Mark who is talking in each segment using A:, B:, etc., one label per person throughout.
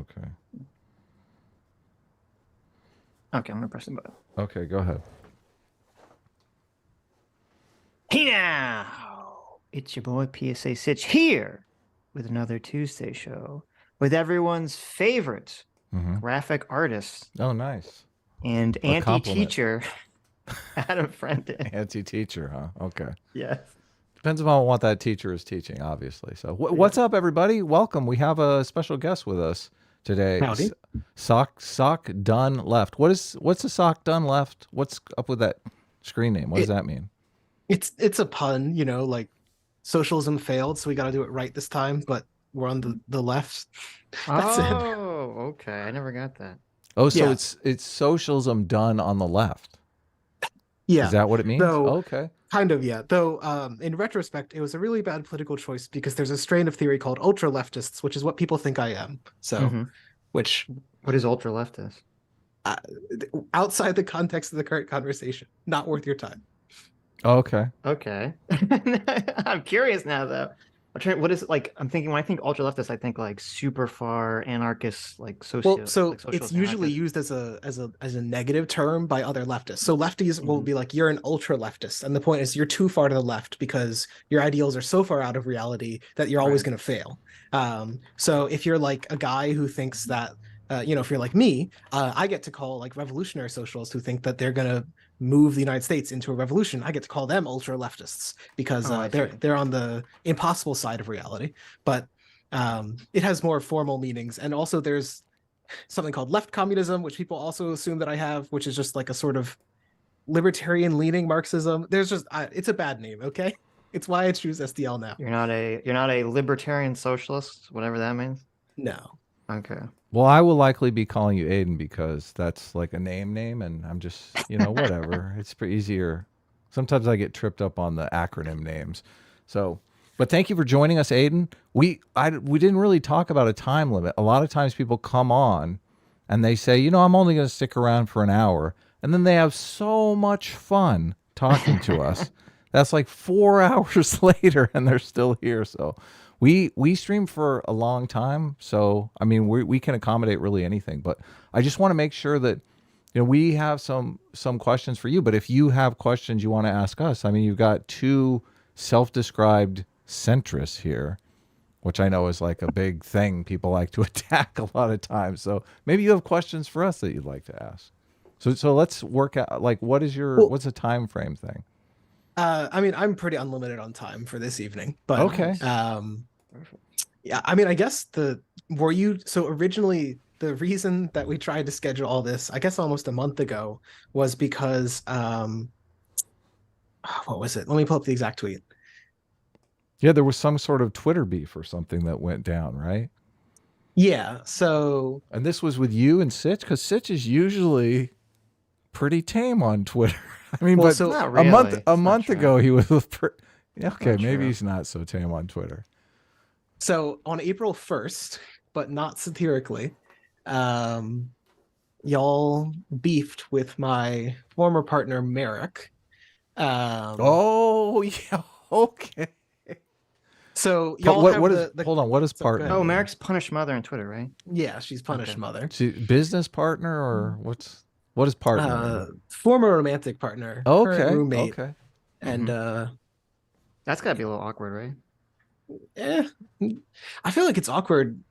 A: Okay.
B: Okay, I'm gonna press the button.
A: Okay, go ahead.
B: Hey now, it's your boy PSA Sitch here with another Tuesday show with everyone's favorite graphic artist
A: Oh, nice.
B: and
A: A compliment.
B: anti-teacher, Adam Friendly.
A: Anti-teacher, huh? Okay.
B: Yes.
A: Depends upon what that teacher is teaching, obviously. So, what's up, everybody? Welcome. We have a special guest with us today.
C: Howdy.
A: SocDoneLeft. What's a SocDoneLeft? What's up with that screen name? What does that mean?
C: It's a pun, you know, like socialism failed, so we got to do it right this time, but we're on the left. That's it.
B: Oh, okay. I never got that.
A: Oh, so
C: Yeah.
A: it's socialism done on the left.
C: Yeah.
A: Is that what it means?
C: Though,
A: Okay.
C: kind of, yeah. Though, in retrospect, it was a really bad political choice because there's a strain of theory called ultra-leftists, which is what people think I am. So, which,
B: What is ultra leftist?
C: outside the context of the current conversation, not worth your time.
A: Okay.
B: Okay. I'm curious now though. What is it like? I'm thinking when I think ultra leftist, I think like super far anarchist, like
C: Well, so
B: like
C: it's
B: socialist
C: usually
B: anarchist.
C: used as a negative term by other leftists. So lefties will be like, you're an ultra leftist, and the point is you're too far to the left because your ideals are so far out of reality that you're always
B: Right.
C: going to fail. So if you're like a guy who thinks that, you know, if you're like me, I get to call like revolutionary socialists who think that they're going to move the United States into a revolution. I get to call them ultra leftists because
B: Oh, I see.
C: they're on the impossible side of reality. But it has more formal meanings, and also there's something called left communism, which people also assume that I have, which is just like a sort of libertarian leaning Marxism. There's just it's a bad name, okay? It's why I choose SDL now.
B: You're not a libertarian socialist, whatever that means.
C: No.
B: Okay.
A: Well, I will likely be calling you Aiden because that's like a name, and I'm just, whatever. It's pretty easier. Sometimes I get tripped up on the acronym names. So, but thank you for joining us, Aiden. We didn't really talk about a time limit. A lot of times people come on and they say, I'm only going to stick around for an hour. And then they have so much fun talking to us. That's like 4 hours later and they're still here. So we stream for a long time. So, I mean, we can accommodate really anything. But I just want to make sure that, we have some questions for you. But if you have questions you want to ask us, I mean, you've got two self-described centrists here, which I know is like a big thing people like to attack a lot of times. So maybe you have questions for us that you'd like to ask. So let's work out, like, what's a time frame thing?
C: I mean, I'm pretty unlimited on time for this evening, but
A: Okay.
C: yeah, I mean, I guess so originally the reason that we tried to schedule all this, I guess almost a month ago, was because what was it? Let me pull up the exact tweet.
A: Yeah, there was some sort of Twitter beef or something that went down, right?
C: Yeah, so
A: And this was with you and Sitch, because Sitch is usually pretty tame on Twitter. I mean,
C: Well,
A: but
C: so-
B: Not
A: a
B: really.
A: month
B: It's not
A: ago
B: true.
A: he was with. Okay,
B: Not
A: maybe
B: true.
A: he's not so tame on Twitter.
C: So on April 1st, but not satirically, y'all beefed with my former partner Merrick.
A: Oh yeah, okay.
C: So y'all have
A: hold on? What is
C: so go
A: partner?
C: ahead.
B: Oh, Merrick's punished mother on Twitter, right?
C: Yeah, she's punished
B: Okay.
C: mother.
A: Business partner or what is partner?
C: Former romantic partner,
A: mean?
C: current
A: Okay,
C: roommate,
A: okay.
C: and
B: That's gotta be a little awkward, right?
C: I feel like it's awkward.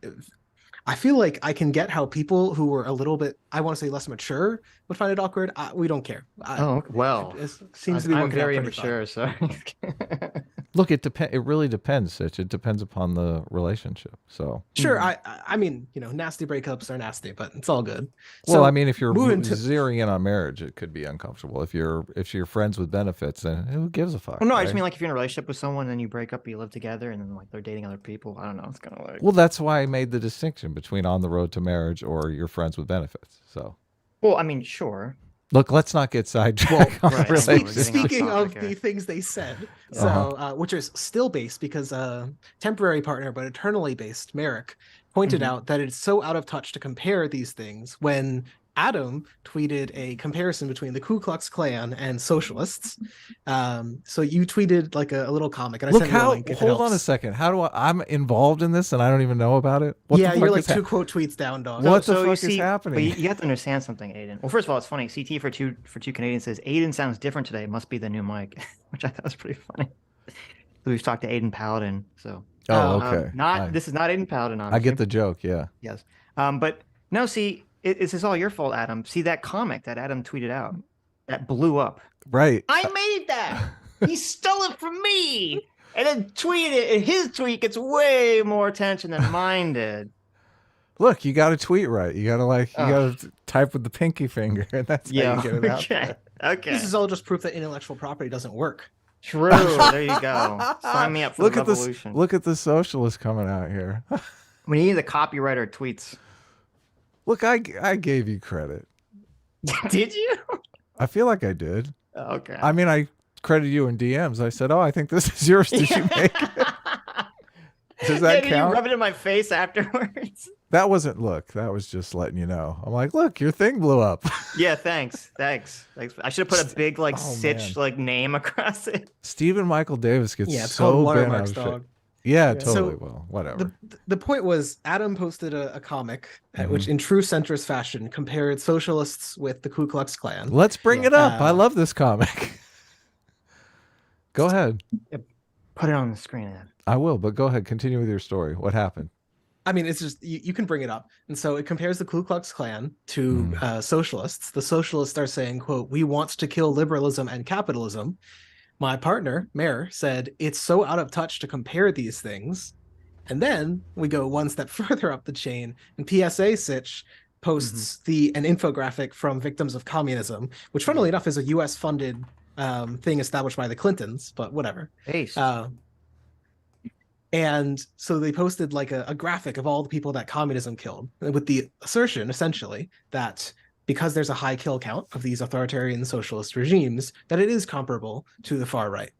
C: I feel like I can get how people who were a little bit, I want to say less mature, would find it awkward. We don't care.
B: Oh, okay. Well,
C: it seems to be
B: I'm
C: working out
B: very
C: pretty fine.
B: immature, so
A: Look, it really depends, Sitch. It depends upon the relationship. So,
C: Sure, I mean, nasty breakups are nasty, but it's all good.
A: well,
C: So
A: I mean, if you're
C: moving to,
A: zeroing in on marriage, it could be uncomfortable. If you're friends with benefits, then who gives a fuck?
B: well, no, I
A: right?
B: just mean like if you're in a relationship with someone and you break up, but you live together, and then like they're dating other people. I don't know. It's kind of like.
A: Well, that's why I made the distinction between on the road to marriage or you're friends with benefits. So,
B: Well, I mean, sure.
A: look, let's not get sidetracked.
B: Right, I know, we're
A: relationships.
B: getting off
C: speaking of
B: topic
C: the
B: here.
C: things they said, so which is still based because temporary partner but eternally based Merrick pointed out that it's so out of touch to compare these things when Adam tweeted a comparison between the Ku Klux Klan and socialists. So you tweeted like a little comic, and I
A: Look
C: sent you a
A: how.
C: link if it
A: Hold on a
C: helps.
A: second. How do I'm involved in this and I don't even know about it? What
C: Yeah,
A: the fuck
C: you're like
A: is
C: two quote tweets down, dog.
A: What the
B: you
A: fuck is
B: see,
A: happening?
B: But you have to understand something, Aiden. Well, first of all, it's funny. CT for two Canadians says Aiden sounds different today. Must be the new mic, which I thought was pretty funny. So we've talked to Aiden Paladin. So
A: Oh, okay.
B: This is not Aiden Paladin.
A: I get the joke. Yeah.
B: Yes. But no, see, this is all your fault, Adam. See that comic that Adam tweeted out that blew up.
A: Right.
B: I made that. He stole it from me, and then tweeted it. And his tweet gets way more attention than mine did.
A: Look, you got to tweet right. You got to got to type with the pinky finger, and that's how you get it out there.
B: Okay.
C: This is all just proof that intellectual property doesn't work.
B: True. There you go. Sign me up for
A: Look
B: the
A: at
B: revolution.
A: this. Look at the socialists coming out here.
B: We need the copywriter tweets.
A: Look, I gave you credit.
B: Did you?
A: I feel like I did.
B: Okay.
A: I mean, I credited you in DMs. I said, "Oh, I think this is yours. Did you make it?" Does that
B: Did
A: count?
B: you rub it in my face afterwards?
A: That wasn't. Look, that was just letting you know. I'm like, look, your thing blew up.
B: Yeah, thanks. I should have put a big Sitch
A: man.
B: name across it.
A: Stephen Michael Davis gets
C: Yeah, it's
A: so
C: called
A: bent
C: Watermarks,
A: out of
C: dog.
A: shit. Yeah,
C: Yeah.
A: totally.
C: So,
A: Well, whatever.
C: The point was Adam posted a comic which,
A: Mm-hmm.
C: in true centrist fashion, compared socialists with the Ku Klux Klan.
A: Let's bring it up. I
C: Uh,
A: love this comic. Go ahead.
B: Put it on the screen, Ed.
A: I will, but go ahead. Continue with your story. What happened?
C: I mean, it's just you can bring it up, and so it compares the Ku Klux Klan to socialists. The socialists are saying, "quote We want to kill liberalism and capitalism." My partner, Mayor, said it's so out of touch to compare these things. And then we go one step further up the chain, and PSA Sitch posts an infographic from Victims of Communism, which, funnily enough, is a U.S. funded thing established by the Clintons, but whatever.
B: Ace.
C: And so they posted like a graphic of all the people that communism killed, with the assertion, essentially, that because there's a high kill count of these authoritarian socialist regimes, that it is comparable to the far right.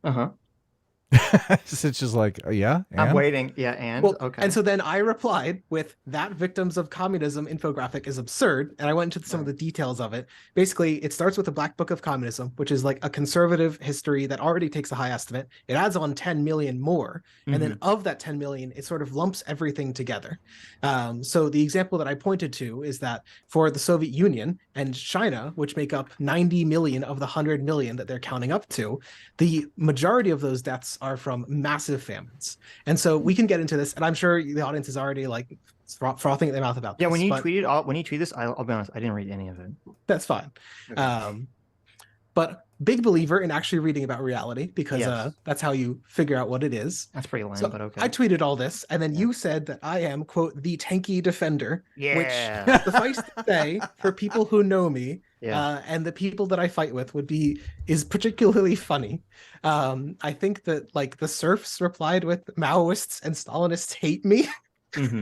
B: Uh-huh.
A: It's just like, yeah.
B: I'm
A: and?
B: waiting. Yeah, and
C: Well,
B: okay.
C: and so then I replied with that Victims of Communism infographic is absurd, and I went into some of the details of it. Basically, it starts with the Black Book of Communism, which is like a conservative history that already takes a high estimate. It adds on 10 million more, and then of that 10 million, it sort of lumps everything together. So the example that I pointed to is that for the Soviet Union and China, which make up 90 million of the 100 million that they're counting up to, the majority of those deaths are from massive famines. And so we can get into this, and I'm sure the audience is already like frothing at their mouth about this.
B: Yeah, when you tweet this, I'll be honest, I didn't read any of it.
C: That's fine. But big believer in actually reading about reality, because that's how you figure out what it is.
B: That's pretty lame,
C: So
B: but okay.
C: I tweeted all this, and then you said that I am, quote, the tanky defender,
B: Yeah.
C: which suffice to say, for people who know me,
B: Yeah.
C: and the people that I fight with is particularly funny. I think that like the serfs replied with Maoists and Stalinists hate me,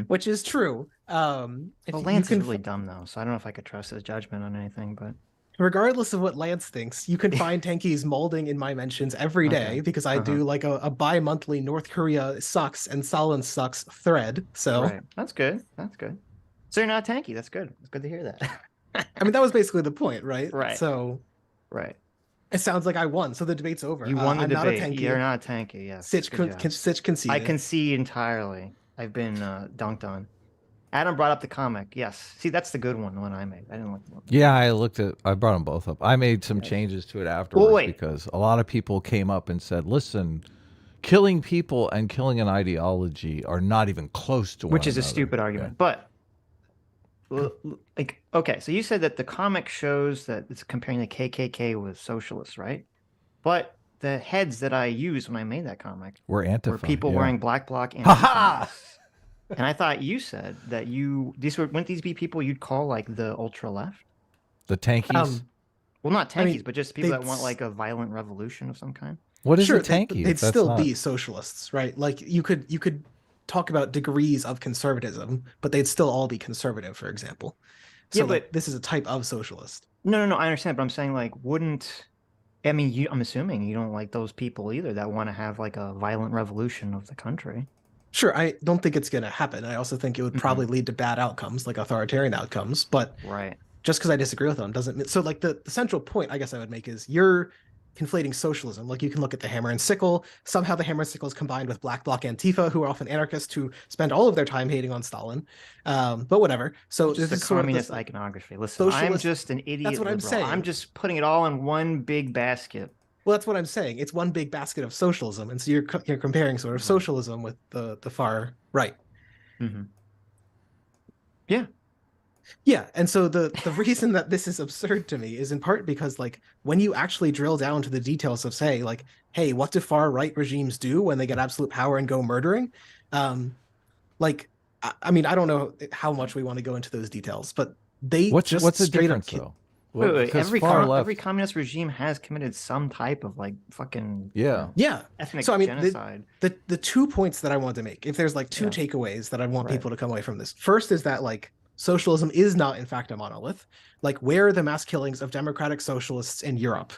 C: which is true.
B: Well, Lance is really dumb though, so I don't know if I could trust his judgment on anything, but
C: regardless of what Lance thinks, you can find tankies molding in my mentions every day, because I do like a bi-monthly North Korea sucks and Stalin sucks thread. So
B: right. That's good. That's good. So you're not tanky. That's good. It's good to hear that.
C: I mean, that was basically the point, right?
B: Right.
C: So
B: right.
C: it sounds like I won. So the debate's over.
B: You won the
C: I'm
B: debate.
C: Not a tanky.
B: You're not a tanky. Yes.
C: Sitch conceded.
B: I concede entirely. I've been dunked on. Adam brought up the comic. Yes. See, that's the good one. The one I made. I didn't like the one.
A: Yeah, I brought them both up. I made some changes to it afterwards because a lot of people came up and said, listen, killing people and killing an ideology are not even close to one
B: Which is a
A: another.
B: stupid argument. But, like, okay, so you said that the comic shows that it's comparing the KKK with socialists, right? But the heads that I used when I made that comic
A: were
B: were people wearing black bloc and and I thought you said that wouldn't these be people you'd call like the ultra left?
A: The tankies?
B: Well, not tankies,
C: I mean,
B: but just people that want like a violent revolution of some kind.
A: What is
C: sure,
A: a tanky?
C: They'd still be socialists, right? Like you could talk about degrees of conservatism, but they'd still all be conservative, for example. So
B: Yeah, but
C: this is a type of socialist.
B: No, I understand, but I'm saying like, I mean, I'm assuming you don't like those people either that want to have like a violent revolution of the country.
C: Sure, I don't think it's going to happen. I also think it would probably lead to bad outcomes, like authoritarian outcomes. But
B: Right.
C: just because I disagree with them doesn't mean. So, like the central point, I guess I would make is you're conflating socialism. Like you can look at the hammer and sickle. Somehow the hammer and sickle is combined with Black Bloc Antifa, who are often anarchists who spend all of their time hating on Stalin. But whatever. So
B: Just
C: this
B: the
C: is sort of
B: communist
C: the
B: iconography. Listen, I'm
C: socialist.
B: just an idiot
C: That's what I'm
B: liberal.
C: saying.
B: I'm just putting it all in one big basket.
C: Well, that's what I'm saying. It's one big basket of socialism, and so you're comparing sort of socialism with the far right.
B: Yeah.
C: Yeah, and so the reason that this is absurd to me is in part because like when you actually drill down to the details of say like, hey, what do far right regimes do when they get absolute power and go murdering? Like I mean, I don't know how much we want to go into those details, but they
A: what's the
C: straight
A: difference
C: up
A: though?
B: Wait,
A: Because
B: every communist regime has committed some type of like fucking
A: yeah.
B: ethnic
C: So I mean,
B: genocide.
C: the 2 points that I want to make, if there's like two takeaways that I want people to come away from this, first is that like socialism is not in fact a monolith. Like where are the mass killings of democratic socialists in Europe,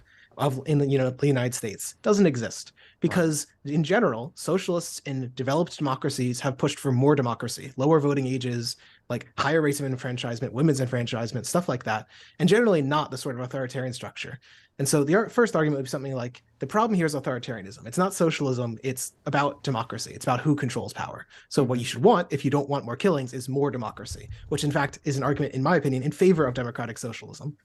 C: in the the United States, doesn't exist because in general socialists in developed democracies have pushed for more democracy, lower voting ages, like higher rates of enfranchisement, women's enfranchisement, stuff like that, and generally not the sort of authoritarian structure. And so the first argument would be something like the problem here is authoritarianism. It's not socialism. It's about democracy. It's about who controls power. So what you should want, if you don't want more killings, is more democracy, which in fact is an argument, in my opinion, in favor of democratic socialism.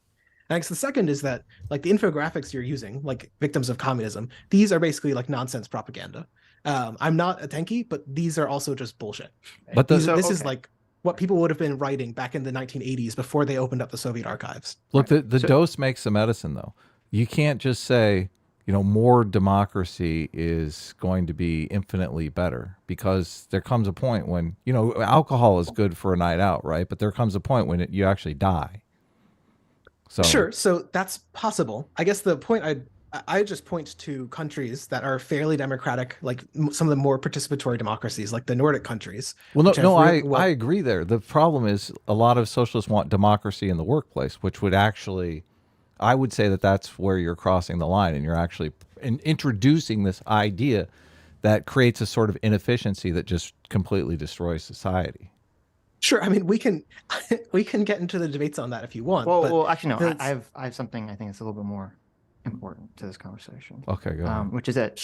C: And I guess the second is that like the infographics you're using, like victims of communism, these are basically like nonsense propaganda. I'm not a tanky, but these are also just bullshit.
A: But
C: this is like what people would have been writing back in the 1980s before they opened up the Soviet archives.
A: Look, the dose makes the medicine, though. You can't just say, more democracy is going to be infinitely better, because there comes a point when, alcohol is good for a night out, right? But there comes a point when you actually die. So
C: sure, so that's possible. I guess the point I just point to countries that are fairly democratic, like some of the more participatory democracies, like the Nordic countries.
A: Well, I agree there. The problem is a lot of socialists want democracy in the workplace, which would actually, I would say that that's where you're crossing the line, and you're actually introducing this idea that creates a sort of inefficiency that just completely destroys society.
C: Sure, I mean we can get into the debates on that if you want.
B: Well, actually no. I have something I think that's a little bit more important to this conversation.
A: Okay, go ahead.
B: Which is that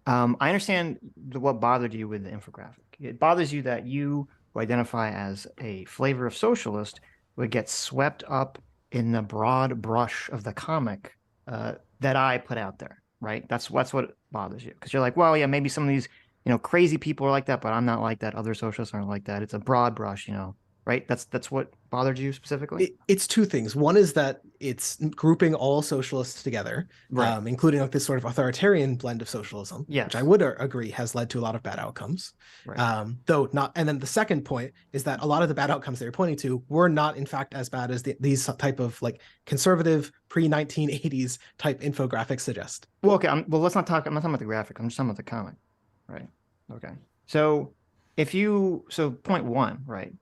B: I understand what bothered you with the infographic. It bothers you that you who identify as a flavor of socialist would get swept up in the broad brush of the comic that I put out there, right? That's what bothers you, because you're like, well, yeah, maybe some of these crazy people are like that, but I'm not like that. Other socialists aren't like that. It's a broad brush, right? That's what bothered you specifically?
C: It's two things. One is that it's grouping all socialists together, including like this sort of authoritarian blend of socialism, which I would agree has led to a lot of bad outcomes. Though not. And then the second point is that a lot of the bad outcomes that you're pointing to were not, in fact, as bad as these type of like conservative pre-1980s type infographics suggest.
B: Well, okay. I'm not talking about the graphic. I'm just talking about the comic. Right. Okay. So point one, right?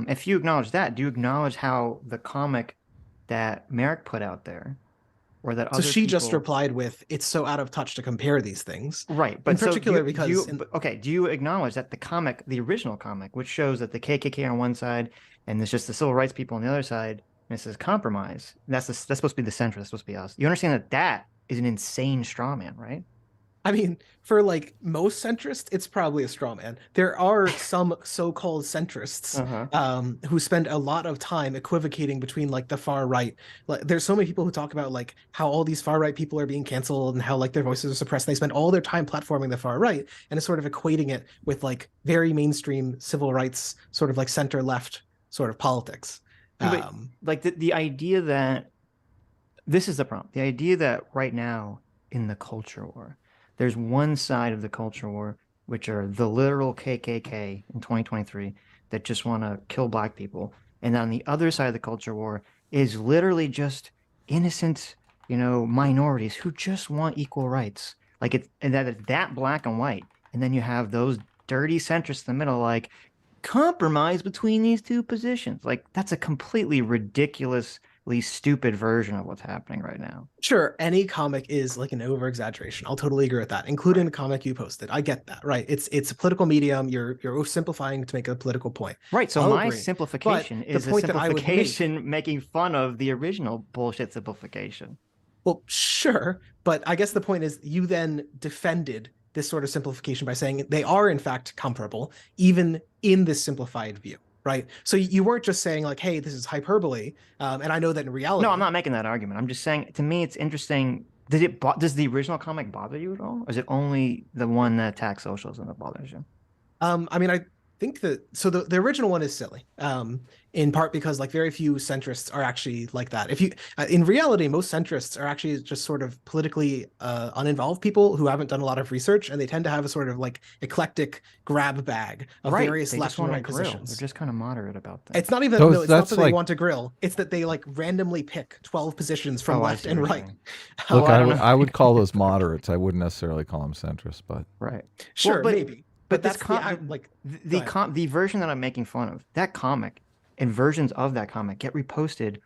B: If you acknowledge that, do you acknowledge how the comic that Merrick put out there, or that other
C: she
B: people...
C: just replied with, "It's so out of touch to compare these things."
B: Right, but
C: in particular because
B: do you acknowledge that the comic, the original comic, which shows that the KKK on one side and there's just the civil rights people on the other side, and it says compromise, that's supposed to be the center, that's supposed to be us. You understand that is an insane straw man, right?
C: I mean, for like most centrists, it's probably a straw man. There are some so-called centrists who spend a lot of time equivocating between like the far right. Like, there's so many people who talk about like how all these far right people are being canceled and how like their voices are suppressed. They spend all their time platforming the far right and is sort of equating it with like very mainstream civil rights, sort of like center left sort of politics.
B: Like the idea that this is the problem. The idea that right now in the culture war, there's one side of the culture war, which are the literal KKK in 2023 that just want to kill black people. And on the other side of the culture war is literally just innocent, minorities who just want equal rights. Like it's that black and white. And then you have those dirty centrists in the middle, like compromise between these two positions. Like that's a completely ridiculous stupid version of what's happening right now.
C: Sure, any comic is like an over exaggeration. I'll totally agree with that, including the comic you posted. I get that, right? It's a political medium. You're simplifying to make a political point.
B: Right. So
C: I'll
B: my
C: agree.
B: simplification
C: But the
B: is a
C: point that I would make-
B: simplification making fun of the original bullshit simplification.
C: Well, sure, but I guess the point is you then defended this sort of simplification by saying they are in fact comparable, even in this simplified view, right? So you weren't just saying like, hey, this is hyperbole, and I know that in reality.
B: No, I'm not making that argument. I'm just saying, to me, it's interesting. Does the original comic bother you at all? Or is it only the one that attacks socialism that bothers you?
C: I mean, I think that the original one is silly, in part because like very few centrists are actually like that. If you in reality, most centrists are actually just sort of politically uninvolved people who haven't done a lot of research, and they tend to have a sort of like eclectic grab bag of various
B: They
C: left
B: just
C: and
B: want
C: right
B: to grill.
C: positions.
B: They're just kind of moderate about that.
C: It's not even
A: So
C: no, it's not
A: that's
C: that they
A: like-
C: want to grill. It's that they like randomly pick 12 positions from
B: Oh, I
C: left
B: see
C: and
B: what you're
C: right.
B: saying.
A: Look,
B: I don't know.
A: I would call those moderates. I wouldn't necessarily call them centrist, but
B: Right.
C: Sure,
B: but-
C: maybe.
B: But
C: that's
B: this
C: like
B: the version that I'm making fun of, that comic and versions of that comic get reposted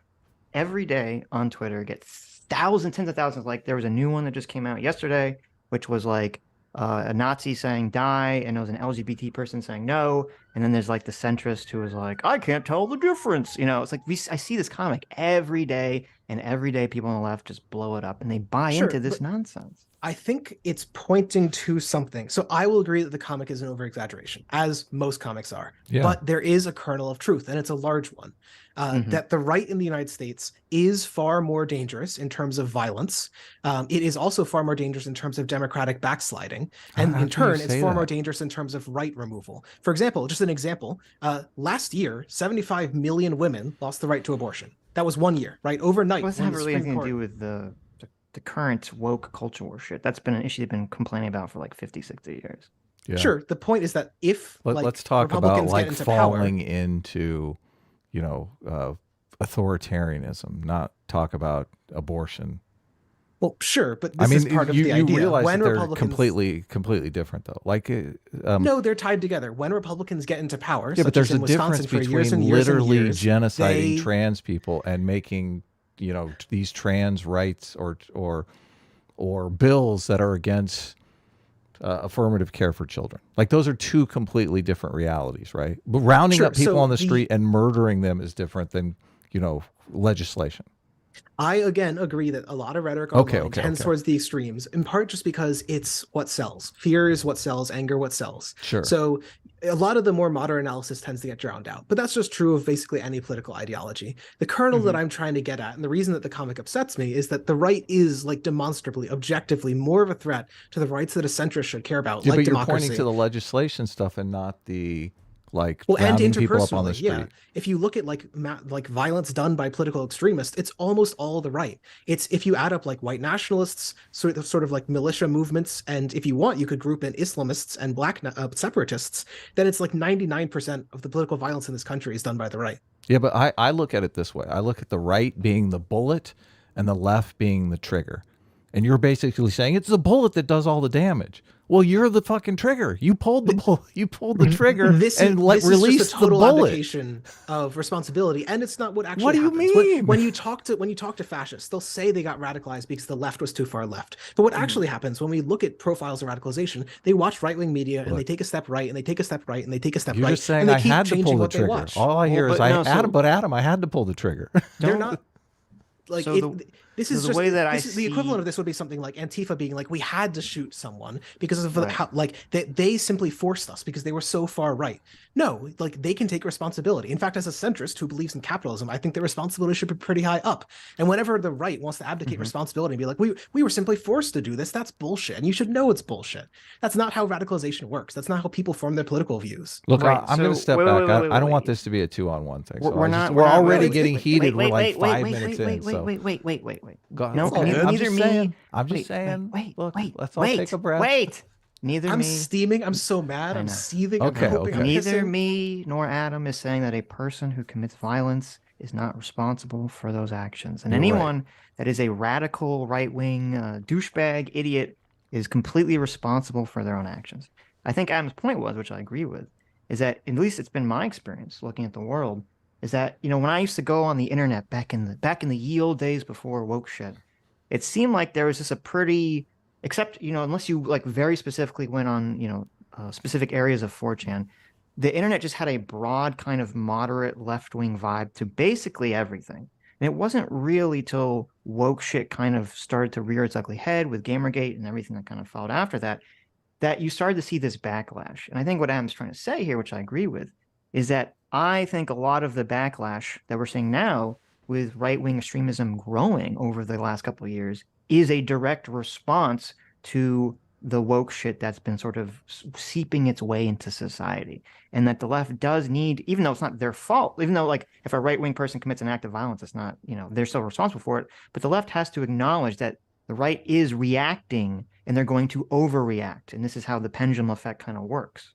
B: every day on Twitter, get thousands, tens of thousands. Like there was a new one that just came out yesterday, which was like a Nazi saying die, and it was an LGBT person saying no. And then there's like the centrist who was like, I can't tell the difference. You know, it's like I see this comic every day, and every day people on the left just blow it up and they buy
C: Sure,
B: into this
C: but-
B: nonsense.
C: I think it's pointing to something. So I will agree that the comic is an over-exaggeration, as most comics are.
A: Yeah.
C: But there is a kernel of truth, and it's a large one. That the right in the United States is far more dangerous in terms of violence. It is also far more dangerous in terms of democratic backsliding. And
A: How
C: in
A: can you
C: turn, it's
A: say
C: far more
A: that?
C: dangerous in terms of right removal. For example, just an example, last year, 75 million women lost the right to abortion. That was 1 year, right? Overnight.
B: Well, it doesn't
C: when
B: have
C: the
B: really
C: Supreme
B: anything to do
C: Court-
B: with the current woke culture war shit. That's been an issue they've been complaining about for like 50, 60 years.
A: yeah.
C: Sure. The point is that if
A: Let's talk about
C: Republicans
A: like
C: get into power,
A: falling into, you know, authoritarianism, not talk about abortion.
C: well, sure, but
A: I
C: this
A: mean,
C: is part of
A: you
C: the idea.
A: realize
C: When
A: that they're
C: Republicans
A: completely different, though. Like,
C: no, they're tied together. When Republicans get into power,
A: yeah,
C: such
A: but there's
C: as
A: a
C: in
A: difference
C: Wisconsin for years
A: between
C: and years and
A: literally
C: years,
A: genociding
C: they-
A: trans people and making, you know, these trans rights or bills that are against affirmative care for children. Like those are two completely different realities, right? But rounding
C: Sure,
A: up people
C: so
A: on the
C: the-
A: street and murdering them is different than, you know, legislation.
C: I again agree that a lot of rhetoric
A: Okay,
C: online tends
A: okay.
C: towards the extremes, in part just because it's what sells. Fear is what sells, anger what sells.
A: Sure.
C: So a lot of the more modern analysis tends to get drowned out, but that's just true of basically any political ideology. The kernel that I'm trying to get at, and the reason that the comic upsets me, is that the right is like demonstrably, objectively more of a threat to the rights that a centrist should care about,
A: Yeah,
C: like
A: but you're
C: democracy.
A: pointing to the legislation stuff and not the like
C: Well, and
A: rounding people up on the
C: interpersonally,
A: street.
C: yeah. If you look at like violence done by political extremists, it's almost all the right. It's if you add up like white nationalists, sort of like militia movements, and if you want, you could group in Islamists and black separatists. Then it's like 99% of the political violence in this country is done by the right.
A: Yeah, but I look at it this way. I look at the right being the bullet and the left being the trigger. And you're basically saying it's the bullet that does all the damage. Well, you're the fucking trigger. You pulled the you pulled the trigger
C: This
A: and
C: is
A: released
C: just a
A: the
C: total
A: bullet.
C: abdication of responsibility, and it's not what actually
A: What do you
C: happens.
A: mean?
C: When you talk to fascists, they'll say they got radicalized because the left was too far left. But what actually happens when we look at profiles of radicalization, they watch right-wing media and they take a step right and they take a step right and they take a step
A: You're
C: right.
A: just saying
C: and they
A: I
C: keep
A: had to
C: changing
A: pull the
C: what they
A: trigger.
C: watch.
A: All I hear
B: Well,
A: is
B: but no, so-
A: Adam, I had to pull the trigger.
C: They're not like
B: So
C: this is
B: the
C: just
B: way that I
C: this is the equivalent
B: see-
C: of this would be something like Antifa being like, we had to shoot someone because of
B: Right.
C: how like they simply forced us because they were so far right. No, like they can take responsibility. In fact, as a centrist who believes in capitalism, I think the responsibility should be pretty high up. And whenever the right wants to abdicate responsibility and be like, we were simply forced to do this, that's bullshit. And you should know it's bullshit. That's not how radicalization works. That's not how people form their political views.
A: Look,
B: Right,
A: I'm going to
B: so-
A: step
B: wait,
A: back.
B: wait, wait,
A: I don't want
B: wait.
A: this to be a 2-on-1 thing.
B: We're
A: So
B: not.
A: we're already
C: wait,
A: getting
C: wait,
A: heated.
B: Wait,
A: we're like
B: wait,
A: 5
B: wait,
A: minutes
B: wait,
A: in.
B: wait,
A: So
B: wait.
A: Go ahead.
B: No,
A: It's all good. I'm
B: neither
A: just
B: me.
A: saying. I'm just saying.
B: Wait,
A: Look,
B: wait,
A: let's all
B: wait,
A: take a breath.
B: Wait. Neither
C: I'm
B: me.
C: steaming. I'm so mad.
B: I
C: I'm
B: know.
C: seething.
A: Okay,
C: I'm hoping
A: okay.
C: I'm
B: Neither
C: hissing.
B: me nor Adam is saying that a person who commits violence is not responsible for those actions. And
A: You're right.
B: anyone that is a radical right-wing douchebag idiot is completely responsible for their own actions. I think Adam's point was, which I agree with, is that at least it's been my experience looking at the world, is that, when I used to go on the internet back in the ye old days before woke shit, it seemed like there was just a pretty, except, unless you like very specifically went on, specific areas of 4chan, the internet just had a broad kind of moderate left-wing vibe to basically everything. And it wasn't really till woke shit kind of started to rear its ugly head with Gamergate and everything that kind of followed after that, that you started to see this backlash. And I think what Adam's trying to say here, which I agree with, is that I think a lot of the backlash that we're seeing now with right-wing extremism growing over the last couple of years is a direct response to the woke shit that's been sort of seeping its way into society. And that the left does need, even though it's not their fault, even though like if a right-wing person commits an act of violence, it's not, they're still responsible for it. But the left has to acknowledge that the right is reacting and they're going to overreact. And this is how the pendulum effect kind of works.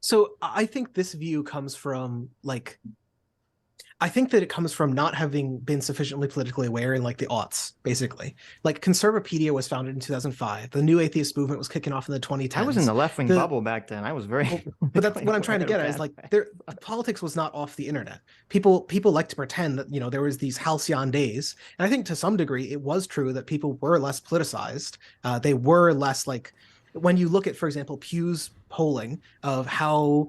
C: So I think this view comes from I think that it comes from not having been sufficiently politically aware in like the aughts, basically. Like Conservapedia was founded in 2005. The New Atheist movement was kicking off in the 2010s.
B: I was in the left-wing bubble back then. I was very...
C: But that's what I'm trying to get at is like politics was not off the internet. People like to pretend that, there was these halcyon days. And I think to some degree, it was true that people were less politicized. They were less like, when you look at, for example, Pew's polling of how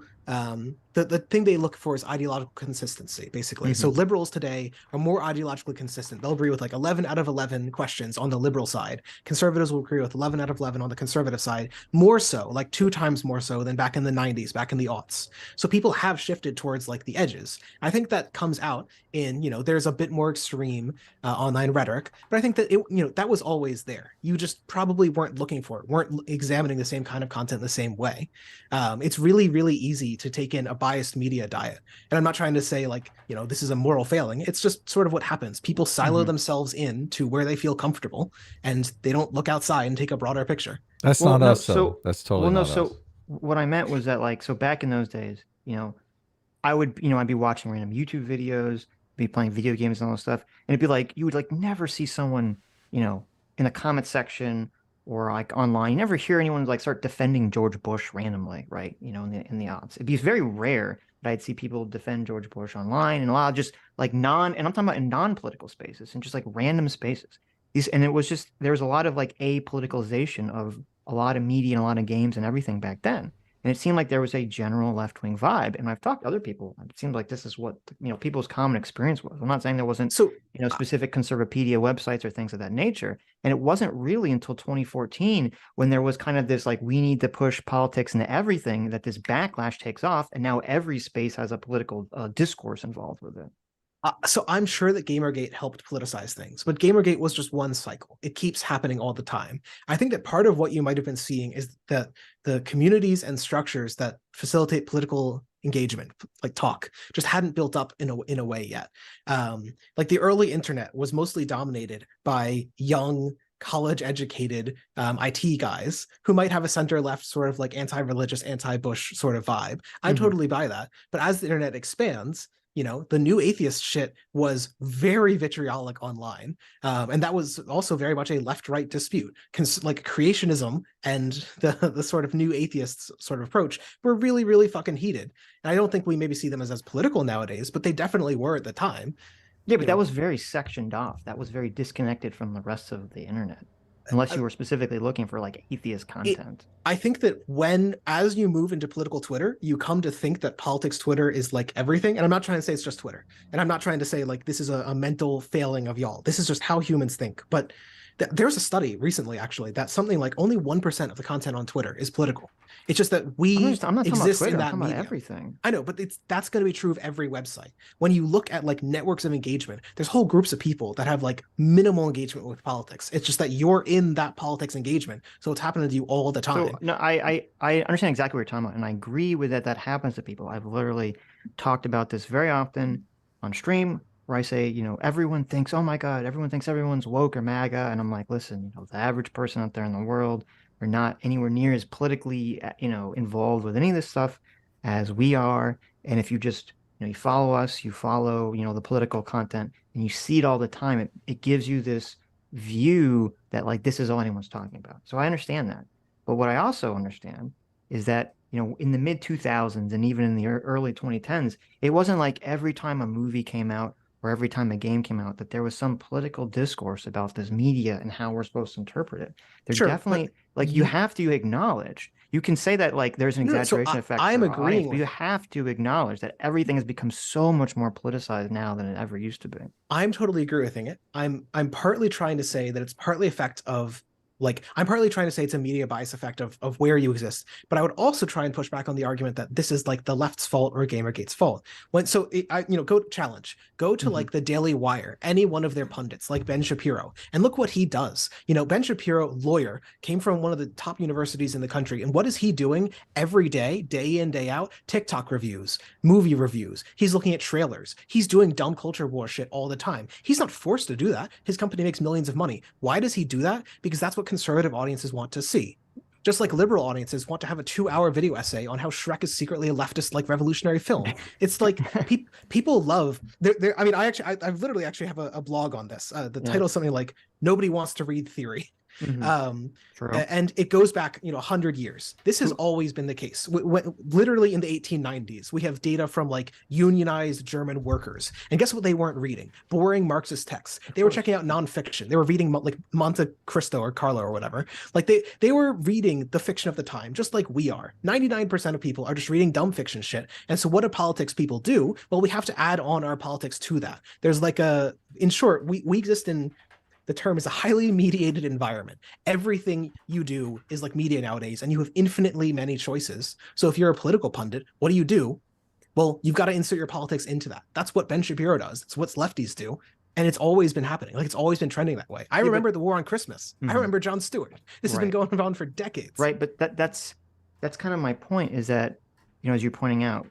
C: the thing they look for is ideological consistency, basically. Mm-hmm. So liberals today are more ideologically consistent. They'll agree with like 11 out of 11 questions on the liberal side. Conservatives will agree with 11 out of 11 on the conservative side, more so, like 2 times more so than back in the 90s, back in the aughts. So people have shifted towards like the edges. I think that comes out in, there's a bit more extreme online rhetoric, but I think that that was always there. You just probably weren't looking for it, weren't examining the same kind of content the same way. It's really, really easy to take in a biased media diet. And I'm not trying to say like, this is a moral failing. It's just sort of what happens. People silo themselves in to where they feel comfortable and they don't look outside and take a broader picture.
A: That's not us, though. That's totally not us.
B: So what I meant was that like, so back in those days, I would, I'd be watching random YouTube videos, be playing video games and all this stuff. And it'd be like, you would like never see someone, in the comment section or like online, you never hear anyone like start defending George Bush randomly, right? In the odds. It'd be very rare that I'd see people defend George Bush online, and a lot of just like and I'm talking about in non-political spaces and just like random spaces. And it was just, there was a lot of like apoliticalization of a lot of media and a lot of games and everything back then. And it seemed like there was a general left-wing vibe. And I've talked to other people. It seems like this is what, people's common experience was. I'm not saying there wasn't, specific Conservapedia websites or things of that nature. And it wasn't really until 2014 when there was kind of this, like, we need to push politics into everything, that this backlash takes off. And now every space has a political discourse involved with it.
C: So I'm sure that Gamergate helped politicize things, but Gamergate was just one cycle. It keeps happening all the time. I think that part of what you might have been seeing is that the communities and structures that facilitate political engagement, like talk, just hadn't built up in a way yet. Like the early internet was mostly dominated by young, college-educated IT guys who might have a center-left sort of like anti-religious, anti-Bush sort of vibe. I totally buy that. But as the internet expands, the new atheist shit was very vitriolic online. And that was also very much a left-right dispute. Like creationism and the sort of new atheists sort of approach were really, really fucking heated. And I don't think we maybe see them as political nowadays, but they definitely were at the time.
B: Yeah, but that was very sectioned off. That was very disconnected from the rest of the internet. Unless you were specifically looking for like atheist content.
C: I think that as you move into political Twitter, you come to think that politics Twitter is like everything. And I'm not trying to say it's just Twitter. And I'm not trying to say like this is a mental failing of y'all. This is just how humans think. But there's a study recently, actually, that something like only 1% of the content on Twitter is political. It's just that I'm not exist in that medium.
B: Everything.
C: I know, but that's going to be true of every website. When you look at like networks of engagement, there's whole groups of people that have like minimal engagement with politics. It's just that you're in that politics engagement, so it's happening to you all the time.
B: So, no, I understand exactly what you're talking about, and I agree with that. That happens to people. I've literally talked about this very often on stream, where I say, everyone thinks, oh my God, everyone thinks everyone's woke or MAGA. And I'm like, listen, the average person out there in the world are not anywhere near as politically, involved with any of this stuff as we are. And if you just, you follow us, you follow, the political content, and you see it all the time, it gives you this view that like, this is all anyone's talking about. So I understand that. But what I also understand is that, in the mid 2000s and even in the early 2010s, it wasn't like every time a movie came out or every time a game came out that there was some political discourse about this media and how we're supposed to interpret it. They're
C: Sure,
B: definitely
C: but
B: you have to acknowledge. You can say that like there's an
C: No, so
B: exaggeration effect
C: I'm
B: for our
C: agreeing
B: audience, but
C: with
B: you
C: it.
B: have to acknowledge that everything has become so much more politicized now than it ever used to be.
C: I'm totally agree with it. I'm partly trying to say that it's partly effect of I'm partly trying to say it's a media bias effect of where you exist, but I would also try and push back on the argument that this is like the left's fault or Gamergate's fault. Go challenge, go to like the Daily Wire, any one of their pundits like Ben Shapiro, and look what he does. Ben Shapiro, lawyer, came from one of the top universities in the country, and what is he doing every day in, day out? TikTok reviews, movie reviews. He's looking at trailers. He's doing dumb culture war shit all the time. He's not forced to do that. His company makes millions of money. Why does he do that? Because that's what conservative audiences want to see. Just like liberal audiences want to have a 2-hour video essay on how Shrek is secretly a leftist like revolutionary film. It's like people love. I literally actually have a blog on this. The title is something like "Nobody Wants to Read Theory." And it goes back 100 years. This has always been the case. Literally in the 1890s, we have data from like unionized German workers, and guess what they weren't reading? Boring Marxist texts. They were checking out nonfiction. They were reading like Monte Cristo or Carlo or whatever. Like they were reading the fiction of the time, just like we are. 99% of people are just reading dumb fiction shit. And so what do politics people do? Well, we have to add on our politics to that. There's in short, we exist in, the term is a highly mediated environment. Everything you do is like media nowadays, and you have infinitely many choices. So if you're a political pundit, what do? Well, you've got to insert your politics into that. That's what Ben Shapiro does. It's what lefties do. And it's always been happening. Like it's always been trending that way. I remember the war on Christmas. I remember Jon Stewart. This has been going on for decades.
B: Right. But that's kind of my point, is that, as you're pointing out,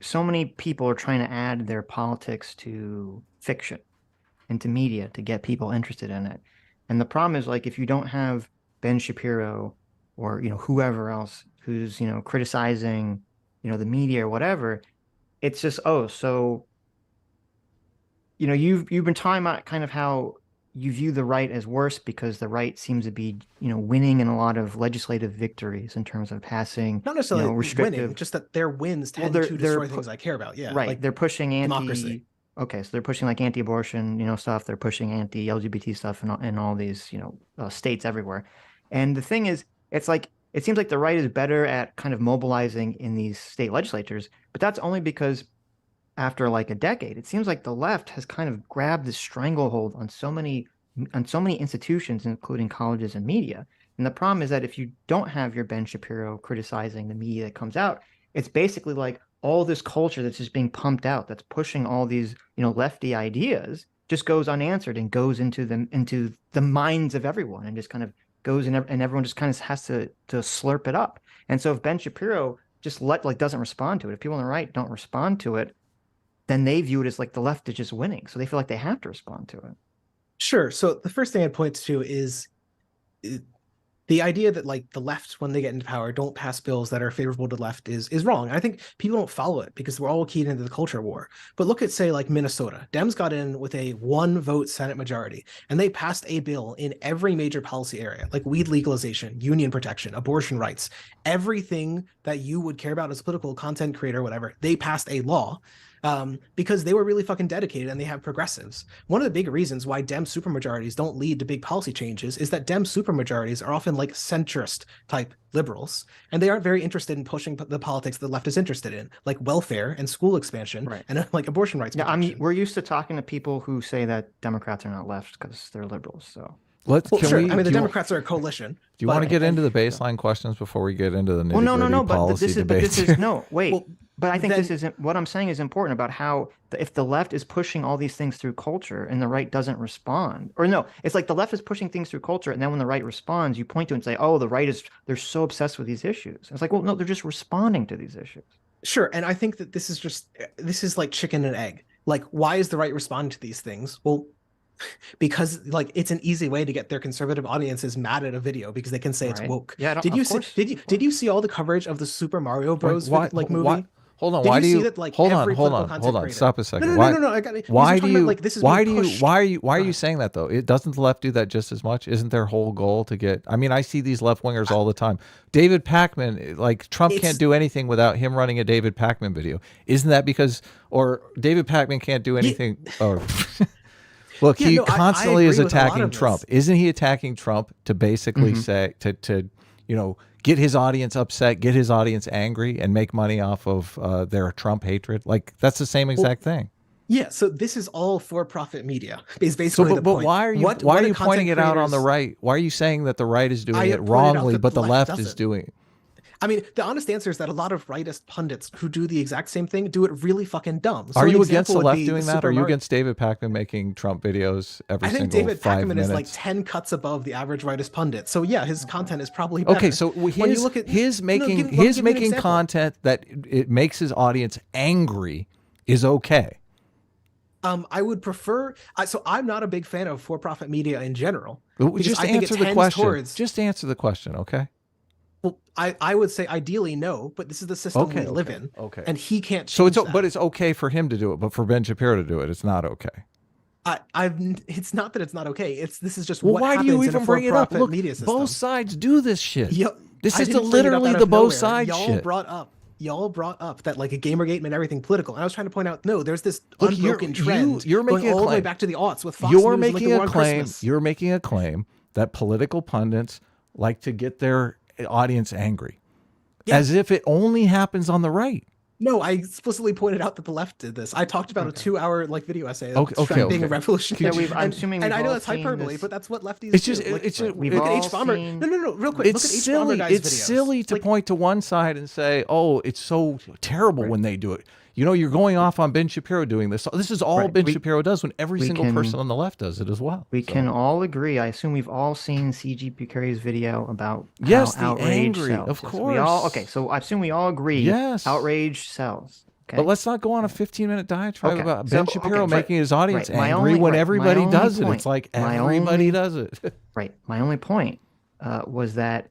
B: so many people are trying to add their politics to fiction, into media, to get people interested in it. And the problem is, like, if you don't have Ben Shapiro or whoever else who's criticizing the media or whatever, it's just you've been talking about kind of how you view the right as worse because the right seems to be winning in a lot of legislative victories in terms of passing
C: not necessarily
B: restrictive
C: winning, just that their wins tend to destroy things I care about.
B: Right, like they're pushing
C: democracy.
B: Okay, so they're pushing like anti-abortion, stuff. They're pushing anti-LGBT stuff in all these, states everywhere. And the thing is, it's like it seems like the right is better at kind of mobilizing in these state legislatures, but that's only because after like a decade, it seems like the left has kind of grabbed this stranglehold on so many institutions, including colleges and media. And the problem is that if you don't have your Ben Shapiro criticizing the media that comes out, it's basically like all this culture that's just being pumped out, that's pushing all these, lefty ideas, just goes unanswered and goes into the minds of everyone, and just kind of goes in, and everyone just kind of has to slurp it up. And so if Ben Shapiro just doesn't respond to it, if people on the right don't respond to it, then they view it as like the left is just winning. So they feel like they have to respond to it.
C: Sure. So the first thing I'd point to is the idea that like the left, when they get into power, don't pass bills that are favorable to the left is wrong. And I think people don't follow it because we're all keyed into the culture war. But look at, say, like Minnesota. Dems got in with a 1-vote Senate majority, and they passed a bill in every major policy area, like weed legalization, union protection, abortion rights, everything that you would care about as a political content creator, whatever. They passed a law. Because they were really fucking dedicated, and they have progressives. One of the big reasons why Dem supermajorities don't lead to big policy changes is that Dem supermajorities are often like centrist type liberals, and they aren't very interested in pushing the politics the left is interested in, like welfare and school expansion, and like abortion rights.
B: Yeah, we're used to talking to people who say that Democrats are not left because they're liberals. So
C: the Democrats are a coalition.
A: Do you want to get into the baseline questions before we get into the nitty-gritty policy debates?
B: But I think this isn't what I'm saying is important about how if the left is pushing all these things through culture and the right doesn't respond, or no, it's like the left is pushing things through culture, and then when the right responds, you point to it and say, oh, the right they're so obsessed with these issues. It's like, well, no, they're just responding to these issues.
C: Sure. And I think that this is like chicken and egg. Like, why is the right responding to these things? Well, because like it's an easy way to get their conservative audiences mad at a video because they can say it's woke.
B: Yeah.
C: Did you see all the coverage of the Super Mario Bros. Movie?
A: Hold on.
C: Did
A: Why
C: you
A: do
C: see
A: you
C: that, like,
A: hold on,
C: every
A: hold
C: political
A: on,
C: content
A: hold on.
C: creator-
A: Stop a
C: No,
A: second.
C: no, no,
A: Why?
C: no, no. I got it.
A: Why
C: You're
A: do
C: talking
A: you?
C: about, like, this is
A: Why
C: being
A: do you?
C: pushed.
A: Why are you? Why are
C: Go
A: you
C: ahead.
A: saying that though? It doesn't the left do that just as much? Isn't their whole goal to get? I mean, I see these left wingers all the time. David Pacman, like Trump can't
C: It's
A: do anything without him running a David Pacman video. Isn't that because? Or David Pacman can't do
C: yeah,
A: anything? Or look,
C: yeah.
A: he
C: No, I
A: constantly is
C: agree with a lot
A: attacking
C: of
A: Trump.
C: this.
A: Isn't he attacking Trump to basically
B: Hmm.
A: say to you know get his audience upset, get his audience angry, and make money off of their Trump hatred? Like that's the same
C: Well,
A: exact thing.
C: yeah. So this is all for-profit media. Is
A: So,
C: basically the
A: but
C: point.
A: why are you
C: What
A: why are
C: do
A: you pointing
C: content
A: it out on the
C: creators?
A: right? Why are you saying that the right is doing
C: I
A: it
C: pointed out
A: wrongly,
C: that
A: but
C: the
A: the
C: left
A: left is
C: doesn't.
A: doing it?
C: I mean, the honest answer is that a lot of rightist pundits who do the exact same thing do it really fucking dumb. So
A: Are
C: an
A: you against
C: example
A: the
C: would
A: left
C: be
A: doing that?
C: Super
A: Are you
C: Mario.
A: against David Pacman making Trump videos every
C: I think
A: single
C: David
A: 5
C: Pacman is like
A: minutes?
C: 10 cuts above the average rightist pundit. So yeah, his content is probably
A: Okay,
C: better.
A: so
C: When you
A: his
C: look at
A: his
C: no,
A: making
C: let me
A: his
C: give you an
A: making
C: example.
A: content that it makes his audience angry is okay.
C: I would prefer. So I'm not a big fan of for-profit media in general because
A: Just
C: I think it
A: answer the
C: tends
A: question.
C: towards.
A: Just answer the question, okay?
C: Well, I would say ideally no, but this is the system we
A: Okay,
C: live
A: okay,
C: in,
A: okay.
C: and he can't
A: So
C: change
A: it's
C: that.
A: but it's okay for him to do it, but for Ben Shapiro to do it, it's not okay.
C: It's not that it's not okay. This is just
A: Well,
C: what
A: why do you
C: happens in a
A: even bring it up?
C: for-profit
A: Look,
C: media
A: both
C: system.
A: sides do this shit.
C: Yo,
A: This
C: I
A: is
C: didn't bring it up
A: literally
C: out
A: the
C: of
A: both
C: nowhere.
A: sides
C: Y'all
A: shit.
C: brought up that like a Gamergate made everything political, and I was trying to point out no, there's this
A: Look,
C: unbroken trend
A: you're
C: going
A: making a
C: all the way
A: claim.
C: back to the aughts with Fox
A: You're
C: News and like
A: making
C: the
A: a
C: War on
A: claim.
C: Christmas.
A: You're making a claim that political pundits like to get their audience angry,
C: Yeah.
A: as if it only happens on the right.
C: No, I explicitly pointed out that the left did this. I talked about a 2-hour like video essay of
A: Okay,
C: Trump being a
A: okay.
C: revolutionary.
B: Yeah, I'm assuming
C: and
B: we've
C: I know
B: all
C: that's
B: seen
C: hyperbole,
B: this.
C: but that's what lefties
A: It's
C: do.
A: just,
C: Like,
A: it's just,
B: We've
C: look at
B: all
C: H Bomber.
B: seen.
C: No, real quick.
A: it's
C: Look at H
A: silly.
C: Bomber guy's
A: It's
C: videos.
A: silly to
C: Like,
A: point to one side and say, "Oh, it's so terrible
B: Right.
A: when they do it." You know, you're going off on Ben Shapiro doing this. This is all
B: Right.
A: Ben Shapiro does when every
B: we
A: single
B: can-
A: person on the left does it as well.
B: We
A: So-
B: can all agree. I assume we've all seen CGP Curry's video about
A: Yes,
B: how
A: the
B: outrage
A: angry,
B: sells.
A: of
B: Yes, we all
A: course.
B: okay. So I assume we all agree.
A: Yes.
B: Outrage sells. Okay.
A: But let's not go on a 15-minute diatribe
B: Okay.
A: about
B: So-
A: Ben
B: okay,
A: Shapiro
B: right,
A: making his audience
B: right. My
A: angry
B: only-
A: when
B: right, my
A: everybody
B: only
A: does it.
B: point-
A: It's like
B: my
A: everybody
B: only-
A: does it.
B: Right. My only point was that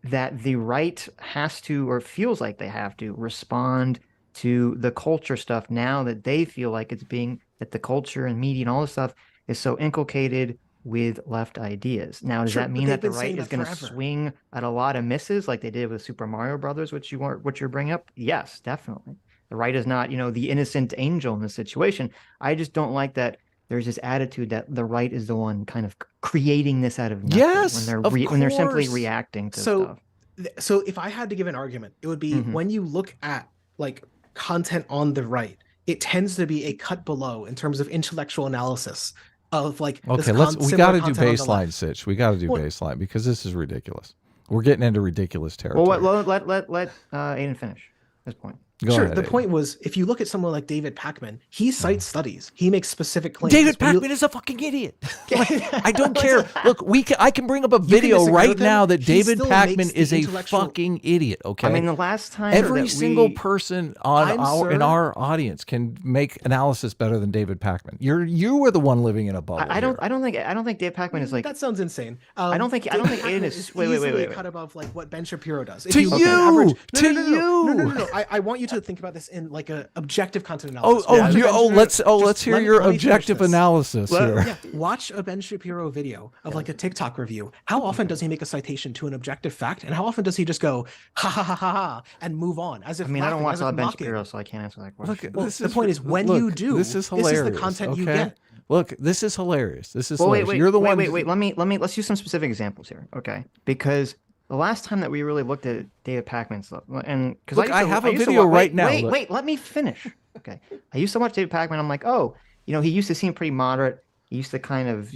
B: the right has to, or feels like they have to, respond to the culture stuff now that they feel like that the culture and media and all this stuff is so inculcated with left ideas. Now, does
C: Sure,
B: that
C: but
B: mean
C: they've
B: that the
C: been
B: right
C: saying
B: is
C: that
B: going to
C: forever.
B: swing at a lot of misses like they did with Super Mario Brothers, which you're bringing up? Yes, definitely. The right is not, the innocent angel in this situation. I just don't like that there's this attitude that the right is the one kind of creating this out of nothing
A: Yes,
B: when they're simply
A: course.
B: reacting to
C: So-
B: stuff.
C: So if I had to give an argument, it would be
B: Mhm.
C: when you look at like content on the right, it tends to be a cut below in terms of intellectual analysis of like this
A: Okay, we
C: similar
A: got to do
C: content on the
A: baseline,
C: left.
A: Sitch. We got to do
C: Well-
A: baseline because this is ridiculous. We're getting into ridiculous
B: Well,
A: territory.
B: let Aiden finish his point.
A: Go
C: Sure.
A: ahead,
C: The
A: Aiden.
C: point was, if you look at someone like David Pacman, he cites studies. He makes specific claims.
A: David
C: When you-
A: Pacman is a fucking idiot. I don't care. Look, I can bring up a
C: can
A: video
C: disagree
A: right
C: with him.
A: now that
C: He
A: David
C: still
A: Pacman
C: makes the
A: is a
C: intellectual-
A: fucking idiot. Okay.
B: I mean, the last time
A: Every
B: that
A: single
B: we-
A: person on
C: I'm
A: in
C: sure-
A: our audience can make analysis better than David Pacman. You were the one living in a bubble.
B: I don't
A: here.
B: think Dave Pacman is like.
C: that sounds insane.
B: I don't think
C: David
B: Aiden
C: Pacman
B: is. Wait.
C: easily cut above like what Ben Shapiro does. If
A: To
C: you look at
A: you!
C: average-
A: To
C: no.
A: you!
C: I want you to think about this in like a objective content
A: Oh,
C: analysis. Watch a Ben Shapiro-
A: let's
C: just
A: hear
C: let me-
A: your
C: let me finish
A: objective
C: this.
A: analysis here.
C: Yeah, watch a Ben Shapiro video of like a TikTok review. How often does he make a citation to an objective fact, and how often does he just go ha ha ha ha ha and move on as if
B: I mean, I don't
C: laughing,
B: watch
C: as
B: a lot
C: if
B: of Ben
C: mocking?
B: Shapiro, so I can't answer that
A: Look,
B: question.
C: Well,
A: this
C: the
A: is
C: point is, when
A: look,
C: you do,
A: this is
C: this is the
A: hilarious.
C: content you
A: okay?
C: get.
A: Look, this is hilarious. This is
B: Well,
A: hilarious.
B: wait.
A: You're the one.
B: Wait. Let's use some specific examples here, okay? Because the last time that we really looked at David Pacman's stuff, and because
A: Look, I have a video right now. Look.
B: Wait, let me finish. Okay, I used to watch David Pacman. I'm like, oh, he used to seem pretty moderate. He used to kind of,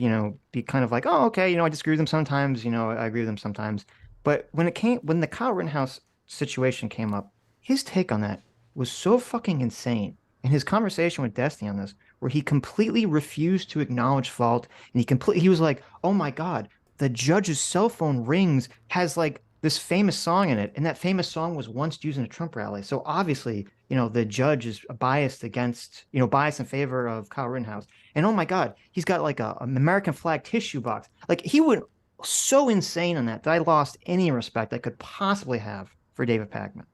B: be kind of like, oh, okay, I disagree with him sometimes. I agree with him sometimes. But when the Kyle Rittenhouse situation came up, his take on that was so fucking insane. And his conversation with Destiny on this, where he completely refused to acknowledge fault, and he was like, oh my God, the judge's cell phone rings has like this famous song in it, and that famous song was once used in a Trump rally. So obviously, the judge is biased in favor of Kyle Rittenhouse. And oh my God, he's got like an American flag tissue box. Like he went so insane on that I lost any respect I could possibly have for David Pacman.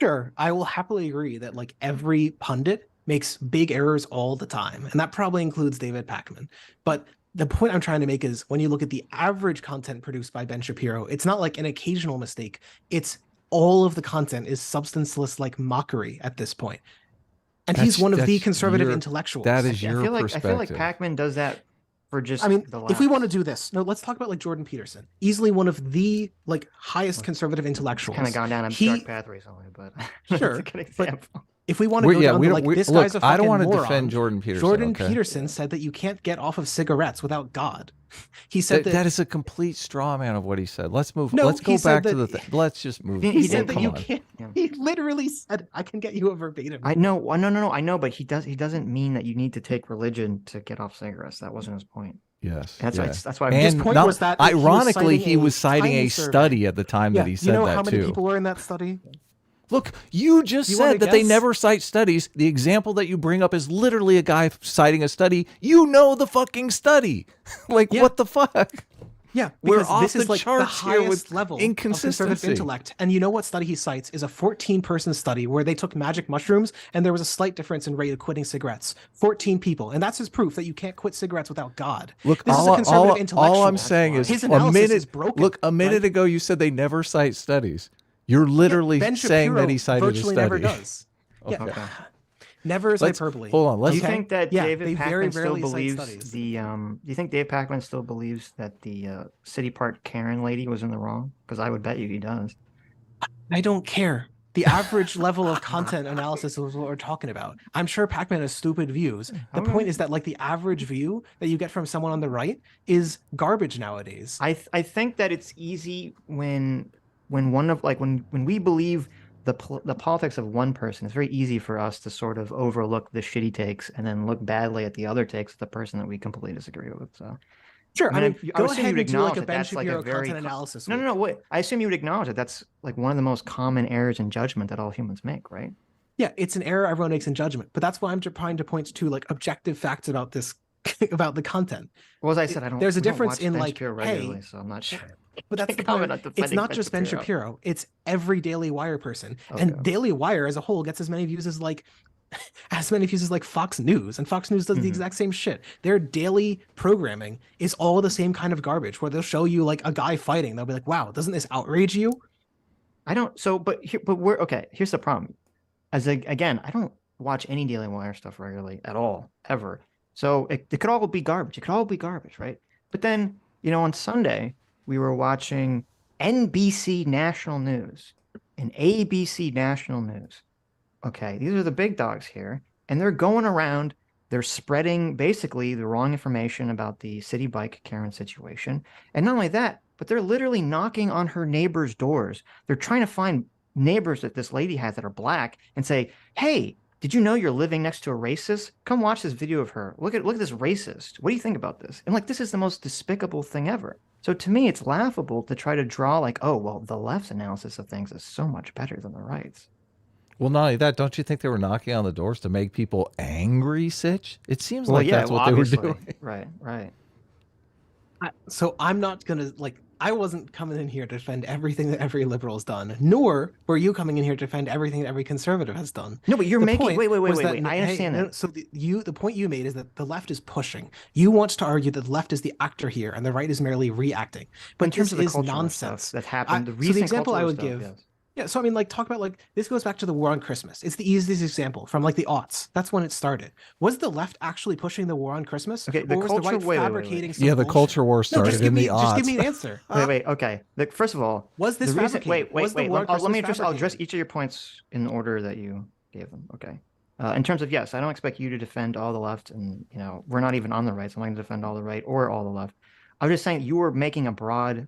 C: Sure, I will happily agree that like every pundit makes big errors all the time, and that probably includes David Pakman. But the point I'm trying to make is when you look at the average content produced by Ben Shapiro, it's not like an occasional mistake. It's all of the content is substanceless like mockery at this point. And he's one of the conservative intellectuals.
A: That is your
B: I feel
A: perspective.
B: like Pakman does that for just
C: I mean,
B: the
C: if we want to
B: laughs.
C: do this, no, let's talk about like Jordan Peterson, easily one of the like highest conservative intellectuals.
B: Kind of gone down a dark path recently, but
C: sure,
B: that's a good example.
C: But if we want to go down to like this guy's a fucking
A: I don't want to
C: moron,
A: defend Jordan Peterson.
C: Jordan Peterson said that you can't get off of cigarettes without God. He said
A: that is a complete straw man of what he said. Let's move.
C: No,
A: let's go back to the. Let's just move.
C: He said that you can't. He literally said, "I can get you a verbatim."
B: I know. No. I know, but he doesn't mean that you need to take religion to get off cigarettes. That wasn't his point.
A: Yes,
B: that's why.
C: His point was that
A: ironically he was citing a study at the time that he said that too.
C: You know how many people were in that study?
A: Look, you just said that they never cite studies. The example that you bring up is literally a guy citing a study. You know the fucking study. Like, what the fuck?
C: Yeah,
A: we're
C: because
A: off
C: this
A: the
C: is like the
A: charts here
C: highest
A: with
C: level of
A: inconsistency.
C: conservative intellect. And you know what study he cites is a 14-person study where they took magic mushrooms and there was a slight difference in rate of quitting cigarettes. 14 people. And that's his proof that you can't quit cigarettes without God.
A: Look,
C: this is a conservative intellectual.
A: All I'm saying is
C: his analysis is broken.
A: Look, a minute ago you said they never cite studies. You're literally saying that he cited a study.
C: Never does.
A: Okay.
C: Yeah. Never is hyperbole.
A: Hold on.
B: Do you think that David Pakman still
C: believes
B: the do you think Dave Pakman still believes that the City Park Karen lady was in the wrong? Because I would bet you he does.
C: I don't care. The average level of content analysis is what we're talking about. I'm sure Pakman has stupid views. The point is that like the average view that you get from someone on the right is garbage nowadays.
B: I think that it's easy when we believe the politics of one person, it's very easy for us to sort of overlook the shitty takes and then look badly at the other takes of the person that we completely disagree with. So
C: sure, I mean,
B: go
C: ahead and do like a Ben
B: that's
C: Shapiro
B: like a very
C: content analysis.
B: No, wait. I assume you would acknowledge that that's like one of the most common errors in judgment that all humans make, right?
C: Yeah, it's an error everyone makes in judgment, but that's why I'm trying to point to like objective facts about this, about the content.
B: Well, as I said,
C: there's a difference in
B: Ben
C: like,
B: Shapiro regularly, so I'm not sure.
C: But that's the point. It's not just Ben Shapiro. It's every Daily Wire person. Okay. And Daily Wire as a whole gets as many views as like Fox News. And Fox News does the exact same shit. Their daily programming is all the same kind of garbage where they'll show you like a guy fighting. They'll be like, wow, doesn't this outrage you?
B: I don't. So, but we're okay. Here's the problem. Again, I don't watch any Daily Wire stuff regularly at all, ever. So it could all be garbage. It could all be garbage, right? But then, on Sunday, we were watching NBC National News and ABC National News. Okay, these are the big dogs here. And they're going around, they're spreading basically the wrong information about the city bike Karen situation. And not only that, but they're literally knocking on her neighbors' doors. They're trying to find neighbors that this lady has that are black and say, hey, did you know you're living next to a racist? Come watch this video of her. Look at this racist. What do you think about this? And like, this is the most despicable thing ever. So to me, it's laughable to try to draw like, oh, well, the left's analysis of things is so much better than the right's.
A: Well, not only that, don't you think they were knocking on the doors to make people angry, Sitch? It seems like that's what they were doing.
B: Right.
C: So I'm not going to like, I wasn't coming in here to defend everything that every liberal has done, nor were you coming in here to defend everything that every conservative has done.
B: No, but you're making, wait. I understand that.
C: So the point you made is that the left is pushing. You want to argue that the left is the actor here and the right is merely reacting. But
B: in terms of
C: this is nonsense
B: that happened.
C: So the example I would give. Yes. Yeah, so I mean, like, talk about like this goes back to the war on Christmas. It's the easiest example from like the aughts. That's when it started. Was the left actually pushing the war on Christmas?
B: Okay,
C: or was the right fabricating?
A: Yeah, the culture war started in the aughts.
C: Just give me an answer.
B: Wait. Okay. First of all,
C: was this fabricated?
B: Wait. Let me address. I'll address each of your points in the order that you gave them. Okay. In terms of yes, I don't expect you to defend all the left, and we're not even on the right, so I'm not going to defend all the right or all the left. I'm just saying you were making a broad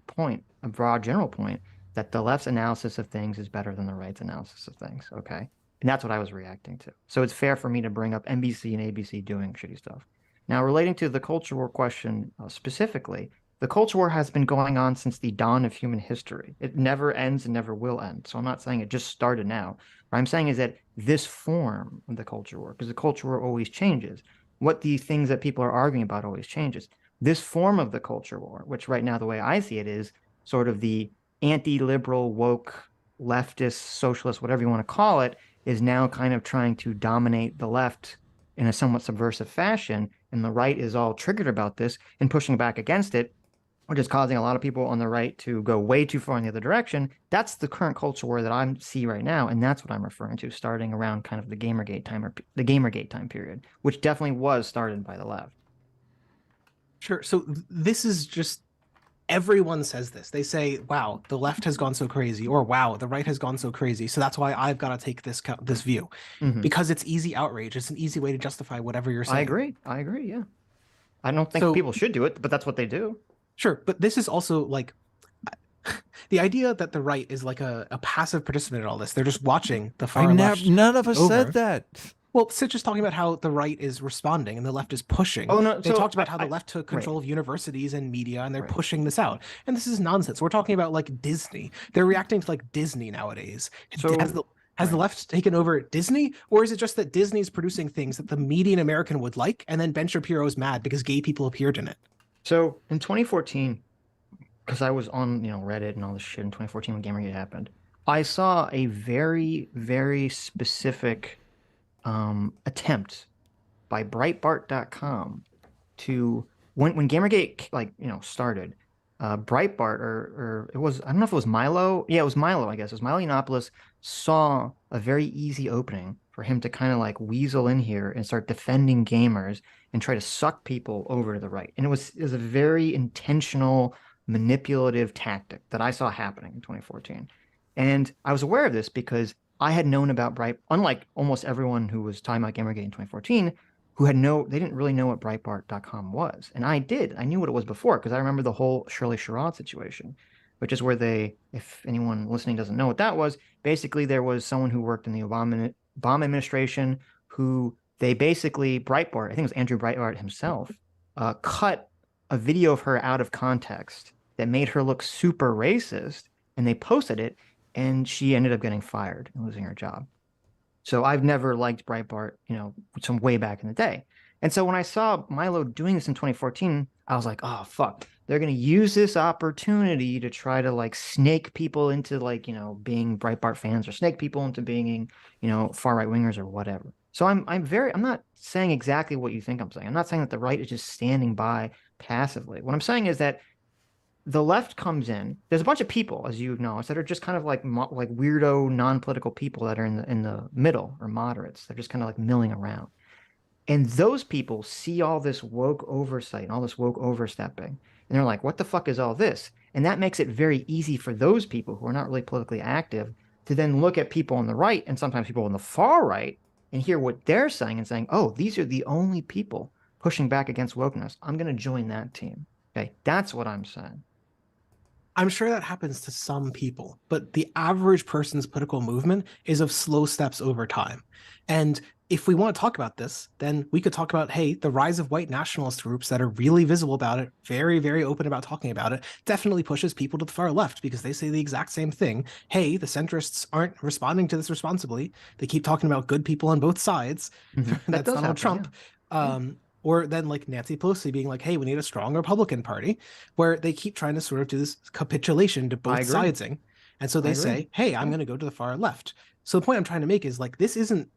B: general point. That the left's analysis of things is better than the right's analysis of things, okay? And that's what I was reacting to. So it's fair for me to bring up NBC and ABC doing shitty stuff. Now, relating to the culture war question specifically, the culture war has been going on since the dawn of human history. It never ends and never will end. So I'm not saying it just started now. What I'm saying is that this form of the culture war, because the culture war always changes, what the things that people are arguing about always changes. This form of the culture war, which right now the way I see it is sort of the anti-liberal woke leftist, socialist, whatever you want to call it, is now kind of trying to dominate the left in a somewhat subversive fashion, and the right is all triggered about this and pushing back against it, which is causing a lot of people on the right to go way too far in the other direction. That's the current culture war that I see right now, and that's what I'm referring to, starting around kind of the Gamergate time period, which definitely was started by the left.
C: Sure. So this is just, everyone says this. They say, wow, the left has gone so crazy, or wow, the right has gone so crazy. So that's why I've got to take this view, because it's easy outrage. It's an easy way to justify whatever you're saying.
B: I agree. Yeah. I don't think people should do it, but that's what they do.
C: Sure. But this is also like the idea that the right is like a passive participant in all this. They're just watching the far left.
A: None of us said that.
C: Well, Sitch is talking about how the right is responding and the left is pushing.
B: Oh, no.
C: They talked about how the left took control of universities and media, and they're pushing this out. And this is nonsense. We're talking about like Disney. They're reacting to like Disney nowadays. So has the left taken over Disney? Or is it just that Disney's producing things that the median American would like, and then Ben Shapiro is mad because gay people appeared in it?
B: So in 2014, because I was on Reddit and all this shit in 2014 when Gamergate happened, I saw a very, very specific attempt by Breitbart.com to when Gamergate started, Breitbart or it was, I don't know if it was Milo. Yeah, it was Milo, I guess. It was Milo Yiannopoulos saw a very easy opening for him to kind of like weasel in here and start defending gamers and try to suck people over to the right. And it was a very intentional, manipulative tactic that I saw happening in 2014. And I was aware of this because I had known about unlike almost everyone who was talking about Gamergate in 2014, they didn't really know what Breitbart.com was. And I did. I knew what it was before because I remember the whole Shirley Sherrod situation, which is where if anyone listening doesn't know what that was, basically there was someone who worked in the Obama administration who Breitbart, I think it was Andrew Breitbart himself, cut a video of her out of context that made her look super racist, and they posted it, and she ended up getting fired and losing her job. So I've never liked Breitbart, some way back in the day. And so when I saw Milo doing this in 2014, I was like, oh, fuck. They're going to use this opportunity to try to like snake people into being Breitbart fans, or snake people into being, far right wingers or whatever. So I'm not saying exactly what you think I'm saying. I'm not saying that the right is just standing by passively. What I'm saying is that the left comes in. There's a bunch of people, as you acknowledge, that are just kind of like weirdo, non-political people that are in the middle, or moderates. They're just kind of like milling around. And those people see all this woke oversight and all this woke overstepping, and they're like, what the fuck is all this? And that makes it very easy for those people who are not really politically active to then look at people on the right, and sometimes people on the far right, and hear what they're saying and saying, oh, these are the only people pushing back against wokeness. I'm going to join that team. Okay, that's what I'm saying.
C: I'm sure that happens to some people, but the average person's political movement is of slow steps over time. And if we want to talk about this, then we could talk about, hey, the rise of white nationalist groups that are really visible about it, very, very open about talking about it, definitely pushes people to the far left because they say the exact same thing. Hey, the centrists aren't responding to this responsibly. They keep talking about good people on both sides. That's Donald Trump. Yeah. Or then like Nancy Pelosi being like, hey, we need a strong Republican Party, where they keep trying to sort of do this capitulation to both sidesing. And so they say, hey, I'm going to go to the far left. So the point I'm trying to make is like, this isn't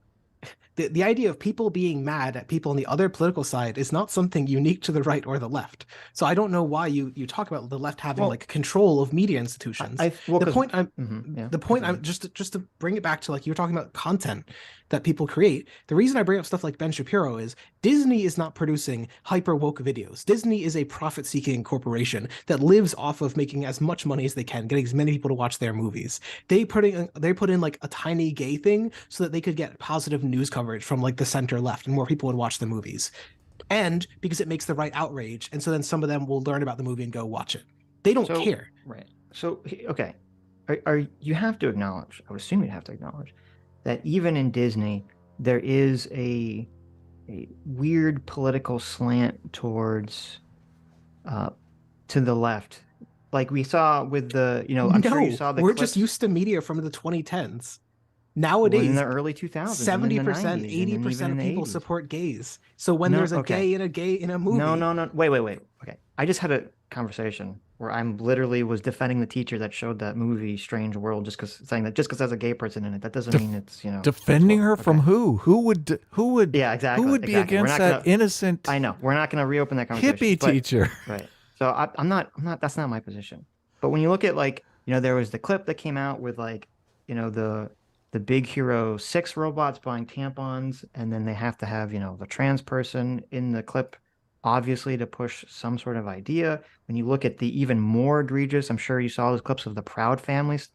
C: the idea of people being mad at people on the other political side is not something unique to the right or the left. So I don't know why you talk about the left having like control of media institutions. The point I'm just to bring it back to, like, you were talking about content that people create. The reason I bring up stuff like Ben Shapiro is Disney is not producing hyper woke videos. Disney is a profit seeking corporation that lives off of making as much money as they can, getting as many people to watch their movies. They put in like a tiny gay thing so that they could get positive news coverage from like the center left and more people would watch the movies. And because it makes the right outrage. And so then some of them will learn about the movie and go watch it. They don't care.
B: Right. So, okay. You have to acknowledge, I would assume you'd have to acknowledge, that even in Disney, there is a weird political slant towards to the left. Like we saw with the, I'm sure you saw the
C: clips. Just used to media from the 2010s. Nowadays,
B: in the early 2000s,
C: 70%, 80% of people support gays. So when there's a gay in a movie.
B: No. Wait. Okay. I just had a conversation where I'm literally was defending the teacher that showed that movie Strange World saying that just because there's a gay person in it, that doesn't mean it's,
A: Defending her
B: okay.
A: from who? Who would
B: Yeah, exactly.
A: who would be
B: exactly.
A: against that innocent
B: I know. We're not going to reopen that conversation.
A: hippie teacher?
B: Right. So I'm not, that's not my position. But when you look at like, there was the clip that came out with like, the Big Hero 6 robots buying tampons, and then they have to have, the trans person in the clip, obviously to push some sort of idea. When you look at the even more egregious, I'm sure you saw those clips of the Proud Families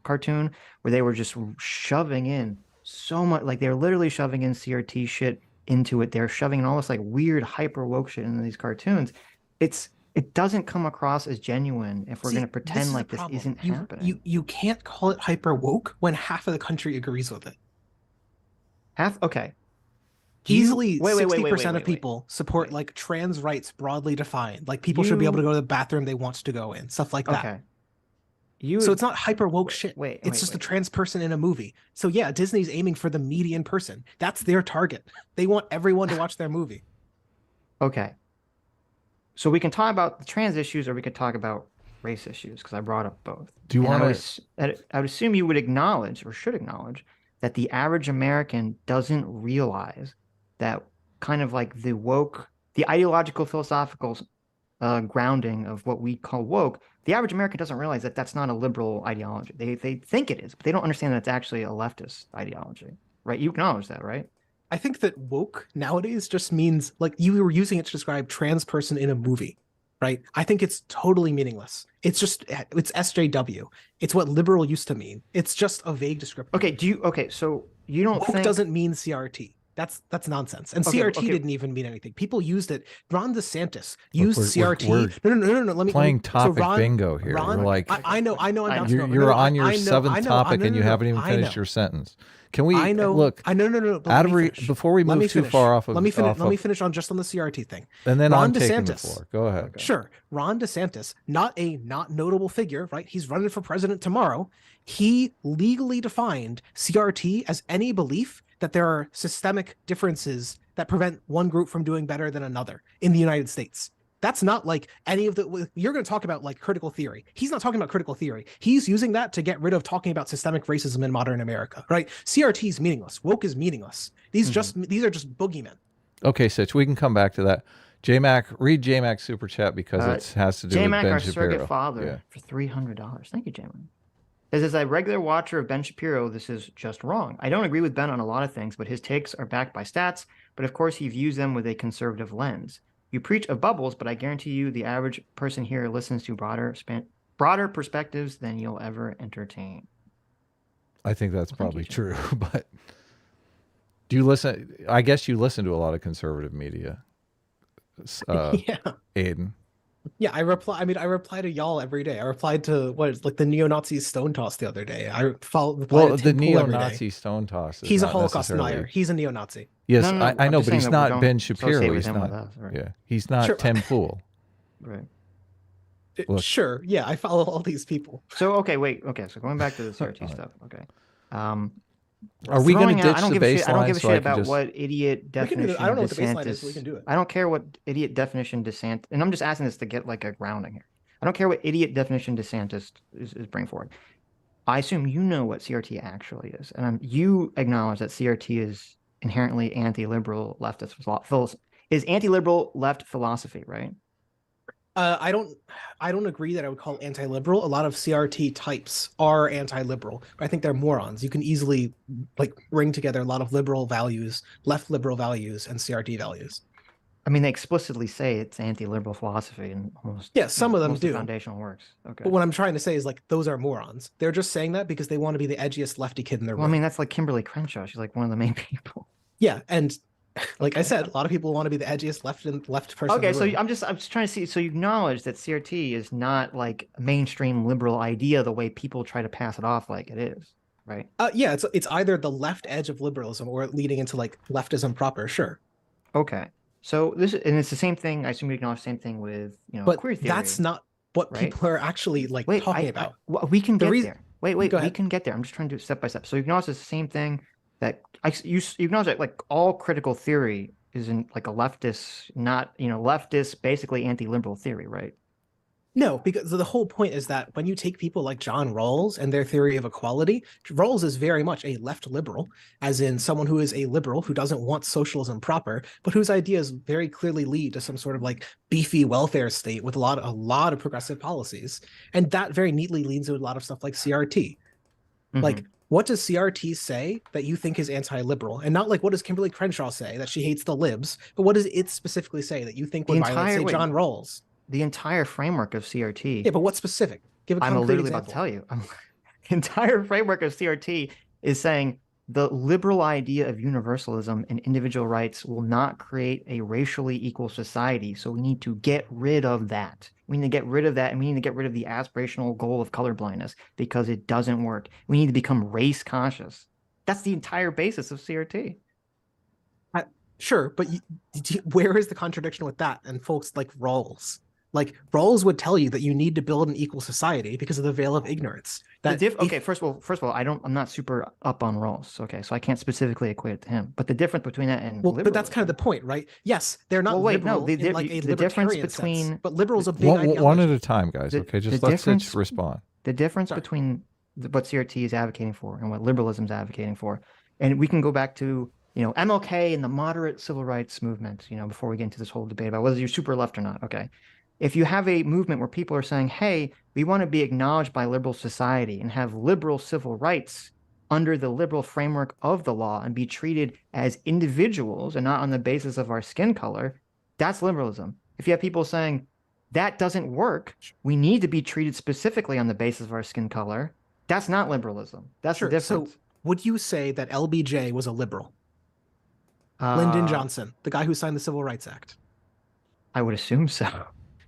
B: cartoon, where they were just shoving in so much, like they're literally shoving in CRT shit into it. They're shoving in all this like weird hyper woke shit into these cartoons. It doesn't come across as genuine if we're going to pretend like this isn't happening.
C: You can't call it hyper woke when half of the country agrees with it.
B: Okay.
C: Easily 60% of people support like trans rights broadly defined. Like people should be able to go to the bathroom they want to go in, stuff like that.
B: Okay.
C: So it's not hyper woke shit. It's just a trans person in a movie. So yeah, Disney's aiming for the median person. That's their target. They want everyone to watch their movie.
B: Okay. So we can talk about the trans issues, or we could talk about race issues, because I brought up both.
A: Do you want to?
B: I would assume you would acknowledge, or should acknowledge, that the average American doesn't realize that kind of like the ideological, philosophical grounding of what we call woke. The average American doesn't realize that that's not a liberal ideology. They think it is, but they don't understand that it's actually a leftist ideology, right? You acknowledge that, right?
C: I think that woke nowadays just means like you were using it to describe trans person in a movie, right? I think it's totally meaningless. It's SJW. It's what liberal used to mean. It's just a vague descriptor.
B: Okay, so you don't
C: woke
B: think
C: doesn't mean CRT. That's nonsense. And CRT didn't even mean anything. People used it. Ron DeSantis used CRT. No. Let me
A: playing topic bingo here.
C: Ron,
A: we're like,
C: I know.
A: You're on your seventh topic and you haven't even finished your sentence. Can we look?
C: No.
A: Before we move too far off of,
C: let me finish on the CRT thing.
A: And then
C: Ron
A: I'm taking
C: DeSantis,
A: the floor. Go ahead.
C: Okay. Sure. Ron DeSantis, not notable figure, right? He's running for president tomorrow. He legally defined CRT as any belief that there are systemic differences that prevent one group from doing better than another in the United States. That's not like any of the, you're going to talk about like critical theory. He's not talking about critical theory. He's using that to get rid of talking about systemic racism in modern America, right? CRT is meaningless. Woke is meaningless. These are just boogeymen.
A: Okay, Sitch, we can come back to that. JMac, read JMac's super chat because it has to do with Ben
B: our
A: Shapiro.
B: Surrogate father for $300. Thank you, JMac. As a regular watcher of Ben Shapiro, this is just wrong. I don't agree with Ben on a lot of things, but his takes are backed by stats. But of course, he views them with a conservative lens. You preach of bubbles, but I guarantee you the average person here listens to broader perspectives than you'll ever entertain.
A: I think that's probably true, but do you listen? I guess you listen to a lot of conservative media.
C: Yeah.
A: Aiden.
C: Yeah, I reply to y'all every day. I replied to the neo-Nazi stone toss the other day. I follow
A: the neo-Nazi stone toss.
C: He's a Holocaust denier. He's a neo-Nazi.
A: Yes, I know, but he's not Ben Shapiro. He's not.
B: Right?
A: Yeah, he's not Tim Pool.
B: Right.
C: Sure. Yeah, I follow all these people.
B: So so going back to the CRT stuff. Okay.
A: Are we going to ditch the baseline?
B: I don't give a shit about what idiot definition
C: I don't know what the baseline is, so we can do it.
B: I don't care what idiot definition DeSantis, and I'm just asking this to get like a grounding here. I don't care what idiot definition DeSantis is bringing forward. I assume you know what CRT actually is, and you acknowledge that CRT is inherently anti-liberal leftist is anti-liberal left philosophy, right?
C: I don't agree that I would call anti-liberal. A lot of CRT types are anti-liberal. I think they're morons. You can easily bring together a lot of liberal values, left liberal values, and CRT values.
B: I mean, they explicitly say it's anti-liberal philosophy and almost
C: some of them do
B: foundational works. Okay,
C: but what I'm trying to say is those are morons. They're just saying that because they want to be the edgiest lefty kid in their room.
B: I mean, that's like Kimberly Crenshaw. She's like one of the main people.
C: Yeah, and like I said, a lot of people want to be the edgiest left person.
B: Okay, so I'm just trying to see. So you acknowledge that CRT is not like a mainstream liberal idea the way people try to pass it off like it is, right?
C: Yeah, it's either the left edge of liberalism or leading into leftism proper. Sure.
B: Okay, so it's the same thing. I assume you acknowledge the same thing with queer theory.
C: That's not what people are actually talking about.
B: We can get there. Wait, we can get there. I'm just trying to do it step by step. So you acknowledge it's the same thing. That you acknowledge that all critical theory isn't a leftist, not leftist, basically anti-liberal theory, right?
C: No, because the whole point is that when you take people like John Rawls and their theory of equality, Rawls is very much a left liberal, as in someone who is a liberal who doesn't want socialism proper, but whose ideas very clearly lead to some sort of like beefy welfare state with a lot of progressive policies. And that very neatly leads to a lot of stuff like CRT. Like, what does CRT say that you think is anti-liberal? And not like, what does Kimberly Crenshaw say that she hates the libs, but what does it specifically say that you think would violate, say, John Rawls?
B: The entire framework of CRT.
C: Yeah, but what specific? Give a concrete
B: I'm literally
C: example.
B: about to tell you. The entire framework of CRT is saying the liberal idea of universalism and individual rights will not create a racially equal society. So we need to get rid of that. We need to get rid of that, and we need to get rid of the aspirational goal of colorblindness because it doesn't work. We need to become race conscious. That's the entire basis of CRT.
C: Sure, but where is the contradiction with that? And folks like Rawls. Like, Rawls would tell you that you need to build an equal society because of the veil of ignorance.
B: Okay, first of all, I'm not super up on Rawls. Okay, so I can't specifically equate it to him. But the difference between that and
C: but that's kind of the point, right? Yes, they're not liberal in like a libertarian sense, but liberal's a big ideology.
A: One at a time, guys. Okay, just let Sitch respond.
B: The difference between what CRT is advocating for and what liberalism is advocating for, and we can go back to MLK and the moderate civil rights movement. Before we get into this whole debate about whether you're super left or not. Okay. If you have a movement where people are saying, hey, we want to be acknowledged by liberal society and have liberal civil rights under the liberal framework of the law and be treated as individuals and not on the basis of our skin color, that's liberalism. If you have people saying that doesn't work, we need to be treated specifically on the basis of our skin color, that's not liberalism. That's the difference.
C: So would you say that LBJ was a liberal? Lyndon Johnson, the guy who signed the Civil Rights Act.
B: I would assume so.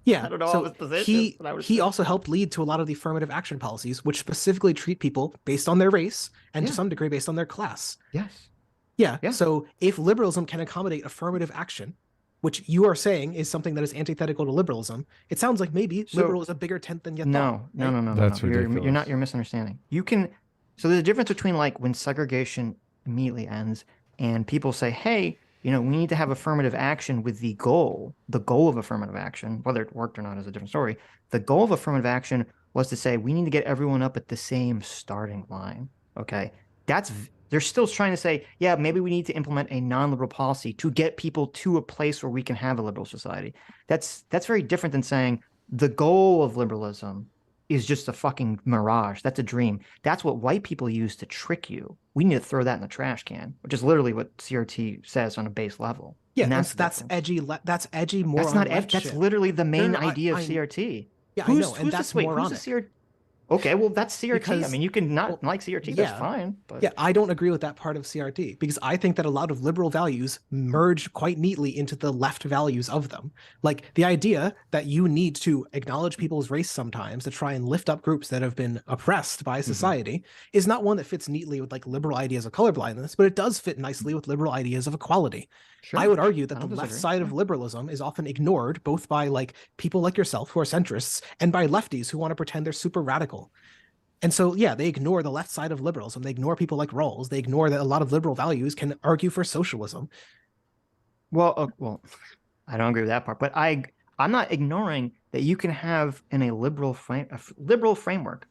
C: Yeah,
B: I don't know
C: so
B: his position,
C: he also helped lead to a lot of the affirmative action policies, which specifically treat people based on their race and to some degree based on their class.
B: Yes.
C: Yeah. So if liberalism can accommodate affirmative action, which you are saying is something that is antithetical to liberalism, it sounds like maybe liberal is a bigger tent than you thought.
B: No.
A: That's ridiculous.
B: You're misunderstanding. So there's a difference between like when segregation immediately ends and people say, hey, we need to have affirmative action with the goal of affirmative action, whether it worked or not is a different story. The goal of affirmative action was to say, we need to get everyone up at the same starting line. Okay. They're still trying to say, yeah, maybe we need to implement a non-liberal policy to get people to a place where we can have a liberal society. That's very different than saying the goal of liberalism is just a fucking mirage. That's a dream. That's what white people use to trick you. We need to throw that in the trash can, which is literally what CRT says on a base level.
C: Yeah, and that's edgy. That's edgy more.
B: That's not edgy. That's literally the main idea of CRT.
C: Yeah, I know, and that's moronic.
B: Okay, well, that's CRT. Because, I mean, you can not like CRT, that's fine. But...
C: Yeah, I don't agree with that part of CRT because I think that a lot of liberal values merge quite neatly into the left values of them. Like the idea that you need to acknowledge people's race sometimes to try and lift up groups that have been oppressed by society is not one that fits neatly with like liberal ideas of colorblindness, but it does fit nicely with liberal ideas of equality. Sure. I would argue that the left side of liberalism is often ignored both by like people like yourself who are centrists and by lefties who want to pretend they're super radical. And so, yeah, they ignore the left side of liberalism. They ignore people like Rawls. They ignore that a lot of liberal values can argue for socialism.
B: Well, I don't agree with that part, but I'm not ignoring that you can have in a liberal framework,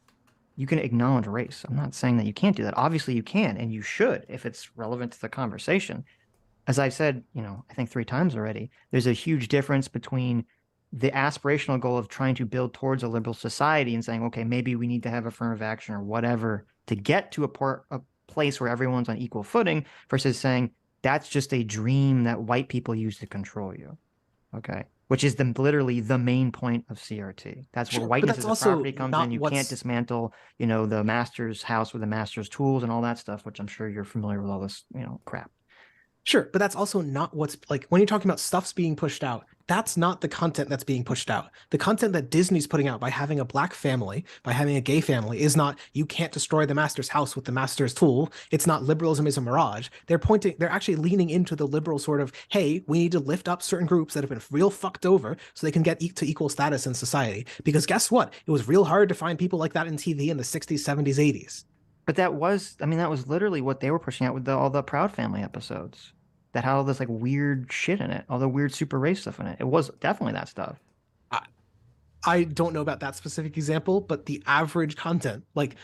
B: you can acknowledge race. I'm not saying that you can't do that. Obviously, you can, and you should if it's relevant to the conversation. As I've said, I think 3 times already, there's a huge difference between the aspirational goal of trying to build towards a liberal society and saying, okay, maybe we need to have affirmative action or whatever to get to a place where everyone's on equal footing versus saying that's just a dream that white people use to control you. Okay. Which is literally the main point of CRT. That's where whiteness as a property comes in. You can't dismantle, the master's house with the master's tools and all that stuff, which I'm sure you're familiar with all this, crap.
C: Sure, but that's also not what's like when you're talking about stuff's being pushed out. That's not the content that's being pushed out. The content that Disney's putting out by having a black family, by having a gay family, is not you can't destroy the master's house with the master's tool. It's not liberalism is a mirage. They're actually leaning into the liberal sort of, hey, we need to lift up certain groups that have been real fucked over so they can get to equal status in society. Because guess what? It was real hard to find people like that in TV in the 60s, 70s, 80s.
B: But that was literally what they were pushing out with all the Proud Family episodes. That had all this like weird shit in it, all the weird super race stuff in it. It was definitely that stuff.
C: I don't know about that specific example, but the average content, like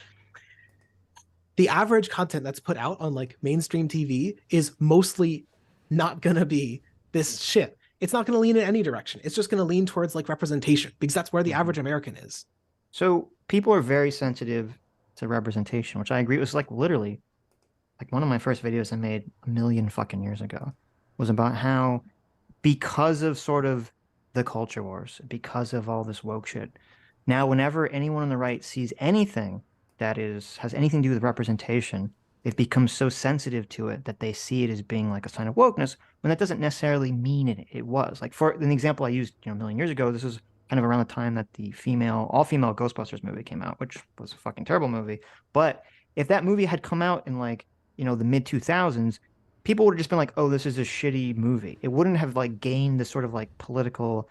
C: the average content that's put out on like mainstream TV is mostly not going to be this shit. It's not going to lean in any direction. It's just going to lean towards like representation because that's where the average American is.
B: So people are very sensitive to representation, which I agree with. Like literally, like one of my first videos I made a million fucking years ago was about how, because of sort of the culture wars, because of all this woke shit, now whenever anyone on the right sees anything that has anything to do with representation, it becomes so sensitive to it that they see it as being like a sign of wokeness, when that doesn't necessarily mean it was. Like for an example I used, a million years ago, this was kind of around the time that the all-female Ghostbusters movie came out, which was a fucking terrible movie. But if that movie had come out in like, the mid 2000s, people would have just been like, oh, this is a shitty movie. It wouldn't have like gained the sort of like political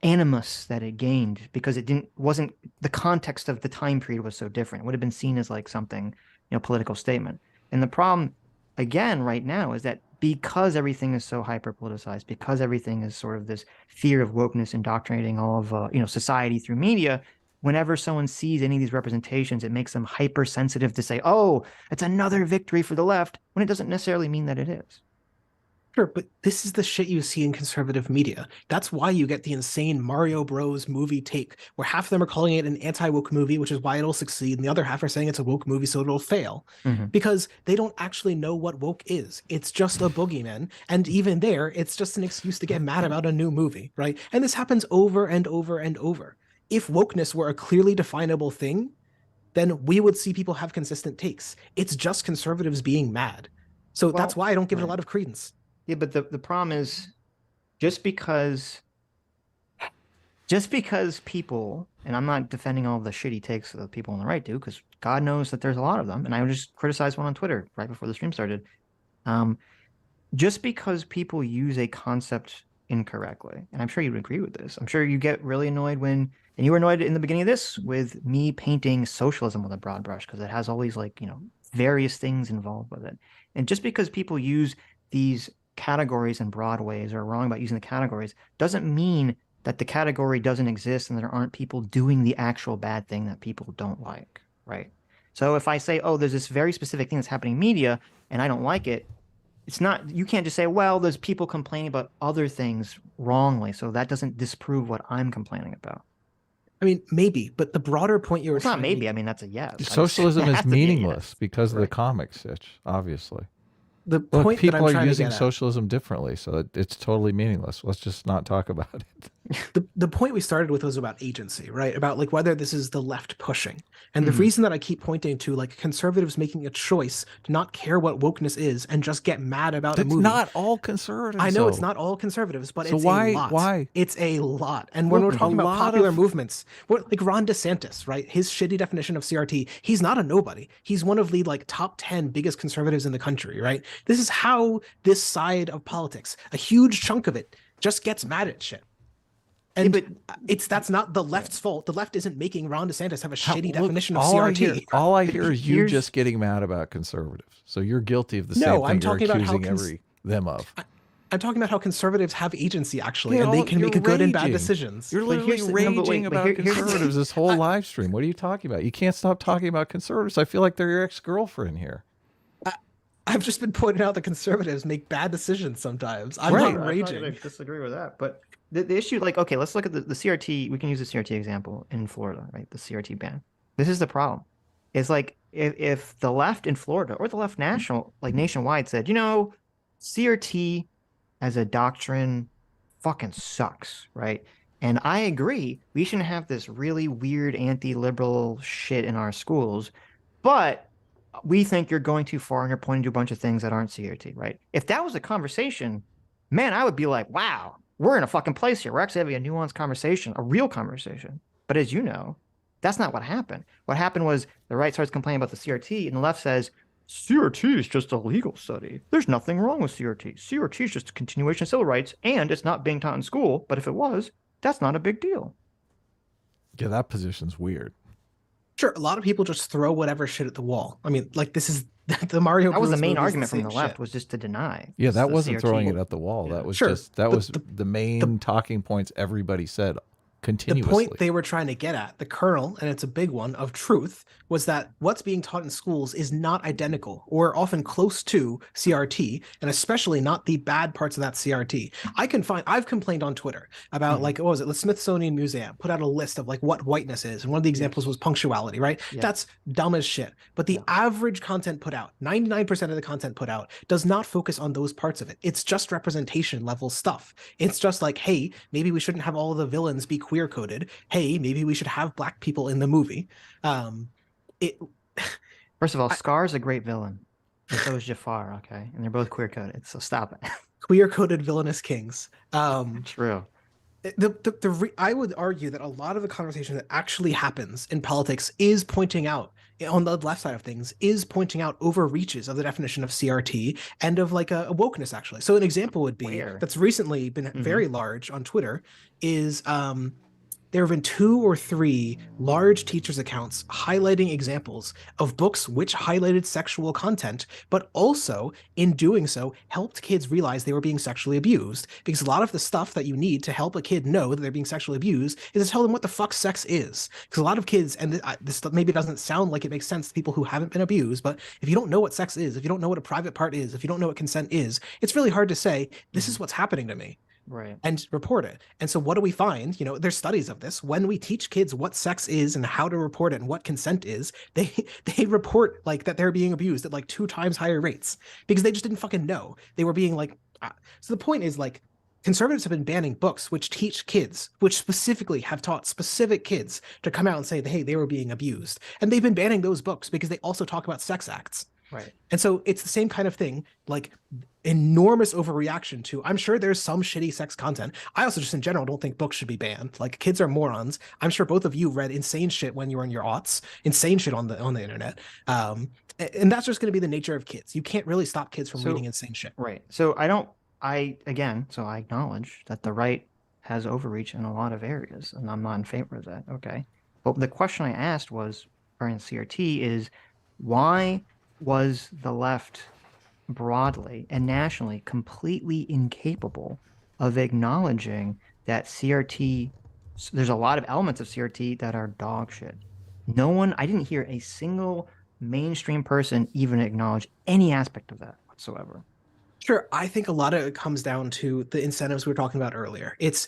B: animus that it gained, because wasn't the context of the time period was so different. It would have been seen as like something, political statement. And the problem, again, right now is that because everything is so hyper politicized, because everything is sort of this fear of wokeness indoctrinating all of society through media, whenever someone sees any of these representations, it makes them hypersensitive to say, oh, it's another victory for the left, when it doesn't necessarily mean that it is.
C: Sure, but this is the shit you see in conservative media. That's why you get the insane Mario Bros. Movie take, where half of them are calling it an anti-woke movie, which is why it'll succeed, and the other half are saying it's a woke movie, so it'll fail. Because they don't actually know what woke is. It's just a boogeyman, and even there, it's just an excuse to get mad about a new movie, right? And this happens over and over and over. If wokeness were a clearly definable thing, then we would see people have consistent takes. It's just conservatives being mad. So that's why I don't give it a lot of credence.
B: Yeah, but the problem is, just because people, and I'm not defending all the shitty takes that people on the right do, because God knows that there's a lot of them, and I just criticized one on Twitter right before the stream started. Just because people use a concept incorrectly, and I'm sure you would agree with this, I'm sure you get really annoyed and you were annoyed in the beginning of this with me painting socialism with a broad brush, because it has all these like, various things involved with it. And just because people use these categories in broad ways, or are wrong about using the categories, doesn't mean that the category doesn't exist and there aren't people doing the actual bad thing that people don't like, right? So if I say, oh, there's this very specific thing that's happening in media and I don't like it, it's not, you can't just say, well, there's people complaining about other things wrongly, so that doesn't disprove what I'm complaining about.
C: I mean, maybe, but the broader point you were
B: It's not maybe, I mean, that's a yes.
A: Socialism is meaningless because of the comic, Sitch, obviously.
C: The point
A: people
C: that I'm
A: are using
C: to get
A: socialism differently, so it's totally meaningless. Let's just not talk about it.
C: The point we started with was about agency, right? About like whether this is the left pushing. And the reason that I keep pointing to like conservatives making a choice to not care what wokeness is and just get mad about a movie.
A: It's not all conservatives.
C: I know it's not all conservatives, but it's a lot.
A: Why?
C: It's a lot. And when we're talking about popular movements, like Ron DeSantis, right? His shitty definition of CRT, he's not a nobody. He's one of the like top 10 biggest conservatives in the country, right? This is how this side of politics, a huge chunk of it, just gets mad at shit. And that's not the left's fault. The left isn't making Ron DeSantis have a shitty definition of CRT.
A: All I hear is you just getting mad about conservatives. So you're guilty of the same thing
C: I'm talking
A: you're
C: about
A: accusing them of.
C: I'm talking about how conservatives have agency, actually, and they can make good and bad decisions.
A: You're literally raging about conservatives this whole live stream. What are you talking about? You can't stop talking about conservatives. I feel like they're your ex-girlfriend here.
C: I've just been pointing out that conservatives make bad decisions sometimes. I'm not raging.
B: I'm not going to disagree with that, but the issue, like, okay, let's look at the CRT. We can use the CRT example in Florida, right? The CRT ban. This is the problem. It's like if the left in Florida or the left nationwide said, CRT as a doctrine fucking sucks, right? And I agree, we shouldn't have this really weird anti-liberal shit in our schools, but we think you're going too far and you're pointing to a bunch of things that aren't CRT, right? If that was a conversation, man, I would be like, wow, we're in a fucking place here. We're actually having a nuanced conversation, a real conversation. But as you know, that's not what happened. What happened was the right starts complaining about the CRT and the left says, CRT is just a legal study. There's nothing wrong with CRT. CRT is just a continuation of civil rights and it's not being taught in school. But if it was, that's not a big deal.
A: Yeah, that position's weird.
C: Sure, a lot of people just throw whatever shit at the wall. I mean, like this is the Mario.
B: That was the main argument from the left, was just to deny.
A: Yeah, that wasn't CRT. Throwing it at the wall. That was just the main talking points everybody said continuously.
C: The point they were trying to get at, the kernel, and it's a big one, of truth, was that what's being taught in schools is not identical or often close to CRT, and especially not the bad parts of that CRT. I've complained on Twitter about like, what was it? The Smithsonian Museum put out a list of like what whiteness is. And one of the examples was punctuality, right?
B: Yeah.
C: That's dumb as shit. But the average content put out, 99% of the content put out, does not focus on those parts of it. It's just representation level stuff. It's just like, hey, maybe we shouldn't have all of the villains be queer coded. Hey, maybe we should have black people in the movie.
B: First of all, Scar's a great villain. And so is Jafar, okay? And they're both queer coded, so stop it.
C: Queer coded villainous kings.
B: True.
C: I would argue that a lot of the conversation that actually happens in politics is pointing out, on the left side of things, is pointing out overreaches of the definition of CRT and of like a wokeness, actually. So an example would be that's recently been very large on Twitter is there have been 2 or 3 large teachers' accounts highlighting examples of books which highlighted sexual content, but also, in doing so, helped kids realize they were being sexually abused. Because a lot of the stuff that you need to help a kid know that they're being sexually abused is to tell them what the fuck sex is. Because a lot of kids, and this maybe doesn't sound like it makes sense to people who haven't been abused, but if you don't know what sex is, if you don't know what a private part is, if you don't know what consent is, it's really hard to say, this is what's happening to me.
B: Right.
C: And report it. And so what do we find? There's studies of this. When we teach kids what sex is and how to report it and what consent is, they report like that they're being abused at like 2 times higher rates because they just didn't fucking know. They were being like, so the point is like conservatives have been banning books which teach kids, which specifically have taught specific kids to come out and say, hey, they were being abused. And they've been banning those books because they also talk about sex acts.
B: Right.
C: And so it's the same kind of thing, like enormous overreaction to, I'm sure there's some shitty sex content. I also just in general don't think books should be banned. Like kids are morons. I'm sure both of you read insane shit when you were in your aughts, insane shit on the internet. And that's just going to be the nature of kids. You can't really stop kids from reading insane shit.
B: Right. So I acknowledge that the right has overreach in a lot of areas, and I'm not in favor of that. Okay. But the question I asked was, regarding CRT, is why was the left broadly and nationally completely incapable of acknowledging that CRT, there's a lot of elements of CRT that are dog shit. I didn't hear a single mainstream person even acknowledge any aspect of that whatsoever.
C: Sure. I think a lot of it comes down to the incentives we were talking about earlier. It's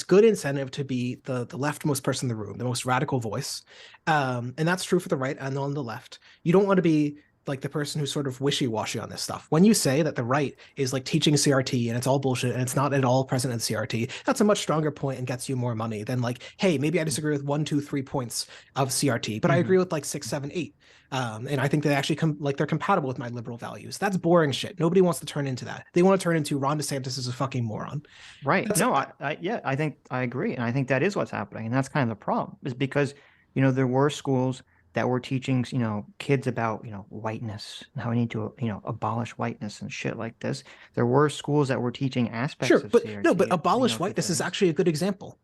C: good incentive to be the leftmost person in the room, the most radical voice. And that's true for the right and on the left. You don't want to be like the person who's sort of wishy-washy on this stuff. When you say that the right is like teaching CRT and it's all bullshit and it's not at all present in CRT, that's a much stronger point and gets you more money than like, hey, maybe I disagree with 1, 2, 3 points of CRT, but I agree with like 6, 7, 8. And I think they actually they're compatible with my liberal values. That's boring shit. Nobody wants to turn into that. They want to turn into Ron DeSantis is a fucking moron.
B: Right. I think I agree. And I think that is what's happening. And that's kind of the problem, is because, there were schools that were teaching, kids about, whiteness and how we need to, abolish whiteness and shit like this. There were schools that were teaching aspects of CRT.
C: But abolish whiteness is actually a good example.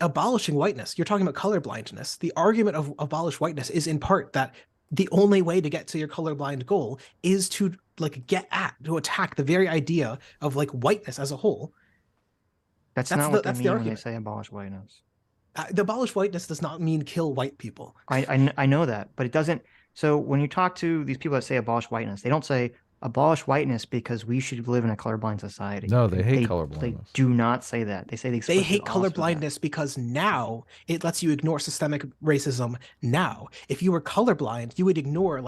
C: Abolishing whiteness, you're talking about colorblindness. The argument of abolish whiteness is in part that the only way to get to your colorblind goal is to to attack the very idea of like whiteness as a whole.
B: That's not what they mean when they say abolish whiteness.
C: The abolish whiteness does not mean kill white people.
B: I know that, but it doesn't. So when you talk to these people that say abolish whiteness, they don't say abolish whiteness because we should live in a colorblind society.
A: No, they hate colorblindness.
B: They do not say that. They say
C: they hate colorblindness because now it lets you ignore systemic racism. Now, if you were colorblind, you would ignore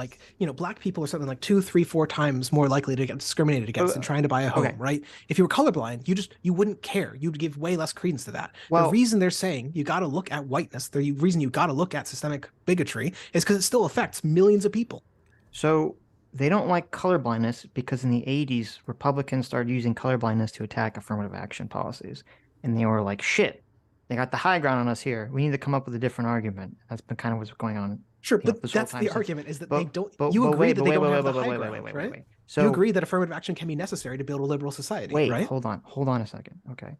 C: black people are something like 2, 3, 4 times more likely to get discriminated against in trying to buy a home, right? If you were colorblind, you wouldn't care. You'd give way less credence to that. Well, the reason they're saying you got to look at whiteness, the reason you got to look at systemic bigotry is because it still affects millions of people.
B: So they don't like colorblindness because in the 80s, Republicans started using colorblindness to attack affirmative action policies. And they were like, shit, they got the high ground on us here. We need to come up with a different argument. That's been kind of what's going on.
C: Sure, but that's the argument, is that they don't, you agree that they don't have the high ground, right? So you agree that affirmative action can be necessary to build a liberal society, right?
B: Hold on a second, okay?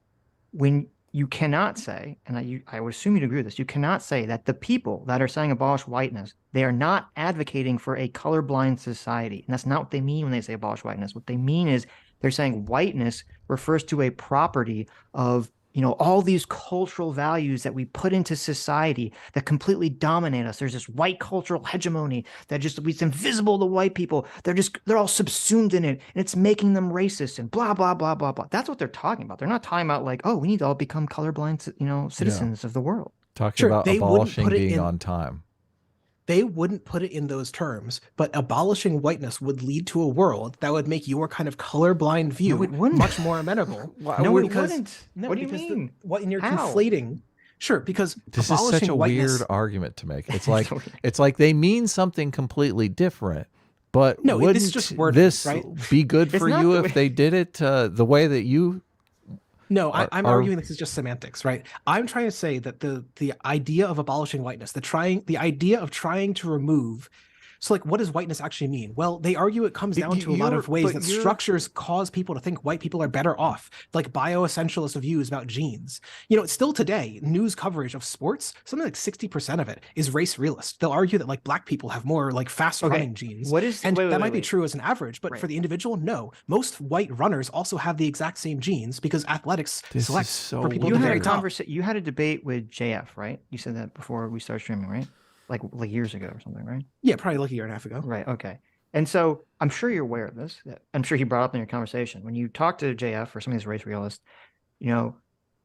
B: When you cannot say, and I would assume you'd agree with this, you cannot say that the people that are saying abolish whiteness, they are not advocating for a colorblind society. And that's not what they mean when they say abolish whiteness. What they mean is they're saying whiteness refers to a property of, all these cultural values that we put into society that completely dominate us. There's this white cultural hegemony that just it's invisible to white people. They're all subsumed in it, and it's making them racist and blah blah blah blah blah. That's what they're talking about. They're not talking about like, oh, we need to all become colorblind, citizens of the world.
A: Talking
C: Sure,
A: about
C: they wouldn't
A: abolishing
C: put it
A: being
C: in-
A: on time.
C: They wouldn't put it in those terms, but abolishing whiteness would lead to a world that would make your kind of colorblind view
B: it wouldn't.
C: much more amenable.
B: No, it
C: because-
B: wouldn't.
C: No,
B: What do you
C: because
B: mean?
C: What you're
B: How?
C: conflating? Sure, because
A: This is
C: abolishing
A: such a
C: whiteness,
A: weird argument to make. It's like they mean something completely different. But
C: No,
A: wouldn't
C: this is just wording,
A: this
C: right?
A: be good
B: It's
A: for
B: not
A: you
B: the
A: if
B: way-
A: they did it the way that you?
C: No,
A: are-
C: I'm
A: are-
C: arguing this is just semantics, right? I'm trying to say that the idea of abolishing whiteness, the idea of trying to remove. So, like, what does whiteness actually mean? Well, they argue it comes down to a lot of ways that structures cause people to think white people are better off, like bioessentialist views about genes. It's still today, news coverage of sports, something like 60% of it is race realist. They'll argue that like black people have more like fast running genes.
B: What is
C: And
B: wait,
C: that might be
B: wait.
C: true as an average, but
B: Right.
C: for the individual, no. Most white runners also have the exact same genes because athletics
A: This is
C: selects
A: so
C: for people
B: You
C: at the
B: had
C: very
B: a
C: top.
B: conversation. You had a debate with JF, right? You said that before we started streaming, right? Like years ago or something, right?
C: Yeah, probably like a year and a half ago.
B: Right. Okay. And so I'm sure you're aware of this. I'm sure he brought up in your conversation when you talk to JF or some of these race realists.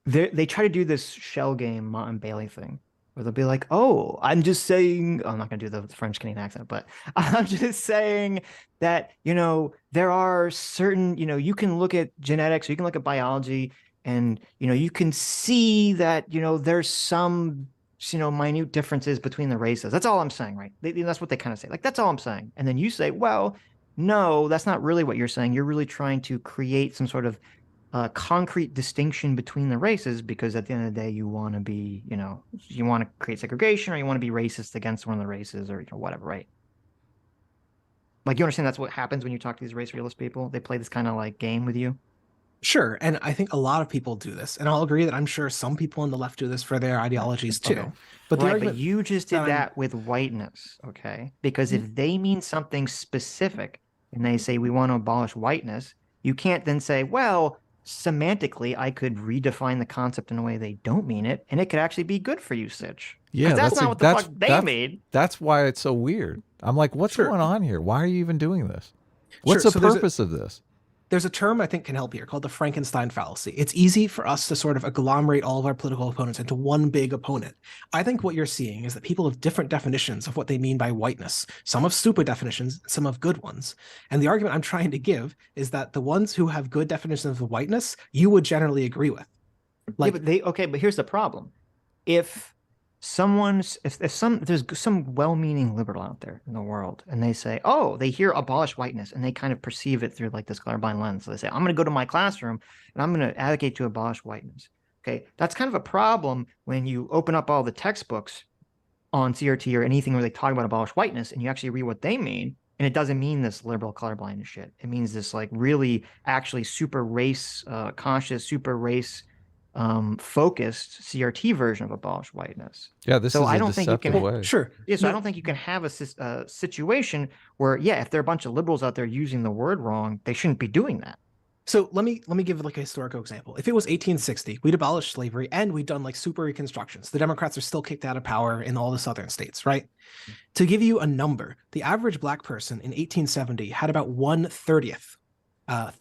B: They try to do this shell game Mott and Bailey thing where they'll be like, "Oh, I'm just saying." I'm not going to do the French Canadian accent, but I'm just saying that there are certain you can look at genetics, or you can look at biology, and you can see that there's some minute differences between the races. That's all I'm saying, right? That's what they kind of say. Like, that's all I'm saying. And then you say, well, no, that's not really what you're saying. You're really trying to create some sort of concrete distinction between the races because at the end of the day, you want to be, you want to create segregation or you want to be racist against one of the races or whatever, right? Like, you understand that's what happens when you talk to these race realist people? They play this kind of like game with you.
C: Sure, and I think a lot of people do this, and I'll agree that I'm sure some people on the left do this for their ideologies too.
B: Okay.
C: But the
B: Right,
C: argument,
B: but you just did
C: that
B: that with whiteness, okay? Because if they mean something specific and they say we want to abolish whiteness, you can't then say, well, semantically, I could redefine the concept in a way they don't mean it, and it could actually be good for you, Sitch.
A: Yeah,
B: 'Cause that's not what the fuck they made.
A: That's why it's so weird. I'm like, what's
C: Sure.
A: going on here? Why are you even doing this? What's
C: Sure,
A: the
C: so there's a-
A: purpose of this?
C: there's a term I think can help here called the Frankenstein fallacy. It's easy for us to sort of agglomerate all of our political opponents into one big opponent. I think what you're seeing is that people have different definitions of what they mean by whiteness. Some have stupid definitions, some have good ones. And the argument I'm trying to give is that the ones who have good definitions of whiteness, you would generally agree with. Like,
B: But here's the problem. If there's some well-meaning liberal out there in the world and they say, oh, they hear abolish whiteness and they kind of perceive it through like this colorblind lens. So they say, I'm going to go to my classroom and I'm going to advocate to abolish whiteness. Okay. That's kind of a problem when you open up all the textbooks on CRT or anything where they talk about abolish whiteness and you actually read what they mean. And it doesn't mean this liberal colorblind shit. It means this like really actually super race conscious, super race focused CRT version of abolish whiteness.
A: Yeah, this
B: So
A: is
B: I
A: a
B: don't think you
A: deceptive
B: can-
A: way.
C: sure.
B: Yeah, so I
C: No,
B: don't think you can have a situation where, if there are a bunch of liberals out there using the word wrong, they shouldn't be doing that.
C: So let me give like a historical example. If it was 1860, we'd abolished slavery and we'd done like super reconstructions. The Democrats are still kicked out of power in all the southern states, right? To give you a number, the average black person in 1870 had about 1/30th,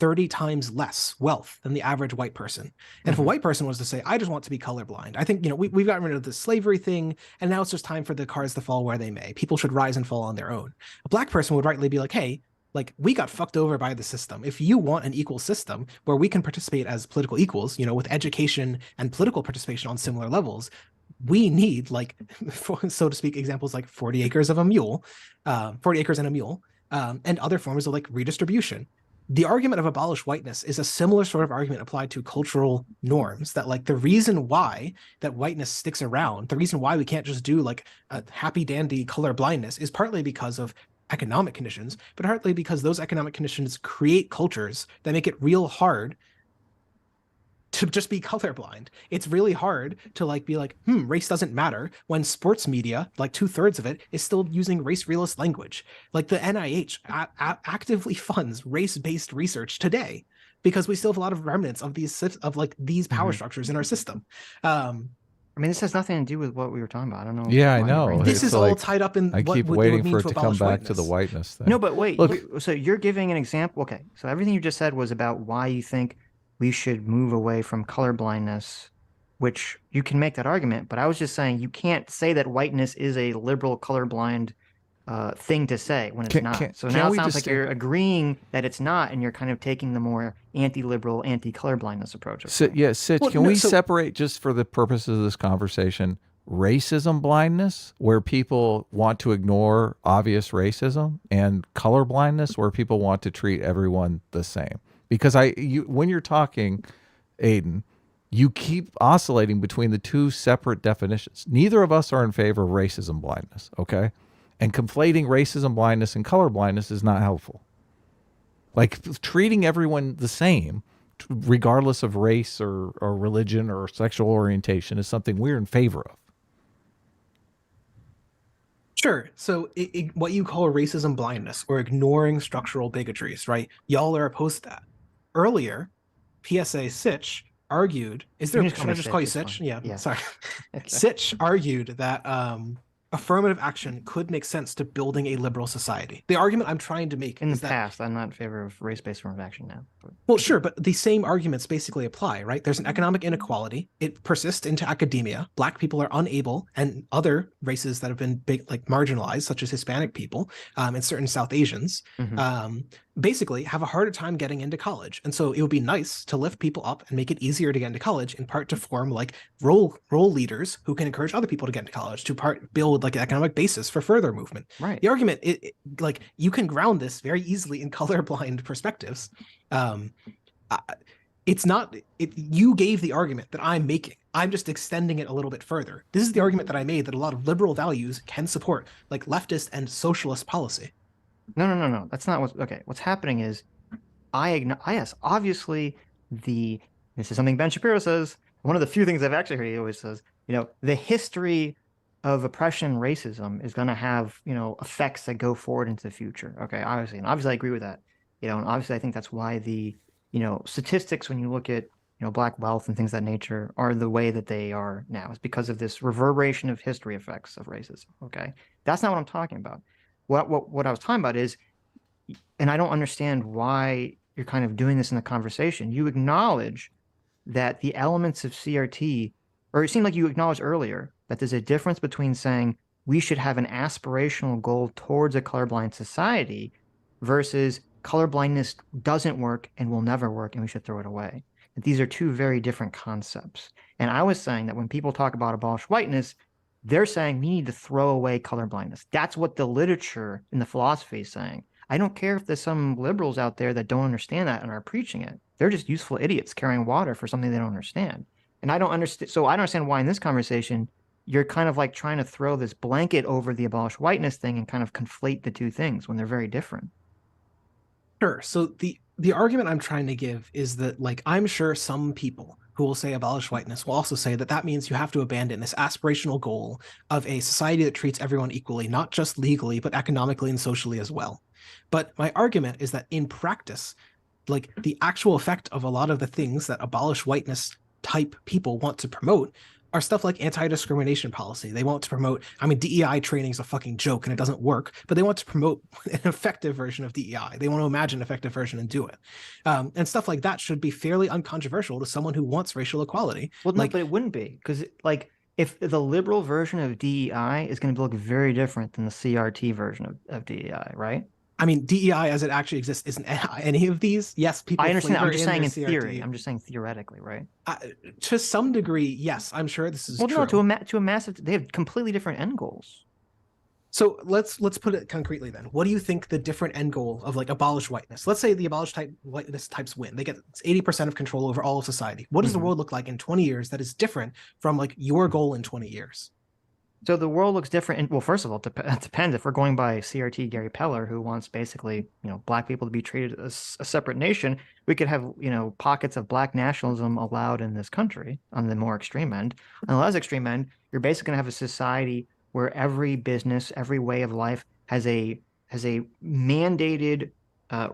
C: 30 times less wealth than the average white person. And if a white person was to say, I just want to be colorblind, I think, we've gotten rid of the slavery thing, and now it's just time for the cards to fall where they may. People should rise and fall on their own. A black person would rightly be like, hey, like, we got fucked over by the system. If you want an equal system where we can participate as political equals, with education and political participation on similar levels, we need, like, so to speak, examples like 40 acres and a mule, and other forms of like redistribution. The argument of abolish whiteness is a similar sort of argument applied to cultural norms, that like the reason why that whiteness sticks around, the reason why we can't just do like a happy dandy color blindness is partly because of economic conditions, but partly because those economic conditions create cultures that make it real hard to just be colorblind. It's really hard to like be like, race doesn't matter when sports media, like 2/3 of it, is still using race realist language. Like the NIH actively funds race-based research today. because we still have a lot of remnants of these power structures in our system.
B: I mean, this has nothing to do with what we were talking about. I don't know.
A: Yeah, I
B: why you're
A: know.
B: bringing
C: This
B: this
C: is
B: up.
C: all
A: like,
C: tied up in
A: I
C: what
A: keep
C: it would
A: waiting
C: mean
A: for it
C: to
A: to come
C: abolish
A: back to the
C: whiteness.
A: whiteness thing.
B: No, but wait.
A: Look,
B: So you're giving an example. Okay, so everything you just said was about why you think we should move away from colorblindness, which you can make that argument. But I was just saying you can't say that whiteness is a liberal colorblind thing to say when it's not. So now it sounds like you're agreeing that it's not, and you're kind of taking the more anti-liberal, anti-colorblindness approach.
A: Sitch, can we separate, just for the purposes of this conversation, racism blindness, where people want to ignore obvious racism, and color blindness, where people want to treat everyone the same? Because when you're talking, Aiden, you keep oscillating between the two separate definitions. Neither of us are in favor of racism blindness, okay? And conflating racism blindness and color blindness is not helpful. Like, treating everyone the same, regardless of race or religion or sexual orientation, is something we're in favor of.
C: Sure. So what you call racism blindness or ignoring structural bigotries, right? Y'all are opposed to that. Earlier, PSA Sitch argued, should I just call you Sitch? Yeah, sorry. Sitch argued that affirmative action could make sense to building a liberal society. The argument I'm trying to make
B: in
C: is
B: the past, I'm not in favor of race-based affirmative action now.
C: Well, sure, but the same arguments basically apply, right? There's an economic inequality. It persists into academia. Black people are unable, and other races that have been marginalized, such as Hispanic people and certain South Asians, basically have a harder time getting into college. And so it would be nice to lift people up and make it easier to get into college, in part to form like role leaders who can encourage other people to get into college, to build like an economic basis for further movement.
B: Right.
C: The argument, like, you can ground this very easily in colorblind perspectives. It's not, you gave the argument that I'm making. I'm just extending it a little bit further. This is the argument that I made, that a lot of liberal values can support like leftist and socialist policy.
B: No. That's not what's happening is yes, obviously this is something Ben Shapiro says. One of the few things I've actually heard he always says, the history of oppression and racism is going to have, effects that go forward into the future. Okay, obviously. And obviously I agree with that. And obviously I think that's why the, statistics, when you look at, Black wealth and things of that nature, are the way that they are now. It's because of this reverberation of history effects of racism. Okay. That's not what I'm talking about. What I was talking about is, and I don't understand why you're kind of doing this in the conversation. You acknowledge that the elements of CRT, or it seemed like you acknowledged earlier that there's a difference between saying we should have an aspirational goal towards a colorblind society versus colorblindness doesn't work and will never work and we should throw it away. That these are two very different concepts. And I was saying that when people talk about abolish whiteness, they're saying we need to throw away colorblindness. That's what the literature and the philosophy is saying. I don't care if there's some liberals out there that don't understand that and are preaching it. They're just useful idiots carrying water for something they don't understand. And I don't understand. So I don't understand why in this conversation, you're kind of like trying to throw this blanket over the abolish whiteness thing and kind of conflate the two things when they're very different.
C: Sure. So the argument I'm trying to give is that, like, I'm sure some people who will say abolish whiteness will also say that that means you have to abandon this aspirational goal of a society that treats everyone equally, not just legally, but economically and socially as well. But my argument is that in practice, like, the actual effect of a lot of the things that abolish whiteness type people want to promote are stuff like anti-discrimination policy. They want to promote, DEI training is a fucking joke and it doesn't work, but they want to promote an effective version of DEI. They want to imagine an effective version and do it. And stuff like that should be fairly uncontroversial to someone who wants racial equality.
B: Well, no, but it wouldn't be, because if the liberal version of DEI is going to look very different than the CRT version of DEI, right?
C: DEI as it actually exists isn't any of these. Yes, people.
B: I understand. I'm just saying in
C: CRT.
B: theory. I'm just saying theoretically, right?
C: To some degree, yes. I'm sure this is true.
B: No, to a massive. They have completely different end goals.
C: So let's put it concretely then. What do you think the different end goal of, like, abolish whiteness? Let's say the whiteness types win. They get 80% of control over all of society. What does the world look like in 20 years that is different from, like, your goal in 20 years?
B: So the world looks different. And, well, first of all, it depends. If we're going by CRT Gary Peller, who wants basically, Black people to be treated as a separate nation, we could have, pockets of Black nationalism allowed in this country on the more extreme end. On the less extreme end, you're basically going to have a society where every business, every way of life has a mandated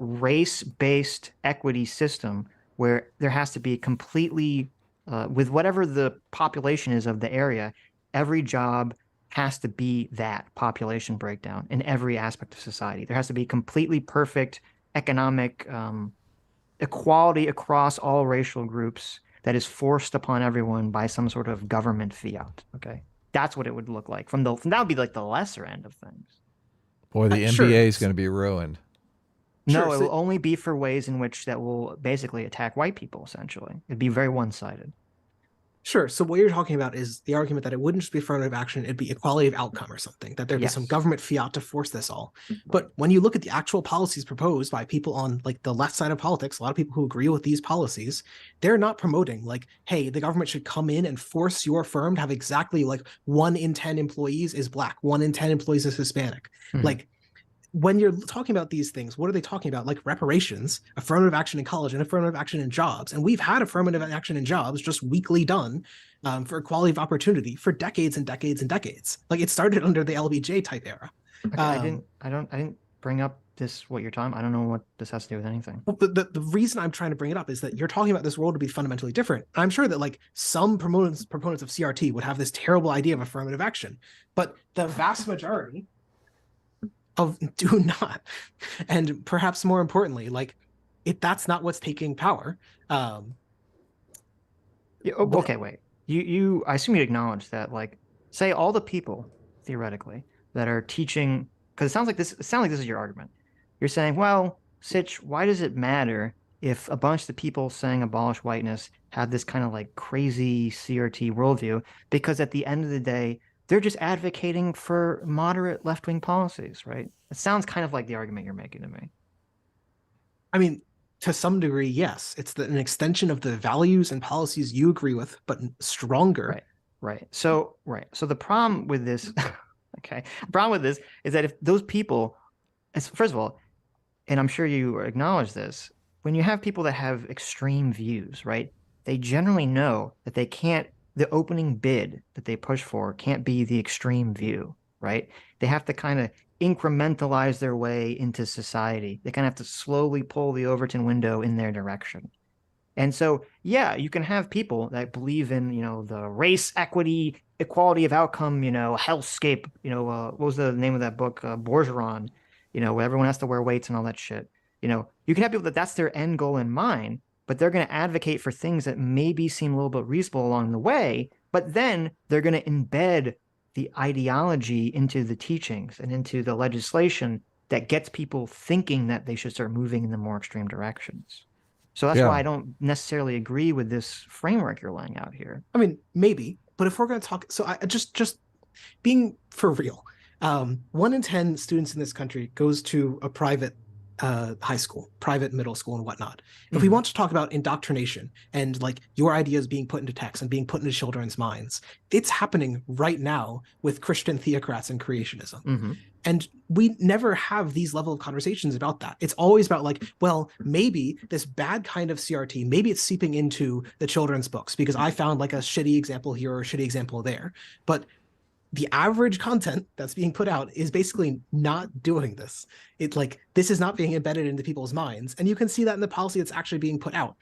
B: race-based equity system where there has to be completely, with whatever the population is of the area, every job has to be that population breakdown in every aspect of society. There has to be completely perfect economic equality across all racial groups that is forced upon everyone by some sort of government fiat. Okay, that's what it would look like that would be like the lesser end of things.
A: Boy, the
C: Sure.
A: NBA is going to be ruined.
B: No,
C: Sure,
B: it
C: so-
B: will only be for ways in which that will basically attack white people, essentially. It'd be very one-sided.
C: Sure. So what you're talking about is the argument that it wouldn't just be affirmative action, it'd be equality of outcome or something, that there'd be some
B: Yes.
C: government fiat to force this all. But when you look at the actual policies proposed by people on like the left side of politics, a lot of people who agree with these policies, they're not promoting like, hey, the government should come in and force your firm to have exactly like 1 in 10 employees is black, 1 in 10 employees is Hispanic.
B: Mhm.
C: Like, when you're talking about these things, what are they talking about? Like reparations, affirmative action in college, and affirmative action in jobs. And we've had affirmative action in jobs just weekly done for equality of opportunity for decades and decades and decades. Like it started under the LBJ type era.
B: Okay, I didn't bring up what you're talking. I don't know what this has to do with anything.
C: Well, the reason I'm trying to bring it up is that you're talking about this world to be fundamentally different. I'm sure that like some proponents of CRT would have this terrible idea of affirmative action, but the vast majority do not. And perhaps more importantly, like that's not what's taking power.
B: Yeah, okay, wait. I assume you acknowledge that, like, say all the people theoretically that are teaching, because it sounds like this is your argument. You're saying, well, Sitch, why does it matter if a bunch of the people saying abolish whiteness have this kind of like crazy CRT worldview? Because at the end of the day, they're just advocating for moderate left-wing policies, right? It sounds kind of like the argument you're making to me.
C: I mean, to some degree, yes. It's an extension of the values and policies you agree with, but stronger.
B: Right. So the problem with this, okay, the problem with this is that if those people, first of all, and I'm sure you acknowledge this, when you have people that have extreme views, right, they generally know that they can't, the opening bid that they push for can't be the extreme view, right? They have to kind of incrementalize their way into society. They kind of have to slowly pull the Overton window in their direction. And so, yeah, you can have people that believe in, the race, equity, equality of outcome, hellscape, what was the name of that book? Bourgeron, where everyone has to wear weights and all that shit. You can have people that's their end goal in mind, but they're going to advocate for things that maybe seem a little bit reasonable along the way, but then they're going to embed the ideology into the teachings and into the legislation that gets people thinking that they should start moving in the more extreme directions. So that's why I don't necessarily agree with this framework you're laying out here.
C: I mean, maybe, but if we're going to talk, so I just being for real, 1 in 10 students in this country goes to a private high school, private middle school and whatnot. If we want to talk about indoctrination and like your ideas being put into text and being put into children's minds, it's happening right now with Christian theocrats and creationism. And we never have these level of conversations about that. It's always about like, well, maybe this bad kind of CRT, maybe it's seeping into the children's books because I found like a shitty example here or a shitty example there. But the average content that's being put out is basically not doing this. It's like, this is not being embedded into people's minds. And you can see that in the policy that's actually being put out.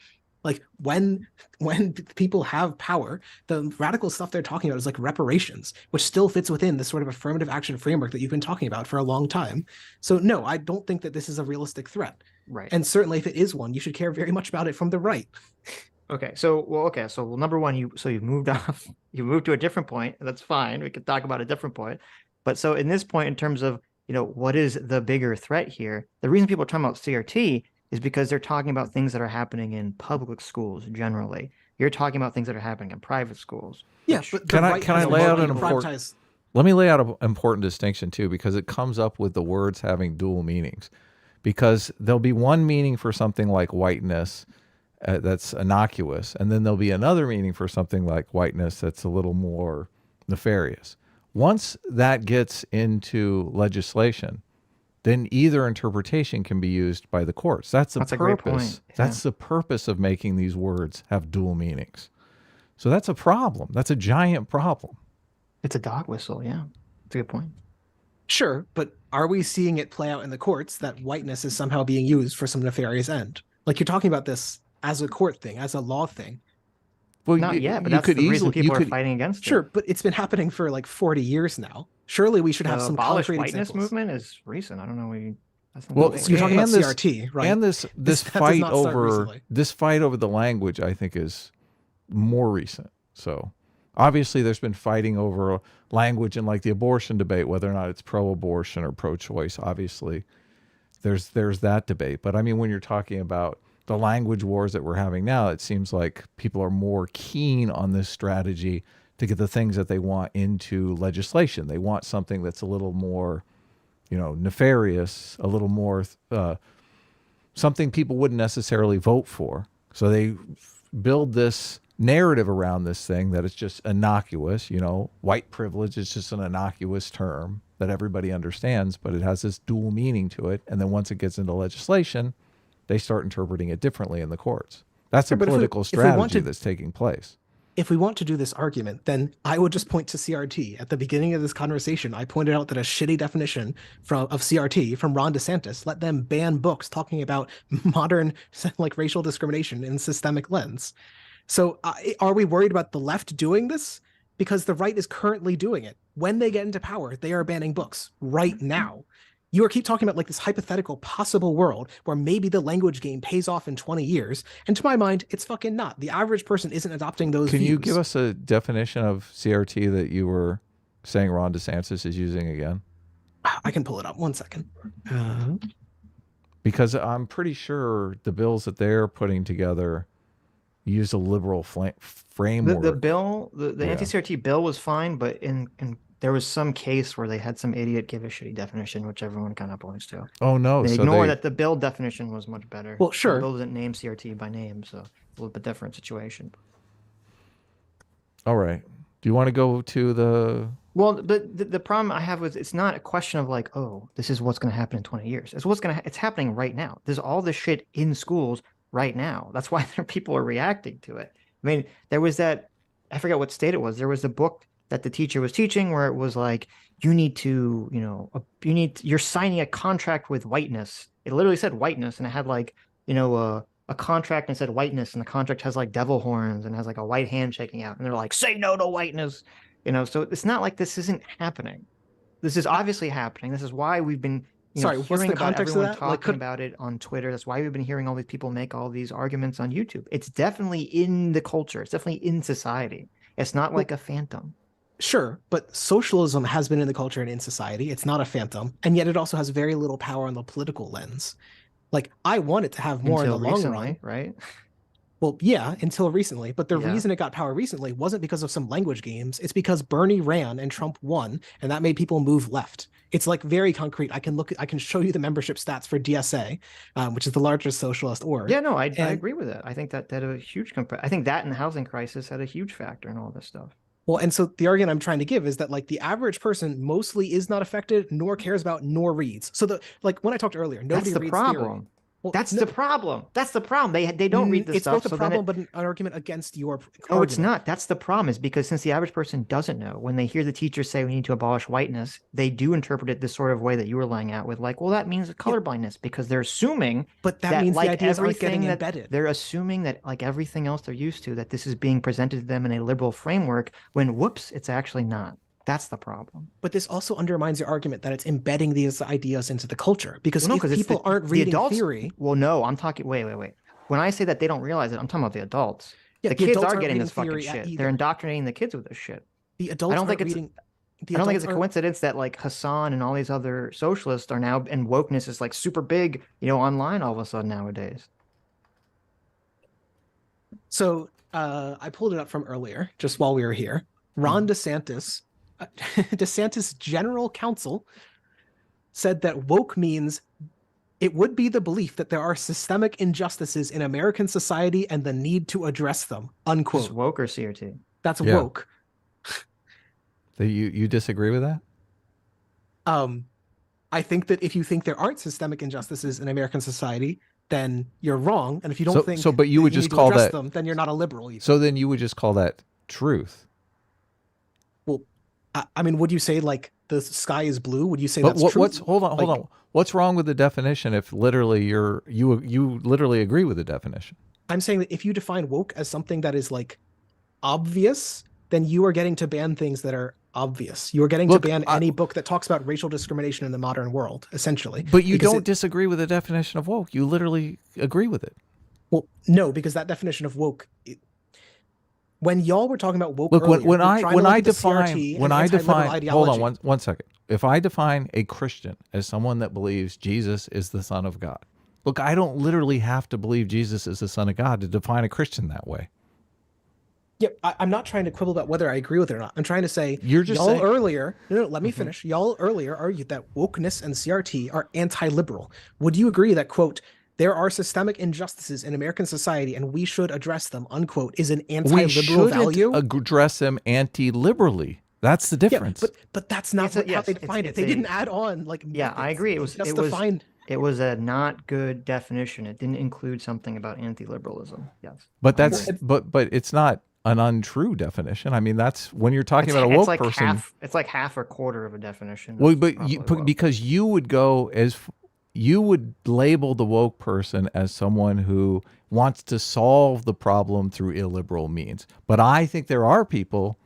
C: Like when people have power, the radical stuff they're talking about is like reparations, which still fits within this sort of affirmative action framework that you've been talking about for a long time. So no, I don't think that this is a realistic threat.
B: Right.
C: And certainly if it is one, you should care very much about it from the right.
B: Okay. So number one, you've moved off, you moved to a different point. That's fine. We could talk about a different point. But so in this point, in terms of, what is the bigger threat here? The reason people are talking about CRT is because they're talking about things that are happening in public schools generally. You're talking about things that are happening in private schools.
C: Yeah, but
A: can I lay out an important? Let me lay out an important distinction too, because it comes up with the words having dual meanings. Because there'll be one meaning for something like whiteness that's innocuous, and then there'll be another meaning for something like whiteness that's a little more nefarious. Once that gets into legislation, then either interpretation can be used by the courts. That's the purpose. A great point. Yeah. That's the purpose of making these words have dual meanings. So that's a problem. That's a giant problem.
B: It's a dog whistle. Yeah, that's a good point.
C: Sure, but are we seeing it play out in the courts that whiteness is somehow being used for some nefarious end? Like you're talking about this as a court thing, as a law thing.
A: Well,
B: Not yet, but
A: you
B: that's
A: could
B: the reason
A: easily, you
B: people are
A: could,
B: fighting against
C: Sure,
B: it.
C: but it's been happening for like 40 years now. Surely we should have
B: The
C: some
B: abolish
C: concrete
B: whiteness
C: examples.
B: movement is recent. I don't know. That's not
A: well,
B: that
C: So you're talking about
A: and this,
C: CRT, right?
A: and this
C: that does
A: fight
C: not start
A: over
C: recently.
A: this fight over the language, I think, is more recent. So obviously there's been fighting over language in like the abortion debate, whether or not it's pro-abortion or pro-choice. Obviously there's that debate. But I mean, when you're talking about the language wars that we're having now, it seems like people are more keen on this strategy to get the things that they want into legislation. They want something that's a little more, nefarious, a little more something people wouldn't necessarily vote for. So they build this narrative around this thing that it's just innocuous. White privilege is just an innocuous term that everybody understands, but it has this dual meaning to it. And then once it gets into legislation, they start interpreting it differently in the courts. That's a political strategy that's taking place.
C: If we want to do this argument, then I would just point to CRT. At the beginning of this conversation, I pointed out that a shitty definition of CRT from Ron DeSantis let them ban books talking about modern like racial discrimination in systemic lens. So are we worried about the left doing this? Because the right is currently doing it. When they get into power, they are banning books right now. You keep talking about like this hypothetical possible world where maybe the language game pays off in 20 years. And to my mind, it's fucking not. The average person isn't adopting those views.
A: Can you give us a definition of CRT that you were saying Ron DeSantis is using again?
C: I can pull it up. 1 second.
A: Because I'm pretty sure the bills that they're putting together use a liberal framework.
B: The bill, the anti-CRT bill was fine, but in there was some case where they had some idiot give a shitty definition, which everyone kind of points to.
A: Oh no!
B: They ignore that the bill definition was much better.
C: Well, sure.
B: The bill doesn't name CRT by name, so it's a little bit different situation.
A: All right. Do you want to go to the?
B: Well, the problem I have with it's not a question of like, oh, this is what's going to happen in 20 years. It's it's happening right now. There's all this shit in schools right now. That's why people are reacting to it. I mean, there was that, I forget what state it was. There was a book that the teacher was teaching where it was like, you need to, you're signing a contract with whiteness. It literally said whiteness, and it had like, a contract and it said whiteness, and the contract has like devil horns and has like a white hand shaking out. And they're like, say no to whiteness. So it's not like this isn't happening. This is obviously happening. This is why we've been
C: what's the context of that?
B: Talking about it on Twitter. That's why we've been hearing all these people make all these arguments on YouTube. It's definitely in the culture. It's definitely in society. It's not like a phantom.
C: Sure, but socialism has been in the culture and in society. It's not a phantom, and yet it also has very little power on the political lens. Like, I want it to have more in the long run,
B: right?
C: Well, yeah, until recently. But the reason it got power recently wasn't because of some language games. It's because Bernie ran and Trump won, and that made people move left. It's like very concrete. I can show you the membership stats for DSA, which is the largest socialist org.
B: Yeah, no, I agree with it. I think that had a huge I think that and the housing crisis had a huge factor in all this stuff.
C: Well, and so the argument I'm trying to give is that like the average person mostly is not affected, nor cares about, nor reads. So when I talked earlier, nobody reads theory.
B: Well, that's the problem. That's the problem. They don't read the stuff.
C: It's both a problem, but an argument against your argument.
B: No, it's not. That's the problem, is because since the average person doesn't know, when they hear the teacher say we need to abolish whiteness, they do interpret it this sort of way that you were laying out with, like, well, that means colorblindness, because they're assuming
C: but that means
B: like
C: the ideas aren't getting embedded.
B: They're assuming that, like everything else they're used to, that this is being presented to them in a liberal framework, when, whoops, it's actually not. That's the problem.
C: But this also undermines your argument that it's embedding these ideas into the culture, because if people aren't reading theory.
B: Well, no, I'm talking. Wait. When I say that they don't realize it, I'm talking about the adults. Yeah, the kids are getting this fucking shit. They're indoctrinating the kids with this shit.
C: The adults. I don't think
B: it's a coincidence that like Hassan and all these other socialists are now, and wokeness is like super big, online all of a sudden nowadays.
C: So I pulled it up from earlier, just while we were here. Ron DeSantis. DeSantis' general counsel said that woke means it would be the belief that there are systemic injustices in American society and the need to address them, unquote.
B: Is woke or CRT?
C: That's woke.
A: You disagree with that?
C: I think that if you think there aren't systemic injustices in American society, then you're wrong. And if you don't think
A: but you would just call that
C: them, then you're not a liberal either.
A: So then you would just call that truth.
C: Well, I mean, would you say like the sky is blue? Would you say that's true?
A: Hold on. What's wrong with the definition if literally you literally agree with the definition?
C: I'm saying that if you define woke as something that is like obvious, then you are getting to ban things that are obvious. You are getting
A: Look,
C: to ban any book that talks about racial discrimination in the modern world, essentially.
A: But you
C: because
A: don't disagree with the definition of woke. You literally agree with it.
C: Well, no, because that definition of woke, when y'all were talking about woke
A: Look,
C: earlier,
A: when
C: you're trying to
A: I
C: look at the
A: define
C: CRT
A: when
C: and
A: I
C: anti-liberal
A: define
C: ideology.
A: hold on one second. If I define a Christian as someone that believes Jesus is the Son of God, look, I don't literally have to believe Jesus is the Son of God to define a Christian that way.
C: Yeah, I'm not trying to quibble about whether I agree with it or not. I'm trying to say
A: You're just
C: y'all
A: saying,
C: earlier. No, let me finish. Y'all earlier argued that wokeness and CRT are anti-liberal. Would you agree that, quote, there are systemic injustices in American society and we should address them, unquote, is an
A: we
C: anti-liberal value?
A: shouldn't address them anti-liberally. That's the difference.
C: Yeah, but that's not how they defined it. They didn't add on like
B: yeah, I agree. It was
C: defined.
B: It was a not good definition. It didn't include something about anti-liberalism. Yes,
A: but that's but it's not an untrue definition. I mean, that's when you're talking about a woke person.
B: It's like half or quarter of a definition.
A: Well, because you would go as you would label the woke person as someone who wants to solve the problem through illiberal means. But I think there are people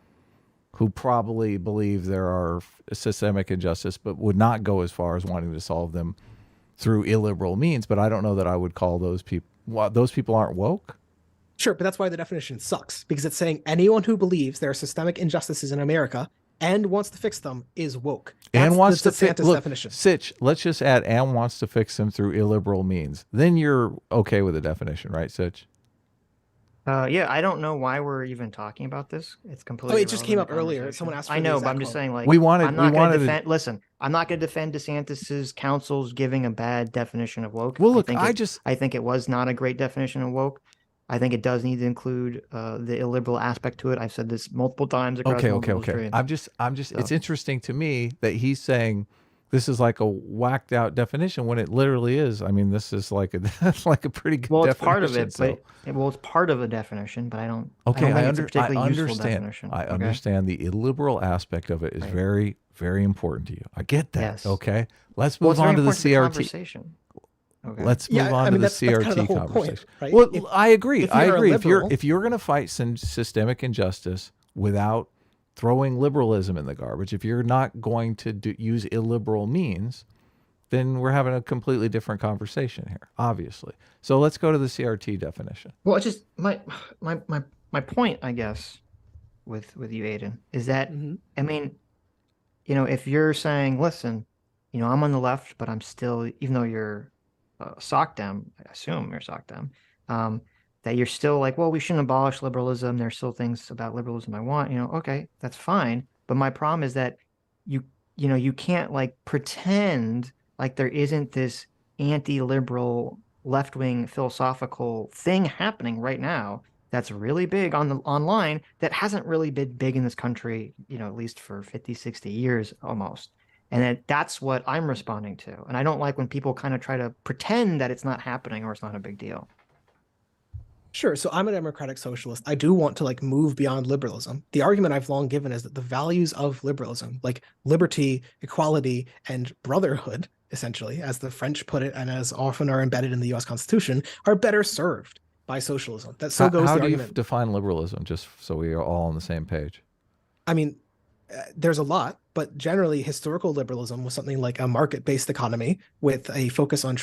A: who probably believe there are systemic injustice, but would not go as far as wanting to solve them through illiberal means. But I don't know that I would call those people. Well, those people aren't woke.
C: Sure, but that's why the definition sucks, because it's saying anyone who believes there are systemic injustices in America and wants to fix them is woke. That's
A: and wants to fix
C: definition.
A: Sitch, let's just add and wants to fix them through illiberal means. Then you're okay with the definition, right, Sitch?
B: Yeah, I don't know why we're even talking about this. It's completely.
C: Oh, it just came up earlier. Someone asked for
B: I know, but I'm just saying, like, I'm not going to defend. Listen, I'm not going to defend DeSantis's counsels giving a bad definition of woke.
A: Well, look,
B: I think it was not a great definition of woke. I think it does need to include the illiberal aspect to it. I've said this multiple times across multiple streams.
A: I'm just. So. It's interesting to me that he's saying this is like a whacked out definition when it literally is. I mean, this is like that's like a pretty good.
B: Well, it's
A: definition,
B: part of it,
A: so.
B: it's part of a definition, but I don't.
A: Okay,
B: I understand.
A: I understand the illiberal aspect of it is very, very important to you. I get that. Yes. Okay, let's move on to the CRT. Okay. Let's move on to the CRT kind of the conversation. Point, right? Well, I agree. If you're going to fight some systemic injustice without throwing liberalism in the garbage, if you're not going to use illiberal means, then we're having a completely different conversation here, obviously. So let's go to the CRT definition.
B: Well, it's just my point, I guess, with you, Aiden, is that I mean, if you're saying, listen, I'm on the left, but I'm still, even though you're SocDem, I assume you're SocDem, that you're still like, well, we shouldn't abolish liberalism. There's still things about liberalism I want, okay, that's fine. But my problem is that you can't like pretend like there isn't this anti-liberal left-wing philosophical thing happening right now that's really big online that hasn't really been big in this country, at least for 50, 60 years almost. And that's what I'm responding to. And I don't like when people kind of try to pretend that it's not happening or it's not a big deal.
C: Sure. So I'm a democratic socialist. I do want to like move beyond liberalism. The argument I've long given is that the values of liberalism, like liberty, equality, and brotherhood, essentially, as the French put it, and as often are embedded in the US Constitution, are better served by socialism. That so goes the argument.
A: How do you define liberalism, just so we are all on the same page?
C: I mean, there's a lot, but generally historical liberalism was something like a market-based economy with a focus on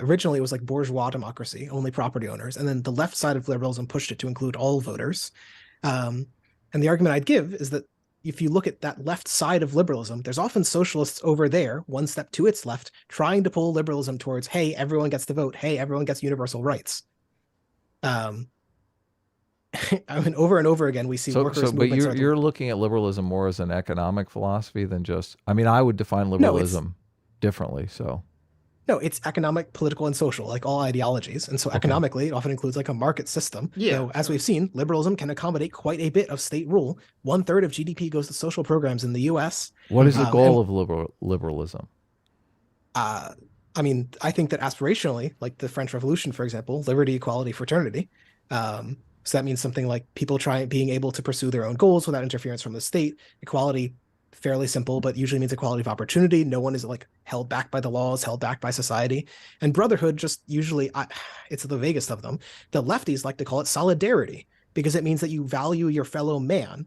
C: originally it was like bourgeois democracy, only property owners. And then the left side of liberalism pushed it to include all voters. And the argument I'd give is that if you look at that left side of liberalism, there's often socialists over there, one step to its left, trying to pull liberalism towards, hey, everyone gets to vote. Hey, everyone gets universal rights. I mean, over and over again, we see workers' movements.
A: But you're looking at liberalism more as an economic philosophy than just. I mean, I would define liberalism differently. So,
C: no, it's economic, political, and social, like all ideologies. And so, economically, it often includes like a market system. Yeah. So, as we've seen, liberalism can accommodate quite a bit of state rule. 1/3 of GDP goes to social programs in the U.S.
A: What is the goal of liberalism?
C: I mean, I think that aspirationally, like the French Revolution, for example, liberty, equality, fraternity. So that means something like people being able to pursue their own goals without interference from the state, equality, fairly simple, but usually means equality of opportunity. No one is like held back by the laws, held back by society. And brotherhood just usually, it's the vaguest of them. The lefties like to call it solidarity because it means that you value your fellow man.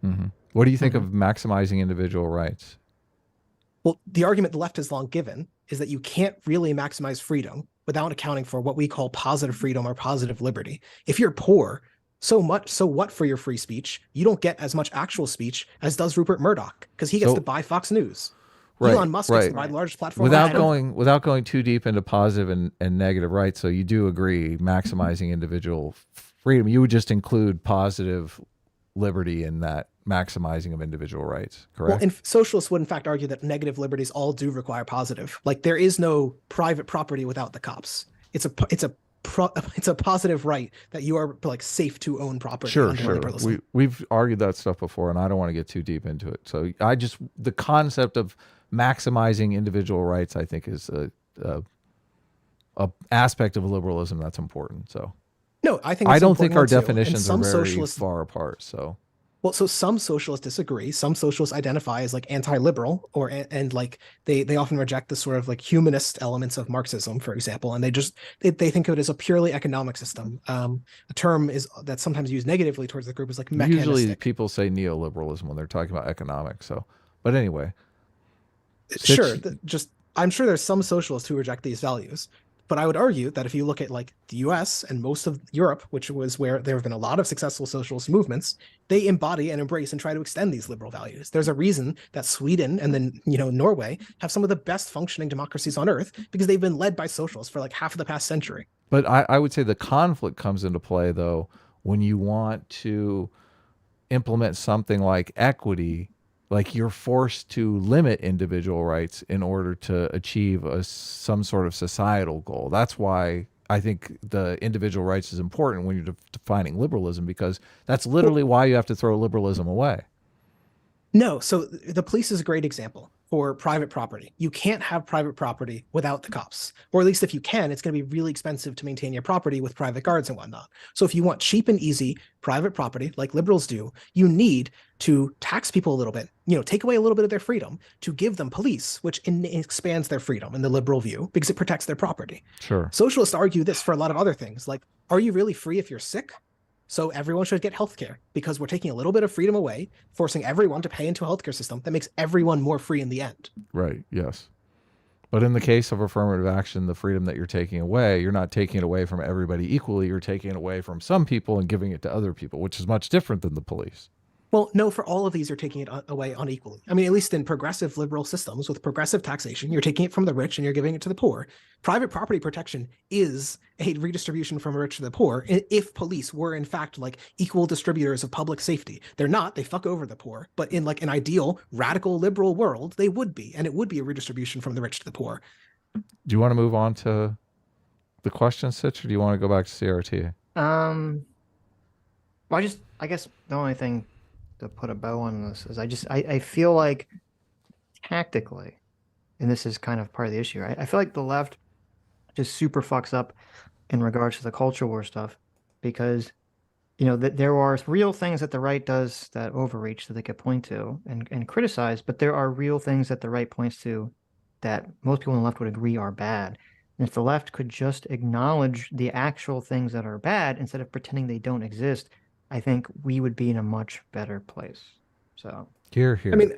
A: Mm-hmm. What do you think of maximizing individual rights?
C: Well, the argument the left has long given is that you can't really maximize freedom without accounting for what we call positive freedom or positive liberty. If you're poor, so what for your free speech? You don't get as much actual speech as does Rupert Murdoch because he gets to buy Fox News.
A: Right,
C: Elon Musk gets to buy the largest platform.
A: Without going too deep into positive and negative rights, so you do agree maximizing individual freedom. You would just include positive liberty in that maximizing of individual rights, correct?
C: Well, and socialists would in fact argue that negative liberties all do require positive. Like there is no private property without the cops. It's a positive right that you are like safe to own property.
A: Sure. We've argued that stuff before, and I don't want to get too deep into it. So the concept of maximizing individual rights, I think, is a aspect of liberalism that's important. So
C: no, I don't think our
A: definitions are very far apart. So.
C: Well, so some socialists disagree. Some socialists identify as like anti-liberal, and like they often reject the sort of like humanist elements of Marxism, for example, and they think of it as a purely economic system. A term that's sometimes used negatively towards the group is like mechanistic.
A: Usually, people say neoliberalism when they're talking about economics. So, but anyway,
C: sure. I'm sure there's some socialists who reject these values. But I would argue that if you look at like the US and most of Europe, which was where there have been a lot of successful socialist movements, they embody and embrace and try to extend these liberal values. There's a reason that Sweden and then, Norway have some of the best functioning democracies on earth because they've been led by socialists for like half of the past century.
A: But I would say the conflict comes into play, though, when you want to implement something like equity. Like you're forced to limit individual rights in order to achieve some sort of societal goal. That's why I think the individual rights is important when you're defining liberalism, because that's literally why you have to throw liberalism away.
C: No, so the police is a great example for private property. You can't have private property without the cops, or at least if you can, it's going to be really expensive to maintain your property with private guards and whatnot. So if you want cheap and easy private property like liberals do, you need to tax people a little bit, take away a little bit of their freedom to give them police, which expands their freedom in the liberal view because it protects their property.
A: Sure.
C: Socialists argue this for a lot of other things. Like, are you really free if you're sick? So everyone should get healthcare because we're taking a little bit of freedom away, forcing everyone to pay into a healthcare system that makes everyone more free in the end.
A: Right. Yes. But in the case of affirmative action, the freedom that you're taking away, you're not taking it away from everybody equally. You're taking it away from some people and giving it to other people, which is much different than the police.
C: Well, no, for all of these, you're taking it away unequally. I mean, at least in progressive liberal systems with progressive taxation, you're taking it from the rich and you're giving it to the poor. Private property protection is a redistribution from the rich to the poor if police were, in fact, like equal distributors of public safety. They're not. They fuck over the poor. But in like an ideal, radical liberal world, they would be. And it would be a redistribution from the rich to the poor.
A: Do you want to move on to the question, Sitch, or do you want to go back to CRT?
B: Well, I guess the only thing to put a bow on this is I feel like tactically, and this is kind of part of the issue, right? I feel like the left just super fucks up in regards to the culture war stuff because, that there are real things that the right does that overreach that they could point to and criticize, but there are real things that the right points to that most people on the left would agree are bad. And if the left could just acknowledge the actual things that are bad instead of pretending they don't exist, I think we would be in a much better place. So
A: here.
C: I mean,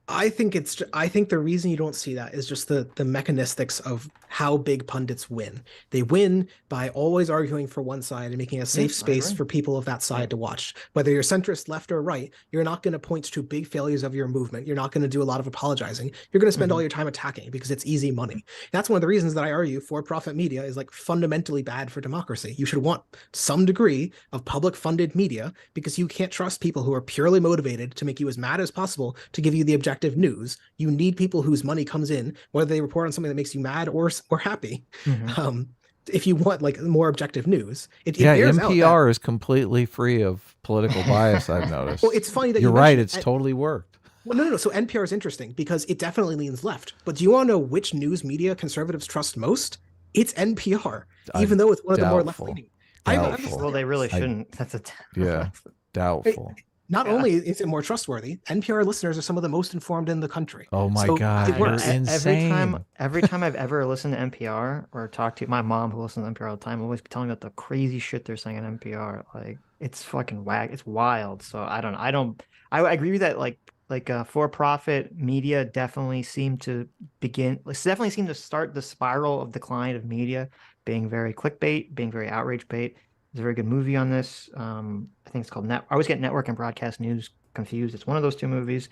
C: I think the reason you don't see that is just the mechanistics of how big pundits win. They win by always arguing for one side and making a safe space for people of that side to watch. Whether you're centrist, left, or right, you're not going to point to big failures of your movement. You're not going to do a lot of apologizing. You're going to spend all your time attacking because it's easy money. That's one of the reasons that I argue for-profit media is like fundamentally bad for democracy. You should want some degree of public-funded media because you can't trust people who are purely motivated to make you as mad as possible to give you the objective news. You need people whose money comes in, whether they report on something that makes you mad or happy. If you want like more objective news,
A: NPR is completely free of political bias. I've noticed.
C: Well, it's funny that
A: you're right. It's totally worked.
C: Well, no. So NPR is interesting because it definitely leans left. But do you want to know which news media conservatives trust most? It's NPR, even though it's one of the more left-leaning.
B: Well, they really shouldn't. That's
A: doubtful.
C: not
B: Yeah.
C: only is it more trustworthy, NPR listeners are some of the most informed in the country.
A: Oh my
C: So
A: God,
C: it
A: you're
C: works.
A: insane.
B: Every time I've ever listened to NPR or talked to my mom who listens to NPR all the time, always telling me about the crazy shit they're saying on NPR. Like it's fucking whack. It's wild. So I agree with that. For-profit media definitely seem to start the spiral of decline of media, being very clickbait, being very outrage bait. There's a very good movie on this. I think it's called I always get Network and Broadcast News confused. It's one of those two movies.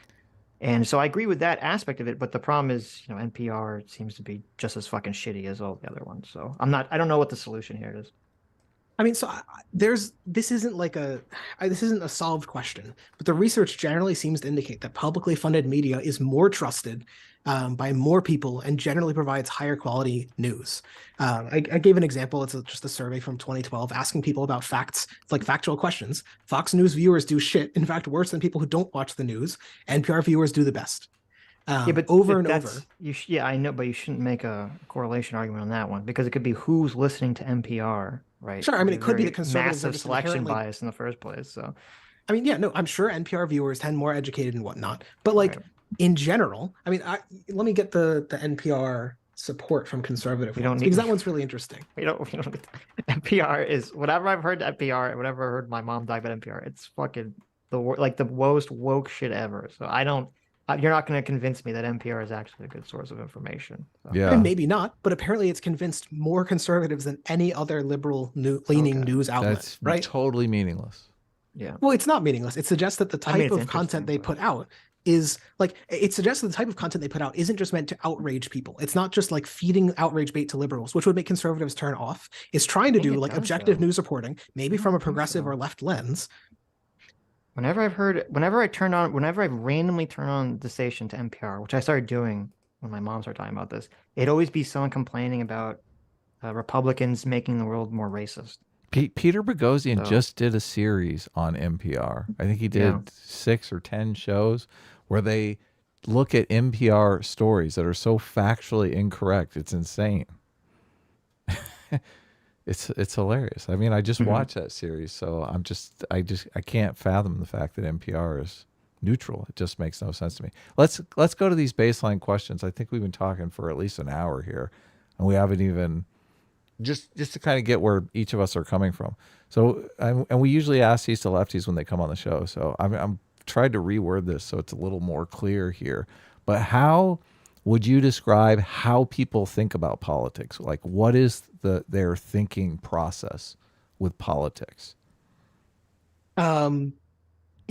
B: And so I agree with that aspect of it, but the problem is, NPR seems to be just as fucking shitty as all the other ones. So I don't know what the solution here is.
C: I mean, so this isn't this isn't a solved question, but the research generally seems to indicate that publicly funded media is more trusted by more people and generally provides higher quality news. I gave an example. It's just a survey from 2012 asking people about facts. It's like factual questions. Fox News viewers do shit, in fact, worse than people who don't watch the news. NPR viewers do the best. Over and over.
B: Yeah, I know, but you shouldn't make a correlation argument on that one because it could be who's listening to NPR, right?
C: Sure, I mean, it could be that conservatives are
B: massive
C: just
B: selection bias in the first place. So,
C: I mean, yeah, no, I'm sure NPR viewers tend more educated and whatnot, but like
B: right.
C: in general, I mean, let me get the NPR support from conservative ones, because that one's really interesting.
B: We don't NPR is whatever I've heard NPR, whatever I heard my mom talk about NPR. It's fucking the most woke shit ever. So you're not going to convince me that NPR is actually a good source of information. So.
A: Yeah.
C: And maybe not, but apparently it's convinced more conservatives than any other liberal leaning news outlet.
A: That's
C: right?
A: Totally meaningless.
B: Yeah.
C: Well, it's not meaningless. It suggests that the type of content they put out is like, it suggests that the type of content they put out isn't just meant to outrage people. It's not just like feeding outrage bait to liberals, which would make conservatives turn off. It's trying to do like objective news reporting, maybe from a progressive or left lens.
B: Whenever I randomly turn on the station to NPR, which I started doing when my mom started talking about this, it'd always be someone complaining about Republicans making the world more racist.
A: Peter Boghossian just did a series on NPR. I think he did 6 or 10 shows where they look at NPR stories that are so factually incorrect. It's insane. It's hilarious. I mean, I just watched that series, so I can't fathom the fact that NPR is neutral. It just makes no sense to me. Let's go to these baseline questions. I think we've been talking for at least an hour here, and we haven't even just to kind of get where each of us are coming from. So, and we usually ask these to lefties when they come on the show. So I'm tried to reword this so it's a little more clear here. But how would you describe how people think about politics? Like, what is their thinking process with politics?
C: In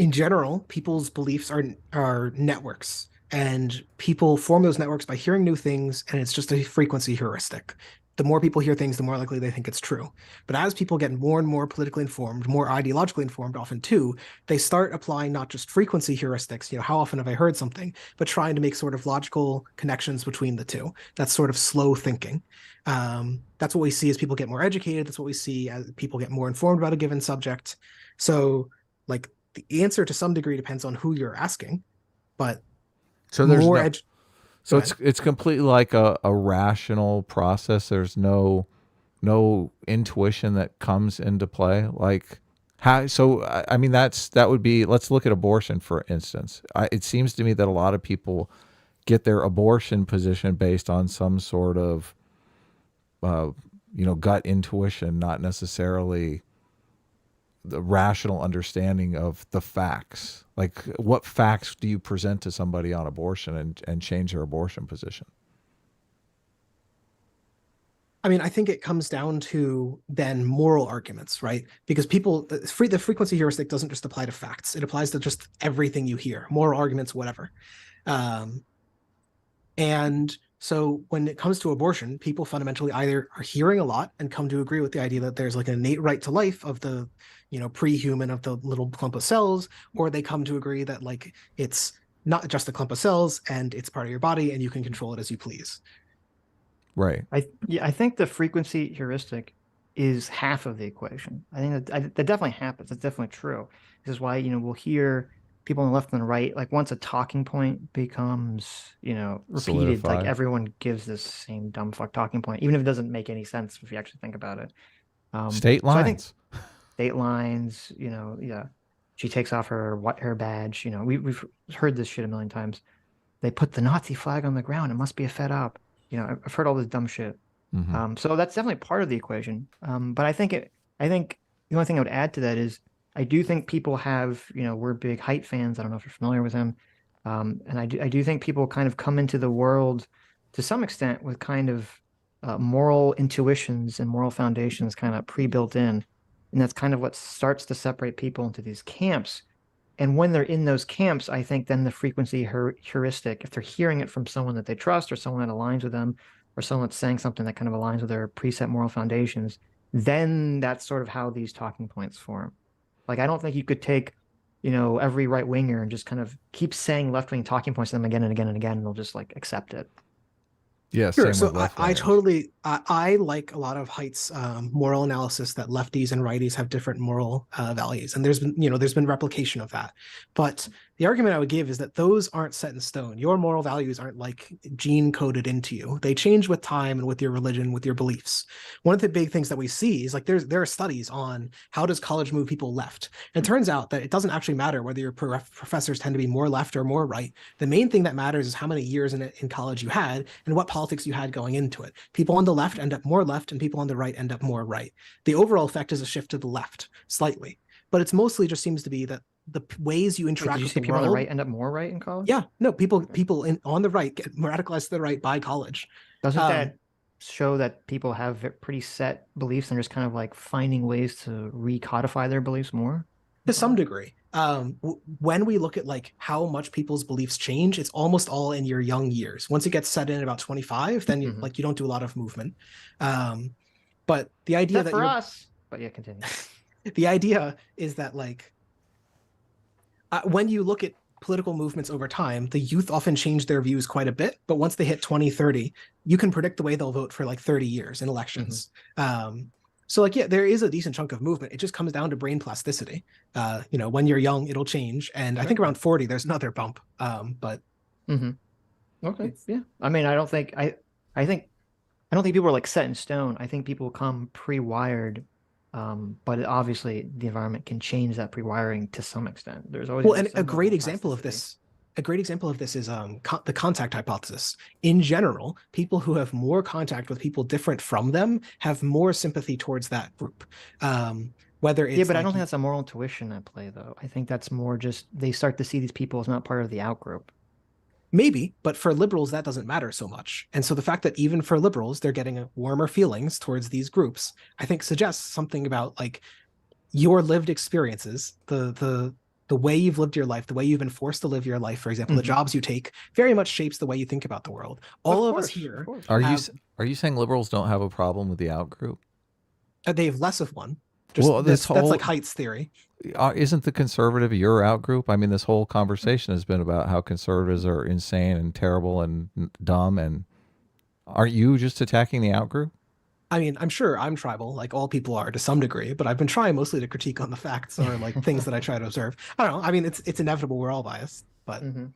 C: general, people's beliefs are networks, and people form those networks by hearing new things, and it's just a frequency heuristic. The more people hear things, the more likely they think it's true. But as people get more and more politically informed, more ideologically informed often too, they start applying not just frequency heuristics, how often have I heard something, but trying to make sort of logical connections between the two. That's sort of slow thinking. That's what we see as people get more educated. That's what we see as people get more informed about a given subject. So like the answer to some degree depends on who you're asking, but
A: so there's So it's completely like a rational process. There's no intuition that comes into play. Like how? So I mean, that would be. Let's look at abortion for instance. It seems to me that a lot of people get their abortion position based on some sort of gut intuition, not necessarily the rational understanding of the facts. Like, what facts do you present to somebody on abortion and change their abortion position?
C: I mean, I think it comes down to then moral arguments, right? Because the frequency heuristic doesn't just apply to facts. It applies to just everything you hear, moral arguments, whatever. And so when it comes to abortion, people fundamentally either are hearing a lot and come to agree with the idea that there's like an innate right to life of the, pre-human of the little clump of cells, or they come to agree that like it's not just a clump of cells and it's part of your body and you can control it as you please.
A: Right.
B: I think the frequency heuristic is half of the equation. I think that definitely happens. That's definitely true. This is why, we'll hear people on the left and the right, like once a talking point becomes, repeated,
A: solidified.
B: like everyone gives this same dumb fuck talking point, even if it doesn't make any sense if you actually think about it.
A: State lines.
B: So I think state lines, yeah. She takes off her badge. You know, we've heard this shit a million times. They put the Nazi flag on the ground. It must be a fed up. You know, I've heard all this dumb shit.
A: Mm-hmm.
B: So that's definitely part of the equation. But I think the only thing I would add to that is I do think people have, you know, we're big Haidt fans. I don't know if you're familiar with him. And I do think people kind of come into the world to some extent with kind of moral intuitions and moral foundations kind of pre-built in. And that's kind of what starts to separate people into these camps. And when they're in those camps, I think then the frequency heuristic, if they're hearing it from someone that they trust or someone that aligns with them, or someone that's saying something that kind of aligns with their preset moral foundations, then that's sort of how these talking points form. Like, I don't think you could take, you know, every right winger and just kind of keep saying left wing talking points to them again and again and again, and they'll just like accept it.
A: Yeah,
C: Sure.
A: same
C: So
A: with left
C: I
A: wingers.
C: totally, I like a lot of Haidt's moral analysis that lefties and righties have different moral values, and there's been replication of that. But the argument I would give is that those aren't set in stone. Your moral values aren't like gene coded into you. They change with time and with your religion, with your beliefs. One of the big things that we see is like there are studies on how does college move people left. And it turns out that it doesn't actually matter whether your professors tend to be more left or more right. The main thing that matters is how many years in college you had and what politics you had going into it. People on the left end up more left, and people on the right end up more right. The overall effect is a shift to the left slightly, but it's mostly just seems to be that the ways you interact
B: Did you
C: with
B: say
C: the
B: people on
C: world.
B: the right end up more right in college?
C: Yeah, no, people on the right get radicalized to the right by college.
B: Doesn't that show that people have pretty set beliefs and just kind of like finding ways to recodify their beliefs more?
C: To some degree. When we look at like how much people's beliefs change, it's almost all in your young years. Once it gets set in about 25, then you don't do a lot of movement. But the idea
B: Except
C: that
B: for us. But yeah, continue.
C: The idea is that like when you look at political movements over time, the youth often change their views quite a bit, but once they hit 2030, you can predict the way they'll vote for like 30 years in elections. So like, yeah, there is a decent chunk of movement. It just comes down to brain plasticity. You know, when you're young, it'll change. And I think around 40, there's another bump. But
B: okay. Yeah. I mean, I don't think people are like set in stone. I think people come pre-wired. But obviously the environment can change that pre-wiring to some extent. There's always
C: and a great example of this. A great example of this is the contact hypothesis. In general, people who have more contact with people different from them have more sympathy towards that group. Whether it's
B: but I don't think that's a moral intuition at play, though. I think that's more just they start to see these people as not part of the outgroup.
C: Maybe, but for liberals, that doesn't matter so much. And so the fact that even for liberals, they're getting warmer feelings towards these groups, I think suggests something about like your lived experiences, the way you've lived your life, the way you've been forced to live your life, for example, the jobs you take, very much shapes the way you think about the world. All of us here.
A: Are you saying liberals don't have a problem with the outgroup?
C: They have less of one. Well, that's like Haidt's theory.
A: Isn't the conservative your outgroup? I mean, this whole conversation has been about how conservatives are insane and terrible and dumb. And aren't you just attacking the outgroup?
C: I mean, I'm sure I'm tribal, like all people are to some degree, but I've been trying mostly to critique on the facts or like things that I try to observe. I don't know. I mean, it's inevitable. We're all biased, but
B: okay.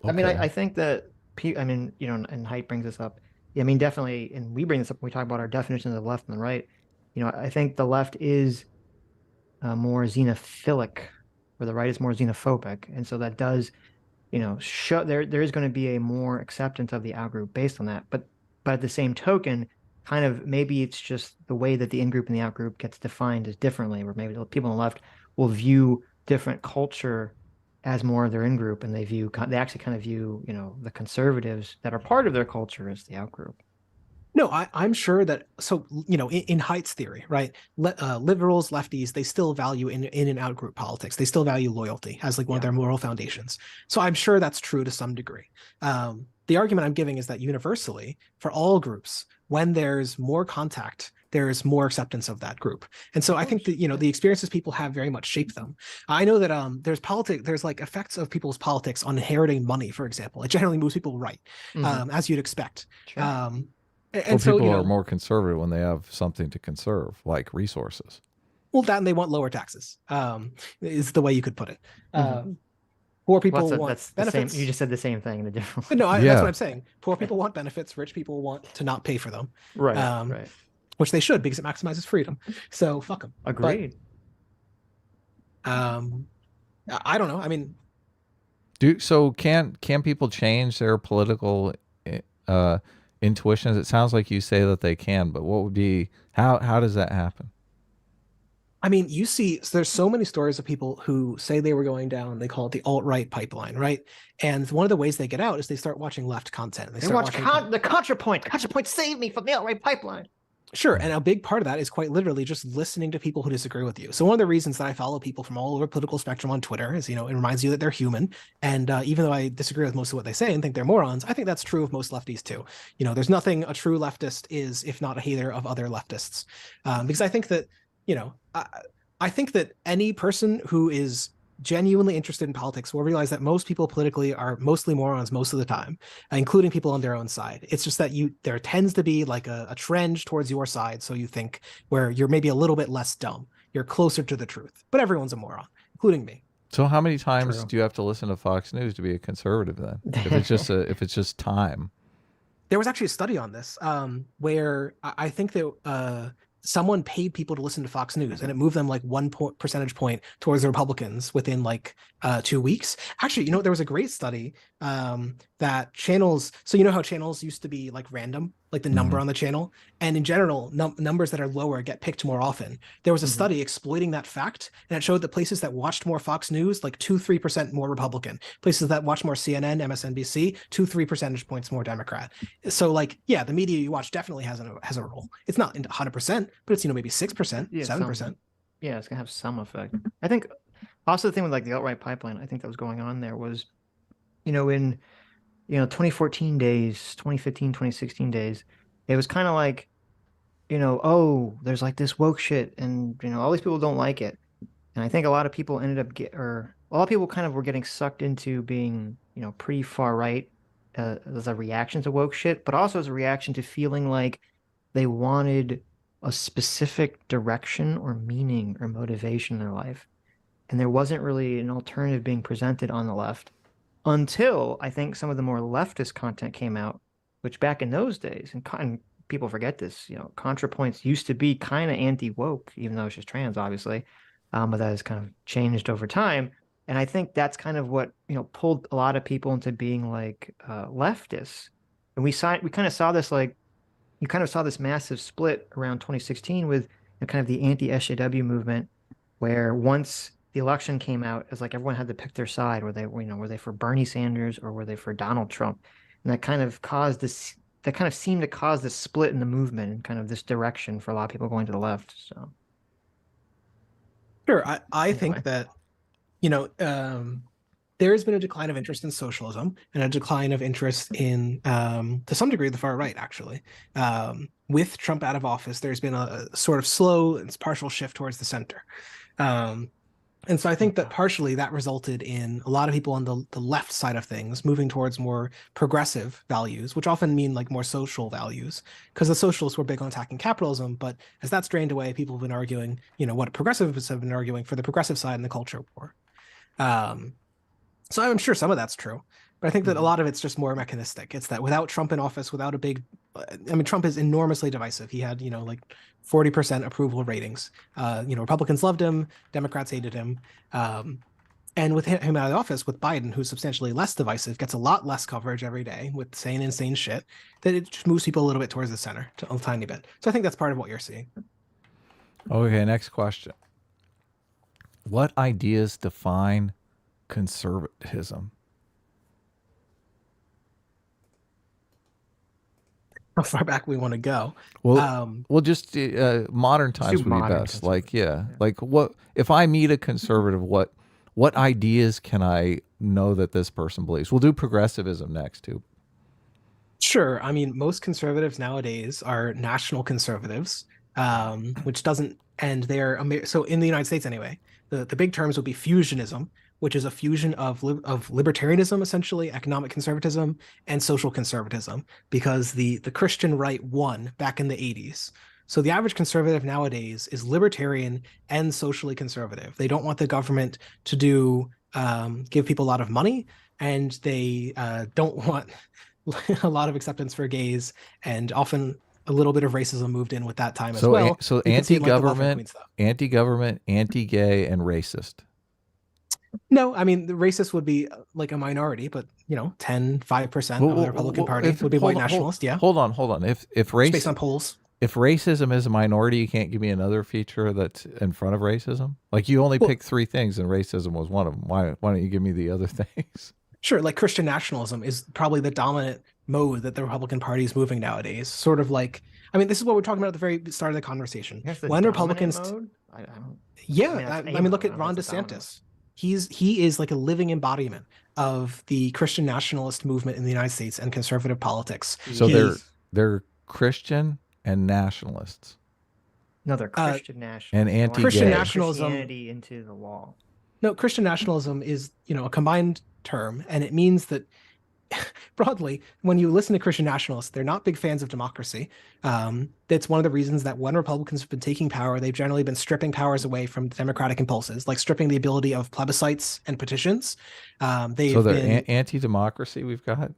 B: I mean, I think that, I mean, you know, and Haidt brings this up. I mean, definitely, and we bring this up when we talk about our definition of the left and the right. You know, I think the left is more xenophilic, where the right is more xenophobic, and so that does, you know, show there is going to be a more acceptance of the outgroup based on that. But at the same token, kind of maybe it's just the way that the in-group and the out-group gets defined as differently, where maybe the people on the left will view different culture as more of their in-group, and they actually kind of view, you know, the conservatives that are part of their culture as the out-group.
C: No, I'm sure that, so, you know, in Haidt's theory, right, liberals, lefties, they still value in and out group politics. They still value loyalty as like one of their moral foundations. So I'm sure that's true to some degree. The argument I'm giving is that universally, for all groups, when there's more contact, there's more acceptance of that group. And so I think that, you know, the experiences people have very much shape them. I know that there's like effects of people's politics on inheriting money, for example. It generally moves people right, as you'd expect.
A: Sure.
C: And
A: so people are more conservative when they have something to conserve, like resources.
C: Well, that and they want lower taxes, is the way you could put it. Poor people want benefits.
B: You just said the same thing in a different way.
C: No, that's what I'm saying. Poor people want benefits. Rich people want to not pay for them.
B: Right, right.
C: Which they should, because it maximizes freedom. So fuck them.
B: Agreed.
C: I don't know. I mean,
A: Can people change their political uh, intuitions? It sounds like you say that they can, but what would be how does that happen?
C: you see, so there's so many stories of people who say they were going down, they call it the alt-right pipeline, right? And one of the ways they get out is they start watching left content.
B: They watch the ContraPoint. ContraPoint saved me from the alt-right pipeline.
C: Sure. And a big part of that is quite literally just listening to people who disagree with you. So one of the reasons that I follow people from all over political spectrum on Twitter is, it reminds you that they're human. And even though I disagree with most of what they say and think they're morons, I think that's true of most lefties too. There's nothing a true leftist is if not a hater of other leftists. Because I think that, I think that any person who is genuinely interested in politics will realize that most people politically are mostly morons most of the time, including people on their own side. It's just that there tends to be like a trend towards your side, so you think, where you're maybe a little bit less dumb. You're closer to the truth. But everyone's a moron, including me.
A: So how many times
B: True.
A: do you have to listen to Fox News to be a conservative then? If it's just time.
C: There was actually a study on this where I think that someone paid people to listen to Fox News, and it moved them like 1 percentage point towards the Republicans within like 2 weeks. Actually, there was a great study that channels. So how channels used to be like random, like the number on the channel, and in general, numbers that are lower get picked more often. There was a study exploiting that fact, and it showed that places that watched more Fox News, like 2-3% more Republican. Places that watch more CNN, MSNBC, 2-3 percentage points more Democrat. So the media you watch definitely has a role. It's not 100%, but it's maybe 6%, 7%.
B: Yeah, it's gonna have some effect. I think also the thing with like the alt-right pipeline, I think that was going on there was, in 2014 days, 2015, 2016 days, it was kind of like, oh, there's like this woke shit, and all these people don't like it, and I think a lot of people ended up a lot of people kind of were getting sucked into being pretty far right as a reaction to woke shit, but also as a reaction to feeling like they wanted a specific direction or meaning or motivation in their life. And there wasn't really an alternative being presented on the left until I think some of the more leftist content came out, which back in those days, and people forget this, ContraPoints used to be kind of anti-woke, even though it's just trans, obviously, but that has kind of changed over time. And I think that's kind of what, pulled a lot of people into being like leftists. And we kind of saw this, like, you kind of saw this massive split around 2016 with kind of the anti-SJW movement, where once the election came out, it's like everyone had to pick their side. Were they for Bernie Sanders or were they for Donald Trump? And that kind of seemed to cause this split in the movement and kind of this direction for a lot of people going to the left. So,
C: sure, I think that there has been a decline of interest in socialism and a decline of interest in, to some degree, the far right, actually. With Trump out of office, there's been a sort of slow and partial shift towards the center. And so I think that partially that resulted in a lot of people on the left side of things moving towards more progressive values, which often mean like more social values, because the socialists were big on attacking capitalism. But as that's drained away, people have been arguing, what progressives have been arguing for the progressive side in the culture war. So I'm sure some of that's true, but I think that a lot of it's just more mechanistic. It's that without Trump in office, without Trump is enormously divisive. He had, like 40% approval ratings. Republicans loved him, Democrats hated him. And with him out of office, with Biden, who's substantially less divisive, gets a lot less coverage every day with saying insane shit, that it just moves people a little bit towards the center, a tiny bit. So I think that's part of what you're seeing.
A: Okay, next question. What ideas define conservatism?
C: How far back we want to go?
A: Well, just modern times would be best. Like, like what if I meet a conservative? What ideas can I know that this person believes? We'll do progressivism next too.
C: Sure. Most conservatives nowadays are national conservatives, which doesn't, and so in the United States anyway, the big terms would be fusionism, which is a fusion of libertarianism, essentially, economic conservatism, and social conservatism, because the Christian right won back in the 80s. So the average conservative nowadays is libertarian and socially conservative. They don't want the government to give people a lot of money, and they don't want a lot of acceptance for gays, and often a little bit of racism moved in with that time as well.
A: So anti-government, anti-gay, and racist.
C: No, I mean, the racist would be like a minority, but 5% of the Republican Party would be white nationalist. Yeah,
A: Hold on. If
C: just based on polls.
A: if racism is a minority, you can't give me another feature that's in front of racism. Like you only picked 3 things, and racism was one of them. Why don't you give me the other things?
C: Sure, like Christian nationalism is probably the dominant mode that the Republican Party is moving nowadays. Sort of like, I mean, this is what we're talking about at the very start of the conversation. When Republicans,
B: mode? I don't.
C: yeah, I mean, look at Ron DeSantis. He is like a living embodiment of the Christian nationalist movement in the United States and conservative politics.
A: So they're Christian and nationalists.
B: No, they're Christian nationalists.
A: And anti-gay.
C: Christian nationalism
B: Christianity into the wall.
C: No, Christian nationalism is, a combined term, and it means that broadly, when you listen to Christian nationalists, they're not big fans of democracy. That's one of the reasons that when Republicans have been taking power, they've generally been stripping powers away from democratic impulses, like stripping the ability of plebiscites and petitions.
A: So they're anti-democracy we've got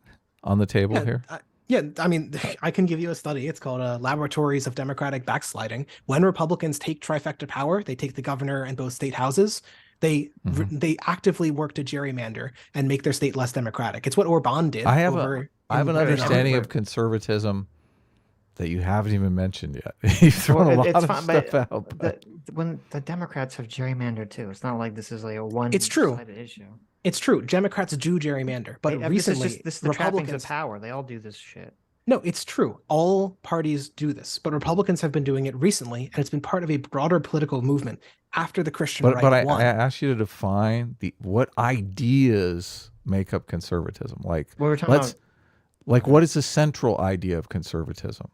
A: on the table here?
C: Yeah, I mean, I can give you a study. It's called Laboratories of Democratic Backsliding. When Republicans take trifecta power, they take the governor and both state houses. They actively work to gerrymander and make their state less democratic. It's what Orban did.
A: I have an understanding of conservatism that you haven't even mentioned yet. You've thrown a lot of stuff out.
B: When the Democrats have gerrymandered too, it's not like this is like a one-sided issue.
C: It's true. Democrats do gerrymander, but recently
B: this is the trappings of power. They all do this shit.
C: No, it's true. All parties do this, but Republicans have been doing it recently, and it's been part of a broader political movement after the Christian right won.
A: But I asked you to define what ideas make up conservatism. Like, what is the central idea of conservatism?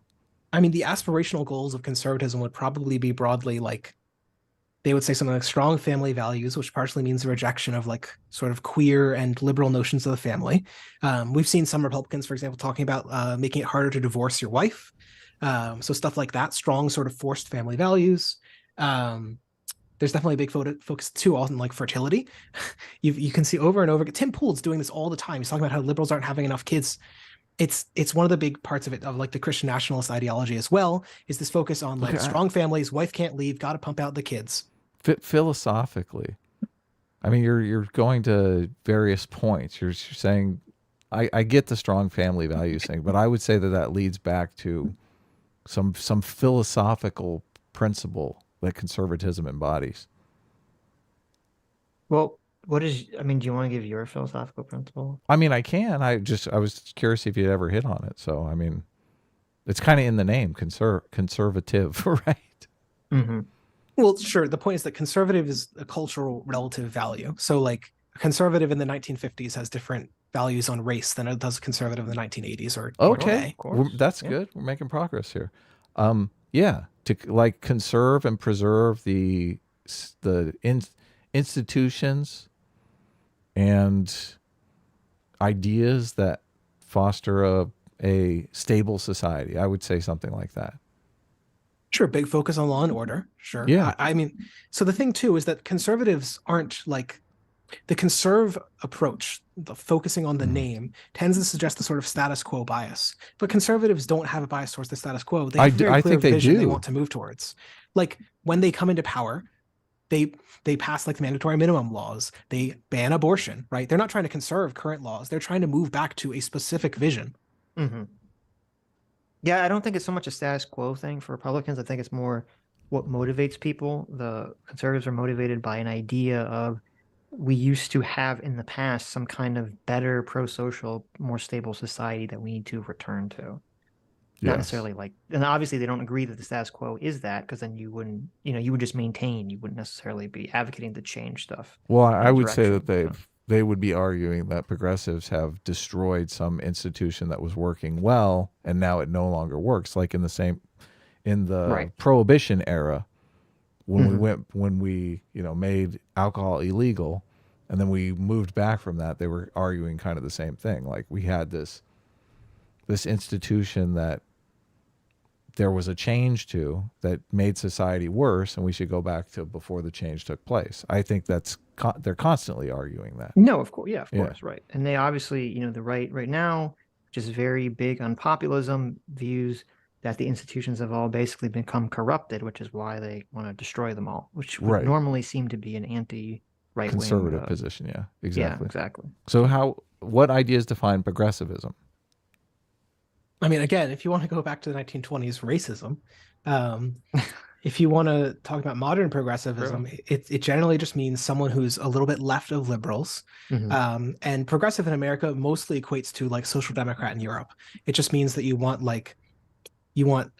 C: I mean, the aspirational goals of conservatism would probably be broadly like, they would say something like strong family values, which partially means the rejection of like sort of queer and liberal notions of the family. We've seen some Republicans, for example, talking about making it harder to divorce your wife. So stuff like that, strong sort of forced family values. There's definitely a big focus too on like fertility. You can see over and over again. Tim Pool's doing this all the time. He's talking about how liberals aren't having enough kids. It's one of the big parts of it, of like the Christian nationalist ideology as well, is this focus on like strong families, wife can't leave, got to pump out the kids.
A: Philosophically, I mean, you're going to various points. You're saying, I get the strong family value thing, but I would say that leads back to some philosophical principle that conservatism embodies.
B: Well, do you want to give your philosophical principle?
A: I mean, I can. I was curious if you'd ever hit on it. So, I mean, it's kind of in the name, conservative, right?
B: Mm-hmm.
C: Well, sure. The point is that conservative is a cultural relative value. So like a conservative in the 1950s has different values on race than it does a conservative in the 1980s or
A: okay. That's good. We're making progress here. To like conserve and preserve the institutions and ideas that foster a stable society. I would say something like that.
C: Sure, big focus on law and order. Sure.
A: Yeah.
C: I mean, so the thing too is that conservatives aren't like the conserve approach, the focusing on the name tends to suggest the sort of status quo bias. But conservatives don't have a bias towards the status quo. They have a very clear vision they want to move towards. Like when they come into power, they pass like the mandatory minimum laws. They ban abortion, right? They're not trying to conserve current laws. They're trying to move back to a specific vision.
B: Mm-hmm. Yeah, I don't think it's so much a status quo thing for Republicans. I think it's more what motivates people. The conservatives are motivated by an idea of we used to have in the past some kind of better pro-social, more stable society that we need to return to. Not necessarily like, and obviously they don't agree that the status quo is that, because then you wouldn't, you would just maintain, you wouldn't necessarily be advocating to change stuff.
A: Well, I would say that they would be arguing that progressives have destroyed some institution that was working well, and now it no longer works. Like in the Prohibition era, when we made alcohol illegal, and then we moved back from that, they were arguing kind of the same thing. Like we had this institution that there was a change to that made society worse, and we should go back to before the change took place. I think they're constantly arguing that.
B: No, of course, of course, right. And they obviously, the right now, which is very big on populism, views that the institutions have all basically become corrupted, which is why they want to destroy them all, which would normally seem to be an right wing.
A: Conservative position. Yeah, exactly.
B: Yeah, exactly.
A: So what ideas define progressivism?
C: I mean, again, if you want to go back to the 1920s racism, um, if you want to talk about modern progressivism, it generally just means someone who's a little bit left of liberals.
B: Mhm.
C: And progressive in America mostly equates to like social democrat in Europe. It just means that you want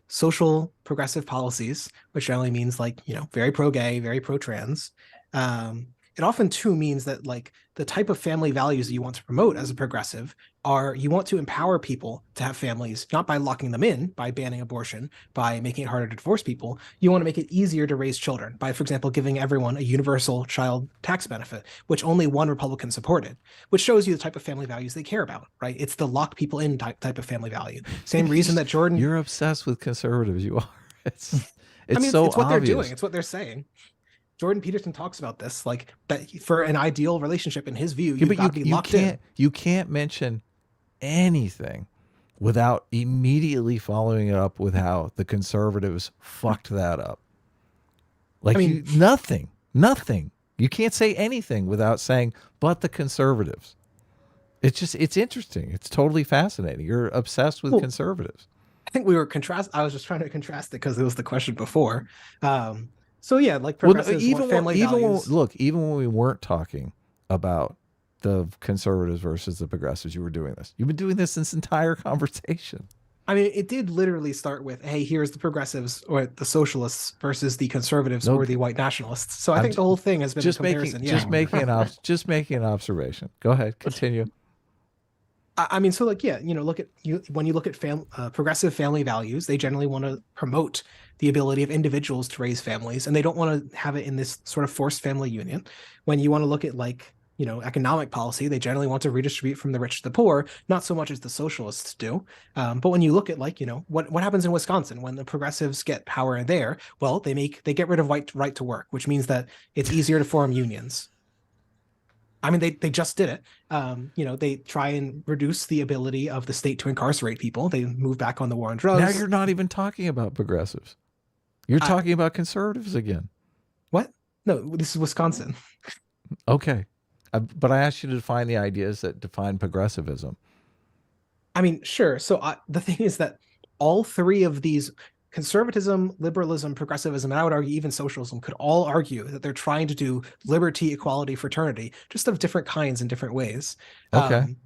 C: social progressive policies, which generally means like, very pro-gay, very pro-trans. It often too means that like the type of family values that you want to promote as a progressive are you want to empower people to have families, not by locking them in, by banning abortion, by making it harder to divorce people. You want to make it easier to raise children by, for example, giving everyone a universal child tax benefit, which only one Republican supported, which shows you the type of family values they care about, right? It's the lock people in type of family value. Same reason that Jordan.
A: You're obsessed with conservatives. You are. It's
C: I mean,
A: so
C: it's what
A: obvious.
C: they're doing. It's what they're saying. Jordan Peterson talks about this, like that for an ideal relationship, in his view, you've got to be locked in.
A: You can't mention anything without immediately following it up with how the conservatives fucked that up. Like,
C: I mean,
A: nothing. You can't say anything without saying, but the conservatives. It's interesting. It's totally fascinating. You're obsessed with conservatives.
C: I think I was just trying to contrast it because it was the question before. So yeah, like
A: progressives
C: want family values.
A: Even when we weren't talking about the conservatives versus the progressives, you were doing this. You've been doing this entire conversation.
C: I mean, it did literally start with, hey, here's the progressives or the socialists versus the conservatives or the white nationalists. So I think the whole thing has been a comparison.
A: Just making an observation. Go ahead, continue.
C: I mean, so like, yeah, when you look at progressive family values, they generally want to promote the ability of individuals to raise families, and they don't want to have it in this sort of forced family union. When you want to look at like, economic policy, they generally want to redistribute from the rich to the poor, not so much as the socialists do. But when you look at like, what happens in Wisconsin when the progressives get power there, well, they get rid of right to work, which means that it's easier to form unions. I mean, they just did it. They try and reduce the ability of the state to incarcerate people. They move back on the war on drugs.
A: Now you're not even talking about progressives. You're talking about conservatives again.
C: What? No, this is Wisconsin.
A: Okay. But I asked you to define the ideas that define progressivism.
C: I mean, sure. So the thing is that all three of these, conservatism, liberalism, progressivism, and I would argue even socialism, could all argue that they're trying to do liberty, equality, fraternity, just of different kinds in different ways.
A: Okay.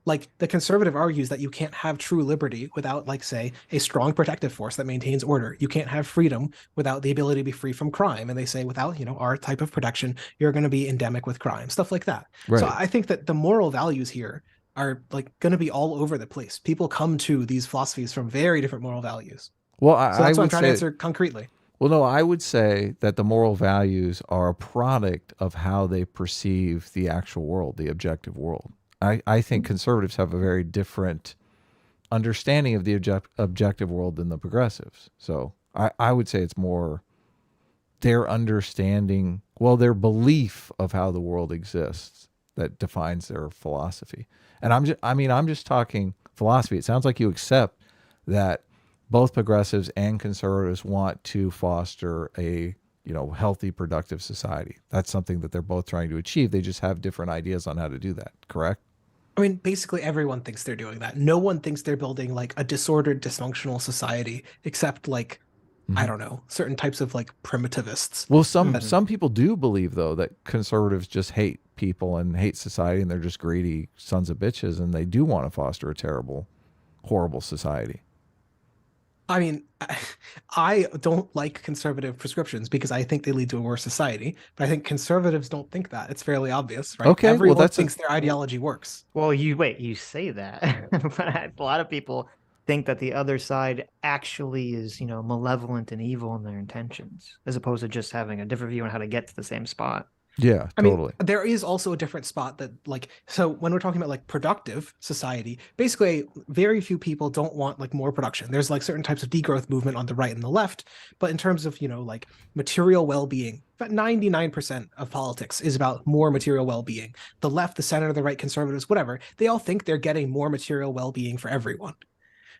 C: Like the conservative argues that you can't have true liberty without, like, say, a strong protective force that maintains order. You can't have freedom without the ability to be free from crime. And they say without, our type of protection, you're going to be endemic with crime, stuff like that. Right. So I think that the moral values here are like going to be all over the place. People come to these philosophies from very different moral values.
A: Well,
C: so that's what I'm trying to answer concretely.
A: Well, no, I would say that the moral values are a product of how they perceive the actual world, the objective world. I think conservatives have a very different understanding of the objective world than the progressives. So I would say it's more their understanding, their belief of how the world exists that defines their philosophy. And I'm just talking philosophy. It sounds like you accept that both progressives and conservatives want to foster a healthy, productive society. That's something that they're both trying to achieve. They just have different ideas on how to do that. Correct?
C: I mean, basically everyone thinks they're doing that. No one thinks they're building like a disordered, dysfunctional society, except like, I don't know, certain types of like primitivists.
A: Well, some people do believe though that conservatives just hate people and hate society, and they're just greedy sons of bitches, and they do want to foster a terrible, horrible society.
C: I mean, I don't like conservative prescriptions because I think they lead to a worse society. But I think conservatives don't think that. It's fairly obvious, right?
A: Okay,
C: everyone thinks their ideology works.
B: Well, you say that, but a lot of people think that the other side actually is, malevolent and evil in their intentions, as opposed to just having a different view on how to get to the same spot.
A: Yeah, totally.
C: I mean, there is also a different spot that like, so when we're talking about like productive society, basically very few people don't want like more production. There's like certain types of degrowth movement on the right and the left, but in terms of, like material well-being, about 99% of politics is about more material well-being. The left, the center, the right, conservatives, whatever, they all think they're getting more material well-being for everyone.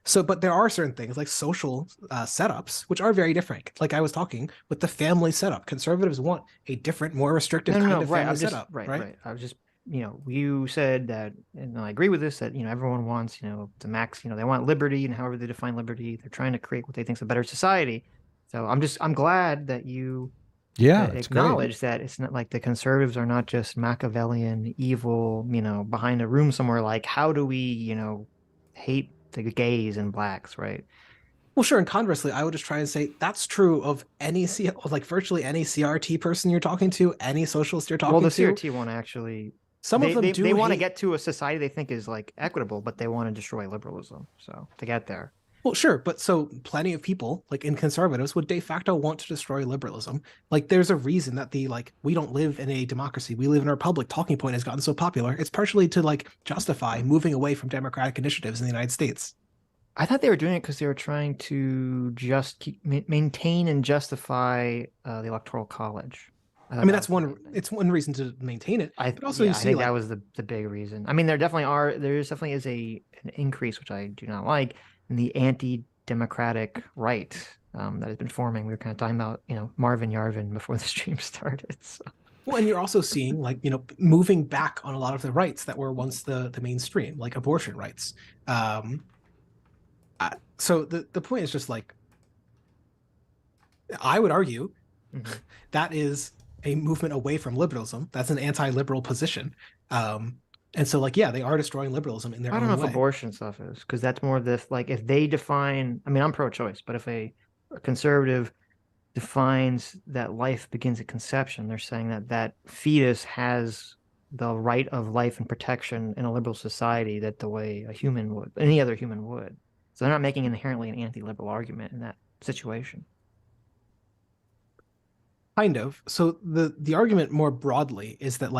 C: So, but there are certain things like social setups, which are very different. Like I was talking with the family setup, conservatives want a different, more restrictive kind of
B: right.
C: family
B: I'm just
C: setup,
B: right. I was just, you said that, and I agree with this, that, everyone wants, the max, they want liberty, and however they define liberty, they're trying to create what they think is a better society. So I'm glad that you
A: Yeah, it's great.
B: acknowledge that it's not like the conservatives are not just Machiavellian, evil, behind a room somewhere. Like, how do we, hate the gays and blacks, right?
C: Well, sure. And conversely, I would just try and say that's true of any like virtually any CRT person you're talking to, any socialist you're talking
B: Well, the
C: to.
B: CRT want to actually.
C: Some of them do.
B: They want to get to a society they think is like equitable, but they want to destroy liberalism. So to get there.
C: Well, sure, but so plenty of people, like in conservatives, would de facto want to destroy liberalism. Like, there's a reason that the we don't live in a democracy, we live in a republic talking point has gotten so popular. It's partially to justify moving away from democratic initiatives in the United States.
B: I thought they were doing it because they were trying to just maintain and justify the Electoral College.
C: I mean, that's one. It's one reason to maintain it. But also,
B: I think that was the big reason. I mean, there definitely is an increase, which I do not like, in the anti-democratic right that has been forming. We were kind of talking about, Marvin Yarvin before the stream started. So.
C: Well, and you're also seeing moving back on a lot of the rights that were once the mainstream, like abortion rights. So the point is just I would argue that is a movement away from liberalism. That's an anti-liberal position. And so yeah, they are destroying liberalism in their own way.
B: I don't know if abortion stuff is, because that's more of this, if they define, I mean, I'm pro-choice, but if a conservative defines that life begins at conception, they're saying that fetus has the right of life and protection in a liberal society that the way a human would, any other human would. So they're not making inherently an anti-liberal argument in that situation.
C: Kind of. So the argument more broadly is that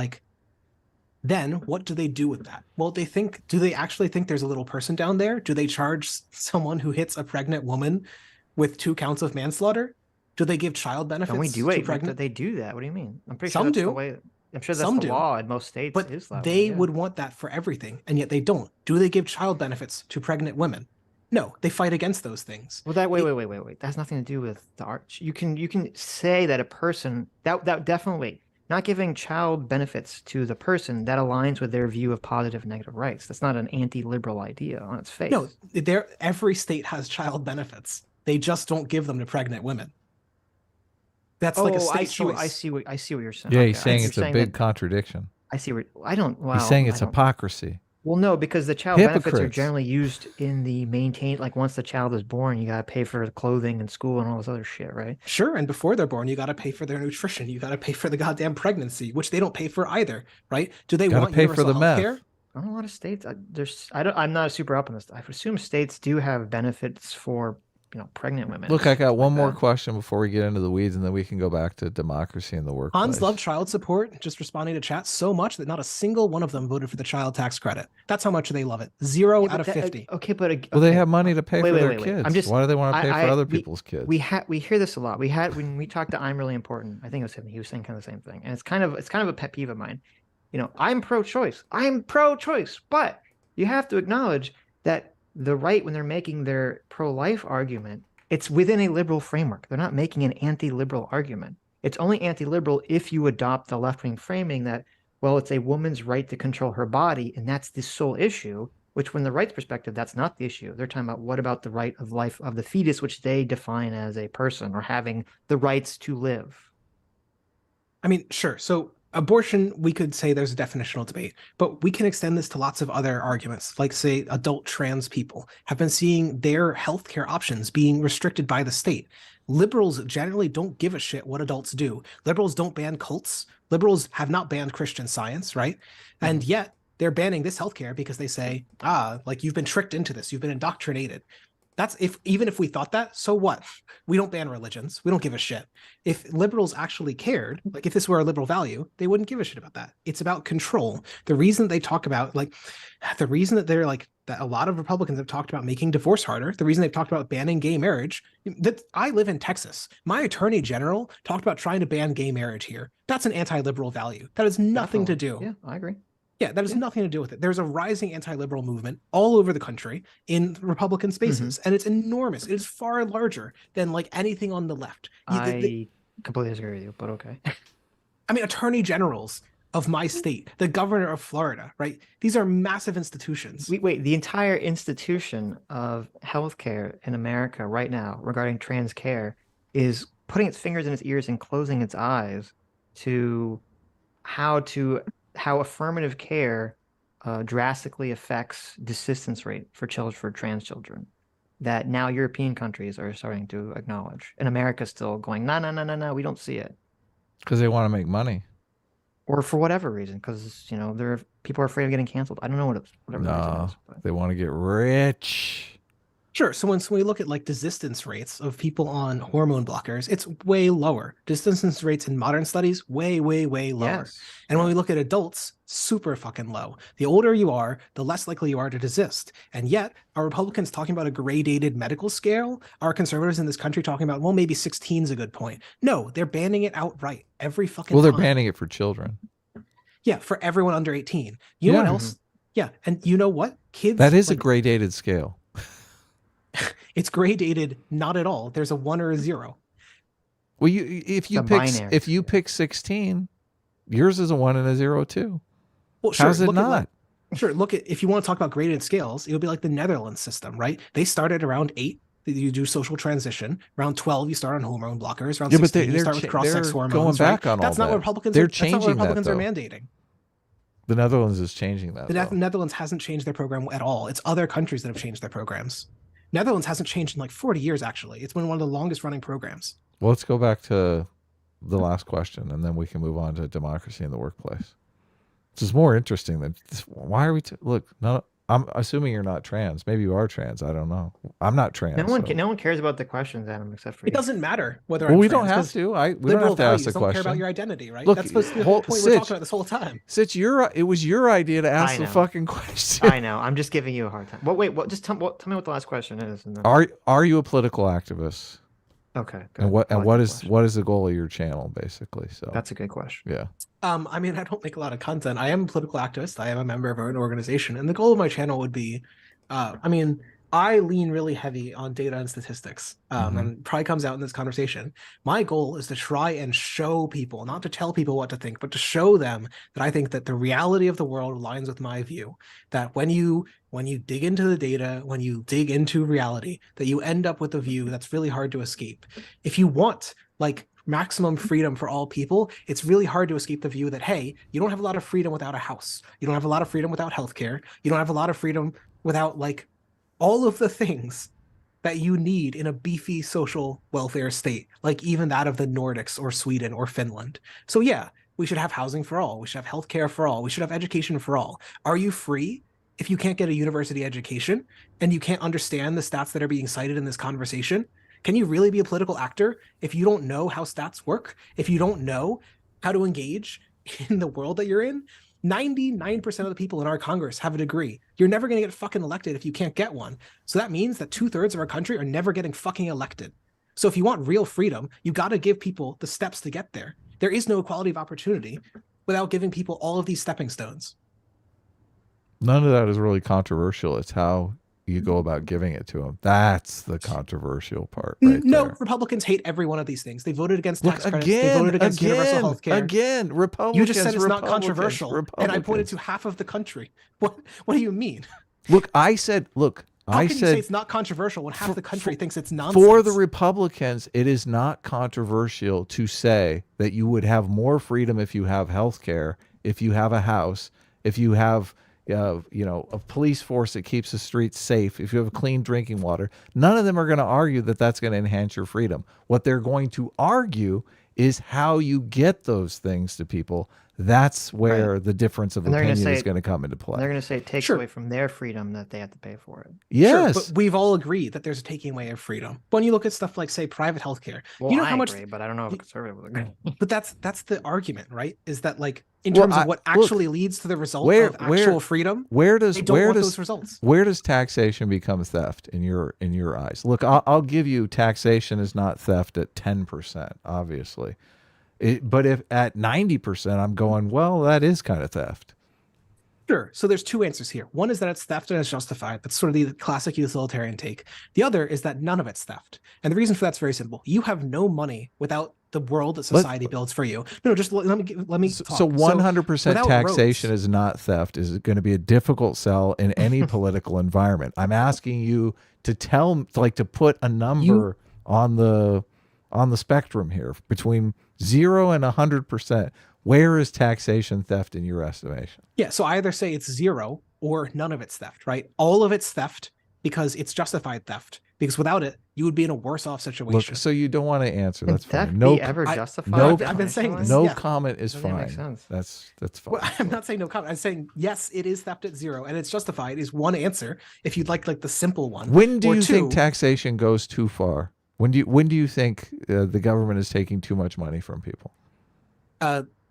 C: then what do they do with that? Well, do they actually think there's a little person down there? Do they charge someone who hits a pregnant woman with 2 counts of manslaughter? Do they give child benefits to pregnant?
B: They do that. What do you mean? I'm pretty
C: Some
B: sure that's
C: do.
B: the way. I'm sure that's the law in most states.
C: But they would want that for everything, and yet they don't. Do they give child benefits to pregnant women? No, they fight against those things.
B: Well, wait. That has nothing to do with the art. You can say that a person that definitely not giving child benefits to the person that aligns with their view of positive and negative rights. That's not an anti-liberal idea on its face.
C: No, every state has child benefits. They just don't give them to pregnant women. That's a state choice.
B: I see what you're saying.
A: Yeah, he's saying it's a big contradiction.
B: I see what I don't. Well,
A: he's saying it's hypocrisy.
B: Well, no, because the child benefits are generally used in the once the child is born, you got to pay for clothing and school and all this other shit, right?
C: Sure, and before they're born, you got to pay for their nutrition. You got to pay for the goddamn pregnancy, which they don't pay for either, right? Do they want
A: pay for the
C: health care?
B: I don't know, a lot of states. I'm not super up on this. I assume states do have benefits for pregnant women.
A: Look, I got one more question before we get into the weeds, and then we can go back to democracy in the workplace.
C: Hans loved child support, just responding to chat so much that not a single one of them voted for the child tax credit. That's how much they love it. 0 out of 50.
B: Well,
A: they have money to pay for their kids. Why do they want to pay for other people's kids?
B: We hear this a lot. When we talked to I'm Really Important, I think it was him. He was saying kind of the same thing, and it's kind of a pet peeve of mine. I'm pro-choice, but you have to acknowledge that the right, when they're making their pro-life argument, it's within a liberal framework. They're not making an anti-liberal argument. It's only anti-liberal if you adopt the left-wing framing that, well, it's a woman's right to control her body, and that's the sole issue, which from the right's perspective, that's not the issue. They're talking about what about the right of life of the fetus, which they define as a person or having the rights to live.
C: I mean, sure. So abortion, we could say there's a definitional debate, but we can extend this to lots of other arguments, like say adult trans people have been seeing their healthcare options being restricted by the state. Liberals generally don't give a shit what adults do. Liberals don't ban cults. Liberals have not banned Christian Science, right? And yet they're banning this healthcare because they say, you've been tricked into this, you've been indoctrinated. That's even if we thought that, so what? We don't ban religions. We don't give a shit. If liberals actually cared, if this were a liberal value, they wouldn't give a shit about that. It's about control. The reason they talk about the reason that they're that a lot of Republicans have talked about making divorce harder, the reason they've talked about banning gay marriage, that I live in Texas. My attorney general talked about trying to ban gay marriage here. That's an anti-liberal value. That has nothing to do.
B: Yeah, I agree.
C: Yeah, that has nothing to do with it. There's a rising anti-liberal movement all over the country in Republican spaces, and it's enormous. It is far larger than like anything on the left.
B: I completely disagree with you, but okay.
C: I mean, attorney generals of my state, the governor of Florida, right? These are massive institutions.
B: Wait, the entire institution of healthcare in America right now regarding trans care is putting its fingers in its ears and closing its eyes to how affirmative care drastically affects desistance rate for trans children that now European countries are starting to acknowledge. And America's still going, no, we don't see it.
A: Because they want to make money.
B: Or for whatever reason, because people are afraid of getting canceled. I don't know whatever the reason is. But.
A: They want to get rich.
C: Sure. So when we look at like desistance rates of people on hormone blockers, it's way lower. Desistance rates in modern studies, way lower.
B: Yes.
C: And when we look at adults, super fucking low. The older you are, the less likely you are to desist. And yet, are Republicans talking about a gradated medical scale? Are conservatives in this country talking about, well, maybe 16 is a good point? No, they're banning it outright every fucking
A: time. Well, they're banning it for children.
C: Yeah, for everyone under 18. You know what else? Yeah, and you know what? Kids.
A: That is a gradated scale.
C: It's gradated not at all. There's a 1 or a 0.
A: Well, if you pick 16, yours is a 1 and a 0 too.
C: Well, sure.
A: How's it not?
C: Look at, if you want to talk about graded scales, it would be like the Netherlands system, right? They started around 8. You do social transition. Around 12, you start on hormone blockers. Around 16, you start with cross-sex hormones.
A: Going back on
C: that's
A: all
C: not
A: that.
C: What Republicans.
A: They're
C: that's
A: changing
C: not what Republicans
A: that,
C: are mandating.
A: The Netherlands is changing that.
C: The Netherlands hasn't changed their program at all. It's other countries that have changed their programs. Netherlands hasn't changed in like 40 years, actually. It's been one of the longest running programs.
A: Well, let's go back to the last question, and then we can move on to democracy in the workplace. This is more interesting than why are we? Look, no, I'm assuming you're not trans. Maybe you are trans. I don't know. I'm not trans.
B: No one cares about the questions, Adam, except for you.
C: It doesn't matter whether.
A: Well,
C: I'm
A: we
C: trans,
A: don't have to. We don't have to ask the question.
C: Don't care about your identity, right?
A: Look,
C: that's supposed to be the whole point we're talking about this whole time.
A: Sitch, it was your idea to ask the fucking question.
B: I know. I'm just giving you a hard time. Well, just tell me what the last question is. And then...
A: Are you a political activist?
B: Okay.
A: Good. And what is the goal of your channel, basically? So
B: that's a good question.
A: Yeah.
C: I mean, I don't make a lot of content. I am a political activist. I am a member of an organization, and the goal of my channel would be, I lean really heavy on data and statistics, and probably comes out in this conversation. My goal is to try and show people, not to tell people what to think, but to show them that I think that the reality of the world aligns with my view. That when you dig into the data, when you dig into reality, that you end up with a view that's really hard to escape. If you want like maximum freedom for all people, it's really hard to escape the view that, hey, you don't have a lot of freedom without a house. You don't have a lot of freedom without healthcare. You don't have a lot of freedom without like all of the things that you need in a beefy social welfare state, like even that of the Nordics or Sweden or Finland. So yeah, we should have housing for all. We should have healthcare for all. We should have education for all. Are you free if you can't get a university education and you can't understand the stats that are being cited in this conversation? Can you really be a political actor if you don't know how stats work? If you don't know how to engage in the world that you're in? 99% of the people in our Congress have a degree. You're never going to get fucking elected if you can't get one. So that means that 2/3 of our country are never getting fucking elected. So if you want real freedom, you got to give people the steps to get there. There is no equality of opportunity without giving people all of these stepping stones.
A: None of that is really controversial. It's how you go about giving it to them. That's the controversial part. Right
C: no,
A: there.
C: Republicans hate every one of these things. They voted against tax credits. They voted against universal health care.
A: Again, Republicans.
C: You just said it's not controversial, and I pointed to half of the country. What do you mean?
A: Look, I said,
C: How can you say it's not controversial when half the country thinks it's nonsense?
A: For the Republicans, it is not controversial to say that you would have more freedom if you have health care, if you have a house, if you have a police force that keeps the streets safe, if you have clean drinking water. None of them are going to argue that that's going to enhance your freedom. What they're going to argue is how you get those things to people. That's where the difference of opinion is going to come into play.
B: They're going to say it takes away from their freedom that they have to pay for it.
A: Yes.
C: Sure, but we've all agreed that there's a taking away of freedom. When you look at stuff like, say, private healthcare,
B: well,
C: you know how much.
B: Agree, but I don't know if conservative would agree.
C: But that's the argument, right? Is that like in terms of what actually leads to the result of actual freedom?
A: Where does
C: those results?
A: Where does taxation become theft in your eyes? Look, I'll give you taxation is not theft at 10%, obviously. But if at 90%, I'm going, well, that is kind of theft.
C: Sure. So there's two answers here. One is that it's theft and it's justified. That's sort of the classic utilitarian take. The other is that none of it's theft. And the reason for that's very simple. You have no money without the world that society builds for you. No, just let me talk.
A: So 100%
C: without
A: taxation
C: roads,
A: is not theft. Is going to be a difficult sell in any political environment. I'm asking you to to put a number on the spectrum here between 0 and 100%. Where is taxation theft in your estimation?
C: Yeah, so I either say it's 0 or none of it's theft, right? All of it's theft because it's justified theft. Because without it, you would be in a worse off situation.
A: Look, so you don't want to answer. That's
B: Can theft
A: fine. No,
B: be ever justified?
C: I've been saying this,
A: no
C: yeah.
A: comment is
B: Doesn't make
A: fine.
B: sense.
A: That's fine.
C: Well, I'm not saying no comment. I'm saying yes, it is theft at 0, and it's justified is one answer. If you'd like the simple one.
A: When do
C: Or
A: you
C: two,
A: think taxation goes too far? When do you think the government is taking too much money from people?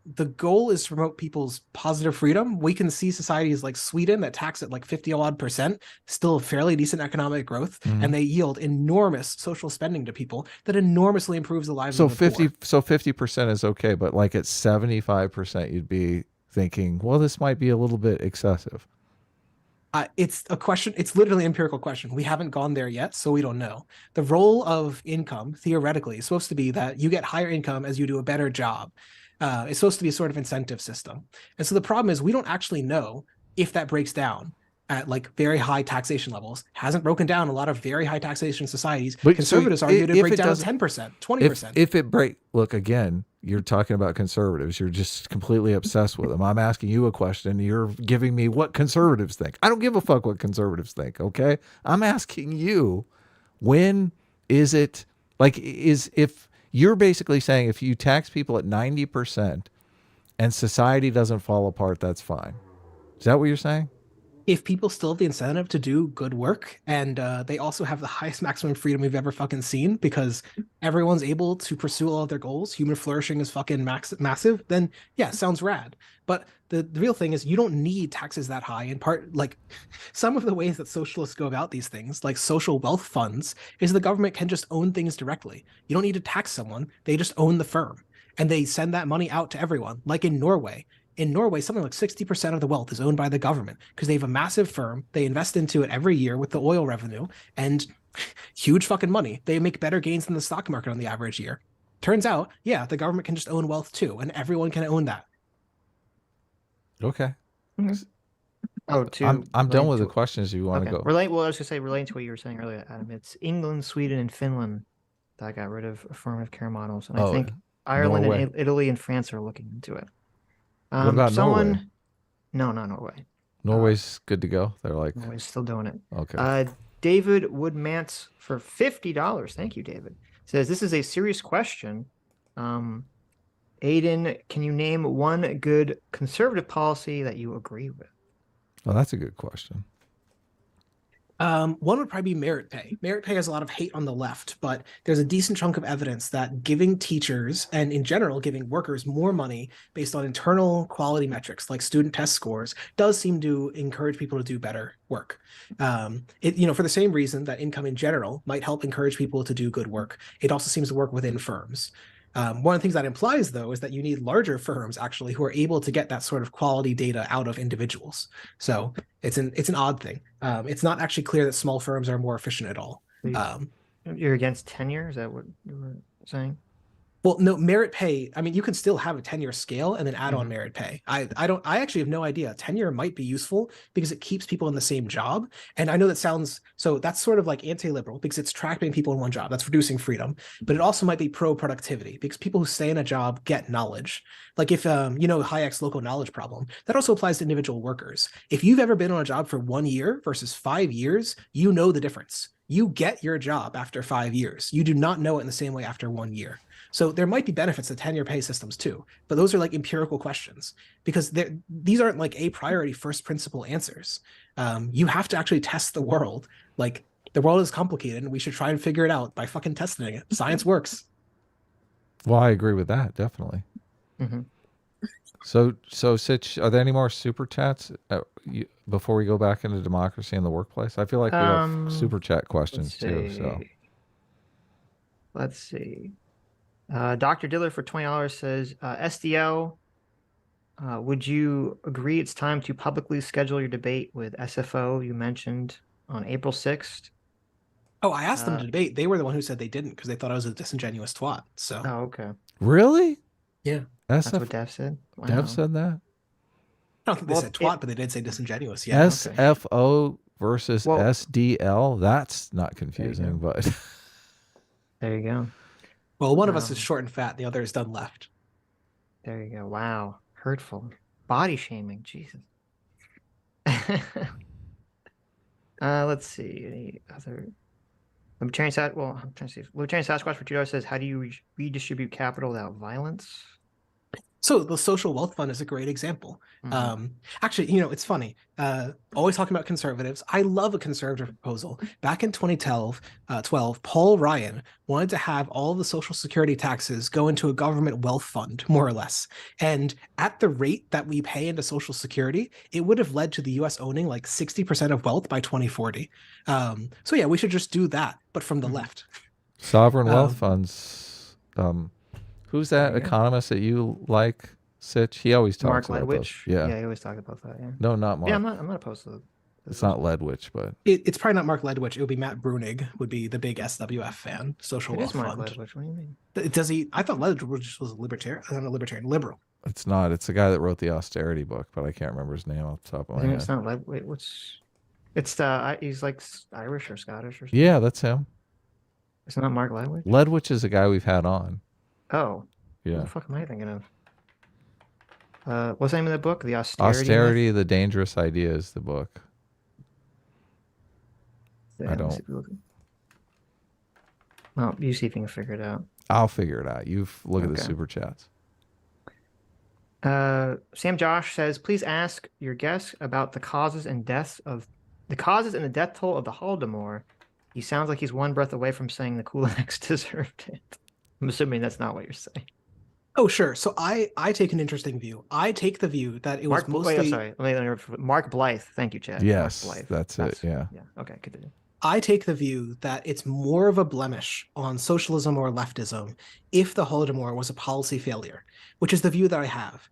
C: The goal is to promote people's positive freedom. We can see societies like Sweden that tax at like 50-odd%, still fairly decent economic growth, and they yield enormous social spending to people that enormously improves the lives of the poor.
A: So 50% is okay, but like at 75%, you'd be thinking, well, this might be a little bit excessive.
C: It's a question. It's literally an empirical question. We haven't gone there yet, so we don't know. The role of income, theoretically, is supposed to be that you get higher income as you do a better job. It's supposed to be a sort of incentive system. And so the problem is we don't actually know if that breaks down at like very high taxation levels. Hasn't broken down in a lot of very high taxation societies. But conservatives argue it breaks down 10%, 20%.
A: Look, again, you're talking about conservatives. You're just completely obsessed with them. I'm asking you a question. You're giving me what conservatives think. I don't give a fuck what conservatives think, okay? I'm asking you, when is it, if you're basically saying if you tax people at 90% and society doesn't fall apart, that's fine. Is that what you're saying?
C: If people still have the incentive to do good work, and they also have the highest maximum freedom we've ever fucking seen because everyone's able to pursue all of their goals, human flourishing is fucking massive, then yeah, sounds rad. But the real thing is you don't need taxes that high. In part, like some of the ways that socialists go about these things, like social wealth funds, is the government can just own things directly. You don't need to tax someone. They just own the firm and they send that money out to everyone. Like in Norway, something like 60% of the wealth is owned by the government because they have a massive firm. They invest into it every year with the oil revenue and huge fucking money. They make better gains than the stock market on the average year. Turns out, yeah, the government can just own wealth too, and everyone can own that.
A: Okay.
B: Oh,
A: I'm done with the questions. You want to go?
B: Well, I was gonna say relating to what you were saying earlier, Adam. It's England, Sweden, and Finland that got rid of affirmative care models, and I think Ireland and Italy and France are looking into it.
A: What about Norway?
B: No, not Norway.
A: Norway's good to go. They're like
B: Norway's still doing it.
A: Okay.
B: David Woodmance for $50. Thank you, David. Says this is a serious question. Aiden, can you name one good conservative policy that you agree with?
A: Well, that's a good question.
C: One would probably be merit pay. Merit pay has a lot of hate on the left, but there's a decent chunk of evidence that giving teachers and in general giving workers more money based on internal quality metrics like student test scores does seem to encourage people to do better work. For the same reason that income in general might help encourage people to do good work, it also seems to work within firms. One of the things that implies, though, is that you need larger firms actually who are able to get that sort of quality data out of individuals. So it's an odd thing. It's not actually clear that small firms are more efficient at all.
B: You're against tenure? Is that what you were saying?
C: Well, no, merit pay. I mean, you can still have a tenure scale and then add on merit pay. I actually have no idea. Tenure might be useful because it keeps people in the same job. And I know that sounds, so that's sort of like anti-liberal because it's trapping people in one job. That's reducing freedom. But it also might be pro-productivity because people who stay in a job get knowledge. Like if, Hayek's local knowledge problem, that also applies to individual workers. If you've ever been on a job for 1 year versus 5 years, you know the difference. You get your job after 5 years. You do not know it in the same way after 1 year. So there might be benefits to tenure pay systems too, but those are like empirical questions because these aren't like a priority first principle answers. You have to actually test the world. Like the world is complicated and we should try and figure it out by fucking testing it. Science works.
A: Well, I agree with that, definitely.
B: Mm-hmm.
A: So Sitch, are there any more super chats before we go back into democracy in the workplace? I feel like we have super chat questions too. So
B: let's see. Dr. Diller for $20 says SDL Would you agree it's time to publicly schedule your debate with SFO you mentioned on April 6th?
C: Oh, I asked them to debate. They were the one who said they didn't because they thought I was a disingenuous twat. So
B: Oh, okay.
A: Really?
C: yeah,
B: That's what Dev said? Wow.
A: Dev said that?
C: I don't think they
B: Well,
C: said twat, but they did say disingenuous. Yeah.
A: SFO versus
B: Well-
A: SDL? That's not confusing,
B: go.
A: but
B: There you go.
C: Well, one of us is short and fat, the other is done left.
B: There you go. Wow. Hurtful. Body shaming. Jesus. Let's see. Any other Libertarian Well, I'm trying to see. Libertarian Sasquatch for $2 says, how do you redistribute capital without violence?
C: So the social wealth fund is a great example. Actually, it's funny. Always talking about conservatives. I love a conservative proposal. Back in 2012, Paul Ryan wanted to have all the social security taxes go into a government wealth fund, more or less. And at the rate that we pay into social security, it would have led to the US owning like 60% of wealth by 2040. So yeah, we should just do that, but from the left.
A: sovereign wealth funds. Who's that economist that you like, Sitch? He always talks
B: Mark
A: about those.
B: Ledwidge.
A: Yeah.
B: He always talks about that. Yeah.
A: No, not Mark.
B: Yeah, I'm not opposed to it.
A: It's not Ledwidge, but
C: It's probably not Mark Ledwidge. It would be Matt Brunig, would be the big SWF fan, social
B: It
C: wealth
B: is Mark
C: fund.
B: Ledwidge. What do you mean?
C: Does he? I thought Ledwidge was a libertarian, not a libertarian, liberal.
A: it's not. It's the guy that wrote the austerity book, but I can't remember his name off the top of my head.
B: It's not Led. Wait, what's? It's he's like Irish or Scottish or something.
A: Yeah, that's him.
B: It's not Mark Ledwidge.
A: Ledwidge is a guy we've had on.
B: Oh, What
A: Yeah.
B: the fuck am I thinking of? What's the name of the book? The Austerity.
A: Austerity, the Dangerous Idea is the book.
B: Myth?
A: I
B: Let me
A: don't.
B: see if we look- Well, you see if you can figure it out.
A: I'll figure it out. You look at the
B: Okay.
A: super chats.
B: Sam Josh says, please ask your guest about the causes and the death toll of the Holodomor. He sounds like he's one breath away from saying the Kulaks deserved it. I'm assuming that's not what you're saying.
C: Oh, sure. So I take an interesting view. I take the view that it was mostly.
B: Wait, I'm sorry. Let me interrupt. Mark Blythe. Thank you, Chad.
A: Yes,
B: Mark Blythe.
A: that's it. Yeah.
B: Yeah. Okay. Continue.
C: I take the view that it's more of a blemish on socialism or leftism if the Holodomor was a policy failure, which is the view that I have.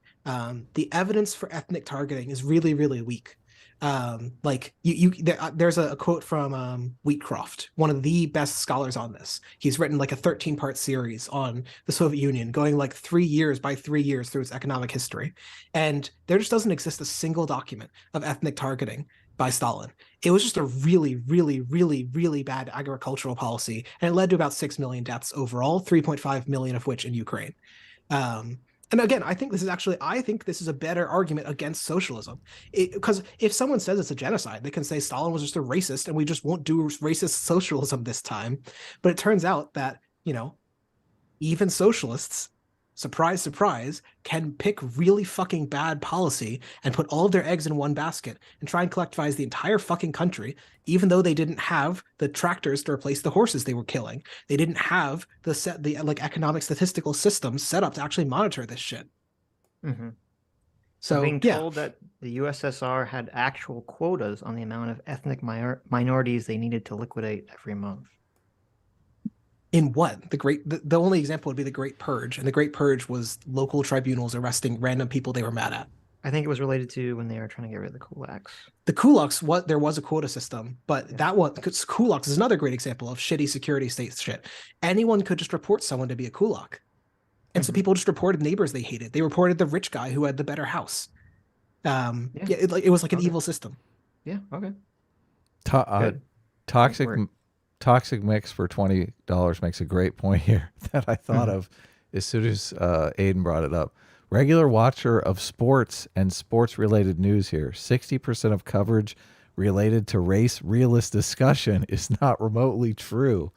C: The evidence for ethnic targeting is really, really weak. There's a quote from Wheatcroft, one of the best scholars on this. He's written like a 13-part series on the Soviet Union, going like 3 years by 3 years through its economic history. And there just doesn't exist a single document of ethnic targeting by Stalin. It was just a really, really, really, really bad agricultural policy, and it led to about 6 million deaths overall, 3.5 million of which in Ukraine. And again, I think this is a better argument against socialism. Because if someone says it's a genocide, they can say Stalin was just a racist and we just won't do racist socialism this time. But it turns out that, even socialists, surprise, surprise, can pick really fucking bad policy and put all of their eggs in one basket and try and collectivize the entire fucking country, even though they didn't have the tractors to replace the horses they were killing. They didn't have the economic statistical systems set up to actually monitor this shit.
B: Mm-hmm.
C: So
B: being told that the USSR had actual quotas on the amount of ethnic minorities they needed to liquidate every month.
C: In what? The only example would be the Great Purge, and the Great Purge was local tribunals arresting random people they were mad at.
B: I think it was related to when they were trying to get rid of the kulaks.
C: The kulaks, there was a quota system, but that one, because kulaks is another great example of shitty security state shit. Anyone could just report someone to be a kulak. And so people just reported neighbors they hated. They reported the rich guy who had the better house. It was like an evil system.
B: Yeah, okay.
A: Toxic Mix for $20 makes a great point here that I thought of as soon as Aiden brought it up. Regular watcher of sports and sports-related news here. 60% of coverage related to race realist discussion is not remotely true.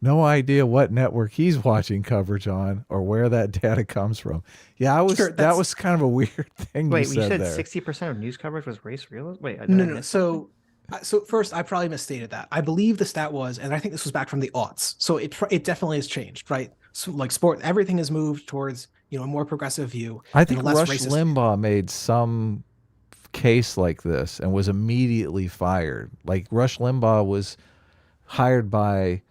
A: No idea what network he's watching coverage on or where that data comes from. Yeah, that was kind of a weird thing.
B: Wait, you said
A: there.
B: 60% of news coverage was race realist? Wait,
C: no. So first, I probably misstated that. I believe the stat was, and I think this was back from the aughts. So it definitely has changed, right? So like sport, everything has moved towards a more progressive view.
A: I think Rush Limbaugh made some case like this and was immediately fired. Like Rush Limbaugh was hired by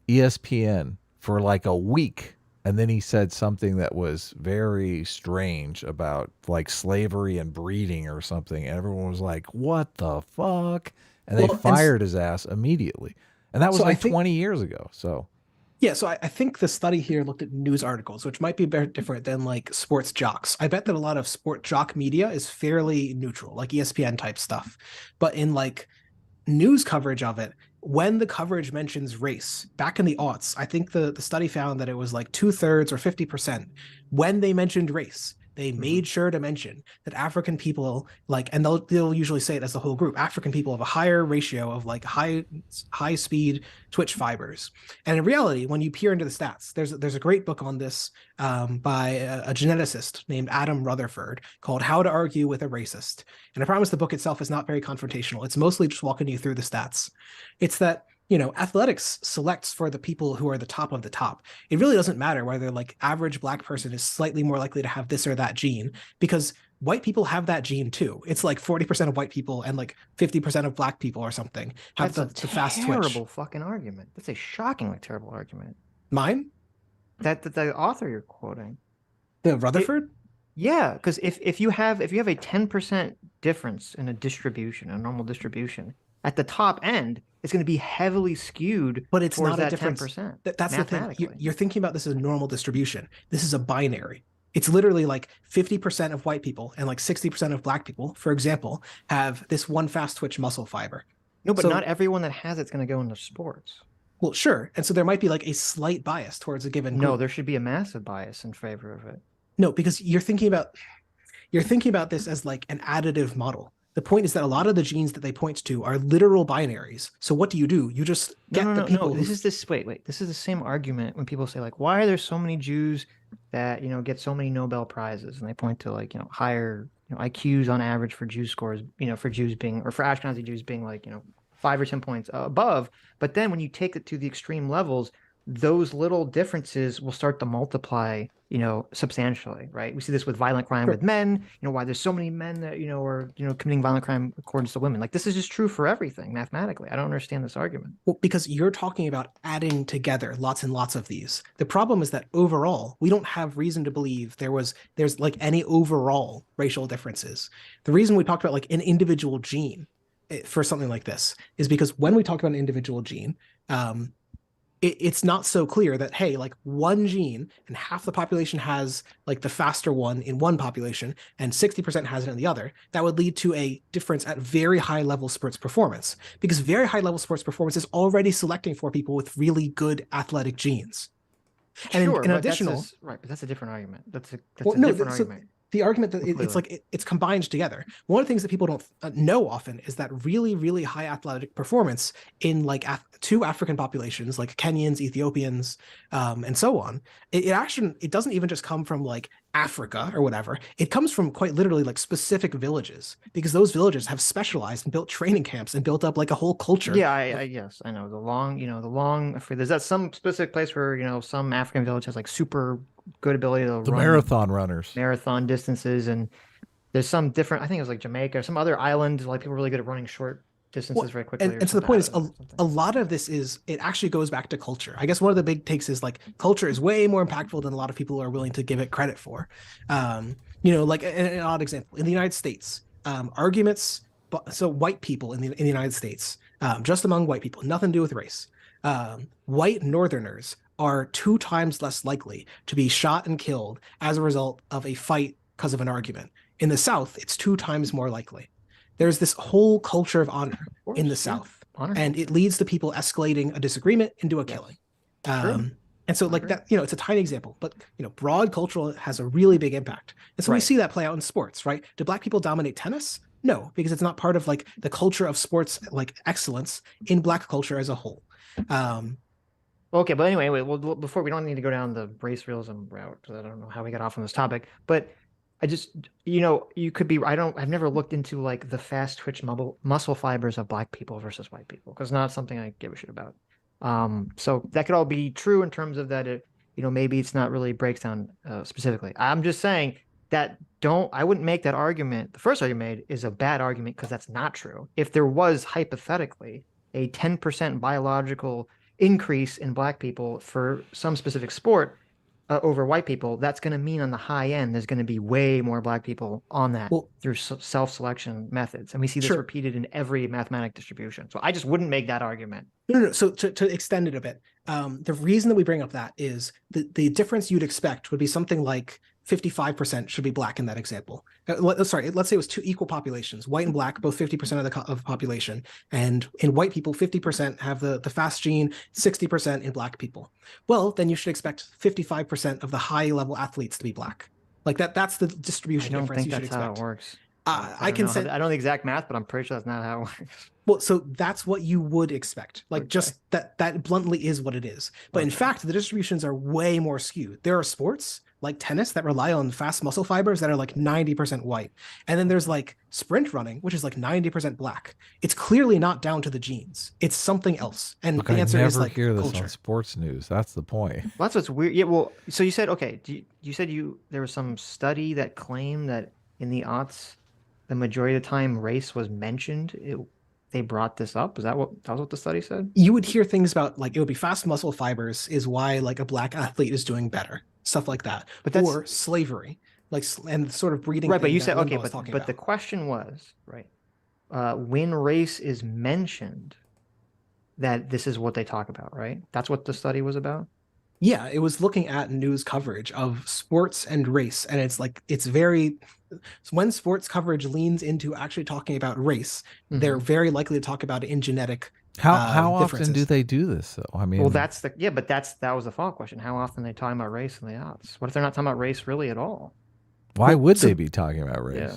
A: ESPN for like a week and then he said something that was very strange about like slavery and breeding or something. And everyone was like, what the fuck? And they
C: Well,
A: fired his ass immediately. And that was
C: so I
A: like
C: think
A: 20 years ago. So
C: Yeah, so I think the study here looked at news articles, which might be very different than like sports jocks. I bet that a lot of sport jock media is fairly neutral, like ESPN type stuff. But in like news coverage of it, when the coverage mentions race, back in the aughts, I think the study found that it was like 2/3 or 50%. When they mentioned race, they made sure to mention that African people, like, and they'll usually say it as the whole group, African people have a higher ratio of like high speed twitch fibers. And in reality, when you peer into the stats, there's a great book on this by a geneticist named Adam Rutherford called How to Argue with a Racist. And I promise the book itself is not very confrontational. It's mostly just walking you through the stats. It's that, you know, athletics selects for the people who are the top of the top. It really doesn't matter whether like average black person is slightly more likely to have this or that gene, because white people have that gene too. It's like 40% of white people and like 50% of black people or something have
B: That's
C: the
B: a
C: fast twitch.
B: terrible fucking argument. That's a shockingly terrible argument.
C: Mine?
B: That the author you're quoting.
C: The Rutherford?
B: Yeah, because if you have a 10% difference in a distribution, a normal distribution, at the top end, it's going to be heavily skewed
C: But it's
B: towards
C: not a
B: that
C: difference.
B: 10%.
C: That's the thing.
B: mathematically.
C: You're thinking about this as a normal distribution. This is a binary. It's literally like 50% of white people and like 60% of black people, for example, have this one fast twitch muscle fiber.
B: No, but
C: So-
B: not everyone that has it's going to go into sports.
C: Well, sure. And so there might be like a slight bias towards a given
B: No,
C: group.
B: there should be a massive bias in favor of it.
C: No, because you're thinking about this as like an additive model. The point is that a lot of the genes that they point to are literal binaries. So what do? You just get the people.
B: No. This is This is the same argument when people say like, why are there so many Jews that get so many Nobel prizes, and they point to like higher IQs on average for Jew scores, for Jews being, or for Ashkenazi Jews being like 5 or 10 points above. But then when you take it to the extreme levels, those little differences will start to multiply, substantially, right? We see this with violent crime with men, why there's so many men that, are, committing violent crime according to women. Like, this is just true for everything mathematically. I don't understand this argument.
C: Well, because you're talking about adding together lots and lots of these. The problem is that overall, we don't have reason to believe there's like any overall racial differences. The reason we talked about like an individual gene for something like this is because when we talk about an individual gene, it's not so clear that, hey, like one gene and half the population has like the faster one in one population and 60% has it in the other. That would lead to a difference at very high level sports performance, because very high level sports performance is already selecting for people with really good athletic genes. And
B: sure,
C: in
B: but
C: additional,
B: but that's a different argument. That's a
C: no,
B: different argument.
C: The argument that
B: Completely.
C: it's like it's combined together. One of the things that people don't know often is that really, really high athletic performance in like two African populations, like Kenyans, Ethiopians, and so on, it doesn't even just come from like Africa or whatever. It comes from quite literally like specific villages, because those villages have specialized and built training camps and built up like a whole culture.
B: Yeah, yes, I know. There's that some specific place where, some African village has like super good ability to
A: the
B: run
A: marathon runners.
B: marathon distances, and there's some different, I think it was like Jamaica or some other island, like people are really good at running short distances very quickly.
C: And so the point is, a lot of this it actually goes back to culture. I guess one of the big takes is like culture is way more impactful than a lot of people are willing to give it credit for. Like an odd example in the United States, arguments. So white people in the United States, just among white people, nothing to do with race. White Northerners are 2 times less likely to be shot and killed as a result of a fight because of an argument. In the South, it's 2 times more likely. There's this whole culture of honor in the South, and it leads to people escalating a disagreement into a killing. And so like that, it's a tiny example, but broad cultural has a really big impact. And so we see that play out in sports, right? Do black people dominate tennis? No, because it's not part of like the culture of sports, like excellence in black culture as a whole.
B: Okay, but anyway, well, before, we don't need to go down the race realism route, because I don't know how we got off on this topic, but I just, you could be, I've never looked into like the fast twitch muscle fibers of black people versus white people, because it's not something I give a shit about. So that could all be true in terms of that maybe it's not really breaks down specifically. I'm just saying that I wouldn't make that argument. The first argument made is a bad argument, because that's not true. If there was hypothetically a 10% biological increase in black people for some specific sport, over white people, that's going to mean on the high end, there's going to be way more black people on that
C: Well,
B: through self-selection methods. And we see this
C: sure.
B: repeated in every mathematic distribution. So I just wouldn't make that argument.
C: No. So to extend it a bit, the reason that we bring up that is the difference you'd expect would be something like 55% should be black in that example. Sorry, let's say it was two equal populations, white and black, both 50% of the population. And in white people, 50% have the fast gene, 60% in black people. Well, then you should expect 55% of the high level athletes to be black. Like that's the
B: I
C: distribution
B: don't
C: difference
B: think
C: you should
B: that's how
C: expect.
B: it works.
C: I can say
B: I don't know the exact math, but I'm pretty sure that's not how it works.
C: well, so that's what you would expect. Like
B: Okay.
C: just that bluntly is what it is. But in
B: Okay.
C: fact, the distributions are way more skewed. There are sports like tennis that rely on fast muscle fibers that are like 90% white. And then there's like sprint running, which is like 90% black. It's clearly not down to the genes. It's something else. And
A: Look,
C: the
A: I
C: answer
A: never
C: is like
A: hear this
C: culture.
A: on sports news. That's the point.
B: Well, that's what's weird. Yeah, well, so you said, okay, you said there was some study that claimed that in the aughts, the majority of the time race was mentioned. They brought this up. That was what the study said?
C: You would hear things about like it would be fast muscle fibers is why like a black athlete is doing better, stuff like that.
B: But that's
C: or slavery, like and sort of breeding.
B: right. But
C: thing
B: you
C: that
B: said okay,
C: Limbaugh was
B: but
C: talking
B: the
C: about.
B: question was right when race is mentioned, that this is what they talk about, right? That's what the study was about.
C: Yeah, it was looking at news coverage of sports and race, and it's like it's very when sports coverage leans into actually talking about race, they're very likely to talk about it in genetic.
A: How often
C: differences.
A: do they do this though? I mean,
B: Well, but that was the follow-up question. How often are they talking about race in the aughts? What if they're not talking about race really at all?
A: why would
C: so-
A: they be talking about race?
B: Yeah.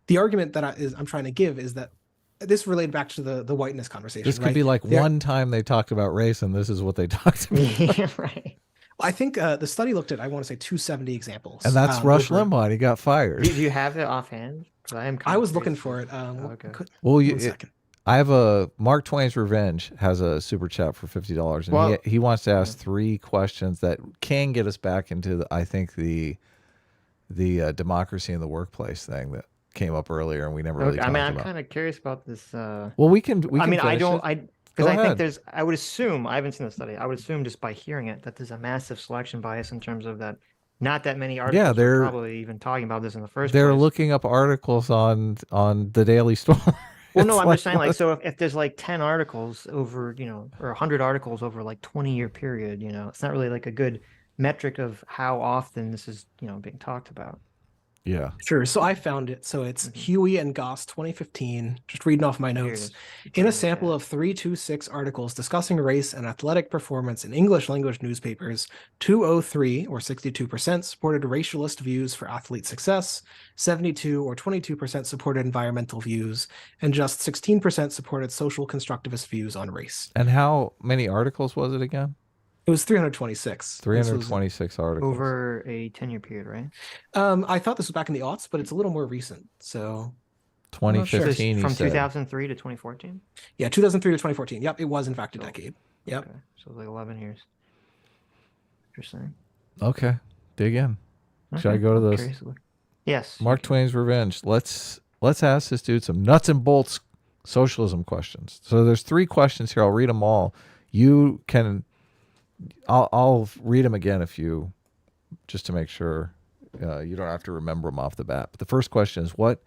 C: The argument that I'm trying to give is that this related back to the whiteness conversation.
A: This could
C: right?
A: be like one time they talked about race, and this is what they talked about.
B: Yeah, right.
C: I think the study looked at, I want to say 270 examples.
A: And that's Rush
C: over-
A: Limbaugh. And he got fired.
B: Do you have it offhand? 'Cause I am.
C: I was looking
B: curious.
C: for it.
B: Okay.
A: Well,
C: One second.
A: I have a Mark Twain's Revenge has a super chat for $50, and
B: Well-
A: he wants to ask 3 questions that can get us back into I think the democracy in the workplace thing that came up earlier, and we never really
B: Okay,
A: talked
B: I'm
A: about.
B: kind of curious about this.
A: Well, we can.
B: I mean, I
A: finish
B: don't.
A: it.
B: Because
A: Go
B: I
A: ahead.
B: think I would assume, I haven't seen the study. I would assume just by hearing it that there's a massive selection bias in terms of that. Not that many articles
A: they're-
B: are probably even talking about this in the first
A: They're
B: place.
A: looking up articles on the Daily Storm.
B: Well, no,
A: It's
B: I'm just saying, like,
A: what-
B: so if there's like 10 articles over, or 100 articles over like 20-year period, it's not really like a good metric of how often this is, being talked about.
A: Yeah.
C: Sure. So I found it. So it's Huey and Goss 2015. Just reading off my
B: Here it
C: notes.
B: is.
C: In a sample of 326 articles discussing race and athletic performance in English language newspapers, 203 or 62% supported racialist views for athlete success, 72 or 22% supported environmental views, and just 16% supported social constructivist views on race.
A: And how many articles was it again?
C: It was 326. This was-
A: 326 articles.
B: over a 10-year period, right?
C: I thought this was back in the aughts, but it's a little more recent. So I'm not sure.
A: 2015.
B: From
A: He said.
B: 2003 to 2014.
C: yeah, 2003 to 2014. Yep, it was in fact a decade. Yep.
B: Okay, so like 11 years. Interesting.
A: Okay, dig in. Should I
B: Okay,
A: go to
B: I'm
A: this?
B: curious to look. Yes.
A: Mark Twain's Revenge. Let's ask this dude some nuts and bolts socialism questions. So there's 3 questions here. I'll read them all. You can. I'll read them again if you, just to make sure you don't have to remember them off the bat. But the first question is, what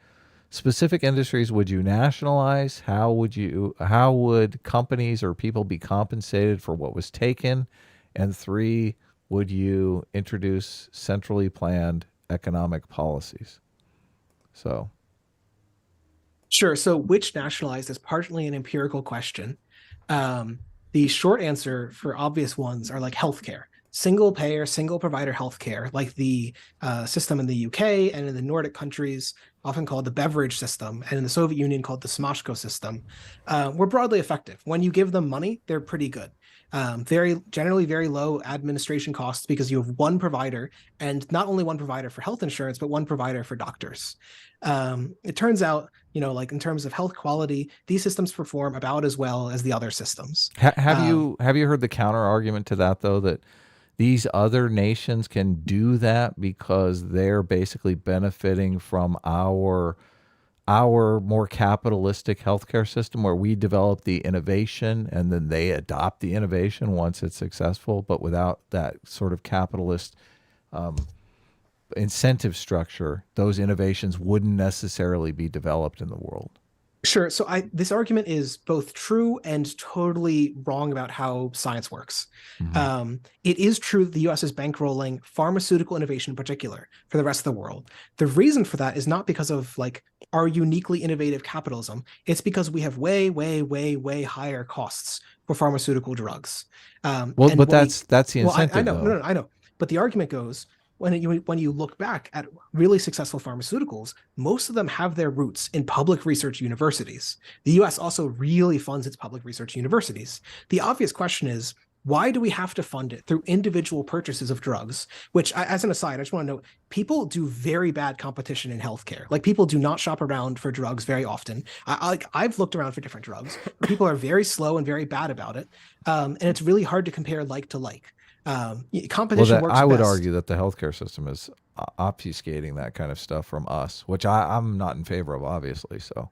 A: specific industries would you nationalize? How would companies or people be compensated for what was taken? And 3, would you introduce centrally planned economic policies? So
C: Sure. So which nationalized is partly an empirical question. The short answer for obvious ones are like healthcare, single payer, single provider healthcare, like the system in the UK and in the Nordic countries, often called the beverage system, and in the Soviet Union called the Smashko system, were broadly effective. When you give them money, they're pretty good. Generally very low administration costs because you have one provider, and not only one provider for health insurance, but one provider for doctors. It turns out, like in terms of health quality, these systems perform about as well as the other systems.
A: have you heard the counter argument to that though, that these other nations can do that because they're basically benefiting from our more capitalistic healthcare system, where we develop the innovation and then they adopt the innovation once it's successful, but without that sort of capitalist incentive structure, those innovations wouldn't necessarily be developed in the world.
C: Sure. So this argument is both true and totally wrong about how science works. It is true that the US is bankrolling pharmaceutical innovation in particular for the rest of the world. The reason for that is not because of like our uniquely innovative capitalism. It's because we have way, way, way, way higher costs for pharmaceutical drugs.
A: Well, but that's the incentive.
C: I know,
A: though.
C: no, I know. But the argument goes, when you look back at really successful pharmaceuticals, most of them have their roots in public research universities. The US also really funds its public research universities. The obvious question is, why do we have to fund it through individual purchases of drugs? Which, as an aside, I just want to note, people do very bad competition in healthcare. Like, people do not shop around for drugs very often. I've looked around for different drugs. People are very slow and very bad about it. And it's really hard to compare like to like. Competition works
A: I would
C: best.
A: argue that the healthcare system is obfuscating that kind of stuff from us, which I'm not in favor of, obviously. So,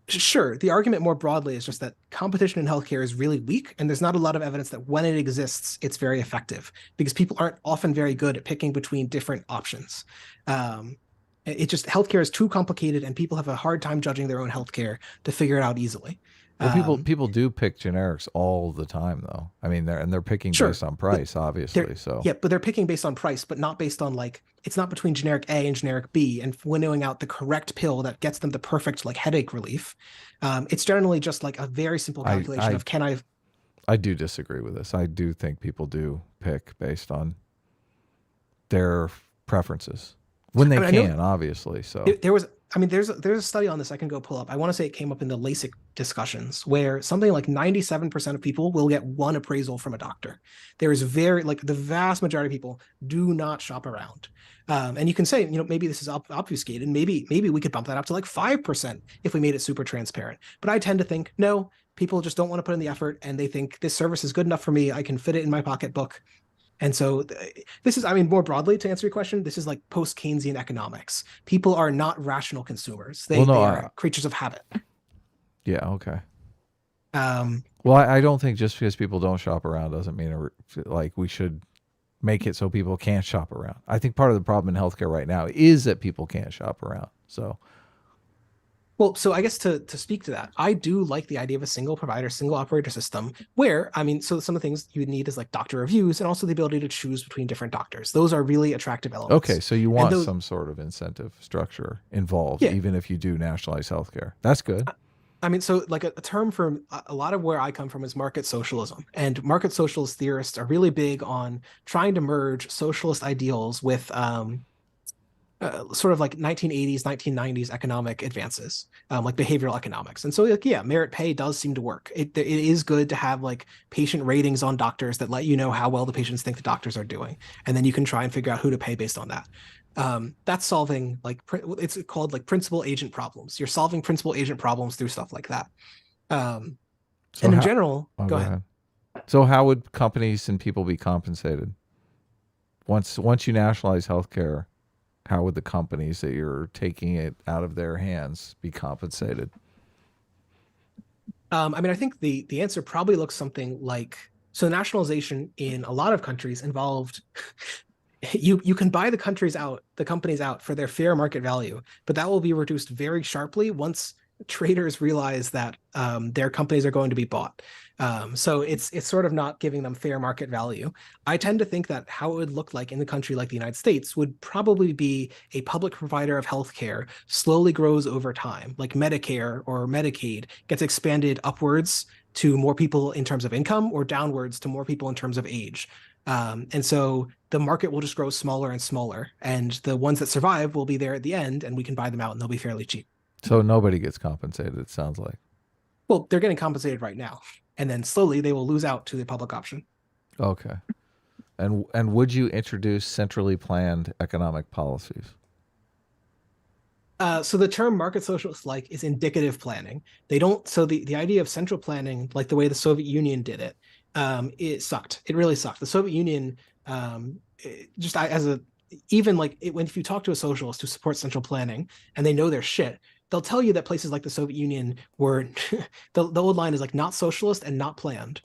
C: Sure, the argument more broadly is just that competition in healthcare is really weak, and there's not a lot of evidence that when it exists, it's very effective because people aren't often very good at picking between different options. It just healthcare is too complicated, and people have a hard time judging their own healthcare to figure it out easily.
A: well, people do pick generics all the time, though. I mean, they're picking
C: Sure,
A: based on price, obviously. So,
C: yeah, but they're picking based on price, but not based on like it's not between generic A and generic B and winnowing out the correct pill that gets them the perfect like headache relief. It's generally just like a very simple calculation of can I.
A: I do disagree with this. I do think people do pick based on their preferences when they can, obviously. So
C: there's a study on this I can go pull up. I want to say it came up in the LASIK discussions where something like 97% of people will get one appraisal from a doctor. There is the vast majority of people do not shop around. And you can say, maybe this is obfuscated. Maybe we could bump that up to like 5% if we made it super transparent. But I tend to think, no, people just don't want to put in the effort and they think this service is good enough for me. I can fit it in my pocketbook. And so this is, more broadly to answer your question, this is like post-Keynesian economics. People are not rational consumers. They are creatures of habit.
A: Yeah, okay.
C: Well,
A: I don't think just because people don't shop around doesn't mean like we should make it so people can't shop around. I think part of the problem in healthcare right now is that people can't shop around. So,
C: well, so I guess to speak to that, I do like the idea of a single provider, single operator system where, so some of the things you would need is like doctor reviews and also the ability to choose between different doctors. Those are really attractive elements.
A: Okay, so you want some sort of incentive structure involved, even if you do nationalize healthcare. That's good.
C: So like a term for a lot of where I come from is market socialism. And market socialist theorists are really big on trying to merge socialist ideals with sort of like 1980s, 1990s economic advances, like behavioral economics. And so like, yeah, merit pay does seem to work. It is good to have like patient ratings on doctors that let you know how well the patients think the doctors are doing. And then you can try and figure out who to pay based on that. That's solving it's called like principal agent problems. You're solving principal agent problems through stuff like that. And in general, go ahead.
A: So how would companies and people be compensated? Once you nationalize healthcare, how would the companies that you're taking it out of their hands be compensated?
C: I think the answer probably looks something like, so nationalization in a lot of countries involved you can buy the companies out for their fair market value, but that will be reduced very sharply once traders realize that their companies are going to be bought. So it's sort of not giving them fair market value. I tend to think that how it would look like in a country like the United States would probably be a public provider of healthcare slowly grows over time, like Medicare or Medicaid gets expanded upwards to more people in terms of income or downwards to more people in terms of age. And so the market will just grow smaller and smaller, and the ones that survive will be there at the end, and we can buy them out and they'll be fairly cheap.
A: So nobody gets compensated, it sounds like.
C: Well, they're getting compensated right now, and then slowly they will lose out to the public option.
A: Okay. And would you introduce centrally planned economic policies?
C: So the term market socialist is indicative planning. They don't. So the idea of central planning, like the way the Soviet Union did it, it sucked. It really sucked. The Soviet Union, if you talk to a socialist who supports central planning and they know their shit, they'll tell you that places like the Soviet Union were the old line is like not socialist and not planned.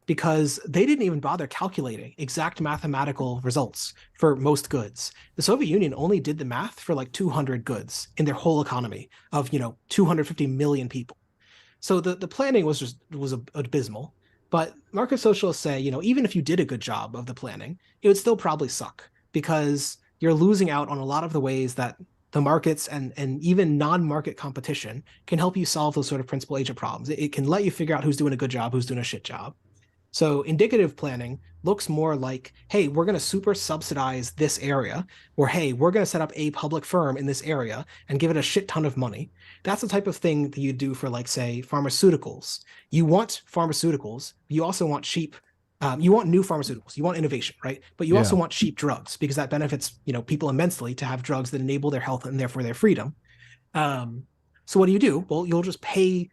C: because they didn't even bother calculating exact mathematical results for most goods. The Soviet Union only did the math for like 200 goods in their whole economy of 250 million people. So the planning was abysmal. But market socialists say, even if you did a good job of the planning, it would still probably suck because you're losing out on a lot of the ways that the markets and even non-market competition can help you solve those sort of principal agent problems. It can let you figure out who's doing a good job, who's doing a shit job. So indicative planning looks more like, hey, we're going to super subsidize this area, or hey, we're going to set up a public firm in this area and give it a shit ton of money. That's the type of thing that you do for, like, say, pharmaceuticals. You want pharmaceuticals, you also want cheap. You want new pharmaceuticals, you want innovation, right? But you also want cheap drugs because that benefits people immensely to have drugs that enable their health and therefore their freedom. So what do? Well, you'll just pay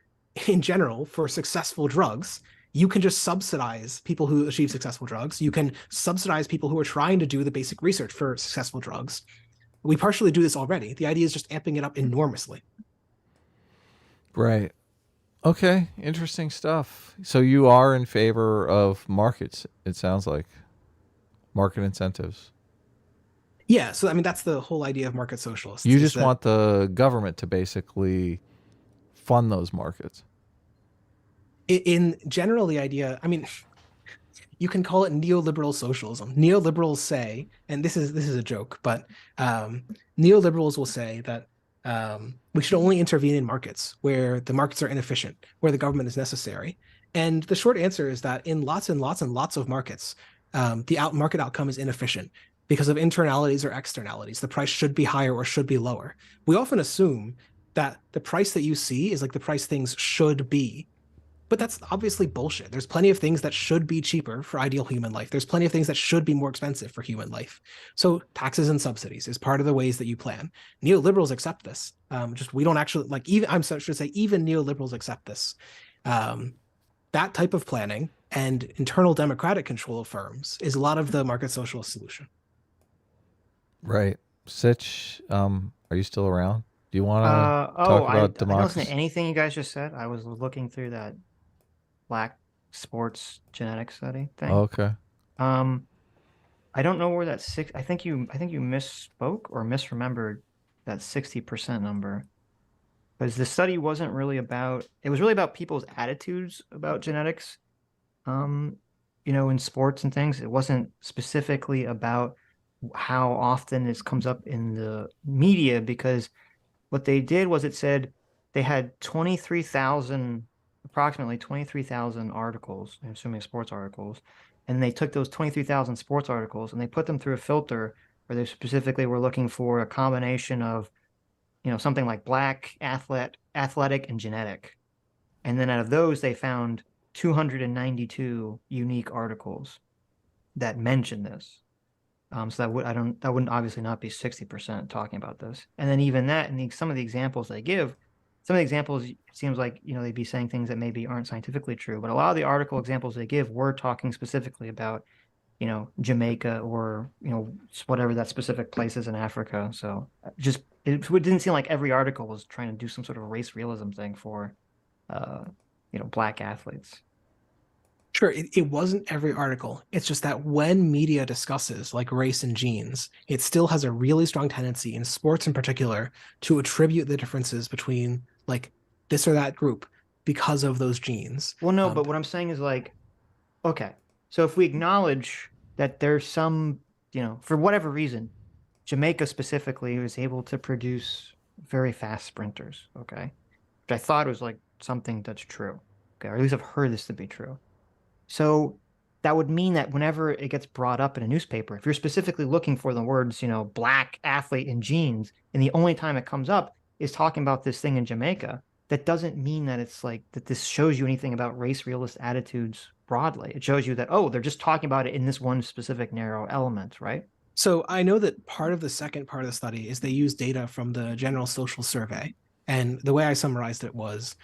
C: in general for successful drugs. You can just subsidize people who achieve successful drugs. You can subsidize people who are trying to do the basic research for successful drugs. We partially do this already. The idea is just amping it up enormously.
A: Right. Okay. Interesting stuff. So you are in favor of markets, it sounds like. Market incentives.
C: Yeah. So, I mean, that's the whole idea of market socialists.
A: You just want the government to basically fund those markets.
C: In general, the idea, I mean, you can call it neoliberal socialism. Neoliberals say, and this is a joke, but neoliberals will say that we should only intervene in markets where the markets are inefficient, where the government is necessary. And the short answer is that in lots and lots and lots of markets, the market outcome is inefficient because of internalities or externalities. The price should be higher or should be lower. We often assume that the price that you see is like the price things should be. But that's obviously bullshit. There's plenty of things that should be cheaper for ideal human life. There's plenty of things that should be more expensive for human life. So taxes and subsidies is part of the ways that you plan. Neoliberals accept this. We don't actually even neoliberals accept this. That type of planning and internal democratic control of firms is a lot of the market socialist solution.
A: Right. Sitch, are you still around? Do you want to talk about democracy?
B: I don't listen to anything you guys just said. I was looking through that Black sports genetic study thing.
A: Okay.
B: I don't know where that I think you misspoke or misremembered that 60% number. Because the study wasn't really about, it was really about people's attitudes about genetics, in sports and things. It wasn't specifically about how often this comes up in the media, because what they did was it said they had approximately 23,000 articles, I'm assuming sports articles, and they took those 23,000 sports articles and they put them through a filter where they specifically were looking for a combination of, something like Black, athletic, and genetic. And then out of those, they found 292 unique articles that mention this. So that wouldn't obviously not be 60% talking about this. And then even that, and some of the examples they give, some of the examples, it seems like, they'd be saying things that maybe aren't scientifically true, but a lot of the article examples they give were talking specifically about, Jamaica or, whatever that specific place is in Africa. So it didn't seem like every article was trying to do some sort of race realism thing for, Black athletes.
C: Sure, it wasn't every article. It's just that when media discusses like race and genes, it still has a really strong tendency in sports in particular to attribute the differences between like this or that group because of those genes.
B: Well, no, but what I'm saying is like, okay, so if we acknowledge that there's some, for whatever reason, Jamaica specifically was able to produce very fast sprinters, okay, which I thought was like something that's true, okay, or at least I've heard this to be true. So that would mean that whenever it gets brought up in a newspaper, if you're specifically looking for the words, Black athlete and genes, and the only time it comes up is talking about this thing in Jamaica, that doesn't mean that it's like that this shows you anything about race realist attitudes broadly. It shows you that, oh, they're just talking about it in this one specific narrow element, right?
C: So I know that part of the second part of the study is they use data from the General Social Survey. And the way I summarized it was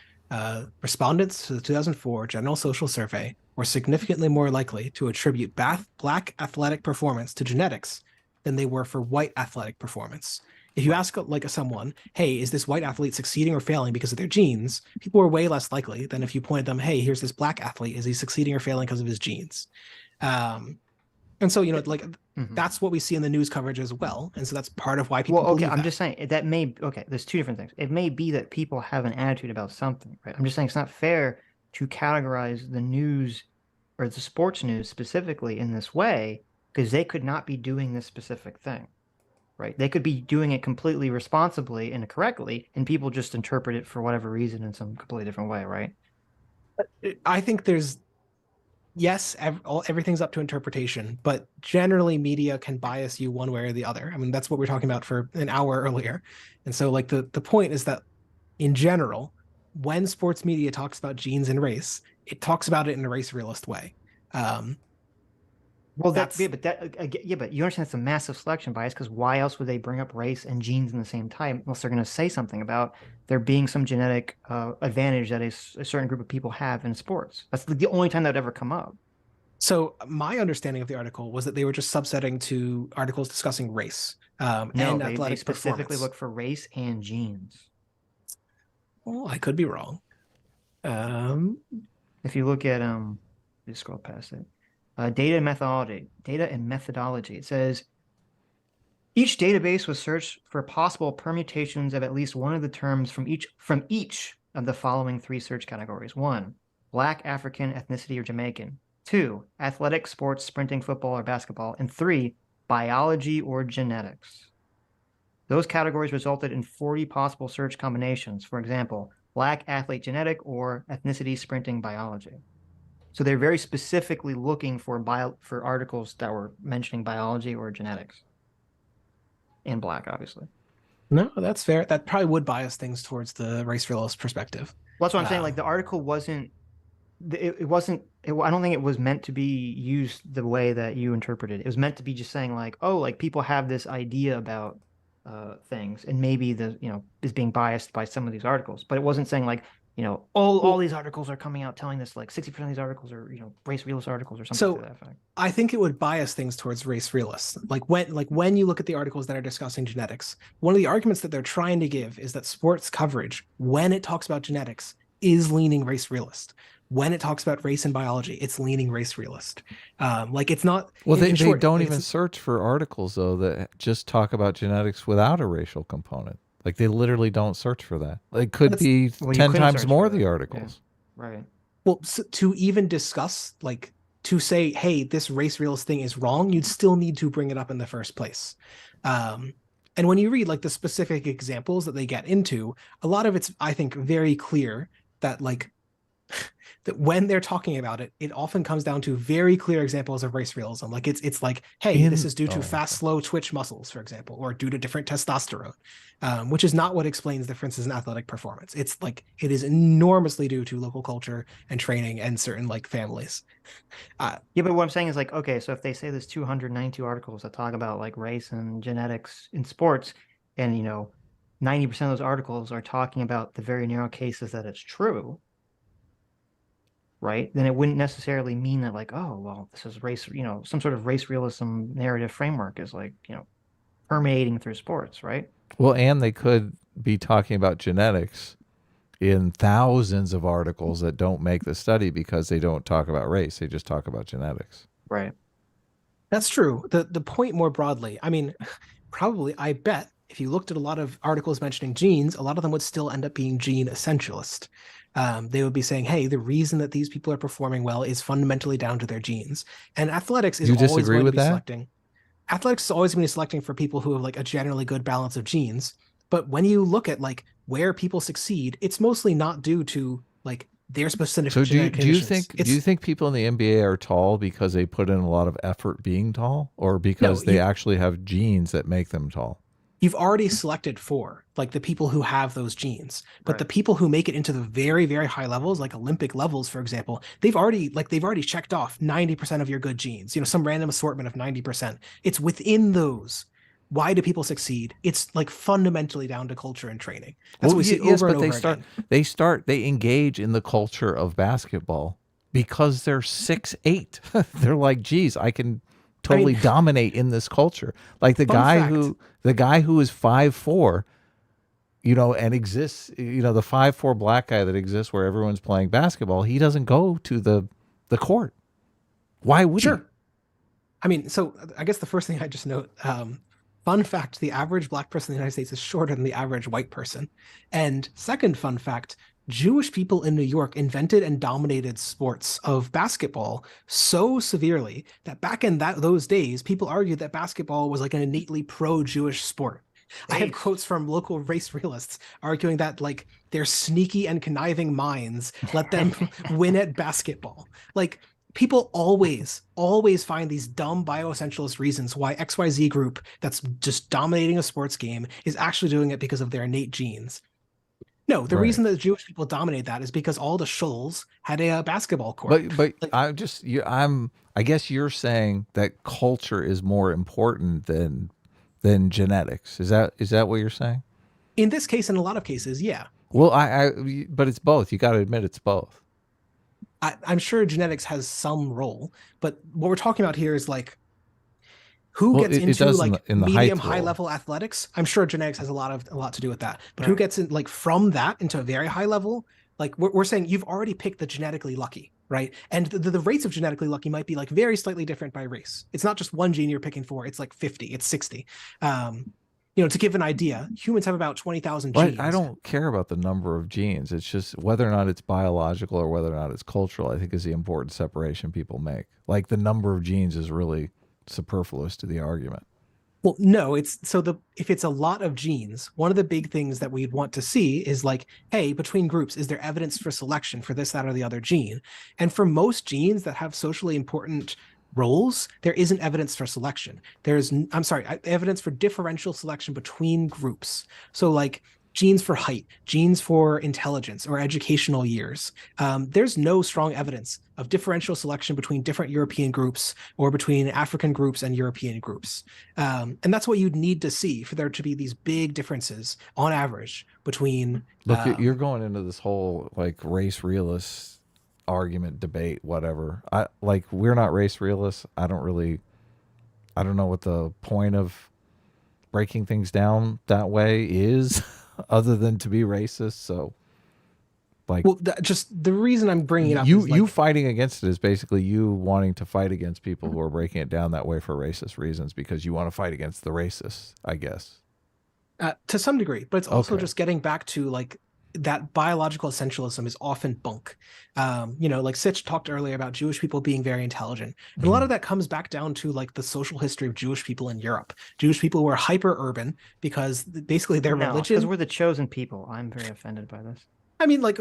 C: respondents to the 2004 General Social Survey were significantly more likely to attribute Black athletic performance to genetics than they were for white athletic performance. If you ask like someone, hey, is this white athlete succeeding or failing because of their genes? People are way less likely than if you pointed them, hey, here's this black athlete. Is he succeeding or failing because of his genes? And so, like that's what we see in the news coverage as well. And so that's part of why people
B: Well, okay,
C: believe
B: I'm
C: that.
B: just saying that there's two different things. It may be that people have an attitude about something, right? I'm just saying it's not fair to categorize the news or the sports news specifically in this way because they could not be doing this specific thing, right? They could be doing it completely responsibly and correctly, and people just interpret it for whatever reason in some completely different way, right?
C: I think there's yes, everything's up to interpretation, but generally media can bias you one way or the other. I mean, that's what we were talking about for an hour earlier. And so like the point is that in general, when sports media talks about genes and race, it talks about it in a race realist way.
B: Well, but you understand it's a massive selection bias because why else would they bring up race and genes in the same time unless they're going to say something about there being some genetic advantage that a certain group of people have in sports? That's the only time that would ever come up.
C: So my understanding of the article was that they were just subsetting to articles discussing race
B: No,
C: and
B: they
C: athletic
B: specifically
C: performance.
B: look for race and genes.
C: Well, I could be wrong.
B: If you look at just scroll past it. Data and methodology. It says each database was searched for possible permutations of at least one of the terms from each of the following three search categories. 1, Black, African, ethnicity, or Jamaican. 2, athletic, sports, sprinting, football, or basketball. And 3, biology or genetics. Those categories resulted in 40 possible search combinations. For example, Black, athlete, genetic, or ethnicity, sprinting, biology. So they're very specifically looking for articles that were mentioning biology or genetics. And Black, obviously.
C: No, that's fair. That probably would bias things towards the race realist perspective.
B: Well, that's what I'm saying. Like the article wasn't. I don't think it was meant to be used the way that you interpreted it. It was meant to be just saying like, oh, like people have this idea about things, and maybe is being biased by some of these articles. But it wasn't saying like, all these articles are coming out telling this like 60% of these articles are, race realist articles or something to that effect.
C: I think it would bias things towards race realists. Like when you look at the articles that are discussing genetics, one of the arguments that they're trying to give is that sports coverage, when it talks about genetics, is leaning race realist. When it talks about race and biology, it's leaning race realist. Like it's not.
A: Well, they don't even search for articles though that just talk about genetics without a racial component. Like they literally don't search for that. It could be 10 times more of the articles.
B: Yeah. Right.
C: Well, so to even discuss, like to say, hey, this race realist thing is wrong, you'd still need to bring it up in the first place. And when you read like the specific examples that they get into, a lot of it's, I think, very clear that like that when they're talking about it, it often comes down to very clear examples of race realism. Like it's like, hey, this is due to fast, slow twitch muscles, for example, or due to different testosterone, which is not what explains differences in athletic performance. It's like it is enormously due to local culture and training and certain like families.
B: Yeah, but what I'm saying is like, okay, so if they say there's 292 articles that talk about like race and genetics in sports, and 90% of those articles are talking about the very narrow cases that it's true, right? Then it wouldn't necessarily mean that like, oh, well, this is race, some sort of race realism narrative framework is like, permeating through sports, right?
A: Well, and they could be talking about genetics in thousands of articles that don't make the study because they don't talk about race. They just talk about genetics.
B: Right.
C: That's true. The point more broadly, I mean, probably, I bet if you looked at a lot of articles mentioning genes, a lot of them would still end up being gene essentialist. They would be saying, hey, the reason that these people are performing well is fundamentally down to their genes. And athletics is always going to be selecting. Athletics is always going to be selecting for people who have like a generally good balance of genes. But when you look at like where people succeed, it's mostly not due to like their specific genetic conditions.
A: Do you think people in the NBA are tall because they put in a lot of effort being tall, or because they actually have genes that make them tall?
C: You've already selected for like the people who have those genes, but the people who make it into the very, very high levels, like Olympic levels, for example, they've already checked off 90% of your good genes, some random assortment of 90%. It's within those. Why do people succeed? It's like fundamentally down to culture and training. That's what we see over and over again.
A: They engage in the culture of basketball because they're 6'8". They're like, geez, I can totally dominate in this culture. Like the
C: Fun
A: guy
C: fact.
A: who is 5'4", and exists, the 5'4" black guy that exists where everyone's playing basketball, he doesn't go to the court. Why would he?
C: Sure. I mean, so I guess the first thing I just note, fun fact, the average black person in the United States is shorter than the average white person. And second fun fact, Jewish people in New York invented and dominated sports of basketball so severely that back in those days, people argued that basketball was like an innately pro-Jewish sport. I have quotes from local race realists arguing that like their sneaky and conniving minds let them win at basketball. Like people always find these dumb bioessentialist reasons why XYZ group that's just dominating a sports game is actually doing it because of their innate genes. No, the reason that Jewish people dominate that is because all the shulls had a basketball court.
A: But I guess you're saying that culture is more important than genetics. Is that what you're saying?
C: In this case, in a lot of cases, yeah.
A: Well, but it's both. You got to admit it's both.
C: I'm sure genetics has some role, but what we're talking about here is like who gets into like in the medium high level athletics. I'm sure genetics has a lot to do with that. But who gets in like from that into a very high level? Like we're saying you've already picked the genetically lucky, right? And the rates of genetically lucky might be like very slightly different by race. It's not just one gene you're picking for. It's like 50, it's 60. To give an idea, humans have about 20,000 genes.
A: I don't care about the number of genes. It's just whether or not it's biological or whether or not it's cultural, I think is the important separation people make. Like the number of genes is really superfluous to the argument.
C: Well, no, if it's a lot of genes, one of the big things that we'd want to see is like, hey, between groups, is there evidence for selection for this, that, or the other gene? And for most genes that have socially important roles, there isn't evidence for selection. Evidence for differential selection between groups. So like genes for height, genes for intelligence or educational years. There's no strong evidence of differential selection between different European groups or between African groups and European groups. And that's what you'd need to see for there to be these big differences on average between.
A: Look, you're going into this whole like race realist argument, debate, whatever. We're not race realists. I don't know what the point of breaking things down that way is other than to be racist. So
C: just the reason I'm bringing it up
A: you fighting against it is basically you wanting to fight against people who are breaking it down that way for racist reasons because you want to fight against the racists, I guess.
C: To some degree, but it's also just getting back to like that biological essentialism is often bunk. Like Sitch talked earlier about Jewish people being very intelligent. And a lot of that comes back down to like the social history of Jewish people in Europe. Jewish people were hyper urban because basically their religion.
B: Because we're the chosen people. I'm very offended by this.
C: I mean, like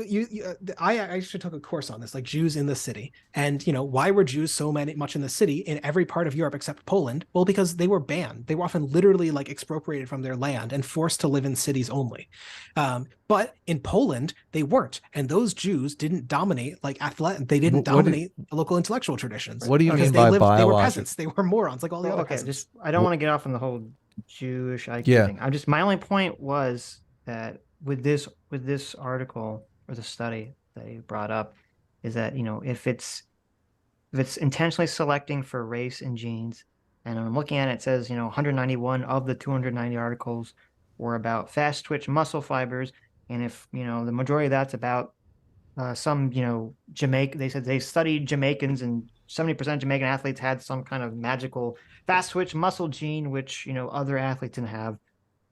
C: I actually took a course on this, like Jews in the city, and why were Jews so much in the city in every part of Europe except Poland? Well, because they were banned. They were often literally like expropriated from their land and forced to live in cities only. But in Poland, they weren't, and those Jews didn't dominate like They didn't dominate local intellectual traditions.
A: What do you mean by biological?
C: They were peasants. They were morons, like all the other peasants.
B: I don't want to get off on the whole Jewish IQ thing. My only point was that with this article or the study that you brought up is that if it's intentionally selecting for race and genes, and I'm looking at it, it says 191 of the 290 articles were about fast twitch muscle fibers, and if the majority of that's about some Jamaican, they said they studied Jamaicans and 70% of Jamaican athletes had some kind of magical fast twitch muscle gene which other athletes didn't have.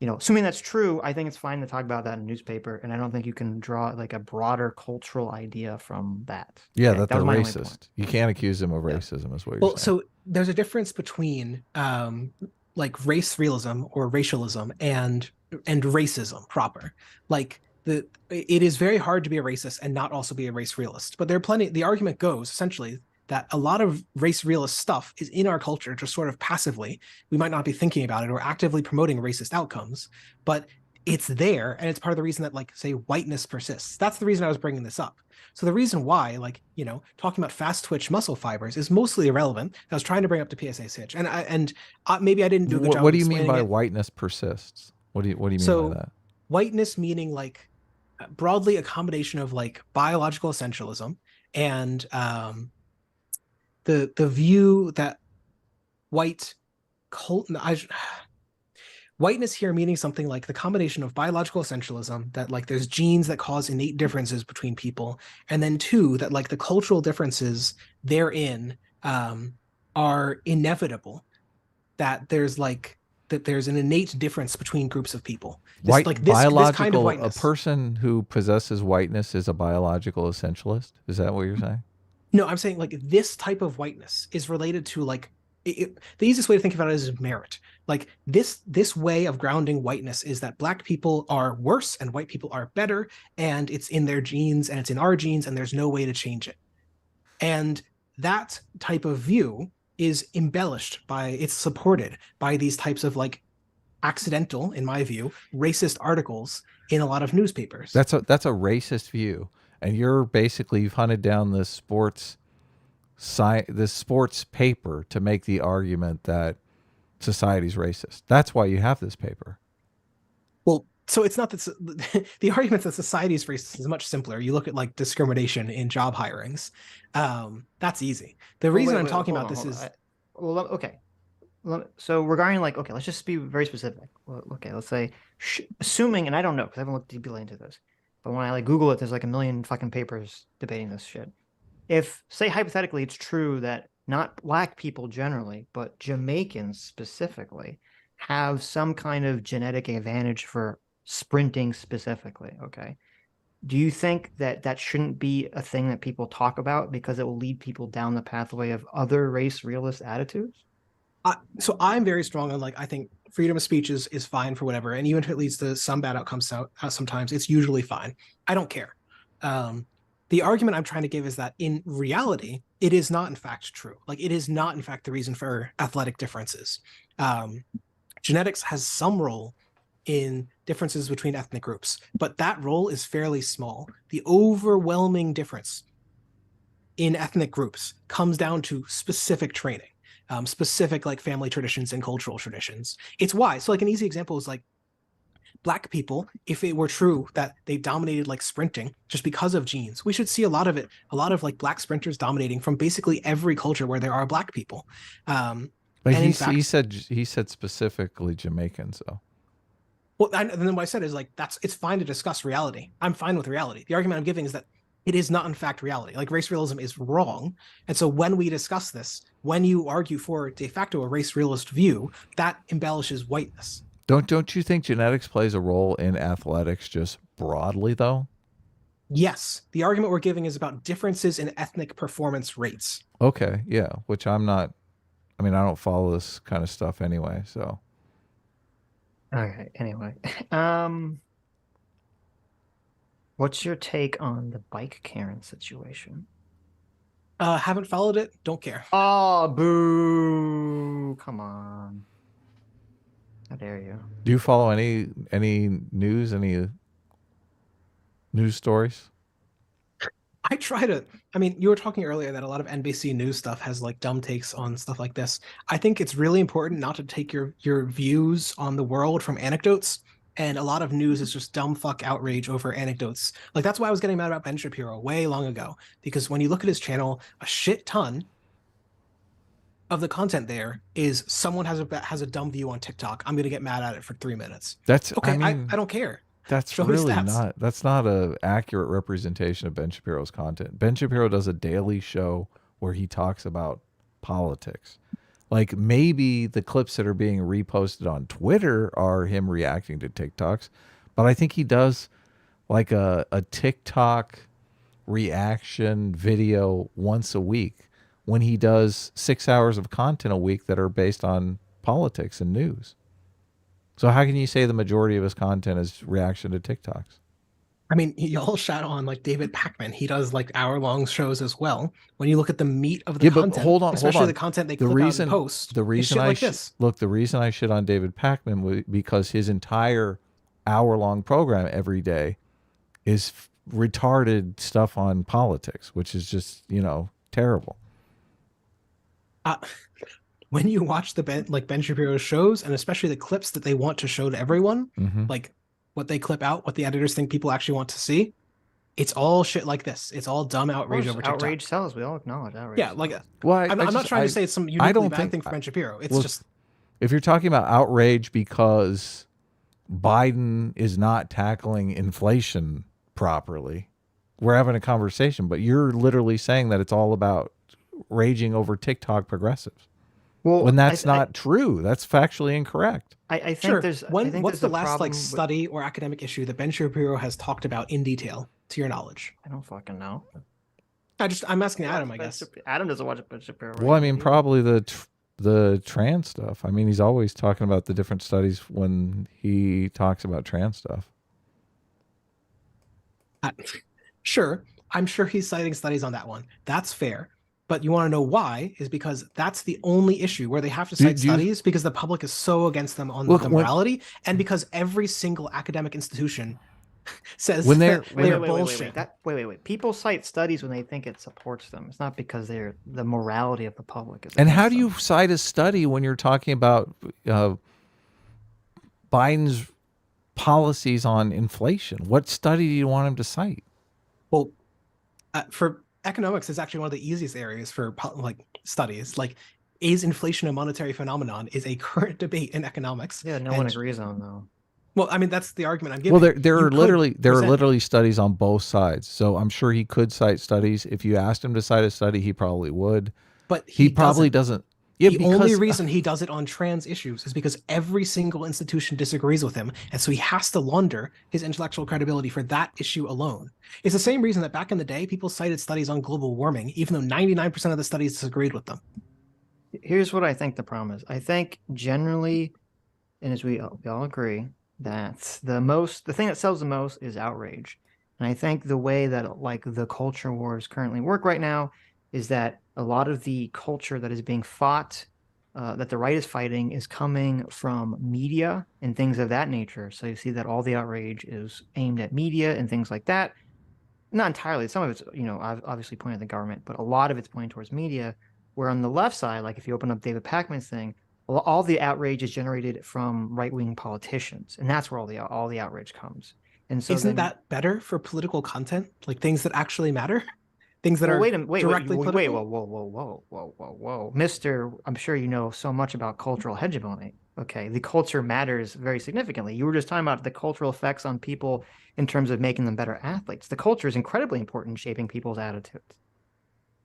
B: Assuming that's true, I think it's fine to talk about that in a newspaper, and I don't think you can draw like a broader cultural idea from that.
A: Yeah, that they're racist. You can't accuse them of racism, is what you're saying.
C: So there's a difference between like race realism or racialism and racism proper. Like it is very hard to be a racist and not also be a race realist. But there are plenty. The argument goes essentially that a lot of race realist stuff is in our culture just sort of passively. We might not be thinking about it or actively promoting racist outcomes, but it's there, and it's part of the reason that, like, say, whiteness persists. That's the reason I was bringing this up. So the reason why, like, talking about fast twitch muscle fibers is mostly irrelevant. I was trying to bring up the PSA Sitch, and maybe I didn't do a good job.
A: What do you mean by whiteness persists? What do you mean by that?
C: Whiteness meaning like broadly a combination of like biological essentialism and the view that white cult. Whiteness here meaning something like the combination of biological essentialism, that like there's genes that cause innate differences between people, and then two, that like the cultural differences therein are inevitable, that there's an innate difference between groups of people. This kind of whiteness.
A: A person who possesses whiteness is a biological essentialist. Is that what you're saying?
C: No, I'm saying like this type of whiteness is related to like the easiest way to think about it is merit. Like this way of grounding whiteness is that black people are worse and white people are better, and it's in their genes and it's in our genes and there's no way to change it. And that type of view is embellished by, it's supported by these types of like accidental, in my view, racist articles in a lot of newspapers.
A: That's a racist view, and you've hunted down this sports paper to make the argument that society's racist. That's why you have this paper.
C: Well, so it's not that the argument that society is racist is much simpler. You look at like discrimination in job hirings. That's easy. The reason I'm talking about this is
B: okay. So regarding like, okay, let's just be very specific. Okay, let's say assuming, and I don't know because I haven't looked deeply into this, but when I like Google it, there's like a million fucking papers debating this shit. If, say, hypothetically, it's true that not black people generally, but Jamaicans specifically have some kind of genetic advantage for sprinting specifically, okay? Do you think that that shouldn't be a thing that people talk about because it will lead people down the pathway of other race realist attitudes?
C: So I'm very strong on like, I think freedom of speech is fine for whatever. And even if it leads to some bad outcomes sometimes, it's usually fine. I don't care. The argument I'm trying to give is that in reality, it is not in fact true. Like it is not in fact the reason for athletic differences. Genetics has some role in differences between ethnic groups, but that role is fairly small. The overwhelming difference in ethnic groups comes down to specific training, specific like family traditions and cultural traditions. It's why. So like an easy example is like black people, if it were true that they dominated like sprinting just because of genes, we should see a lot of like black sprinters dominating from basically every culture where there are black people.
A: But he said specifically Jamaicans though.
C: Well, and then what I said is like it's fine to discuss reality. I'm fine with reality. The argument I'm giving is that it is not in fact reality. Like race realism is wrong, and so when we discuss this, when you argue for de facto a race realist view, that embellishes whiteness.
A: Don't you think genetics plays a role in athletics just broadly, though?
C: Yes. The argument we're giving is about differences in ethnic performance rates.
A: Okay, yeah, which I'm not, I mean, I don't follow this kind of stuff anyway, so.
B: Okay, anyway. What's your take on the bike Karen situation?
C: Haven't followed it, don't care.
B: Oh, boo. Come on. How dare you?
A: Do you follow any news, any news stories?
C: I try to. I mean, you were talking earlier that a lot of NBC News stuff has like dumb takes on stuff like this. I think it's really important not to take your views on the world from anecdotes. And a lot of news is just dumb fuck outrage over anecdotes. Like that's why I was getting mad about Ben Shapiro way long ago. Because when you look at his channel, a shit ton of the content there is someone has a dumb view on TikTok. I'm gonna get mad at it for 3 minutes.
A: That's
C: okay.
A: I mean,
C: I don't care.
A: That's really not. That's not a accurate representation of Ben Shapiro's content. Ben Shapiro does a daily show where he talks about politics. Like maybe the clips that are being reposted on Twitter are him reacting to TikToks, but I think he does like a TikTok reaction video once a week when he does 6 hours of content a week that are based on politics and news. So how can you say the majority of his content is reaction to TikToks?
C: I mean, y'all shout on like David Pakman. He does like hour-long shows as well. When you look at the meat of the content, especially the content they clip out and post,
A: the reason the reason I shit on David Pakman was because his entire hour-long program every day is retarded stuff on politics, which is just, terrible.
C: When you watch the Ben Shapiro shows, and especially the clips that they want to show to everyone, like what they clip out, what the editors think people actually want to see, It's all shit like this. It's all dumb outrage over TikTok.
B: Outrage sells. We all acknowledge outrage.
C: Yeah, like
B: sells.
A: Well,
C: I'm not trying to say it's some uniquely bad thing for Ben Shapiro. It's just
A: if you're talking about outrage because Biden is not tackling inflation properly, we're having a conversation, but you're literally saying that it's all about raging over TikTok progressives.
B: Well,
A: when that's not true. That's factually incorrect.
B: I think
C: sure.
B: there's.
C: What's the last like study or academic issue that Ben Shapiro has talked about in detail, to your knowledge?
B: I don't fucking know.
C: I'm asking Adam, I guess.
B: Adam doesn't watch Ben Shapiro.
A: Well, I mean, probably the trans stuff. I mean, he's always talking about the different studies when he talks about trans stuff.
C: Sure. I'm sure he's citing studies on that one. That's fair. But you want to know why is because that's the only issue where they have to cite studies because the public is so against them on the morality and because every single academic institution says
A: when they're
C: bullshit.
B: Wait. People cite studies when they think it supports them. It's not because the morality of the public is.
A: And how do you cite a study when you're talking about Biden's policies on inflation? What study do you want him to cite?
C: Well, for economics is actually one of the easiest areas for like studies. Like, is inflation a monetary phenomenon is a current debate in economics.
B: Yeah, no one agrees on though.
C: Well, I mean, that's the argument I'm giving.
A: Well, there are literally studies on both sides. So I'm sure he could cite studies. If you asked him to cite a study, he probably would. But he probably doesn't. Yeah,
C: the only reason he does it on trans issues is because every single institution disagrees with him, and so he has to launder his intellectual credibility for that issue alone. It's the same reason that back in the day, people cited studies on global warming, even though 99% of the studies disagreed with them.
B: Here's what I think the problem is. I think generally, and as we all agree, that the thing that sells the most is outrage. And I think the way that like the culture wars currently work right now is that a lot of the culture that is being fought, that the right is fighting, is coming from media and things of that nature. So you see that all the outrage is aimed at media and things like that. Not entirely. Some of it's, obviously pointed at the government, but a lot of it's pointing towards media. Where on the left side, like if you open up David Pakman's thing, all the outrage is generated from right-wing politicians, and that's where all the outrage comes. And so
C: isn't that better for political content, like things that actually matter? Things that are directly political.
B: Whoa, Mister, I'm sure you know so much about cultural hegemony. Okay, the culture matters very significantly. You were just talking about the cultural effects on people in terms of making them better athletes. The culture is incredibly important in shaping people's attitudes.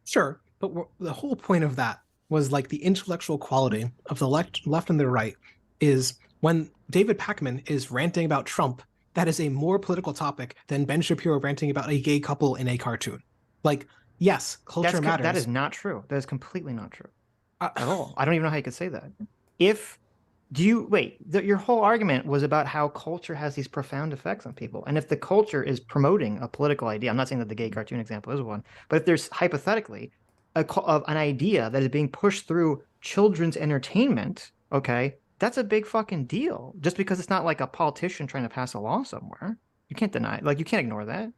C: Sure, but the whole point of that was like the intellectual quality of the left and the right is when David Pakman is ranting about Trump, that is a more political topic than Ben Shapiro ranting about a gay couple in a cartoon. Like, yes, culture matters.
B: That is not true. That is completely not true at all. I don't even know how you could say that. Your whole argument was about how culture has these profound effects on people. And if the culture is promoting a political idea, I'm not saying that the gay cartoon example is one, but if there's hypothetically an idea that is being pushed through children's entertainment, okay, that's a big fucking deal. Just because it's not like a politician trying to pass a law somewhere. You can't deny it. Like, you can't ignore that.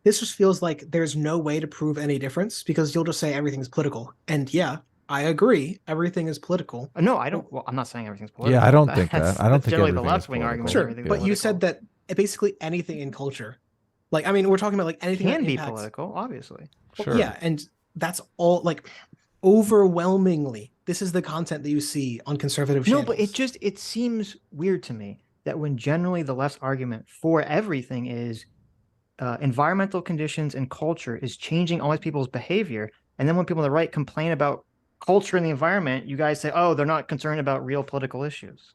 C: This just feels like there's no way to prove any difference because you'll just say everything's political. And yeah, I agree, everything is political.
B: No, I don't. Well, I'm not saying everything's political.
A: Yeah, I don't think that. I don't think
B: generally the left-wing argument.
C: Sure, but you said that basically anything in culture, like, I mean, we're talking about like anything
B: can
C: that
B: be political, obviously.
C: Sure. Yeah, and that's all. Like, overwhelmingly, this is the content that you see on conservative channels.
B: No, but it seems weird to me that when generally the left's argument for everything is environmental conditions and culture is changing all these people's behavior, and then when people on the right complain about culture and the environment, you guys say, oh, they're not concerned about real political issues.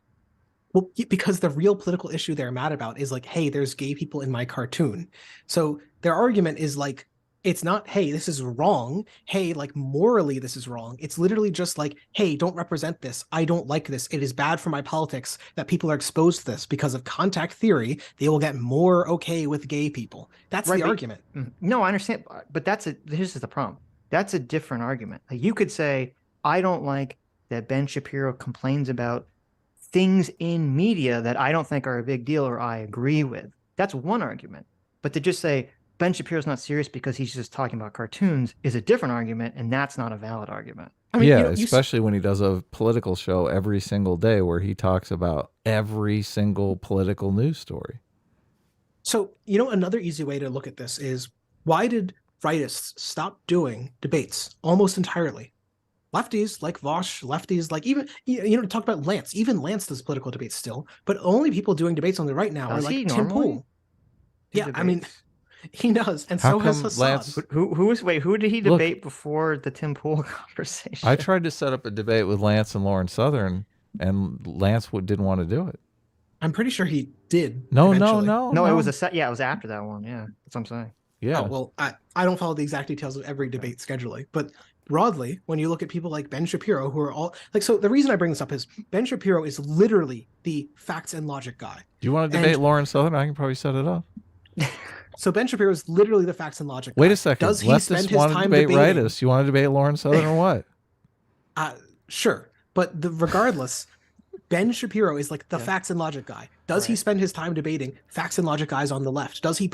C: Well, because the real political issue they're mad about is like, hey, there's gay people in my cartoon. So their argument is like, it's not, hey, this is wrong. Hey, like, morally, this is wrong. It's literally just like, hey, don't represent this. I don't like this. It is bad for my politics that people are exposed to this because of contact theory. They will get more okay with gay people. That's right, the argument.
B: No, I understand. But this is the problem. That's a different argument. Like, you could say, I don't like that Ben Shapiro complains about things in media that I don't think are a big deal or I agree with. That's one argument. But to just say Ben Shapiro's not serious because he's just talking about cartoons is a different argument, and that's not a valid argument.
A: I mean, yeah, especially when he does a political show every single day where he talks about every single political news story.
C: So, you know, another easy way to look at this is, why did rightists stop doing debates almost entirely? Lefties like Vosh, lefties like even, you know, talk about Lance. Even Lance does political debates still, but only people doing debates on the right now
B: Does
C: are like
B: he
C: Tim
B: normally
C: Pool.
B: do
C: Yeah, I mean,
B: debates?
C: he does, and
A: How
C: so has
A: come
C: Hassad.
A: Lance-
B: Who did he
A: Look,
B: debate before the Tim Pool conversation?
A: I tried to set up a debate with Lance and Lauren Southern, and Lance didn't want to do it.
C: I'm pretty sure he did.
A: No,
C: eventually.
B: No, it was a set. Yeah, it was after that one. Yeah, that's what I'm saying.
A: Yeah.
C: Oh, well, I don't follow the exact details of every debate scheduling, but broadly, when you look at people like Ben Shapiro, who are all like, so the reason I bring this up is Ben Shapiro is literally the facts and logic guy.
A: Do you want to debate Lauren Southern? I can probably set it up.
C: So Ben Shapiro is literally the facts and logic guy.
A: Wait a second.
C: Does he spend
A: Leftists
C: his
A: want to
C: time
A: debate
C: debating?
A: rightists. You want to debate Lauren Southern or what?
C: Sure, but regardless, Ben Shapiro is like the
B: Yeah.
C: facts and logic guy. Does he
B: Right.
C: spend his time debating facts and logic guys on the left? Does he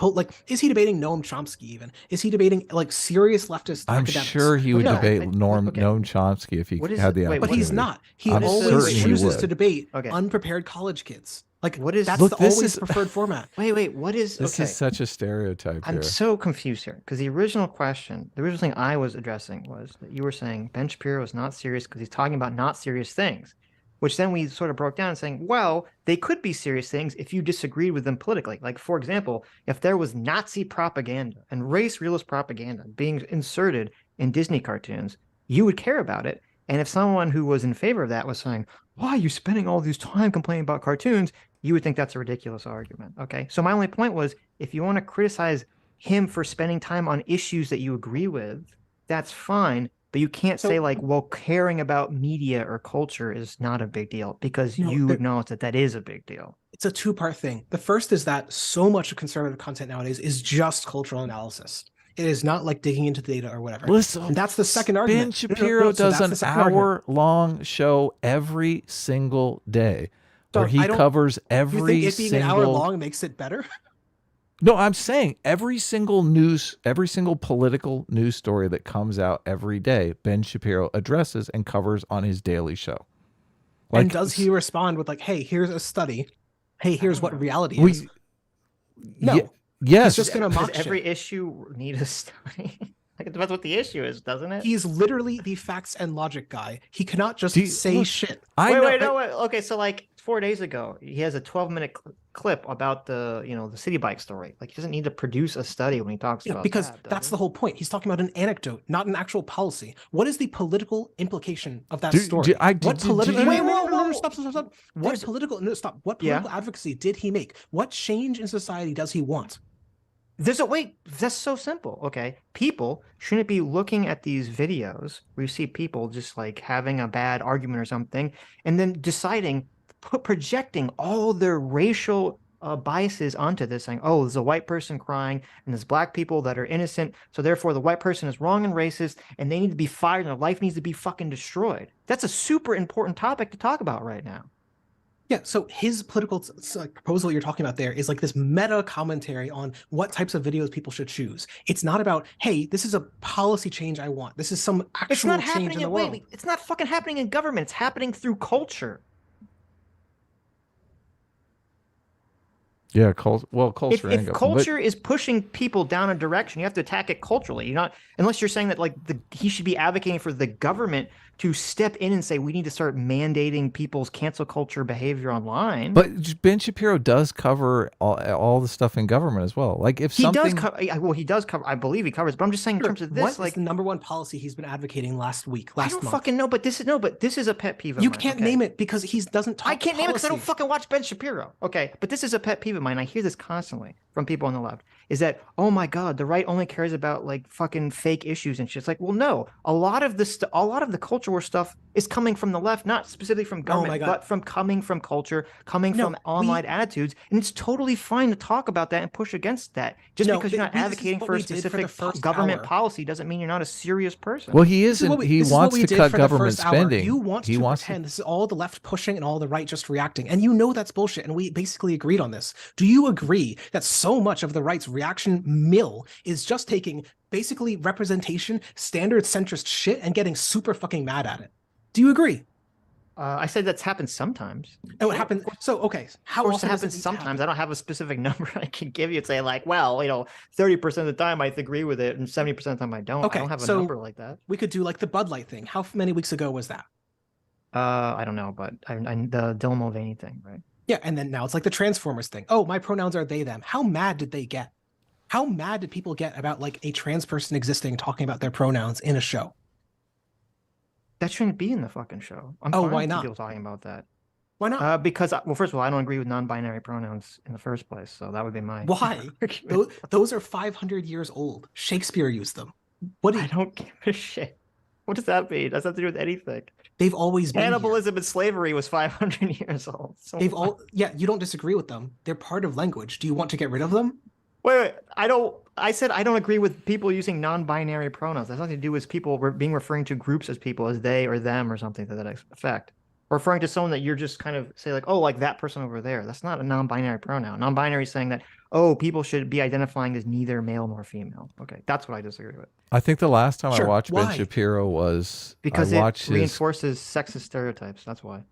C: is he debating Noam Chomsky even? Is he debating like serious leftist
A: I'm
C: academics?
A: sure he would
B: No,
A: debate
B: okay.
A: Noam Chomsky if he
B: What is
A: had
B: it-
A: the
B: wait,
A: opportunity.
C: But he's not. He
A: I'm
C: always
A: certain he
C: chooses
A: would.
C: to debate
B: Okay.
C: unprepared college kids. Like,
B: What is-
C: that's
A: Look,
C: the
A: this
C: always
A: is-
C: preferred format.
B: Wait. What is?
A: This
B: okay.
A: is such a stereotype
B: I'm
A: here.
B: so confused here because the original thing I was addressing was that you were saying Ben Shapiro is not serious because he's talking about not serious things, which then we sort of broke down saying, well, they could be serious things if you disagreed with them politically. Like, for example, if there was Nazi propaganda and race realist propaganda being inserted in Disney cartoons, you would care about it. And if someone who was in favor of that was saying, why are you spending all this time complaining about cartoons? You would think that's a ridiculous argument. Okay. So my only point was, if you want to criticize him for spending time on issues that you agree with, that's fine. But you can't say like, well, caring about media or culture is not a big deal because you acknowledge that that is a big deal.
C: It's a two-part thing. The first is that so much of conservative content nowadays is just cultural analysis. It is not like digging into the data or whatever.
A: Listen,
C: and that's the second argument.
A: Ben Shapiro does an hour-long show every single day where he covers every single...
C: You think it being an hour long makes it better?
A: No, I'm saying every single political news story that comes out every day, Ben Shapiro addresses and covers on his daily show.
C: Like, and does he respond with like, hey, here's a study. Hey, here's what reality is. No.
A: Yes.
C: He's just going to mock
B: every issue need a study. Like, it depends what the issue is, doesn't it?
C: He's literally the facts and logic guy. He cannot just say shit.
B: Wait. Okay, so like 4 days ago, he has a 12-minute clip about the city bike story. Like, he doesn't need to produce a study when he talks about
C: because
B: that,
C: that's the whole point. He's talking about an anecdote, not an actual policy. What is the political implication of that story? What political advocacy did he make? What change in society does he want?
B: That's so simple. Okay. People shouldn't be looking at these videos where you see people just like having a bad argument or something and then projecting all their racial biases onto this, saying, oh, there's a white person crying and there's black people that are innocent. So therefore the white person is wrong and racist and they need to be fired and their life needs to be fucking destroyed. That's a super important topic to talk about right now.
C: Yeah, so his political proposal you're talking about there is like this meta commentary on what types of videos people should choose. It's not about, hey, this is a policy change I want. This is some actual change in the world.
B: It's not fucking happening in government. It's happening through culture.
A: Yeah, culture.
B: If culture is pushing people down a direction, you have to attack it culturally. You're not, unless you're saying that like he should be advocating for the government to step in and say we need to start mandating people's cancel culture behavior online.
A: But Ben Shapiro does cover all the stuff in government as well. Like if
B: he does cover, I believe he covers. But I'm just saying in terms of this,
C: what
B: like
C: is the number one policy he's been advocating last month?
B: I don't fucking know. But this is a pet peeve of
C: mine. You can't name it because he doesn't talk.
B: I can't name it because I don't fucking watch Ben Shapiro. Okay, but this is a pet peeve of mine. I hear this constantly from people on the left. Is that, oh my God, the right only cares about like fucking fake issues and shit. It's like, well, no, a lot of the culture war stuff is coming from the left, not specifically from government, but coming from culture, from online attitudes. And it's totally fine to talk about that and push against that. Just because you're not advocating for a specific government policy doesn't mean you're not a serious person.
A: Well, he isn't. He wants to cut government spending.
C: You want to pretend this is all the left pushing and all the right just reacting. And you know that's bullshit. And we basically agreed on this. Do you agree that so much of the right's reaction mill is just taking basically representation, standard centrist shit and getting super fucking mad at it? Do you agree?
B: I said that's happened sometimes.
C: And what happened? So, okay, how
B: Of course,
C: often
B: it
C: does
B: happens
C: need to
B: sometimes.
C: happen?
B: I don't have a specific number I can give you and say like, well, 30% of the time I agree with it, and 70% of the time I don't. I
C: Okay,
B: don't have a
C: so
B: number like that.
C: we could do like the Bud Light thing. How many weeks ago was that?
B: I don't know, but the Dylan Mulvaney thing, right?
C: Yeah, and then now it's like the Transformers thing. Oh, my pronouns are they, them. How mad did they get? How mad did people get about like a trans person existing talking about their pronouns in a show?
B: That shouldn't be in the fucking show. I'm
C: Oh,
B: fine
C: why
B: with
C: not?
B: people talking about that.
C: Why not?
B: Because, well, first of all, I don't agree with non-binary pronouns in the first place, so that would be my
C: Why?
B: argument.
C: Those are 500 years old. Shakespeare used them. What do
B: I
C: you,
B: don't give a shit. What does that mean? Does that have to do with anything?
C: they've always been here.
B: Cannibalism and slavery was 500 years old. So
C: They've
B: what?
C: all, yeah, you don't disagree with them. They're part of language. Do you want to get rid of them?
B: Wait. I said I don't agree with people using non-binary pronouns. That's nothing to do with people being referring to groups as people as they or them or something to that effect. Or referring to someone that you're just kind of say like, oh, like that person over there. That's not a non-binary pronoun. Non-binary is saying that, oh, people should be identifying as neither male nor female. Okay, that's what I disagree with.
A: I think the last time I
C: Sure,
A: watched Ben
C: why?
A: Shapiro was
B: Because
A: I
B: it
A: watched his.
B: reinforces sexist stereotypes. That's why.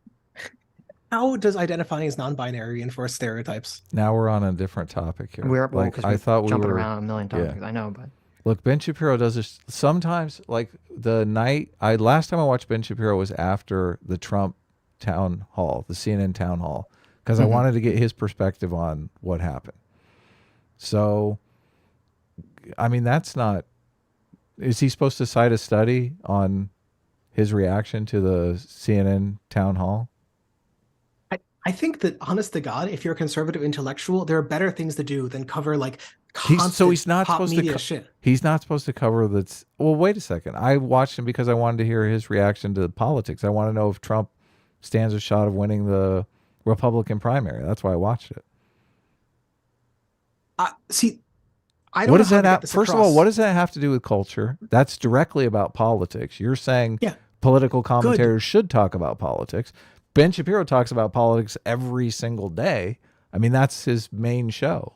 C: How does identifying as non-binary reinforce stereotypes?
A: Now we're on a different topic here.
B: We're well,
A: like
B: 'cause
A: I
B: we're
A: thought we
B: jumping
A: were
B: around a million topics. I know, but
A: Look, Ben Shapiro does this sometimes. Like the night last time I watched Ben Shapiro was after the Trump town hall, the CNN town hall, because I wanted to get his perspective on what happened. So, I mean, that's not. Is he supposed to cite a study on his reaction to the CNN town hall?
C: I think that, honest to God, if you're a conservative intellectual, there are better things to do than cover like
A: He's not
C: pop
A: supposed
C: media
A: to.
C: shit.
A: He's not supposed to cover that. Well, wait a second. I watched him because I wanted to hear his reaction to politics. I want to know if Trump stands a shot of winning the Republican primary. That's why I watched it.
C: See, I don't
A: What
C: know
A: does
C: how
A: that
C: to get
A: have?
C: this
A: First of all,
C: across.
A: what does that have to do with culture? That's directly about politics. You're saying
C: Yeah.
A: political commentators should talk about politics. Ben Shapiro talks about politics every single day. I mean, that's his main show.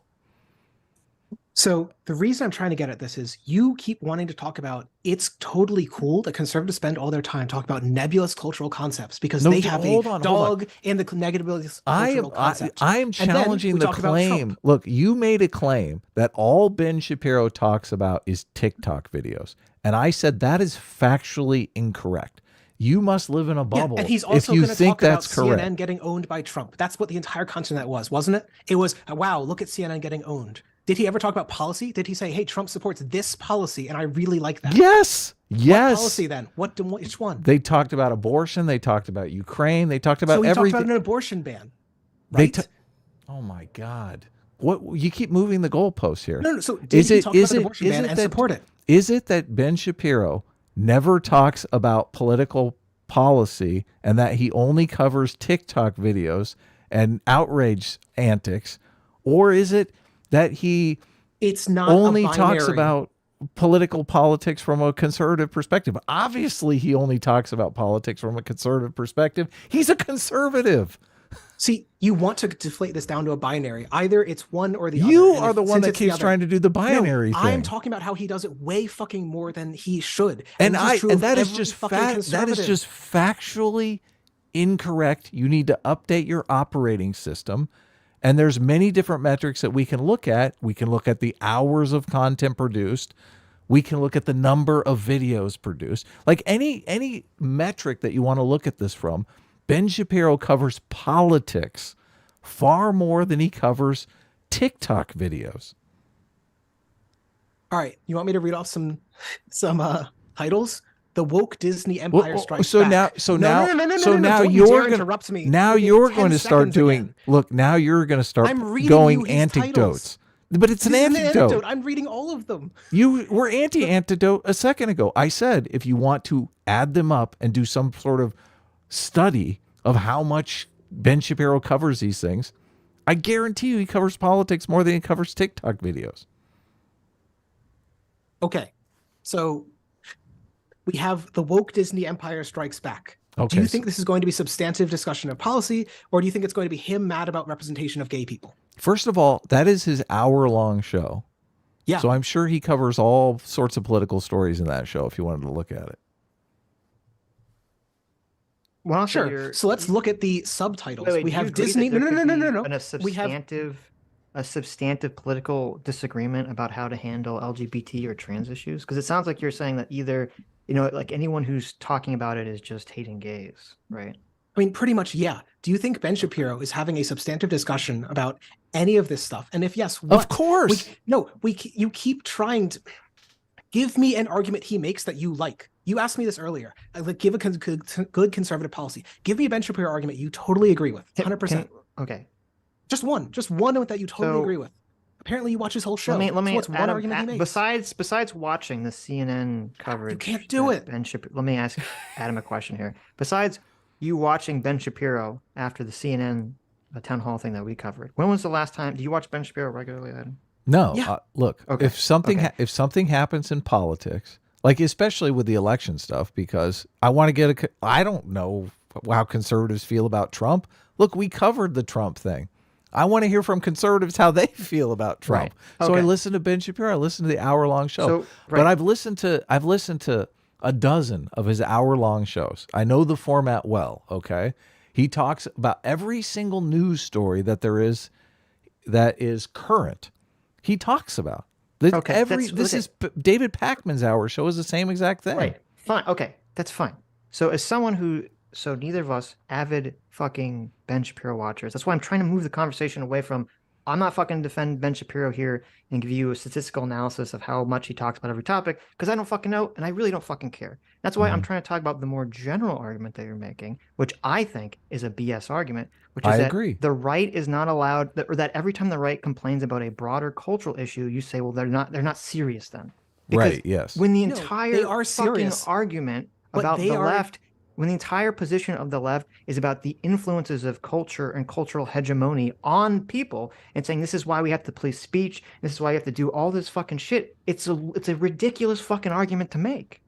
C: So the reason I'm trying to get at this is you keep wanting to talk about it's totally cool that conservatives spend all their time talking about nebulous cultural concepts because
A: No,
C: they have
A: hold
C: a
A: on.
C: dog in the nebulous cultural concept.
A: I am
C: And then
A: challenging
C: we
A: the
C: talk about
A: claim.
C: Trump.
A: Look, you made a claim that all Ben Shapiro talks about is TikTok videos. And I said that is factually incorrect. You must live in a bubble
C: Yeah, and he's
A: if
C: also
A: you
C: going to
A: think
C: talk about
A: that's correct.
C: CNN getting owned by Trump. That's what the entire content that was, wasn't it? It was, wow, look at CNN getting owned. Did he ever talk about policy? Did he say, hey, Trump supports this policy, and I really like that?
A: Yes. Yes.
C: What policy then? Which one?
A: They talked about abortion. They talked about Ukraine. They talked about
C: So he
A: everything.
C: talked about an abortion ban,
A: They
C: right?
A: Oh my God! What you keep moving the goalposts here?
C: No. So did he talk about an abortion ban and support it?
A: Is it that Ben Shapiro never talks about political policy and that he only covers TikTok videos and outrage antics, or is it that he
C: It's not
A: only
C: a
A: talks
C: binary.
A: about political politics from a conservative perspective? Obviously, he only talks about politics from a conservative perspective. He's a conservative.
C: See, you want to deflate this down to a binary. Either it's one or the other.
A: You
C: And
A: are
C: if-
A: the one
C: since
A: that
C: it's the
A: keeps
C: other-
A: trying to do the binary
C: No,
A: thing.
C: I'm talking about how he does it way fucking more than he should.
A: And
C: this is true of
A: that is
C: every
A: just
C: fucking
A: that is
C: conservative.
A: just factually incorrect. You need to update your operating system. And there's many different metrics that we can look at. We can look at the hours of content produced. We can look at the number of videos produced. Like any metric that you want to look at this from, Ben Shapiro covers politics far more than he covers TikTok videos.
C: All right, you want me to read off some titles? The woke Disney Empire
A: Well,
C: Strikes
A: so
C: Back.
A: now,
C: Don't you dare interrupt me.
A: Now
C: Give me
A: you're
C: 10
A: going to start
C: seconds
A: doing.
C: again.
A: Look, now you're going to start
C: I'm reading
A: going
C: you his
A: antidotes.
C: titles.
A: But it's an
C: This is
A: antidote.
C: I'm reading all of them.
A: You were anti-antidote a second ago. I said if you want to add them up and do some sort of study of how much Ben Shapiro covers these things, I guarantee you he covers politics more than he covers TikTok videos.
C: Okay, so we have the woke Disney Empire Strikes Back.
A: Okay,
C: Do you
A: so-
C: think this is going to be substantive discussion of policy, or do you think it's going to be him mad about representation of gay people?
A: First of all, that is his hour-long show.
C: Yeah.
A: So I'm sure he covers all sorts of political stories in that show if you wanted to look at it.
B: Well, also
C: Sure. So let's look at the subtitles.
B: Wait,
C: We
B: do you
C: have
B: agree that
C: Disney. No,
B: there
C: no, no,
B: could
C: no, no,
B: be
C: no. We have
B: a substantive political disagreement about how to handle LGBT or trans issues? Because it sounds like you're saying that either, like anyone who's talking about it is just hating gays, right?
C: I mean, pretty much, yeah. Do you think Ben Shapiro is having a substantive discussion about any of this stuff? And if yes, what?
A: Of course.
C: You keep trying to give me an argument he makes that you like. You asked me this earlier. Like, give a good conservative policy. Give me a Ben Shapiro argument you totally agree with. 100%.
B: Okay.
C: Just one that you totally agree with. Apparently, you watch his whole show.
B: Let me.
C: So what's one argument he makes?
B: Besides watching the CNN coverage,
C: you can't do it.
B: Ben Shapiro. Let me ask Adam a question here. Besides you watching Ben Shapiro after the CNN town hall thing that we covered, when was the last time? Do you watch Ben Shapiro regularly, Adam?
A: No.
C: Yeah.
A: Look,
B: Okay.
A: if something happens in politics, like especially with the election stuff, because I want to I don't know how conservatives feel about Trump. Look, we covered the Trump thing. I want to hear from conservatives how they feel about Trump.
B: Right.
A: So
B: Okay.
A: I listen to Ben Shapiro. I listen to the hour-long show.
B: So,
A: But I've listened to a dozen of his hour-long shows. I know the format well, okay? He talks about every single news story that is current. He talks about.
B: Okay,
A: This is David Pakman's hour show is the same exact thing.
B: Right. Fine. Okay. That's fine. So as someone so neither of us avid fucking Ben Shapiro watchers. That's why I'm trying to move the conversation away from, I'm not fucking defend Ben Shapiro here and give you a statistical analysis of how much he talks about every topic, because I don't fucking know and I really don't fucking care. That's why I'm trying to talk about the more general argument that you're making, which I think is a BS argument, which is that the right is not allowed, or that every time the right complains about a broader cultural issue, you say, well, they're not serious then. Because
A: right, yes.
B: when the
C: No,
B: entire
C: they are
B: fucking
C: serious.
B: argument
C: But
B: about
C: they
B: the
C: are-
B: left, when the entire position of the left is about the influences of culture and cultural hegemony on people and saying this is why we have to police speech, this is why we have to do all this fucking shit, it's a ridiculous fucking argument to make.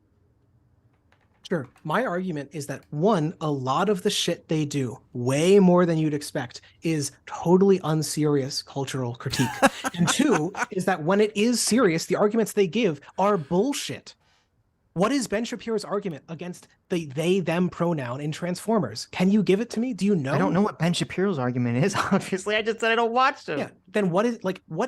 C: Sure. My argument is that one, a lot of the shit they do, way more than you'd expect, is totally unserious cultural critique. And two, is that when it is serious, the arguments they give are bullshit. What is Ben Shapiro's argument against the they-them pronoun in Transformers? Can you give it to me? Do you know?
B: I don't know what Ben Shapiro's argument is, obviously. I just said I don't watch them.
C: Yeah. Then what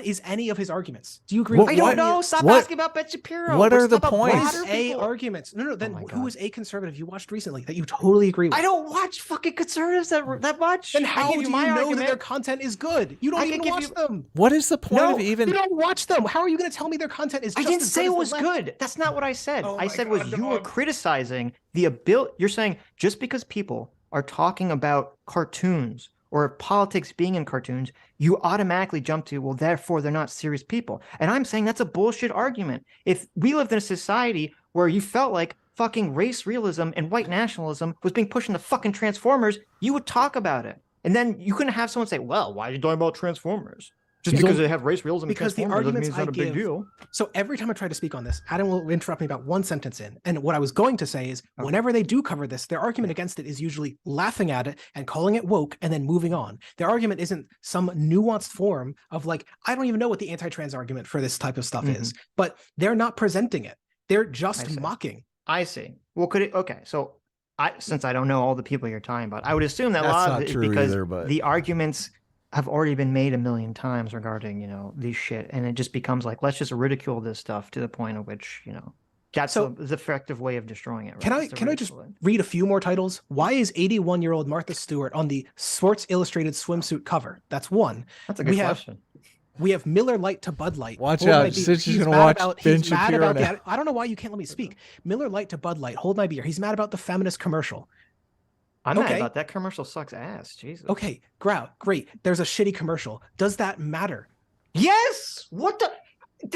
C: is any of his arguments? Do you agree
A: What-
C: with
B: I don't
C: any-
B: know. Stop
A: what-
B: asking about Ben Shapiro.
A: what
B: Let's
A: are the
B: talk about
A: points?
C: What
B: broader
C: is a
B: people.
C: arguments? No, then
B: my
C: who
B: God.
C: is a conservative you watched recently that you totally agree with?
B: I don't watch fucking conservatives that much.
C: Then
B: I
C: how
B: give
C: do you
B: my
C: know that
B: argument.
C: their content is good? You don't
B: I
C: even
B: can give
C: watch
B: you-
C: them.
A: What is the point
B: No,
A: of even?
C: You don't watch them. How are you going to tell me their content is
B: I
C: just
B: didn't
C: as
B: say
C: good
B: it
C: as the
B: was
C: left?
B: good. That's not what I said.
C: Oh
B: I
C: my
B: said
C: God,
B: was you were
C: dog.
B: criticizing the ability. You're saying just because people are talking about cartoons or politics being in cartoons, you automatically jump to, well, therefore they're not serious people. And I'm saying that's a bullshit argument. If we lived in a society where you felt like fucking race realism and white nationalism was being pushed into fucking Transformers, you would talk about it. And then you couldn't have someone say, well, why are you talking about Transformers? Just because they have race realism and
C: Because the
B: Transformers doesn't mean
C: arguments
B: it's not
C: I
B: a big
C: give-
B: deal.
C: So every time I try to speak on this, Adam will interrupt me about one sentence in. And what I was going to say is,
B: Okay.
C: whenever they do cover this, their argument against it is usually laughing at it and calling it woke and then moving on. Their argument isn't some nuanced form of like, I don't even know what the anti-trans argument for this type of stuff is, but they're not presenting it. They're
B: I
C: just
B: see.
C: mocking.
B: I see. Well, okay. So since I don't know all the people you're talking about, I would assume that a
A: That's
B: lot
A: not
B: of it is
A: true
B: because
A: either, but-
B: the arguments have already been made a million times regarding, these shit. And it just becomes like, let's just ridicule this stuff to the point at which, that's
C: So-
B: the effective way of destroying it.
C: Can
B: right?
C: I
B: is to
C: can I just
B: ridicule it.
C: read a few more titles? Why is 81-year-old Martha Stewart on the Sports Illustrated swimsuit cover? That's one.
B: That's a good
C: we have-
B: question.
C: We have Miller Lite to Bud Light.
A: Watch
C: Hold
A: out,
C: my beer.
A: Sitch is
C: He's
A: gonna
C: mad
A: watch
C: about-
A: Ben
C: he's mad
A: Shapiro
C: about
A: now.
C: the- I don't know why you can't let me speak. Miller Lite to Bud Light. Hold my beer. He's mad about the feminist commercial.
B: I'm mad
C: okay.
B: about that commercial sucks ass. Jesus.
C: Okay, great. There's a shitty commercial. Does that matter?
B: Yes. What the?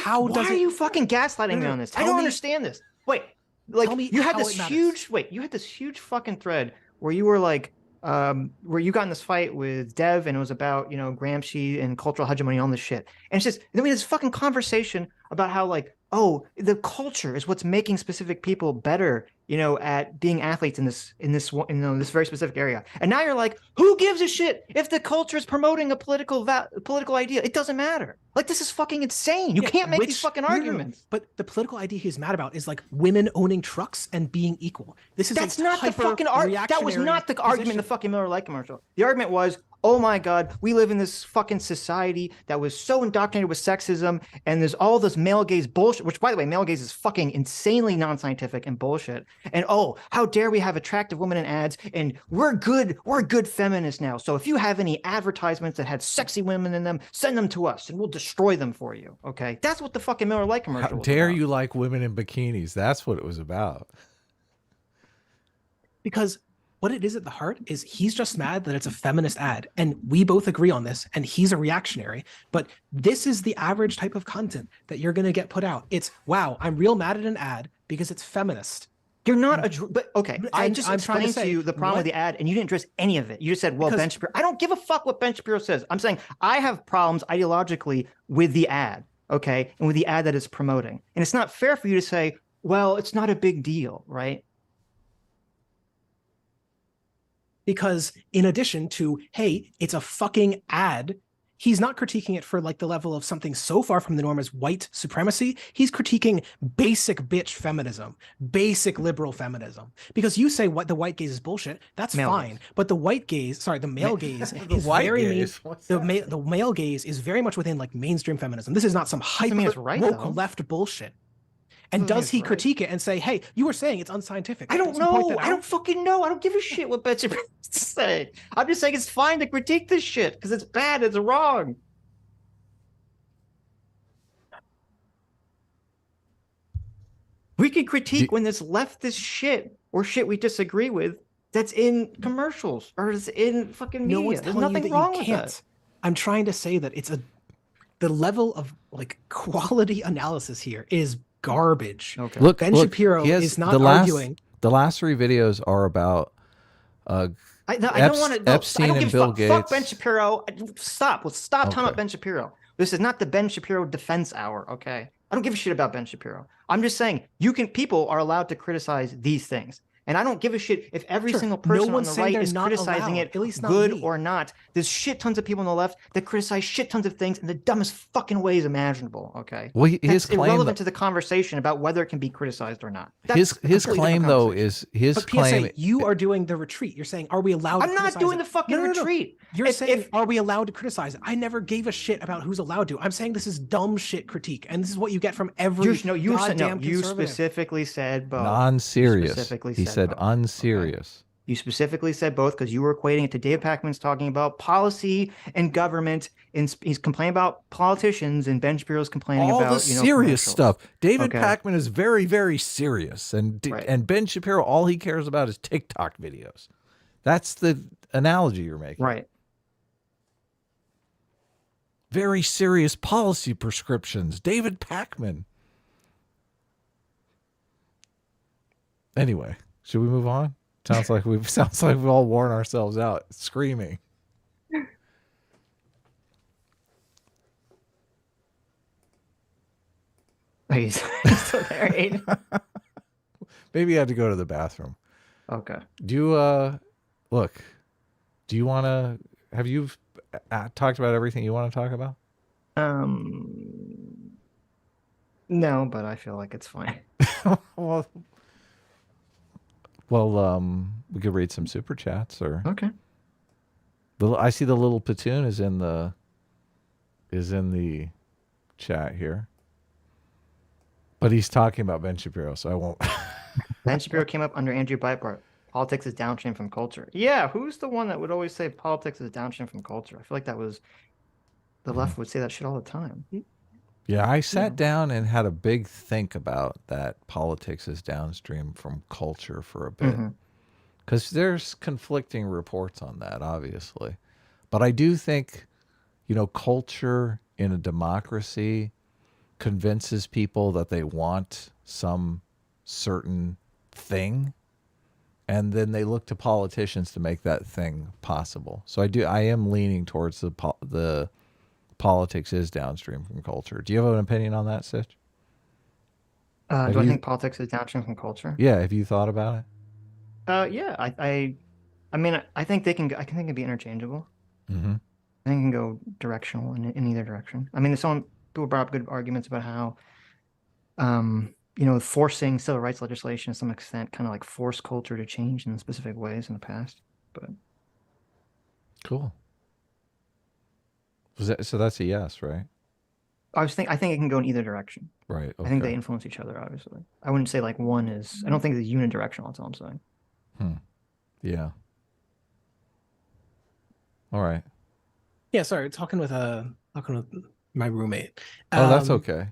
C: How
B: Why
C: does
B: are
C: it?
B: you fucking gaslighting
C: No,
B: me
C: no,
B: on this? I
C: tell
B: don't
C: me-
B: understand this. Wait, like
C: Tell me
B: you had
C: how
B: this
C: it matters.
B: huge fucking thread where you were like, where you got in this fight with Dev and it was about, Gramsci and cultural hegemony and all this shit. And it's just, then we had this fucking conversation about how like, oh, the culture is what's making specific people better at being athletes in this very specific area. And now you're like, who gives a shit if the culture is promoting a political idea? It doesn't matter. Like, this is fucking insane. You can't make these fucking arguments.
C: But the political idea he's mad about is like women owning trucks and being equal. That's
B: not the fucking argument. That was not the argument in the fucking Miller Lite commercial. The argument was, oh my God, we live in this fucking society that was so indoctrinated with sexism, and there's all this male gaze bullshit, which, by the way, male gaze is fucking insanely non-scientific and bullshit. And oh, how dare we have attractive women in ads, and we're good feminists now. So if you have any advertisements that had sexy women in them, send them to us and we'll destroy them for you. Okay? That's what the fucking Miller Lite commercial was
A: How dare
B: about.
A: you like women in bikinis? That's what it was about.
C: Because what it is at the heart is he's just mad that it's a feminist ad, and we both agree on this, and he's a reactionary. But this is the average type of content that you're going to get put out. It's, wow, I'm real mad at an ad because it's feminist.
B: You're not but okay. I just
C: I'm trying to
B: explained
C: say,
B: to you the problem with the ad, and you didn't address any of it. You just said, well, Ben Shapiro. I don't give a fuck what Ben Shapiro says. I'm saying I have problems ideologically with the ad, okay, and with the ad that it's promoting. And it's not fair for you to say, well, it's not a big deal, right?
C: Because in addition to, hey, it's a fucking ad, he's not critiquing it for like the level of something so far from the norm as white supremacy. He's critiquing basic bitch feminism, basic liberal feminism. Because you say what the white gaze is bullshit, that's fine. But the white gaze, sorry, the male gaze is the male gaze is very much within like mainstream feminism. This is not some hyper woke left bullshit. And does he critique it and say, hey, you were saying it's unscientific?
B: I don't know. I don't fucking know. I don't give a shit what Ben Shapiro say. I'm just saying it's fine to critique this shit because it's bad. It's wrong. We can critique when there's leftist shit or shit we disagree with that's in commercials or is in fucking media.
C: No one's
B: There's
C: telling
B: nothing
C: you that
B: wrong
C: you
B: with
C: can't.
B: that.
C: I'm trying to say that it's the level of like quality analysis here is garbage.
B: Okay.
A: Look,
C: Ben Shapiro is not arguing.
A: The last 3 videos are about
B: I don't want to. No,
A: Epstein
B: I don't
A: and
B: give
A: Bill
B: a fuck. Fuck Ben
A: Gates.
B: Shapiro. Stop. Let's stop talking
A: Okay.
B: about Ben Shapiro. This is not the Ben Shapiro defense hour. Okay. I don't give a shit about Ben Shapiro. I'm just saying people are allowed to criticize these things. And I don't give a shit if every single person on the right is criticizing it,
C: at least not
B: good
C: me.
B: or not. There's shit tons of people on the left that criticize shit tons of things in the dumbest fucking ways imaginable. Okay,
A: Well,
B: that's irrelevant to the conversation about whether it can be criticized or not. That's
A: his claim though is his
C: But
A: claim.
C: PSA, you are doing the retreat. You're saying, are we allowed to
B: I'm not
C: criticize
B: doing
C: it?
B: the fucking retreat.
C: You're saying, are we allowed to criticize it? I never gave a shit about who's allowed to. I'm saying this is dumb shit critique, and this is what you get from every goddamn
B: you
C: conservative.
B: specifically said both.
A: Non-serious. He said unserious.
B: You specifically said both because you were equating it to David Pakman's talking about policy and government, and he's complaining about politicians, and Ben Shapiro's complaining
A: all
B: about
A: the serious stuff. David
B: Okay.
A: Pakman is very, very serious, and Ben Shapiro, all he cares about is TikTok videos. That's the analogy you're making.
B: Right.
A: Very serious policy prescriptions. David Pakman. Anyway, should we move on? Sounds like we've all worn ourselves out screaming.
B: He's still there, Aiden.
A: Maybe you had to go to the bathroom.
B: Okay.
A: Do you look? Do you want to? Have you talked about everything you want to talk about?
B: No, but I feel like it's fine.
A: Well, we could read some super chats or.
B: Okay.
A: I see the little platoon is in the chat here, but he's talking about Ben Shapiro, so I won't.
B: Ben Shapiro came up under Andrew Breitbart. Politics is downstream from culture. Yeah, who's the one that would always say politics is downstream from culture? I feel like that was the left would say that shit all the time.
A: Yeah, I sat down and had a big think about that politics is downstream from culture for a bit. Because there's conflicting reports on that, obviously. But I do think, culture in a democracy convinces people that they want some certain thing. And then they look to politicians to make that thing possible. So I am leaning towards the – politics is downstream from culture. Do you have an opinion on that, Sitch? Have
B: Do I
A: you?
B: think politics is downstream from culture?
A: Yeah. Have you thought about it?
B: Yeah, I mean, I think they can. I think they can be interchangeable.
A: Mm-hmm.
B: I think it can go directional in either direction. I mean, there's some people brought up good arguments about how, forcing civil rights legislation to some extent kind of like force culture to change in specific ways in the past. But
A: Cool. So that's a yes, right?
B: I think it can go in either direction.
A: Right.
B: I think they
A: Okay.
B: influence each other, obviously. I wouldn't say like one is. I don't think it's unidirectional. That's all I'm saying.
A: Yeah. All right.
C: Yeah, sorry, talking with my roommate.
A: Oh, that's
C: Um,
A: okay.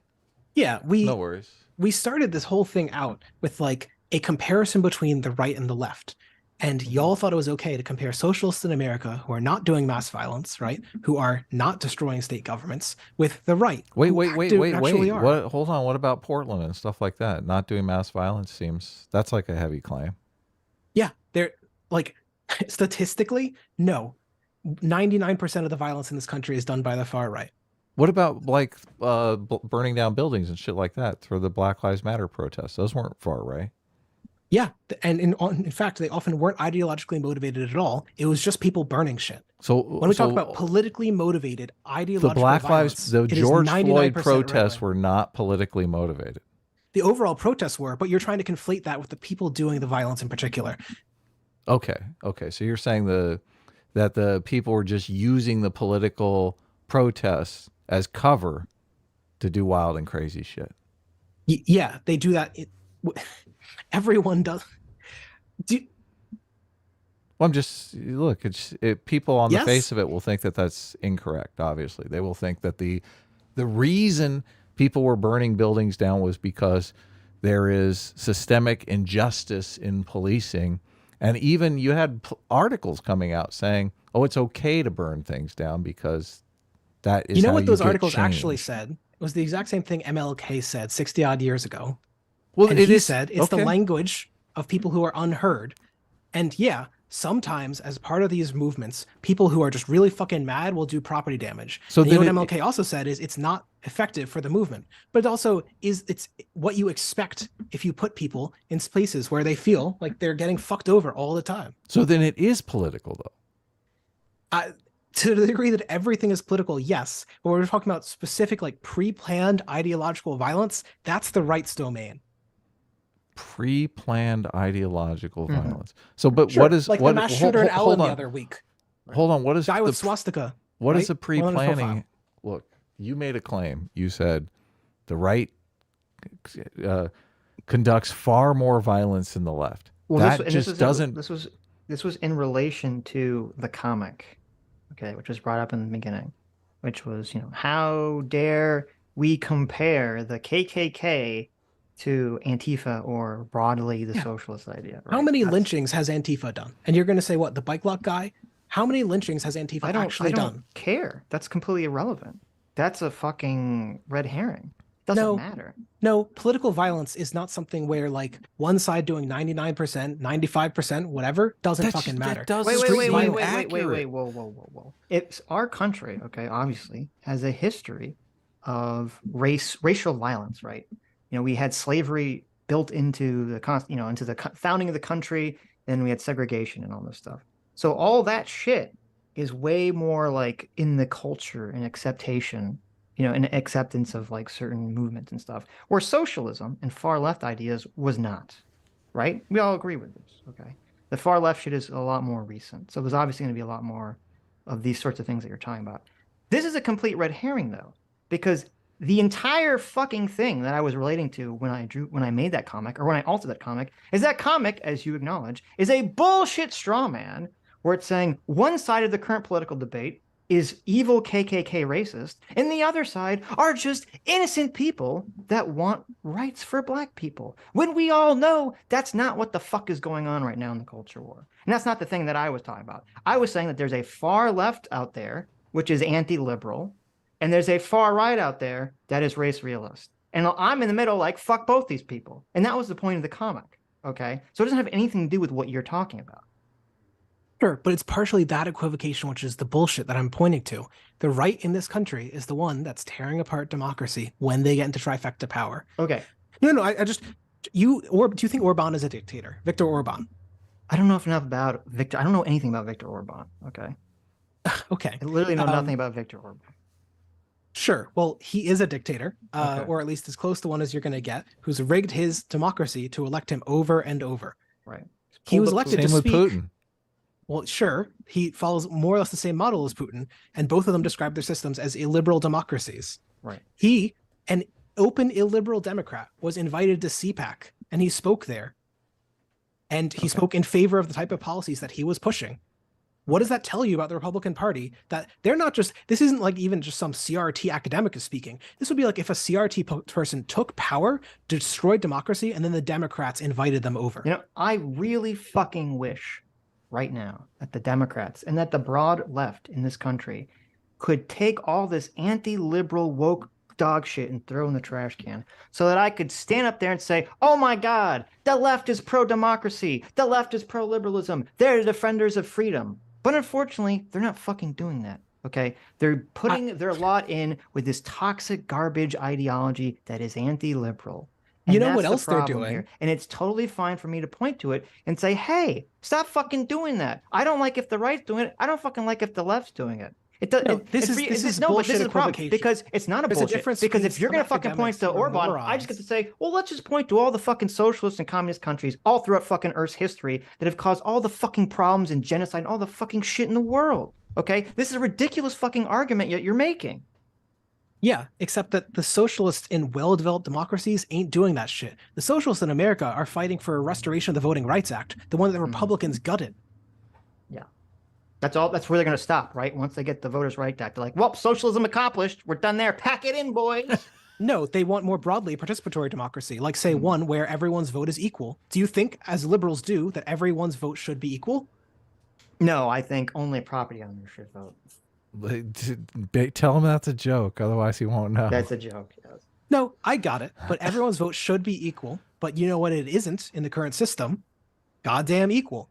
C: yeah,
A: No worries.
C: we started this whole thing out with like a comparison between the right and the left. And y'all thought it was okay to compare socialists in America who are not doing mass violence, right? Who are not destroying state governments with the right.
A: Wait,
C: who actually are.
A: What? Hold on. What about Portland and stuff like that? Not doing mass violence seems that's like a heavy claim.
C: Yeah, they're like statistically, no. 99% of the violence in this country is done by the far right.
A: What about like burning down buildings and shit like that for the Black Lives Matter protests? Those weren't far right.
C: Yeah, and in fact, they often weren't ideologically motivated at all. It was just people burning shit.
A: So
C: When we talk about politically motivated ideological
A: the Black
C: violence,
A: Lives, the
C: it is
A: George
C: 99%
A: Floyd protests
C: right-wing.
A: were not politically motivated.
C: The overall protests were, but you're trying to conflate that with the people doing the violence in particular.
A: Okay. So you're saying that the people were just using the political protests as cover to do wild and crazy shit.
C: Yeah, they do that. Everyone does.
A: Well, I'm just look. People on the
C: Yes.
A: face of it will think that that's incorrect. Obviously, they will think that the reason people were burning buildings down was because there is systemic injustice in policing, and even you had articles coming out saying, "Oh, it's okay to burn things down because that is."
C: You know
A: how
C: what those
A: get
C: articles
A: change.
C: actually said? It was the exact same thing MLK said 60 odd years ago.
A: Well,
C: And
A: it
C: he
A: is-
C: said it's the
A: okay.
C: language of people who are unheard. And yeah, sometimes as part of these movements, people who are just really fucking mad will do property damage.
A: So
C: And you know
A: then
C: what MLK also said is it's not effective for the movement, but it also it's what you expect if you put people in places where they feel like they're getting fucked over all the time.
A: So then it is political, though.
C: To the degree that everything is political, yes. But when we're talking about specific, like pre-planned ideological violence, that's the right's domain.
A: Pre-planned ideological violence. So, but
C: Sure,
A: what is
C: like
A: what?
C: the mass shooter in Allen
A: hold
C: the
A: on.
C: other week?
A: Hold on. What is
C: Guy with
A: the
C: swastika.
A: what is
C: right?
A: the
C: Well, on his
A: pre-planning?
C: profile.
A: Look, you made a claim. You said the right conducts far more violence than the left.
B: This was in relation to the comic, okay, which was brought up in the beginning, which was, how dare we compare the KKK to Antifa or broadly the socialist idea?
C: How
B: right?
C: many lynchings has Antifa done? And you're going to say what, the bike lock guy? How many lynchings has Antifa actually
B: I don't
C: done?
B: care. That's completely irrelevant. That's a fucking red herring. Doesn't matter.
C: No, political violence is not something where like one side doing 99%, 95%, whatever doesn't fucking matter.
B: Wait. Whoa. It's our country, okay, obviously, has a history of racial violence, right? We had slavery built into the into the founding of the country, then we had segregation and all this stuff. So all that shit is way more like in the culture and acceptation, and acceptance of like certain movements and stuff, where socialism and far left ideas was not, right? We all agree with this, okay? The far left shit is a lot more recent. So there's obviously going to be a lot more of these sorts of things that you're talking about. This is a complete red herring, though, because the entire fucking thing that I was relating to when I made that comic, or when I altered that comic, is that comic, as you acknowledge, is a bullshit straw man where it's saying one side of the current political debate is evil KKK racist, and the other side are just innocent people that want rights for black people. When we all know that's not what the fuck is going on right now in the culture war. And that's not the thing that I was talking about. I was saying that there's a far left out there, which is anti-liberal, and there's a far right out there that is race realist. And I'm in the middle, like, fuck both these people. And that was the point of the comic, okay? So it doesn't have anything to do with what you're talking about.
C: Sure, but it's partially that equivocation, which is the bullshit that I'm pointing to. The right in this country is the one that's tearing apart democracy when they get into trifecta power.
B: Okay.
C: No, I just or do you think Orban is a dictator? Viktor Orban.
B: I don't know enough about Victor. I don't know anything about Viktor Orban. Okay.
C: Okay.
B: I literally know nothing about Viktor Orban.
C: Sure. Well, he is a dictator,
B: Okay.
C: or at least as close to one as you're going to get, who's rigged his democracy to elect him over and over.
B: Right.
C: He was
B: Pulled up
C: elected
A: Same
C: to
A: with
C: speak.
A: Putin.
C: Well, sure. He follows more or less the same model as Putin, and both of them describe their systems as illiberal democracies.
B: Right.
C: He, an open illiberal Democrat, was invited to CPAC, and he spoke there. And he spoke in favor of the type of policies that he was pushing. What does that tell you about the Republican Party? That they're not just, this isn't like even just some CRT academic is speaking. This would be like if a CRT person took power, destroyed democracy, and then the Democrats invited them over.
B: You know, I really fucking wish right now that the Democrats and that the broad left in this country could take all this anti-liberal woke dog shit and throw in the trash can so that I could stand up there and say, oh my God, the left is pro-democracy. The left is pro-liberalism. They're the defenders of freedom. But unfortunately, they're not fucking doing that. Okay. They're putting their lot in with this toxic garbage ideology that is anti-liberal.
C: You know what else they're doing?
B: Here. And it's totally fine for me to point to it and say, hey, stop fucking doing that. I don't like if the right's doing it. I don't fucking like if the left's doing it. It does.
C: No, this is bullshit equivocation.
B: Because it's not a
C: There's a
B: bullshit.
C: difference
B: Because
C: between
B: if you're going to
C: some
B: fucking point to
C: academics who are
B: Orban, I just get to say, well, let's just point to all the fucking socialist and communist countries all throughout fucking Earth's history that have caused all the fucking problems and genocide and all the fucking shit in the world. Okay? This is a ridiculous fucking argument yet you're making.
C: Yeah, except that the socialists in well-developed democracies ain't doing that shit. The socialists in America are fighting for a restoration of the Voting Rights Act, the one that the Republicans gutted.
B: Yeah. That's all. That's where they're going to stop, right? Once they get the Voters' Rights Act, they're like, well, socialism accomplished. We're done there. Pack it in, boys.
C: No, they want more broadly participatory democracy, like say one where everyone's vote is equal. Do you think, as liberals do, that everyone's vote should be equal?
B: No, I think only property owners should vote.
A: Tell him that's a joke, otherwise he won't know.
B: That's a joke. Yes.
C: No, I got it. But everyone's vote should be equal. But you know what it isn't in the current system? Goddamn equal.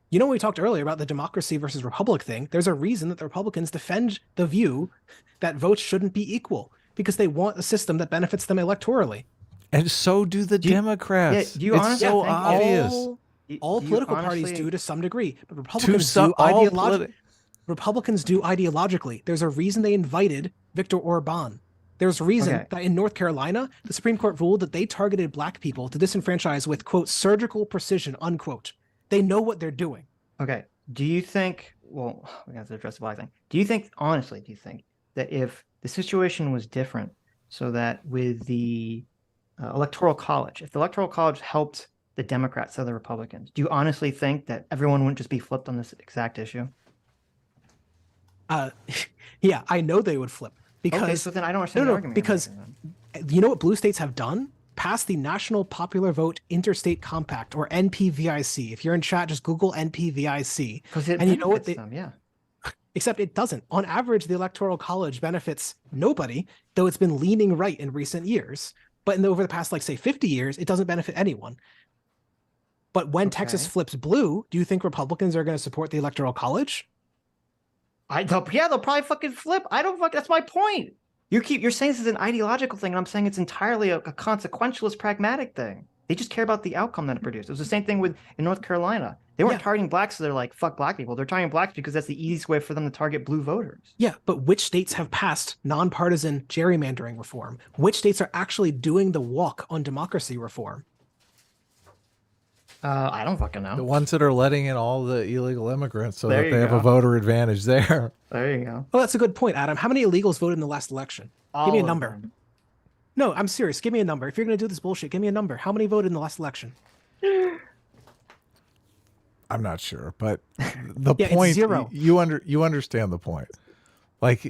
C: You know, when we talked earlier about the democracy versus republic thing, there's a reason that the Republicans defend the view that votes shouldn't be equal because they want a system that benefits them electorally.
A: And so do the Democrats.
B: Yeah, do you
A: it's
B: honestly
A: so
B: think
A: obvious.
C: All
B: do you
C: political
B: honestly-
C: parties do to some degree, but Republicans do ideologically. There's a reason they invited Viktor Orban. There's a reason that in North Carolina, the Supreme Court ruled that they targeted black people to disenfranchise with, quote, surgical precision, unquote. They know what they're doing.
B: Okay. Do you think, well, we have to address the black thing. Do you think, honestly, that if the situation was different, so that with the Electoral College, if the Electoral College helped the Democrats or the Republicans, do you honestly think that everyone wouldn't just be flipped on this exact issue?
C: Yeah, I know they would flip. Because,
B: okay, so then I don't understand the argument.
C: Because you know what blue states have done? Passed the National Popular Vote Interstate Compact, or NPVIC. If you're in chat, just Google NPVIC.
B: And you know what
C: Except it doesn't. On average, the Electoral College benefits nobody, though it's been leaning right in recent years. But over the past, like, say, 50 years, it doesn't benefit anyone. But when Texas flips blue, do you think Republicans are going to support the Electoral College?
B: They'll probably fucking flip. That's my point. You're saying this is an ideological thing, and I'm saying it's entirely a consequentialist, pragmatic thing. They just care about the outcome that it produced. It was the same thing in North Carolina. They weren't targeting blacks, so they're like, fuck black people. They're targeting blacks because that's the easiest way for them to target blue voters. Yeah,
C: but which states have passed nonpartisan gerrymandering reform? Which states are actually doing the walk on democracy reform?
B: I don't fucking know.
A: The ones that are letting in all the illegal immigrants so that they have
B: go.
A: a voter advantage there.
B: There you go.
C: Well, that's a good point, Adam. How many illegals voted in the last election? Give me a number. No, I'm serious. Give me a number. If you're going to do this bullshit, give me a number. How many voted in the last election?
A: I'm not sure, but the
C: Yeah,
A: point,
C: it's zero.
A: You understand the point. Like,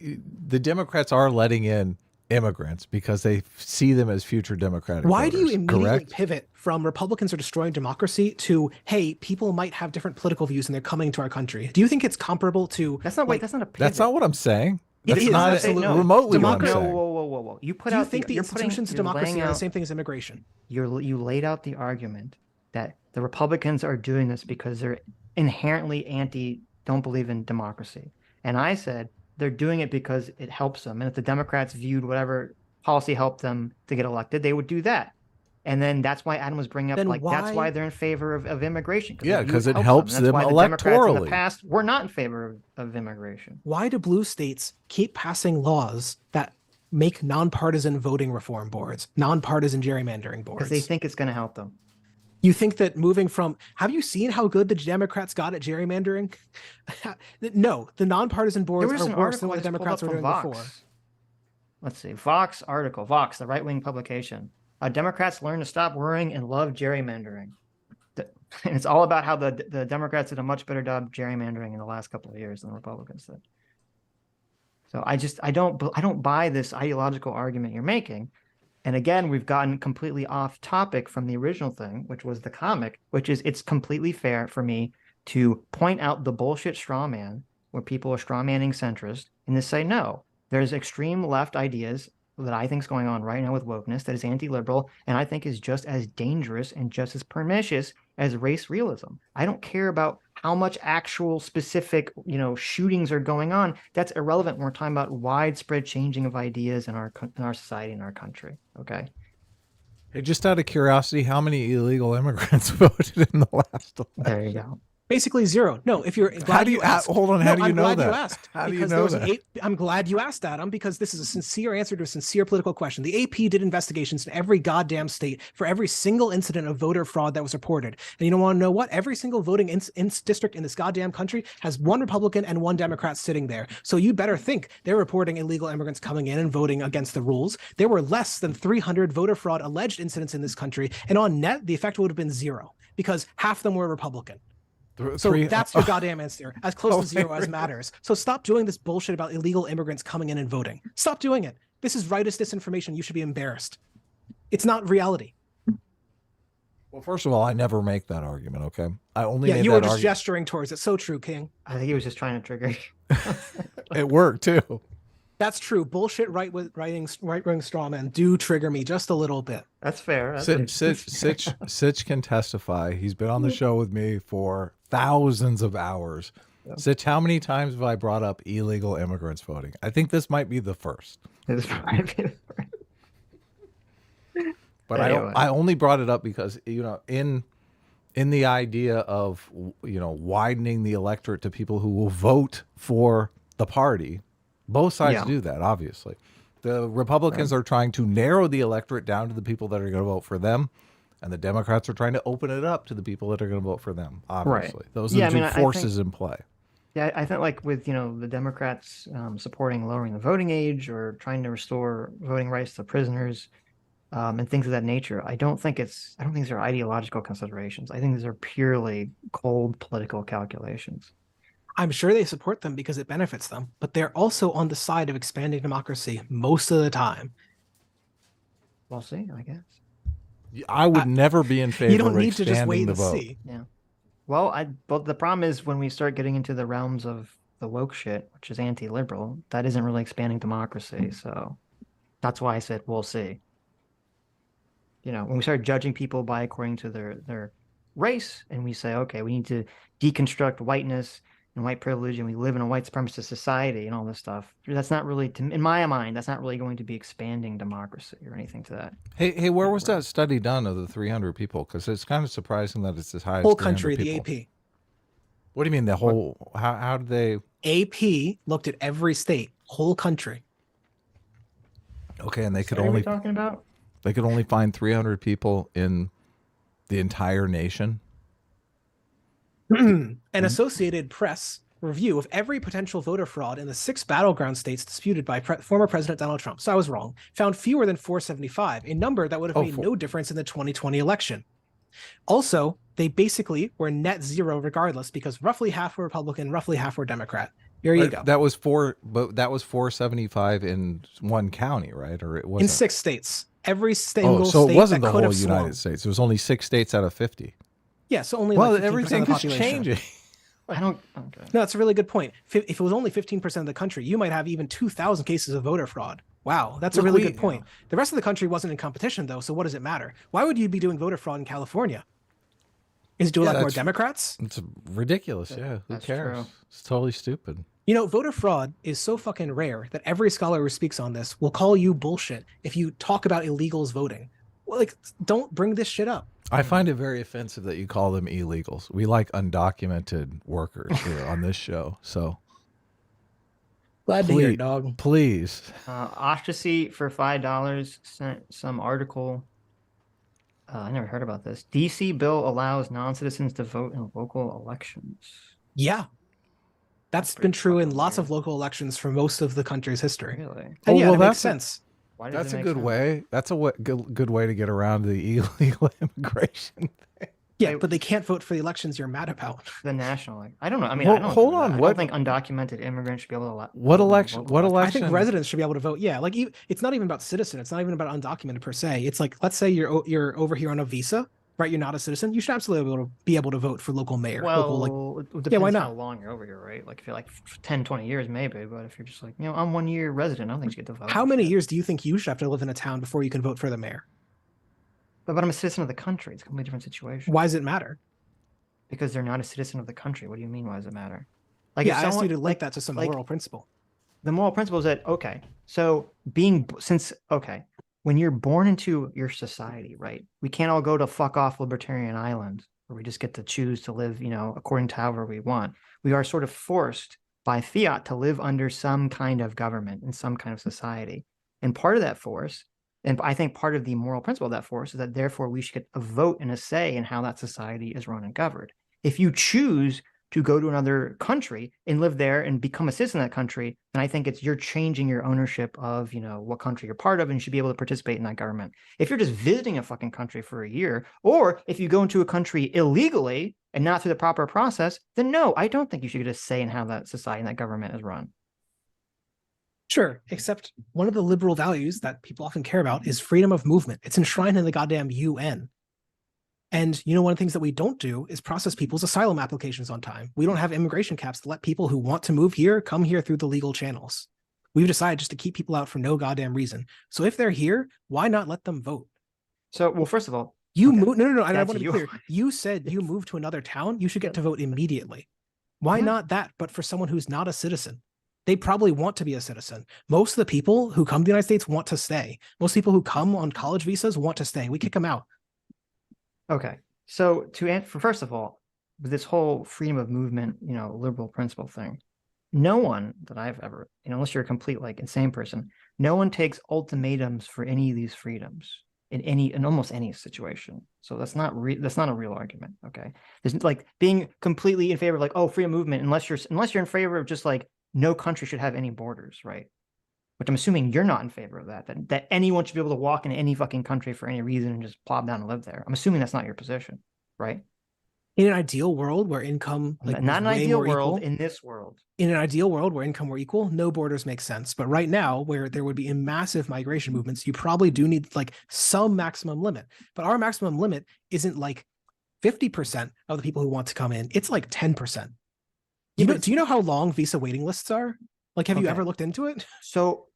A: the Democrats are letting in immigrants because they see them as future Democratic
C: Why
A: voters,
C: do you immediately
A: correct?
C: pivot from Republicans are destroying democracy to, hey, people might have different political views and they're coming to our country? Do you think it's comparable to...
B: That's not a pivot.
A: That's not what I'm saying.
C: It
A: That's
C: is,
A: not
C: absolutely.
A: remotely what I'm
C: Democracy-
A: saying.
B: Whoa. You put
C: Do you
B: out
C: think the institutions of democracy are the same thing as immigration?
B: You laid out the argument that the Republicans are doing this because they're inherently don't believe in democracy. And I said they're doing it because it helps them. And if the Democrats viewed whatever policy helped them to get elected, they would do that. And then that's why Adam was bringing up,
C: Then
B: like, that's
C: why-
B: why they're in favor of immigration.
A: Yeah,
B: they view
A: 'cause it
B: them.
A: helps
B: And
A: them
B: that's why the Democrats in
A: electorally.
B: the past were not in favor of immigration.
C: Why do blue states keep passing laws that make nonpartisan voting reform boards, nonpartisan gerrymandering boards?
B: Because they think it's going to help them.
C: You think that moving from, have you seen how good the Democrats got at gerrymandering? No, the nonpartisan
B: There
C: boards
B: was
C: are
B: an
C: worse than
B: article
C: what
B: I
C: the
B: just pulled
C: Democrats
B: up
C: were
B: from
C: doing
B: Vox.
C: before.
B: Let's see. Vox article, Vox, the right-wing publication. Democrats learn to stop worrying and love gerrymandering. And it's all about how the Democrats did a much better job gerrymandering in the last couple of years than the Republicans did. So I don't buy this ideological argument you're making. And again, we've gotten completely off topic from the original thing, which was the comic, which is it's completely fair for me to point out the bullshit straw man where people are straw manning centrist and to say, no, there's extreme left ideas that I think is going on right now with wokeness that is anti-liberal and I think is just as dangerous and just as pernicious as race realism. I don't care about how much actual specific, shootings are going on. That's irrelevant when we're talking about widespread changing of ideas in our society and our country. Okay.
A: Hey, just out of curiosity, how many illegal immigrants voted in the last election?
B: There you go.
C: Basically zero. No, if you're glad
A: How do you
C: asked.
A: hold on? How do you
C: I'm
A: know
C: glad
A: that?
C: you asked.
A: How do you
C: because
A: know
C: there was
A: that?
C: I'm glad you asked, Adam, because this is a sincere answer to a sincere political question. The AP did investigations in every goddamn state for every single incident of voter fraud that was reported. And you don't want to know what? Every single voting district in this goddamn country has one Republican and one Democrat sitting there. So you better think they're reporting illegal immigrants coming in and voting against the rules. There were less than 300 voter fraud alleged incidents in this country. And on net, the effect would have been zero because half of them were Republican. So that's your goddamn answer, as close to zero as matters. So stop doing this bullshit about illegal immigrants coming in and voting. Stop doing it. This is rightist disinformation. You should be embarrassed. It's not reality.
A: Well, first of all, I never make that argument. Okay, I only
C: Yeah,
A: made
C: you
A: that
C: were just
A: argument.
C: gesturing towards it. So true, King.
B: I think he was just trying to trigger you.
A: It worked too.
C: That's true. Bullshit right-wing straw men do trigger me just a little bit.
B: That's fair.
A: Sitch can testify. He's been on the show with me for thousands of hours.
B: Yeah.
A: Sitch, how many times have I brought up illegal immigrants voting? I think this might be the first. But
B: Anyway.
A: I only brought it up because, in the idea of, widening the electorate to people who will vote for the party, both sides
B: Yeah.
A: do that, obviously. The Republicans are trying to narrow the electorate down to the people that are going to vote for them, and the Democrats are trying to open it up to the people that are going to vote for them, obviously. Those are the two forces in play.
B: Yeah, I think like with, the Democrats supporting lowering the voting age or trying to restore voting rights to prisoners and things of that nature, I don't think these are ideological considerations. I think these are purely cold political calculations.
C: I'm sure they support them because it benefits them, but they're also on the side of expanding democracy most of the time.
B: We'll see, I guess.
A: I would never be in favor
C: You don't
A: of
C: need to just
A: expanding
C: wait
A: the
C: and
A: vote.
C: see.
B: Yeah. Well, but the problem is when we start getting into the realms of the woke shit, which is anti-liberal, that isn't really expanding democracy. So that's why I said we'll see. When we start judging people by according to their race, and we say, okay, we need to deconstruct whiteness and white privilege, and we live in a white supremacist society and all this stuff. That's not really, in my mind, that's not really going to be expanding democracy or anything to that.
A: Hey, where was that study done of the 300 people? Because it's kind of surprising that it's as high as
C: Whole
A: 300
C: country,
A: people.
C: the AP.
A: What do you mean the whole? How did they?
C: AP looked at every state, whole country.
A: Okay, and they could
B: What are we
A: only
B: talking about?
A: find 300 people in the entire nation.
C: An Associated Press review of every potential voter fraud in the 6 battleground states disputed by former President Donald Trump, so I was wrong, found fewer than 475, a number that would have made no difference in the 2020 election. Also, they basically were net zero regardless because roughly half were Republican, roughly half were Democrat. There you go.
A: That was 475 in one county, right? Or it wasn't
C: In 6 states. Every single
A: so
C: state
A: it wasn't
C: that
A: the
C: could
A: whole
C: have
A: United
C: swung.
A: States. It was only 6 states out of 50.
C: Yeah, so only
A: Well,
C: like 15% of
A: everything
C: the
A: is
C: population.
A: changing.
B: I don't. Okay.
C: No, that's a really good point. If it was only 15% of the country, you might have even 2,000 cases of voter fraud. Wow, that's a really good point. The rest of the country wasn't in competition, though, so what does it matter? Why would you be doing voter fraud in California? Is it doing more Democrats?
A: It's ridiculous. Yeah, who
B: That's
A: cares?
B: true.
A: It's totally stupid.
C: Voter fraud is so fucking rare that every scholar who speaks on this will call you bullshit if you talk about illegals voting. like, don't bring this shit up.
A: I find it very offensive that you call them illegals. We like undocumented workers here on this show. So
C: Glad to hear it, dog.
A: please.
B: Ostracy for $5 sent some article. I never heard about this. DC bill allows non-citizens to vote in local elections.
C: Yeah. That's been true in lots of local elections for most of the country's history.
B: Really?
C: And yeah,
A: well,
C: it makes
A: that's
C: sense.
B: Why does
A: That's
B: it
A: a
B: make
A: good
B: sense?
A: way. That's a good way to get around the illegal immigration thing.
C: Yeah, but they can't vote for the elections you're mad about.
B: The national, like, I don't know. I mean,
A: Well,
B: I don't
A: hold
B: agree with
A: on,
B: that. I
A: what-
B: don't think undocumented immigrants should be able to vote
A: What
B: in
A: election?
B: local
A: What
B: elections.
C: I think
A: election?
C: residents should be able to vote. Yeah, like it's not even about citizen. It's not even about undocumented per se. It's like, let's say you're over here on a visa, right? You're not a citizen. You should absolutely be able to vote for local mayor.
B: Well,
C: local, like,
B: it depends
C: why
B: how
C: not?
B: long you're over here, right? Like if you're like 10, 20 years, maybe. But if you're just like, I'm 1 year resident, I don't think you get to vote.
C: How
B: and
C: many
B: shit.
C: years do you think you should have to live in a town before you can vote for the mayor?
B: But I'm a citizen of the country. It's a completely different situation.
C: Why does it matter?
B: Because they're not a citizen of the country. What do you mean? Why does it matter? Like,
C: Yeah,
B: if
C: I asked you
B: someone-
C: to link that to some moral principle.
B: the moral principle is that, okay, so when you're born into your society, right? We can't all go to fuck off libertarian island where we just get to choose to live, according to however we want. We are sort of forced by fiat to live under some kind of government and some kind of society. And part of that force, and I think part of the moral principle of that force, is that therefore we should get a vote and a say in how that society is run and governed. If you choose to go to another country and live there and become a citizen of that country, then I think you're changing your ownership of, what country you're part of, and you should be able to participate in that government. If you're just visiting a fucking country for a year, or if you go into a country illegally and not through the proper process, then no, I don't think you should get a say in how that society and that government is run.
C: Sure, except one of the liberal values that people often care about is freedom of movement. It's enshrined in the goddamn UN. And one of the things that we don't do is process people's asylum applications on time. We don't have immigration caps to let people who want to move here come here through the legal channels. We've decided just to keep people out for no goddamn reason. So if they're here, why not let them vote?
B: So, well, first of all,
C: You
B: okay,
C: move. No. I
B: that's
C: want to be
B: you.
C: clear. You said you moved to another town. You should get to vote immediately. Why
B: Yeah.
C: not that? But for someone who's not a citizen, they probably want to be a citizen. Most of the people who come to the United States want to stay. Most people who come on college visas want to stay. We kick them out.
B: Okay. So to answer, first of all, with this whole freedom of movement, liberal principle thing, no one that I've ever, unless you're a complete like insane person, no one takes ultimatums for any of these freedoms in almost any situation. So that's not a real argument. Okay. There's like being completely in favor of like, oh, freedom of movement, unless you're in favor of just like no country should have any borders, right? Which I'm assuming you're not in favor of that anyone should be able to walk into any fucking country for any reason and just plop down and live there. I'm assuming that's not your position, right?
C: In an ideal world where income,
B: Not
C: was
B: an
C: way
B: ideal
C: more
B: world,
C: equal,
B: in this world.
C: in an ideal world where income were equal, no borders make sense. But right now, where there would be massive migration movements, you probably do need like some maximum limit. But our maximum limit isn't like 50% of the people who want to come in. It's like 10%. Do you know how long visa waiting lists are? Like, have you
B: Okay.
C: ever looked into it?
B: So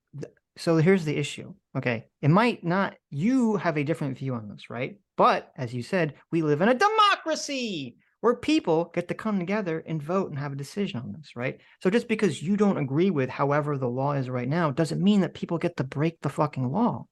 B: here's the issue. Okay. It might not, you have a different view on this, right? But as you said, we live in a democracy where people get to come together and vote and have a decision on this, right? So just because you don't agree with however the law is right now doesn't mean that people get to break the fucking law.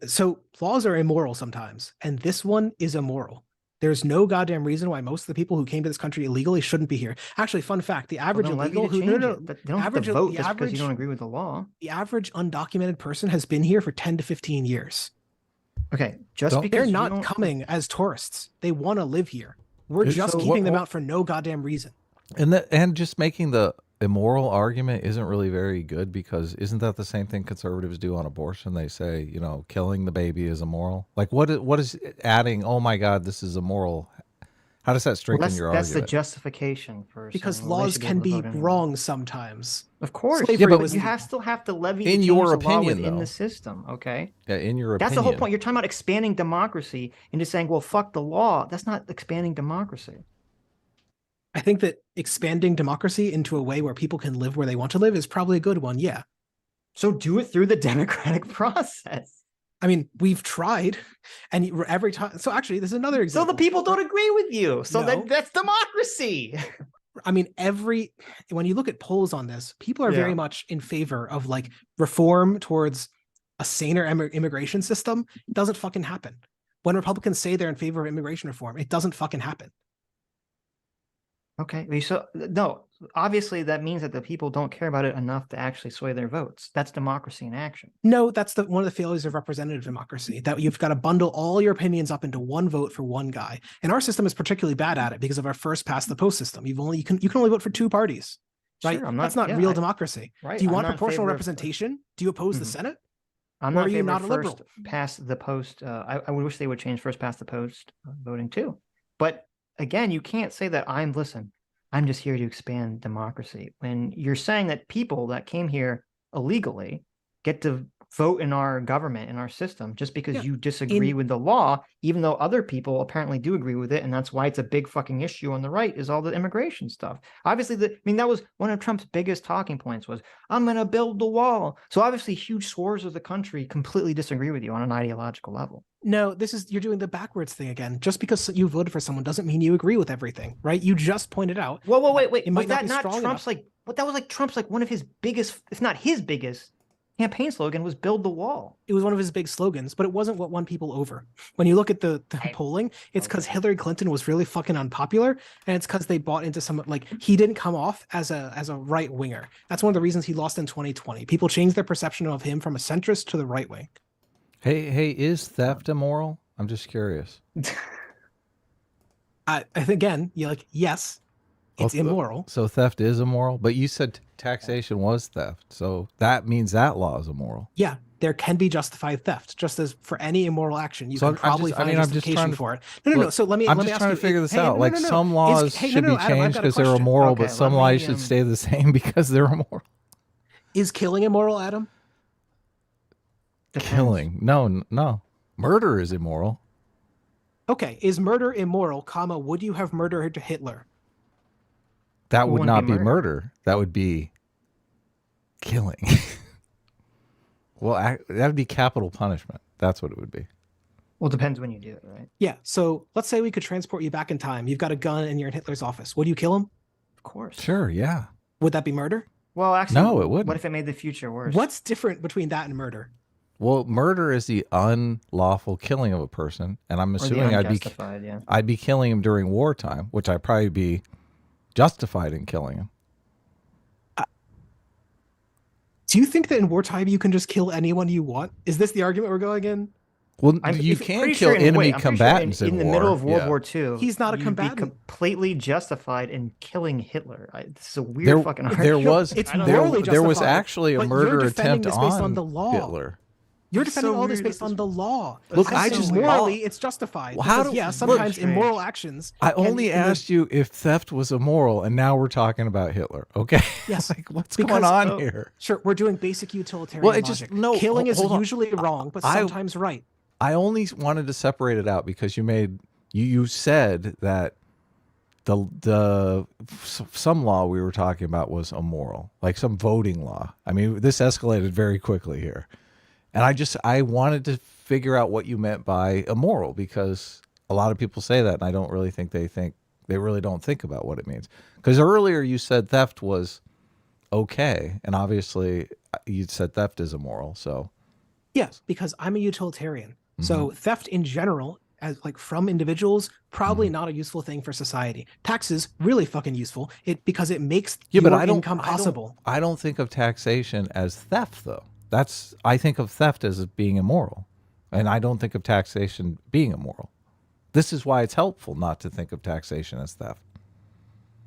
C: So laws are immoral sometimes, and this one is immoral. There's no goddamn reason why most of the people who came to this country illegally shouldn't be here. Actually, fun fact, the average
B: Well, then
C: illegal
B: levy to
C: who, no,
B: change
C: no,
B: it, but they don't have
C: average-
B: to vote
C: the
B: just because you
C: average-
B: don't agree with the law.
C: the average undocumented person has been here for 10 to 15 years.
B: Okay. Just
A: Don't-
B: because
C: They're
B: you
C: not
B: don't-
C: coming as tourists. They want to live here. We're
A: It's-
C: just
A: so
C: keeping them
A: what-
C: out for no goddamn reason.
A: And just making the immoral argument isn't really very good, because isn't that the same thing conservatives do on abortion? They say, killing the baby is immoral. Like what is adding, oh my God, this is immoral? How does that strengthen your
B: that's the
A: argument?
B: justification for
C: Because
B: saying, well, they
C: laws
B: should
C: can
B: able to
C: be
B: vote anyway.
C: wrong sometimes.
B: Of course.
C: Slavery
A: but
C: was
B: you
C: legal.
B: still have to levy
A: In
B: to
A: your
B: change the law
A: opinion,
B: within
A: though.
B: the system, okay?
A: Yeah, in your
B: That's
A: opinion.
B: the whole point. You're talking about expanding democracy into saying, well, fuck the law. That's not expanding democracy.
C: I think that expanding democracy into a way where people can live where they want to live is probably a good one. Yeah.
B: So do it through the democratic process.
C: I mean, we've tried, and every time. So actually, there's another
B: So
C: example.
B: the people don't agree with you. So
C: No.
B: that's democracy.
C: I mean, when you look at polls on this, people are
B: Yeah.
C: very much in favor of like reform towards a saner immigration system, it doesn't fucking happen. When Republicans say they're in favor of immigration reform, it doesn't fucking happen.
B: Okay, so no, obviously that means that the people don't care about it enough to actually sway their votes. That's democracy in action.
C: No, that's one of the failures of representative democracy, that you've got to bundle all your opinions up into one vote for one guy. And our system is particularly bad at it because of our first past the post system. You can only vote for two parties, right?
B: Sure,
C: That's not real democracy.
B: Right.
C: Do you
B: I'm
C: want
B: not in
C: proportional
B: favor of-
C: representation? Do you oppose the Senate?
B: I'm
C: Or
B: not
C: are
B: in
C: you
B: favor
C: not
B: of
C: a liberal?
B: first past the post. I would wish they would change first past the post voting too. But again, you can't say that I'm just here to expand democracy when you're saying that people that came here illegally get to vote in our government, in our system, just because you disagree with the law, even though other people apparently do agree with it. And that's why it's a big fucking issue on the right, is all the immigration stuff. Obviously, that was one of Trump's biggest talking points was, I'm going to build the wall. So obviously huge swaths of the country completely disagree with you on an ideological level.
C: No, you're doing the backwards thing again. Just because you voted for someone doesn't mean you agree with everything, right? You just pointed out.
B: Well, wait.
C: It might
B: Was
C: not
B: that
C: be
B: not
C: strong
B: Trump's
C: enough.
B: that was like Trump's one of his biggest, if not his biggest campaign slogan was build the wall.
C: It was one of his big slogans, but it wasn't what won people over. When you look at the polling, it's because Hillary Clinton was really fucking unpopular, and it's because they bought into some, like, he didn't come off as a right winger. That's one of the reasons he lost in 2020. People changed their perception of him from a centrist to the right wing.
A: Hey, is theft immoral? I'm just curious.
C: I think, again, you're like, yes, it's immoral.
A: So theft is immoral, but you said taxation was theft, so that means that law is immoral.
C: Yeah, there can be justified theft, just as for any immoral action, you can probably find justification for it. No. So let me
A: I'm
C: ask
A: just trying
C: you,
A: to figure this out.
C: no,
A: like
C: no, no.
A: some laws should be
C: Adam,
A: changed because they're immoral, but some laws should stay the same because they're immoral.
C: Is killing immoral, Adam?
B: Depends.
A: Killing? No. Murder is immoral.
C: Okay, is murder immoral, comma, would you have murdered Hitler?
A: That would not be murder. That would be killing. Well, that would be capital punishment. That's what it would be.
B: Well, it depends when you do it, right?
C: Yeah, so let's say we could transport you back in time. You've got a gun and you're in Hitler's office. Would you kill him?
B: Of course.
A: Sure, yeah.
C: Would that be murder?
B: Well, actually,
A: no, it wouldn't.
B: What if it made the future worse?
C: What's different between that and murder?
A: Well, murder is the unlawful killing of a person, and I'm assuming I'd be killing him during wartime, which I'd probably be justified in killing him.
C: Do you think that in wartime you can just kill anyone you want? Is this the argument we're going in?
A: Well, you can kill enemy combatants
B: in the middle of World War II.
C: He's not a combatant.
B: Be completely justified in killing Hitler. This is a weird fucking argument.
A: There was actually a murder attempt
C: on the law.
A: Hitler.
C: You're defending all this based on the law.
A: Look,
C: morally, it's justified.
A: Well,
C: sometimes immoral actions.
A: I only asked you if theft was immoral, and now we're talking about Hitler. Okay?
C: Yes.
A: Like, what's going on here?
C: Sure, we're doing basic utilitarian logic. Killing is usually wrong, but sometimes right.
A: I only wanted to separate it out because you said that some law we were talking about was immoral, like some voting law. I mean, this escalated very quickly here. And I wanted to figure out what you meant by immoral, because a lot of people say that, and I don't really think they really don't think about what it means. Because earlier you said theft was okay, and obviously you said theft is immoral. So
C: yes, because I'm a utilitarian. Mm-hmm. So theft in general, as like from individuals, probably not a useful thing for society. Taxes really fucking useful, because it makes your income possible.
A: I don't think of taxation as theft though. I think of theft as being immoral, and I don't think of taxation being immoral. This is why it's helpful not to think of taxation as theft.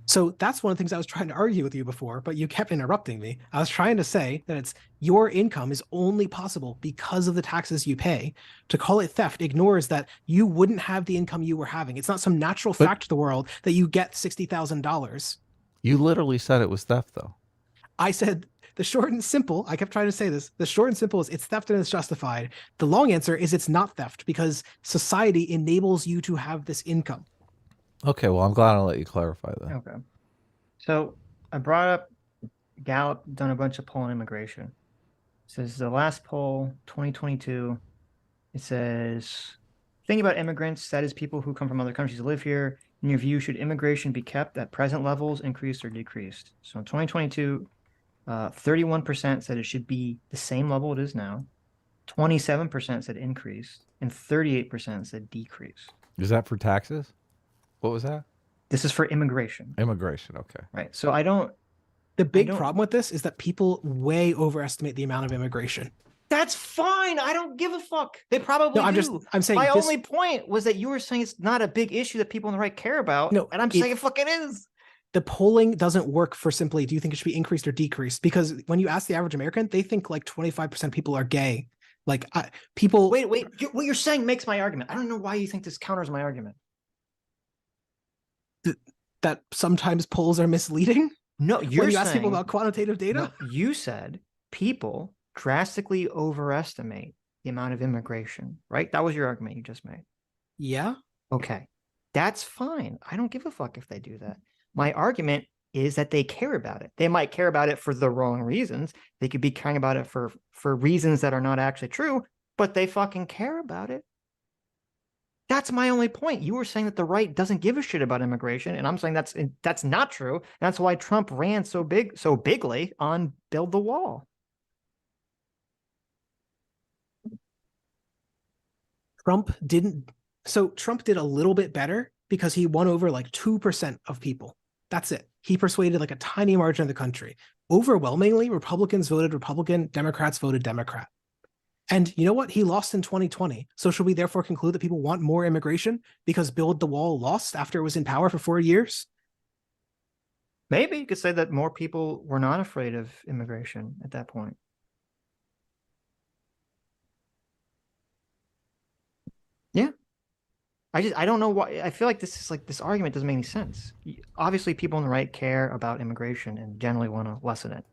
C: So that's one of the things I was trying to argue with you before, but you kept interrupting me. I was trying to say that your income is only possible because of the taxes you pay. To call it theft ignores that you wouldn't have the income you were having. It's not some natural fact of the world that you get $60,000.
A: You literally said it was theft, though.
C: I said the short and simple, I kept trying to say this, the short and simple is it's theft and it's justified. The long answer is it's not theft because society enables you to have this income.
A: Okay, well, I'm glad I let you clarify that.
B: Okay. So I brought up Gallup, done a bunch of poll on immigration. It says the last poll, 2022, it says, think about immigrants, that is people who come from other countries to live here. In your view, should immigration be kept at present levels, increased or decreased? So in 2022, 31% said it should be the same level it is now. 27% said increase, and 38% said decrease.
A: Is that for taxes? What was that?
B: This is for immigration.
A: Immigration. Okay.
B: Right. So I don't.
C: The big problem with this is that people way overestimate the amount of immigration.
B: That's fine. I don't give a fuck. They probably do.
C: I'm saying
B: my only point was that you were saying it's not a big issue that people on the right care about.
C: No,
B: and I'm saying fuck it is.
C: The polling doesn't work for simply, do you think it should be increased or decreased? Because when you ask the average American, they think like 25% people are gay. Like people.
B: Wait. What you're saying makes my argument. I don't know why you think this counters my argument.
C: That sometimes polls are misleading.
B: No,
C: when you ask people about quantitative data.
B: No, you said people drastically overestimate the amount of immigration, right? That was your argument you just made.
C: Yeah.
B: Okay. That's fine. I don't give a fuck if they do that. My argument is that they care about it. They might care about it for the wrong reasons. They could be caring about it for reasons that are not actually true, but they fucking care about it. That's my only point. You were saying that the right doesn't give a shit about immigration, and I'm saying that's not true. That's why Trump ran so bigly on build the wall.
C: Trump did a little bit better because he won over like 2% of people. That's it. He persuaded like a tiny margin of the country. Overwhelmingly, Republicans voted Republican, Democrats voted Democrat. And you know what? He lost in 2020. So should we therefore conclude that people want more immigration because Build the Wall lost after it was in power for 4 years?
B: Maybe you could say that more people were not afraid of immigration at that point. Yeah. I don't know why. I feel like this argument doesn't make any sense. Obviously, people on the right care about immigration and generally want to lessen it.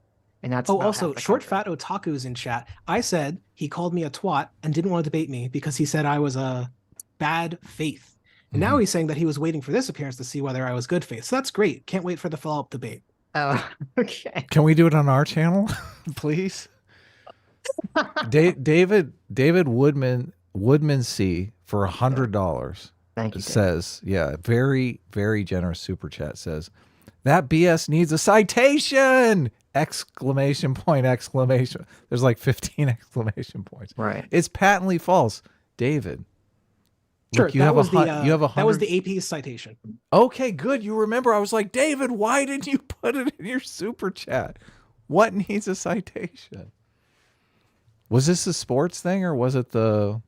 B: And that's
C: also short fat otaku's in chat. I said he called me a twat and didn't want to debate me because he said I was a bad faith. And now he's saying that he was waiting for this appearance to see whether I was good faith. So that's great. Can't wait for the follow-up debate.
B: Oh, okay.
A: Can we do it on our channel, please? David Woodman C for $100.
B: Thank you.
A: Says, yeah, very, very generous super chat says, that BS needs a citation! Exclamation point, exclamation. There's like 15 exclamation points.
B: Right.
A: It's patently false. David.
C: Sure,
A: look, you have
C: that was the AP's citation.
A: Okay, good. You remember, I was like, David, why didn't you put it in your super chat? What needs a citation? Was this a sports thing or was it the...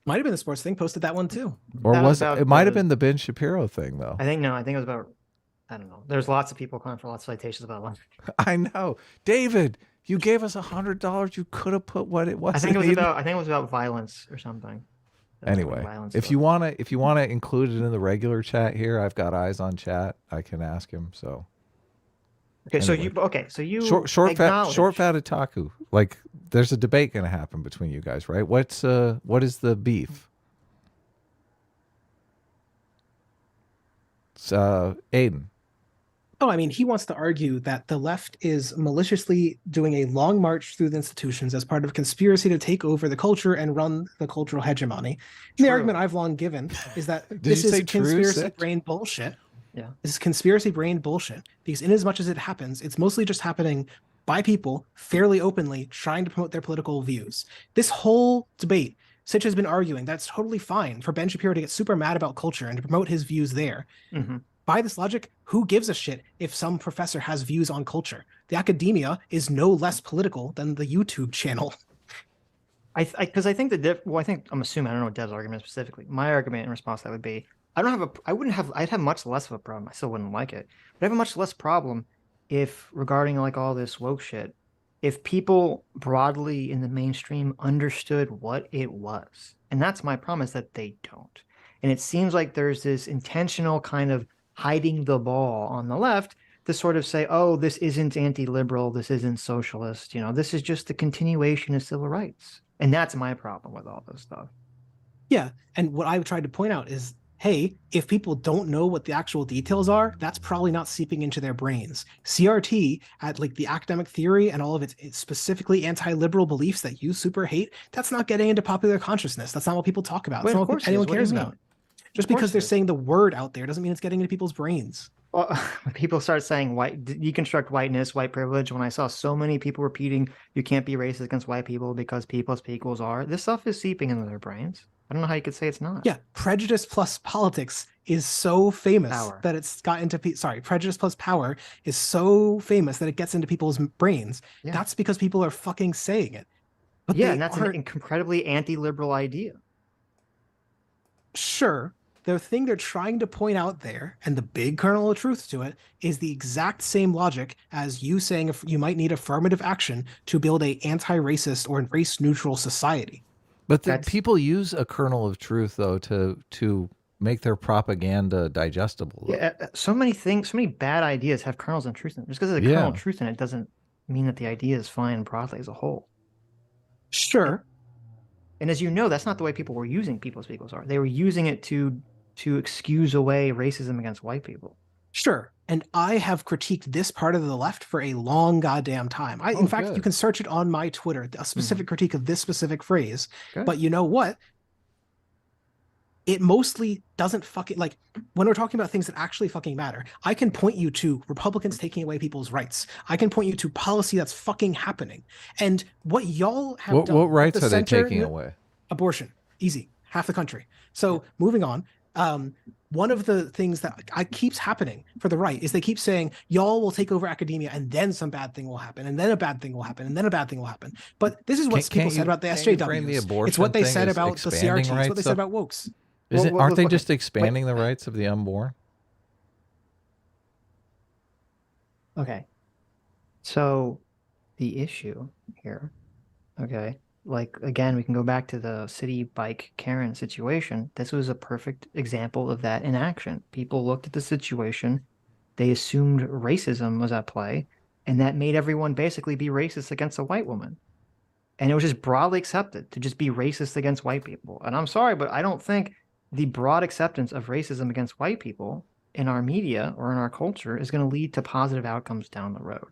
C: Might have been the sports thing. Posted that one too.
A: Or was it? It might have been the Ben Shapiro thing, though.
B: I think it was about. I don't know. There's lots of people calling for lots of citations about one.
A: I know, David. You gave us $100. You could have put what it was.
B: I think it was about violence or something.
A: Anyway, if you wanna include it in the regular chat here, I've got eyes on chat. I can ask him. So.
B: Okay,
A: anyway.
B: so you
A: short fat otaku. Like, there's a debate going to happen between you guys, right? What is the beef? It's, Aiden.
C: Oh, I mean, he wants to argue that the left is maliciously doing a long march through the institutions as part of a conspiracy to take over the culture and run the cultural hegemony. And the argument I've long given is that this is conspiracy brain bullshit.
B: Yeah.
C: This is conspiracy brain bullshit because in as much as it happens, it's mostly just happening by people fairly openly trying to promote their political views. This whole debate, Sitch has been arguing that's totally fine for Ben Shapiro to get super mad about culture and to promote his views there.
B: Mm-hmm.
C: By this logic, who gives a shit if some professor has views on culture? The academia is no less political than the YouTube channel.
B: Because I think I'm assuming, I don't know Dev's argument specifically. My argument in response to that would be, I'd have much less of a problem. I still wouldn't like it, but I have a much less problem if regarding like all this woke shit, if people broadly in the mainstream understood what it was. And that's my promise, that they don't. And it seems like there's this intentional kind of hiding the ball on the left to sort of say, oh, this isn't anti-liberal, this isn't socialist, this is just the continuation of civil rights. And that's my problem with all this stuff.
C: Yeah. And what I tried to point out is, hey, if people don't know what the actual details are, that's probably not seeping into their brains. CRT, at like the academic theory and all of its specifically anti-liberal beliefs that you super hate, that's not getting into popular consciousness. That's not what people talk about. That's not what anyone cares about. Just because they're saying the word out there doesn't mean it's getting into people's brains.
B: Well, when people start saying deconstruct whiteness, white privilege, when I saw so many people repeating, you can't be racist against white people because P plus P equals R, this stuff is seeping into their brains. I don't know how you could say it's not.
C: Yeah, prejudice plus politics is so famous
B: Power.
C: that it's got into prejudice plus power is so famous that it gets into people's brains.
B: Yeah.
C: That's because people are fucking saying it. But
B: Yeah,
C: they
B: and that's an
C: aren't
B: incredibly anti-liberal idea.
C: sure. The thing they're trying to point out there, and the big kernel of truth to it, is the exact same logic as you saying you might need affirmative action to build a anti-racist or race-neutral society.
A: But
B: That's-
A: people use a kernel of truth though to make their propaganda digestible. Though.
B: Yeah, so many things, so many bad ideas have kernels of truth in it. Just because there's a kernel of truth in it doesn't mean that the idea is fine broadly as a whole.
C: Sure.
B: And as you know, that's not the way people were using P plus P equals R. They were using it to excuse away racism against white people.
C: Sure. And I have critiqued this part of the left for a long goddamn time. In fact, you can search it on my Twitter, a specific critique of this specific phrase.
B: Good.
C: But you know what? It mostly doesn't fucking, like, when we're talking about things that actually fucking matter, I can point you to Republicans taking away people's rights. I can point you to policy that's fucking happening. And what y'all have done.
A: What rights are they taking away?
C: Abortion. Easy. Half the country. So moving on. One of the things that keeps happening for the right is they keep saying, y'all will take over academia and then some bad thing will happen and then a bad thing will happen and then a bad thing will happen. But this is what people said about the SJWs. It's what they said about the CRT. It's what they said about wokes.
A: Aren't they just expanding the rights of the unborn?
B: Okay. So the issue here, okay, like, again, we can go back to the city bike Karen situation. This was a perfect example of that in action. People looked at the situation, they assumed racism was at play, and that made everyone basically be racist against a white woman. And it was just broadly accepted to just be racist against white people. And I'm sorry, but I don't think the broad acceptance of racism against white people in our media or in our culture is going to lead to positive outcomes down the road.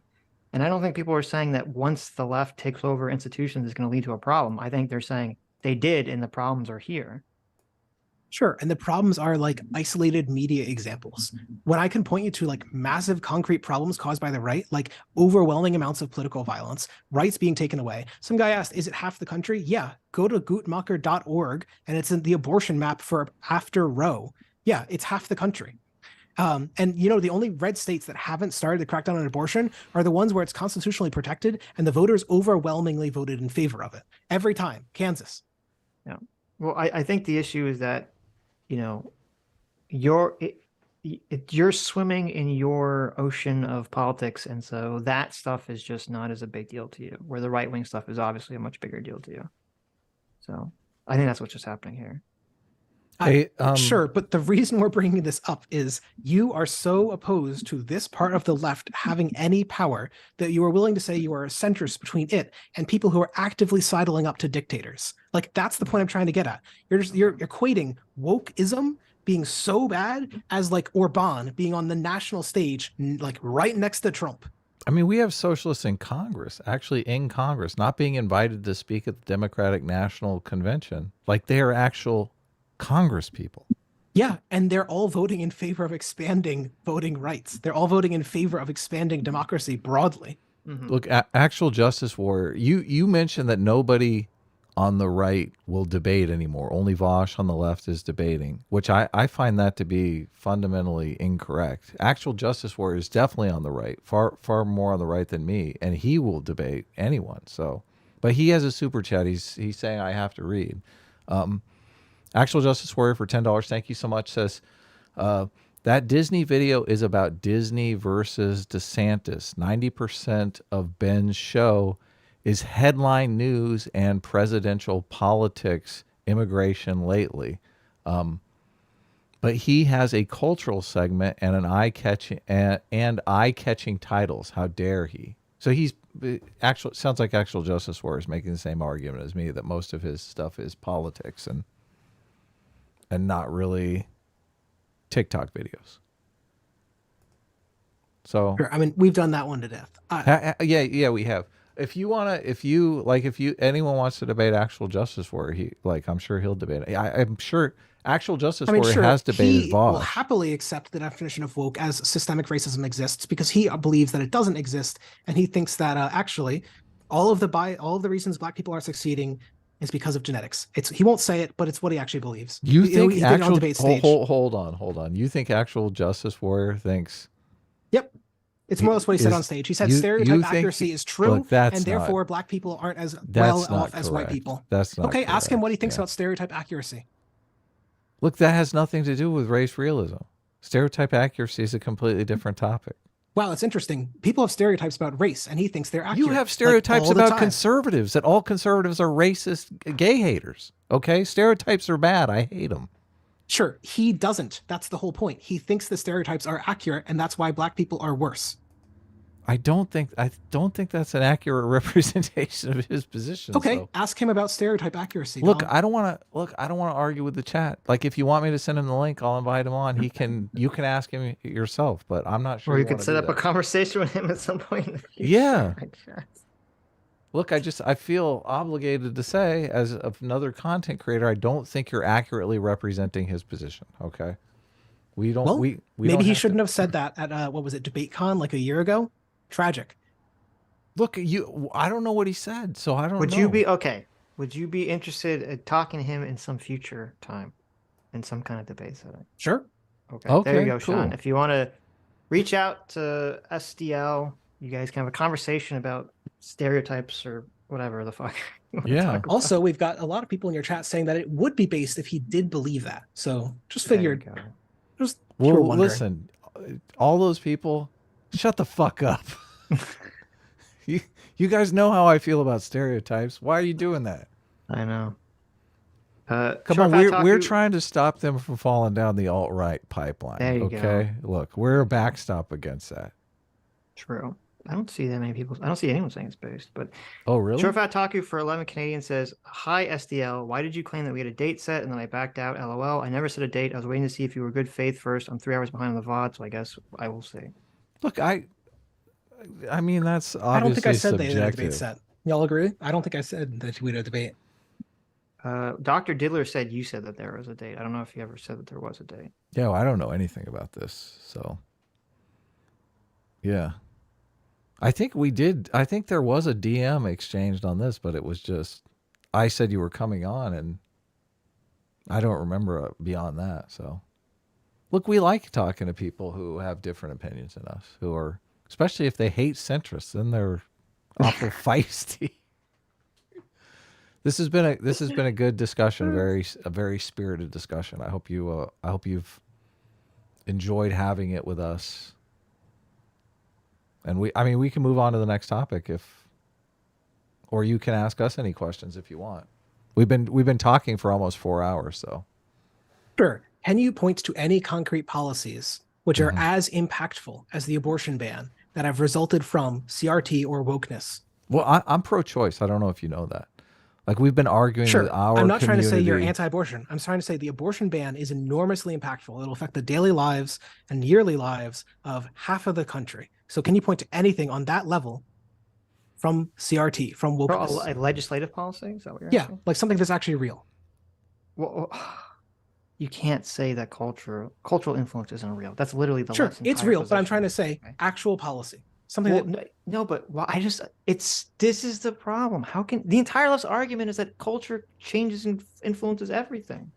B: And I don't think people are saying that once the left takes over institutions is going to lead to a problem. I think they're saying they did and the problems are here.
C: Sure. And the problems are like isolated media examples. When I can point you to like massive concrete problems caused by the right, like overwhelming amounts of political violence, rights being taken away. Some guy asked, is it half the country? Yeah. Go to guttmacher.org and it's in the abortion map for after Roe. Yeah, it's half the country. And, you know, the only red states that haven't started the crackdown on abortion are the ones where it's constitutionally protected and the voters overwhelmingly voted in favor of it. Every time. Kansas.
B: Yeah. Well, I think the issue is that, you know, you're swimming in your ocean of politics. And so that stuff is just not as a big deal to you, where the right-wing stuff is obviously a much bigger deal to you. So I think that's what's just happening here.
C: Sure, but the reason we're bringing this up is you are so opposed to this part of the left having any power that you are willing to say you are a centrist between it and people who are actively sidling up to dictators. Like, that's the point I'm trying to get at. You're equating wokeism being so bad as like Orban being on the national stage, like right next to Trump.
A: I mean, we have socialists in Congress, actually in Congress, not being invited to speak at the Democratic National Convention. Like, they are actual Congress people.
C: Yeah, and they're all voting in favor of expanding voting rights. They're all voting in favor of expanding democracy broadly.
B: Mm-hmm.
A: Look, actual justice warrior, you mentioned that nobody on the right will debate anymore. Only Vosh on the left is debating, which I find that to be fundamentally incorrect. Actual justice warrior is definitely on the right, far more on the right than me, and he will debate anyone. So, but he has a super chat. He's saying I have to read. Actual Justice Warrior for $10. Thank you so much. Says, that Disney video is about Disney versus DeSantis. 90% of Ben's show is headline news and presidential politics, immigration lately. But he has a cultural segment and an eye-catching titles. How dare he? So he's sounds like Actual Justice Warrior is making the same argument as me, that most of his stuff is politics and not really TikTok videos. So
C: sure. I mean, we've done that one to death.
A: Yeah, we have. If anyone wants to debate Actual Justice Warrior, I'm sure he'll debate it. I'm sure Actual Justice
C: I mean,
A: Warrior
C: sure,
A: has debated
C: he will
A: Vosh.
C: happily accept the definition of woke as systemic racism exists because he believes that it doesn't exist, and he thinks that actually all of the reasons Black people are succeeding is because of genetics. He won't say it, but it's what he actually believes.
A: You think
C: he did it on
A: actual
C: debate stage.
A: hold on. You think Actual Justice Warrior thinks?
C: Yep. It's more or less what he said
A: Is-
C: on stage. He said
A: you
C: stereotype
A: think
C: accuracy is true,
A: look, that's
C: and therefore
A: not-
C: Black people aren't as well
A: That's not
C: off as white
A: correct.
C: people.
A: That's not
C: Okay, ask him
A: correct.
C: what he thinks
A: Yeah.
C: about stereotype accuracy.
A: Look, that has nothing to do with race realism. Stereotype accuracy is a completely different topic.
C: Wow, that's interesting. People have stereotypes about race, and he thinks they're accurate.
A: You have stereotypes
C: all the
A: about
C: time.
A: conservatives, that all conservatives are racist gay haters. Okay? Stereotypes are bad. I hate them.
C: Sure, he doesn't. That's the whole point. He thinks the stereotypes are accurate, and that's why Black people are worse.
A: I don't think that's an accurate representation of his position.
C: Okay,
A: so.
C: ask him about stereotype accuracy.
A: Look,
C: Dom.
A: I don't want to argue with the chat. Like, if you want me to send him the link, I'll invite him on. You can ask him yourself, but I'm not sure.
B: Or you could set up a conversation with him at some point in the future.
A: Yeah.
B: I guess.
A: Look, I feel obligated to say, as another content creator, I don't think you're accurately representing his position. Okay, we don't.
C: Well,
A: we
C: maybe
A: don't
C: he
A: have
C: shouldn't
A: to.
C: have said that at what was it, DebateCon like a year ago? Tragic.
A: Look, I don't know what he said, so I don't.
B: Would
A: know.
B: you be okay? Would you be interested in talking to him in some future time, in some kind of debate setting?
C: Sure.
B: Okay.
A: Okay,
B: There you go,
A: cool.
B: Sean. If you want to reach out to SDL, you guys can have a conversation about stereotypes or whatever the fuck. you wanna
A: Yeah.
B: talk about.
C: Also, we've got a lot of people in your chat saying that it would be based if he did believe that. So just
B: There you
C: figured,
B: go.
C: just you were
A: Well,
C: wondering.
A: listen, all those people, shut the fuck up. You guys know how I feel about stereotypes. Why are you doing that?
B: I know.
A: Come on, we're trying to stop them from falling down the alt-right pipeline.
B: There you
A: okay, look, we're a backstop against that.
B: True. I don't see that many people. I don't see anyone saying it's based, but
A: Oh, really?
B: Shortfat Taku for 11 Canadian says, "Hi SDL, why did you claim that we had a date set and then I backed out? LOL. I never set a date. I was waiting to see if you were good faith first. I'm 3 hours behind on the VOD, so I guess I will see."
A: Look, I mean, that's obviously
C: I don't think I said they had a
A: subjective.
C: debate set. Y'all agree? I don't think I said that we had a debate.
B: Dr. Diddler said you said that there was a date. I don't know if you ever said that there was a date.
A: Yeah, well, I don't know anything about this, so yeah. I think we did. I think there was a DM exchanged on this, but it was just I said you were coming on, and I don't remember beyond that. So, look, we like talking to people who have different opinions than us, who are, especially if they hate centrists, then they're awful feisty. This has been a good discussion, a very spirited discussion. I hope you've enjoyed having it with us. And we can move on to the next topic or you can ask us any questions if you want. We've been talking for almost 4 hours, so.
C: Sure. Can you point to any concrete policies which are as impactful as the abortion ban that have resulted from CRT or wokeness?
A: Well, I'm pro-choice. I don't know if you know that. Like, we've been arguing
C: Sure.
A: with our
C: I'm not trying to say you're
A: community.
C: anti-abortion. I'm trying to say the abortion ban is enormously impactful. It'll affect the daily lives and yearly lives of half of the country. So can you point to anything on that level from CRT, from
B: For
C: wokeness?
B: a legislative policy? Is that what you're
C: Yeah,
B: asking?
C: like something that's actually real.
B: Well, you can't say that cultural influence isn't real. That's literally the
C: Sure,
B: left's
C: it's
B: entire
C: real, but I'm
B: position.
C: trying to say
B: Okay.
C: actual policy. Something
B: Well,
C: that
B: no, but this is the problem. How can the entire left's argument is that culture changes and influences everything?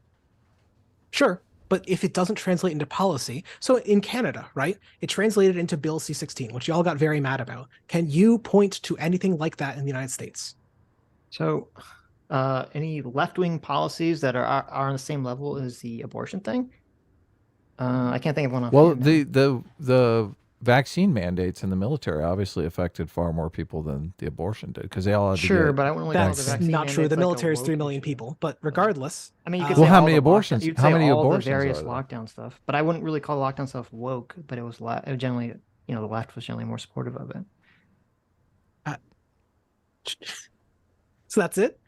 C: Sure, but if it doesn't translate into policy, so in Canada, right, it translated into Bill C-16, which y'all got very mad about. Can you point to anything like that in the United States?
B: So, any left-wing policies that are on the same level as the abortion thing? I can't think of one off.
A: Well, the vaccine mandates in the military obviously affected far more people than the abortion did, because they all had to
B: Sure,
A: get.
B: but I wouldn't really call the
C: That's
B: vaccine
C: not true.
B: mandates
C: The
B: like a
C: military is
B: woke
C: 3 million
B: issue.
C: people, but regardless,
B: I mean, you could
A: Well,
B: say
A: how
B: all
A: many
B: the
A: abortions-
B: Lockdown, you'd
A: how
B: say
A: many
B: all
A: abortions
B: the various
A: are there?
B: lockdown stuff, but I wouldn't really call lockdown stuff woke. But it was generally, the left was generally more supportive of it.
C: so that's it.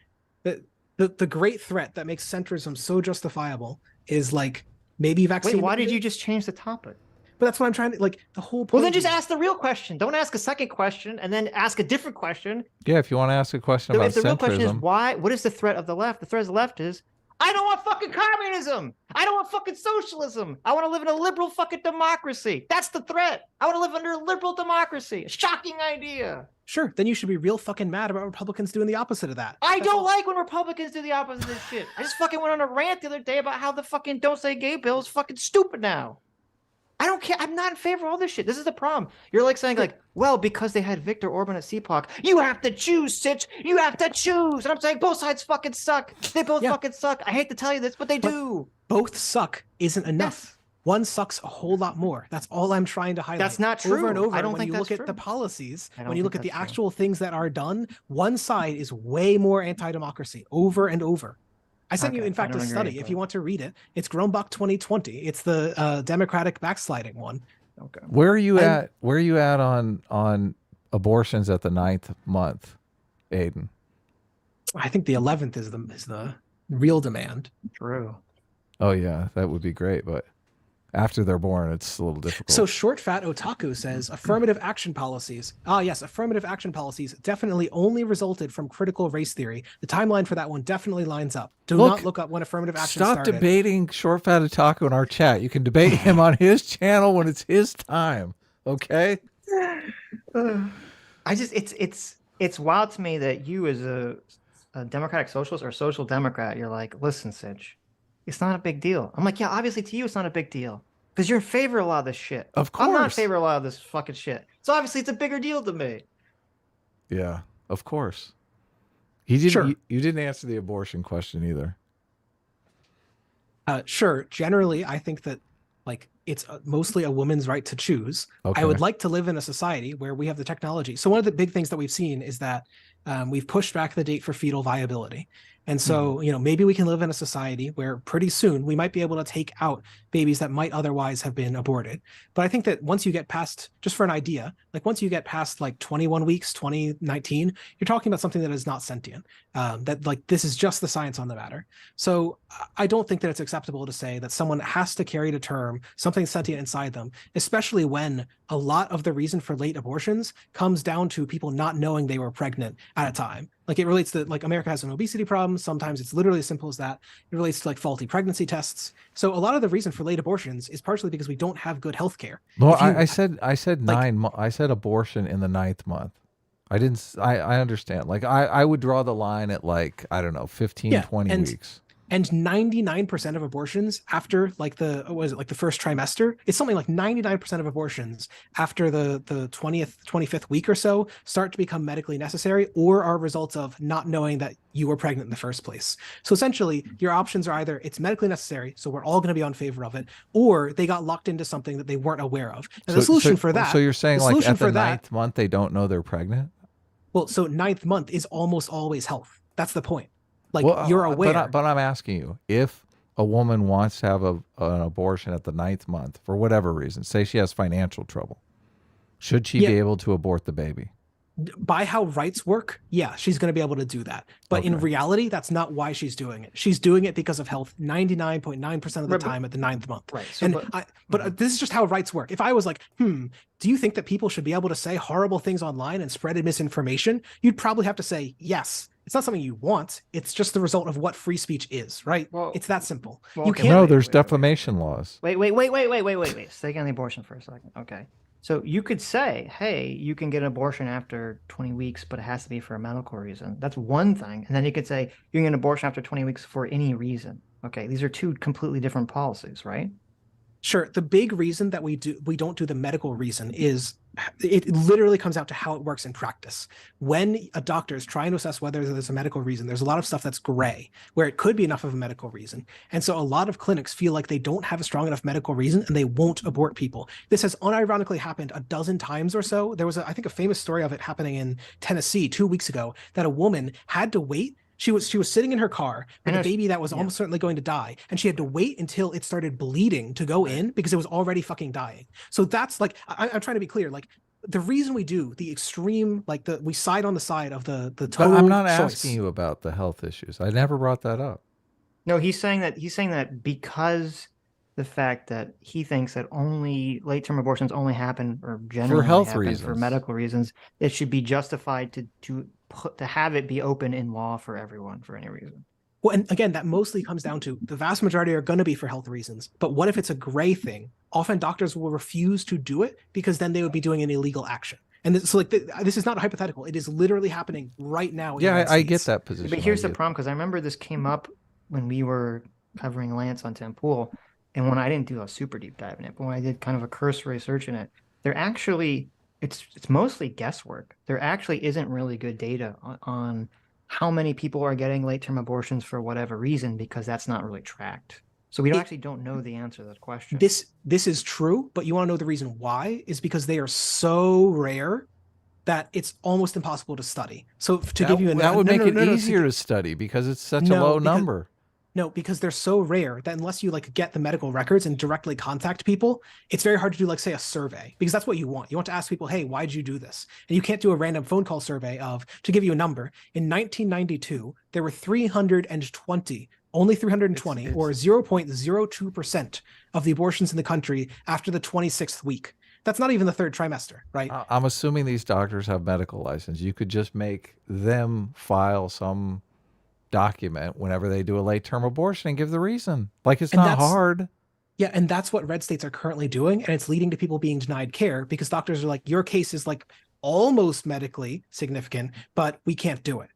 C: The great threat that makes centrism so justifiable is like maybe vaccine.
B: Wait, why did you just change the topic?
C: But that's what I'm trying to like. The whole point.
B: Well, then just
C: is-
B: ask the real question. Don't ask a second question and then ask a different question.
A: Yeah, if you want to ask a question about
B: If the real question is
A: centrism,
B: what is the threat of the left? The threat of the left is I don't want fucking communism. I don't want fucking socialism. I want to live in a liberal fucking democracy. That's the threat. I want to live under a liberal democracy. A shocking idea.
C: Sure, then you should be real fucking mad about Republicans doing the opposite of that.
B: I don't like when Republicans do the opposite of this shit. I just fucking went on a rant the other day about how the fucking Don't Say Gay bill is fucking stupid now. I don't care. I'm not in favor of all this shit. This is the problem. You're like saying like, well, because they had Viktor Orban at CPOC, you have to choose, Sitch. You have to choose. And I'm saying both sides fucking suck. They both fucking suck. I hate to tell you this, but they do.
C: Both suck isn't enough.
B: Yes.
C: One sucks a whole lot more. That's all I'm trying to highlight.
B: That's not true.
C: Over and over.
B: I don't
C: when
B: think
C: you
B: that's
C: look
B: true.
C: at the policies,
B: I don't
C: when you look
B: think
C: at the
B: that's true.
C: actual things that are done, one side is way more anti-democracy over and over. I sent you,
B: Okay,
C: in fact,
B: I
C: a
B: don't
C: study.
B: agree,
C: If
B: but-
C: you want to read it, it's Grombach 2020. It's the Democratic backsliding one.
B: Okay.
A: Where are you at? Where are you at on abortions at the 9th month, Aiden?
C: I think the 11th is the real demand.
B: True.
A: Oh yeah, that would be great, but after they're born, it's a little difficult.
C: So Short Fat Otaku says affirmative action policies. Yes, affirmative action policies definitely only resulted from critical race theory. The timeline for that one definitely lines up. Do not look up when affirmative action
A: Stop
C: started.
A: debating Short Fat Otaku in our chat. You can debate him on his channel when it's his time. Okay.
B: I just it's wild to me that you as a democratic socialist or social democrat, you're like, listen, Sitch, it's not a big deal. I'm like, yeah, obviously to you it's not a big deal because you're in favor of a lot of this shit.
A: Of
B: I'm not in
A: course.
B: favor of a lot of this fucking shit. So obviously it's a bigger deal to me.
A: Yeah, of course. He didn't.
C: Sure.
A: You didn't answer the abortion question either.
C: Sure. Generally, I think that like it's mostly a woman's right to choose.
A: Okay.
C: I would like to live in a society where we have the technology. So one of the big things that we've seen is that we've pushed back the date for fetal viability. And so, you know, maybe we can live in a society where pretty soon we might be able to take out babies that might otherwise have been aborted. But I think that once you get past, just for an idea, like once you get past like 21 weeks, 2019, you're talking about something that is not sentient, that like this is just the science on the matter. So I don't think that it's acceptable to say that someone has to carry to term something sentient inside them, especially when a lot of the reason for late abortions comes down to people not knowing they were pregnant at a time. Like it relates to like America has an obesity problem. Sometimes it's literally as simple as that. It relates to like faulty pregnancy tests. So a lot of the reason for late abortions is partially because we don't have good health care.
A: Well,
C: If you-
A: I said I said abortion in the 9th month. I didn't. I understand. Like I would draw the line at like I don't know 15,
C: Yeah,
A: 20
C: and-
A: weeks.
C: And 99% of abortions after like the the first trimester, it's something like 99% of abortions after the 20th, 25th week or so start to become medically necessary or are results of not knowing that you were pregnant in the first place. So essentially your options are either it's medically necessary, so we're all going to be on favor of it, or they got locked into something that they weren't aware of. And the solution for that.
A: So you're saying
C: the
A: like
C: solution
A: at the
C: for that-
A: 9th month they don't know they're pregnant?
C: Well, so 9th month is almost always health. That's the point. Like
A: Well,
C: you're aware.
A: But I'm asking you, if a woman wants to have an abortion at the 9th month for whatever reason, say she has financial trouble, should she be able to abort the baby?
C: By how rights work, yeah, she's going to be able to do that. But in
A: Okay.
C: reality, that's not why she's doing it. She's doing it because of health 99.9% of the
B: Right, but-
C: time at the 9th month.
B: Right. So,
C: And this is just how rights work. If I was like, do you think that people should be able to say horrible things online and spread misinformation? You'd probably have to say, yes. It's not something you want. It's just the result of what free speech is, right?
B: Well-
C: it's that simple.
B: well,
C: You
B: okay,
C: can't.
A: No,
B: wait,
A: there's
B: wait.
A: defamation laws.
B: Wait. Stay on the abortion for a second. Okay. So you could say, hey, you can get an abortion after 20 weeks, but it has to be for a medical reason. That's one thing. And then you could say you can get an abortion after 20 weeks for any reason. Okay. These are two completely different policies, right?
C: Sure. The big reason that we don't do the medical reason is it literally comes out to how it works in practice. When a doctor is trying to assess whether there's a medical reason, there's a lot of stuff that's gray where it could be enough of a medical reason. And so a lot of clinics feel like they don't have a strong enough medical reason and they won't abort people. This has unironically happened a dozen times or so. There was, I think, a famous story of it happening in Tennessee 2 weeks ago that a woman had to wait. She was sitting in her car with a baby that was almost certainly going to die, and she had to wait until it started bleeding to go in because it was already fucking dying. So that's like, I'm trying to be clear, like the reason we do the extreme, like we side on the side of the total
A: But I'm not
C: choice.
A: asking you about the health issues. I never brought that up.
B: No, he's saying that because the fact that he thinks that only late-term abortions only happen or generally
A: health
B: happen for
A: reasons.
B: medical reasons, it should be justified to have it be open in law for everyone for any reason.
C: Well, and again, that mostly comes down to the vast majority are going to be for health reasons. But what if it's a gray thing? Often doctors will refuse to do it because then they would be doing an illegal action. And this, so like this is not a hypothetical. It is literally happening right now. In the
A: Yeah,
C: United
A: I get
C: States.
A: that position.
B: But here's
A: I
B: the
A: get-
B: problem, because I remember this came up when we were covering Lance on Tim Pool, and when I didn't do a super deep dive in it, but when I did kind of a cursory search in it, there actually it's mostly guesswork. There actually isn't really good data on how many people are getting late-term abortions for whatever reason, because that's not really tracked. So we actually don't know the answer to that question.
C: This is true, but you want to know the reason why is because they are so rare that it's almost impossible to study. So to give you
A: that would make it easier to study because it's such a low number.
C: No, because they're so rare that unless you like get the medical records and directly contact people, it's very hard to do, like, say, a survey, because that's what you want. You want to ask people, hey, why'd you do this? And you can't do a random phone call survey of, to give you a number, in 1992, there were 320, only 320, or 0.02% of the abortions in the country after the 26th week. That's not even the third trimester, right?
A: I'm assuming these doctors have medical license. You could just make them file some document whenever they do a late-term abortion and give the reason. Like, it's not hard.
C: Yeah, and that's what red states are currently doing, and it's leading to people being denied care because doctors are like, your case is like almost medically significant, but we can't do it.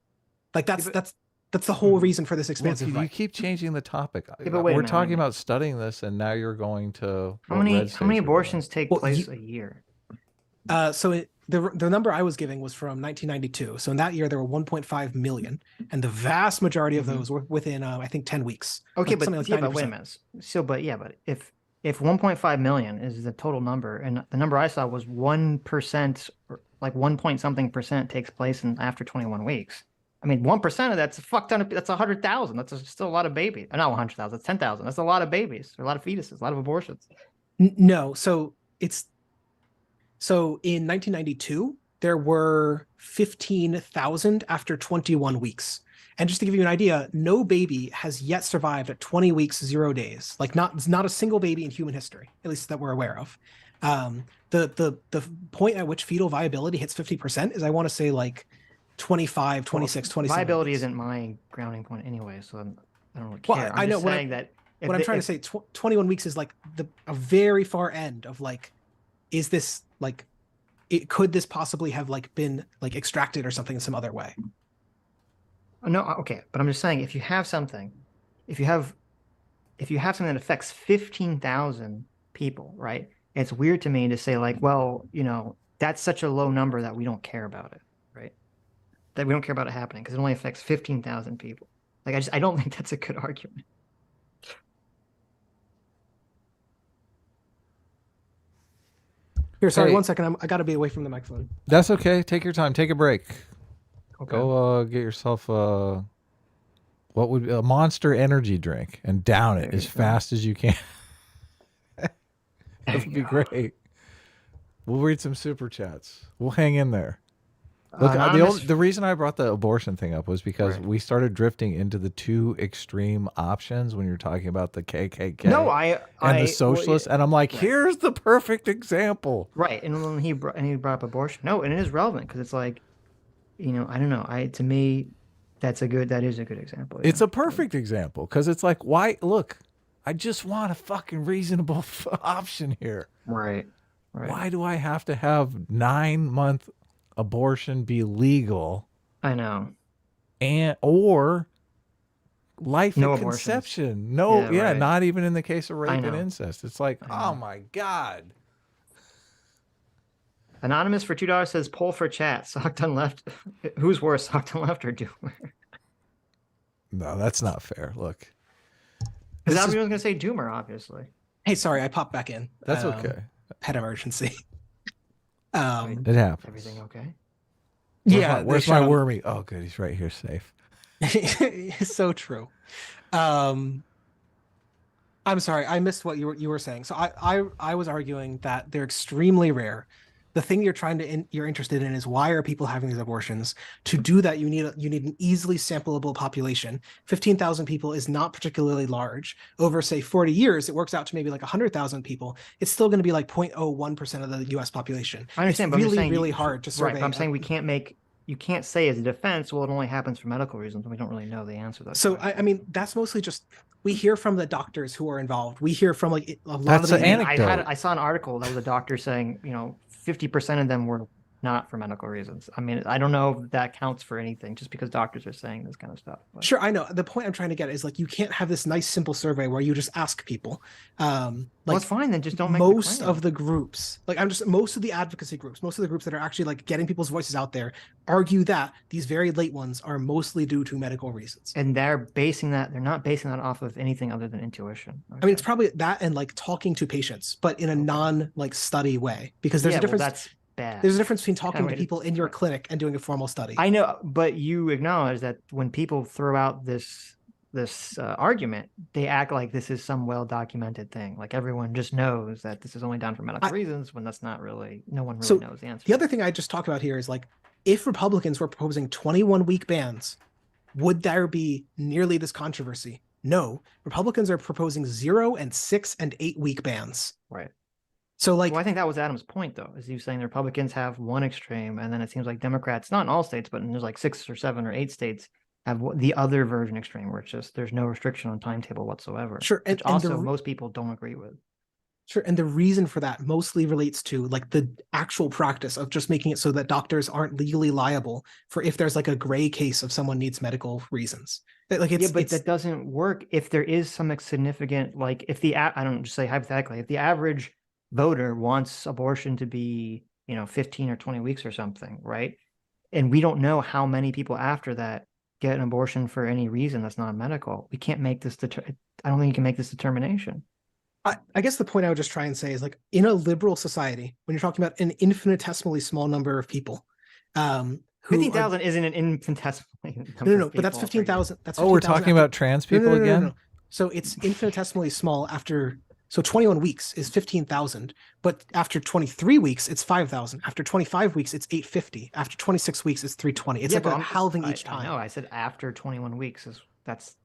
C: Like that's the whole reason for this expansive
A: Look,
C: right.
A: you keep changing the topic.
B: Yeah, but wait a
A: We're
B: minute,
A: talking
B: wait a minute.
A: about studying this, and now you're going to
B: How many abortions take place a year?
C: The number I was giving was from 1992. So in that year, there were 1.5 million, and the vast majority of those were within, I think, 10 weeks.
B: Okay,
C: like
B: but
C: something like
B: yeah, but
C: 90%.
B: wait a minute. So, but if 1.5 million is the total number, and the number I saw was 1%, or like 1 point something percent takes place in after 21 weeks. I mean, 1% of that's a fuck ton of, that's 100,000. That's still a lot of babies. Not 100,000. That's 10,000. That's a lot of babies. A lot of fetuses. A lot of abortions.
C: No, so in 1992 there were 15,000 after 21 weeks. And just to give you an idea, no baby has yet survived at 20 weeks, 0 days. Like not a single baby in human history, at least that we're aware of. The point at which fetal viability hits 50% is, I want to say, like 25, 26, 27.
B: Viability
C: weeks.
B: isn't my grounding point anyway, so I don't really
C: Well,
B: care.
C: I know
B: just saying that.
C: What I'm trying to say, 21 weeks is like a very far end of like, is this like, could this possibly have like been like extracted or something in some other way?
B: No, okay, but I'm just saying, if you have something that affects 15,000 people, right? It's weird to me to say, like, well, that's such a low number that we don't care about it, right? That we don't care about it happening because it only affects 15,000 people. Like, I don't think that's a good argument.
C: Here, sorry,
A: Hey.
C: 1 second. I got to be away from the microphone.
A: That's okay. Take your time. Take a break.
B: Okay.
A: Go get yourself a Monster Energy drink and down it as fast as you can. That would be great. We'll read some super chats. We'll hang in there. Look, the reason I brought the abortion thing up was because we started drifting into the two extreme options when you're talking about the KKK and the socialists, and I'm like, here's the perfect example.
B: Right, and when he brought up abortion, no, and it is relevant because it's like, I don't know. To me, that is a good example.
A: It's a perfect example because it's like, why? Look, I just want a fucking reasonable option here.
B: Right.
A: Why do I have to have 9-month abortion be legal?
B: I know.
A: Or life
B: No
A: at
B: abortions.
A: conception. Not even in the case of rape and incest. It's like, oh my God.
B: Anonymous for $2 says, poll for chat. SocDoneLeft. Who's worse, SocDoneLeft or Doomer?
A: No, that's not fair. Look.
B: Because everyone's going to say Doomer, obviously.
C: Hey, sorry, I popped back in.
A: That's okay.
C: Pet emergency.
A: It happens.
B: Everything okay?
A: Where's my wormy? Oh, good. He's right here safe.
C: It's so true. I'm sorry, I missed what you were saying. So I was arguing that they're extremely rare. The thing you're interested in is, why are people having these abortions? To do that, you need an easily sampleable population. 15,000 people is not particularly large. Over, say, 40 years, it works out to maybe like 100,000 people. It's still going to be like 0.01% of the U.S. population.
B: I understand,
C: it's
B: but
C: really,
B: I'm just saying,
C: really hard to survey.
B: Right, but I'm saying we can't make you can't say as a defense, well, it only happens for medical reasons. We don't really know the answer to that.
C: So
B: question.
C: I mean, that's mostly just we hear from the doctors who are involved. We hear from like a lot
A: That's
C: of
A: an
C: the
A: anecdote.
B: I saw an article that was a doctor saying, 50% of them were not for medical reasons. I mean, I don't know if that counts for anything just because doctors are saying this kind of stuff. But.
C: Sure, I know. The point I'm trying to get is like you can't have this nice simple survey where you just ask people.
B: Well, it's fine then. Just don't make
C: most
B: the
C: of the groups, most of the advocacy groups, most of the groups that are actually like getting people's voices out there argue that these very late ones are mostly due to medical reasons.
B: And they're not basing that off of anything other than intuition. Okay.
C: I mean, it's probably that and like talking to patients, but in a non like study way, because there's a difference.
B: Well, that's bad.
C: There's a difference between talking to people in your clinic and doing a formal study.
B: I know, but you acknowledge that when people throw out this argument, they act like this is some well-documented thing. Like everyone just knows that this is only done for medical reasons when that's not really, no one really knows the answer.
C: The other thing I just talked about here is like, if Republicans were proposing 21-week bans, would there be nearly this controversy? No, Republicans are proposing 0 and 6 and 8 week bans.
B: Right.
C: So like,
B: well, I think that was Adam's point though, is he was saying the Republicans have one extreme and then it seems like Democrats, not in all states, but there's like 6 or 7 or 8 states have the other version extreme where it's just there's no restriction on timetable whatsoever.
C: Sure,
B: and also most people don't agree with.
C: Sure, and the reason for that mostly relates to like the actual practice of just making it so that doctors aren't legally liable for if there's like a gray case of someone needs medical reasons. Like
B: that doesn't work if there is some significant, like if the I don't just say hypothetically, if the average voter wants abortion to be 15 or 20 weeks or something, right? And we don't know how many people after that get an abortion for any reason that's not medical. We can't make this I don't think you can make this determination.
C: I guess the point I would just try and say is like in a liberal society, when you're talking about an infinitesimally small number of people,
B: 15,000 isn't an infinitesimally number.
C: No, but that's 15,000. That's
A: 15, we're talking about trans people again.
C: No. So it's infinitesimally small after. So 21 weeks is 15,000, but after 23 weeks, it's 5,000. After 25 weeks, it's 850. After 26 weeks, it's 320. It's like a halving each time.
B: No, I said after 21 weeks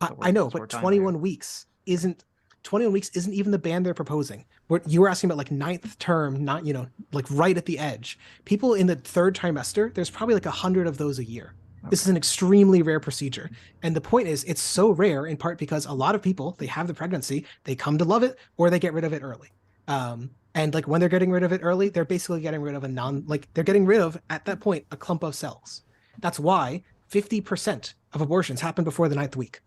C: I know, but 21 weeks isn't 21 weeks isn't even the ban they're proposing. You were asking about like 9th term, not like right at the edge. People in the 3rd trimester, there's probably like 100 of those a year. Okay. This is an extremely rare procedure. And the point is, it's so rare in part because a lot of people, they have the pregnancy, they come to love it, or they get rid of it early. And like when they're getting rid of it early, they're basically getting rid of they're getting rid of, at that point, a clump of cells. That's why 50% of abortions happen before the 9th week.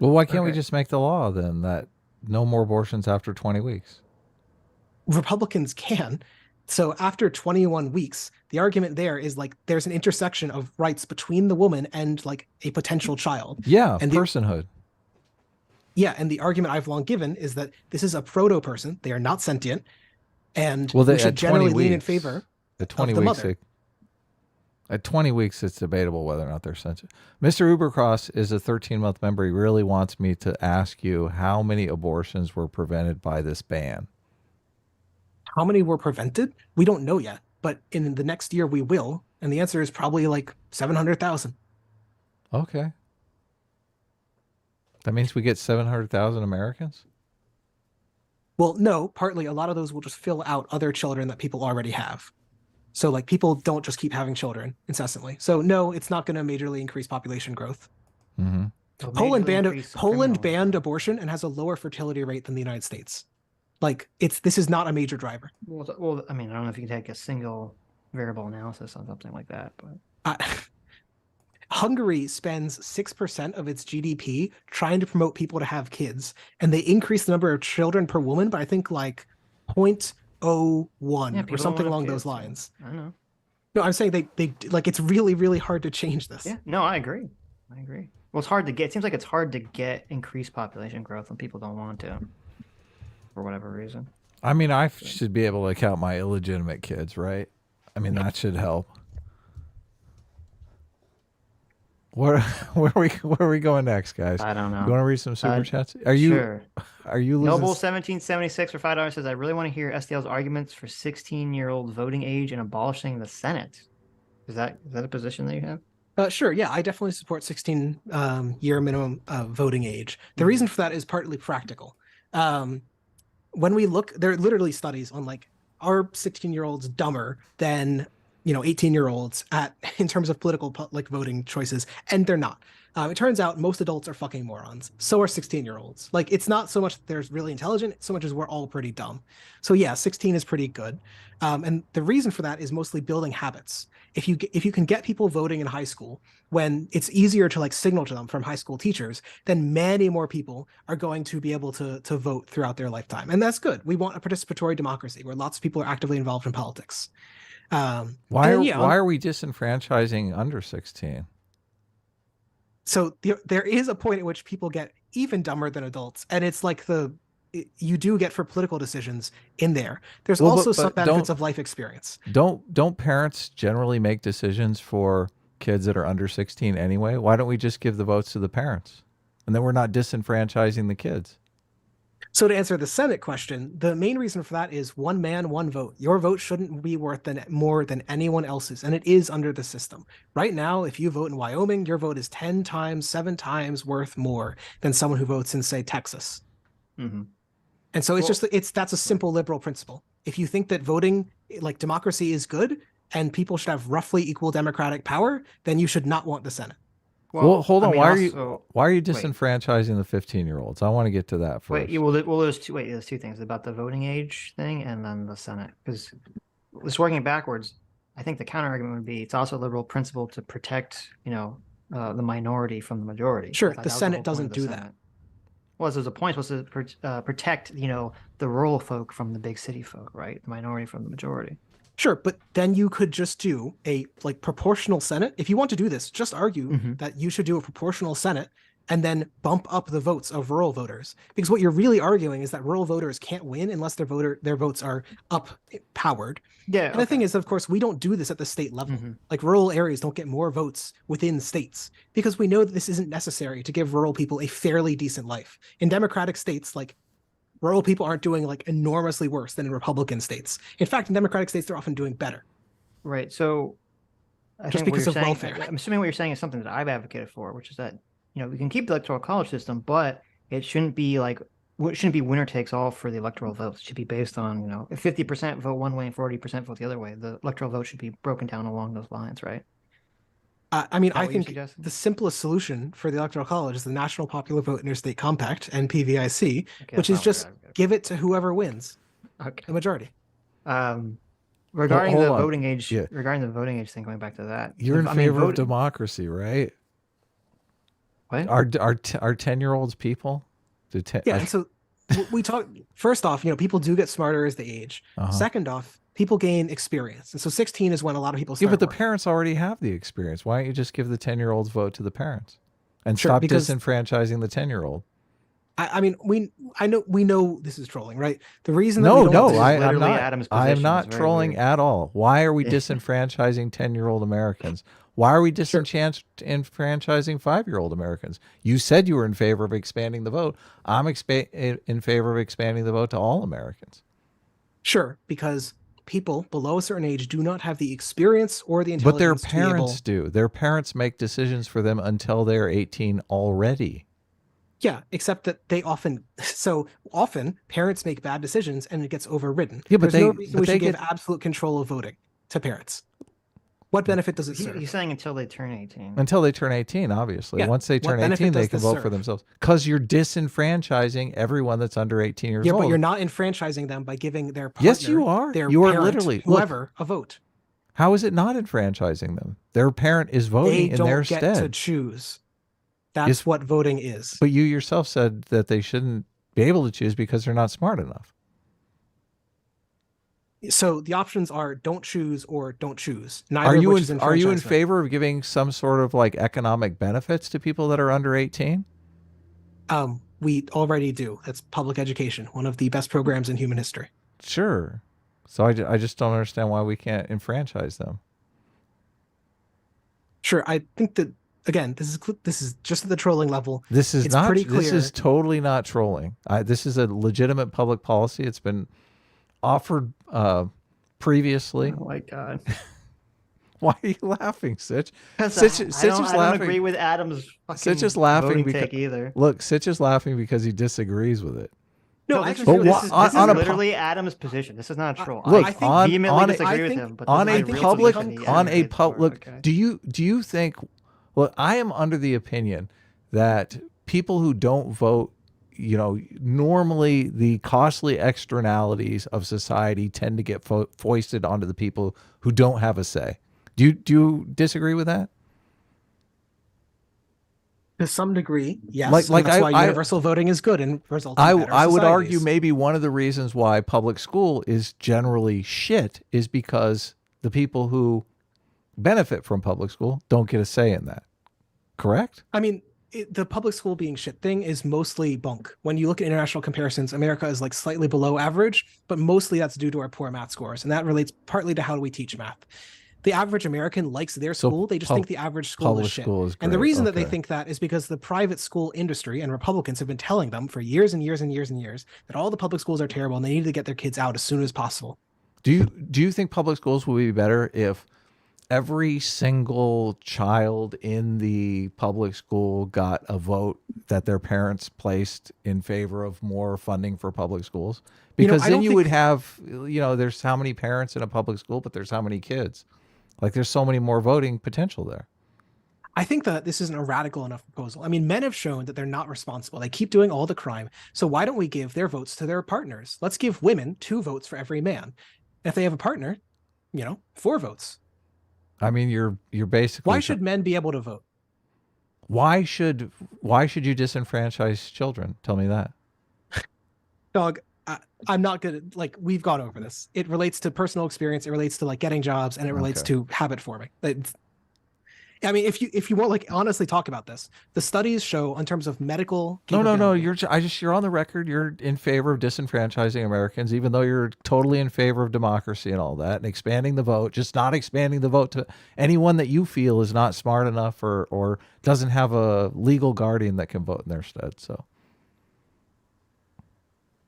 A: Well, why can't we just make the law then that no more abortions after 20 weeks?
C: Republicans can. So after 21 weeks, the argument there is like there's an intersection of rights between the woman and like a potential child.
A: Yeah, and personhood.
C: And the argument I've long given is that this is a proto-person. They are not sentient. And
A: we
C: should generally lean in favor
A: at 20
C: of the
A: weeks.
C: mother.
A: At 20 weeks, it's debatable whether or not they're sentient. Mr. Ubercross is a 13-month member. He really wants me to ask you how many abortions were prevented by this ban.
C: How many were prevented? We don't know yet, but in the next year we will. And the answer is probably like 700,000.
A: Okay. That means we get 700,000 Americans?
C: Well, no, partly a lot of those will just fill out other children that people already have. So like people don't just keep having children incessantly. So no, it's not going to majorly increase population growth.
A: Mm-hmm.
C: Poland banned abortion and has a lower fertility rate than the United States. Like this is not a major driver.
B: Well, I mean, I don't know if you can take a single variable analysis on something like that, but
C: Hungary spends 6% of its GDP trying to promote people to have kids, and they increase the number of children per woman by I think like 0.01 or something along those lines.
B: I know.
C: No, I'm saying they like it's really, really hard to change this.
B: Yeah, no, I agree. Well, it's hard to get. It seems like it's hard to get increased population growth when people don't want to, for whatever reason.
A: I mean, I should be able to count my illegitimate kids, right? I mean, that should help. Where are we going next, guys?
B: I don't know.
A: You want to read some super chats? Are you losing?
B: Noble 1776 for $5 says, I really want to hear SDL's arguments for 16-year-old voting age and abolishing the Senate. Is that a position that you have?
C: Sure. Yeah, I definitely support 16-year minimum voting age. The reason for that is partly practical. When we look, there are literally studies on like, are 16-year-olds dumber than 18-year-olds at in terms of political like voting choices, and they're not. It turns out most adults are fucking morons. So are 16-year-olds. Like, it's not so much that they're really intelligent, so much as we're all pretty dumb. So yeah, 16 is pretty good. And the reason for that is mostly building habits. If you can get people voting in high school when it's easier to like signal to them from high school teachers, then many more people are going to be able to vote throughout their lifetime. And that's good. We want a participatory democracy where lots of people are actively involved in politics.
A: Why are we disenfranchising under 16?
C: So there is a point at which people get even dumber than adults, and it's like you do get for political decisions in there. There's also some benefits of life experience.
A: Don't parents generally make decisions for kids that are under 16 anyway? Why don't we just give the votes to the parents? And then we're not disenfranchising the kids.
C: So to answer the Senate question, the main reason for that is one man, one vote. Your vote shouldn't be worth more than anyone else's, and it is under the system. Right now, if you vote in Wyoming, your vote is 10 times, 7 times worth more than someone who votes in, say, Texas.
B: Mm-hmm.
C: And so that's a simple liberal principle. If you think that voting, like democracy, is good and people should have roughly equal democratic power, then you should not want the Senate.
A: Well, hold on. Why are you disenfranchising the 15-year-olds? I want to get to that first.
B: There's two things about the voting age thing and then the Senate. Because just working backwards, I think the counter argument would be it's also a liberal principle to protect, the minority from the majority.
C: Sure, the Senate doesn't do that.
B: Well, there's a point supposed to protect, the rural folk from the big city folk, right? The minority from the majority.
C: Sure, but then you could just do a proportional Senate. If you want to do this, just argue that you should do a proportional Senate and then bump up the votes of rural voters. Because what you're really arguing is that rural voters can't win unless their votes are up-powered.
B: Yeah.
C: And the thing is, of course, we don't do this at the state level. Like, rural areas don't get more votes within states because we know that this isn't necessary to give rural people a fairly decent life. In democratic states, like, rural people aren't doing like enormously worse than in Republican states. In fact, in Democratic states, they're often doing better.
B: Right. So
C: just because of welfare.
B: I'm assuming what you're saying is something that I've advocated for, which is that, we can keep the electoral college system, but it shouldn't be winner takes all for the electoral votes. It should be based on, if 50% vote one way and 40% vote the other way, the electoral vote should be broken down along those lines, right?
C: I think the simplest solution for the Electoral College is the National Popular Vote Interstate Compact, NPVIC, which is just give it to whoever wins, the majority.
B: Regarding the voting age thing, going back to that,
A: you're in favor of democracy, right?
B: What
A: are 10-year-olds people?
C: And so we talk. First off, people do get smarter as they age. Second off, people gain experience. And so 16 is when a lot of people start.
A: Yeah, but the parents already have the experience. Why don't you just give the 10-year-olds vote to the parents and stop disenfranchising the 10-year-old?
C: We know this is trolling, right? The reason
A: I am not trolling at all. Why are we disenfranchising 10-year-old Americans? Why are we disenfranchising 5-year-old Americans? You said you were in favor of expanding the vote. I'm in favor of expanding the vote to all Americans.
C: Sure, because people below a certain age do not have the experience or the intelligence.
A: But their parents do. Their parents make decisions for them until they're 18 already.
C: Yeah, except that so often parents make bad decisions and it gets overridden.
A: Yeah, but
C: There's no reason we should give absolute control of voting to parents. What benefit does it serve?
B: He's saying until they turn 18.
A: Until they turn 18, obviously.
C: Yeah.
A: Once they turn 18, they can vote for themselves. Because you're disenfranchising everyone that's under 18 years old.
C: Yeah, but you're not enfranchising them by giving their partner,
A: yes, you are. You are literally
C: whoever a vote.
A: How is it not enfranchising them? Their parent is voting in their stead.
C: They don't get to choose. That's what voting is.
A: But you yourself said that they shouldn't be able to choose because they're not smart enough.
C: So the options are don't choose or don't choose.
A: Are you in favor of giving some sort of like economic benefits to people that are under 18?
C: We already do. That's public education, one of the best programs in human history.
A: Sure. So I just don't understand why we can't enfranchise them.
C: Sure. I think that, again, this is just at the trolling level.
A: This is totally not trolling. This is a legitimate public policy. It's been offered previously.
B: Oh my God.
A: Why are you laughing, Sitch?
B: Sitch is laughing. I don't agree with Adam's fucking
A: Sitch is laughing
B: voting take either.
A: Look, Sitch is laughing because he disagrees with it.
C: No,
B: this
C: actually,
B: is,
A: But
B: this
A: wha-
B: is,
A: on-
B: this is
A: on a
B: literally Adam's position. This is not a troll.
A: Look,
C: I think
A: on
B: vehemently
A: on a,
B: disagree
C: I
B: with
C: think-
B: him, but
A: on
B: this
A: a
B: is the real
A: public
B: position he
A: on a
B: advocates for,
A: public.
B: okay?
A: Do you think? Well, I am under the opinion that people who don't vote, normally the costly externalities of society tend to get foisted onto the people who don't have a say. Do you disagree with that?
C: To some degree, yes.
A: Like-
C: and
A: like
C: that's
A: I-
C: why
A: I-
C: universal voting is good and results in
A: I
C: better
A: I would argue
C: societies.
A: maybe one of the reasons why public school is generally shit is because the people who benefit from public school don't get a say in that. Correct?
C: I mean, the public school being shit thing is mostly bunk. When you look at international comparisons, America is like slightly below average, but mostly that's due to our poor math scores. And that relates partly to how we teach math. The average American likes their
A: So
C: school. They just think the average school
A: public
C: is shit.
A: school is
C: And the
A: great.
C: reason that they
A: Okay.
C: think that is because the private school industry and Republicans have been telling them for years and years and years and years that all the public schools are terrible and they need to get their kids out as soon as possible.
A: Do you think public schools would be better if every single child in the public school got a vote that their parents placed in favor of more funding for public schools? Because
C: I
A: then
C: don't
A: you would
C: think-
A: have, there's how many parents in a public school, but there's how many kids. Like there's so many more voting potential there.
C: I think that this isn't a radical enough proposal. I mean, men have shown that they're not responsible. They keep doing all the crime. So why don't we give their votes to their partners? Let's give women 2 votes for every man. If they have a partner, 4 votes.
A: I mean, you're basically
C: Why should men be able to vote?
A: why should you disenfranchise children? Tell me that.
C: Dog, I'm not good at, we've gone over this. It relates to personal experience. It relates to getting jobs, and it relates
A: Okay.
C: to habit forming. I mean, if you want honestly talk about this, the studies show in terms of medical.
A: No.
C: capability-
A: You're on the record. You're in favor of disenfranchising Americans, even though you're totally in favor of democracy and all that, and expanding the vote. Just not expanding the vote to anyone that you feel is not smart enough or doesn't have a legal guardian that can vote in their stead. So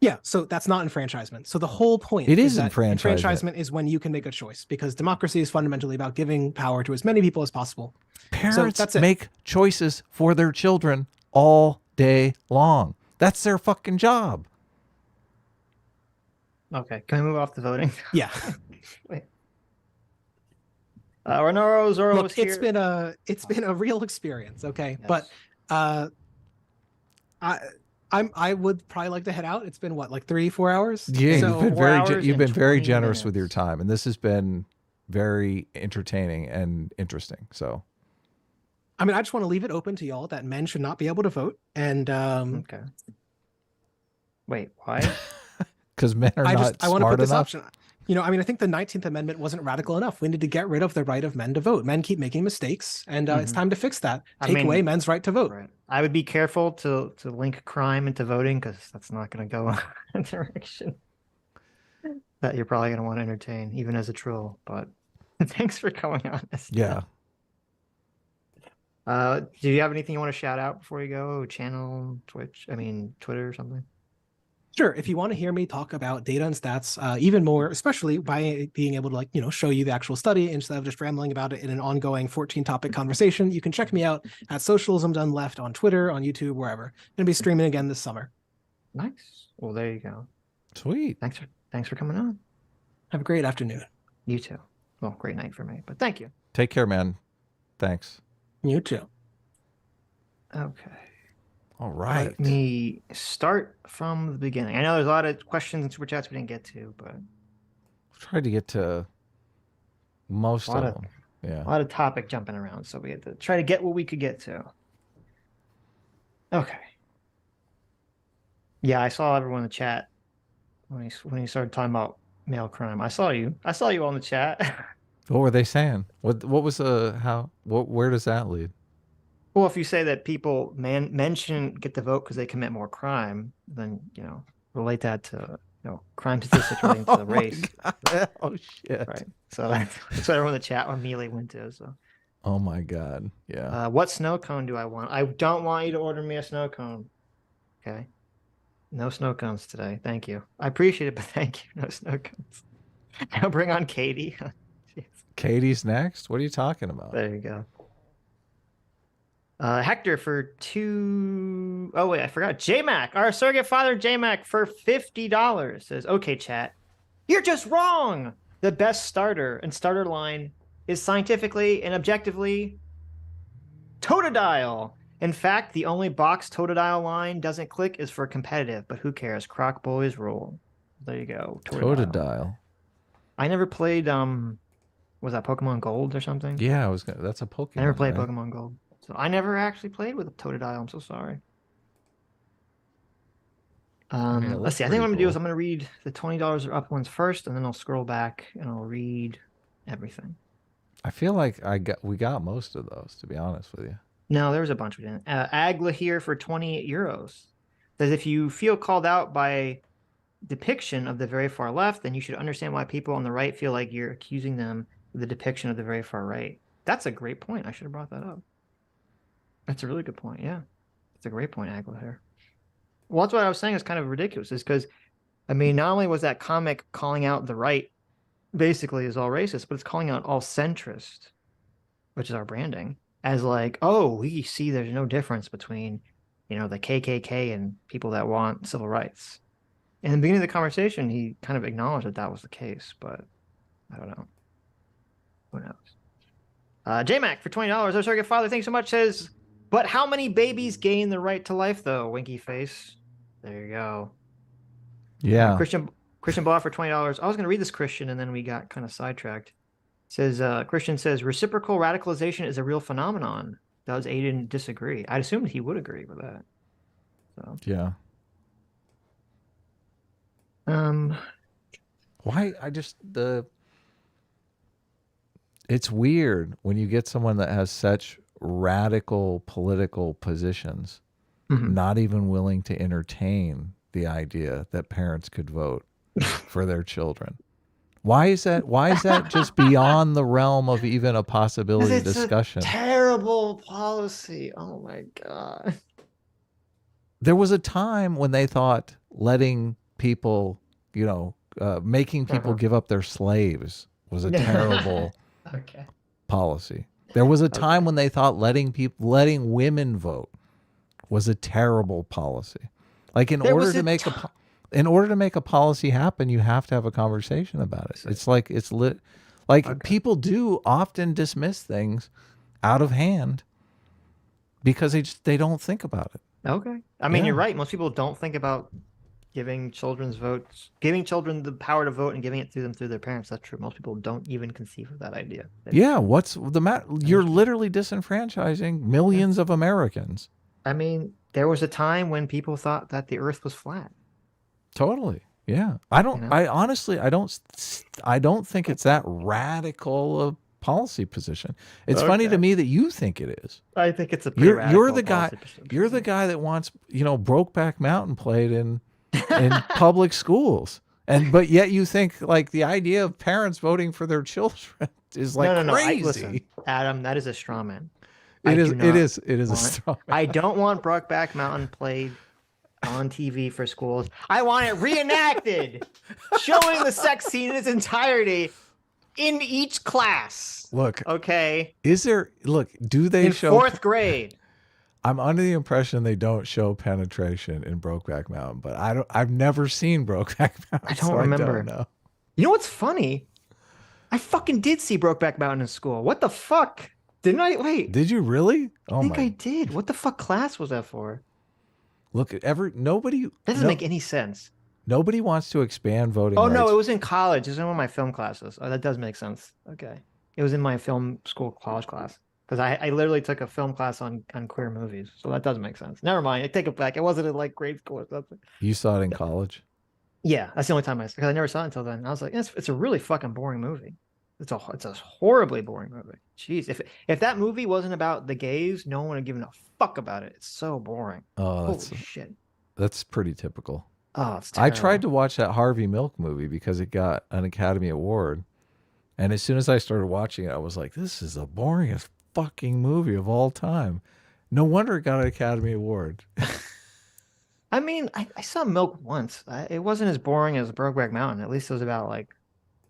C: Yeah, so that's not enfranchisement. So the whole point
A: It is
C: that
A: enfranchisement.
C: enfranchisement is when you can make a choice, because democracy is fundamentally about giving power to as many people as possible.
A: parents
C: that's it.
A: make choices for their children all day long. That's their fucking job.
B: Okay, can we move off the voting?
C: Yeah.
B: Wait. Zoro
C: Look,
B: was here.
C: it's been a real experience, okay?
B: Yes.
C: But I would probably like to head out. It's been what, 3-4 hours?
A: Yeah,
C: So,
A: you've been very
B: 20
A: generous with your
B: minutes.
A: time, and this has been very entertaining and interesting. So
C: I mean, I just want to leave it open to y'all that men should not be able to vote. And
B: Okay. Wait, why?
A: because men are
C: I
A: not
C: want to
A: smart
C: put this
A: enough.
C: option. I mean, I think the 19th Amendment wasn't radical enough. We need to get rid of the right of men to vote. Men keep making mistakes, and it's
B: Mhm.
C: time to fix that.
B: I
C: Take
B: mean,
C: away men's right to vote.
B: Right. I would be careful to link crime into voting, because that's not going to go in a direction that you're probably going to want to entertain, even as a troll. But thanks for coming on this.
A: Yeah.
B: Do you have anything you want to shout out before you go? Channel, Twitter or something?
C: Sure. If you want to hear me talk about data and stats even more, especially by being able to show you the actual study instead of just rambling about it in an ongoing 14-topic conversation, you can check me out at SocialismDoneLeft on Twitter, on YouTube, wherever. I'm going to be streaming again this summer.
B: Nice. Well, there you go.
A: Sweet.
B: Thanks for coming on.
C: Have a great afternoon.
B: You too. Well, great night for me, but thank you.
A: Take care, man. Thanks.
C: You too.
B: Okay.
A: All right.
B: Let me start from the beginning. I know there's a lot of questions and super chats we didn't get to, but
A: Tried to get to most
B: A lot
A: of
B: of-
A: them. Yeah.
B: a lot of topic jumping around, so we had to try to get what we could get to. Okay. Yeah, I saw everyone in the chat when he started talking about male crime. I saw you on the chat.
A: What were they saying? What was where does that lead?
B: Well, if you say that men shouldn't get the vote because they commit more crime, then relate that to crime statistics relating to the
A: my
B: race,
A: God. Oh shit.
B: right? So that's what everyone in the chat immediately went to. So,
A: Oh my God. Yeah.
B: what snow cone do I want? I don't want you to order me a snow cone. Okay, no snow cones today. Thank you. I appreciate it, but thank you. No snow cones. Now bring on Katie. Jeez.
A: Katie's next. What are you talking about?
B: There you go. Hector for 2 Oh wait, I forgot. JMac, our surrogate father JMac for $50 says, "Okay, chat, you're just wrong. The best starter and starter line is scientifically and objectively Totodile. In fact, the only box Totodile line doesn't click is for competitive, but who cares? Croc boys rule." There you go.
A: Totodile.
B: I never played was that Pokemon Gold or something?
A: Yeah, that's a Pokemon.
B: I never played
A: right?
B: Pokemon Gold. So I never actually played with a Totodile. I'm so sorry. Let's see. I think what I'm gonna do is I'm gonna read the $20 or up ones first, and then I'll scroll back and I'll read everything.
A: I feel like we got most of those, to be honest with you.
B: No, there was a bunch we didn't. Agla here for 28 euros. Says if you feel called out by depiction of the very far left, then you should understand why people on the right feel like you're accusing them of the depiction of the very far right. That's a great point. I should have brought that up. That's a really good point. Yeah, that's a great point, Agla here. Well, that's what I was saying is kind of ridiculous, is because, I mean, not only was that comic calling out the right basically is all racist, but it's calling out all centrist, which is our branding, as like, oh, we see there's no difference between, you know, the KKK and people that want civil rights. In the beginning of the conversation, he kind of acknowledged that that was the case, but I don't know. Who knows? JMac for $20. Our surrogate father, thanks so much, says, but how many babies gain the right to life, though? Winky face. There you go.
A: Yeah.
B: Christian bought for $20. I was going to read this Christian, and then we got kind of sidetracked. Says Christian says reciprocal radicalization is a real phenomenon. Does Aiden disagree? I'd assume he would agree with that. So
A: yeah. Why it's weird when you get someone that has such radical political positions, not even willing to entertain the idea that parents could vote for their children. Why is that? Why is that just beyond the realm of even a possibility of discussion?
B: A terrible policy. Oh my God.
A: There was a time when they thought letting people, you know, making people give up their slaves was a terrible policy. There was a time when they thought letting women vote was a terrible policy. Like in order to make a policy happen, you have to have a conversation about it. It's like people do often dismiss things out of hand because they don't think about it.
B: Okay. I mean, you're right. Most people don't think about giving children the power to vote and giving it to them through their parents. That's true. Most people don't even conceive of that idea.
A: What's the matter? You're literally disenfranchising millions of Americans.
B: I mean, there was a time when people thought that the earth was flat.
A: Totally. Yeah. I honestly don't think it's that radical a policy position. It's funny to me that you think it is.
B: I think it's a pretty radical
A: you're the guy. You're the guy that wants, Brokeback Mountain played in public schools, but yet you think like the idea of parents voting for their children is like crazy.
B: Listen, Adam, that is a straw man.
A: It is a straw man.
B: I don't want Brokeback Mountain played on TV for schools. I want it reenacted, showing the sex scene in its entirety in each class.
A: Look,
B: okay.
A: Do they
B: in
A: show
B: fourth grade?
A: I'm under the impression they don't show penetration in Brokeback Mountain, but I've never seen Brokeback Mountain.
B: I don't remember.
A: I don't know.
B: You know what's funny? I fucking did see Brokeback Mountain in school. What the fuck? Didn't I? Wait.
A: Did you really?
B: I think I did. What the fuck class was that for?
A: Look, nobody.
B: That doesn't make any sense.
A: Nobody wants to expand voting rights.
B: No, it was in college. It was in one of my film classes. Oh, that does make sense. Okay. It was in my film school college class. Because I literally took a film class on queer movies. So that does make sense. Never mind. I take it back. It wasn't in like grade school or something.
A: You saw it in college?
B: Yeah. That's the only time because I never saw it until then. I was like, it's a really fucking boring movie. It's a horribly boring movie. Jeez. If that movie wasn't about the gays, no one would have given a fuck about it. It's so boring.
A: Oh,
B: holy shit.
A: That's pretty typical.
B: Oh, it's terrible.
A: I tried to watch that Harvey Milk movie because it got an Academy Award. And as soon as I started watching it, I was like, this is the boringest fucking movie of all time. No wonder it got an Academy Award.
B: I mean, I saw Milk once. It wasn't as boring as Brokeback Mountain. At least it was about like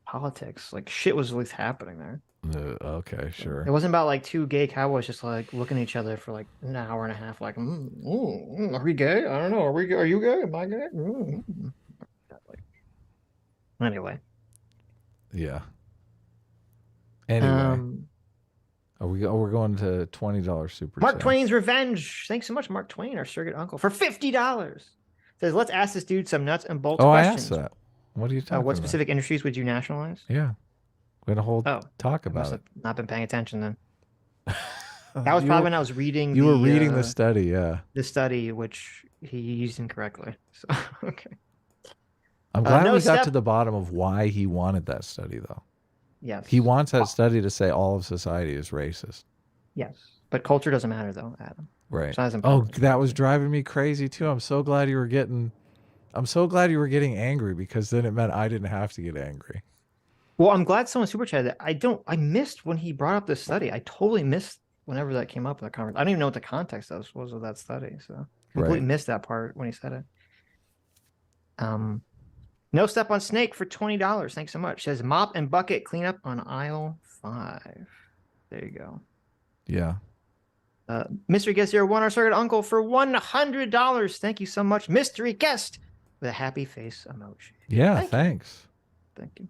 B: politics. Like shit was at least happening there.
A: Okay, sure.
B: It wasn't about like two gay cowboys just like looking at each other for like an hour and a half, like, are we gay? I don't know. Are we? Are you gay? Am I gay? Like, anyway.
A: Yeah. Anyway, we're going to $20 super.
B: Mark
A: chats.
B: Twain's Revenge. Thanks so much, Mark Twain, our surrogate uncle, for $50. Says, let's ask this dude some nuts and bolts questions.
A: I asked that. What are you talking
B: What
A: about?
B: specific industries would you nationalize?
A: Yeah. We had a whole talk
B: I must
A: about
B: have not been paying attention then.
A: it.
B: That was probably when I was reading.
A: You were reading the study, yeah.
B: The study, which he used incorrectly. So okay.
A: I'm glad we got to the bottom of why he wanted that study, though.
B: Yes.
A: He wants that study to say all of society is racist.
B: Yes, but culture doesn't matter, though, Adam.
A: Right. Oh, that was driving me crazy too. I'm so glad you were getting angry, because then it meant I didn't have to get angry.
B: Well, I'm glad someone super chatted that. I missed when he brought up this study. I totally missed whenever that came up in the conference. I don't even know what the context was of that study. So completely missed that part when he said it. No Step on Snake for $20. Thanks so much. Says mop and bucket cleanup on aisle 5. There you go.
A: Yeah.
B: Mystery guest here, our surrogate uncle for $100. Thank you so much, mystery guest, with a happy face emoji.
A: Yeah, thanks.
B: Thank you.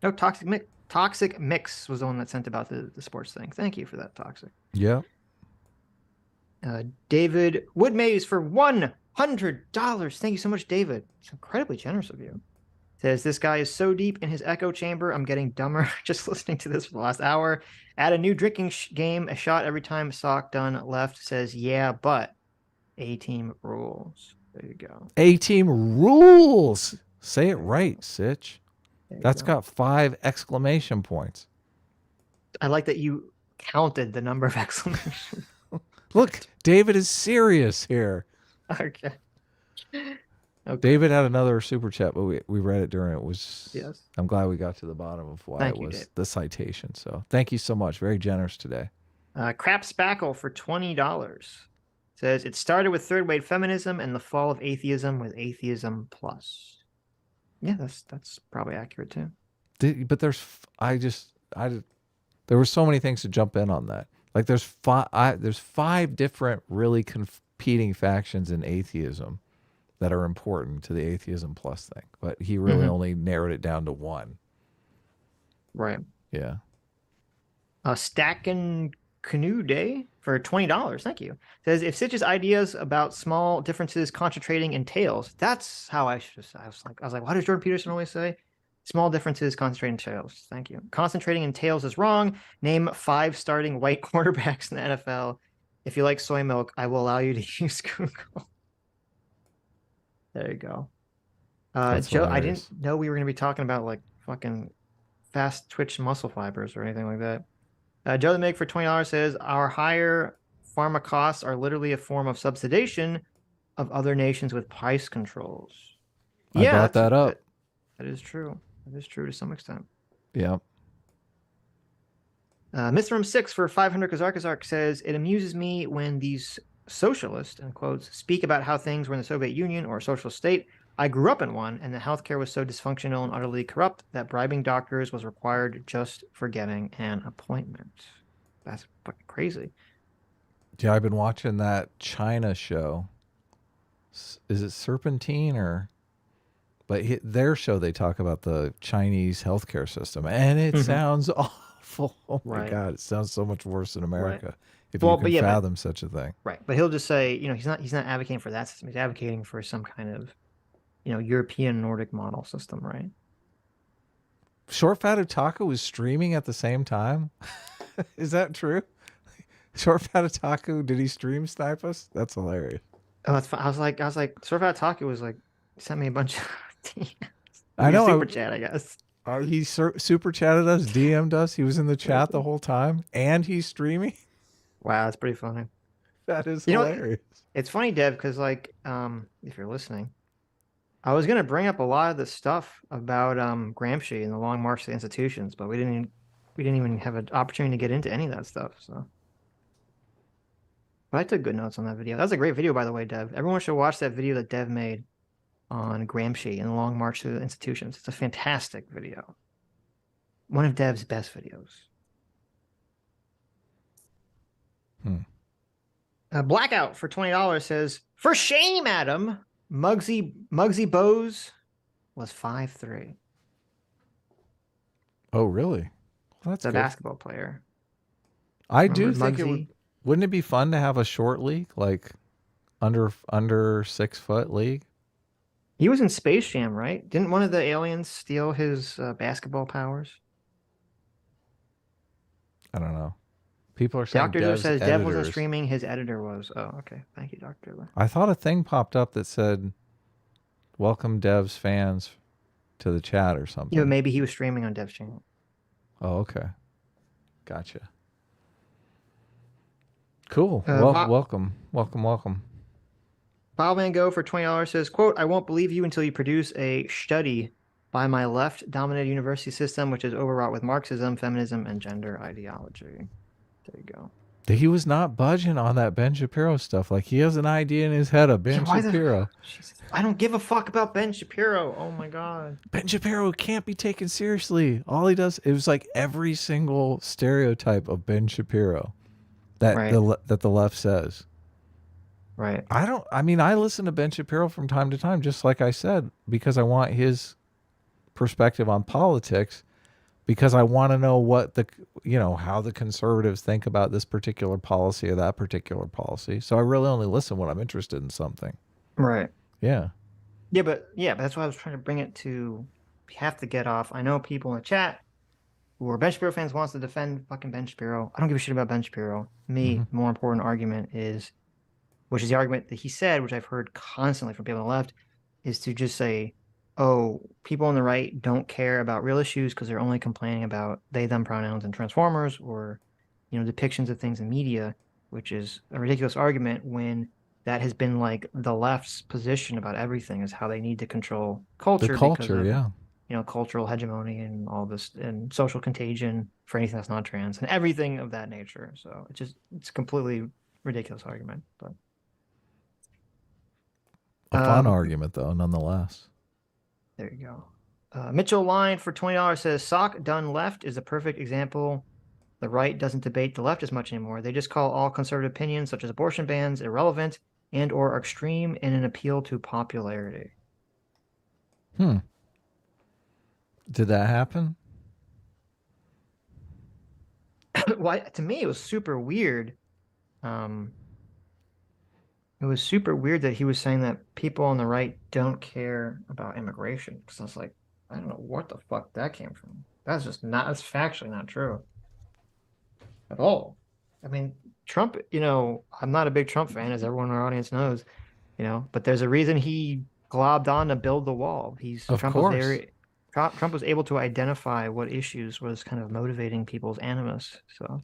B: No, Toxic Mix was the one that sent about the sports thing. Thank you for that, Toxic.
A: Yeah.
B: David Woodmaze for $100. Thank you so much, David. It's incredibly generous of you. Says, this guy is so deep in his echo chamber, I'm getting dumber just listening to this for the last hour. Add a new drinking game, a shot every time SocDoneLeft says, yeah, but A-team rules. There you go.
A: A-team rules. Say it right, Sitch. That's got 5 exclamation points.
B: I like that you counted the number of exclamations.
A: Look, David is serious here.
B: Okay.
A: David had another super chat, but we read it during it. Was
B: yes.
A: I'm glad we got to the bottom of why it was the citation. So thank you so much. Very generous today.
B: Crap Spackle for $20 says it started with third wave feminism and the fall of atheism with atheism plus. Yeah, that's probably accurate too.
A: But there were so many things to jump in on that. Like there's 5 different really competing factions in atheism that are important to the atheism plus thing, but he really only narrowed it down to 1.
B: Right.
A: Yeah.
B: Stackin' Canoe Day for $20. Thank you. Says if Sitch's ideas about small differences concentrating in tails, that's how I should have said. I was like, why does Jordan Peterson always say small differences concentrating in tails? Thank you. Concentrating in tails is wrong. Name 5 starting white quarterbacks in the NFL. If you like soy milk, I will allow you to use Google. There you go. Joe, I didn't know we were going to be talking about like fucking fast twitch muscle fibers or anything like that. Joe the Mig for $20 says our higher pharma costs are literally a form of subsidization of other nations with price controls.
A: I brought that up.
B: That is true. That is true to some extent.
A: Yeah.
B: Mr. M6 for 500 Kazark says it amuses me when these socialists, in quotes, speak about how things were in the Soviet Union or a socialist state. I grew up in one, and the healthcare was so dysfunctional and utterly corrupt that bribing doctors was required just for getting an appointment. That's fucking crazy.
A: Yeah, I've been watching that China show. Is it Serpentine or? But their show, they talk about the Chinese healthcare system, and it sounds awful. Oh my God, it sounds so much worse in America. Right. If you can fathom such a thing.
B: Right. But he'll just say, he's not advocating for that system. He's advocating for some kind of, European Nordic model system, right?
A: Short Fat Otaku was streaming at the same time. Is that true? Short Fat Otaku, did he stream snipe us? That's hilarious.
B: Oh, that's fine. I was like, Short Fat Otaku was like, sent me a bunch of DMs.
A: I know.
B: Super chat, I guess.
A: He super chatted us, DM'd us. He was in the chat the whole time, and he's streaming.
B: Wow, that's pretty funny.
A: That is hilarious.
B: It's funny, Dev, because if you're listening, I was gonna bring up a lot of the stuff about Gramsci and the Long March to the Institutions, but we didn't even have an opportunity to get into any of that stuff. So, but I took good notes on that video. That was a great video, by the way, Dev. Everyone should watch that video that Dev made on Gramsci and the Long March to the Institutions. It's a fantastic video. One of Dev's best videos. Blackout for $20 says, for shame, Adam. Muggsy Bose was 5'3".
A: Oh, really? Well, that's
B: The
A: good.
B: basketball player.
A: I
B: Remember
A: do think
B: Muggsy?
A: wouldn't it be fun to have a short league, like under 6 foot league?
B: He was in Space Jam, right? Didn't one of the aliens steal his basketball powers?
A: I don't know. People are saying
B: Dr. Joe
A: Dev's
B: says Dev wasn't
A: editors.
B: streaming, his editor was. Oh, okay. Thank you, Dr. Joe.
A: I thought a thing popped up that said, welcome Dev's fans to the chat or something.
B: Yeah, maybe he was streaming on Dev's channel.
A: Oh, okay. Gotcha. Cool. Welcome.
B: Bob Van Gogh for $20 says, quote, I won't believe you until you produce a study by my left-dominated university system, which is overwrought with Marxism, feminism, and gender ideology. There you go.
A: He was not budging on that Ben Shapiro stuff. Like, he has an idea in his head of Ben Shapiro.
B: I don't give a fuck about Ben Shapiro. Oh, my God.
A: Ben Shapiro can't be taken seriously. All he does, it was like every single stereotype of Ben Shapiro that the left says.
B: Right.
A: I listen to Ben Shapiro from time to time, just like I said, because I want his perspective on politics, because I want to know what how the conservatives think about this particular policy or that particular policy. So I really only listen when I'm interested in something.
B: Right.
A: Yeah.
B: Yeah, but that's why I was trying to bring it to, we have to get off. I know people in the chat who are Ben Shapiro fans wants to defend fucking Ben Shapiro. I don't give a shit about Ben Shapiro. The more important argument is, which is the argument that he said, which I've heard constantly from people on the left, is to just say, oh, people on the right don't care about real issues because they're only complaining about they, them pronouns and Transformers, or, depictions of things in media, which is a ridiculous argument when that has been like the left's position about everything, is how they need to control culture.
A: The culture,
B: because of, cultural hegemony and all this, and social contagion for anything that's not trans and everything of that nature. So it's a completely ridiculous argument, but
A: a fun argument though, nonetheless.
B: There you go. Mitchell Line for $20 says, SocDoneLeft is a perfect example. The right doesn't debate the left as much anymore. They just call all conservative opinions, such as abortion bans, irrelevant and or extreme in an appeal to popularity.
A: Did that happen?
B: Well, to me, it was super weird. It was super weird that he was saying that people on the right don't care about immigration. Because I was like, I don't know what the fuck that came from. That's factually not true at all. I mean, Trump, I'm not a big Trump fan, as everyone in our audience knows, but there's a reason he globbed on to build the wall. Trump was able to identify what issues was kind of motivating people's animus. So,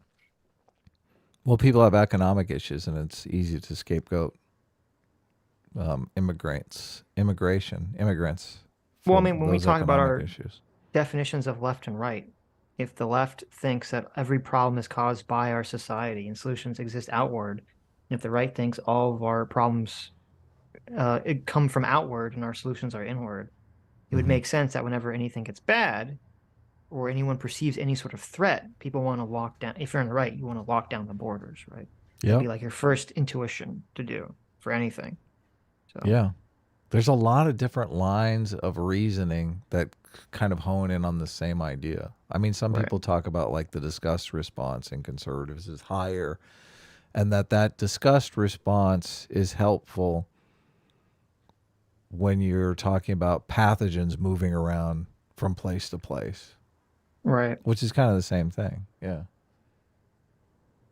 A: well, people have economic issues, and it's easy to scapegoat immigrants.
B: Well, I mean, when we talk about our definitions of left and right, if the left thinks that every problem is caused by our society and solutions exist outward, and if the right thinks all of our problems come from outward and our solutions are inward, it would make sense that whenever anything gets bad or anyone perceives any sort of threat, people want to lock down. If you're on the right, you want to lock down the borders, right? Yeah, it'd be like your first intuition to do for anything. So.
A: Yeah. There's a lot of different lines of reasoning that kind of hone in on the same idea. I mean, some people talk about like the disgust response in conservatives is higher, and that disgust response is helpful when you're talking about pathogens moving around from place to place.
B: Right.
A: Which is kind of the same thing. Yeah.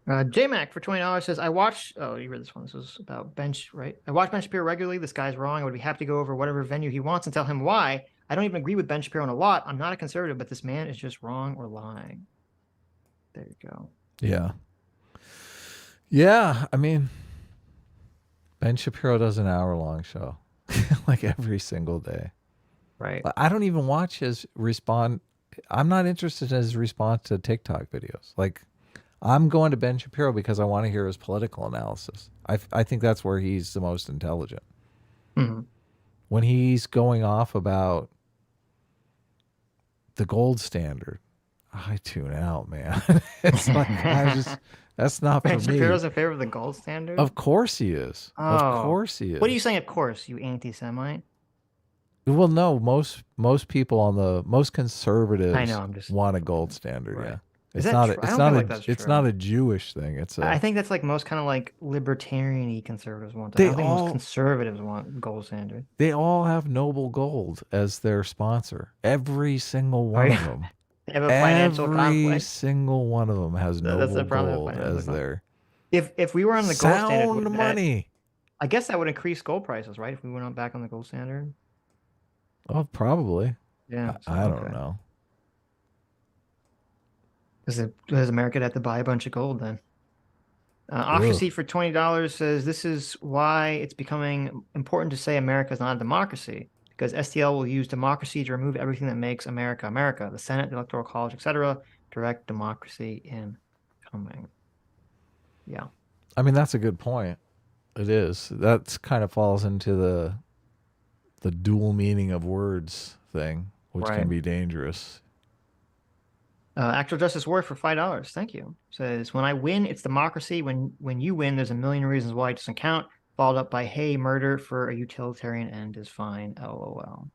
B: JMac for $20 says, I watched, oh, you read this one. This was about Bench, right? I watch Ben Shapiro regularly. This guy's wrong. I would be happy to go over whatever venue he wants and tell him why. I don't even agree with Ben Shapiro on a lot. I'm not a conservative, but this man is just wrong or lying. There you go.
A: Yeah. Yeah. I mean, Ben Shapiro does an hour-long show like every single day.
B: Right.
A: I don't even watch his I'm not interested in his response to TikTok videos. Like, I'm going to Ben Shapiro because I want to hear his political analysis. I think that's where he's the most intelligent. When he's going off about the gold standard, I tune out, man. It's like that's not for
B: Ben
A: me.
B: Shapiro's in favor of the gold standard?
A: Of course he is. Of
B: Oh.
A: course he is.
B: What are you saying, of course, you anti-Semite?
A: Well, no, most people on the most conservatives
B: I know, I'm just
A: want a gold standard.
B: right.
A: Yeah,
B: Is
A: it's
B: that
A: not.
B: true?
A: A,
B: I
A: it's
B: don't
A: not
B: feel
A: a.
B: like that's
A: It's
B: true.
A: not a Jewish thing. It's
B: I
A: a.
B: think that's like most kind of like libertarian-y conservatives want that. I
A: They
B: don't think most
A: all.
B: conservatives want gold standard.
A: They all have Noble Gold as their sponsor. Every single
B: Oh,
A: one of
B: yeah.
A: them.
B: They have a financial
A: Every
B: conflict.
A: single one of them has
B: That's the
A: Noble
B: problem.
A: Gold as their
B: If we were on the gold standard,
A: sound
B: would that,
A: money.
B: I guess that would increase gold prices, right? If we went on back on the gold standard.
A: Oh, probably.
B: Yeah. So,
A: I don't
B: okay.
A: know.
B: Does America have to buy a bunch of gold then? Auction seat for $20 says this is why it's becoming important to say America is not a democracy, because STL will use democracy to remove everything that makes America America: the Senate, the Electoral College, etc. Direct democracy in coming. Yeah.
A: I mean, that's a good point. It is. That's kind of falls into the dual meaning of words thing, which
B: Right.
A: can be dangerous.
B: Actual Justice War for $5. Thank you. Says when I win, it's democracy. When you win, there's a million reasons why it doesn't count. Followed up by hey, murder for a utilitarian end is fine. LOL.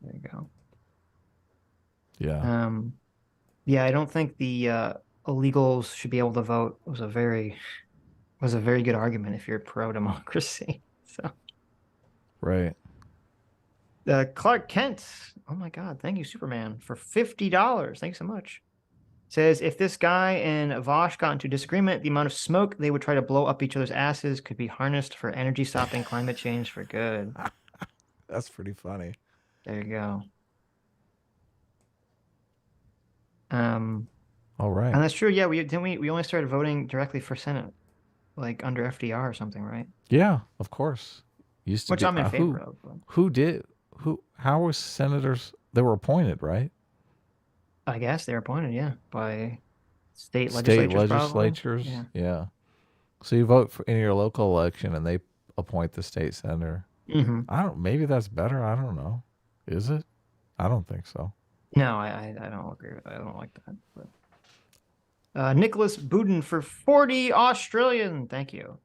B: There you go.
A: Yeah.
B: Yeah, I don't think the illegals should be able to vote was a very good argument if you're pro democracy. So
A: Right.
B: Clark Kent, oh my God, thank you, Superman, for $50. Thanks so much. Says if this guy and Vosh got into disagreement, the amount of smoke they would try to blow up each other's asses could be harnessed for energy stopping climate change for good.
A: That's pretty funny.
B: There you go.
A: All right.
B: And that's true. Yeah, we only started voting directly for Senate, like under FDR or something, right?
A: Yeah, of course. Used to
B: Which
A: be,
B: I'm in favor of. But
A: how was senators they were appointed, right?
B: I guess they're appointed, yeah, by state
A: State
B: legislatures.
A: legislatures.
B: Yeah.
A: Yeah. So you vote in your local election and they appoint the state senator.
B: Mm-hmm.
A: Maybe that's better. I don't know. Is it? I don't think so.
B: No, I don't agree with that. I don't like that. But Nicholas Budin for 40 Australian. Thank you.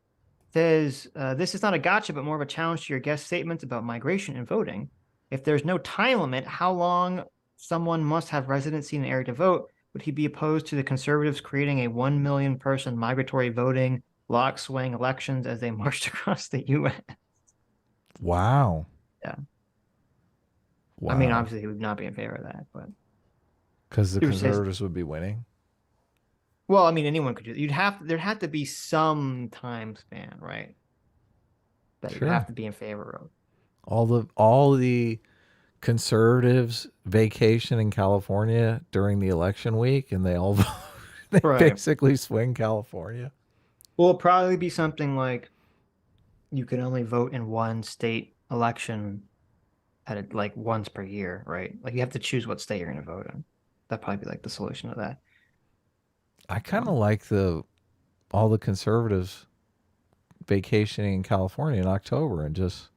B: Says this is not a gotcha, but more of a challenge to your guest statements about migration and voting. If there's no time limit, how long someone must have residency in an area to vote? Would he be opposed to the conservatives creating a 1 million person migratory voting lock swing elections as they marched across the U.S.?
A: Wow.
B: Yeah.
A: Wow.
B: I mean, obviously, he would not be in favor of that, but
A: because the conservatives would be winning.
B: Well, I mean, anyone could do it. There'd have to be some time span, right? That you'd have to be in favor of.
A: All the conservatives vacation in California during the election week, and they all basically swing California.
B: Well, it'll probably be something like you can only vote in one state election at like once per year, right? Like you have to choose what state you're going to vote in. That'd probably be like the solution to that.
A: I kind of like all the conservatives vacationing in California in October and just,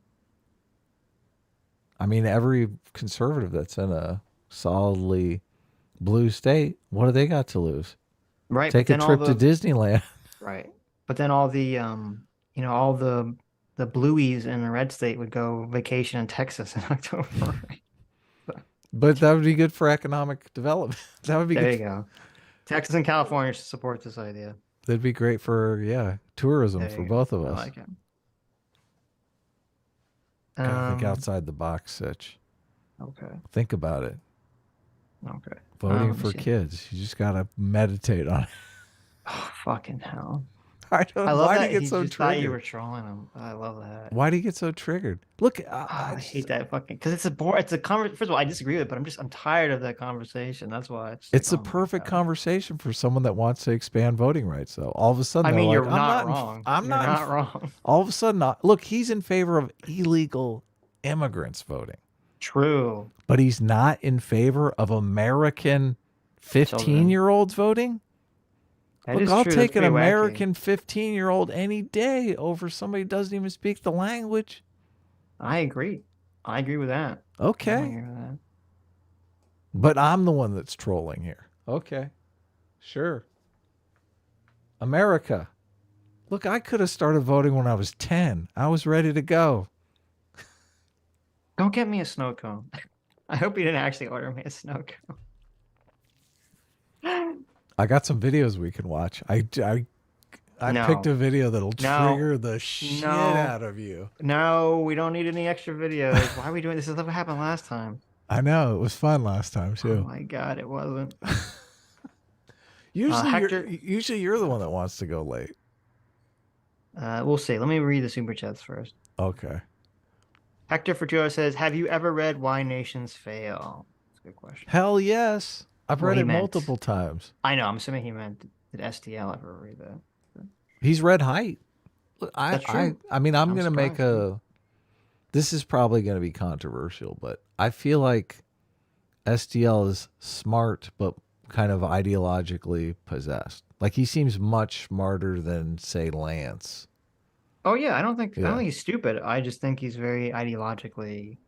A: I mean, every conservative that's in a solidly blue state, what do they got to lose?
B: Right.
A: Take a trip to Disneyland.
B: Right. But then all the, all the blueies in the red state would go vacation in Texas in October. Right?
A: But that would be good for economic development. That would be
B: there
A: good.
B: you go. Texas and California should support this idea.
A: That'd be great for tourism for both of us.
B: I like it.
A: Gotta think outside the box, Sitch.
B: Okay.
A: Think about it.
B: Okay.
A: Voting for kids. You just gotta meditate on it.
B: Oh, fucking hell.
A: I don't know. Why do you get so
B: triggered? Thought you were trolling him. I love that.
A: Why do you get so triggered? Look,
B: I hate that fucking because it's a conversation. First of all, I disagree with it, but I'm tired of that conversation. That's why
A: it's a perfect conversation for someone that wants to expand voting rights. So all of a sudden,
B: I mean, you're
A: like,
B: not wrong.
A: I'm
B: not wrong.
A: All of a sudden, look, he's in favor of illegal immigrants voting.
B: True,
A: but he's not in favor of American 15-year-olds voting. Look, I'll take an American 15-year-old any day over somebody who doesn't even speak the language.
B: I agree. I agree with that.
A: Okay. But I'm the one that's trolling here. Okay. Sure. America. Look, I could have started voting when I was 10. I was ready to go.
B: Don't get me a snow cone. I hope you didn't actually order me a snow cone.
A: I got some videos we can watch. I
B: No.
A: picked a video that'll
B: No.
A: trigger the shit out of you.
B: No, we don't need any extra videos. Why are we doing this? This is what happened last time.
A: I know. It was fun last time,
B: Oh
A: too.
B: my god, it wasn't.
A: Usually,
B: Hector-
A: you're the one that wants to go late.
B: We'll see. Let me read the super chats first.
A: Okay.
B: Hector Forturo says, "Have you ever read Why Nations Fail?" That's a good question.
A: Hell yes. I've
B: Well,
A: read
B: he
A: it
B: meant-
A: multiple times.
B: I know. I'm assuming he meant, did STL ever read that?
A: He's read Height.
B: That's true.
A: I mean, I'm
B: I'm
A: going to make
B: surprised.
A: this is probably going to be controversial, but I feel like STL is smart, but kind of ideologically possessed. Like he seems much smarter than, say, Lance.
B: Oh yeah, I don't think
A: Yeah.
B: he's stupid. I just think he's very ideologically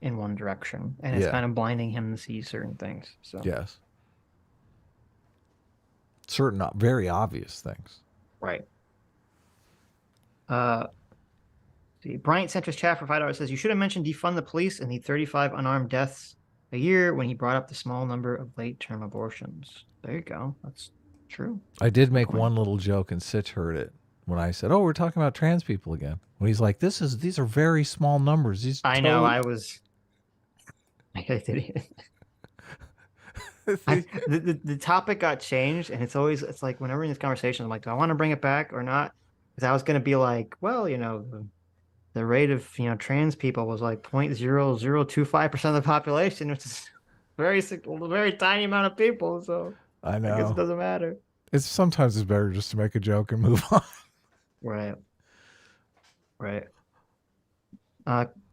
B: in one direction, and it's
A: Yeah.
B: kind of blinding him to see certain things. So
A: Yes. Certain very obvious things.
B: right. See, Bryant Centrist chat for $5 says you should have mentioned defund the police and the 35 unarmed deaths a year when he brought up the small number of late-term abortions. There you go. That's true.
A: I did make
B: point.
A: one little joke, and Sitch heard it when I said, "Oh, we're talking about trans people again." When he's like, "These are very small numbers." These
B: I know.
A: totally-
B: I was. I did it. The topic got changed, and it's like whenever in this conversation, I'm like, do I want to bring it back or not? Because I was going to be like, well, the rate of trans people was like 0.0025% of the population, which is very tiny amount of people. So
A: I
B: I guess it
A: know.
B: doesn't matter.
A: Sometimes it's better just to make a joke and move on.
B: Right.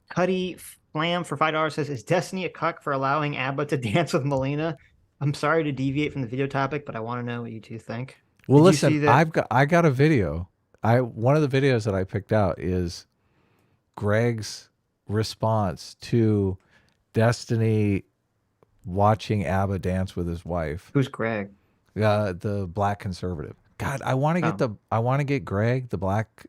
B: Cuddy Flam for $5 says, "Is Destiny a cuck for allowing ABBA to dance with Melina?" I'm sorry to deviate from the video topic, but I want to know what you two think.
A: Well,
B: Did you see
A: listen,
B: that-
A: I got a video. One of the videos that I picked out is Greg's response to Destiny watching ABBA dance with his wife.
B: Who's Greg?
A: The black conservative. God, I want to get
B: Oh.
A: I want to get Greg, the black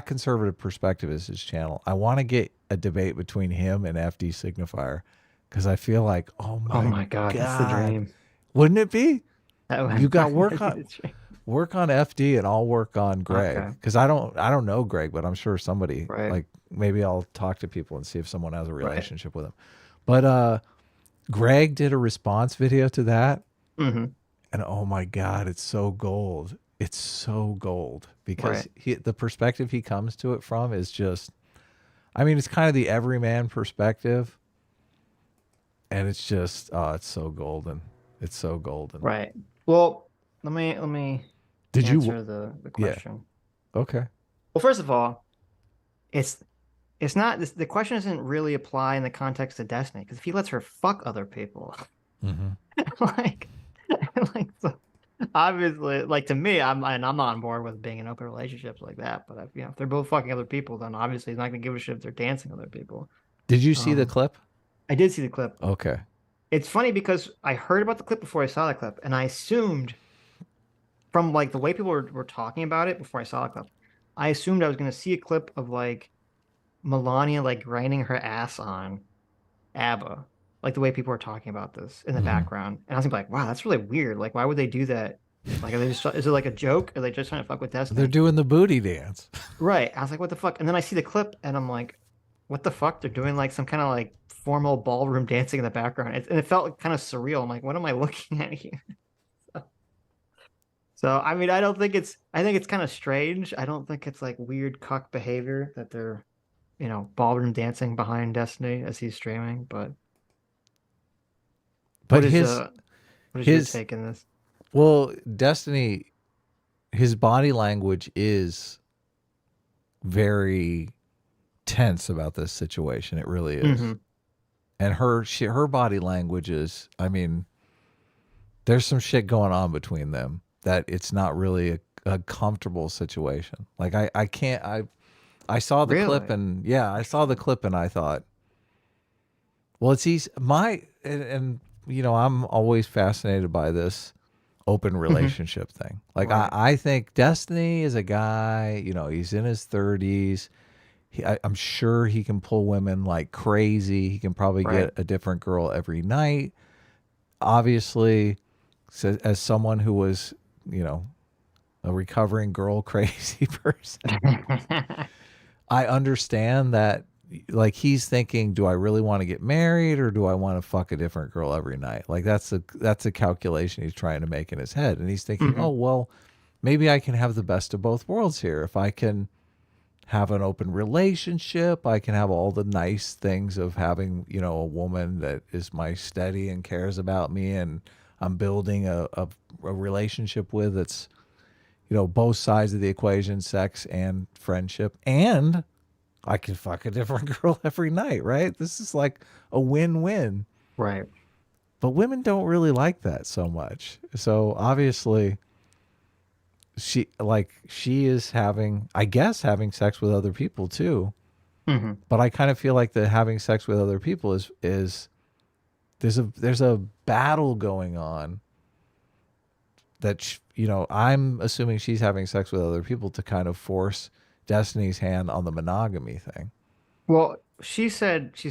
A: conservative perspective is his channel. I want to get a debate between him and FD Signifier because I feel like, oh my
B: God, that's the dream.
A: Wouldn't it be?
B: That
A: You got
B: would
A: work
B: be
A: on-
B: the dream.
A: Work on FD and I'll work on Greg
B: Okay.
A: because I don't know Greg, but I'm sure somebody
B: Right.
A: like maybe I'll talk to people and see if someone has a relationship with him. But Greg did a response video to that,
B: Mhm.
A: and oh my God, it's so gold. It's so gold because
B: Right.
A: the perspective he comes to it from is just, I mean, it's kind of the everyman perspective, and it's just, oh, it's so golden. It's so golden.
B: Right. Well, let me
A: Did you?
B: answer the question.
A: Okay.
B: Well, first of all, it's not the question doesn't really apply in the context of Destiny, because if he lets her fuck other people,
A: Mm-hmm.
B: like so obviously, like to me, I'm not on board with being in open relationships like that. But if they're both fucking other people, then obviously he's not gonna give a shit if they're dancing with other people.
A: Did you see the clip?
B: I did see the clip.
A: Okay.
B: It's funny because I heard about the clip before I saw the clip, and I assumed from like the way people were talking about it before I saw the clip, I assumed I was gonna see a clip of like Melania like grinding her ass on ABBA, like the way people were talking about this in the
A: Mhm.
B: background, and I was gonna be like, wow, that's really weird. Like, why would they do that? Like, is it like a joke? Are they just trying to fuck with Destiny?
A: They're doing the booty dance.
B: Right. I was like, what the fuck? And then I see the clip and I'm like, what the fuck? They're doing like some kind of like formal ballroom dancing in the background. And it felt kind of surreal. I'm like, what am I looking at here? So, I mean, I think it's kind of strange. I don't think it's like weird cuck behavior that they're, ballroom dancing behind Destiny as he's streaming. But
A: But
B: what is
A: his
B: your
A: his-
B: take in this?
A: well, Destiny, his body language is very tense about this situation. It really is.
B: Mhm.
A: And her body language is, I mean, there's some shit going on between them that it's not really a comfortable situation. Like I saw the clip
B: Really?
A: and I saw the clip and I thought, well, it's easy. And I'm always fascinated by this open relationship thing. Like
B: Right.
A: I think Destiny is a guy, he's in his 30s. I'm sure he can pull women like crazy. He can probably
B: Right.
A: get a different girl every night. Obviously, so as someone who was, a recovering girl crazy person, I understand that, like, he's thinking, do I really want to get married or do I want to fuck a different girl every night? Like that's a calculation he's trying to make in his head. And he's thinking, oh, well, maybe I can have the best of both worlds here. If I can have an open relationship, I can have all the nice things of having, a woman that is my steady and cares about me and I'm building a relationship with that's, both sides of the equation, sex and friendship, and I can fuck a different girl every night, right? This is like a win-win.
B: Right.
A: But women don't really like that so much. So obviously she is having, I guess, having sex with other people too. But I kind of feel like the having sex with other people is there's a battle going on that I'm assuming she's having sex with other people to kind of force Destiny's hand on the monogamy thing.
B: Well, she's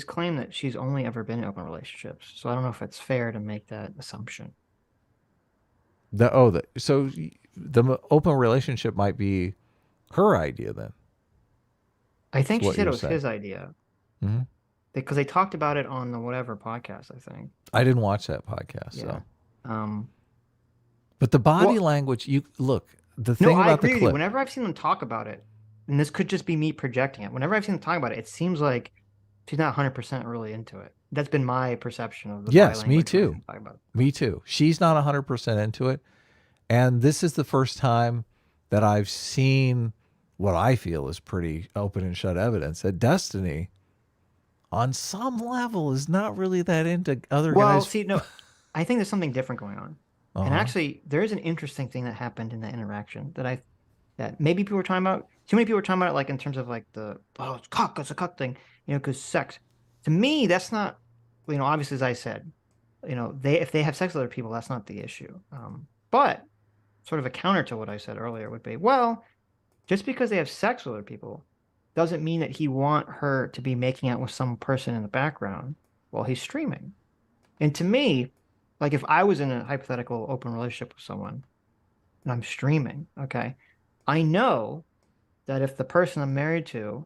B: claimed that she's only ever been in open relationships. So I don't know if it's fair to make that assumption.
A: So the open relationship might be her idea then.
B: I think she
A: what
B: said it
A: you're
B: was
A: saying.
B: his idea
A: Mhm.
B: because they talked about it on the whatever podcast, I think.
A: I didn't watch that podcast.
B: Yeah.
A: So. But the body language, you look, the thing
B: I
A: about
B: agree
A: the
B: with you.
A: clip.
B: Whenever I've seen them talk about it, and this could just be me projecting it, whenever I've seen them talk about it, it seems like she's not 100% really into it. That's been my perception of the body
A: Yes,
B: language
A: me
B: when I've
A: too.
B: seen them talk about it.
A: Me too. She's not 100% into it. And this is the first time that I've seen what I feel is pretty open and shut evidence that Destiny, on some level, is not really that into other
B: Well,
A: guys.
B: see, no, I think there's something different going on. And
A: Uh-huh.
B: actually, there is an interesting thing that happened in that interaction that maybe people were talking about. Too many people were talking about it, like in terms of like it's a cuck thing, because sex. To me, that's not, obviously, as I said, if they have sex with other people, that's not the issue. But sort of a counter to what I said earlier would be, well, just because they have sex with other people doesn't mean that he want her to be making out with some person in the background while he's streaming. And to me, like if I was in a hypothetical open relationship with someone and I'm streaming, okay, I know that if the person I'm married to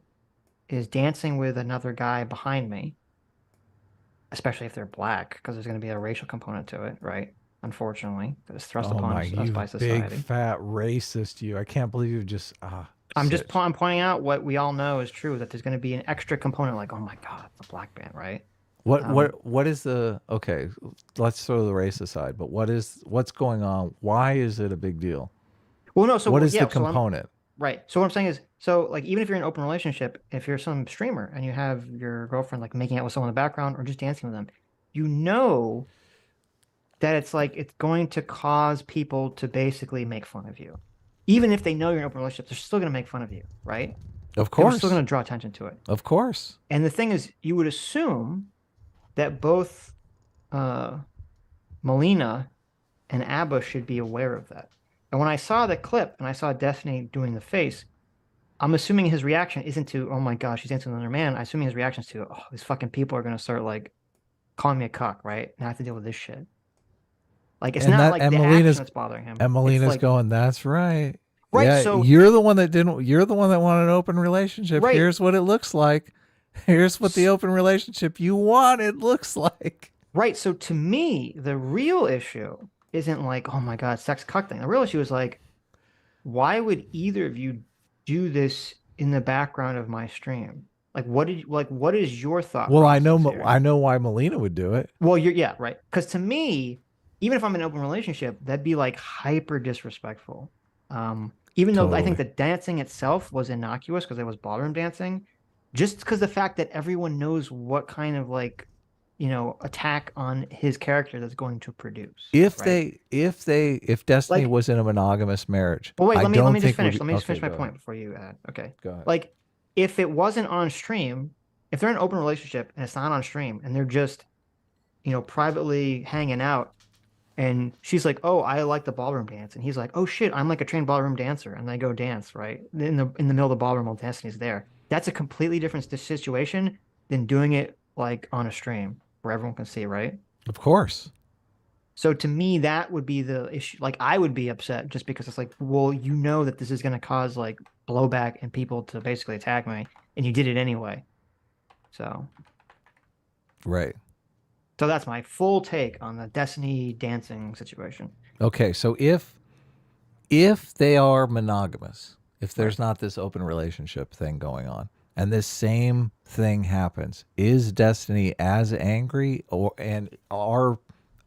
B: is dancing with another guy behind me, especially if they're black, because there's going to be a racial component to it, right? Unfortunately, that is thrust upon us by society.
A: Big fat racist, you! I can't believe you just.
B: I'm pointing out what we all know is true, that there's going to be an extra component, like, oh my god, it's a black man, right?
A: What is the okay? Let's throw the race aside. But what's going on? Why is it a big deal?
B: Well, no. So
A: what is
B: yeah,
A: the component?
B: Right. So what I'm saying is, so like even if you're in an open relationship, if you're some streamer and you have your girlfriend like making out with someone in the background or just dancing with them, that it's going to cause people to basically make fun of you. Even if they know you're in an open relationship, they're still going to make fun of you, right?
A: Of course.
B: They're still going to draw attention to it.
A: Of course.
B: And the thing is, you would assume that both Melina and Abba should be aware of that. And when I saw the clip and I saw Destiny doing the face, I'm assuming his reaction isn't to, oh my gosh, she's dancing with another man. I'm assuming his reaction is to, oh, these fucking people are going to start like calling me a cuck, right? And I have to deal with this shit. Like, it's not like the action that's bothering him.
A: And Melina's going, that's right.
B: Right.
A: Yeah,
B: So
A: you're the one that wanted an open relationship.
B: Right.
A: Here's what it looks like. Here's what the open relationship you wanted looks like.
B: Right. So to me, the real issue isn't like, oh my God, sex cuck thing. The real issue is like, why would either of you do this in the background of my stream? What is your thought?
A: Well, I know why Melina would do it.
B: Well, right. Because to me, even if I'm in an open relationship, that'd be like hyper disrespectful. Even though I think the dancing itself was innocuous because it was ballroom dancing, just because the fact that everyone knows what kind of attack on his character that's going to produce.
A: If Destiny was in a monogamous marriage.
B: Well, wait, let me just finish. Let me just finish my point before you add. Okay.
A: Go ahead.
B: Like, if it wasn't on stream, if they're in an open relationship and it's not on stream and they're just, privately hanging out, and she's like, "Oh, I like the ballroom dance," and he's like, "Oh shit, I'm like a trained ballroom dancer," and they go dance right in the middle of the ballroom while Destiny's there. That's a completely different situation than doing it like on a stream where everyone can see, right?
A: Of course.
B: So to me, that would be the issue. Like I would be upset just because it's like, well, that this is going to cause like blowback and people to basically attack me, and you did it anyway. So,
A: Right.
B: so that's my full take on the Destiny dancing situation.
A: Okay. So if they are monogamous, if there's
B: Right.
A: not this open relationship thing going on, and this same thing happens, is Destiny as angry,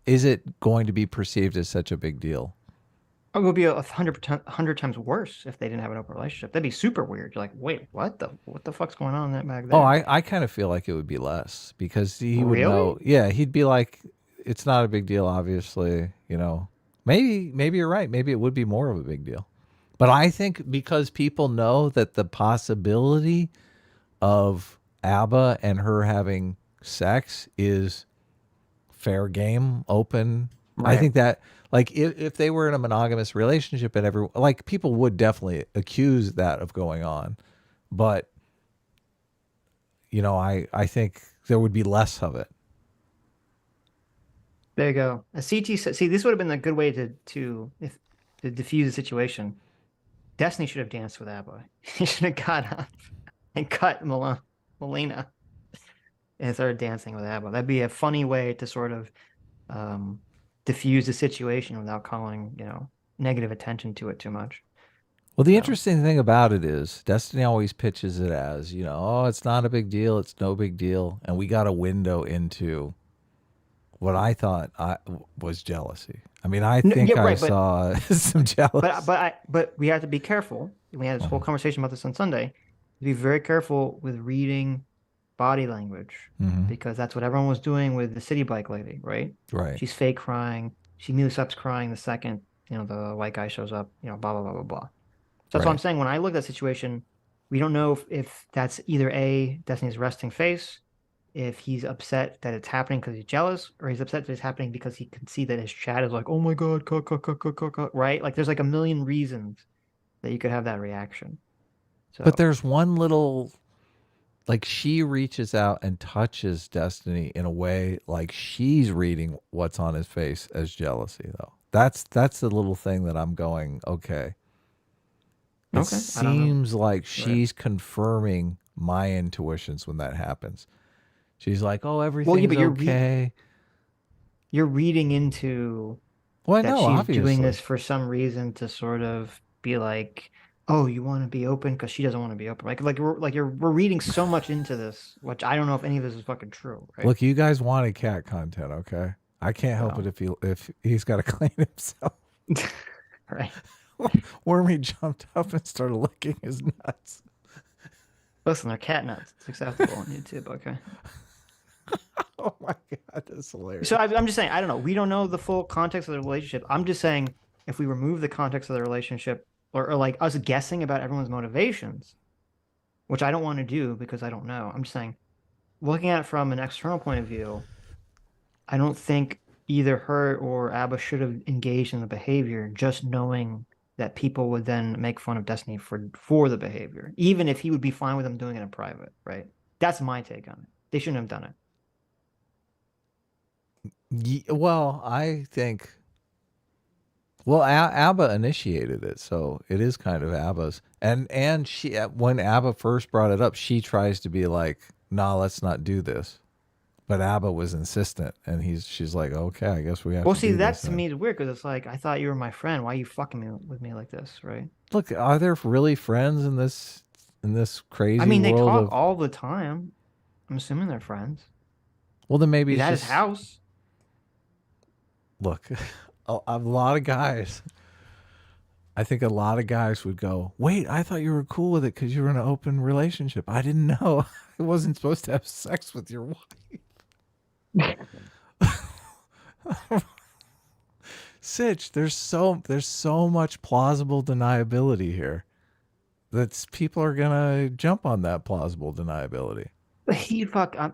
A: is it going to be perceived as such a big deal?
B: It would be 100 times worse if they didn't have an open relationship. That'd be super weird. You're like, wait, what the fuck's going on in that back there?
A: Oh, I kind of feel like it would be less because he would
B: Really?
A: know. Yeah, he'd be like, it's not a big deal, obviously. Maybe you're right. Maybe it would be more of a big deal. But I think because people know that the possibility of ABBA and her having sex is fair game, open. I
B: Right.
A: think that like if they were in a monogamous relationship and people would definitely accuse that of going on. But I think there would be less of it.
B: There you go. A CT said, see, this would have been a good way to diffuse the situation. Destiny should have danced with ABBA. He should have got up and cut Melina and started dancing with ABBA. That'd be a funny way to sort of diffuse the situation without calling, negative attention to it too much.
A: Well, the interesting thing about it is Destiny always pitches it as, oh, it's not a big deal. It's no big deal. And we got a window into what I thought was jealousy. I mean, I think I saw some jealousy.
B: But we have to be careful. We had this whole conversation about this on Sunday. To be very careful with reading body language because that's what everyone was doing with the city bike lady, right?
A: Right.
B: She's fake crying. She immediately stops crying the second, the white guy shows up, blah, blah, blah, blah, blah. So that's what I'm saying. When I look at that situation, we don't know if that's either Destiny's resting face, if he's upset that it's happening because he's jealous, or he's upset that it's happening because he can see that his chat is like, oh my God, right? Like there's like a million reasons that you could have that reaction. So,
A: but there's one little, like she reaches out and touches Destiny in a way like she's reading what's on his face as jealousy, though. That's the little thing that I'm going, okay. It seems like she's confirming my intuitions when that happens. She's like, "Oh, everything's okay."
B: You're reading into
A: that
B: she's
A: obviously
B: doing this for some reason to sort of be like, "Oh, you want to be open because she doesn't want to be open." We're reading so much into this, which I don't know if any of this is fucking true. Right?
A: Look, you guys wanted cat content, okay? I can't help it if he's got to clean himself.
B: Right.
A: Wormy jumped up and started licking his nuts.
B: Listen, they're cat nuts. It's acceptable on YouTube, okay?
A: Oh my God, that's hilarious.
B: So I'm just saying, I don't know. We don't know the full context of the relationship. I'm just saying, if we remove the context of the relationship, or like us guessing about everyone's motivations, which I don't want to do because I don't know. I'm just saying, looking at it from an external point of view, I don't think either her or ABBA should have engaged in the behavior, just knowing that people would then make fun of Destiny for the behavior, even if he would be fine with them doing it in private, right? That's my take on it. They shouldn't have done
A: it. Well, I think, ABBA initiated it, so it is kind of ABBA's. And she, when ABBA first brought it up, she tries to be like, "Nah, let's not do this." But ABBA was insistent, and she's like, "Okay, I guess we have."
B: Well,
A: to
B: see,
A: do
B: that
A: this
B: to me is weird because it's like, I thought you were my friend. Why are you fucking with me like this, right?
A: Look, are there really friends in this crazy?
B: I mean, they
A: world
B: talk all the time. I'm assuming they're friends.
A: Well, then maybe
B: he's at his house.
A: Look, a lot of guys. I think a lot of guys would go, "Wait, I thought you were cool with it because you were in an open relationship. I didn't know I wasn't supposed to have sex with your wife." Sitch, there's so much plausible deniability here that people are gonna jump on that plausible deniability.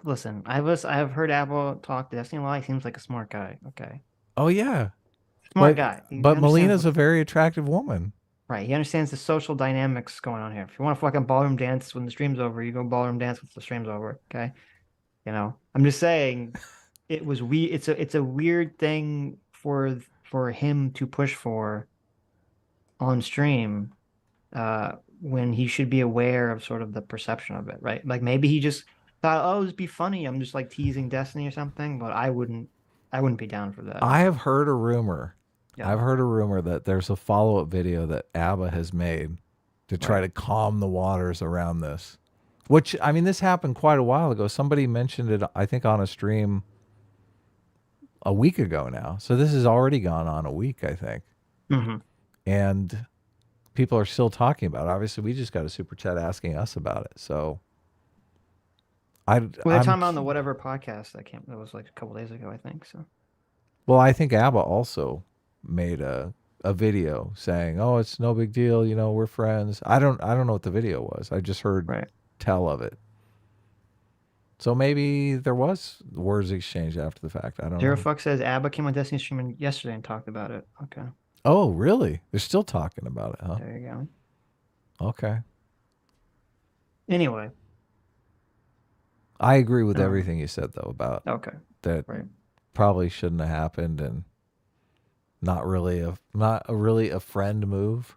B: Listen, I've heard Apple talk to Destiny a lot. He seems like a smart guy. Okay,
A: Oh yeah,
B: smart guy. He
A: but
B: understands
A: Melina's a very attractive woman.
B: right. He understands the social dynamics going on here. If you want to fucking ballroom dance when the stream's over, you go ballroom dance when the stream's over. Okay, I'm just saying, it was it's a weird thing for him to push for on stream, when he should be aware of sort of the perception of it, right? Like maybe he just thought, oh, it'd be funny. I'm just like teasing Destiny or something, but I wouldn't be down for that.
A: I have heard a rumor.
B: Yeah,
A: I've heard a rumor that there's a follow-up video that ABBA has made to try to calm the waters around this. Which, I mean, this happened quite a while ago. Somebody mentioned it, I think, on a stream a week ago now. So this has already gone on a week, I think.
B: hmm
A: And people are still talking about it. Obviously, we just got a super chat asking us about it. So
B: Well, they're
A: I'm
B: talking about on the whatever podcast that was like a couple days ago, I think. So
A: well, I think ABBA also made a video saying, "Oh, it's no big deal, we're friends." I don't know what the video was. I just heard
B: right.
A: tell of it. So maybe there was words exchanged after the fact. I don't
B: Zero
A: know.
B: Fuck says ABBA came on Destiny stream yesterday and talked about it. Okay,
A: Oh, really? They're still talking about it, huh?
B: there you go.
A: Okay.
B: Anyway,
A: I agree with everything you said though about
B: okay,
A: that.
B: right.
A: Probably shouldn't have happened, and not really a friend move.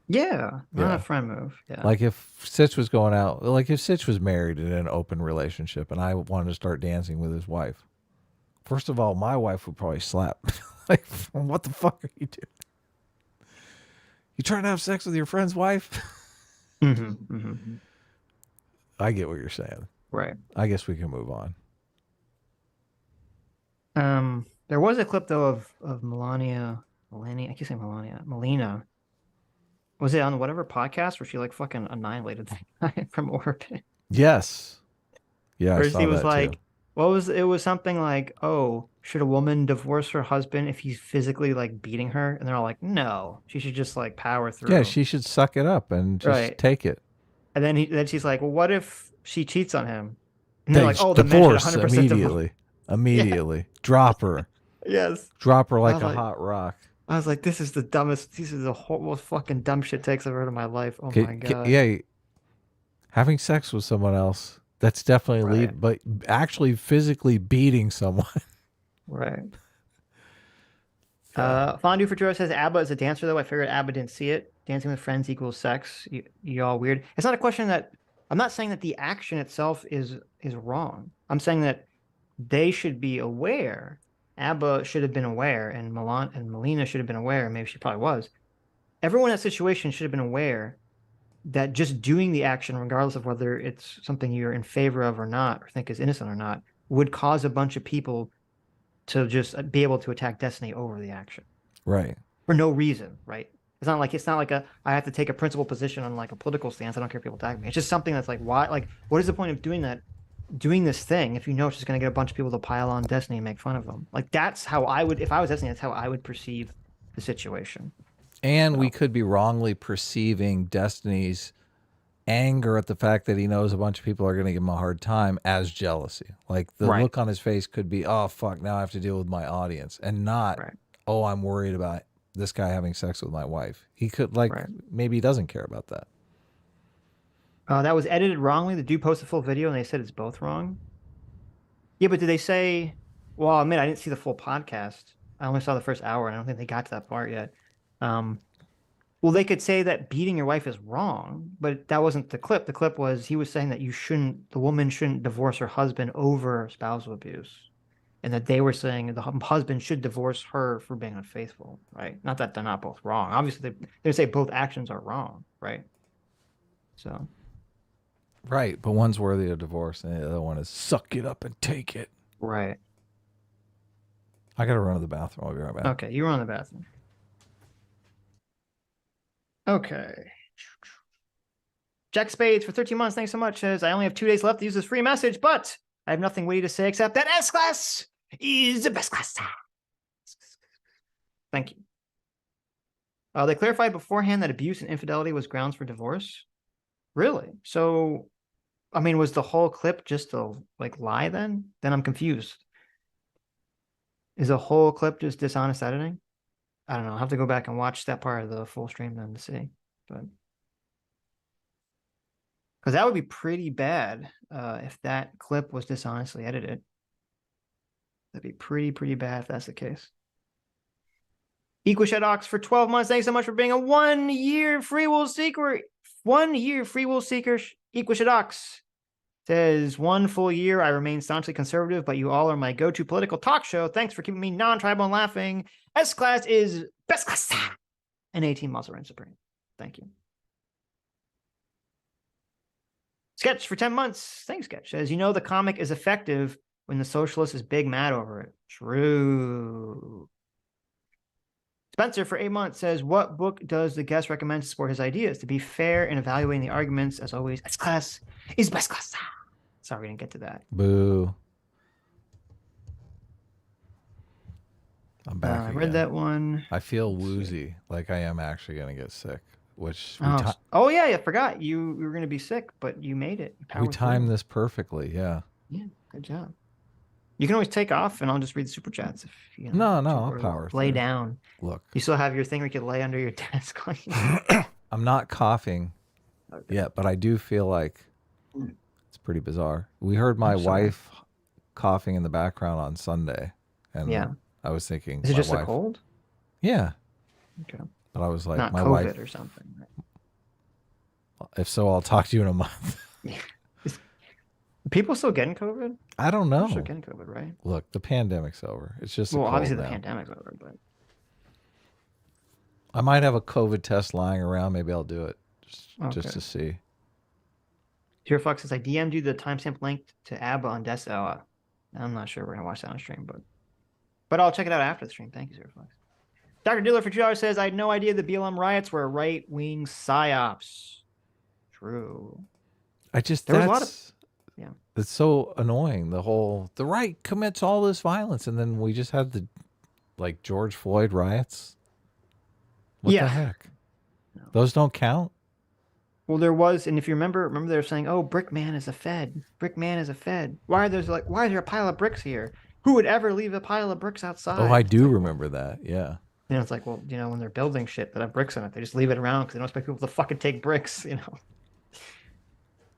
B: Yeah, not
A: Yeah.
B: a friend move. Yeah,
A: Like if Sitch was going out, like if Sitch was married in an open relationship and I wanted to start dancing with his wife, first of all, my wife would probably slap. Like, what the fuck are you doing? You trying to have sex with your friend's wife? I get what you're saying.
B: right.
A: I guess we can move on.
B: There was a clip though of Melania. I keep saying Melina. Was it on whatever podcast where she like fucking annihilated that guy from orbit?
A: Yes. Yeah, I
B: Where
A: saw
B: she was
A: that too.
B: like, what was it? Was something like, oh, should a woman divorce her husband if he's physically like beating her? And they're all like, no, she should just like power
A: Yeah,
B: through.
A: she should suck it up and just
B: Right.
A: take it.
B: And then she's like, well, what if she cheats on him? And they're
A: They
B: like, oh, the men should
A: divorce
B: 100% divorce.
A: immediately.
B: Yeah.
A: Immediately. Drop her.
B: Yes.
A: Drop her
B: I
A: like
B: was
A: a
B: like,
A: hot rock.
B: this is the whole most fucking dumb shit takes I've heard in my life. Oh my God.
A: Yeah, having sex with someone else, that's definitely
B: Right.
A: but actually physically beating someone.
B: Right.
A: Yeah.
B: Fondue for Joe says ABBA is a dancer though. I figured ABBA didn't see it. Dancing with friends equals sex. You all weird. It's not a question that I'm not saying that the action itself is wrong. I'm saying that they should be aware. ABBA should have been aware, and Milan and Melina should have been aware. Maybe she probably was. Everyone in that situation should have been aware that just doing the action, regardless of whether it's something you're in favor of or not, or think is innocent or not, would cause a bunch of people to just be able to attack Destiny over the action
A: Right.
B: for no reason, right? It's not like I have to take a principled position on like a political stance. I don't care if people attack me. It's just something that's like, why? Like, what is the point of doing that? Doing this thing if you know it's just going to get a bunch of people to pile on Destiny and make fun of them. Like that's how I would, if I was Destiny, that's how I would perceive the situation.
A: And we could be wrongly perceiving Destiny's anger at the fact that he knows a bunch of people are going to give him a hard time as jealousy. Like the
B: Right.
A: look on his face could be, oh, fuck, now I have to deal with my audience, and not,
B: Right.
A: oh, I'm worried about this guy having sex with my wife. He could,
B: Right.
A: maybe he doesn't care about that.
B: That was edited wrongly. The dude posted a full video and they said it's both wrong. Yeah, but did they say, well, I mean, I didn't see the full podcast. I only saw the first hour and I don't think they got to that part yet. Well, they could say that beating your wife is wrong, but that wasn't the clip. The clip was he was saying that the woman shouldn't divorce her husband over spousal abuse. And that they were saying the husband should divorce her for being unfaithful, right? Not that they're not both wrong. Obviously, they say both actions are wrong, right? So.
A: Right, but one's worthy of divorce, and the other one is suck it up and take it.
B: Right.
A: I got to run to the bathroom. I'll be right back.
B: Okay, you were on the bathroom. Okay. Jack Spades for 13 months. Thanks so much. Says I only have 2 days left to use this free message, but I have nothing witty to say except that S class is the best class. Thank you. They clarified beforehand that abuse and infidelity was grounds for divorce. Really? So I mean, was the whole clip just a like lie then? Then I'm confused. Is the whole clip just dishonest editing? I don't know. I'll have to go back and watch that part of the full stream then to see. But because that would be pretty bad if that clip was dishonestly edited. That'd be pretty bad if that's the case. EqualShadox for 12 months. Thanks so much for being a 1 year free will seeker. 1 year free will seeker. EqualShadox says 1 full year. I remain staunchly conservative, but you all are my go-to political talk show. Thanks for keeping me non-tribal and laughing. S class is best class. And 18 muscle reign supreme. Thank you. Sketch for 10 months. Thanks, Sketch. Says, you know, the comic is effective when the socialist is big mad over it. True. Spencer for 8 months says, what book does the guest recommend to support his ideas? To be fair in evaluating the arguments, as always, S class is best class. Sorry, we didn't get to that.
A: Boo. I'm back
B: I
A: again.
B: read that one.
A: I feel woozy, like I am actually going to get sick, which
B: oh yeah, I forgot. You were going to be sick, but you made it.
A: We timed this perfectly, yeah.
B: Yeah, good job. You can always take off, and I'll just read the super chats if you know.
A: No, I'll power
B: lay
A: through.
B: down.
A: Look,
B: you still have your thing where you can lay under your desk.
A: I'm not coughing yet, but I do feel like it's pretty bizarre. We heard my wife coughing in the background on Sunday, and
B: yeah,
A: I was thinking,
B: is it just a cold?
A: Yeah.
B: Okay.
A: But I was like,
B: not
A: my
B: COVID
A: wife
B: or something. Right?
A: If so, I'll talk to you in a month.
B: People still getting COVID?
A: I don't know.
B: They're still getting COVID, right?
A: Look, the pandemic's over. It's just
B: obviously
A: now.
B: the pandemic's over, but
A: I might have a COVID test lying around. Maybe I'll do it just to see.
B: Here, Fox says I DM'd you the timestamp link to ABBA on Desktop. I'm not sure we're gonna watch that on stream, but I'll check it out after the stream. Thank you, Zero Fox. Dr. Diller for $2 says I had no idea the BLM riots were right-wing psyops. True.
A: There was a lot of. Yeah. It's so annoying. The right commits all this violence, and then we just had the George Floyd riots. What the heck? No. Those don't count?
B: Well, there was, and if you remember they were saying, oh, Brick Man is a Fed. Brick Man is a Fed. Why is there a pile of bricks here? Who would ever leave a pile of bricks outside?
A: Oh, I do remember that. Yeah.
B: You know, it's like, well, when they're building shit that have bricks on it, they just leave it around because they don't expect people to fucking take bricks,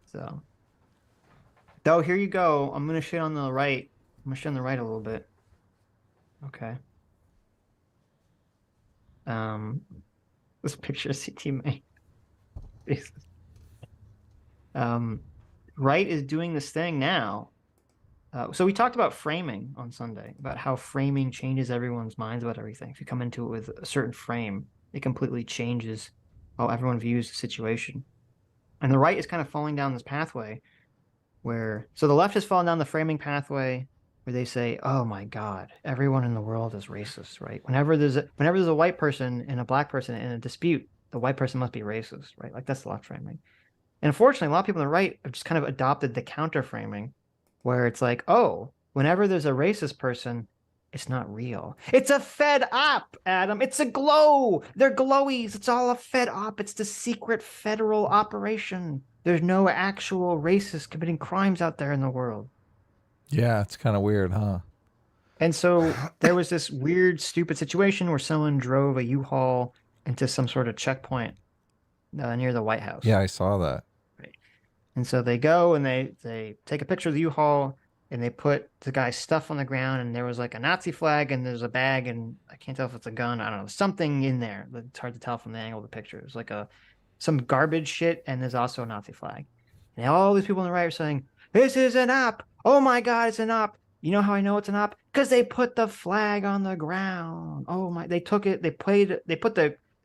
B: So, though, here you go. I'm going to shit on the right. I'm going to shit on the right a little bit. Okay. This picture of CT made. Right is doing this thing now. So we talked about framing on Sunday, about how framing changes everyone's minds about everything. If you come into it with a certain frame, it completely changes how everyone views the situation. And the right is kind of falling down this pathway so the left has fallen down the framing pathway where they say, oh my God, everyone in the world is racist, right? Whenever there's a white person and a black person in a dispute, the white person must be racist, right? Like that's the left framing. And unfortunately, a lot of people on the right have just kind of adopted the counter framing where it's like, oh, whenever there's a racist person, it's not real. It's a Fed op, Adam. It's a glow. They're glowies. It's all a Fed op. It's the secret federal operation. There's no actual racists committing crimes out there in the world.
A: Yeah, it's kind of weird, huh?
B: And so there was this weird, stupid situation where someone drove a U-Haul into some sort of checkpoint near the White House.
A: Yeah, I saw that.
B: Right. And so they go and they take a picture of the U-Haul and they put the guy's stuff on the ground, and there was like a Nazi flag and there's a bag, and I can't tell if it's a gun. I don't know. Something in there. It's hard to tell from the angle of the picture. It's like some garbage shit, and there's also a Nazi flag. And all these people on the right are saying, this is an op. Oh my God, it's an op. You know how I know it's an op? Because they put the flag on the ground. Oh my, they took it, they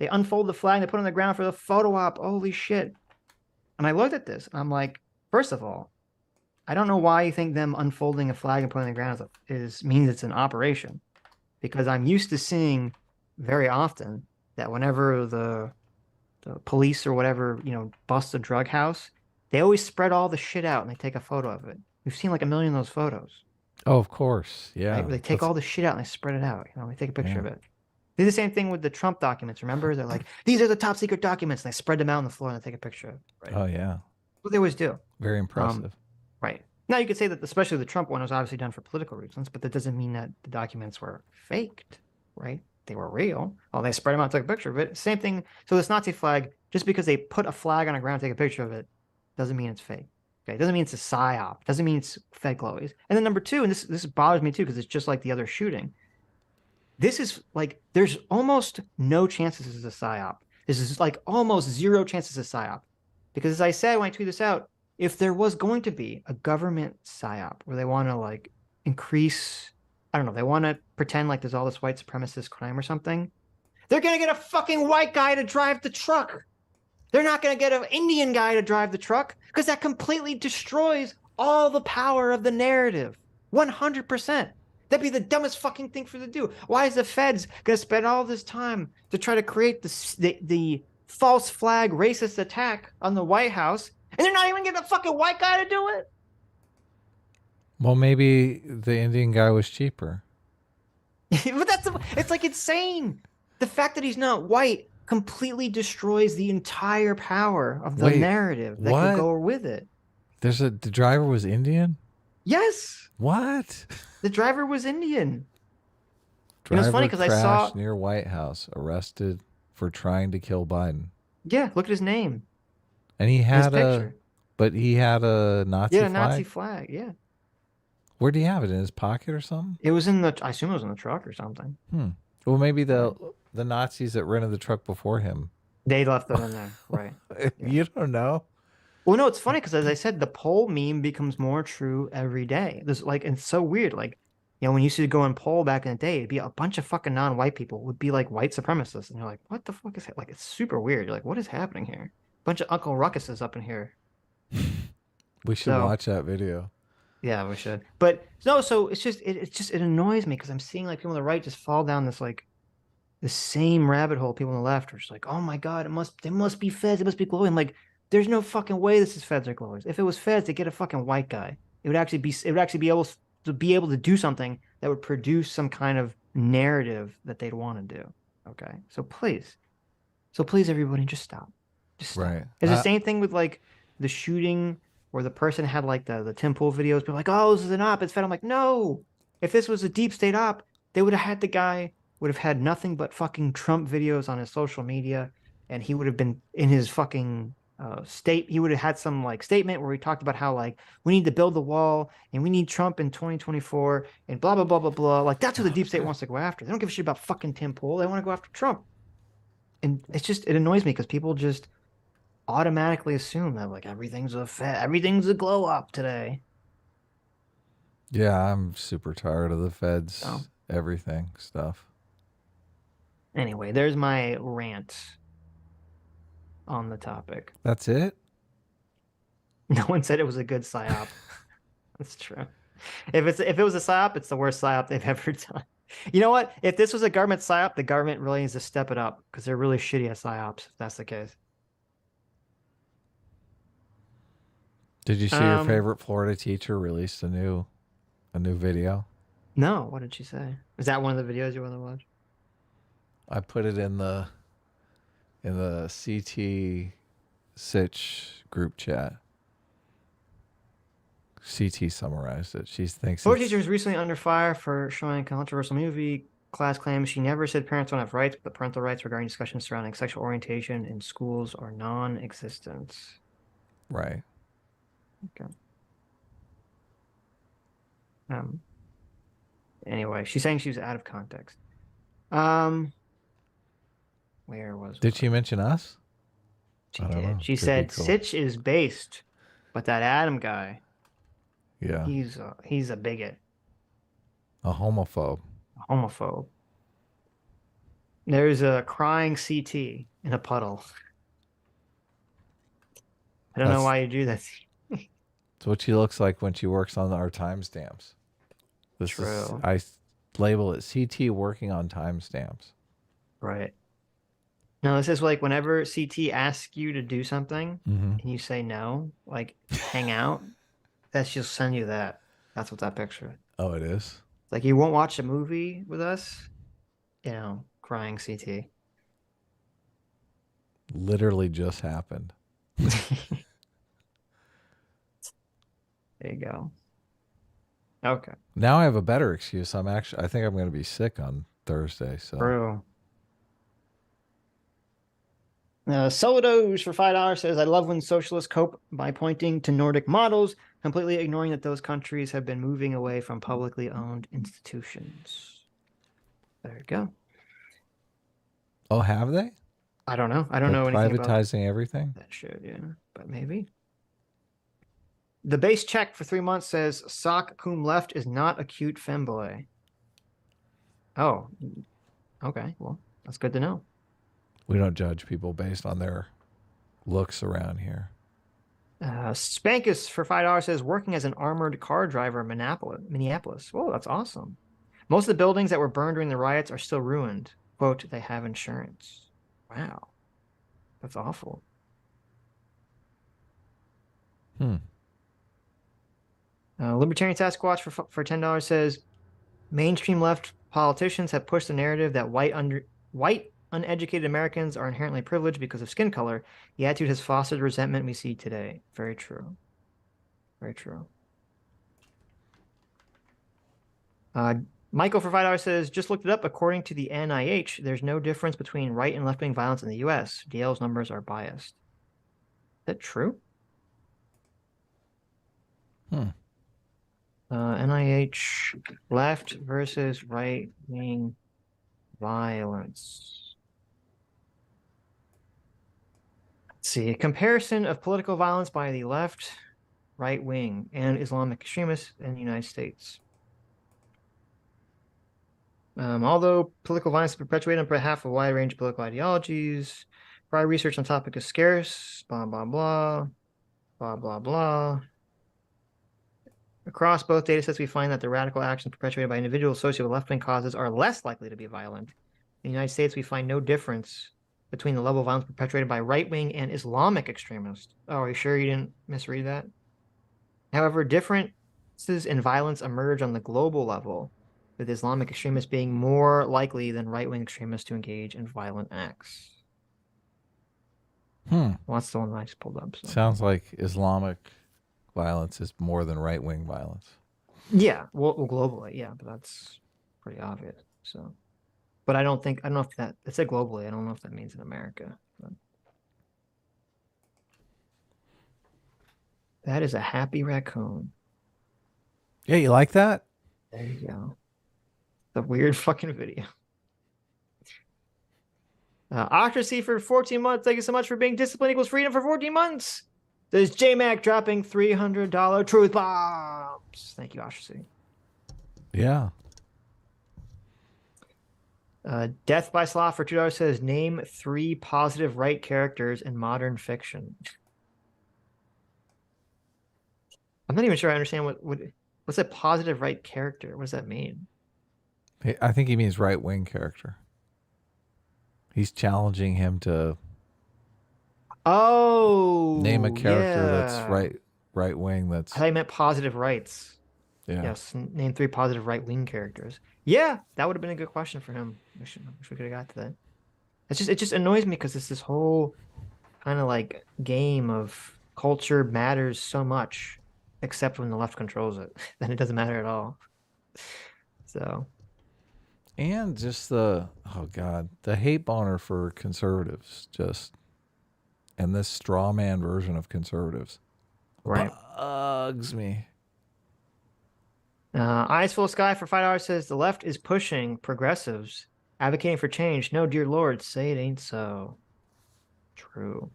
B: unfold the flag, they put it on the ground for the photo op. Holy shit. And I looked at this and I'm like, first of all, I don't know why you think them unfolding a flag and putting it on the ground means it's an operation. Because I'm used to seeing very often that whenever the police or whatever, bust a drug house, they always spread all the shit out and they take a photo of it. We've seen like a million of those photos.
A: Oh, of course. Yeah.
B: Right? They take all the shit out and they spread it out. They take a picture of it. They do the same thing with the Trump documents. Remember? They're like, these are the top secret documents. And they spread them out on the floor and they take a picture of it. Right?
A: Oh, yeah.
B: what they always do.
A: Very impressive.
B: Right. Now you could say that especially the Trump one was obviously done for political reasons, but that doesn't mean that the documents were faked, right? They were real. Oh, they spread them out, took a picture of it. Same thing. So this Nazi flag, just because they put a flag on the ground, take a picture of it, doesn't mean it's fake. Okay. It doesn't mean it's a psyop. It doesn't mean it's fed glowies. And then number two, and this bothers me too, because it's just like the other shooting. This is like, there's almost no chances this is a psyop. This is like almost zero chances it's a psyop. Because as I said when I tweeted this out, if there was going to be a government psyop where they want to like increase, I don't know, they want to pretend like there's all this white supremacist crime or something, they're going to get a fucking white guy to drive the truck. They're not going to get an Indian guy to drive the truck because that completely destroys all the power of the narrative. 100%. That'd be the dumbest fucking thing for them to do. Why is the feds going to spend all this time to try to create the false flag racist attack on the White House, and they're not even getting a fucking white guy to do it?
A: Well, maybe the Indian guy was cheaper.
B: But it's like insane. The fact that he's not white completely destroys the entire power of the narrative that could go with it.
A: The driver was Indian?
B: Yes.
A: What?
B: The driver was Indian.
A: Driver
B: it was funny because I saw
A: near White House, arrested for trying to kill Biden.
B: Yeah, look at his name.
A: And he had
B: he
A: had a Nazi flag?
B: Yeah, a Nazi flag, yeah.
A: Where'd he have it? In his pocket or something?
B: It was I assume it was in the truck or something.
A: Well, maybe the Nazis that rented the truck before him.
B: They left it in there, right.
A: Yeah. You don't know.
B: Well, no, it's funny because as I said, the poll meme becomes more true every day. There's like, it's so weird. Like, you know, when you used to go and poll back in the day, it'd be a bunch of fucking non-white people would be like white supremacists. And you're like, what the fuck is it? Like, it's super weird. You're like, what is happening here? Bunch of Uncle Ruckuses up in here.
A: We should watch that video.
B: Yeah, we should. But no, so it's just, it annoys me because I'm seeing like people on the right just fall down this like, the same rabbit hole people on the left are just like, oh my God, they must be feds. It must be glowing. I'm like, there's no fucking way this is feds or glowers. If it was feds, they get a fucking white guy. It would actually be able to do something that would produce some kind of narrative that they'd want to do. Okay. So please, everybody, just stop. Just stop.
A: Right.
B: It's the same thing with like the shooting where the person had like the Tim Pool videos, people like, oh, this is an op, it's fed. I'm like, no. If this was a deep state op, they would have had the guy would have had nothing but fucking Trump videos on his social media, and he would have been in his fucking he would have had some like statement where he talked about how like we need to build the wall and we need Trump in 2024 and blah blah blah blah blah. Like that's who the deep state wants to go after. They don't give a shit about fucking Tim Pool. They want to go after Trump. And it's just, it annoys me because people just automatically assume that like everything's a glow up today.
A: Yeah, I'm super tired of the feds, everything stuff.
B: Anyway, there's my rant on the topic.
A: That's it?
B: No one said it was a good psyop. That's true. If it was a psyop, it's the worst psyop they've ever done. You know what? If this was a government psyop, the government really needs to step it up because they're really shitty at psyops, if that's the case.
A: Did you see your favorite Florida teacher released a new video?
B: No, what did she say? Is that one of the videos you want to watch?
A: I put it in the CT Sitch group chat. CT summarized it. She thinks
B: Florida teacher was recently under fire for showing a controversial movie. Class claims she never said parents don't have rights, but parental rights regarding discussions surrounding sexual orientation in schools are non-existent.
A: Right.
B: Okay. Anyway, she's saying she was out of context. Where was
A: Did she mention us?
B: She did. She said Sitch is based, but that Adam guy,
A: yeah,
B: he's a bigot,
A: a homophobe.
B: A homophobe. There's a crying CT in a puddle. I don't know why you do that.
A: It's what she looks like when she works on our timestamps. I label it CT working on timestamps.
B: Right. No, this is like whenever CT asks you to do something and you say no, like hang out, she'll send you that. That's what that picture is.
A: Oh, it is?
B: Like you won't watch a movie with us, crying CT.
A: Literally just happened.
B: There you go. Okay.
A: Now I have a better excuse. I think I'm going to be sick on Thursday. So
B: True. Solidos for $5 says, I love when socialists cope by pointing to Nordic models, completely ignoring that those countries have been moving away from publicly owned institutions. There you go.
A: oh, have they?
B: I don't know. I don't
A: They're
B: know anything about
A: privatizing everything.
B: that shit, yeah, but maybe. The base check for 3 months says sock cum left is not a cute femboy. Oh, okay. Well, that's good to know.
A: We don't judge people based on their looks around here.
B: Spankus for $5 says working as an armored car driver in Minneapolis. Whoa, that's awesome. Most of the buildings that were burned during the riots are still ruined. Quote, they have insurance. Wow. That's awful. Libertarian Sasquatch for $10 says mainstream left politicians have pushed the narrative that white uneducated Americans are inherently privileged because of skin color. The attitude has fostered the resentment we see today. Very true. Very true. Michael for $5 says, just looked it up. According to the NIH, there's no difference between right and left-wing violence in the U.S. Dale's numbers are biased. Is that true? NIH left versus right-wing violence. Let's see. A comparison of political violence by the left, right wing, and Islamic extremists in the United States. Although political violence is perpetuated on behalf of a wide range of political ideologies, prior research on the topic is scarce, blah, blah, blah, blah, blah, blah. Across both datasets, we find that the radical actions perpetuated by individuals associated with left-wing causes are less likely to be violent. In the United States, we find no difference between the level of violence perpetuated by right-wing and Islamic extremists. Oh, are you sure you didn't misread that? However, differences in violence emerge on the global level, with Islamic extremists being more likely than right-wing extremists to engage in violent acts. Well, that's the one I just pulled up. So.
A: Sounds like Islamic violence is more than right-wing violence.
B: Yeah, well, globally, yeah, but that's pretty obvious. So, but I don't know if that it said globally. I don't know if that means in America. But. That is a happy raccoon.
A: Yeah, you like that?
B: There you go. The weird fucking video. Ocracy for 14 months. Thank you so much for being discipline equals freedom for 14 months. There's J-Mac dropping $300 truth bombs. Thank you, Ocracy.
A: Yeah.
B: Death by Sloth for $2 says, name 3 positive right characters in modern fiction. I'm not even sure I understand what's a positive right character? What does that mean?
A: I think he means right-wing character. He's challenging him to name a character that's right wing. That's
B: I thought you meant positive rights.
A: Yeah.
B: Yes, name 3 positive right-wing characters. Yeah, that would have been a good question for him. Wish we could have got to that. It just annoys me because it's this whole kind of like game of culture matters so much, except when the left controls it. Then it doesn't matter at all. So.
A: And just the hate boner for conservatives, and this straw man version of conservatives,
B: right,
A: bugs me.
B: Eyes Full of Sky for $5 says the left is pushing progressives, advocating for change. No, dear Lord, say it ain't so. True.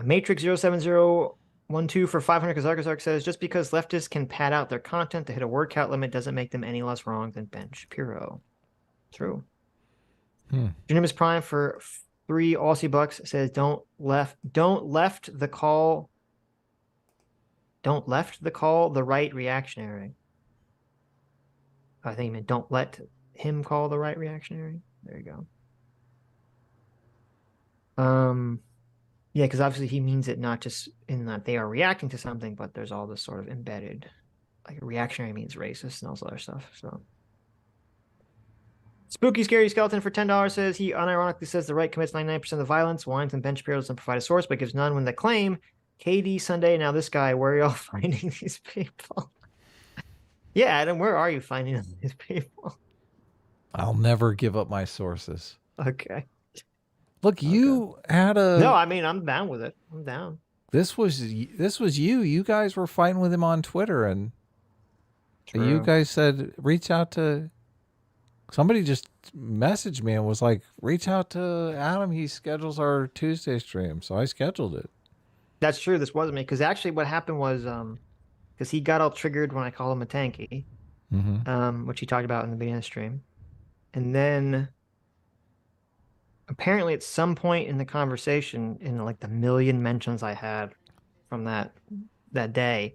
B: Matrix 07012 for 500 Kazarkazark says just because leftists can pad out their content to hit a word count limit doesn't make them any less wrong than Ben Shapiro. True. Junimus Prime for 3 Aussie bucks says don't left the call the right reactionary. I think he meant don't let him call the right reactionary. There you go. Yeah, because obviously he means it not just in that they are reacting to something, but there's all this sort of embedded, like reactionary means racist and all this other stuff. So, Spooky Scary Skeleton for $10 says he unironically says the right commits 99% of the violence, whines, and Ben Shapiro doesn't provide a source, but gives none when they claim KD Sunday. Now this guy, where are y'all finding these people? Yeah, Adam, where are you finding these people?
A: I'll never give up my sources.
B: Okay.
A: Look, you had
B: No,
A: a.
B: I mean I'm down with it. I'm down.
A: This was you. You guys were fighting with him on Twitter, and you
B: True.
A: guys said reach out to. Somebody just messaged me and was like, reach out to Adam. He schedules our Tuesday stream, so I scheduled it.
B: That's true. This wasn't me because actually what happened was because he got all triggered when I called him a tanky, which he talked about in the beginning of the stream, and then apparently at some point in the conversation, in like the million mentions I had from that day,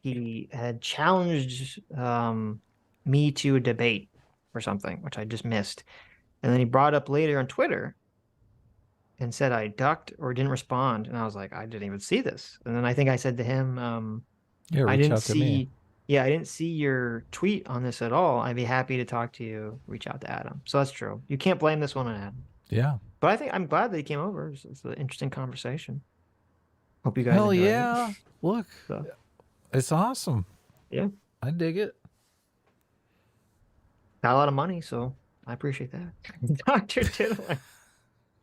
B: he had challenged me to a debate or something, which I just missed. And then he brought up later on Twitter and said I ducked or didn't respond. And I was like, I didn't even see this. And then I think I said to him,
A: Yeah,
B: I
A: reach
B: didn't
A: out to me.
B: see, yeah, I didn't see your tweet on this at all. I'd be happy to talk to you. Reach out to Adam. So that's true. You can't blame this one on Adam.
A: Yeah.
B: But I think I'm glad that he came over. It's an interesting conversation. Hope you guys
A: Hell
B: enjoyed
A: yeah.
B: it.
A: Look,
B: So,
A: it's awesome.
B: yeah,
A: I dig it.
B: got a lot of money, so I appreciate that. Dr. Diddler.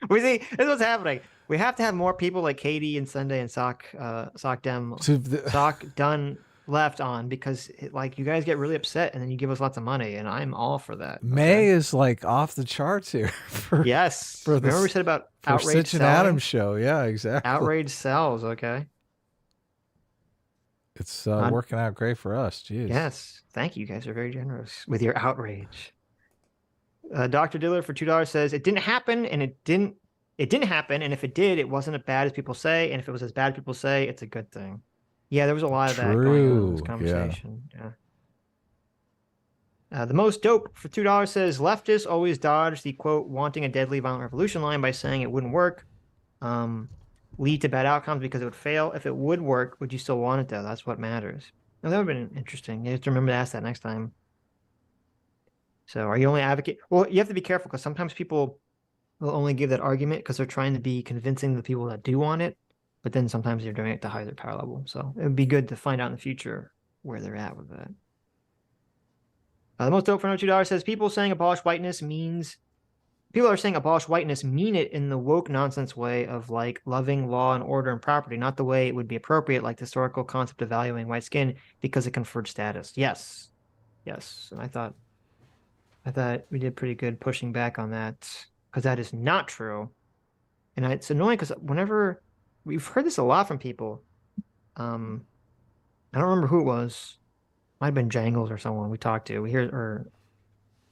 B: We see this is what's happening. We have to have more people like Katie and Sunday and SocDoneLeft on because like you guys get really upset and then you give us lots of money and I'm all for that.
A: May is like off the charts here for
B: Yes.
A: for
B: Remember
A: this
B: we said about
A: for
B: outrage
A: Sitch and
B: selling?
A: Adams show. Yeah, exactly.
B: Outrage sells, okay.
A: It's working out great for us. Jeez.
B: Yes. Thank you. You guys are very generous with your outrage. Dr. Diller for $2 says it didn't happen and it didn't happen, and if it did, it wasn't as bad as people say, and if it was as bad as people say, it's a good thing. Yeah, there was a lot of that going on in this conversation. Yeah. The most dope for $2 says leftists always dodge the quote wanting a deadly violent revolution line by saying it wouldn't work, lead to bad outcomes because it would fail. If it would work, would you still want it though? That's what matters. Now, that would have been interesting. You have to remember to ask that next time. So are you only advocate? Well, you have to be careful because sometimes people will only give that argument because they're trying to be convincing the people that do want it, but then sometimes they're doing it to hide their power level. So it would be good to find out in the future where they're at with that. The most dope for another $2 says people are saying abolish whiteness mean it in the woke nonsense way of like loving law and order and property, not the way it would be appropriate, like the historical concept of valuing white skin because it conferred status. Yes. And I thought we did pretty good pushing back on that because that is not true. And it's annoying because whenever we've heard this a lot from people, I don't remember who it was. Might have been Jangles or someone we talked to. We hear, or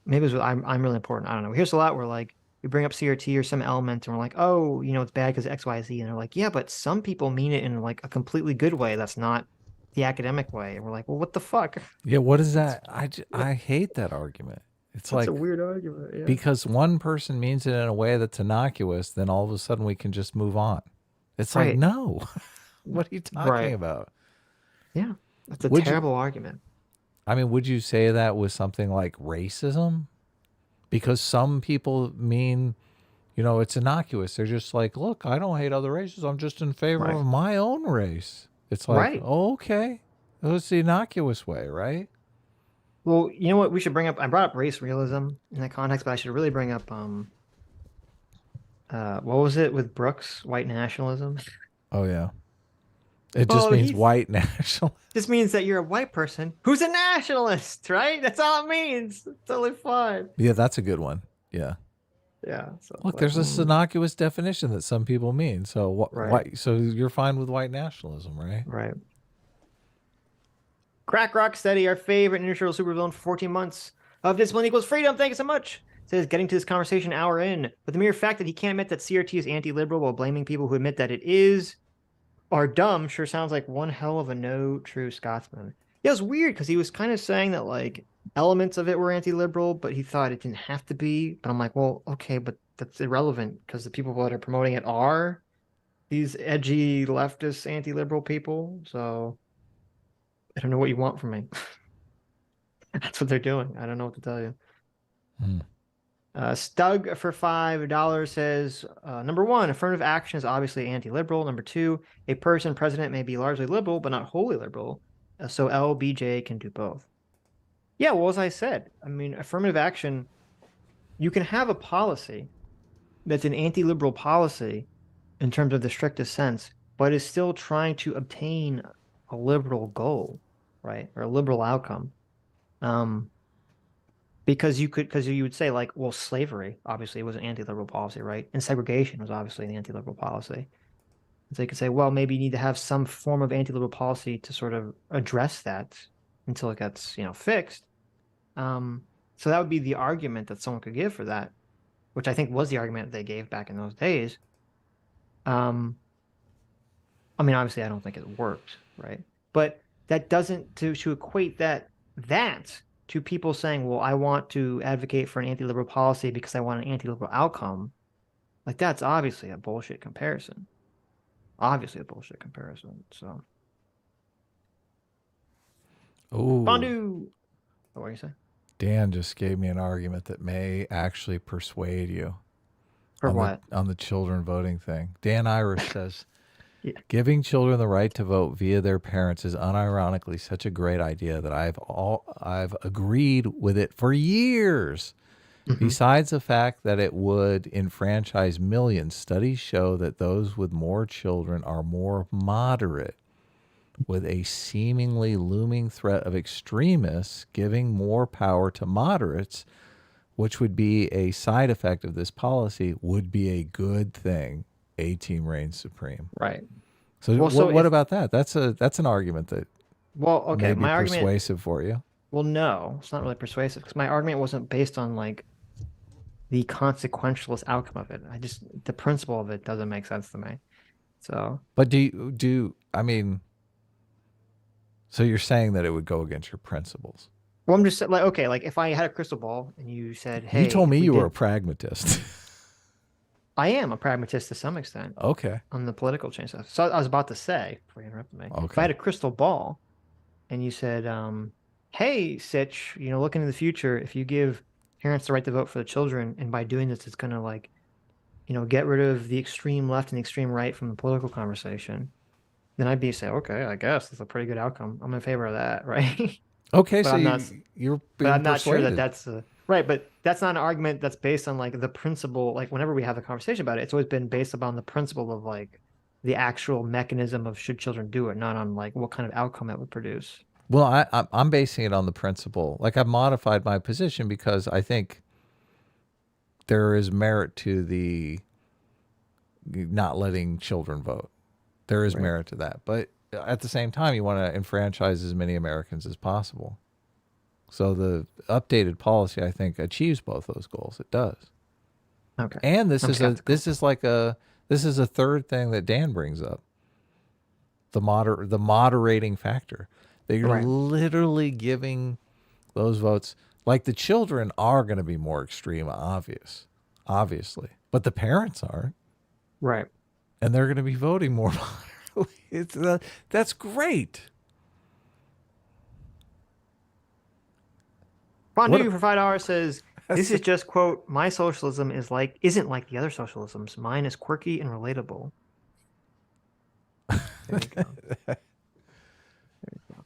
B: maybe it was I'm really important. I don't know. We hear this a lot where like we bring up CRT or some element and we're like, oh, it's bad because X, Y, Z. And they're like, yeah, but some people mean it in like a completely good way. That's not the academic way. And we're like, well, what the fuck?
A: Yeah, what is that? I hate that argument. It's like
B: a weird argument. Yeah.
A: Because one person means it in a way that's innocuous, then all of a sudden we can just move on. It's like, no. What are you talking about?
B: Yeah, that's a terrible argument.
A: I mean, would you say that was something like racism? Because some people mean, it's innocuous. They're just like, look, I don't hate other races. I'm just in favor of my own race. It's like, oh, okay. That was the innocuous way, right?
B: Well, you know what we should bring up? I brought up race realism in that context, but I should really bring up what was it with Brooks? White nationalism.
A: Oh yeah. It just means white national.
B: Just means that you're a white person who's a nationalist, right? That's all it means. It's totally fine.
A: Yeah, that's a good one. Yeah.
B: Yeah. So
A: look, there's this innocuous definition that some people mean. So so you're fine with white nationalism, right?
B: Right. Crack Rock Steady, our favorite neutral supervillain for 14 months of discipline equals freedom. Thank you so much. Says getting to this conversation hour in, but the mere fact that he can't admit that CRT is anti-liberal while blaming people who admit that it is are dumb sure sounds like one hell of a no true Scotsman. Yeah, it was weird because he was kind of saying that like elements of it were anti-liberal, but he thought it didn't have to be. But I'm like, well, okay, but that's irrelevant because the people that are promoting it are these edgy leftist anti-liberal people. So I don't know what you want from me. That's what they're doing. I don't know what to tell you. Stug for $5 says, number one, affirmative action is obviously anti-liberal. Number two, a person president may be largely liberal, but not wholly liberal. So LBJ can do both. Yeah, well, as I said, I mean, affirmative action, you can have a policy that's an anti-liberal policy in terms of the strictest sense, but is still trying to obtain a liberal goal, right? Or a liberal outcome. Because you would say like, well, slavery obviously was an anti-liberal policy, right? And segregation was obviously an anti-liberal policy. So you could say, well, maybe you need to have some form of anti-liberal policy to sort of address that until it gets, fixed. So that would be the argument that someone could give for that, which I think was the argument they gave back in those days. I mean, obviously, I don't think it worked, right? But that doesn't to equate that to people saying, well, I want to advocate for an anti-liberal policy because I want an anti-liberal outcome. Like, that's obviously a bullshit comparison. Obviously a bullshit comparison. So,
A: Oh,
B: Fondue. What do you say?
A: Dan just gave me an argument that may actually persuade you.
B: For what?
A: On the children voting thing. Dan Irish says,
B: Yeah.
A: giving children the right to vote via their parents is unironically such a great idea that I've agreed with it for years.
B: Mhm.
A: Besides the fact that it would enfranchise millions, studies show that those with more children are more moderate, with a seemingly looming threat of extremists giving more power to moderates, which would be a side effect of this policy, would be a good thing. A team reigns supreme.
B: Right.
A: So,
B: Well,
A: what about that? That's an argument that
B: okay,
A: may be
B: my argument.
A: persuasive for you.
B: Well, no, it's not really persuasive because my argument wasn't based on like the consequentialist outcome of it. The principle of it doesn't make sense to me. So,
A: But I mean, so you're saying that it would go against your principles?
B: well, I'm just like, okay, like if I had a crystal ball and you said, hey,
A: You told me
B: if we
A: you were a
B: did-
A: pragmatist.
B: I am a pragmatist to some extent
A: Okay.
B: on the political change stuff. So I was about to say, before you interrupted me, if I
A: Okay.
B: had a crystal ball and you said, hey, Sitch, look into the future, if you give parents the right to vote for the children, and by doing this, it's going to like, get rid of the extreme left and the extreme right from the political conversation, then I'd be say, okay, I guess that's a pretty good outcome. I'm in favor of that, right?
A: Okay,
B: But
A: so
B: I'm not,
A: you're
B: but
A: being
B: I'm not sure that
A: persuaded.
B: that's right. But that's not an argument that's based on like the principle. Like whenever we have a conversation about it, it's always been based upon the principle of like the actual mechanism of should children do it, not on like what kind of outcome it would produce.
A: Well, I'm basing it on the principle. Like I've modified my position because I think there is merit to the not letting children vote. There is
B: Right.
A: merit to that. But at the same time, you want to enfranchise as many Americans as possible. So the updated policy, I think, achieves both those goals. It does.
B: Okay.
A: And this
B: I'm
A: is
B: skeptical.
A: this is a third thing that Dan brings up. The moderating factor. That you're
B: Right.
A: literally giving those votes, like the children are going to be more extreme, obviously, but the parents aren't,
B: Right.
A: and they're going to be voting more moderately. That's great.
B: Fondue for $5 says, this is just quote, my socialism isn't like the other socialisms. Mine is quirky and relatable. There you go. There you go.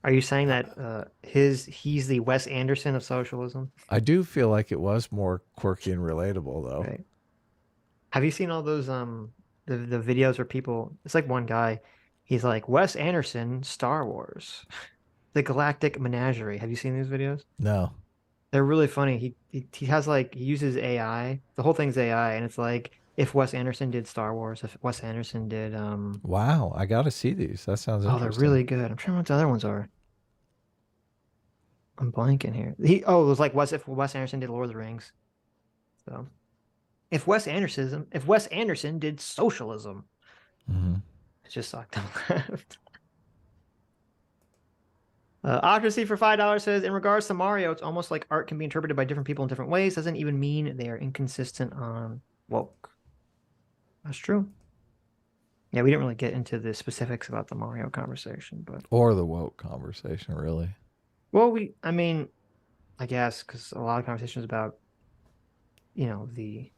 B: Are you saying that he's the Wes Anderson of socialism?
A: I do feel like it was more quirky and relatable, though.
B: Right. Have you seen all those the videos where people? It's like one guy, he's like Wes Anderson, Star Wars, the Galactic Menagerie. Have you seen these videos?
A: No.
B: They're really funny. He has like he uses AI. The whole thing's AI, and it's like if Wes Anderson did Star Wars, if Wes Anderson did
A: Wow, I got to see these. That sounds
B: they're
A: interesting.
B: really good. I'm trying to remember what the other ones are. I'm blanking here. It was like if Wes Anderson did Lord of the Rings. So if Wes Anderson did socialism, it's just SocDoneLeft. Ocracy for $5 says, in regards to Mario, it's almost like art can be interpreted by different people in different ways. Doesn't even mean they are inconsistent on woke. That's true. Yeah, we didn't really get into the specifics about the Mario conversation, but
A: Or the woke conversation, really.
B: well, I guess because a lot of conversations about the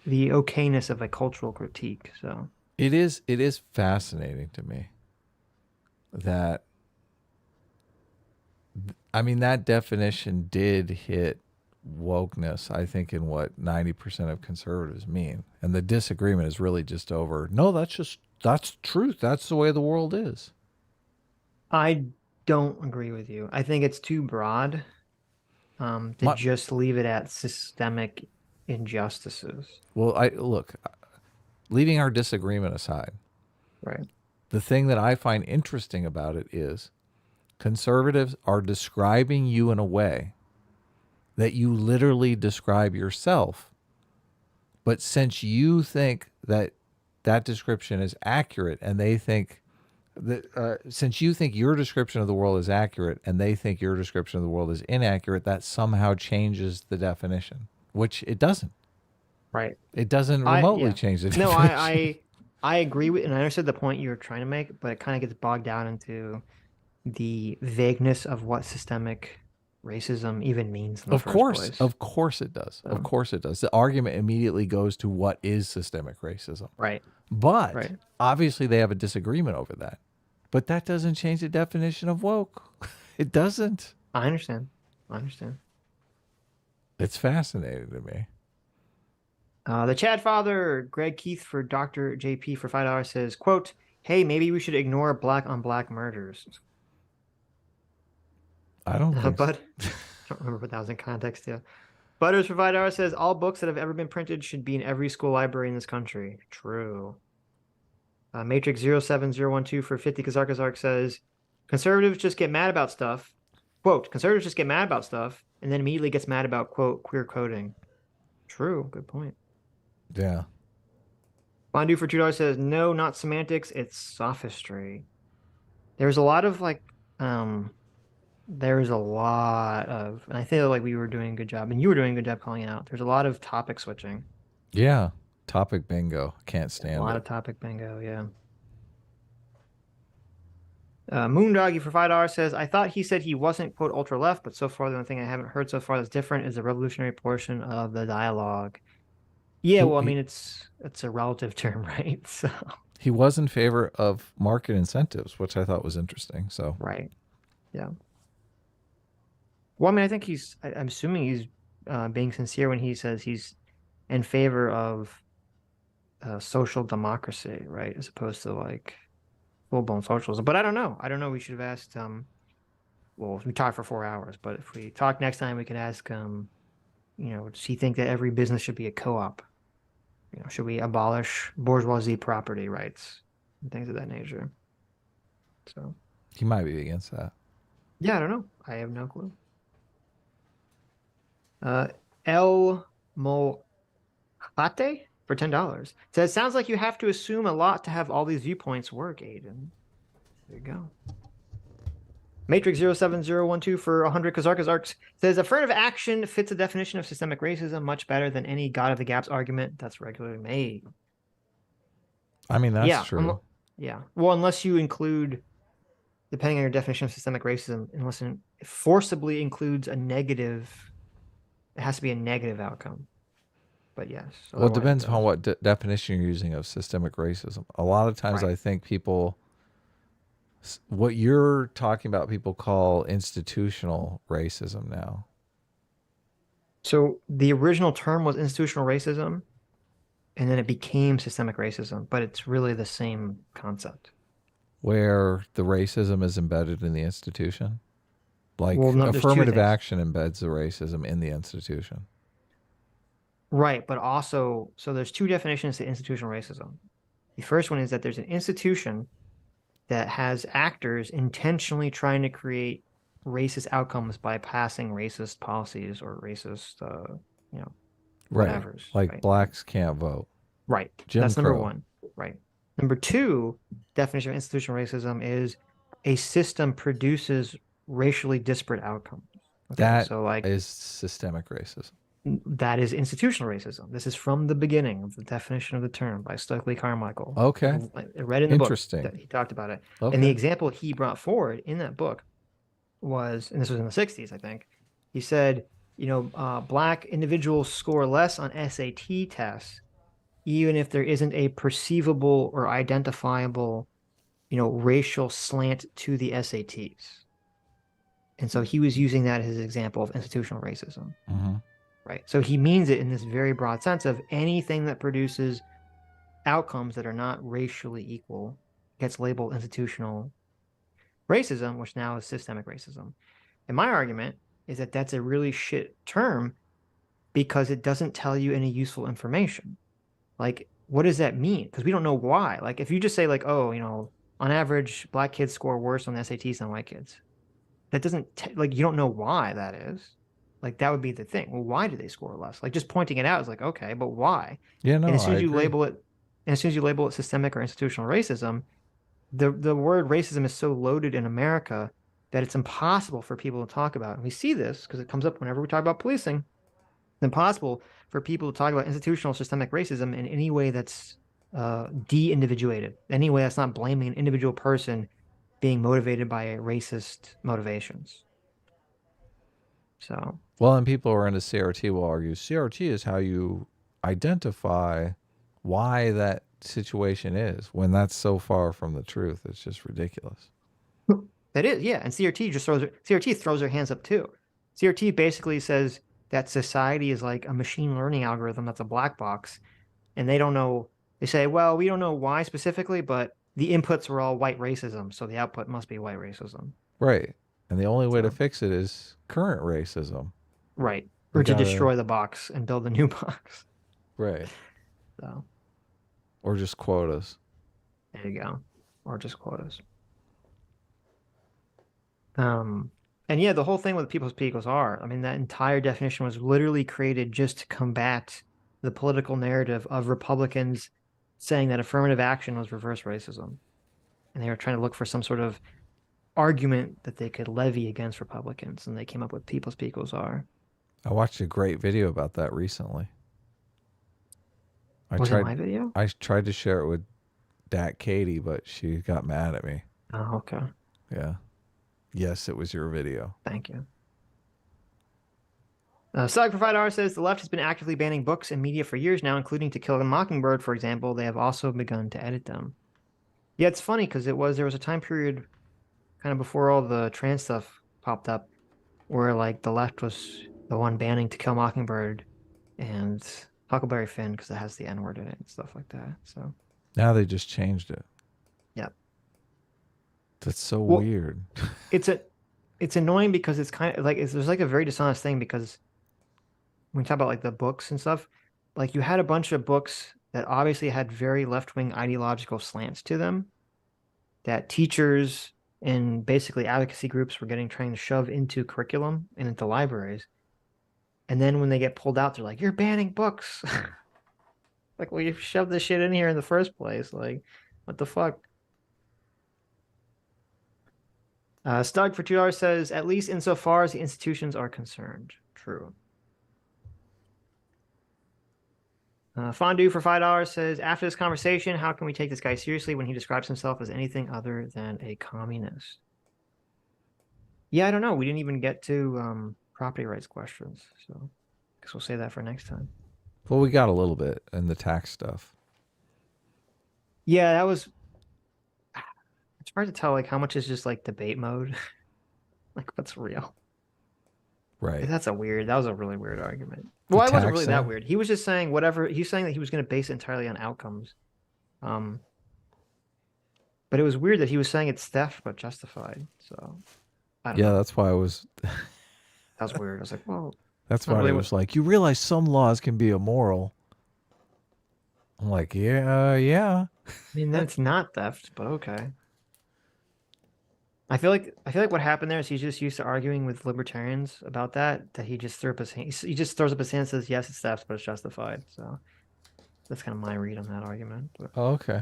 B: okayness of a cultural critique. So
A: it is fascinating to me that, I mean, that definition did hit wokeness, I think, in what 90% of conservatives mean. And the disagreement is really just over, no, that's truth. That's the way the world is.
B: I don't agree with you. I think it's too broad to just leave it at systemic injustices.
A: Well, leaving our disagreement aside,
B: Right.
A: the thing that I find interesting about it is conservatives are describing you in a way that you literally describe yourself. But since you think that that description is accurate, and they think that since you think your description of the world is accurate and they think your description of the world is inaccurate, that somehow changes the definition, which it doesn't.
B: Right.
A: It doesn't remotely change the definition.
B: No, I agree with, and I understood the point you were trying to make, but it kind of gets bogged down into the vagueness of what systemic racism even means in the first place.
A: Of course it does. Of course it does. The argument immediately goes to what is systemic racism.
B: Right.
A: But obviously they have a disagreement over that. But that doesn't change the definition of woke. It doesn't.
B: I understand.
A: It's fascinating to me.
B: The Chad Father, Greg Keith for Dr. JP for $5 says, quote, "Hey, maybe we should ignore black on black murders."
A: I don't think
B: But I don't remember what that was in context to. Butters for $5 says, "All books that have ever been printed should be in every school library in this country." True. Matrix 07012 for 50 Kazark says, "Conservatives just get mad about stuff." Quote, "Conservatives just get mad about stuff and then immediately gets mad about, quote, queer coding." True. Good point.
A: Yeah.
B: Bondu for $2 says, "No, not semantics. It's sophistry." There's a lot of and I feel like we were doing a good job, and you were doing a good job calling it out. There's a lot of topic switching.
A: Yeah. Topic bingo. Can't stand it.
B: A lot of topic bingo, yeah. Moondoggy for $5 says, "I thought he said he wasn't, quote, ultra left, but so far the only thing I haven't heard so far that's different is the revolutionary portion of the dialogue." Yeah, well, I mean, it's a relative term, right? So
A: he was in favor of market incentives, which I thought was interesting. So
B: right, yeah. Well, I mean, I think I'm assuming he's being sincere when he says he's in favor of social democracy, right, as opposed to like full-blown socialism. But I don't know. We should have asked. Well, we talked for 4 hours, but if we talk next time, we could ask. Does he think that every business should be a co-op? Should we abolish bourgeoisie property rights and things of that nature? So
A: he might be against that.
B: Yeah, I don't know. I have no clue. El Molate for $10 says, "Sounds like you have to assume a lot to have all these viewpoints work, Aiden." There you go. Matrix 07012 for 100 Kazarks says, "Affirmative action fits the definition of systemic racism much better than any God of the Gaps argument that's regularly made."
A: I mean, that's true.
B: Yeah. Well, unless you include, depending on your definition of systemic racism, unless it forcibly includes a negative, it has to be a negative outcome. But yes.
A: Well, it depends on what definition you're using of systemic racism. A lot of times I think what you're talking about, people call institutional racism now.
B: So the original term was institutional racism, and then it became systemic racism, but it's really the same concept.
A: Where the racism is embedded in the institution? Like affirmative action embeds the racism in the institution.
B: Right, but also, so there's two definitions to institutional racism. The first one is that there's an institution that has actors intentionally trying to create racist outcomes by passing racist policies or racist, whatevers.
A: Like blacks can't vote.
B: Right. That's number one. Right. Number two definition of institutional racism is a system produces racially disparate outcomes. Okay?
A: That is systemic racism.
B: That is institutional racism. This is from the beginning of the definition of the term by Stokely Carmichael.
A: Okay.
B: I read in the book that he talked about it. Okay. And the example he brought forward in that book was, and this was in the 60s, I think, he said, black individuals score less on SAT tests, even if there isn't a perceivable or identifiable, racial slant to the SATs. And so he was using that as his example of institutional racism.
A: Mm-hmm.
B: Right. So he means it in this very broad sense of anything that produces outcomes that are not racially equal gets labeled institutional racism, which now is systemic racism. And my argument is that that's a really shit term because it doesn't tell you any useful information. Like, what does that mean? Because we don't know why. Like, if you just say, like, oh, on average, black kids score worse on the SATs than white kids, that doesn't, you don't know why that is. Like, that would be the thing. Well, why do they score less? Like, just pointing it out is like, okay, but why?
A: Yeah, no,
B: And as soon
A: I
B: as you
A: agree.
B: label it, and as soon as you label it systemic or institutional racism, the word racism is so loaded in America that it's impossible for people to talk about. And we see this because it comes up whenever we talk about policing. It's impossible for people to talk about institutional systemic racism in any way that's de-individuated, any way that's not blaming an individual person being motivated by racist motivations. So,
A: Well, and people who are into CRT will argue CRT is how you identify why that situation is when that's so far from the truth. It's just ridiculous.
B: that is, yeah. And CRT throws their hands up too. CRT basically says that society is like a machine learning algorithm that's a black box, and they don't know. They say, well, we don't know why specifically, but the inputs are all white racism, so the output must be white racism.
A: Right. And the only way to
B: So,
A: fix it is current racism.
B: right.
A: We
B: Or to
A: gotta,
B: destroy the box and build a new box.
A: right.
B: So
A: Or just quotas.
B: there you go. Or just quotas. And yeah, the whole thing with people's equals are, I mean, that entire definition was literally created just to combat the political narrative of Republicans saying that affirmative action was reverse racism. And they were trying to look for some sort of argument that they could levy against Republicans. And they came up with people's equals are.
A: I watched a great video about that recently.
B: Was it my video?
A: I tried to share it with Dat Katie, but she got mad at me.
B: Oh, okay.
A: Yeah. Yes, it was your video.
B: Thank you. Sog Provider says the left has been actively banning books and media for years now, including To Kill a Mockingbird, for example. They have also begun to edit them. Yeah, it's funny because there was a time period kind of before all the trans stuff popped up where like the left was the one banning To Kill a Mockingbird and Huckleberry Finn because it has the N-word in it and stuff like that. So
A: Now they just changed it.
B: Yep.
A: That's so
B: Well,
A: weird.
B: it's annoying because it's kind of like there's like a very dishonest thing because when we talk about like the books and stuff, like you had a bunch of books that obviously had very left-wing ideological slants to them that teachers and basically advocacy groups were trying to shove into curriculum and into libraries. And then when they get pulled out, they're like, you're banning books. Like, well, you shoved this shit in here in the first place. Like, what the fuck? Stug for $2 says, at least insofar as the institutions are concerned. True. Fondue for $5 says, after this conversation, how can we take this guy seriously when he describes himself as anything other than a communist? Yeah, I don't know. We didn't even get to property rights questions. So I guess we'll save that for next time.
A: Well, we got a little bit in the tax stuff.
B: Yeah, that was... It's hard to tell like how much is just like debate mode. Like what's real.
A: Right.
B: That was a really weird argument. Well, it wasn't really that weird. He was just saying whatever. He's saying that he was going to base it entirely on outcomes. But it was weird that he was saying it's theft but justified. So, I don't know.
A: That's why I was.
B: That was weird. I was like, well,
A: that's why I was like, you realize some laws can be immoral. I'm like, yeah.
B: I mean, that's not theft, but okay. I feel like what happened there is he's just used to arguing with libertarians about that he just threw up his hand. He just throws up his hand and says, yes, it's theft, but it's justified. So that's kind of my read on that argument. But...
A: Oh, okay.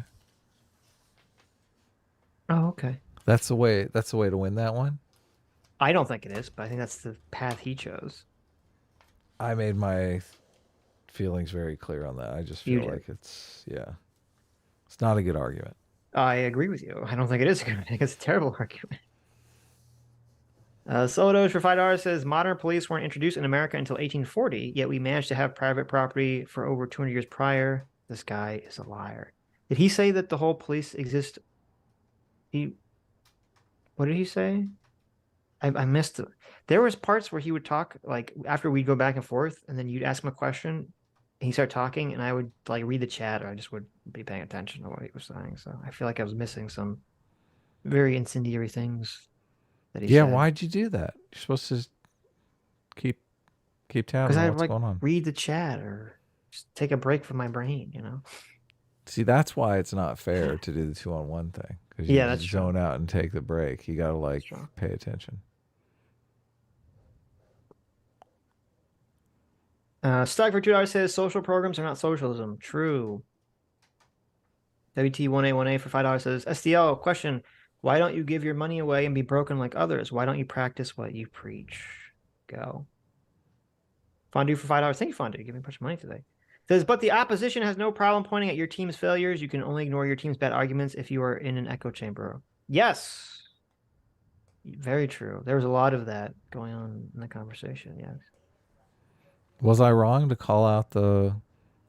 B: Oh, okay.
A: That's the way to win that one?
B: I don't think it is, but I think that's the path he chose.
A: I made my feelings very clear on that. I just feel like it's not a good argument.
B: I agree with you. I don't think it is a good. I think it's a terrible argument. Solos for $5 says modern police weren't introduced in America until 1840, yet we managed to have private property for over 200 years prior. This guy is a liar. Did he say that the whole police exist? What did he say? I missed it. There was parts where he would talk like after we'd go back and forth, and then you'd ask him a question, and he'd start talking, and I would like read the chat, or I just would be paying attention to what he was saying. So I feel like I was missing some very incendiary things that he
A: Yeah,
B: said.
A: why'd you do that? You're supposed to keep tabs
B: Because
A: on
B: I'd
A: what's
B: like
A: going on.
B: read the chat or just take a break from my brain, you know?
A: See, that's why it's not fair to do the 2-on-1 thing, because you
B: Yeah, that's
A: just
B: true.
A: zone out and take the break. You got to like
B: True.
A: pay attention.
B: Stock for $2 says social programs are not socialism. True. WT1A1A for $5 says SDL question. Why don't you give your money away and be broken like others? Why don't you practice what you preach? Go. Fondue for $5. Thank you, Fondue. You gave me a bunch of money today. Says, but the opposition has no problem pointing at your team's failures. You can only ignore your team's bad arguments if you are in an echo chamber. Yes. Very true. There was a lot of that going on in the conversation. Yes.
A: Was I wrong to call out the?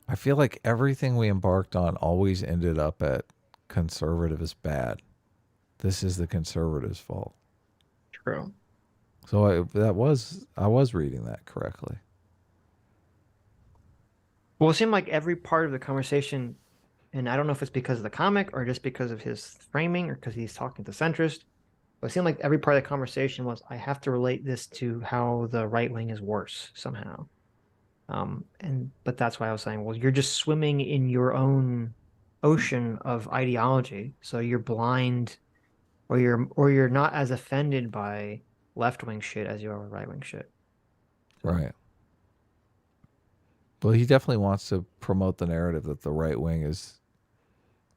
A: I feel like everything we embarked on always ended up at conservative is bad. This is the conservatives' fault.
B: True.
A: So I was reading that correctly.
B: Well, it seemed like every part of the conversation, and I don't know if it's because of the comic or just because of his framing or because he's talking to centrist, but it seemed like every part of the conversation was, I have to relate this to how the right wing is worse somehow. But that's why I was saying, well, you're just swimming in your own ocean of ideology, so you're blind, or you're not as offended by left wing shit as you are right wing shit. So,
A: Right. Well, he definitely wants to promote the narrative that the right wing is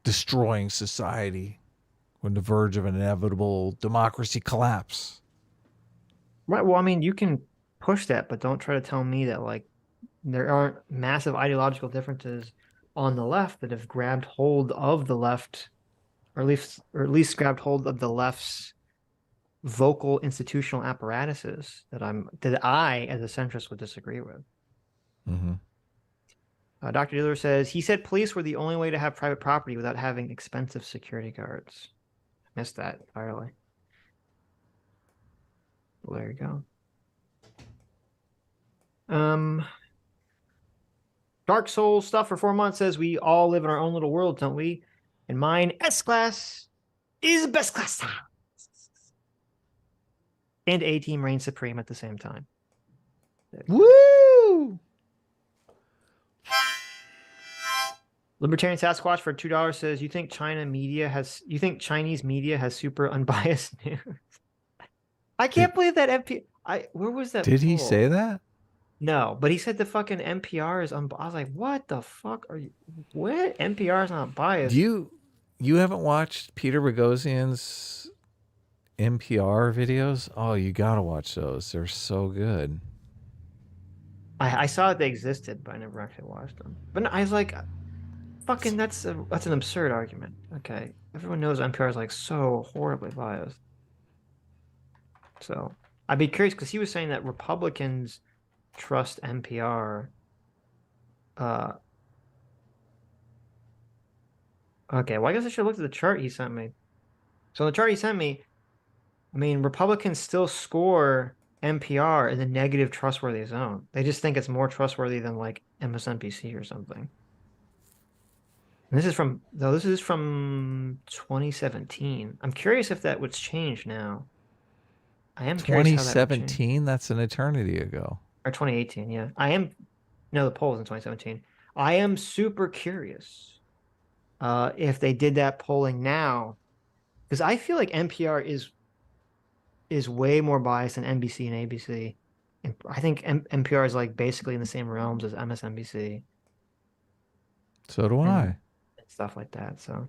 A: destroying society. We're on the verge of an inevitable democracy collapse.
B: right. Well, I mean, you can push that, but don't try to tell me that like there aren't massive ideological differences on the left that have grabbed hold of the left, or at least grabbed hold of the left's vocal institutional apparatuses that I as a centrist would disagree with.
A: Mm-hmm.
B: Dr. Dealer says he said police were the only way to have private property without having expensive security guards. Missed that entirely. Well, there you go. Dark Souls stuff for 4 months says we all live in our own little world, don't we? And mine, S class, is best class. And A team reigns supreme at the same time.
A: Woo!
B: Libertarian Sasquatch for $2 says you think Chinese media has super unbiased news? I can't believe that where was that?
A: Did he
B: poll?
A: say that?
B: No, but he said the fucking NPR is I was like, what the fuck are you? What? NPR is not biased.
A: You haven't watched Peter Boghossian's NPR videos? Oh, you gotta watch those. They're so good.
B: I saw that they existed, but I never actually watched them. But no, I was like, fucking, that's an absurd argument. Okay, everyone knows NPR is like so horribly biased. So I'd be curious because he was saying that Republicans trust NPR. Okay, well, I guess I should look at the chart he sent me. So the chart he sent me, I mean, Republicans still score NPR in the negative trustworthy zone. They just think it's more trustworthy than like MSNBC or something. And this is from 2017. I'm curious if that would change now. I am curious how that would change.
A: 2017? That's an eternity ago.
B: Or 2018, yeah. No, the poll was in 2017. I am super curious if they did that polling now, because I feel like NPR is way more biased than NBC and ABC. And I think NPR is like basically in the same realms as MSNBC.
A: So do I.
B: And stuff like that. So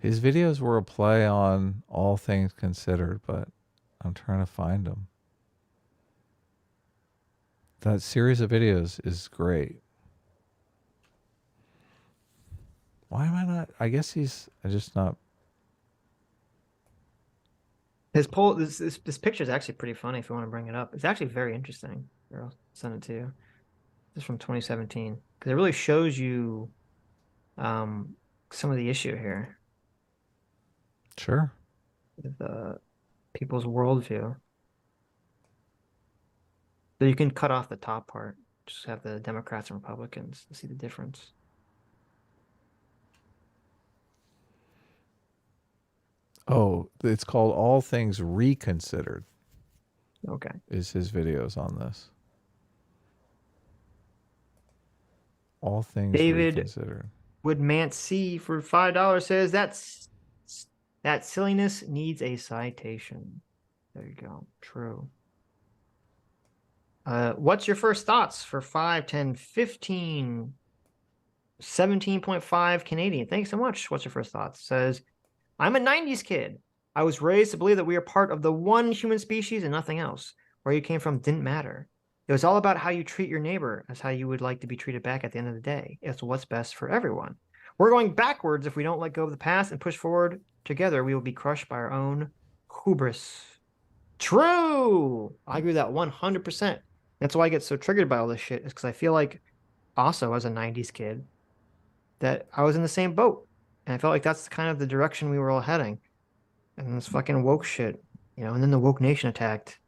A: His videos were a play on All Things Considered, but I'm trying to find them. That series of videos is great. Why am I not? I guess I just not.
B: His poll, this picture is actually pretty funny if you want to bring it up. It's actually very interesting. Here, I'll send it to you. This is from 2017 because it really shows you some of the issue here
A: Sure.
B: with people's worldview. So you can cut off the top part, just have the Democrats and Republicans to see the difference.
A: Oh, it's called All Things Reconsidered.
B: Okay.
A: Is his videos on this. All Things
B: David
A: Reconsidered.
B: Woodmant C for $5 says that silliness needs a citation. There you go. True. What's your first thoughts for 5, 10, 15, 17.5 Canadian? Thanks so much. What's your first thoughts? Says, I'm a 90s kid. I was raised to believe that we are part of the one human species and nothing else. Where you came from didn't matter. It was all about how you treat your neighbor as how you would like to be treated back at the end of the day. It's what's best for everyone. We're going backwards if we don't let go of the past and push forward together. We will be crushed by our own hubris. True. I agree with that 100%. That's why I get so triggered by all this shit, is because I feel like also as a 90s kid that I was in the same boat. And I felt like that's kind of the direction we were all heading. And this fucking woke shit, and then the woke nation attacked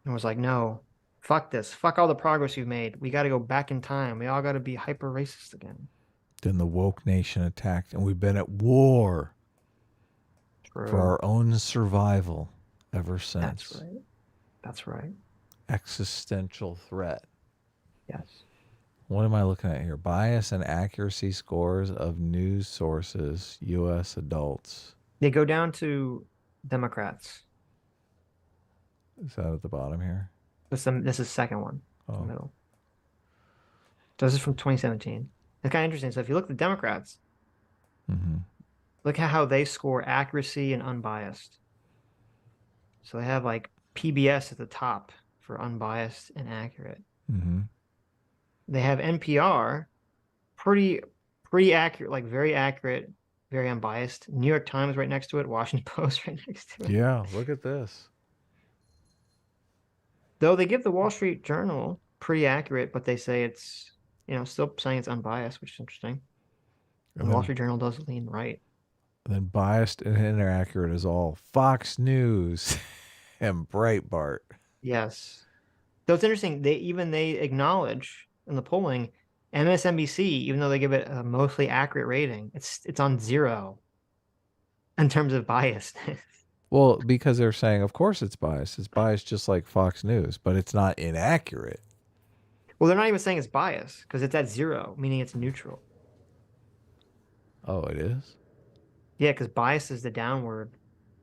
B: and was like, no, fuck this. Fuck all the progress you've made. We got to go back in time. We all got to be hyper racist again.
A: Then the woke nation attacked, and we've been at war for our own survival ever since.
B: That's right. That's right.
A: Existential threat.
B: Yes.
A: What am I looking at here? Bias and accuracy scores of news sources, U.S. adults.
B: They go down to Democrats.
A: Is that at the bottom here?
B: This is the second one.
A: Oh.
B: In the middle. So this is from 2017. It's kind of interesting. So if you look at the Democrats, look at how they score accuracy and unbiased. So they have like PBS at the top for unbiased and accurate. They have NPR, pretty accurate, like very accurate, very unbiased. New York Times right next to it. Washington Post right next to it.
A: Yeah, look at this.
B: Though they give the Wall Street Journal pretty accurate, but they say it's, still saying it's unbiased, which is interesting. And the Wall Street Journal does lean right.
A: Then biased and inaccurate is all Fox News and Breitbart.
B: Yes. So it's interesting. They acknowledge in the polling, MSNBC, even though they give it a mostly accurate rating, it's on 0 in terms of bias.
A: Well, because they're saying, of course it's biased. It's biased just like Fox News, but it's not inaccurate.
B: Well, they're not even saying it's biased because it's at 0, meaning it's neutral.
A: Oh, it is?
B: Yeah, because bias is the downward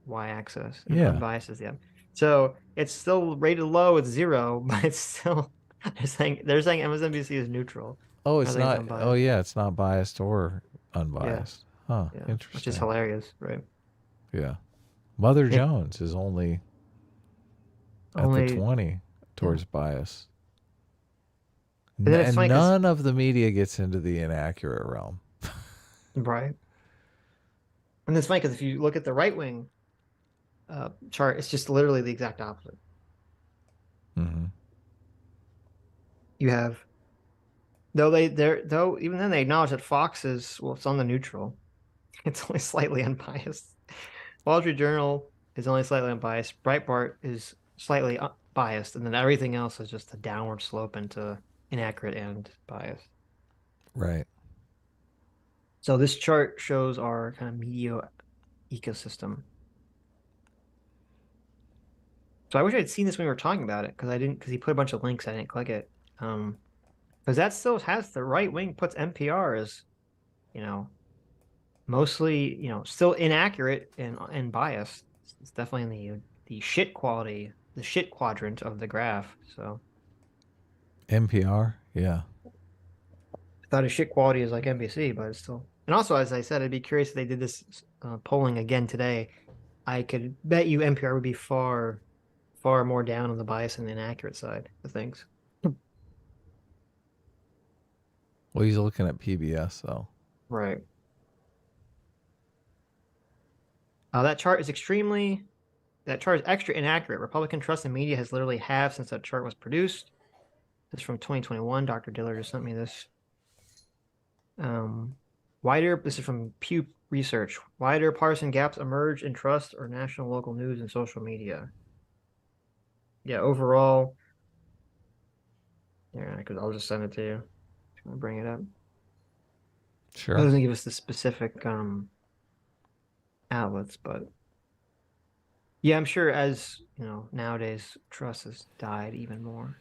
B: y-axis. And
A: Yeah.
B: unbiased is the up. So it's still rated low. It's 0, but it's still they're saying MSNBC is neutral.
A: Oh, it's not. Oh, yeah, it's not biased or unbiased.
B: Yeah.
A: Huh.
B: Yeah.
A: Interesting.
B: Which is hilarious, right?
A: Yeah. Mother Jones is only at the 20 towards bias. And none of the media gets into the inaccurate realm.
B: Right. And it's funny because if you look at the right wing chart, it's just literally the exact opposite. You have, though even then they acknowledge that Fox is, well, it's on the neutral. It's only slightly unbiased. Wall Street Journal is only slightly unbiased. Breitbart is slightly biased, and then everything else is just a downward slope into inaccurate and biased.
A: Right.
B: So this chart shows our kind of media ecosystem. So I wish I'd seen this when we were talking about it, because he put a bunch of links. I didn't click it. Because that still has the right wing puts NPR as, mostly, still inaccurate and biased. It's definitely in the shit quality, the shit quadrant of the graph. So
A: NPR, yeah.
B: I thought his shit quality is like NBC, but it's still. And also, as I said, I'd be curious if they did this polling again today. I could bet you NPR would be far more down on the bias and inaccurate side of things.
A: Well, he's looking at PBS, though.
B: Right. That chart is extremely that chart is extra inaccurate. Republican trust in media has literally halved since that chart was produced. This is from 2021. Dr. Diller just sent me this. This is from Pew Research. Wider partisan gaps emerge in trust or national local news and social media. Yeah, overall. Yeah, because I'll just send it to you. I'm gonna bring it up.
A: Sure.
B: It doesn't give us the specific outlets, but yeah, I'm sure as you know, nowadays trust has died even more.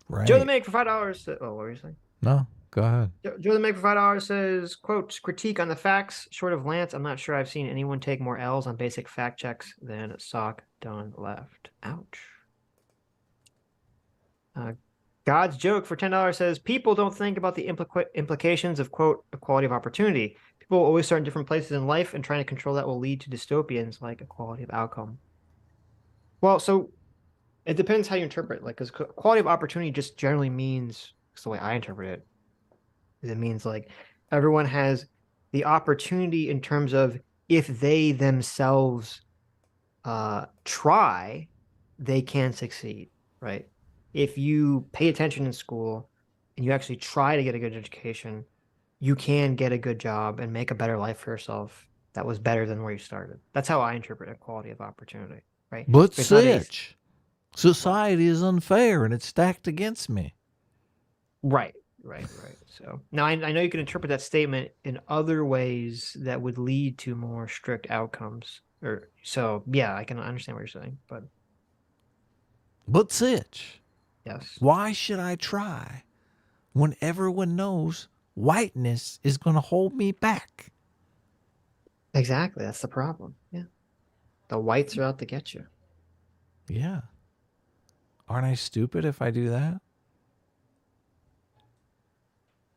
A: Right.
B: Joe the Make for $5. Oh, what were you saying?
A: No, go ahead.
B: Joe the Make for $5 says, quote, critique on the facts. Short of Lance, I'm not sure I've seen anyone take more L's on basic fact checks than SocDoneLeft. Ouch. God's Joke for $10 says, people don't think about the implications of, quote, equality of opportunity. People will always start in different places in life, and trying to control that will lead to dystopians like equality of outcome. Well, so it depends how you interpret it. Like, because equality of opportunity just generally means, it's the way I interpret it, is it means like everyone has the opportunity in terms of if they themselves try, they can succeed, right? If you pay attention in school and you actually try to get a good education, you can get a good job and make a better life for yourself that was better than where you started. That's how I interpret equality of opportunity, right?
A: But
B: It's not
A: Sitch, society is unfair and it's stacked against me.
B: Right. So now I know you can interpret that statement in other ways that would lead to more strict outcomes. So yeah, I can understand what you're saying,
A: But Sitch,
B: yes.
A: why should I try when everyone knows whiteness is going to hold me back?
B: Exactly. That's the problem. Yeah. The whites are out to get you.
A: Yeah. Aren't I stupid if I do that?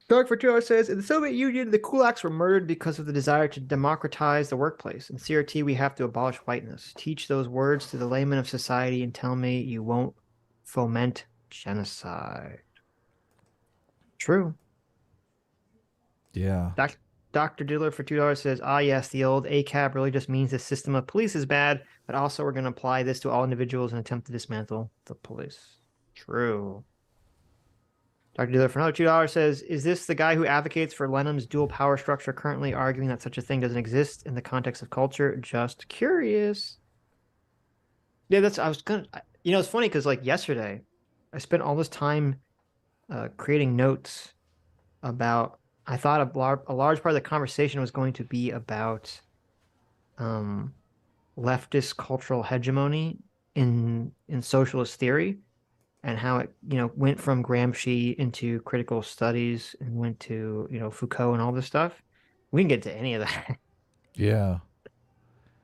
B: Dark Fortuna says, in the Soviet Union, the kulaks were murdered because of the desire to democratize the workplace. In CRT, we have to abolish whiteness. Teach those words to the laymen of society and tell me you won't foment genocide. True.
A: Yeah.
B: Dr. Diller for $2 says, yes, the old ACAB really just means the system of police is bad, but also we're going to apply this to all individuals and attempt to dismantle the police. True. Dr. Diller for another $2 says, is this the guy who advocates for Lenin's dual power structure, currently arguing that such a thing doesn't exist in the context of culture? Just curious. Yeah, it's funny because like yesterday, I spent all this time creating notes about, I thought a large part of the conversation was going to be about leftist cultural hegemony in socialist theory, and how it, went from Gramsci into critical studies and went to, Foucault and all this stuff. We didn't get to any of that.
A: Yeah.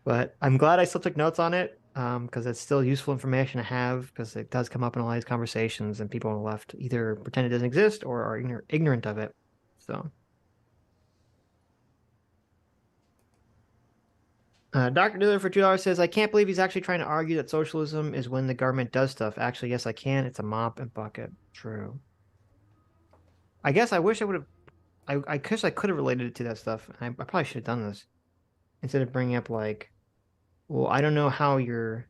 B: But I'm glad I still took notes on it, because it's still useful information to have, because it does come up in all these conversations, and people on the left either pretend it doesn't exist or are ignorant of it. So. Dr. Diller for $2 says, I can't believe he's actually trying to argue that socialism is when the government does stuff. Actually, yes, I can. It's a mop and bucket. True. I guess I wish I would have. I guess I could have related it to that stuff. I probably should have done this instead of bringing up like, well, I don't know how you're.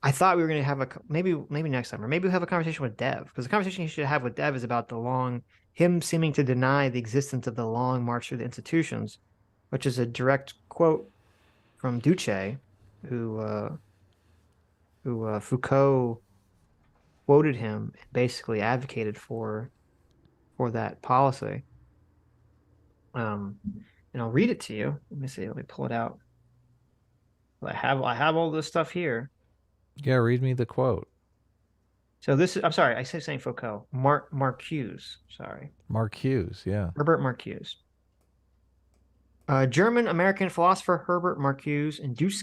B: I thought we were going to have maybe next time, or maybe we'll have a conversation with Dev, because the conversation you should have with Dev is about him seeming to deny the existence of the long march through the institutions, which is a direct quote from Duce, who Foucault quoted him and basically advocated for that policy. And I'll read it to you. Let me see. Let me pull it out. I have all this stuff here.
A: Yeah, read me the quote.
B: So this is, I'm sorry, I said saying Foucault. Marcuse, sorry.
A: Marcuse, yeah.
B: Herbert Marcuse. German-American philosopher Herbert Marcuse and Duce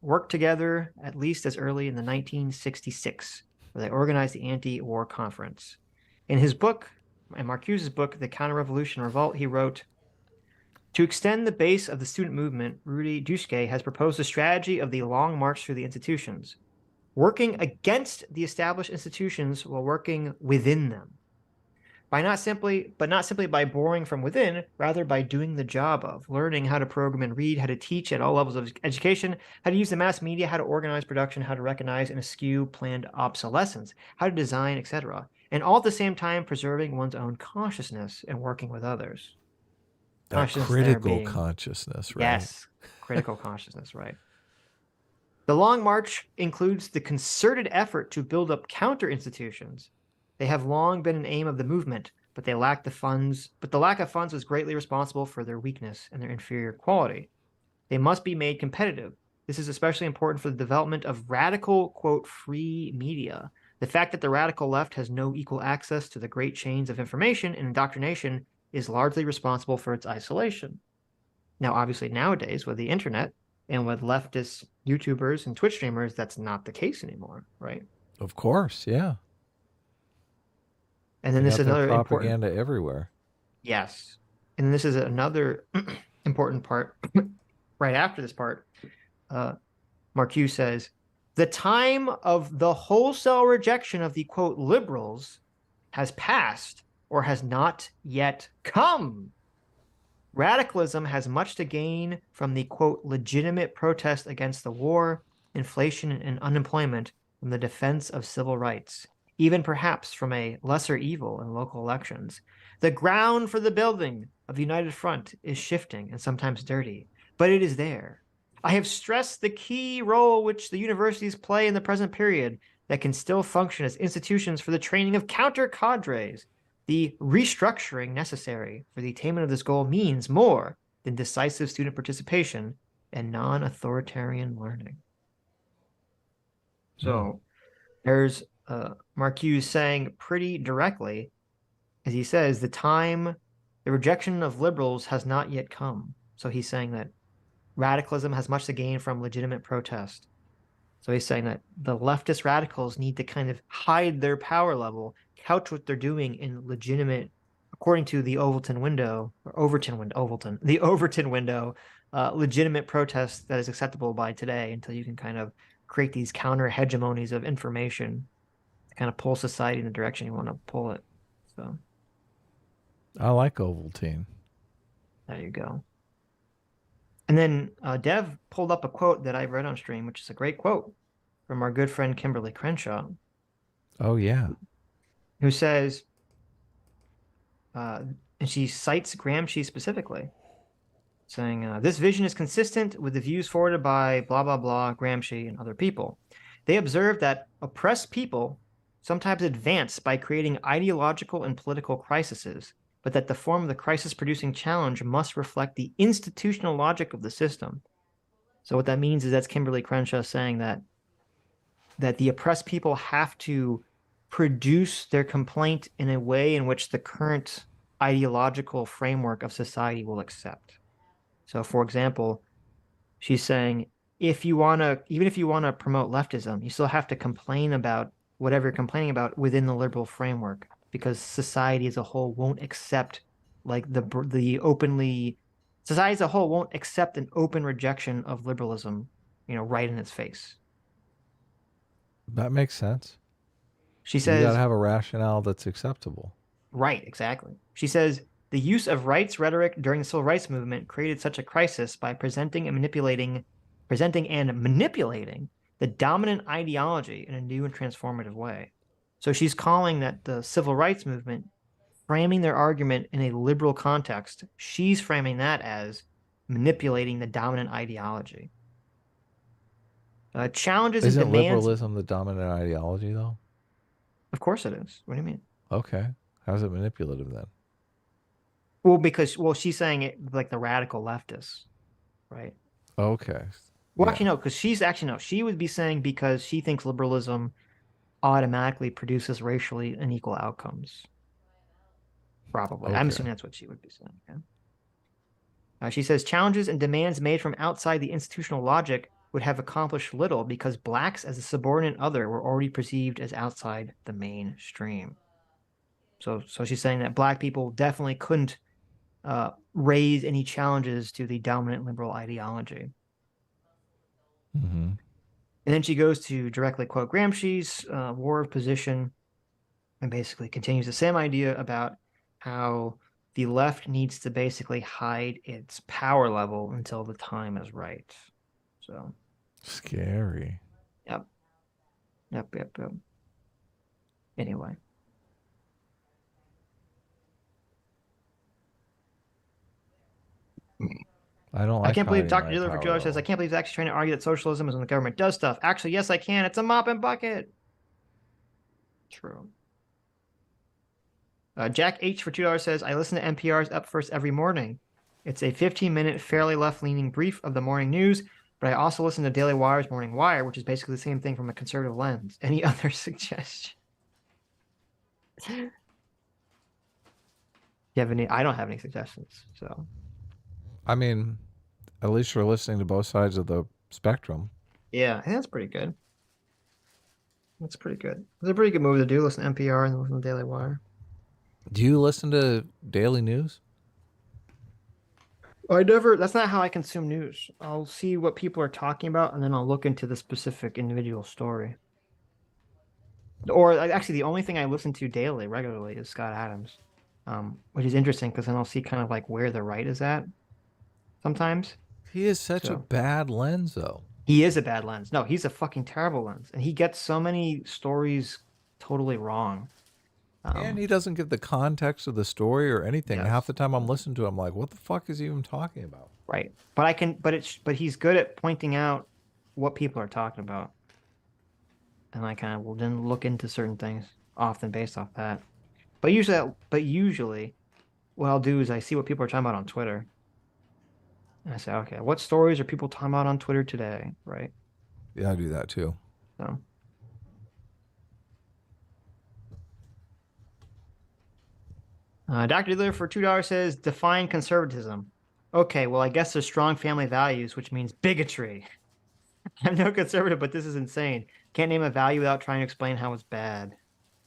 B: worked together at least as early in the 1966, where they organized the anti-war conference. In his book, in Marcuse's book, The Counter-Revolution Revolt, he wrote, to extend the base of the student movement, Rudy Duce has proposed a strategy of the long march through the institutions, working against the established institutions while working within them. not simply by boring from within, rather by doing the job of learning how to program and read, how to teach at all levels of education, how to use the mass media, how to organize production, how to recognize and eschew planned obsolescence, how to design, etc. And all at the same time preserving one's own consciousness and working with others.
A: That
B: Consciousness there
A: critical
B: being,
A: consciousness, right?
B: yes, critical consciousness, right? The Long March includes the concerted effort to build up counter institutions. They have long been an aim of the movement, but they lack the funds. But the lack of funds was greatly responsible for their weakness and their inferior quality. They must be made competitive. This is especially important for the development of radical, quote, free media. The fact that the radical left has no equal access to the great chains of information and indoctrination is largely responsible for its isolation. Now, obviously, nowadays with the internet and with leftist YouTubers and Twitch streamers, that's not the case anymore, right?
A: Of course, yeah.
B: And then
A: They
B: this
A: got
B: is
A: their
B: another important,
A: propaganda everywhere.
B: yes. And this is another important part right after this part. Marcuse says, the time of the wholesale rejection of the, quote, liberals has passed or has not yet come. Radicalism has much to gain from the, quote, legitimate protest against the war, inflation, and unemployment from the defense of civil rights, even perhaps from a lesser evil in local elections. The ground for the building of the United Front is shifting and sometimes dirty, but it is there. I have stressed the key role which the universities play in the present period that can still function as institutions for the training of counter cadres. The restructuring necessary for the attainment of this goal means more than decisive student participation and non-authoritarian learning. So there's Marcuse saying pretty directly, as he says, the rejection of liberals has not yet come. So he's saying that radicalism has much to gain from legitimate protest. So he's saying that the leftist radicals need to kind of hide their power level, couch what they're doing in legitimate, according to the Overton window, legitimate protest that is acceptable by today until you can kind of create these counter hegemonies of information to kind of pull society in the direction you want to pull it. So
A: I like Ovaltine.
B: there you go. And then Dev pulled up a quote that I read on stream, which is a great quote from our good friend Kimberly Crenshaw.
A: Oh, yeah.
B: Who says, and she cites Gramsci specifically, saying, this vision is consistent with the views forwarded by blah, blah, blah, Gramsci and other people. They observe that oppressed people sometimes advance by creating ideological and political crises, but that the form of the crisis-producing challenge must reflect the institutional logic of the system. So what that means is that's Kimberly Crenshaw saying that the oppressed people have to produce their complaint in a way in which the current ideological framework of society will accept. So, for example, she's saying, even if you want to promote leftism, you still have to complain about whatever you're complaining about within the liberal framework, because society as a whole won't accept society as a whole won't accept an open rejection of liberalism, right in its face.
A: That makes sense.
B: She
A: You
B: says,
A: got to have a rationale that's acceptable.
B: right, exactly. She says, the use of rights rhetoric during the civil rights movement created such a crisis by presenting and manipulating the dominant ideology in a new and transformative way. So she's calling that the civil rights movement, framing their argument in a liberal context, she's framing that as manipulating the dominant ideology. Challenges
A: Isn't
B: and demands.
A: liberalism the dominant ideology, though?
B: Of course it is. What do you mean?
A: Okay. How's it manipulative then?
B: Well, she's saying it like the radical leftists, right?
A: Okay.
B: Well, actually, no, because she would be saying because she thinks liberalism automatically produces racially unequal outcomes. Probably.
A: Okay.
B: I'm assuming that's what she would be saying. Yeah? She says challenges and demands made from outside the institutional logic would have accomplished little because blacks as a subordinate other were already perceived as outside the mainstream. So she's saying that black people definitely couldn't raise any challenges to the dominant liberal ideology.
A: Mm-hmm.
B: And then she goes to directly quote Gramsci's war of position. and basically continues the same idea about how the left needs to basically hide its power level until the time is right. So
A: Scary.
B: yep. Anyway.
A: I don't
B: I
A: like
B: can't believe
A: hiding
B: Dr.
A: my
B: Diller for
A: power
B: 2 hours says, I
A: level.
B: can't believe he's actually trying to argue that socialism is when the government does stuff. Actually, yes, I can. It's a mop and bucket. True. Jack H for $2 says, I listen to NPR's Up First every morning. It's a 15-minute, fairly left-leaning brief of the morning news, but I also listen to Daily Wire's Morning Wire, which is basically the same thing from a conservative lens. Any other suggestion? You have any? I don't have any suggestions. So
A: I mean, at least you're listening to both sides of the spectrum.
B: yeah, I think that's pretty good. That's pretty good. It's a pretty good move to do. Listen to NPR and listen to Daily Wire.
A: Do you listen to daily news?
B: I never, that's not how I consume news. I'll see what people are talking about and then I'll look into the specific individual story. Or actually, the only thing I listen to daily, regularly, is Scott Adams, which is interesting because then I'll see kind of like where the right is at sometimes.
A: He is such a
B: So
A: bad lens, though.
B: he is a bad lens. No, he's a fucking terrible lens. And he gets so many stories totally wrong.
A: And he doesn't give the context of the story or anything.
B: Yes.
A: Half the time I'm listening to him, I'm like, what the fuck is he even talking about?
B: Right. But I can, but he's good at pointing out what people are talking about. And I kind of will then look into certain things often based off that. But usually what I'll do is I see what people are talking about on Twitter. And I say, okay, what stories are people talking about on Twitter today? Right.
A: Yeah, I do that too.
B: So Dr. Diller for $2 says, define conservatism. Okay, well, I guess there's strong family values, which means bigotry. I'm no conservative, but this is insane. Can't name a value without trying to explain how it's bad.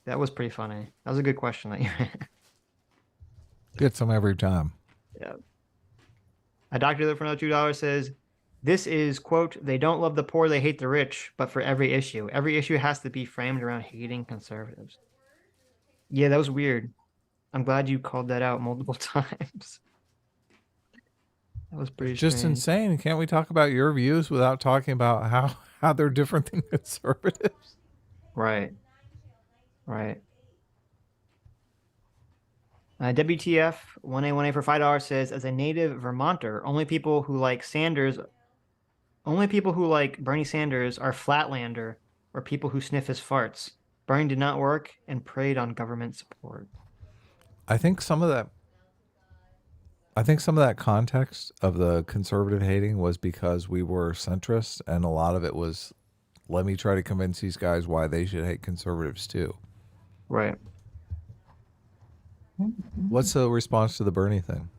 B: That was pretty funny. That was a good question that you had.
A: Gets them every time.
B: Yeah. Dr. Diller for another $2 says, this is, quote, they don't love the poor, they hate the rich, but for every issue. Every issue has to be framed around hating conservatives. Yeah, that was weird. I'm glad you called that out multiple times. That was pretty
A: Just
B: strange.
A: insane. Can't we talk about your views without talking about how they're different than conservatives?
B: Right. Right. WTF 1A for $5 says, as a native Vermonter, only people who like Bernie Sanders are Flatlander or people who sniff his farts. Bernie did not work and preyed on government support.
A: I think some of that context of the conservative hating was because we were centrist, and a lot of it was, let me try to convince these guys why they should hate conservatives too.
B: Right.
A: What's the response to the Bernie thing?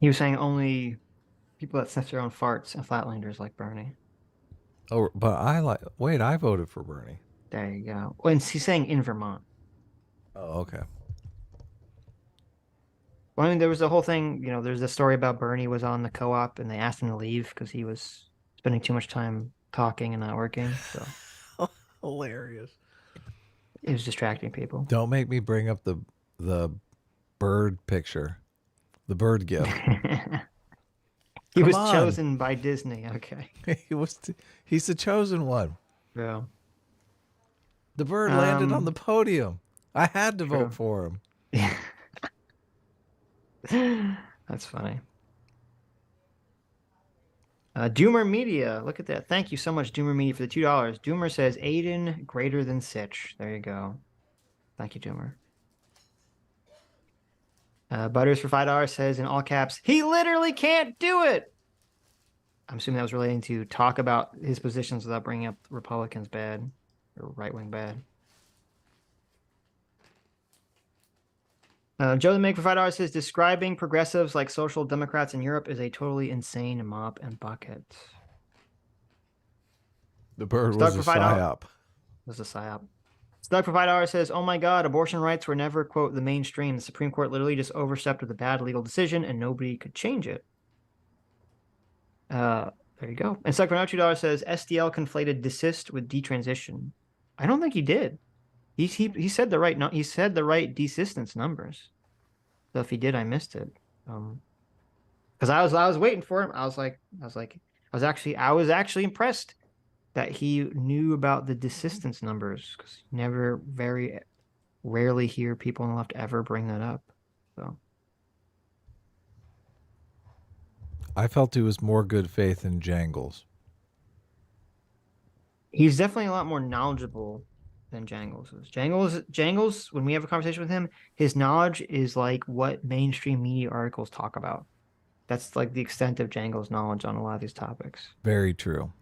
B: He was saying only people that sniff their own farts and Flatlanders like Bernie.
A: Oh, but I voted for Bernie.
B: There you go. Well, and he's saying in Vermont.
A: Oh, okay.
B: Well, I mean, there was the whole thing, there's a story about Bernie was on the co-op and they asked him to leave because he was spending too much time talking and not working. So
A: Hilarious.
B: it was distracting people.
A: Don't make me bring up the bird picture, the bird gift.
B: He
A: Come
B: was
A: on.
B: chosen by Disney. Okay.
A: He's the chosen one.
B: Yeah.
A: The bird landed on the podium. I had to vote for him.
B: That's funny. Doomer Media, look at that. Thank you so much, Doomer Media, for the $2. Doomer says Aiden greater than Sitch. There you go. Thank you, Doomer. Butters for $5 says in all caps, he literally can't do it. I'm assuming that was relating to talk about his positions without bringing up Republicans bad or right wing bad. Joe the Meg for $5 says describing progressives like social democrats in Europe is a totally insane mop and bucket.
A: The bird was a psyop.
B: Was a psyop. Doug for $5 says, oh my God, abortion rights were never, quote, the mainstream. The Supreme Court literally just overstepped with a bad legal decision and nobody could change it. There you go. And Stuck for $2 says, SDL conflated desist with detransition. I don't think he did. He said the right he said the right desistance numbers. So if he did, I missed it. Because I was waiting for him. I was actually impressed that he knew about the desistance numbers, because you never very rarely hear people on the left ever bring that up. So
A: I felt he was more good faith than Jangles.
B: he's definitely a lot more knowledgeable than Jangles is. Jangles, when we have a conversation with him, his knowledge is like what mainstream media articles talk about. That's like the extent of Jangles' knowledge on a lot of these topics.
A: Very true.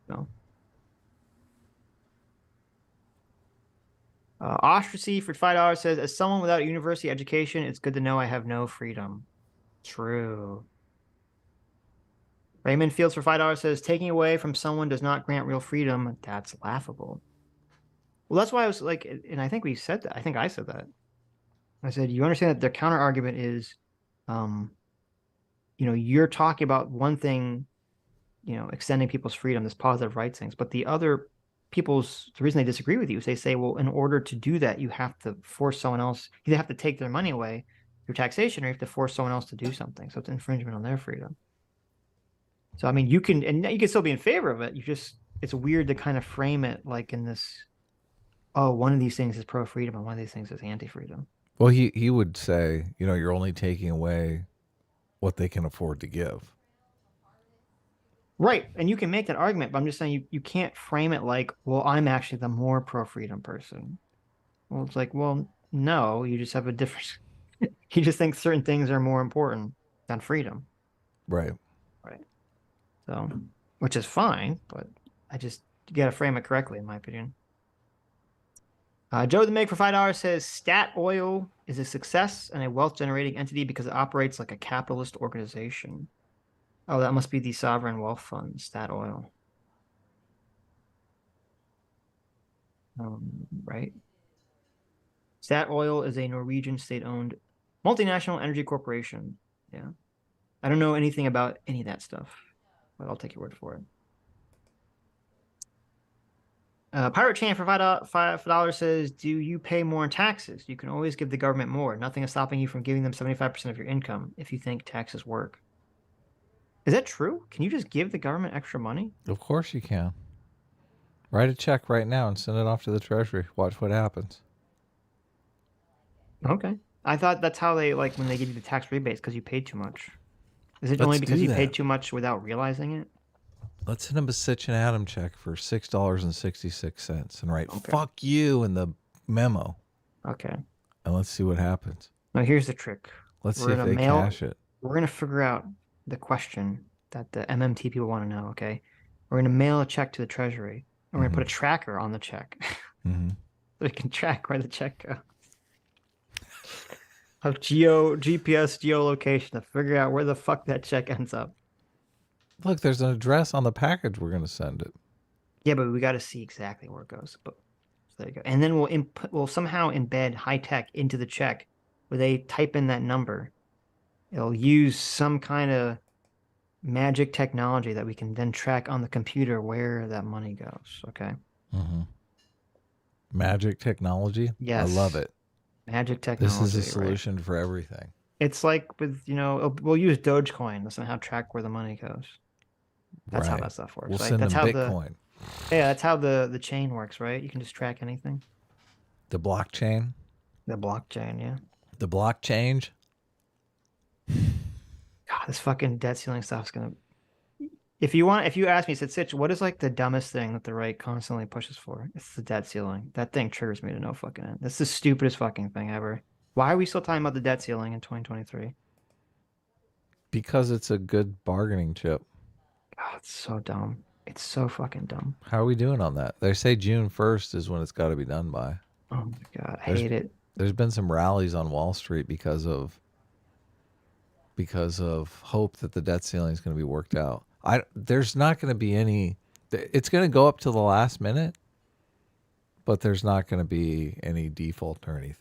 B: No. Ostracy for $5 says, as someone without a university education, it's good to know I have no freedom. True. Raymond Fields for $5 says, taking away from someone does not grant real freedom. That's laughable. Well, that's why I was like, and I think we said that. I think I said that. I said, you understand that their counter argument is, you're talking about one thing, extending people's freedom, this positive rights things, but the other the reason they disagree with you is they say, well, in order to do that, you have to force someone else, you have to take their money away through taxation, or you have to force someone else to do something. So it's infringement on their freedom. So, I mean, you can still be in favor of it. It's weird to kind of frame it like in this, oh, one of these things is pro-freedom and one of these things is anti-freedom.
A: Well, he would say, you're only taking away what they can afford to give.
B: Right. And you can make that argument, but I'm just saying you can't frame it like, well, I'm actually the more pro-freedom person. Well, it's like, well, no, you just have a different, you just think certain things are more important than freedom.
A: Right.
B: Right. So, which is fine, but you got to frame it correctly, in my opinion. Joe the Meg for $5 says, Stat Oil is a success and a wealth-generating entity because it operates like a capitalist organization. Oh, that must be the sovereign wealth fund, Stat Oil. Right. Stat Oil is a Norwegian state-owned multinational energy corporation. Yeah. I don't know anything about any of that stuff, but I'll take your word for it. Pirate Chan for $5 says, do you pay more in taxes? You can always give the government more. Nothing is stopping you from giving them 75% of your income if you think taxes work. Is that true? Can you just give the government extra money?
A: Of course you can. Write a check right now and send it off to the Treasury. Watch what happens.
B: Okay. I thought that's how they, like, when they give you the tax rebates, because you paid too much. Is it only because you paid too much without realizing it?
A: Let's send him a Sitch and Adam check for $6.66 and write fuck you in the memo.
B: Okay.
A: And let's see what happens.
B: Now, here's the trick.
A: Let's see if they cash it.
B: We're going to figure out the question that the MMT people want to know, okay? We're going to mail a check to the Treasury, and we're going to put a tracker on the check. So we can track where the check goes. Of GPS geolocation to figure out where the fuck that check ends up.
A: Look, there's an address on the package we're going to send it.
B: Yeah, but we got to see exactly where it goes. But so there you go. And then we'll somehow embed high tech into the check where they type in that number. It'll use some kind of magic technology that we can then track on the computer where that money goes. Okay.
A: Magic technology?
B: Yes.
A: I love it.
B: Magic technology.
A: This is a solution for everything.
B: It's like with, we'll use Dogecoin. That's not how track where the money goes. That's how that stuff works.
A: We'll
B: right?
A: send
B: That's
A: them
B: how
A: Bitcoin.
B: that's how the chain works, right? You can just track anything.
A: The blockchain?
B: The blockchain, yeah.
A: The block change?
B: God, this fucking debt ceiling stuff's gonna. If you ask me, Sitch, what is like the dumbest thing that the right constantly pushes for? It's the debt ceiling. That thing triggers me to no fucking end. That's the stupidest fucking thing ever. Why are we still talking about the debt ceiling in 2023?
A: Because it's a good bargaining chip.
B: God, it's so dumb. It's so fucking dumb.
A: How are we doing on that? They say June 1st is when it's got to be done by.
B: Oh my God, I hate it.
A: There's been some rallies on Wall Street because of hope that the debt ceiling is going to be worked out. There's not going to be any. It's going to go up to the last minute, but there's not going to be any default or anything.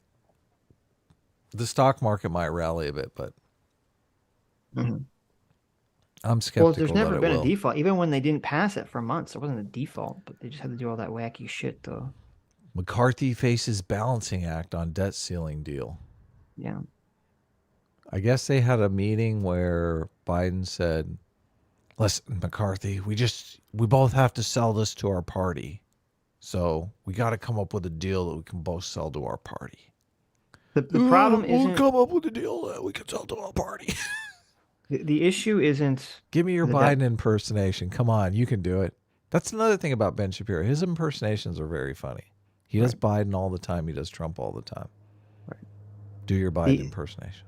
A: The stock market might rally a bit, but I'm skeptical.
B: Well, there's never been
A: a
B: default. Even when they didn't pass it for months, it wasn't a default, but they just had to do all that wacky shit though.
A: McCarthy faces balancing act on debt ceiling deal.
B: Yeah.
A: I guess they had a meeting where Biden said, listen, McCarthy, we both have to sell this to our party. So we got to come up with a deal that we can both sell to our party.
B: The problem
A: We'll
B: isn't
A: come up with a deal that we can sell to our party.
B: the issue isn't
A: Give me your
B: the
A: Biden
B: debt.
A: impersonation. Come on, you can do it. That's another thing about Ben Shapiro. His impersonations are very funny. He does Biden all the time. He does Trump all the time.
B: Right.
A: Do your Biden impersonation.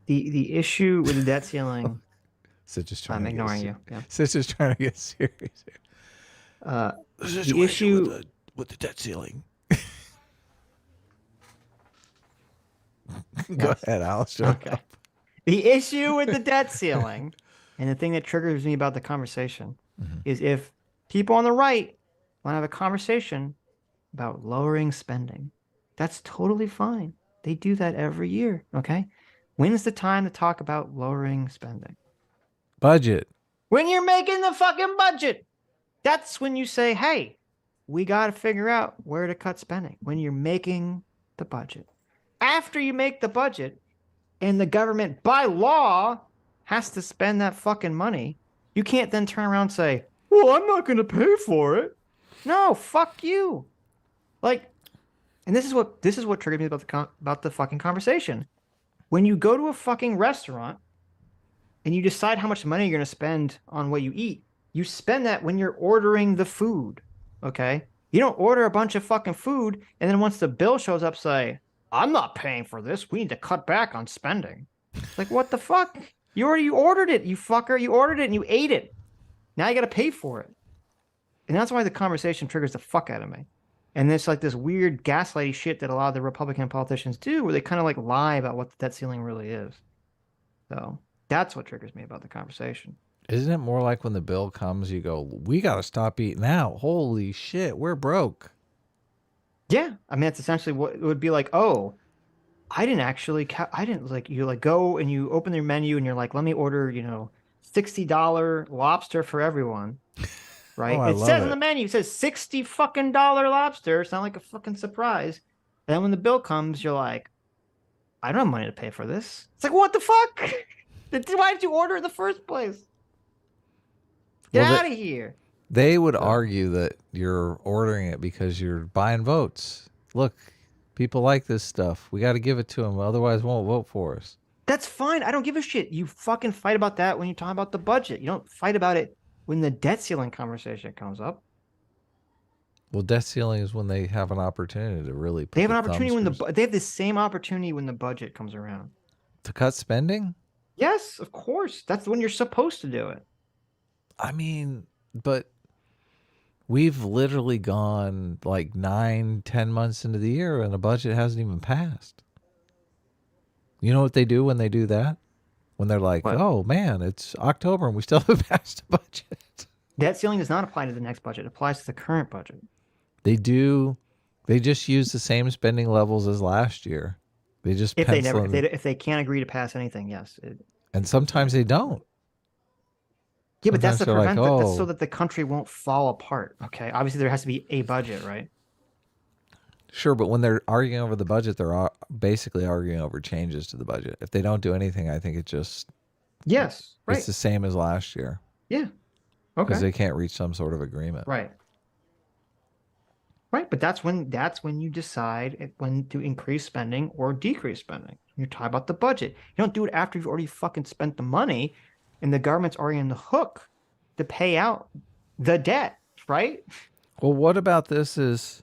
B: The issue with the debt ceiling.
A: Sitch is trying
B: I'm
A: to
B: ignoring
A: get
B: you. Yeah.
A: Sitch is trying to get serious here.
B: The issue
A: with the debt ceiling. Go ahead, Alice.
B: Okay. The issue with the debt ceiling, and the thing that triggers me about the conversation, is if people on the right want to have a conversation about lowering spending, that's totally fine. They do that every year. Okay. When's the time to talk about lowering spending?
A: Budget.
B: When you're making the fucking budget. That's when you say, hey, we got to figure out where to cut spending. When you're making the budget. After you make the budget and the government by law has to spend that fucking money, you can't then turn around and say, well, I'm not going to pay for it. No, fuck you. Like, and this is what triggered me about the fucking conversation. When you go to a fucking restaurant and you decide how much money you're going to spend on what you eat, you spend that when you're ordering the food, okay? You don't order a bunch of fucking food and then once the bill shows up, say, I'm not paying for this. We need to cut back on spending. Like, what the fuck? You already ordered it, you fucker. You ordered it and you ate it. Now you got to pay for it. And that's why the conversation triggers the fuck out of me. And it's like this weird gaslighty shit that a lot of the Republican politicians do where they kind of like lie about what the debt ceiling really is. So that's what triggers me about the conversation.
A: Isn't it more like when the bill comes, you go, we got to stop eating out. Holy shit, we're broke.
B: Yeah. I mean, that's essentially what it would be like. Oh, I didn't like, you like go and you open their menu and you're like, let me order, $60 lobster for everyone. Right?
A: Oh, I
B: It
A: love
B: says on
A: it.
B: the menu, it says $60 fucking lobster. It's not like a fucking surprise. And then when the bill comes, you're like, I don't have money to pay for this. It's like, what the fuck? Why did you order in the first place? Get out of here.
A: They would argue that you're ordering it because you're buying votes. Look, people like this stuff. We got to give it to them. Otherwise, won't vote for us.
B: That's fine. I don't give a shit. You fucking fight about that when you talk about the budget. You don't fight about it when the debt ceiling conversation comes up.
A: Well, debt ceiling is when they have an opportunity to really put
B: They have an
A: the
B: opportunity
A: thumbs
B: they have the same opportunity when the budget comes around.
A: to cut spending.
B: Yes, of course. That's when you're supposed to do it.
A: I mean, but we've literally gone like 9-10 months into the year and the budget hasn't even passed. You know what they do when they do that? When they're like,
B: What?
A: oh man, it's October and we still haven't passed the budget.
B: Debt ceiling does not apply to the next budget. It applies to the current budget.
A: They do. They just use the same spending levels as last year. They just
B: If
A: pencil in-
B: if they can't agree to pass anything, yes.
A: and sometimes they don't.
B: Yeah, but that's to
A: Sometimes they're
B: prevent
A: like,
B: that's so
A: "Oh."
B: that the country won't fall apart. Okay, obviously there has to be a budget, right?
A: Sure, but when they're arguing over the budget, they're basically arguing over changes to the budget. If they don't do anything, I think it's
B: Yes, right.
A: the same as last year
B: Yeah.
A: because
B: Okay.
A: they can't reach some sort of agreement.
B: Right. Right, but that's when you decide when to increase spending or decrease spending. You're talking about the budget. You don't do it after you've already fucking spent the money and the government's already on the hook to pay out the debt, right?
A: Well, what about this is,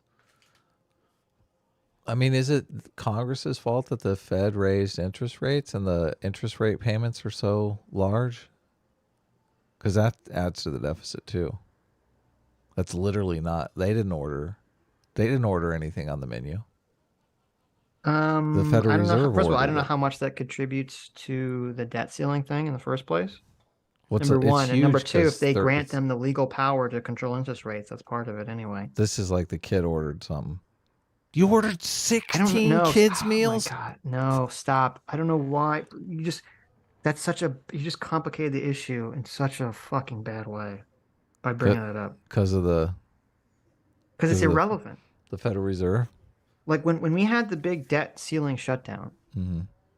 A: I mean, is it Congress's fault that the Fed raised interest rates and the interest rate payments are so large? Because that adds to the deficit too. That's literally not, they didn't order anything on the menu. The Federal
B: I don't know.
A: Reserve
B: First of all, I
A: ordered
B: don't know
A: it.
B: how much that contributes to the debt ceiling thing in the first place.
A: It's
B: Number one, and number
A: huge
B: two,
A: 'cause
B: if they grant
A: it's-
B: them the legal power to control interest rates, that's part of it anyway.
A: This is like the kid ordered something. You ordered
B: I don't
A: 16
B: know.
A: kids'
B: Oh
A: meals?
B: my God, no, stop! I don't know why you just complicated the issue in such a fucking bad way by bringing it up
A: Because of the,
B: because it's
A: of the-
B: irrelevant.
A: the Federal Reserve.
B: Like when we had the big debt ceiling shutdown,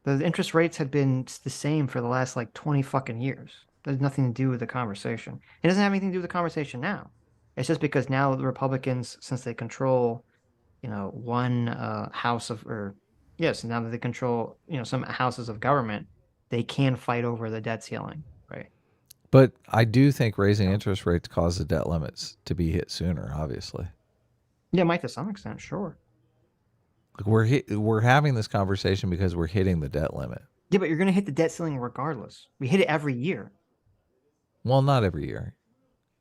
B: the interest rates had been the same for the last like 20 fucking years. There's nothing to do with the conversation. It doesn't have anything to do with the conversation now. It's just because now the Republicans, since they control, one house of, or yes, now that they control, some houses of government, they can fight over the debt ceiling, right?
A: But I do think raising interest rates causes debt limits to be hit sooner, obviously.
B: Yeah, it might to some extent, sure.
A: Like we're having this conversation because we're hitting the debt limit.
B: Yeah, but you're going to hit the debt ceiling regardless. We hit it every year.
A: Well, not every year.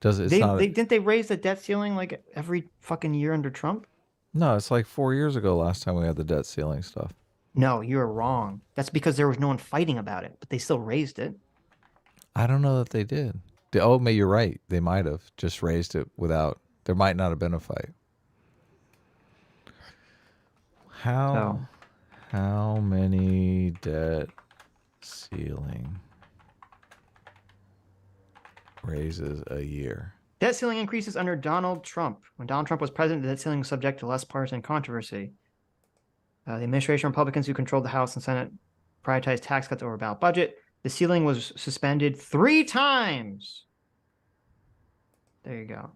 B: Didn't they raise the debt ceiling like every fucking year under Trump?
A: No, it's like 4 years ago last time we had the debt ceiling stuff.
B: No, you're wrong. That's because there was no one fighting about it, but they still raised it.
A: I don't know that they did. Oh, maybe you're right. They might have just raised it without. There might not have been a fight. How many debt ceiling raises a year?
B: Debt ceiling increases under Donald Trump. When Donald Trump was president, the debt ceiling was subject to less partisan controversy. The administration Republicans who controlled the House and Senate prioritized tax cuts over a balanced budget. The ceiling was suspended 3 times. There you go.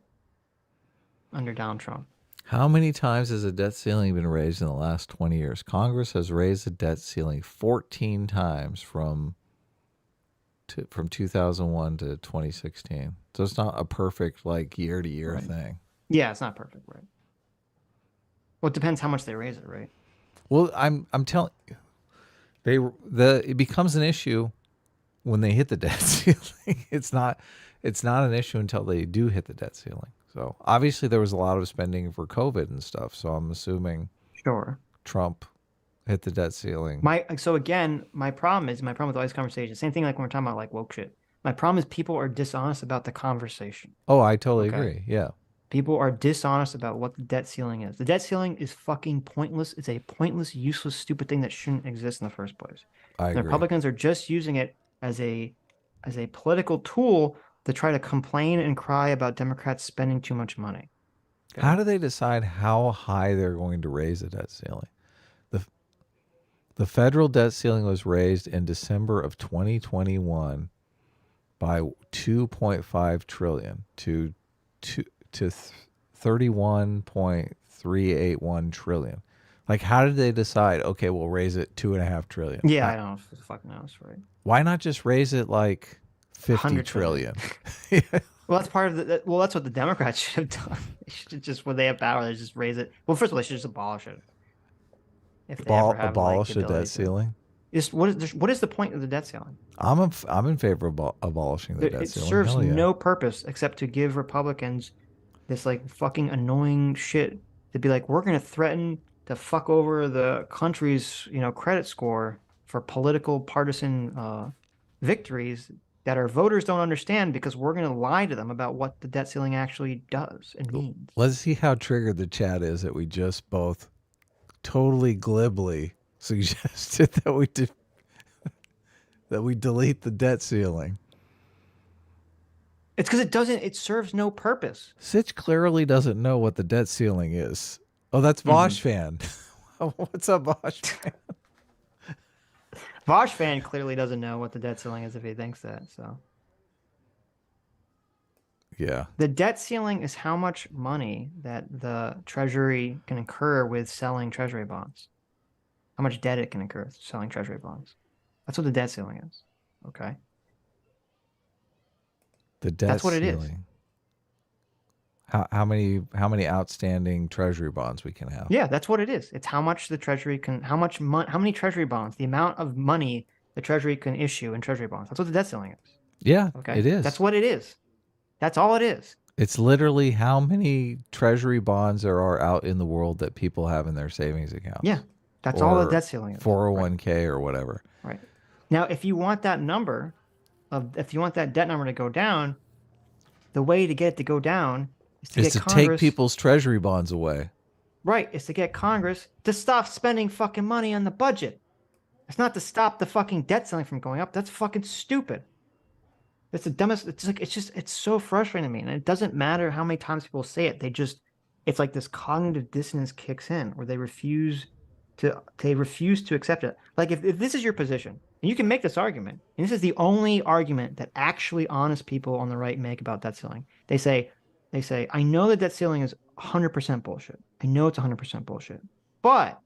B: Under Donald Trump.
A: How many times has a debt ceiling been raised in the last 20 years? Congress has raised the debt ceiling 14 times from 2001 to 2016. So it's not a perfect like year to year thing.
B: Yeah, it's not perfect, right? Well, it depends how much they raise it, right?
A: Well, I'm telling you, it becomes an issue when they hit the debt ceiling. It's not an issue until they do hit the debt ceiling. So obviously there was a lot of spending for COVID and stuff. So I'm assuming Trump hit the debt ceiling.
B: My problem with all these conversations, same thing like when we're talking about like woke shit. My problem is people are dishonest about the conversation.
A: Oh, I totally agree. Yeah.
B: People are dishonest about what the debt ceiling is. The debt ceiling is fucking pointless. It's a pointless, useless, stupid thing that shouldn't exist in the first place.
A: I agree.
B: The Republicans are just using it as a political tool to try to complain and cry about Democrats spending too much money.
A: Okay. How do they decide how high they're going to raise the debt ceiling? The federal debt ceiling was raised in December of 2021 by 2.5 trillion to 31.381 trillion. Like, how did they decide? Okay, we'll raise it 2.5 trillion.
B: Yeah, I don't know if the fuck knows, right?
A: Why not just raise it like 50 trillion?
B: Well, that's part of the. Well, that's what the Democrats should have done. They should just, when they have power, they just raise it. Well, first of all, they should just abolish it. If they ever have,
A: abolish
B: like,
A: the debt ceiling.
B: What is the point of the debt ceiling?
A: I'm in favor of abolishing the debt ceiling.
B: It serves no purpose except to give Republicans this like fucking annoying shit to be like, we're going to threaten to fuck over the country's credit score for political partisan victories that our voters don't understand, because we're going to lie to them about what the debt ceiling actually does and means.
A: Let's see how triggered the chat is that we just both totally glibly suggested that we delete the debt ceiling.
B: It's because it serves no purpose.
A: Sitch clearly doesn't know what the debt ceiling is. Oh, that's Vosh fan. What's up, Vosh fan?
B: Vosh fan clearly doesn't know what the debt ceiling is if he thinks that. So
A: yeah,
B: the debt ceiling is how much money that the Treasury can incur with selling Treasury bonds. How much debt it can incur selling Treasury bonds. That's what the debt ceiling is. Okay.
A: The debt
B: That's what
A: ceiling.
B: it is.
A: How many outstanding Treasury bonds we can have?
B: Yeah, that's what it is. It's how much the Treasury can, how many Treasury bonds, the amount of money the Treasury can issue in Treasury bonds. That's what the debt ceiling is.
A: Yeah,
B: okay,
A: it is.
B: That's what it is. That's all it is.
A: It's literally how many Treasury bonds there are out in the world that people have in their savings accounts.
B: Yeah, that's all the debt ceiling is.
A: 401k or whatever.
B: Right. Now, if you want that debt number to go down, the way to get it to go down is to
A: take people's Treasury bonds away.
B: Right. It's to get Congress to stop spending fucking money on the budget. It's not to stop the fucking debt ceiling from going up. That's fucking stupid. It's the dumbest. It's so frustrating to me. And it doesn't matter how many times people say it. They just it's like this cognitive dissonance kicks in where they refuse to accept it. Like if this is your position, and you can make this argument, and this is the only argument that actually honest people on the right make about debt ceiling. They say, I know that debt ceiling is 100% bullshit. I know it's 100% bullshit. But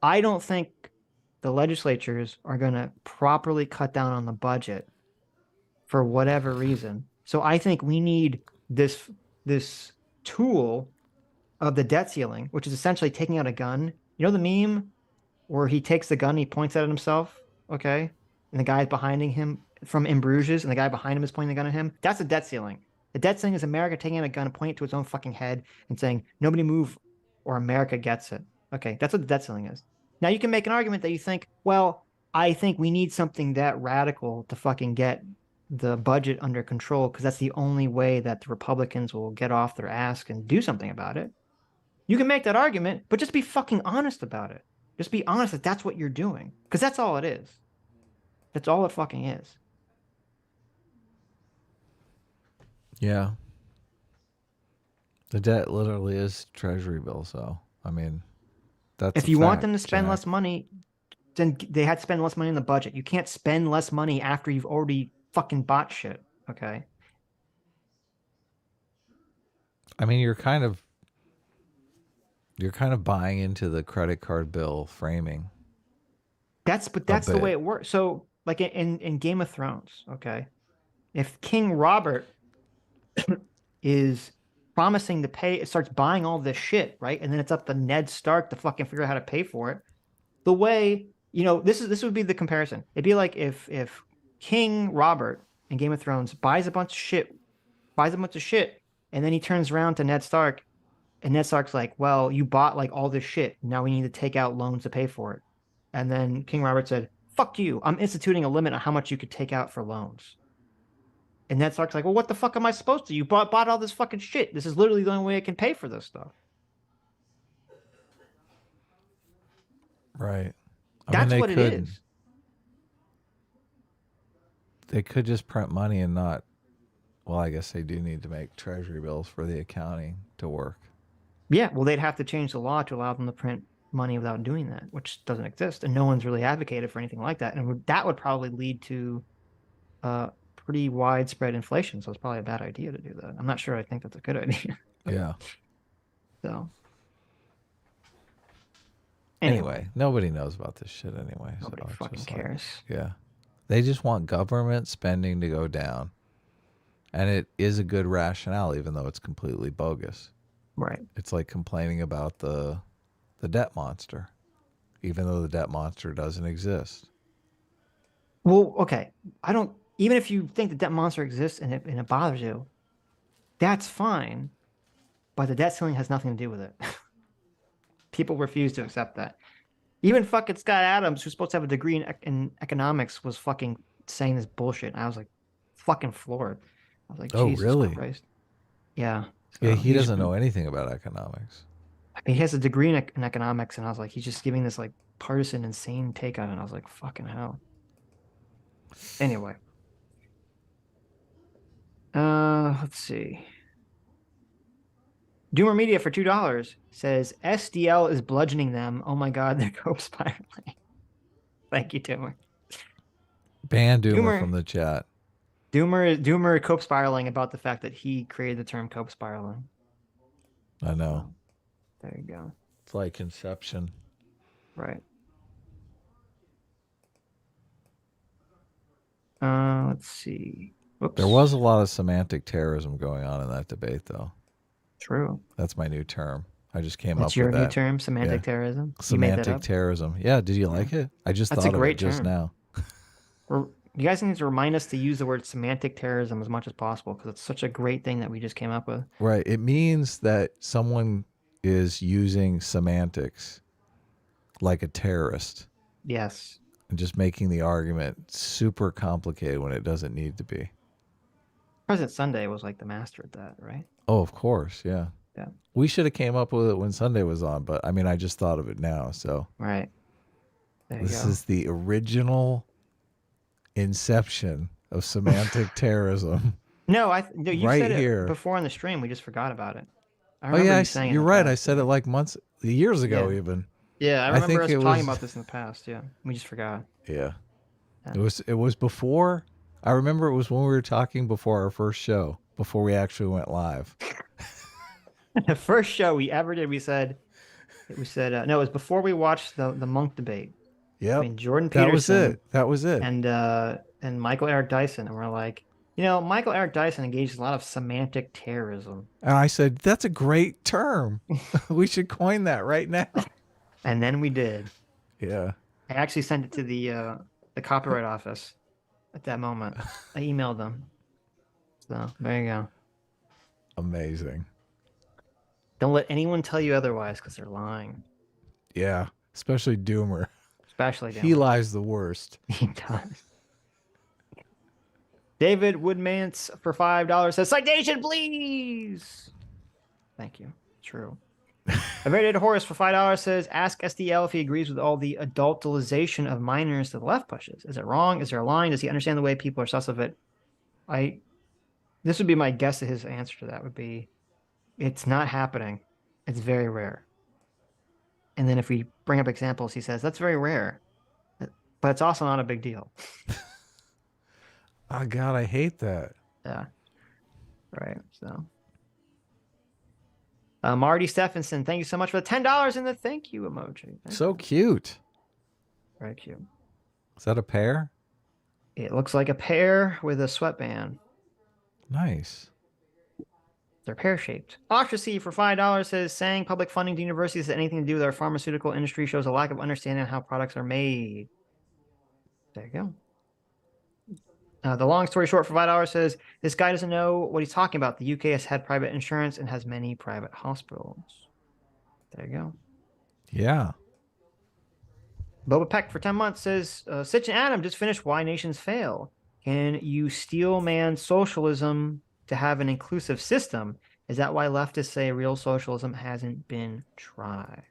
B: I don't think the legislatures are going to properly cut down on the budget for whatever reason. So I think we need this tool of the debt ceiling, which is essentially taking out a gun. You know the meme where he takes the gun, he points at himself, okay? And the guy behind him from In Bruges, and the guy behind him is pointing the gun at him. That's a debt ceiling. The debt ceiling is America taking out a gun and pointing it to its own fucking head and saying, nobody move or America gets it. Okay, that's what the debt ceiling is. Now you can make an argument that you think, well, I think we need something that radical to fucking get the budget under control because that's the only way that the Republicans will get off their ass and do something about it. You can make that argument, but just be fucking honest about it. Just be honest that that's what you're doing, because that's all it is. That's all it fucking is.
A: Yeah. The debt literally is treasury bill, so I mean, that's
B: if you want them to spend less money, then they had to spend less money in the budget. You can't spend less money after you've already fucking bought shit. Okay.
A: I mean, you're kind of buying into the credit card bill framing.
B: That's the way it works. So like in Game of Thrones, okay, if King Robert is promising to pay, it starts buying all this shit, right? And then it's up to Ned Stark to fucking figure out how to pay for it. The way, this would be the comparison. It'd be like if King Robert in Game of Thrones buys a bunch of shit, and then he turns around to Ned Stark, and Ned Stark's like, well, you bought like all this shit. Now we need to take out loans to pay for it. And then King Robert said, fuck you. I'm instituting a limit on how much you could take out for loans. And Ned Stark's like, well, what the fuck am I supposed to? You bought all this fucking shit. This is literally the only way I can pay for this stuff.
A: Right.
B: That's what it is.
A: They could just print money and not, well, I guess they do need to make treasury bills for the accounting to work.
B: Yeah, well, they'd have to change the law to allow them to print money without doing that, which doesn't exist. And no one's really advocated for anything like that. And that would probably lead to pretty widespread inflation. So it's probably a bad idea to do that. I'm not sure I think that's a good idea.
A: Yeah.
B: So.
A: Anyway, nobody knows about this shit anyway.
B: Nobody
A: so
B: fucking cares.
A: Yeah. They just want government spending to go down. And it is a good rationale, even though it's completely bogus.
B: Right.
A: It's like complaining about the debt monster, even though the debt monster doesn't exist.
B: Well, okay. Even if you think the debt monster exists and it bothers you, that's fine. But the debt ceiling has nothing to do with it. People refuse to accept that. Even fucking Scott Adams, who's supposed to have a degree in economics, was fucking saying this bullshit. And I was like fucking floored. I was like,
A: oh,
B: Jesus
A: really?
B: Christ. Yeah.
A: So yeah, he doesn't know anything about economics.
B: I mean, he has a degree in economics, and I was like, he's just giving this like partisan, insane take on it. And I was like, fucking hell. Anyway. Let's see. Doomer Media for $2 says SDL is bludgeoning them. Oh my God, they're co-spiraling. Thank you, Doomer.
A: Ban Doomer from the chat.
B: Doomer co-spiraling about the fact that he created the term co-spiraling.
A: I know.
B: So, there you go.
A: It's like Inception.
B: Right. Let's see. Whoops.
A: There was a lot of semantic terrorism going on in that debate, though.
B: True.
A: That's my new term. I just came
B: That's
A: up with that.
B: That's your new term, semantic terrorism?
A: Semantic terrorism. Yeah, did you like it? I just thought of it just now.
B: You guys need to remind us to use the word semantic terrorism as much as possible because it's such a great thing that we just came up with.
A: Right. It means that someone is using semantics like a terrorist.
B: Yes.
A: And just making the argument super complicated when it doesn't need to be.
B: President Sunday was like the master at that, right?
A: Oh, of course. Yeah.
B: Yeah.
A: We should have came up with it when Sunday was on, but I mean, I just thought of it now. So
B: right.
A: This is the original inception of semantic terrorism.
B: No, you
A: right
B: said it
A: here
B: before on the stream. We just forgot about it. I
A: Oh
B: remember
A: yeah,
B: you saying in
A: you're
B: the
A: right. I
B: past,
A: said
B: yeah.
A: it like years ago
B: Yeah.
A: even.
B: Yeah, I
A: I
B: remember
A: think
B: us
A: it
B: talking
A: was
B: about this in the past. Yeah, we just forgot.
A: yeah.
B: Yeah.
A: It was before. I remember it was when we were talking before our first show, before we actually went live.
B: The first show we ever did, we said no, it was before we watched the monk debate
A: Yep.
B: between Jordan
A: That was
B: Peterson
A: it. That was it.
B: and Michael Eric Dyson, and we're like, Michael Eric Dyson engaged in a lot of semantic terrorism,
A: And I said, that's a great term. We should coin that right now.
B: and then we did.
A: Yeah.
B: I actually sent it to the copyright office at that moment. I emailed them. So there you go.
A: Amazing.
B: Don't let anyone tell you otherwise because they're lying,
A: Yeah. Especially Doomer.
B: especially
A: He
B: down.
A: lies the worst.
B: He does. David Woodmance for $5 says, citation, please. Thank you. True. A very Horace for $5 says, ask SDL if he agrees with all the adultalization of minors that the left pushes. Is it wrong? Is there a line? Does he understand the way people are sus of it? This would be my guess that his answer to that would be, it's not happening. It's very rare. And then if we bring up examples, he says, that's very rare. But it's also not a big deal.
A: Oh God, I hate that.
B: Yeah. Right. So Marty Stephenson, thank you so much for the $10 in the thank you emoji.
A: So cute.
B: Very cute.
A: Is that a pear?
B: It looks like a pear with a sweatband.
A: Nice.
B: They're pear-shaped. Ostracy for $5 says, saying public funding to universities has anything to do with our pharmaceutical industry shows a lack of understanding of how products are made. There you go. The long story short for $5 says, this guy doesn't know what he's talking about. The UK has had private insurance and has many private hospitals. There you go.
A: Yeah.
B: Boba Peck for 10 months says, Sitch and Adam just finished Why Nations Fail. Can you steel man socialism to have an inclusive system? Is that why leftists say real socialism hasn't been tried?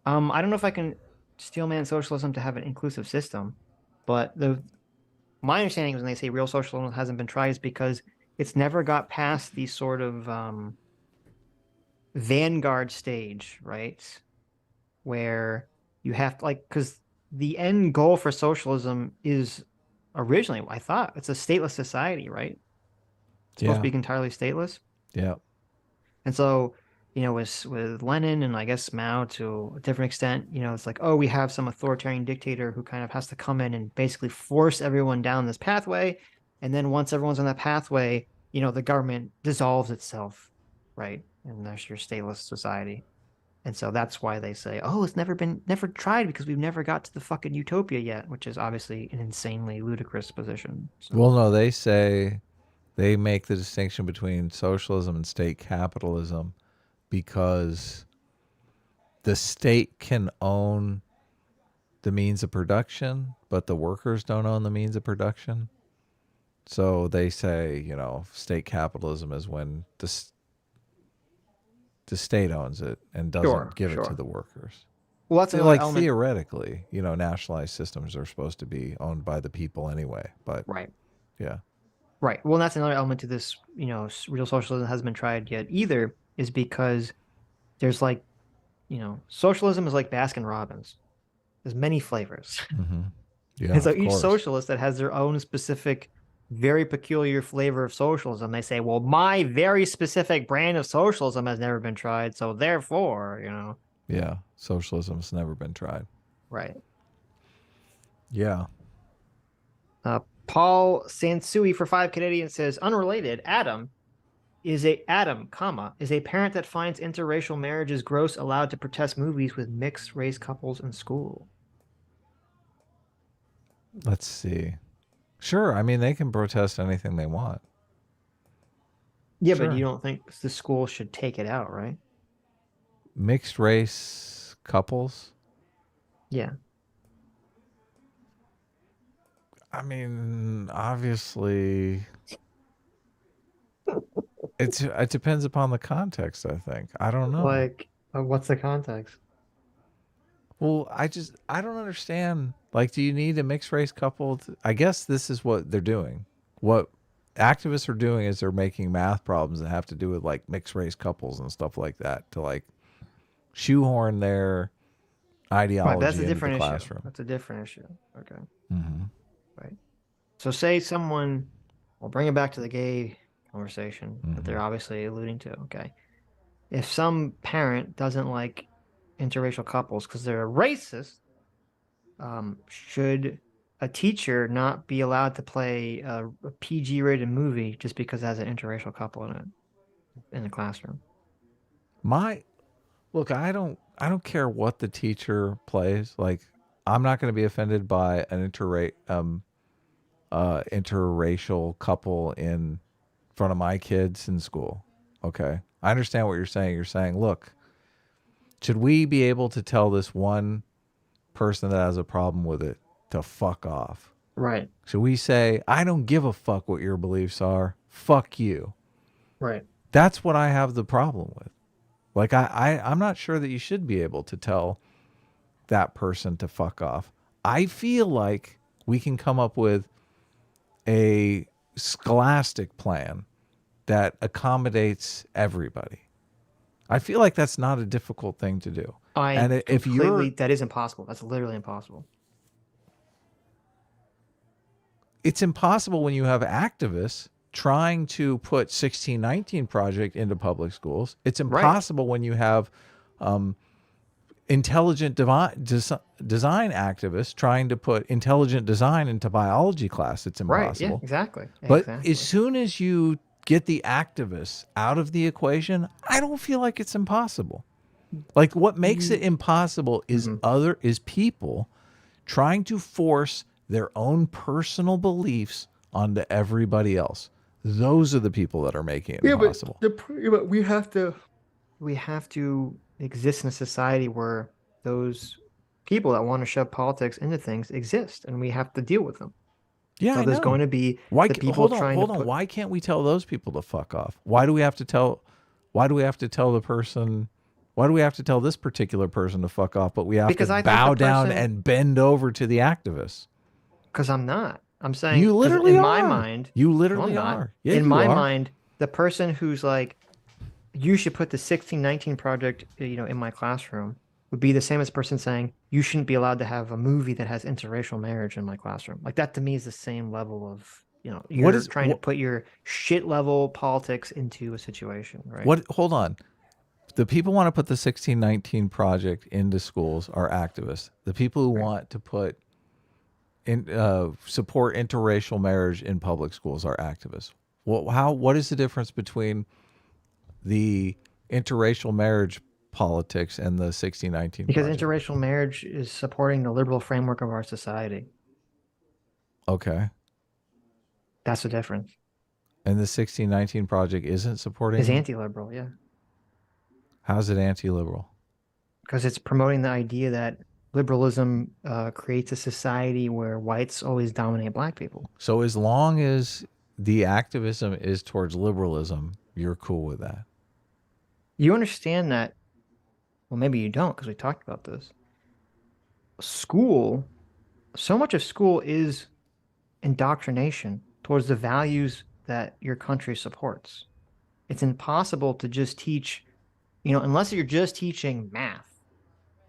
B: I don't know if I can steel man socialism to have an inclusive system, but my understanding is when they say real socialism hasn't been tried is because it's never got past the sort of vanguard stage, right? Where you have to, because the end goal for socialism is originally, I thought, it's a stateless society, right? It's supposed to be entirely stateless.
A: Yeah.
B: And so, with Lenin and I guess Mao to a different extent, it's like, oh, we have some authoritarian dictator who kind of has to come in and basically force everyone down this pathway. And then once everyone's on that pathway, the government dissolves itself, right? And there's your stateless society. And so that's why they say, oh, it's never tried because we've never got to the fucking utopia yet, which is obviously an insanely ludicrous position. So.
A: Well, no, they make the distinction between socialism and state capitalism because the state can own the means of production, but the workers don't own the means of production. So they say, state capitalism is when the state owns it and doesn't give it to the workers.
B: Well, that's another element.
A: Theoretically, nationalized systems are supposed to be owned by the people anyway. But
B: right,
A: yeah,
B: right. Well, that's another element to this. Real socialism hasn't been tried yet either, is because there's socialism is like Baskin Robbins. There's many flavors,
A: yeah.
B: And so each socialist that has their own specific, very peculiar flavor of socialism, they say, well, my very specific brand of socialism has never been tried, so therefore,
A: Yeah, socialism's never been tried.
B: Right.
A: Yeah.
B: Paul Sansui for 5 Canadian says, unrelated, Adam is a parent that finds interracial marriages gross allowed to protest movies with mixed race couples in school.
A: Let's see. Sure, I mean they can protest anything they want.
B: Yeah, sure. But you don't think the school should take it out, right?
A: Mixed race couples?
B: Yeah.
A: I mean, obviously it depends upon the context, I think. I don't know.
B: What's the context?
A: Well, I don't understand. Do you need a mixed race couple? I guess this is what they're doing. What activists are doing is they're making math problems that have to do with like mixed race couples and stuff like that to like shoehorn their
B: Right,
A: ideology
B: that's a
A: into the
B: different issue.
A: classroom.
B: That's a different issue. Okay.
A: Mm-hmm.
B: Right. So say someone, we'll bring it back to the gay conversation that they're obviously alluding to. Okay. If some parent doesn't like interracial couples because they're a racist, should a teacher not be allowed to play a PG-rated movie just because it has an interracial couple in it in the classroom?
A: Look, I don't care what the teacher plays. Like, I'm not going to be offended by an interracial couple in front of my kids in school. Okay. I understand what you're saying. You're saying, look, should we be able to tell this one person that has a problem with it to fuck off?
B: Right.
A: Should we say, I don't give a fuck what your beliefs are. Fuck you.
B: Right.
A: That's what I have the problem with. Like, I'm not sure that you should be able to tell that person to fuck off. I feel like we can come up with a scholastic plan that accommodates everybody. I feel like that's not a difficult thing to do.
B: That is impossible. That's literally impossible.
A: It's impossible when you have activists trying to put 1619 Project into public schools. It's impossible when you have intelligent design activists trying to put intelligent design into biology class. It's impossible.
B: Right, yeah, exactly.
A: But as soon as you get the activists out of the equation, I don't feel like it's impossible. Like, what makes it impossible is people trying to force their own personal beliefs onto everybody else. Those are the people that are making it impossible.
B: But we have to exist in a society where those people that want to shove politics into things exist, and we have to deal with them.
A: Yeah,
B: so there's going to be the people trying to put...
A: Why can't we tell those people to fuck off? Why do we have to tell the person? Why do we have to tell this particular person to fuck off? But we have to bow down and bend over to the activists.
B: Because I'm not. I'm saying
A: you literally
B: in
A: are.
B: my mind.
A: You literally are. Yeah,
B: in my mind, the person who's like, you should put the 1619 Project, in my classroom, would be the same as the person saying you shouldn't be allowed to have a movie that has interracial marriage in my classroom. Like, that to me is the same level of, you're trying to put your shit level politics into a situation, right?
A: Hold on. The people who want to put the 1619 Project into schools are activists. The people who want to put support interracial marriage in public schools are activists. What is the difference between the interracial marriage politics and the 1619
B: because
A: Project?
B: Interracial marriage is supporting the liberal framework of our society.
A: Okay.
B: That's the difference.
A: And the 1619 Project isn't supporting...
B: It's anti-liberal, yeah.
A: How's it anti-liberal?
B: Because it's promoting the idea that liberalism creates a society where whites always dominate black people.
A: So as long as the activism is towards liberalism, you're cool with that?
B: You understand that, well, maybe you don't, because we talked about this. School, so much of school is indoctrination towards the values that your country supports. It's impossible to just teach, unless you're just teaching math,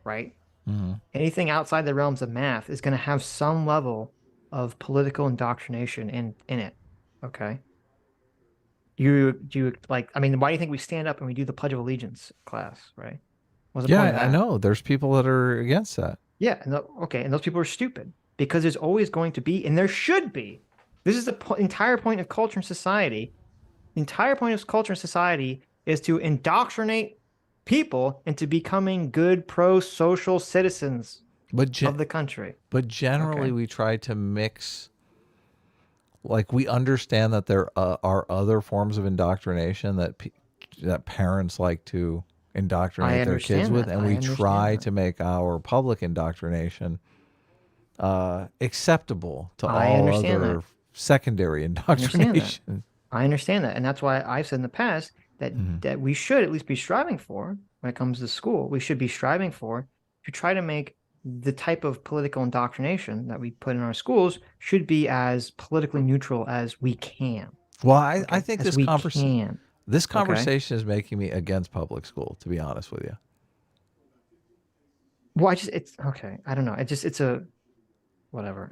B: right?
A: Mm-hmm.
B: Anything outside the realms of math is going to have some level of political indoctrination in it. Okay. Why do you think we stand up and we do the Pledge of Allegiance class, right? What's the point of that?
A: I know. There's people that are against that.
B: Yeah. And those people are stupid because there's always going to be, and there should be. This is the entire point of culture and society. The entire point of culture and society is to indoctrinate people into becoming good pro-social citizens of the country.
A: But generally, we try to mix. Like, we understand that there are other forms of indoctrination that parents like to indoctrinate their kids with, and we try to make our public indoctrination acceptable to all other secondary indoctrination.
B: I understand that, and that's why I've said in the past that we should at least be striving for, when it comes to school, we should be striving for to try to make the type of political indoctrination that we put in our schools should be as politically neutral as we can.
A: Well, I
B: Okay,
A: think
B: as
A: this
B: we can.
A: this
B: Okay.
A: conversation is making me against public school, to be honest with you.
B: Well, it's okay. I don't know. It's a whatever.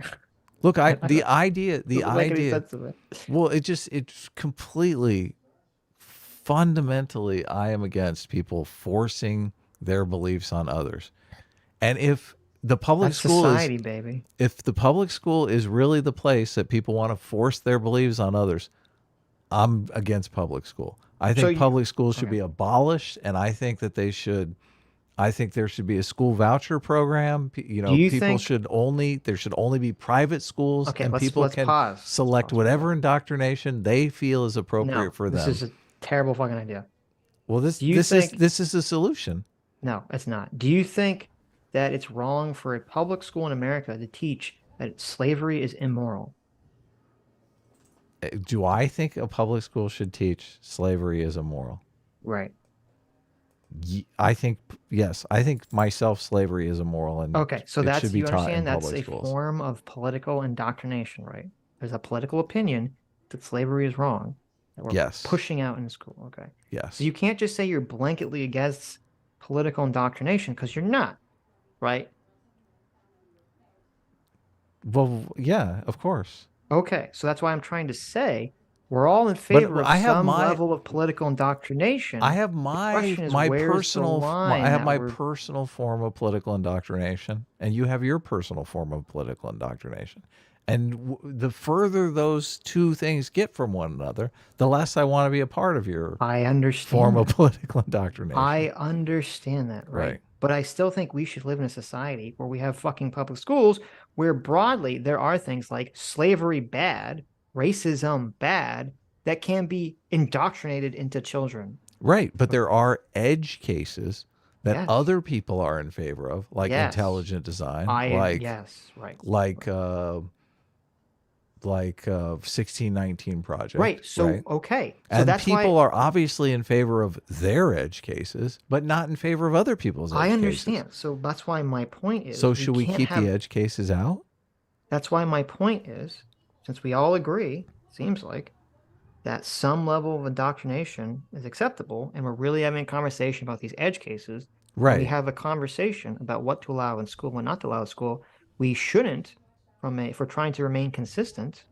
A: Look,
B: I
A: the
B: don't
A: idea,
B: doesn't make any sense to me.
A: well, it's completely, fundamentally, I am against people forcing their beliefs on others. And if the public
B: That's
A: school
B: society, baby.
A: if the public school is really the place that people want to force their beliefs on others, I'm against public school. I think public schools should
B: okay.
A: be abolished, and I think that they should. I think there should be a school voucher program. You know,
B: Do you
A: people
B: think?
A: there should only be private schools,
B: Okay,
A: and
B: let's
A: people can
B: pause. Let's
A: select
B: pause.
A: whatever indoctrination they feel is appropriate
B: No,
A: for
B: this
A: them.
B: is a terrible fucking idea.
A: Well,
B: Do you think?
A: this is the solution.
B: No, it's not. Do you think that it's wrong for a public school in America to teach that slavery is immoral?
A: Do I think a public school should teach slavery is immoral?
B: Right.
A: I think yes. I think myself slavery is immoral, and
B: Okay, so
A: it
B: that's
A: should be
B: you
A: taught in
B: understand that's
A: public
B: a
A: schools.
B: form of political indoctrination, right? There's a political opinion that slavery is wrong that we're
A: Yes.
B: pushing out in school. Okay.
A: Yes.
B: So you can't just say you're blanketly against political indoctrination because you're not, right?
A: Well, yeah, of course.
B: Okay, so that's why I'm trying to say we're all in favor of
A: I have
B: some
A: my-
B: level of political indoctrination.
A: I have
B: The
A: my
B: question is,
A: my
B: where's the
A: personal
B: line
A: I have
B: that
A: my
B: we're-
A: personal form of political indoctrination, and you have your personal form of political indoctrination. And the further those two things get from one another, the less I want to be a part of your
B: I understand
A: form of
B: that.
A: political indoctrination.
B: I understand that, right?
A: Right.
B: But I still think we should live in a society where we have fucking public schools where broadly there are things like slavery bad, racism bad, that can be indoctrinated into children.
A: Right, but there are edge cases that
B: Yes.
A: other people are in favor of, like
B: Yes.
A: intelligent design,
B: Yes, right.
A: like 1619 project.
B: Right. So
A: right?
B: okay. So
A: And
B: that's
A: people
B: why
A: are obviously in favor of their edge cases, but not in favor of other people's edge
B: I
A: cases.
B: understand. So that's why my point is
A: So should we
B: can't
A: keep
B: have-
A: the edge cases out?
B: That's why my point is, since we all agree, seems like, that some level of indoctrination is acceptable, and we're really having a conversation about these edge cases.
A: Right.
B: We have a conversation about what to allow in school, what not to allow in school. We shouldn't, if we're trying to remain consistent,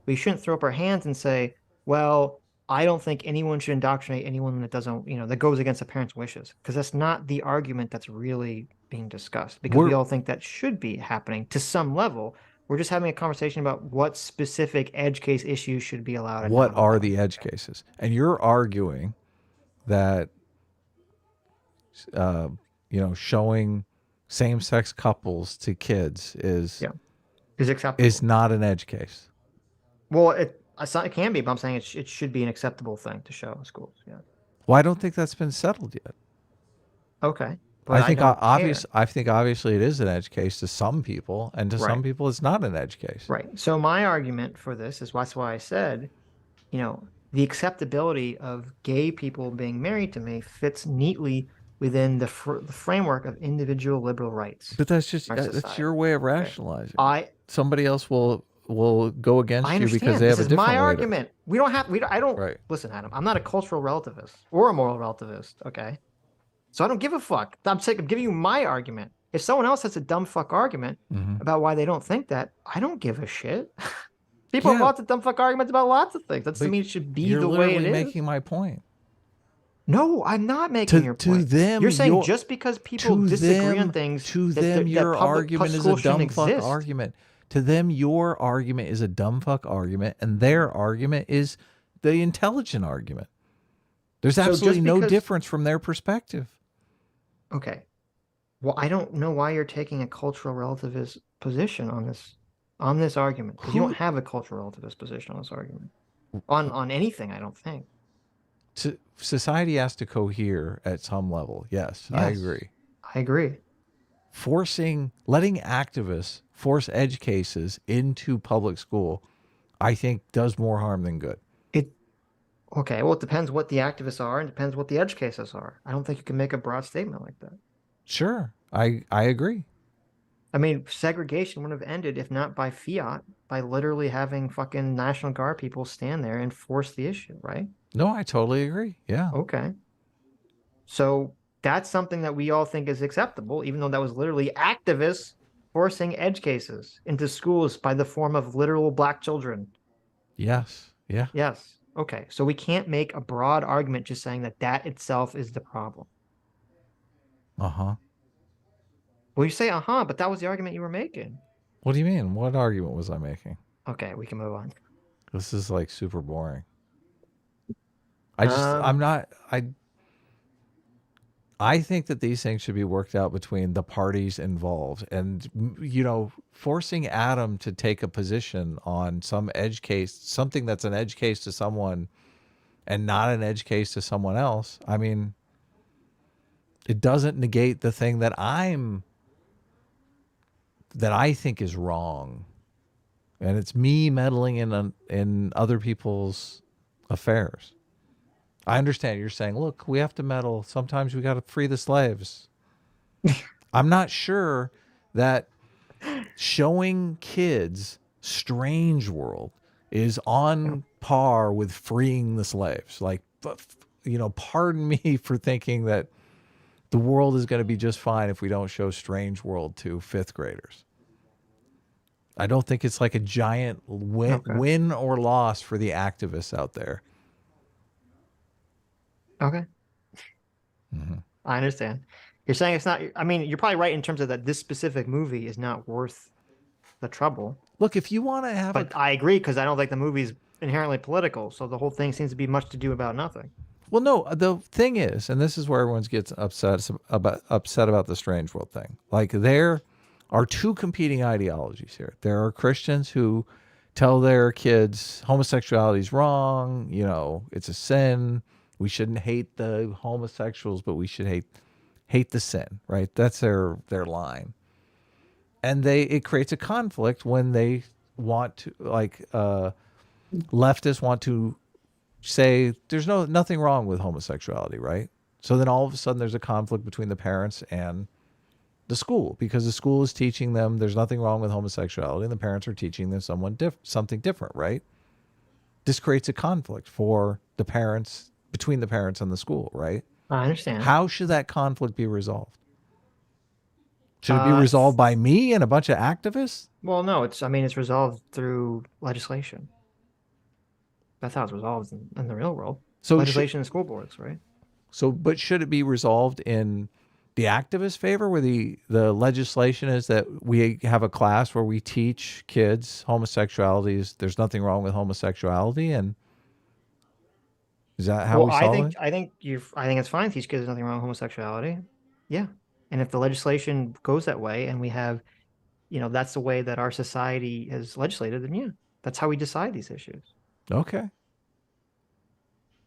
B: we shouldn't throw up our hands and say, well, I don't think anyone should indoctrinate anyone that doesn't, that goes against a parent's wishes. Because that's not the argument that's really being discussed. Because we all think that should be happening to some level. We're just having a conversation about what specific edge case issues should be allowed. And
A: What
B: not
A: are
B: allowed.
A: the edge cases? And you're arguing that, showing same-sex couples to kids is
B: acceptable.
A: is not an edge case.
B: Well, it can be, but I'm saying it should be an acceptable thing to show in schools. Yeah.
A: Well, I don't think that's been settled yet.
B: Okay. But
A: I think
B: don't
A: I think obviously it is an edge case to some people, and to some
B: Right.
A: people it's not an edge case.
B: Right. So my argument for this is that's why I said, the acceptability of gay people being married to me fits neatly within the framework of individual liberal rights.
A: But that's just
B: Our
A: that's
B: society.
A: your way of rationalizing. Somebody else will go against
B: I
A: you
B: understand.
A: because they have
B: This
A: a
B: is
A: different
B: my
A: way to-
B: argument. We don't have. I don't.
A: Right.
B: Listen, Adam. I'm not a cultural relativist or a moral relativist. Okay. So I don't give a fuck. I'm sick of giving you my argument. If someone else has a dumb fuck argument
A: Mhm.
B: about why they don't think that, I don't give a shit. People have
A: Yeah.
B: lots of dumb fuck arguments about lots of things. That doesn't
A: But
B: mean it should be
A: You're
B: the way it
A: literally
B: is.
A: making my point.
B: No, I'm not making your
A: To
B: point.
A: them,
B: You're saying
A: your-
B: just because people
A: to
B: disagree on
A: them-
B: things,
A: To
B: that-
A: them,
B: that
A: your
B: public
A: argument is a
B: schools shouldn't
A: dumb fuck
B: exist.
A: argument. To them, your argument is a dumb fuck argument, and their argument is the intelligent argument. There's
B: So just
A: absolutely no
B: because-
A: difference from their perspective.
B: Okay. Well, I don't know why you're taking a cultural relativist position on this argument, because you
A: Who-
B: don't have a cultural relativist position on this argument. On anything, I don't think.
A: Society has to cohere at some level. Yes, I
B: Yes.
A: agree.
B: I agree.
A: Letting activists force edge cases into public school, I think does more harm than good.
B: Okay, well, it depends what the activists are and depends what the edge cases are. I don't think you can make a broad statement like that.
A: Sure, I agree.
B: I mean, segregation would have ended if not by fiat, by literally having fucking National Guard people stand there and force the issue, right?
A: No, I totally agree. Yeah.
B: Okay. So that's something that we all think is acceptable, even though that was literally activists forcing edge cases into schools by the form of literal black children.
A: Yes. Yeah.
B: Yes. Okay. So we can't make a broad argument just saying that that itself is the problem.
A: Uh-huh.
B: Well, you say, uh-huh, but that was the argument you were making.
A: What do you mean? What argument was I making?
B: Okay, we can move on.
A: This is like super boring.
B: Um,
A: I'm not, I think that these things should be worked out between the parties involved. And, you know, forcing Adam to take a position on some edge case, something that's an edge case to someone and not an edge case to someone else, I mean, it doesn't negate the thing that I think is wrong. And it's me meddling in other people's affairs. I understand you're saying, look, we have to meddle. Sometimes we got to free the slaves. I'm not sure that showing kids Strange World is on par with freeing the slaves. Like, you know, pardon me for thinking that the world is going to be just fine if we don't show Strange World to fifth graders. I don't think it's like a giant win or loss for the activists out there.
B: Okay. I understand. You're saying it's not, I mean, you're probably right in terms of that this specific movie is not worth the trouble.
A: Look, if you want to have
B: But I agree because I don't think the movie's inherently political. So the whole thing seems to be much to do about nothing.
A: Well, no, the thing is, and this is where everyone gets upset about the Strange World thing. Like, there are two competing ideologies here. There are Christians who tell their kids homosexuality is wrong, you know, it's a sin. We shouldn't hate the homosexuals, but we should hate the sin, right? That's their line. And it creates a conflict when they want to, like, leftists want to say there's nothing wrong with homosexuality, right? So then all of a sudden there's a conflict between the parents and the school because the school is teaching them there's nothing wrong with homosexuality and the parents are teaching them something different, right? This creates a conflict for the parents, between the parents and the school, right?
B: I understand.
A: How should that conflict be resolved? Should it be resolved by me and a bunch of activists?
B: Well, no, it's resolved through legislation. That's how it's resolved in the real world. So legislation and school boards, right?
A: So, but should it be resolved in the activist favor, where the legislation is that we have a class where we teach kids homosexuality there's nothing wrong with homosexuality, and is that how we solve it?
B: I think it's fine to teach kids there's nothing wrong with homosexuality. Yeah. And if the legislation goes that way and we have, you know, that's the way that our society has legislated, then yeah, that's how we decide these issues.
A: Okay.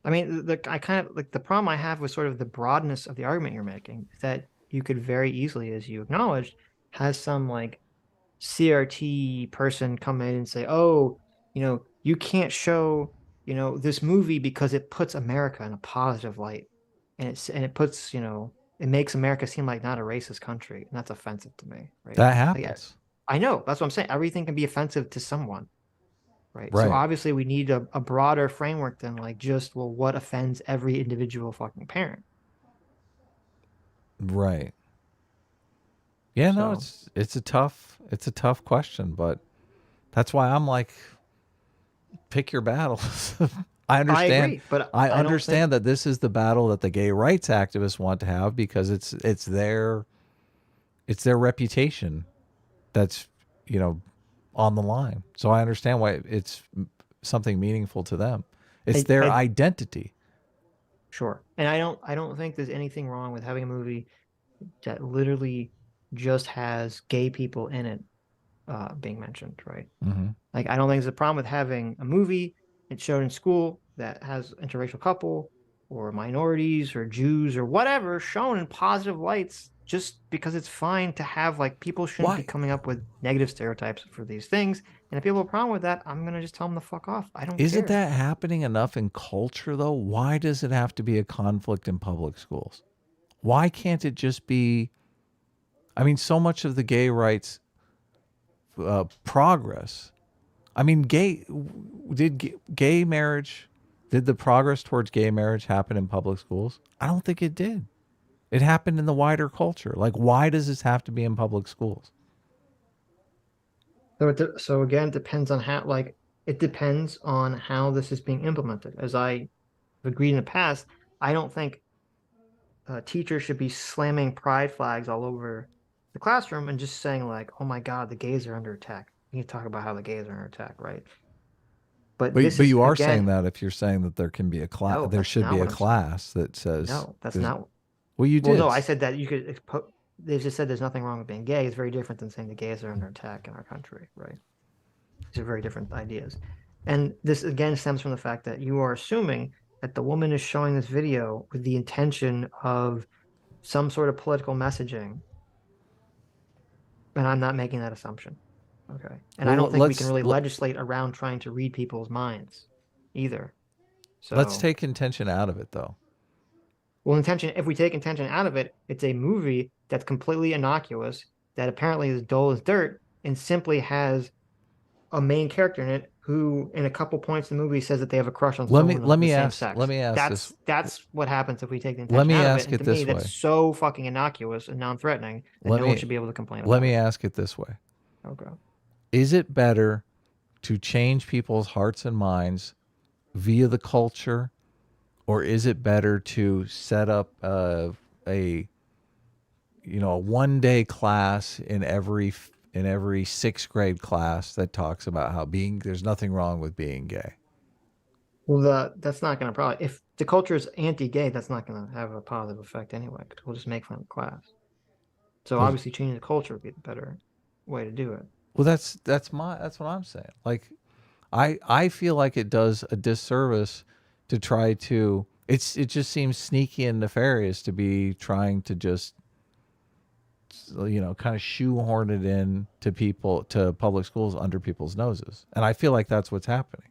B: I mean, the problem I have with sort of the broadness of the argument you're making is that you could very easily, as you acknowledged, have some like CRT person come in and say, oh, you know, you can't show, you know, this movie because it puts America in a positive light. And it puts, you know, it makes America seem like not a racist country. And that's offensive to me, right?
A: That happens.
B: Like, I know. That's what I'm saying. Everything can be offensive to someone. Right. So obviously we need a broader framework than like just, well, what offends every individual fucking parent.
A: Right. Yeah, no, it's a tough question, but that's why I'm like, pick your battles. I understand.
B: I agree, but
A: I understand that this is the battle that the gay rights activists want to have because it's their reputation that's, you know, on the line. So I understand why it's something meaningful to them. It's their identity.
B: Sure. And I don't think there's anything wrong with having a movie that literally just has gay people in it being mentioned, right?
A: Mm-hmm.
B: Like, I don't think there's a problem with having a movie it's shown in school that has interracial couple or minorities or Jews or whatever shown in positive lights, just because it's fine to have, like, people shouldn't be coming up with negative stereotypes for these things. And if people have a problem with that, I'm going to just tell them to fuck off. I don't care.
A: Isn't that happening enough in culture, though? Why does it have to be a conflict in public schools? Why can't it just be I mean, so much of the gay rights progress. I mean, gay marriage, did the progress towards gay marriage happen in public schools? I don't think it did. It happened in the wider culture. Like, why does this have to be in public schools?
B: So again, it depends on how, like, it depends on how this is being implemented. As I agreed in the past, I don't think teachers should be slamming pride flags all over the classroom and just saying like, "Oh my God, the gays are under attack." You need to talk about how the gays are under attack, right? But
A: But
B: this
A: but
B: is
A: you are saying
B: again,
A: that if you're saying that there can be a class,
B: no,
A: there
B: that's
A: should
B: not
A: be a
B: what I'm saying.
A: class that says
B: No, that's
A: there's-
B: not.
A: Well, you
B: Well,
A: did.
B: no, I said that you could. They just said there's nothing wrong with being gay. It's very different than saying the gays are under attack in our country, right? These are very different ideas. And this again stems from the fact that you are assuming that the woman is showing this video with the intention of some sort of political messaging. And I'm not making that assumption. Okay. And I
A: Well,
B: don't think we can really legislate around trying to read people's minds either. So
A: let's take intention out of it, though.
B: well, intention, if we take intention out of it, it's a movie that's completely innocuous, that apparently is dull as dirt, and simply has a main character in it who, in a couple points in the movie, says that they have a crush on someone of the same sex.
A: Let me ask
B: That's what happens if we take the
A: Let
B: intention
A: me
B: out of
A: ask
B: it. And
A: it
B: to me,
A: this
B: that's
A: way.
B: so fucking innocuous and non-threatening that no one should be able to complain about
A: Let me
B: it.
A: ask it this way.
B: Okay.
A: Is it better to change people's hearts and minds via the culture, or is it better to set up a 1-day class in every 6th grade class that talks about how there's nothing wrong with being gay?
B: Well, that's not going to probably, if the culture is anti-gay, that's not going to have a positive effect anyway, because we'll just make fun of the class. So obviously changing the culture would be the better way to do it.
A: Well, that's what I'm saying. Like, I feel like it does a disservice to try to. It just seems sneaky and nefarious to be trying to just, kind of shoehorn it in to public schools under people's noses, and I feel like that's what's happening.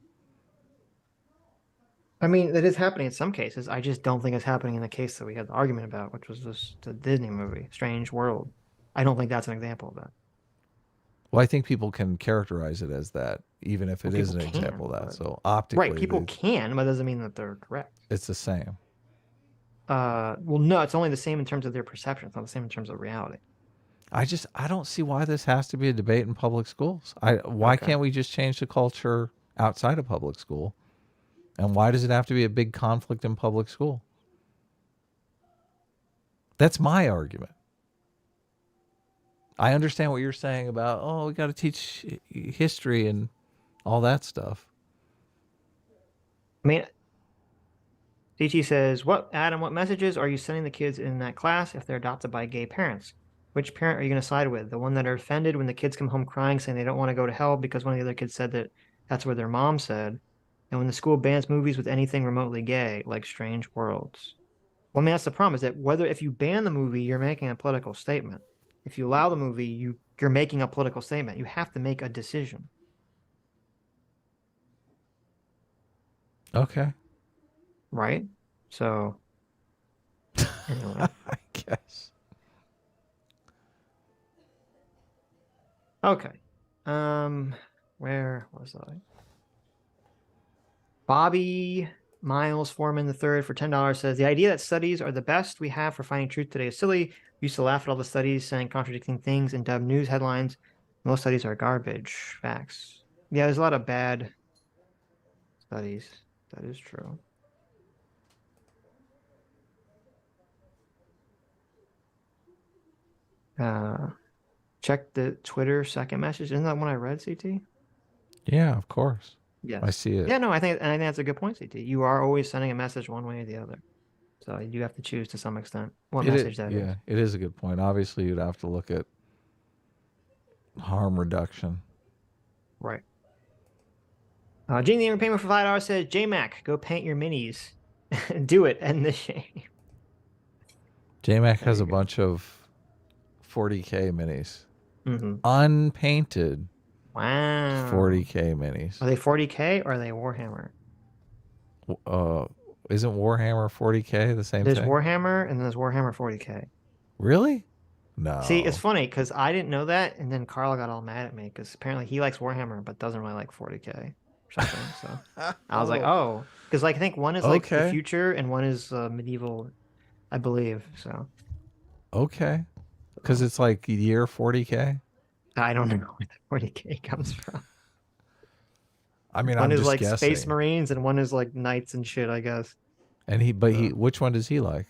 B: I mean, it is happening in some cases. I just don't think it's happening in the case that we had the argument about, which was the Disney movie, Strange World. I don't think that's an example of that.
A: Well, I think people can characterize it as that, even if it is an example of that. So optically,
B: right, people can, but it doesn't mean that they're correct.
A: It's the same.
B: Well, no, it's only the same in terms of their perception. It's not the same in terms of reality.
A: I don't see why this has to be a debate in public schools. Why can't we just change the culture outside of public school? And why does it have to be a big conflict in public school? That's my argument. I understand what you're saying about, we got to teach history and all that stuff.
B: I mean, DT says, Adam, what messages are you sending the kids in that class if they're adopted by gay parents? Which parent are you going to side with? The one that are offended when the kids come home crying saying they don't want to go to hell because one of the other kids said that that's what their mom said? And when the school bans movies with anything remotely gay, like Strange Worlds? Well, I mean, that's the problem, is that if you ban the movie, you're making a political statement. If you allow the movie, you're making a political statement. You have to make a decision.
A: Okay.
B: Right? So, anyway.
A: I guess.
B: Okay. Where was I? Bobby Miles Foreman III for $10 says, the idea that studies are the best we have for finding truth today is silly. We used to laugh at all the studies saying contradicting things and dub news headlines. Most studies are garbage. Facts. Yeah, there's a lot of bad studies. That is true. Check the Twitter second message. Isn't that one I read, CT?
A: Yeah, of course.
B: Yes.
A: I see it.
B: Yeah, no, I think that's a good point, CT. You are always sending a message one way or the other. So you have to choose to some extent what message that is.
A: Yeah, it is a good point. Obviously, you'd have to look at harm reduction.
B: Right. Gene the Angry Payment for $5 says, J-Mac, go paint your minis. Do it. End the shame.
A: J-Mac has a bunch of 40K minis.
B: Mm-hmm.
A: Unpainted.
B: Wow.
A: 40K minis.
B: Are they 40K or are they Warhammer?
A: Isn't Warhammer 40K the same
B: There's
A: thing?
B: Warhammer and there's Warhammer 40K.
A: Really? No.
B: See, it's funny because I didn't know that, and then Carl got all mad at me because apparently he likes Warhammer but doesn't really like 40K or something. So I was like, oh, because like I think one is like the
A: Okay.
B: future and one is medieval, I believe. So
A: Okay. Because it's like year 40K.
B: I don't know where the 40K comes from.
A: I mean,
B: One
A: I'm
B: is
A: just
B: like Space
A: guessing.
B: Marines and one is like knights and shit, I guess.
A: And
B: So
A: which one does he like?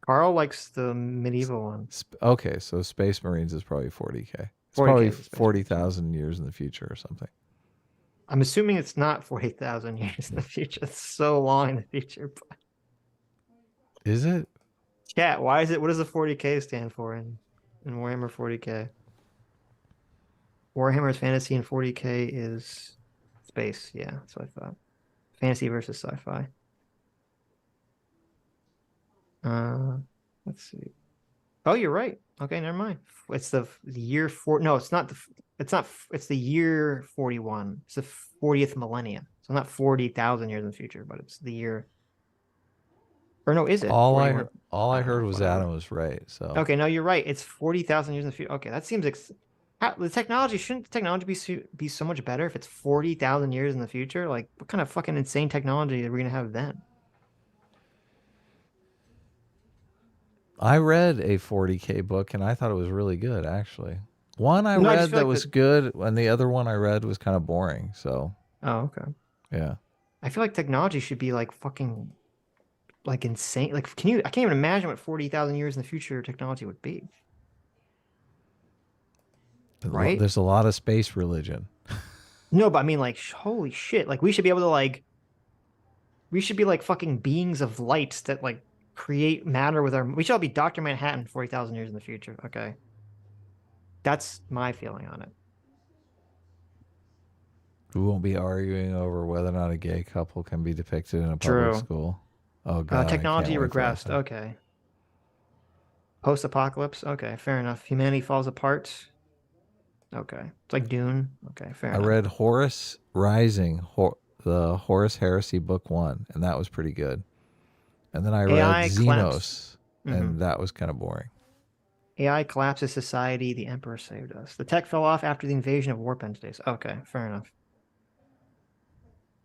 B: Carl likes the medieval one.
A: Okay, so Space Marines is probably 40K. It's
B: 40K
A: probably
B: is the Space Marines.
A: 40,000 years in the future or something.
B: I'm assuming it's not 40,000 years in the future. It's so long in the future. But
A: Is it?
B: chat, why is it? What does the 40K stand for in Warhammer 40K? Warhammer's fantasy and 40K is space. Yeah, that's what I thought. Fantasy versus sci-fi. Let's see. Oh, you're right. Okay, never mind. It's the year four. No, it's not the. It's not. It's the year 41. It's the 40th millennium. So not 40,000 years in the future, but it's the year. Or no, is it 41?
A: All I
B: I don't
A: heard
B: know.
A: was
B: Whatever.
A: Adam was right. So
B: Okay, no, you're right. It's 40,000 years in the future. Okay, that seems the technology shouldn't the technology be so much better if it's 40,000 years in the future? Like, what kind of fucking insane technology are we gonna have then?
A: I read a 40K book and I thought it was really good, actually. One I
B: No, I just
A: read
B: feel
A: that
B: like
A: was good, and the other one I read was kind of boring. So
B: Oh, okay.
A: yeah.
B: I feel like technology should be like fucking like insane. Like, I can't even imagine what 40,000 years in the future technology would be. Right?
A: There's a lot of space religion.
B: No, but I mean, like, holy shit. Like, we should be like fucking beings of light that like create matter with we shall be Dr. Manhattan 40,000 years in the future. Okay. That's my feeling on it.
A: We won't be arguing over whether or not a gay couple can be depicted in a public
B: True.
A: school. Oh god, I
B: Technology
A: can't wait for that
B: regressed.
A: thing.
B: Okay. Post apocalypse. Okay. Fair enough. Humanity falls apart. Okay. It's like Dune. Okay. Fair
A: I
B: enough.
A: read Horus Rising, the Horus Heresy book 1, and that was pretty good. And then I read
B: AI collapsed.
A: Xenos, and that was kind of boring.
B: AI collapses society. The Emperor saved us. The tech fell off after the invasion of warp entities. Okay, fair enough.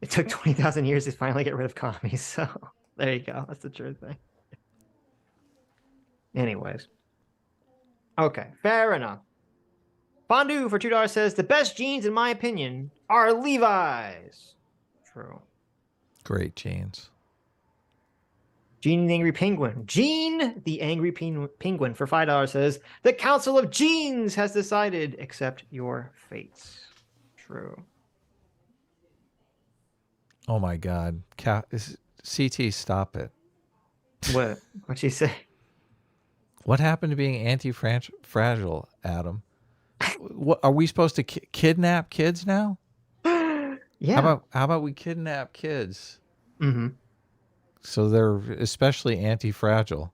B: It took 20,000 years to finally get rid of commies. So there you go. That's the true thing. Anyways. Okay, fair enough. Fondue for $2 says, the best jeans, in my opinion, are Levi's. True.
A: Great jeans.
B: Gene the Angry Penguin. Gene the Angry Penguin for $5 says, the Council of Genes has decided, accept your fates. True.
A: Oh my god. CT, stop it.
B: What? What'd she say?
A: What happened to being anti-fragile, Adam? What are we supposed to kidnap kids now?
B: Yeah.
A: How about we kidnap kids?
B: Mm-hmm.
A: So they're especially anti-fragile.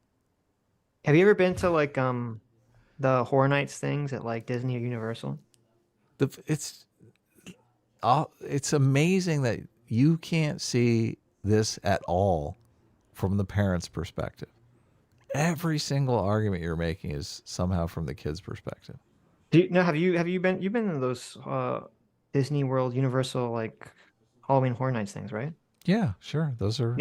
B: Have you ever been to like the Horror Nights things at like Disney or Universal?
A: It's amazing that you can't see this at all from the parent's perspective. Every single argument you're making is somehow from the kid's perspective.
B: Have you been you've been to those Disney World Universal like Halloween Horror Nights things, right?
A: Yeah, sure. Those are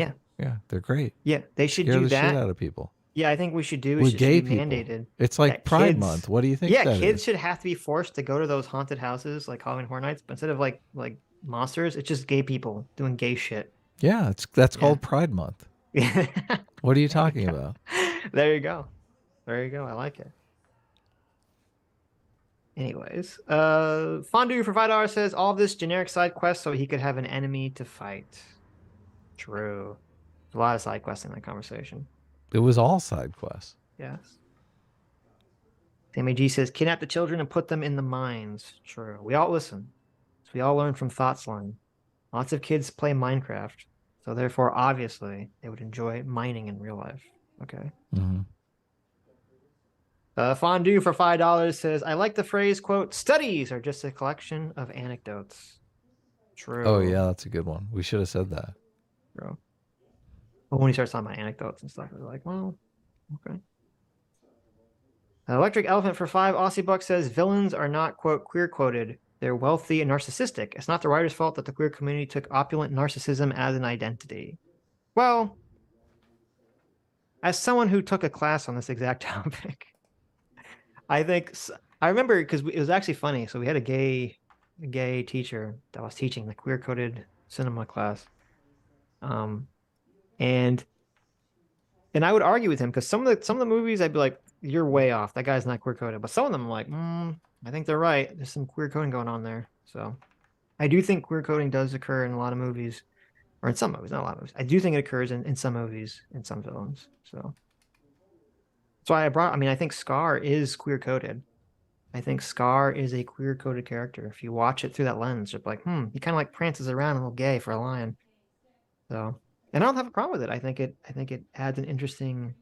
A: they're great.
B: Yeah, they should
A: Scare
B: do
A: the
B: that.
A: shit out of people.
B: Yeah, I think we should do
A: With
B: it.
A: gay
B: Should be
A: people.
B: mandated.
A: It's like Pride Month. What do you think that
B: kids
A: is?
B: should have to be forced to go to those haunted houses like Halloween Horror Nights, but instead of like monsters, it's just gay people doing gay shit.
A: Yeah, that's called Pride Month. What are you talking about?
B: There you go. There you go. I like it. Anyways, Fondue for $5 says all of this generic side quest so he could have an enemy to fight. True. There's a lot of side quests in that conversation.
A: It was all side quests.
B: Yes. Sammy G says kidnap the children and put them in the mines. True. We all listen. So we all learn from Thoughtslime. Lots of kids play Minecraft, so therefore, obviously, they would enjoy mining in real life. Okay.
A: Mm-hmm.
B: Fondue for $5 says, I like the phrase, quote, studies are just a collection of anecdotes. True.
A: Oh, yeah, that's a good one. We should have said that.
B: True. But when he starts talking about anecdotes and stuff, we're like, well, okay. Electric Elephant for 5 Aussie bucks says villains are not, quote, queer quoted. They're wealthy and narcissistic. It's not the writer's fault that the queer community took opulent narcissism as an identity. Well, as someone who took a class on this exact topic, I think I remember because it was actually funny. So we had a gay teacher that was teaching the queer coded cinema class, and I would argue with him because some of the movies I'd be like, "You're way off. That guy's not queer coded." But some of them, I'm like, I think they're right. There's some queer coding going on there. So I do think queer coding does occur in a lot of movies, or in some movies, not a lot of movies. I do think it occurs in some movies, in some villains. So that's why I mean, I think Scar is queer coded. I think Scar is a queer coded character. If you watch it through that lens, you're like, he kind of like prances around a little gay for a lion. So, and I don't have a problem with it. I think it adds an interesting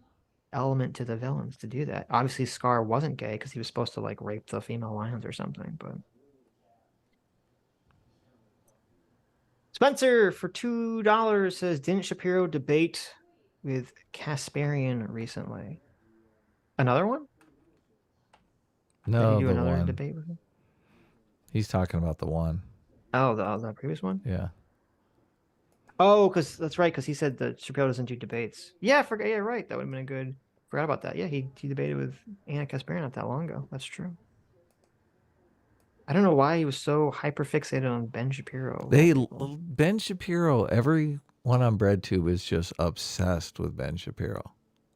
B: element to the villains to do that. Obviously, Scar wasn't gay because he was supposed to like rape the female lions or something. But Spencer for $2 says, didn't Shapiro debate with Kasparian recently? Another one? Did he
A: No,
B: do
A: the
B: another
A: one.
B: debate with him?
A: He's talking about the one.
B: Oh, the previous one?
A: Yeah.
B: Oh, because that's right, because he said that Shapiro doesn't do debates. Yeah, I forgot. Yeah, right. That would have been a good. Forgot about that. Yeah, he debated with Anna Kasparian not that long ago. That's true. I don't know why he was so hyper fixated on Ben Shapiro.
A: Ben Shapiro, everyone on BreadTube is just obsessed with Ben Shapiro.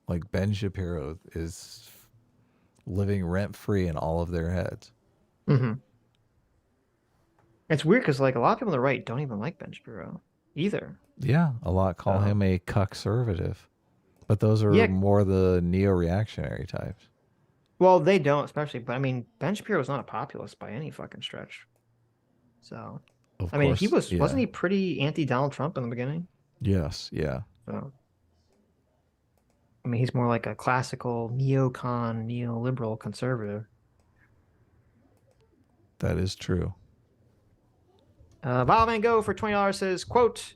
A: Like Ben Shapiro is living rent free in all of their heads.
B: Mm-hmm. It's weird because like a lot of people on the right don't even like Ben Shapiro either.
A: Yeah, a lot call him a cuckservative, but those are more the neo-reactionary types.
B: Well, they don't, especially. But I mean, Ben Shapiro is not a populist by any fucking stretch. So,
A: Of
B: I mean,
A: course,
B: he wasn't he pretty anti-Donald Trump in the beginning?
A: Yes, yeah.
B: So, I mean, he's more like a classical neocon, neoliberal conservative.
A: That is true.
B: Van Gogh for $20 says, quote,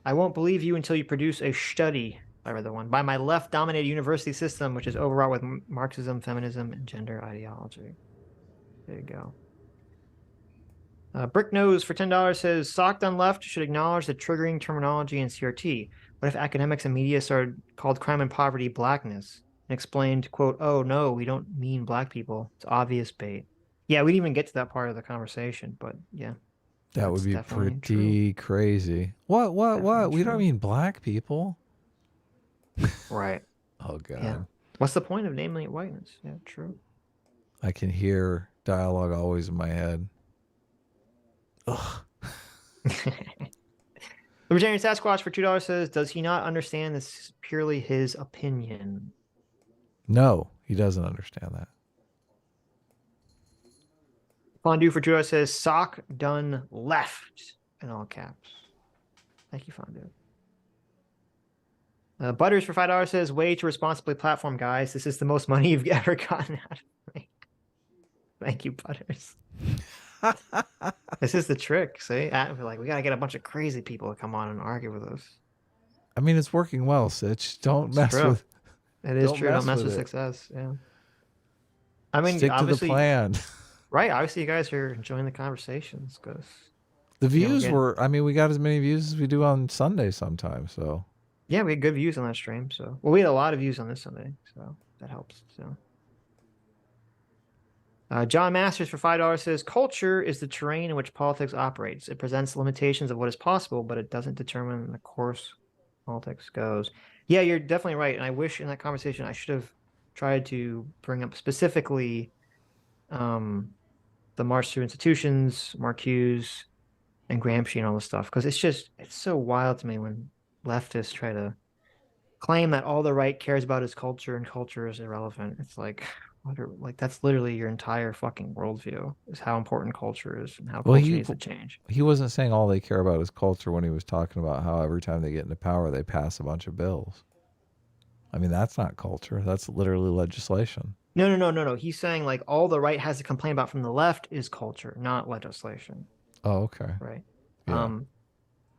B: I won't believe you until you produce a study, I read the one, by my left-dominated university system, which is overwrought with Marxism, feminism, and gender ideology. There you go. Brick Nose for $10 says, SocDoneLeft should acknowledge the triggering terminology in CRT. What if academics and media started called crime and poverty blackness and explained, quote, oh, no, we don't mean black people. It's obvious bait. Yeah, we didn't even get to that part of the conversation, but yeah.
A: That would be pretty crazy. What? We don't mean black people.
B: Right.
A: Oh, God.
B: Yeah. What's the point of naming it whiteness? Yeah, true.
A: I can hear dialogue always in my head. Ugh.
B: Libertarian Sasquatch for $2 says, does he not understand this is purely his opinion?
A: No, he doesn't understand that.
B: Fondue for $2 says, sock done left in all caps. Thank you, Fondue. Butters for $5 says, way to responsibly platform, guys. This is the most money you've ever gotten out of me. Thank you, Butters. This is the trick. See, we're like, we gotta get a bunch of crazy people to come on and argue with us.
A: I mean, it's working well, Sitch. Don't mess with.
B: It is true. Don't mess with success. Yeah. I mean,
A: stick to the plan.
B: Right. Obviously, you guys are enjoying the conversations because
A: the views were. I mean, we got as many views as we do on Sunday sometimes. So
B: yeah, we had good views on that stream. So we had a lot of views on this Sunday, so that helps. So. John Masters for $5 says, culture is the terrain in which politics operates. It presents limitations of what is possible, but it doesn't determine the course politics goes. Yeah, you're definitely right. And I wish in that conversation I should have tried to bring up specifically the March through Institutions, Marcuse, and Gramsci and all this stuff. Because it's so wild to me when leftists try to claim that all the right cares about is culture and culture is irrelevant. It's like... that's literally your entire fucking worldview is how important culture is and how culture needs to change.
A: He wasn't saying all they care about is culture when he was talking about how every time they get into power, they pass a bunch of bills. I mean, that's not culture. That's literally legislation.
B: No. He's saying like all the right has to complain about from the left is culture, not legislation.
A: Oh, okay.
B: Right.
A: Yeah.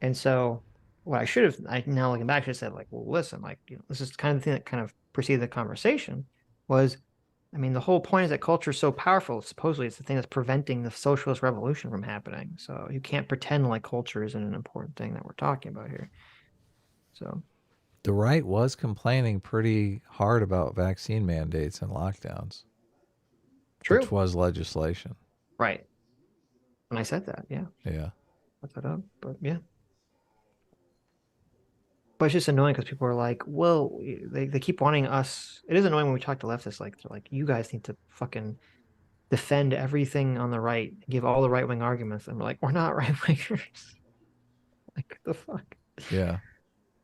B: And so what I now looking back, should have said like, well, listen, like, this is kind of the thing that kind of preceded the conversation was I mean, the whole point is that culture is so powerful. Supposedly, it's the thing that's preventing the socialist revolution from happening. So you can't pretend like culture isn't an important thing that we're talking about here. So
A: The right was complaining pretty hard about vaccine mandates and lockdowns,
B: true,
A: which was legislation.
B: right? And I said that, yeah,
A: Yeah.
B: put that up, but yeah. But it's just annoying because people are like, well, they keep wanting us. It is annoying when we talk to leftists, like they're like, you guys need to fucking defend everything on the right, give all the right wing arguments, and we're like, we're not right wingers. Like, what the fuck?
A: Yeah.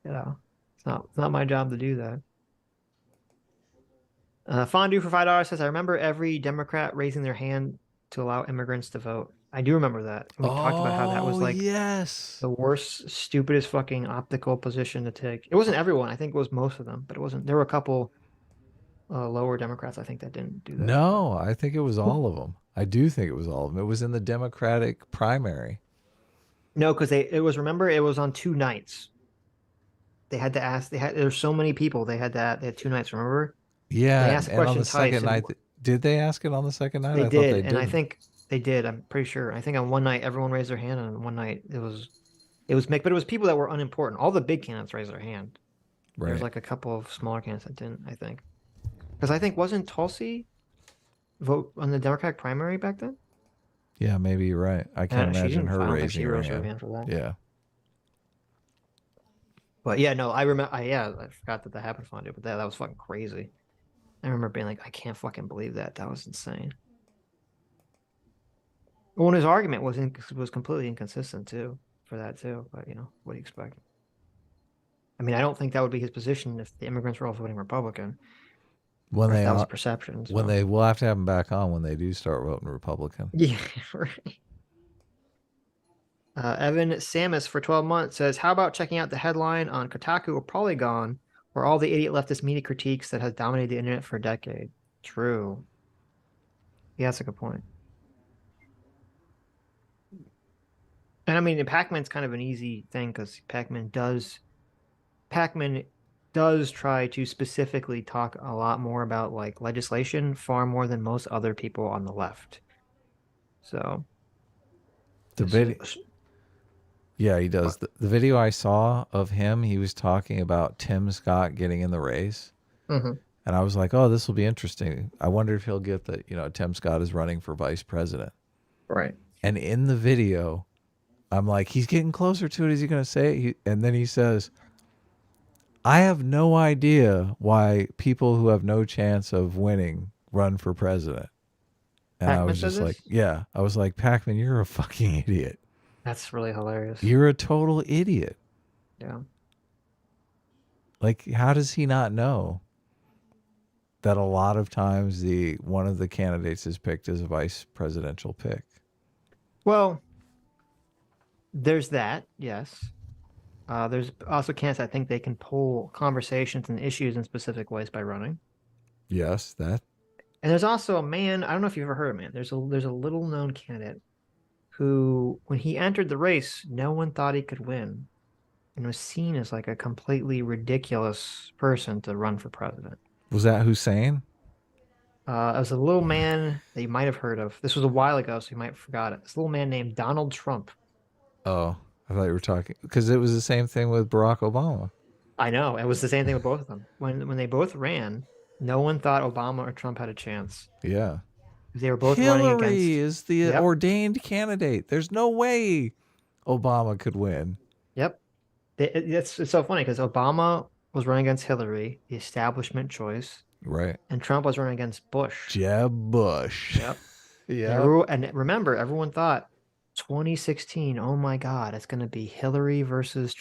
B: You know, it's not my job to do that. Fondue for $5 says, I remember every Democrat raising their hand to allow immigrants to vote. I do remember that. We talked about how that was like
A: yes.
B: the worst, stupidest fucking optical position to take. It wasn't everyone. I think it was most of them, but it wasn't. There were a couple lower Democrats, I think, that didn't do that.
A: No, I think it was all of them. I do think it was all of them. It was in the Democratic primary.
B: No, because it was, remember, it was on 2 nights. They had to ask, there's so many people, they had 2 nights, remember?
A: Yeah,
B: They asked the
A: and on
B: question
A: the second
B: twice, and
A: night, did they ask it on the second night?
B: they
A: I thought
B: did,
A: they
B: and
A: didn't.
B: I think they did. I'm pretty sure. I think on one night everyone raised their hand, and on one night it was mixed, but it was people that were unimportant. All the big candidates raised their hand. There was
A: Right.
B: like a couple of smaller candidates that didn't, I think. Because I think wasn't Tulsi vote on the Democratic primary back then?
A: Yeah, maybe you're right. I can't
B: She
A: imagine
B: didn't.
A: her
B: I don't think
A: raising
B: she
A: her
B: raised her
A: hand.
B: hand for that.
A: Yeah.
B: But yeah, no, I remember. I forgot that happened, Fondue, but that was fucking crazy. I remember being like, I can't fucking believe that. That was insane. Well, and his argument was completely inconsistent too for that too. But you know, what do you expect? I mean, I don't think that would be his position if the immigrants were all voting Republican,
A: When
B: or if
A: they
B: that was a
A: are,
B: perception.
A: when
B: So.
A: they, we'll have to have them back on when they do start voting Republican.
B: Yeah, right. Evan Samus for 12 months says, how about checking out the headline on Kotaku or Polygon, where all the idiot leftist media critiques that has dominated the internet for a decade? True. Yeah, that's a good point. And I mean, Pac-Man's kind of an easy thing because Pac-Man does try to specifically talk a lot more about like legislation, far more than most other people on the left. So
A: The video, yeah, he does. The video I saw of him, he was talking about Tim Scott getting in the race.
B: Mhm.
A: And I was like, oh, this will be interesting. I wonder if he'll get that, Tim Scott is running for vice president.
B: Right.
A: And in the video, I'm like, he's getting closer to it. Is he going to say it? And then he says, I have no idea why people who have no chance of winning run for president. And I
B: Pac-Man
A: was
B: says
A: just like,
B: this?
A: yeah. I was like, Pac-Man, you're a fucking idiot.
B: That's really hilarious.
A: You're a total idiot.
B: Yeah.
A: Like, how does he not know that a lot of times one of the candidates is picked as a vice presidential pick?
B: Well, there's that, yes. There's also candidates I think they can pull conversations and issues in specific ways by running.
A: Yes, that.
B: And there's also a man, I don't know if you've ever heard of him, there's a little known candidate who, when he entered the race, no one thought he could win and was seen as like a completely ridiculous person to run for president.
A: Was that Hussein?
B: It was a little man that you might have heard of. This was a while ago, so you might have forgot it. This little man named Donald Trump.
A: Oh, I thought you were talking, because it was the same thing with Barack Obama.
B: I know. It was the same thing with both of them. When they both ran, no one thought Obama or Trump had a chance.
A: Yeah.
B: They were both running against.
A: Hillary is the
B: Yep.
A: ordained candidate. There's no way Obama could win.
B: Yep. It's so funny because Obama was running against Hillary, the establishment choice,
A: Right.
B: and Trump was running against Bush.
A: Jeb Bush.
B: Yep.
A: Yeah.
B: And remember, everyone thought 2016. Oh my God, it's going to be Hillary versus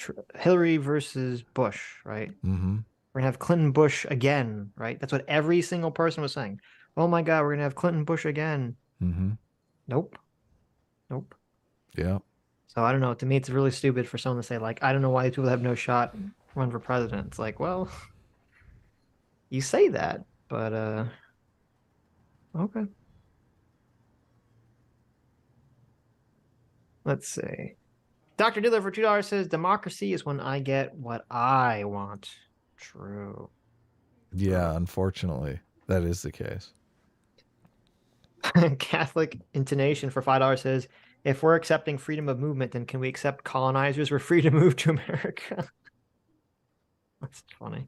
B: Bush, right?
A: Mm-hmm.
B: We're gonna have Clinton Bush again, right? That's what every single person was saying. Oh my God, we're gonna have Clinton Bush again.
A: Mm-hmm.
B: Nope.
A: Yeah.
B: So I don't know. To me, it's really stupid for someone to say like, I don't know why people have no shot run for president. It's like, well, you say that, but okay. Let's see. Dr. Diller for $2 says democracy is when I get what I want. True.
A: Yeah, unfortunately, that is the case.
B: Catholic intonation for $5 says, if we're accepting freedom of movement, then can we accept colonizers were free to move to America? That's funny.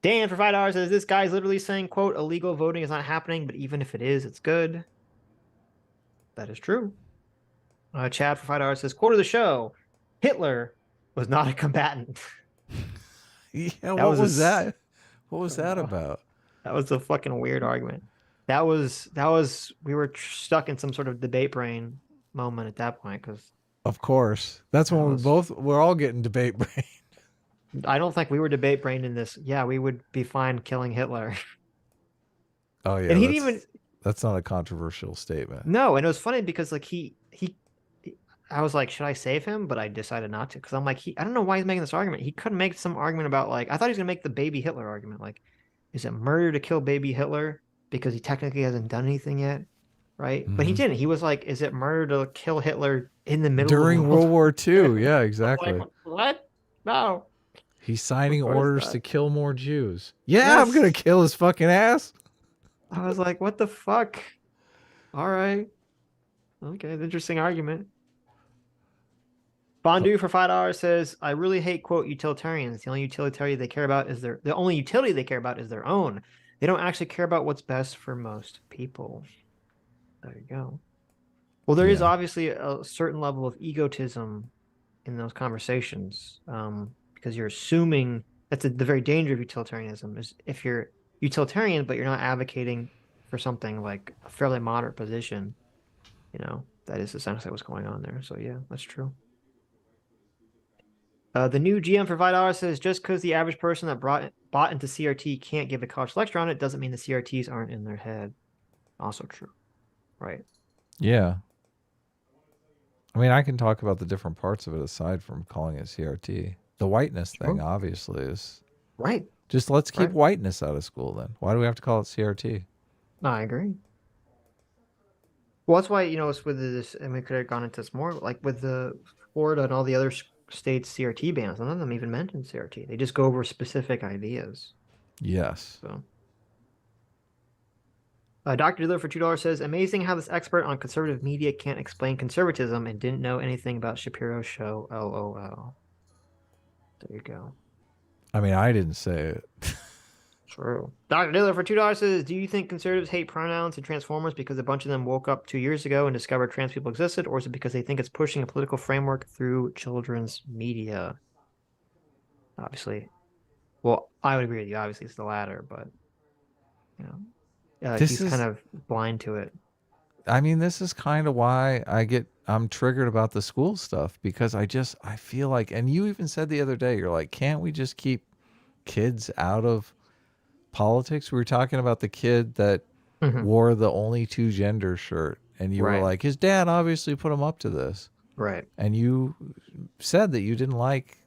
B: Dan for $5 says, this guy's literally saying, quote, illegal voting is not happening, but even if it is, it's good. That is true. Chad for $5 says, quote of the show, Hitler was not a combatant.
A: Yeah, what was that? What was that about?
B: That was a fucking weird argument. That was we were stuck in some sort of debate brain moment at that point, because
A: Of course. That's when we're all getting debate brain.
B: I don't think we were debate brained in this. Yeah, we would be fine killing Hitler.
A: Oh yeah.
B: And he didn't even,
A: that's not a controversial statement.
B: no, and it was funny because like he I was like, should I save him? But I decided not to, because I'm like, I don't know why he's making this argument. He could make some argument about, like, I thought he was gonna make the baby Hitler argument. Like, is it murder to kill baby Hitler because he technically hasn't done anything yet, right? But he didn't. He was like, is it murder to kill Hitler in the middle
A: during
B: of
A: World War II? Yeah, exactly.
B: Like, what? No.
A: He's signing
B: Of course
A: orders
B: not.
A: to kill more Jews. Yeah,
B: Yes.
A: I'm gonna kill his fucking ass.
B: I was like, what the fuck? All right. Okay, interesting argument. Fondue for $5 says, I really hate, quote, utilitarians. The only utility they care about is their own. They don't actually care about what's best for most people. There you go. Well, there is obviously a certain level of egotism in those conversations, because you're assuming that's the very danger of utilitarianism, is if you're utilitarian but you're not advocating for something like a fairly moderate position, that is essentially what's going on there. So yeah, that's true. The new GM for $5 says, just because the average person that bought into CRT can't give a college lecture on it doesn't mean the CRTs aren't in their head. Also true. Right.
A: Yeah. I mean, I can talk about the different parts of it aside from calling it CRT. The whiteness thing, obviously, is...
B: Right.
A: Just let's keep whiteness out of school, then. Why do we have to call it CRT?
B: No, I agree. Well, that's why, it's with this, and we could have gone into this more, like with the Florida and all the other states' CRT bans, none of them even mention CRT. They just go over specific ideas.
A: Yes.
B: So, Dr. Diller for $2 says, amazing how this expert on conservative media can't explain conservatism and didn't know anything about Shapiro's show. LOL. There you go.
A: I mean, I didn't say it.
B: True. Dr. Diller for $2 says, do you think conservatives hate pronouns and transformers because a bunch of them woke up 2 years ago and discovered trans people existed, or is it because they think it's pushing a political framework through children's media? Obviously. Well, I would agree with you. Obviously, it's the latter, but, he's kind of blind to it.
A: I mean, this is kind of why I'm triggered about the school stuff, because I feel like, and you even said the other day, you're like, can't we just keep kids out of politics? We were talking about the kid that wore the only two gender shirt, and you were like, his dad obviously put him up to this.
B: Right.
A: And you said that you didn't like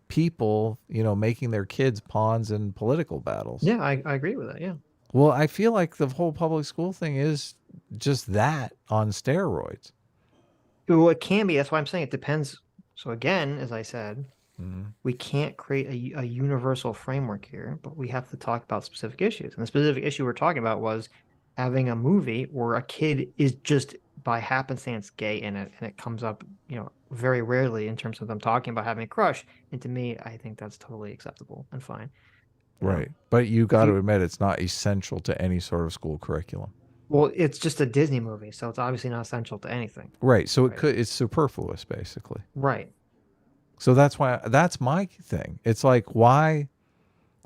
A: people, making their kids pawns in political battles.
B: Yeah, I agree with that. Yeah.
A: Well, I feel like the whole public school thing is just that on steroids.
B: Well, it can be. That's why I'm saying it depends. So again, as I said, we can't create a universal framework here, but we have to talk about specific issues. And the specific issue we're talking about was having a movie where a kid is just by happenstance gay in it, and it comes up, very rarely in terms of them talking about having a crush. And to me, I think that's totally acceptable and fine.
A: Right. But you got to admit, it's not essential to any sort of school curriculum.
B: Well, it's just a Disney movie, so it's obviously not essential to anything.
A: Right. So it's superfluous, basically.
B: Right.
A: So that's my thing. It's like, why?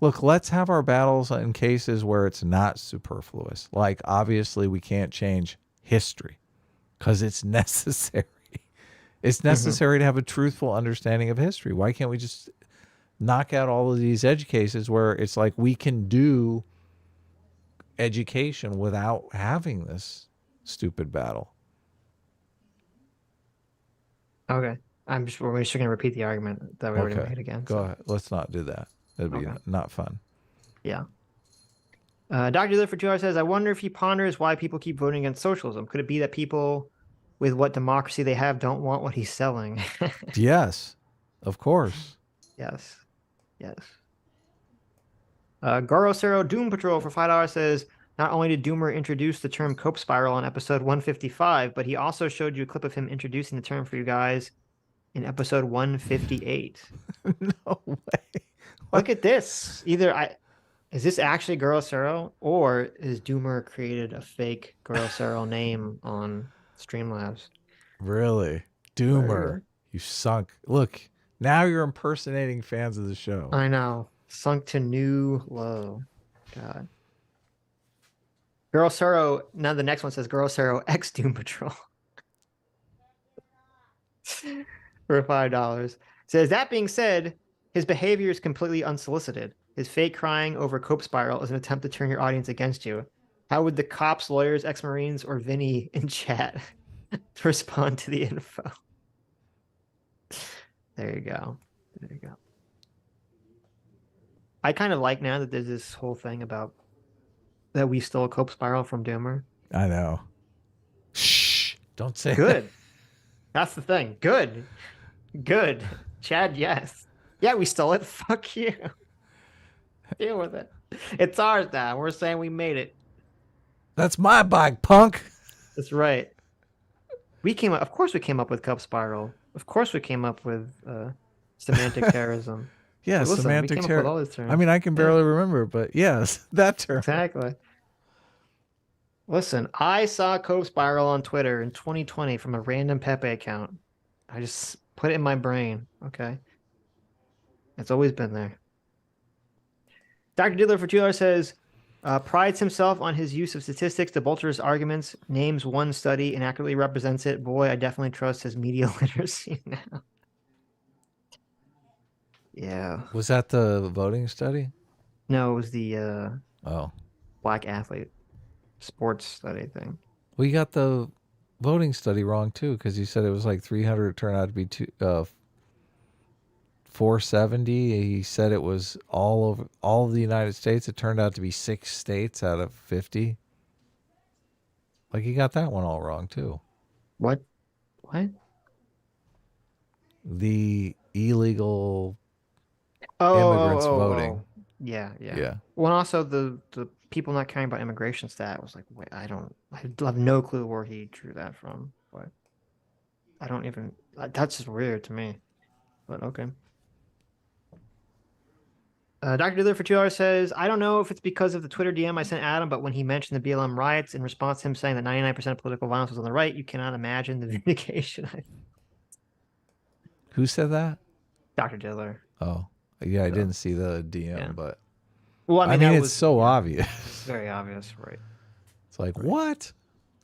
A: Look, let's have our battles in cases where it's not superfluous. Like, obviously, we can't change history because it's necessary. It's necessary to have a truthful understanding of history. Why can't we just knock out all of these edge cases where it's like we can do education without having this stupid battle?
B: Okay. We're just going to repeat the argument that we already made again.
A: Go ahead. Let's not do that. It'd be not fun.
B: Yeah. Dr. Liv for 2 hours says, I wonder if he ponders why people keep voting against socialism. Could it be that people with what democracy they have don't want what he's selling?
A: Yes, of course.
B: Yes. Garo Cero Doom Patrol for $5 says, Not only did Doomer introduce the term cope spiral on episode 155, but he also showed you a clip of him introducing the term for you guys in episode 158.
A: No way.
B: Look at this. Is this actually Girosero, or is Doomer created a fake Girosero name on Streamlabs?
A: Really? Doomer. You sunk. Look, now you're impersonating fans of the show.
B: I know. Sunk to new low. God. Girosero. Now the next one says Girosero X Doom Patrol. For $5. Says, that being said, his behavior is completely unsolicited. His fake crying over cope spiral is an attempt to turn your audience against you. How would the cops, lawyers, ex-Marines, or Vinny in chat respond to the info? There you go. There you go. I kind of like now that there's this whole thing about that we stole a cope spiral from Doomer.
A: I know. Shh. Don't say
B: Good. That's the thing. Good. Good. Chad, yes. Yeah, we stole it. Fuck you. Deal with it. It's ours now. We're saying we made it.
A: That's my bike, punk.
B: That's right. We came up, of course we came up with cope spiral. Of course we came up with semantic terrorism.
A: Yeah,
B: Listen,
A: semantic
B: terrorism.
A: I mean, I can barely remember, but yes, that term.
B: Exactly. Listen, I saw cope spiral on Twitter in 2020 from a random Pepe account. I just put it in my brain. Okay. It's always been there. Dr. Diddler for $2 says, prides himself on his use of statistics to bolster his arguments, names one study and accurately represents it. Boy, I definitely trust his media literacy now. Yeah.
A: Was that the voting study?
B: No, it was the
A: Oh.
B: black athlete sports study thing.
A: Well, you got the voting study wrong too, because you said it was like 300. It turned out to be 470. He said it was all of the United States. It turned out to be 6 states out of 50. Like, you got that one all wrong too.
B: What? What?
A: The illegal immigrants voting.
B: Yeah.
A: Yeah.
B: Well, and also the people not caring about immigration stat was like, wait, I have no clue where he drew that from. But I don't even. That's just weird to me. But okay. Dr. Diddler for $2 says, I don't know if it's because of the Twitter DM I sent Adam, but when he mentioned the BLM riots in response to him saying that 99% of political violence was on the right, you cannot imagine the vindication.
A: Who said that?
B: Dr. Diddler.
A: Oh, yeah, I
B: So,
A: didn't see the DM,
B: yeah.
A: but
B: Well,
A: I mean
B: that
A: it's
B: was
A: so obvious.
B: very obvious, right?
A: It's like, what?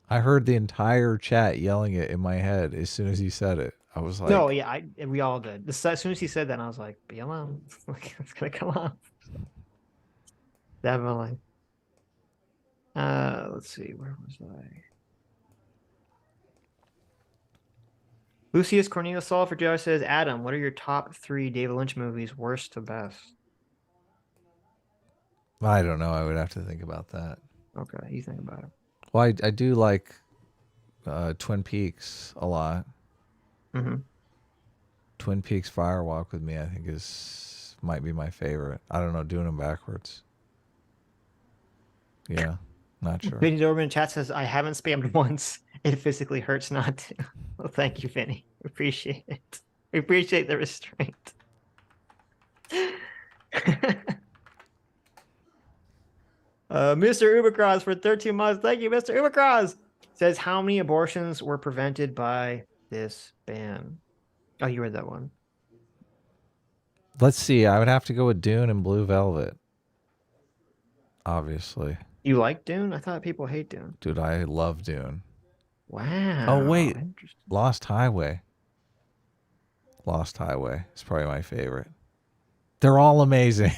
A: I heard the entire chat yelling it in my head as soon as he said it. I was like,
B: No, yeah, we all did. As soon as he said that, I was like, BLM, it's gonna come off. Definitely. Let's see, where was I? Lucius Cornelius Saul for JR says, Adam, what are your top 3 David Lynch movies, worst to best?
A: I don't know. I would have to think about that.
B: Okay, you think about it.
A: Well, I do like Twin Peaks a lot.
B: Mm-hmm.
A: Twin Peaks Fire Walk with Me, I think might be my favorite. I don't know, doing them backwards. Yeah, not sure.
B: Vinny Dorman in chat says, I haven't spammed once. It physically hurts not to. Well, thank you, Vinny. Appreciate it. We appreciate the restraint. Mr. Ubercross for 13 months. Thank you, Mr. Ubercross. Says, how many abortions were prevented by this ban? Oh, you read that one.
A: Let's see. I would have to go with Dune and Blue Velvet. Obviously.
B: You like Dune? I thought people hate Dune.
A: Dude, I love Dune.
B: Wow.
A: Oh, wait.
B: Interesting.
A: Lost Highway. Lost Highway is probably my favorite. They're all amazing.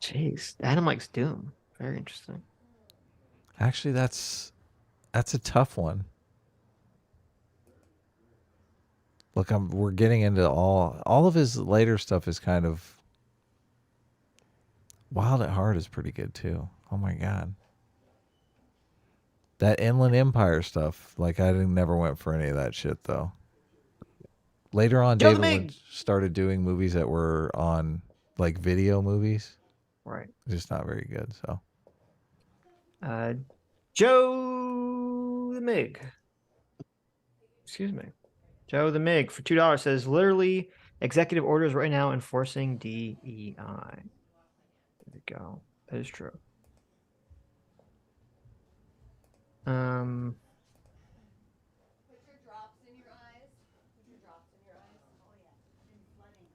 B: Jeez. Adam likes Dune. Very interesting.
A: Actually, that's a tough one. Look, we're getting into all of his later stuff is kind of Wild at Heart is pretty good too. Oh my god. That Inland Empire stuff, like I never went for any of that shit though. Later on, David Lynch started doing movies that were on like video movies.
B: Right.
A: Just not very good, so.
B: Joe the Mig. Excuse me. Joe the Mig for $2 says literally executive orders right now enforcing DEI. There we go. That is true.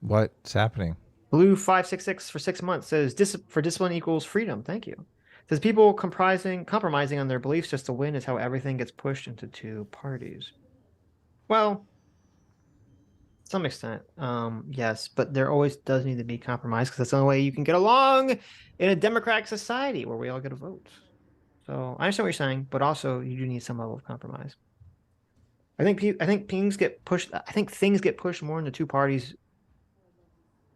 A: What's happening?
B: Blue 566 for 6 months says for discipline equals freedom. Thank you. Says people compromising on their beliefs just to win is how everything gets pushed into two parties. Well, to some extent, yes, but there always does need to be compromise because that's the only way you can get along in a democratic society where we all get a vote. So I understand what you're saying, but also you do need some level of compromise. I think things get pushed. I think things get pushed more into two parties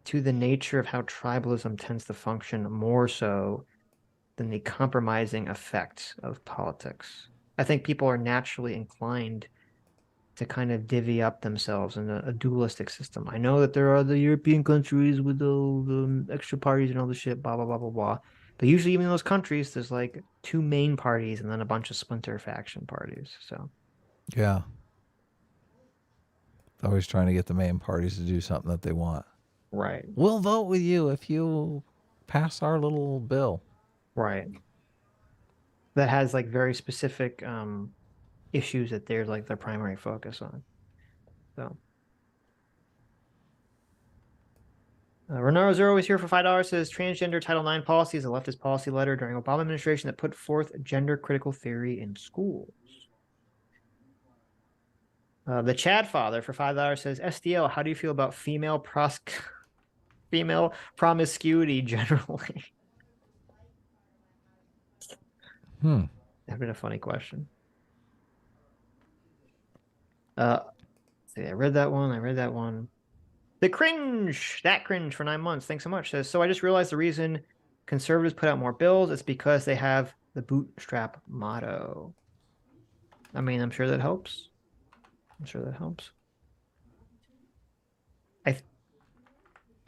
B: to the nature of how tribalism tends to function more so than the compromising effect of politics. I think people are naturally inclined to kind of divvy up themselves in a dualistic system. I know that there are the European countries with all the extra parties and all the shit, blah, blah, blah, blah, blah. But usually even in those countries, there's like two main parties and then a bunch of splinter faction parties. So
A: Yeah. Always trying to get the main parties to do something that they want.
B: right.
A: We'll vote with you if you pass our little bill.
B: Right. That has like very specific issues that they're like their primary focus on. So Renaro Zero is here for $5. Says transgender Title IX policy is a leftist policy letter during Obama administration that put forth gender critical theory in schools. The Chad Father for $5 says SDL. How do you feel about female promiscuity generally? That'd been a funny question. See, I read that one. The cringe, that cringe for 9 months. Thanks so much. Says, so I just realized the reason conservatives put out more bills is because they have the bootstrap motto. I mean, I'm sure that helps.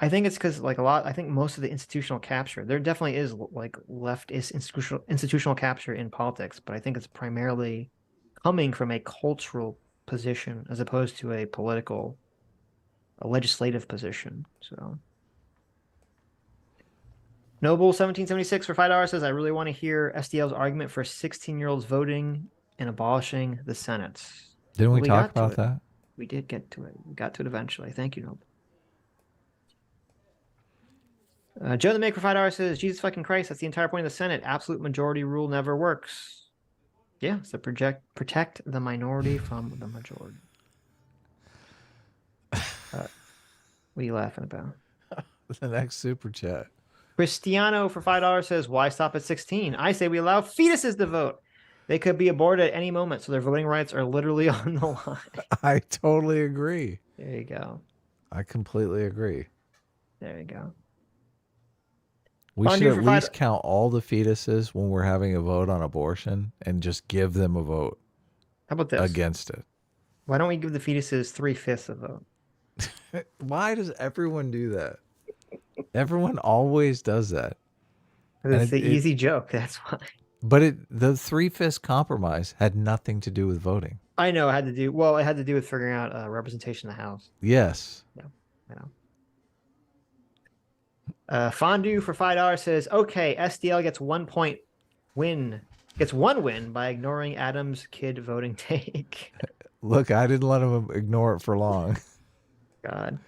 B: I think it's because like I think most of the institutional capture, there definitely is like leftist institutional capture in politics, but I think it's primarily coming from a cultural position as opposed to a legislative position. So Noble 1776 for $5 says, I really want to hear SDL's argument for 16-year-olds voting and abolishing the Senate.
A: Didn't we talk about that?
B: We did get to it. We got to it eventually. Thank you, Noble. Joe the Maker for $5 says, Jesus fucking Christ, that's the entire point of the Senate. Absolute majority rule never works. Yeah, so protect the minority from the majority. What are you laughing about?
A: The next super chat.
B: Cristiano for $5 says, why stop at 16? I say we allow fetuses to vote. They could be aborted at any moment, so their voting rights are literally on the line.
A: I totally agree.
B: There you go.
A: I completely agree.
B: There you go.
A: We should at least count all the fetuses when we're having a vote on abortion and just give them a vote.
B: How about this?
A: Against it.
B: Why don't we give the fetuses 3/5 a vote?
A: Why does everyone do that? Everyone always does that.
B: It's the easy joke. That's why.
A: But the 3/5 compromise had nothing to do with voting.
B: I know it had to do with figuring out representation in the House.
A: Yes.
B: Yeah, I know. Fondue for $5 says, okay, SDL gets 1 win by ignoring Adam's kid voting take.
A: Look, I didn't let him ignore it for long.
B: God.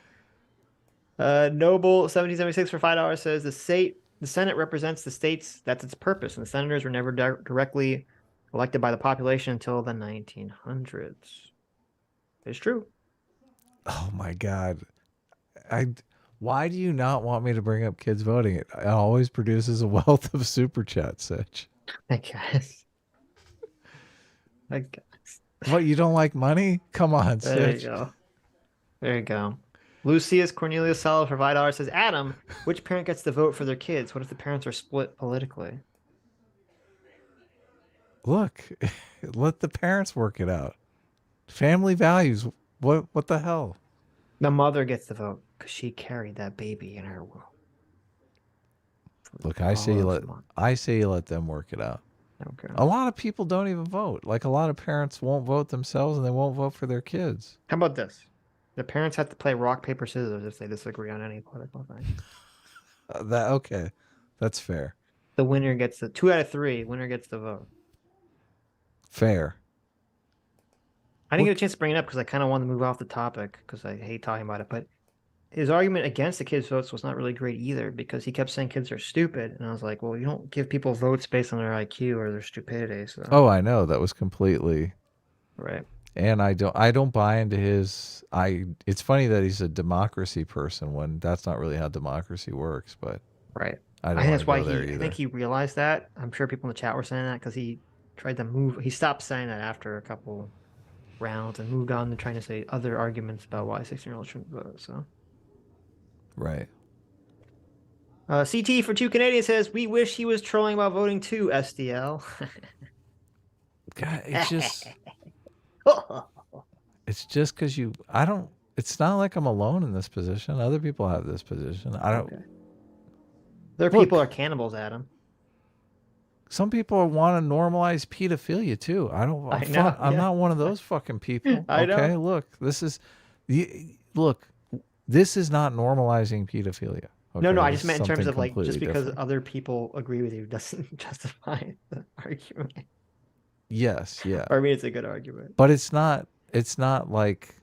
B: Noble 1776 for $5 says the Senate represents the states. That's its purpose, and the senators were never directly elected by the population until the 1900s. It's true.
A: Oh my God. Why do you not want me to bring up kids voting? It always produces a wealth of super chats, Sitch.
B: I guess.
A: What, you don't like money? Come on, Sitch.
B: There you go. Lucius Cornelius Sala for $5 says, Adam, which parent gets to vote for their kids? What if the parents are split politically?
A: Look, let the parents work it out. Family values. What the hell?
B: The mother gets the vote because she carried that baby in her womb.
A: Look, I say you let them work it out.
B: Okay.
A: A lot of people don't even vote. Like a lot of parents won't vote themselves and they won't vote for their kids.
B: How about this? The parents have to play rock, paper, scissors if they disagree on any political thing.
A: That okay. That's fair.
B: The winner gets the 2 out of 3. Winner gets the vote.
A: Fair.
B: I didn't
A: What-
B: get a chance to bring it up because I kind of wanted to move off the topic because I hate talking about it. But his argument against the kids' votes was not really great either because he kept saying kids are stupid. And I was like, well, you don't give people votes based on their IQ or their stupidity. So,
A: Oh, I know. That was completely
B: right.
A: and I don't buy into his it's funny that he's a democracy person when that's not really how democracy works, but
B: Right.
A: I
B: I
A: don't
B: think
A: want
B: that's
A: to
B: why
A: go there
B: I
A: either.
B: think he realized that. I'm sure people in the chat were saying that because he tried to move. He stopped saying that after a couple rounds and moved on to trying to say other arguments about why 16-year-olds shouldn't vote. So,
A: Right.
B: CT for 2 Canadians says, we wish he was trolling about voting too, SDL.
A: God, it's just because it's not like I'm alone in this position. Other people have this position. I don't
B: Okay. There are
A: Look.
B: people are cannibals, Adam.
A: Some people want to normalize pedophilia too.
B: I know,
A: I'm
B: yeah.
A: not one of those fucking people.
B: I know.
A: Okay, look, this is not normalizing pedophilia. Okay?
B: No, I
A: This
B: just
A: is
B: meant in terms
A: something
B: of like
A: completely
B: just because
A: different.
B: other people agree with you doesn't justify the argument.
A: Yes, yeah,
B: Or I mean, it's a good argument.
A: but it's not. It's not like.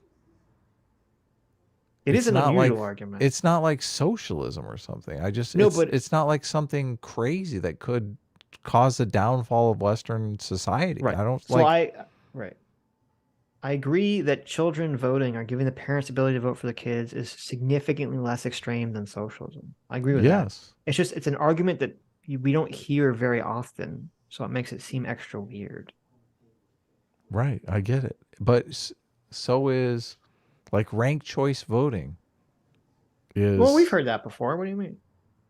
B: It is
A: It's
B: an
A: not
B: unusual
A: like
B: argument.
A: it's not like socialism or something.
B: No, but
A: it's not like something crazy that could cause the downfall of Western society.
B: right.
A: I don't
B: So
A: like.
B: right. I agree that children voting or giving the parents the ability to vote for their kids is significantly less extreme than socialism. I agree with that.
A: Yes.
B: It's an argument that we don't hear very often, so it makes it seem extra weird.
A: Right, I get it. But so is like ranked choice voting is
B: Well, we've heard that before. What do you mean?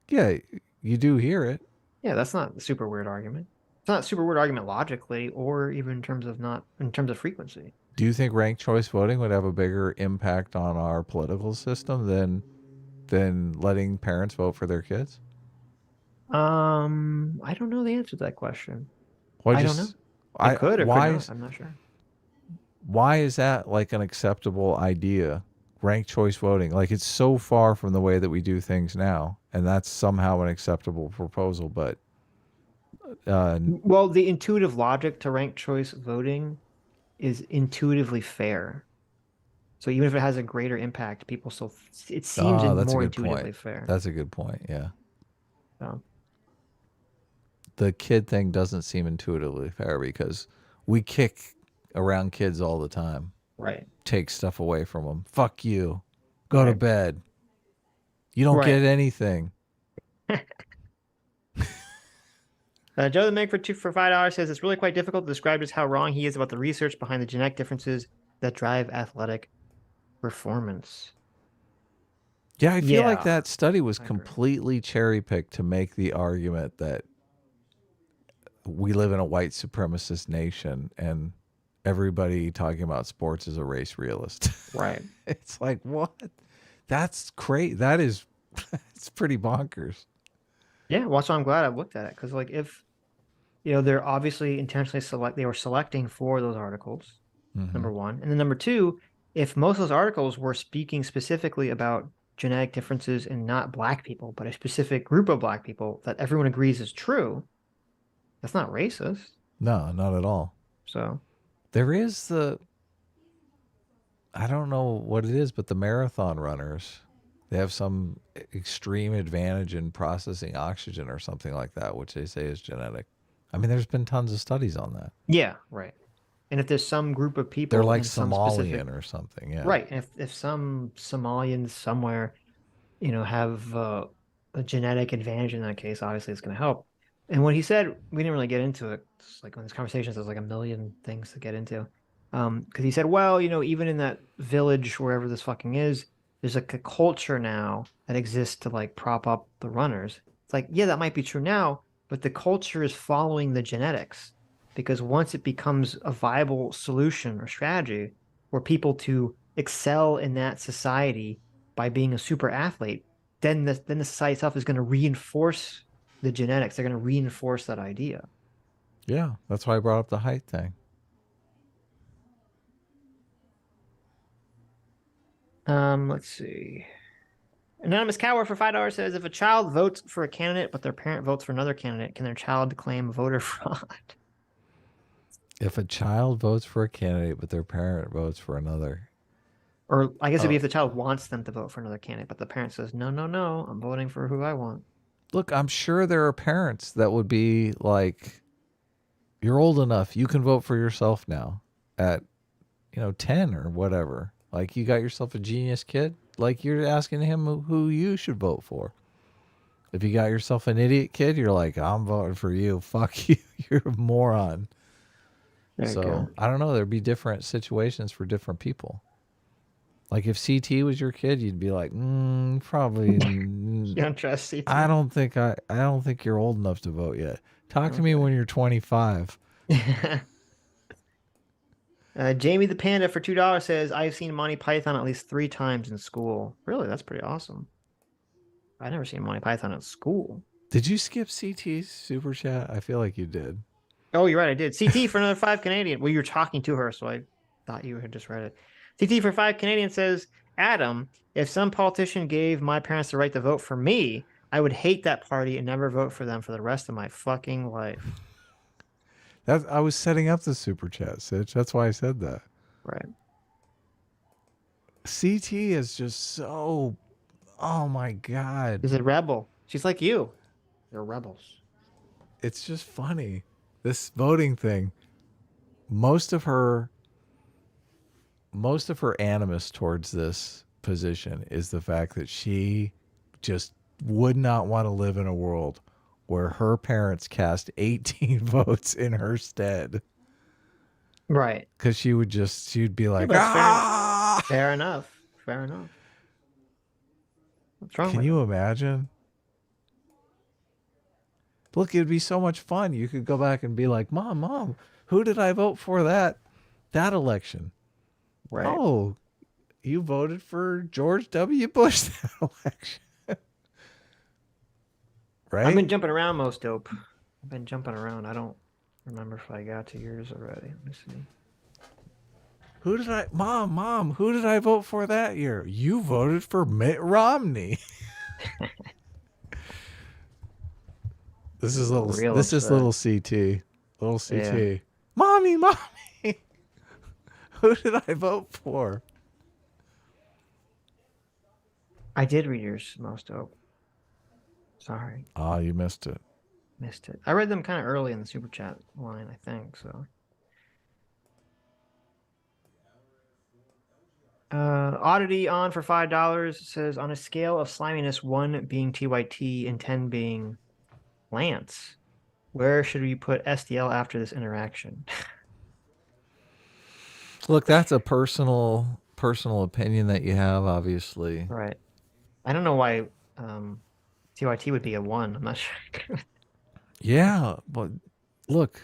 A: Yeah, you do hear it.
B: Yeah, that's not a super weird argument. It's not a super weird argument logically or even in terms of frequency.
A: Do you think ranked choice voting would have a bigger impact on our political system than letting parents vote for their kids?
B: I don't know the answer to that question.
A: Well,
B: I don't know. It could or could not. I'm not sure.
A: Why is that like an acceptable idea? Ranked choice voting, like it's so far from the way that we do things now, and that's somehow an acceptable proposal. But
B: Well, the intuitive logic to ranked choice voting is intuitively fair. So even if it has a greater impact, people still it seems
A: that's a
B: more
A: good
B: intuitively
A: point.
B: fair.
A: That's a good point. Yeah.
B: So,
A: The kid thing doesn't seem intuitively fair because we kick around kids all the time.
B: right.
A: Take stuff away from them. Fuck you. Go to
B: Right.
A: bed. You don't
B: Right.
A: get anything.
B: Joe the Meg for $5 says it's really quite difficult to describe just how wrong he is about the research behind the genetic differences that drive athletic performance.
A: Yeah, I feel like
B: Yeah,
A: that study was
B: I agree.
A: completely cherry picked to make the argument that we live in a white supremacist nation and everybody talking about sports is a race realist.
B: Right.
A: It's like, what? That's crazy. That is, it's pretty bonkers.
B: Yeah, well, so I'm glad I looked at it because, like, if they're obviously intentionally they were selecting for those articles, number one, and then number two, if most of those articles were speaking specifically about genetic differences in not black people, but a specific group of black people that everyone agrees is true, that's not racist.
A: No, not at all.
B: So
A: There is I don't know what it is, but the marathon runners, they have some extreme advantage in processing oxygen or something like that, which they say is genetic. I mean, there's been tons of studies on that.
B: yeah, right. And if there's some group of people,
A: They're like
B: in some
A: Somalian
B: specific,
A: or something. Yeah.
B: right, and if some Somalians somewhere, have a genetic advantage in that case, obviously it's going to help. And what he said, we didn't really get into it. It's like when this conversation, there's like a million things to get into. Because he said, well, even in that village, wherever this fucking is, there's like a culture now that exists to like prop up the runners. It's like, yeah, that might be true now, but the culture is following the genetics because once it becomes a viable solution or strategy for people to excel in that society by being a super athlete, then the society itself is going to reinforce the genetics. They're going to reinforce that idea.
A: Yeah, that's why I brought up the height thing.
B: Let's see. Anonymous Cower for $5 says, if a child votes for a candidate but their parent votes for another candidate, can their child claim voter fraud?
A: If a child votes for a candidate but their parent votes for another.
B: Or I guess it'd be
A: Oh,
B: if the child wants them to vote for another candidate, but the parent says, no, no, no, I'm voting for who I want.
A: look, I'm sure there are parents that would be like, you're old enough, you can vote for yourself now at, 10 or whatever. Like, you got yourself a genius kid, like, you're asking him who you should vote for. If you got yourself an idiot kid, you're like, I'm voting for you. Fuck you. You're a moron.
B: There you
A: So
B: go.
A: I don't know. There'd be different situations for different people. Like if CT was your kid, you'd be like, probably.
B: You don't trust CT.
A: I don't think you're old enough to vote yet. Talk to me when you're 25.
B: Jamie the Panda for $2 says, I've seen Monty Python at least 3 times in school. Really? That's pretty awesome. I've never seen Monty Python at school.
A: Did you skip CT's super chat? I feel like you did.
B: Oh, you're right. I did. CT for another 5 Canadian. Well, you were talking to her, so I thought you had just read it. CT for 5 Canadian says, Adam, if some politician gave my parents the right to vote for me, I would hate that party and never vote for them for the rest of my fucking life.
A: I was setting up the super chat, Sitch. That's why I said that.
B: Right.
A: CT is just so. Oh my God.
B: She's a rebel. She's like you. They're rebels.
A: It's just funny. This voting thing. Most of her animus towards this position is the fact that she just would not want to live in a world where her parents cast 18 votes in her stead.
B: Right.
A: Because she'd be like,
B: but it's
A: ah!
B: Fair enough. Fair enough. What's wrong
A: Can
B: with
A: you imagine? Look, it'd be so much fun. You could go back and be like, Mom, who did I vote for that election?
B: Right.
A: Oh, you voted for George W. Bush that election. Right?
B: I've been jumping around, most dope. I've been jumping around. I don't remember if I got to yours already. Let me see.
A: Mom, who did I vote for that year? You voted for Mitt Romney. This is little CT. Little CT.
B: Yeah.
A: Mommy. Who did I vote for?
B: I did read yours, most dope. Sorry.
A: Oh, you missed it.
B: Missed it. I read them kind of early in the super chat line, I think, so. Oddity on for $5 says, on a scale of sliminess, 1 being TYT and 10 being Lance, where should we put SDL after this interaction?
A: Look, that's a personal opinion that you have, obviously.
B: Right. I don't know why TYT would be a 1. I'm not sure.
A: Yeah, but look,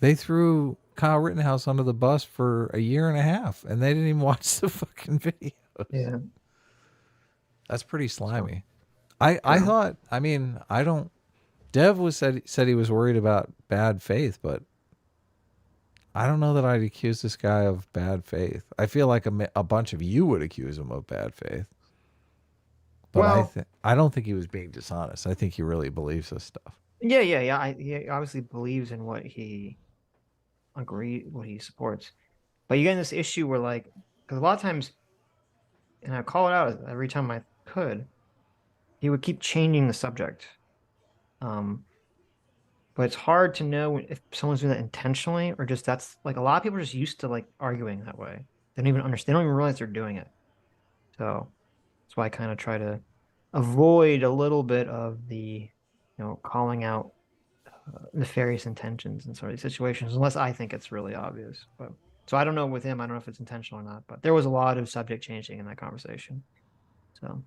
A: they threw Kyle Rittenhouse under the bus for a year and a half, and they didn't even watch the fucking videos.
B: Yeah.
A: That's pretty slimy. I thought, I mean, I don't. Dev said he was worried about bad faith, but I don't know that I'd accuse this guy of bad faith. I feel like a bunch of you would accuse him of bad faith. But
B: Well,
A: I don't think he was being dishonest. I think he really believes this stuff.
B: yeah. He obviously believes in what he supports. But you get in this issue where, like, because a lot of times, and I call it out every time I could, he would keep changing the subject. But it's hard to know if someone's doing that intentionally or just that's like a lot of people are just used to like arguing that way. They don't even understand. They don't even realize they're doing it. So that's why I kind of try to avoid a little bit of the, calling out nefarious intentions in sort of these situations, unless I think it's really obvious. But so I don't know with him. I don't know if it's intentional or not. But there was a lot of subject changing in that conversation. So.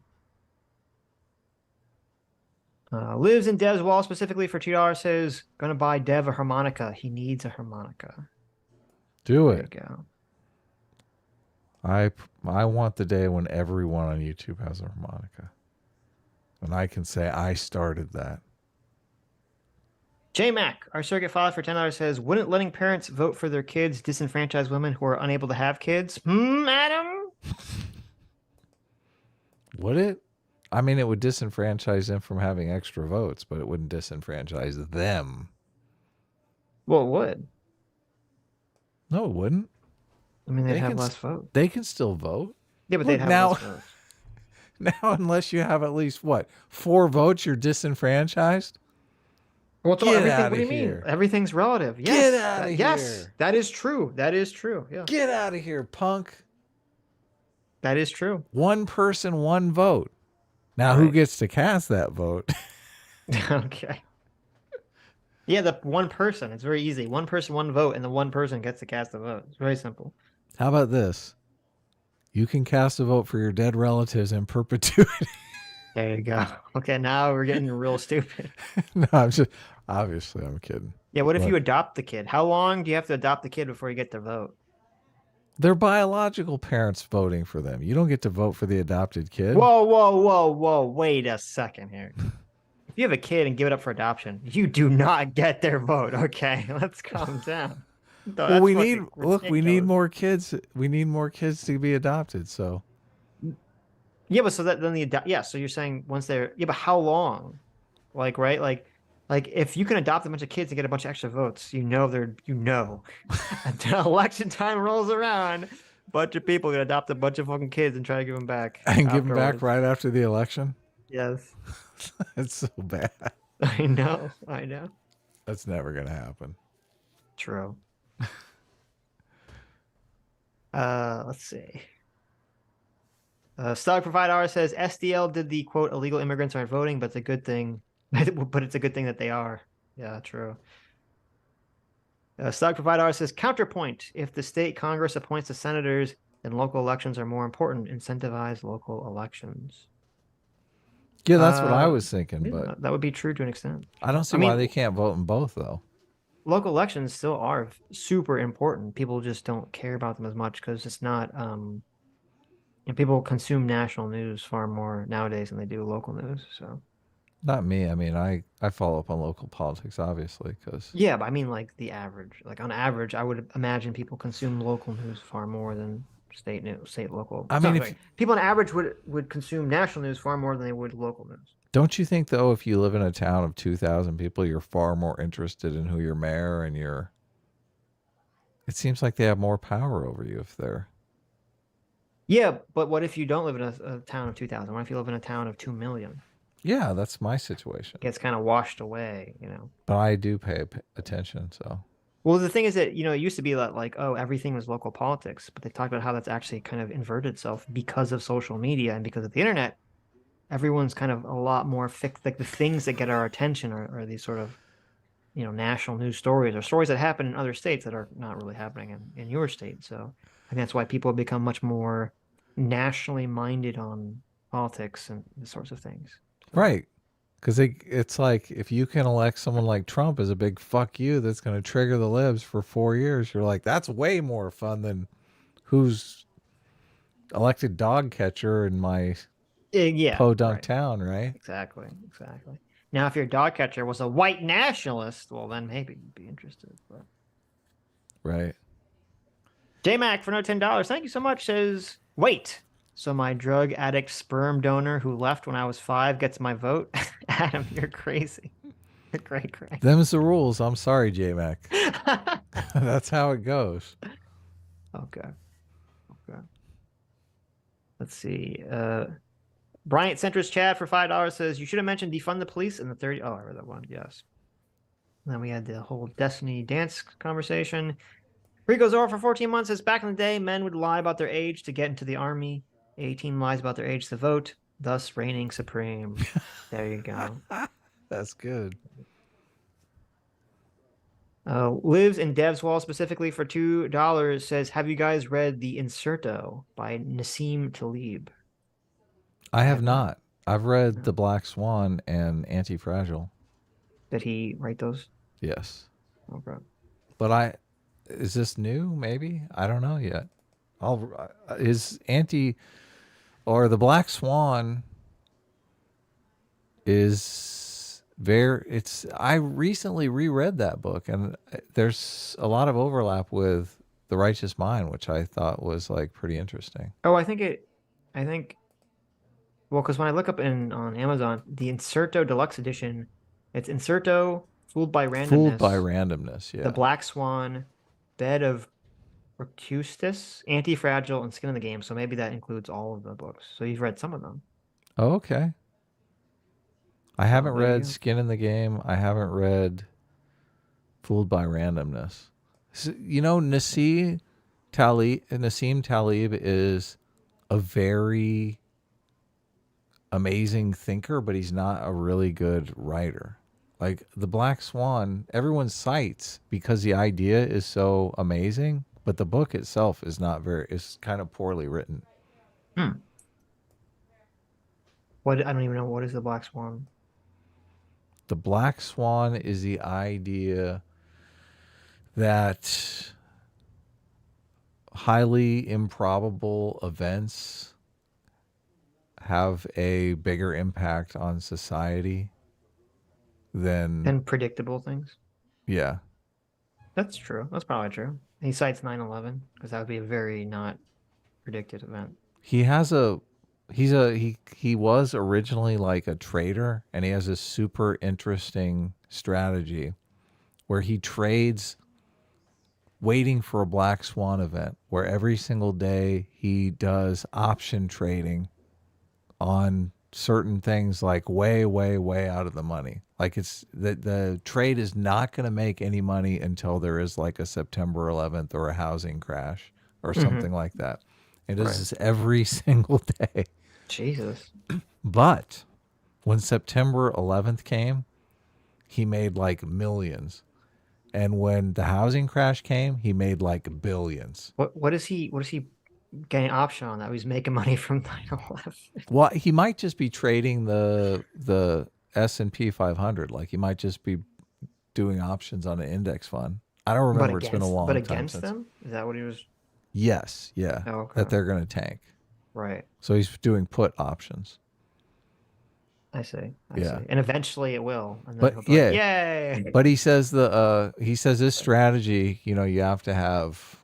B: Lives in Dev's wall specifically for $2 says, gonna buy Dev a harmonica. He needs a harmonica.
A: Do
B: There
A: it.
B: you go.
A: I want the day when everyone on YouTube has a harmonica. And I can say I started that.
B: J Mac, our circuit father for $10 says, wouldn't letting parents vote for their kids disenfranchise women who are unable to have kids? Adam?
A: Would it? I mean, it would disenfranchise them from having extra votes, but it wouldn't disenfranchise them.
B: Well, it would.
A: No, it wouldn't.
B: I mean, they'd
A: They
B: have
A: can
B: less votes.
A: They can still vote.
B: Yeah, but
A: Look,
B: they'd have
A: now,
B: less votes.
A: now, unless you have at least, what, 4 votes, you're disenfranchised?
B: Well,
A: Get
B: everything,
A: outta
B: what do you
A: here.
B: mean? Everything's relative. Yes.
A: Get outta
B: Yes,
A: here.
B: that is true. That is true. Yeah.
A: Get out of here, punk.
B: That is true.
A: One person, one vote. Now, who
B: Right.
A: gets to cast that vote?
B: Okay. Yeah, the one person. It's very easy. One person, one vote, and the one person gets to cast the vote. It's very simple.
A: How about this? You can cast a vote for your dead relatives in perpetuity.
B: There you go. Okay, now we're getting real stupid.
A: No, I'm just, obviously, I'm kidding.
B: Yeah, what if
A: What?
B: you adopt the kid? How long do you have to adopt the kid before you get to vote?
A: They're biological parents voting for them. You don't get to vote for the adopted kid.
B: Whoa. Wait a second here. If you have a kid and give it up for adoption, you do not get their vote. Okay, let's calm down. No,
A: Well,
B: that's
A: we
B: fucking
A: need, look, we need
B: ridiculous.
A: more kids. We need more kids to be adopted. So
B: Yeah, but so that then yeah, so you're saying once they're but how long? Like, right? Like if you can adopt a bunch of kids and get a bunch of extra votes, until election time rolls around, a bunch of people gonna adopt a bunch of fucking kids and try to give them back.
A: and give them back
B: afterwards.
A: right after the election.
B: Yes.
A: It's so bad.
B: I know.
A: That's never gonna happen.
B: True. Let's see. Stock Provider says SDL did the quote illegal immigrants aren't voting, but it's a good thing. But it's a good thing that they are. Yeah, true. Stock Provider says counterpoint: if the state Congress appoints the senators, then local elections are more important. Incentivize local elections.
A: Yeah, that's what I was thinking,
B: Yeah,
A: but
B: that would be true to an extent.
A: I don't see
B: I
A: why
B: mean-
A: they can't vote in both, though.
B: Local elections still are super important. People just don't care about them as much because it's not. And people consume national news far more nowadays than they do local news. So
A: Not me. I mean, I follow up on local politics, obviously, because
B: yeah, but I mean, like the average. Like on average, I would imagine people consume local news far more than state news, local.
A: I mean,
B: Sorry, people on average would consume national news far more than they would local news.
A: don't you think, though, if you live in a town of 2,000 people, you're far more interested in who your mayor and your... It seems like they have more power over you if they're...
B: Yeah, but what if you don't live in a town of 2,000? What if you live in a town of 2 million?
A: Yeah, that's my situation.
B: It gets kind of washed away,
A: But I do pay attention, so...
B: Well, the thing is that, it used to be that like, oh, everything was local politics, but they talked about how that's actually kind of inverted itself because of social media and because of the internet. Everyone's kind of a lot more fixed. Like the things that get our attention are these sort of, national news stories or stories that happen in other states that are not really happening in your state. So I think that's why people have become much more nationally minded on politics and the sorts of things.
A: Right. Because it's like, if you can elect someone like Trump as a big fuck you that's going to trigger the libs for 4 years, you're like, that's way more fun than who's elected dog catcher in my
B: Yeah,
A: podunk
B: right.
A: town, right?
B: Exactly. Now, if your dog catcher was a white nationalist, well, then maybe you'd be interested. But
A: Right.
B: J-Mac for no $10. Thank you so much. Says, wait. So my drug addict sperm donor who left when I was 5 gets my vote? Adam, you're crazy. You're cray.
A: Them's the rules. I'm sorry, J-Mac. That's how it goes.
B: Okay. Let's see. Bryant Centrist Chad for $5 says, you should have mentioned defund the police in the 30. Oh, I read that one. Yes. And then we had the whole Destiny dance conversation. Rico Zora for 14 months says, back in the day, men would lie about their age to get into the army. 18 lies about their age to vote, thus reigning supreme. There you go.
A: That's good.
B: Lives in Dev's Wall specifically for $2 says, have you guys read The Inserto by Nassim Taleb?
A: I have not. I've read The Black Swan and Anti-Fragile.
B: Did he write those?
A: Yes.
B: Okay.
A: But is this new? Maybe? I don't know yet. The Black Swan is I recently reread that book, and there's a lot of overlap with The Righteous Mind, which I thought was like pretty interesting.
B: Oh, I think, well, because when I look up on Amazon, the Inserto Deluxe Edition, it's Inserto, Fooled by
A: Fooled by
B: Randomness,
A: Randomness,
B: The
A: yeah.
B: Black Swan, Bed of Rocustus, Anti-Fragile, and Skin in the Game. So maybe that includes all of the books. So you've read some of them.
A: Oh, okay. I
B: So
A: haven't
B: there you
A: read
B: go.
A: Skin in the Game. I haven't read Fooled by Randomness. You know, Nassim Talib is a very amazing thinker, but he's not a really good writer. Like The Black Swan, everyone cites because the idea is so amazing, but the book itself is not is kind of poorly written.
B: Hmm. What, I don't even know, what is the Black Swan?
A: The Black Swan is the idea that highly improbable events have a bigger impact on society than,
B: And predictable things.
A: yeah.
B: That's true. That's probably true. He cites 9/11 because that would be a very not predicted event.
A: He has a he was originally like a trader, and he has a super interesting strategy where he trades waiting for a black swan event, where every single day he does option trading on certain things, like way out of the money. Like it's the trade is not going to make any money until there is like a September 11th or a housing crash or something like that. It does
B: Right.
A: this every single day.
B: Jesus.
A: But when September 11th came, he made like millions. And when the housing crash came, he made like billions.
B: What is he getting option on that? He's making money from 9/11.
A: Well, he might just be trading the S&P 500. Like he might just be doing options on an index fund. I don't remember. It's been a long time
B: against
A: since.
B: them? Is that what he was?
A: Yes, yeah.
B: Oh, okay.
A: That they're going to tank.
B: Right.
A: So he's doing put options.
B: I see.
A: Yeah.
B: See. And eventually it will. And then
A: But
B: he'll be like, yay.
A: But he says this strategy, you know, you have to have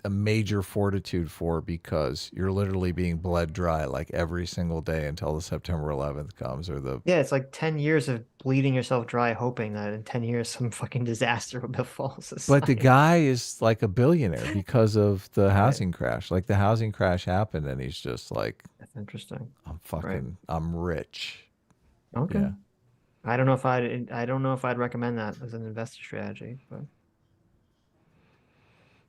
A: a major fortitude for, because you're literally being bled dry like every single day until the September 11th comes, or the
B: Yeah, it's like 10 years of bleeding yourself dry, hoping that in 10 years some fucking disaster will befall society.
A: But the guy is like a billionaire because of the housing crash. Like the housing crash happened, and he's just like,
B: That's interesting.
A: I'm rich.
B: Okay.
A: Yeah.
B: I don't know if I'd recommend that as an investor strategy, but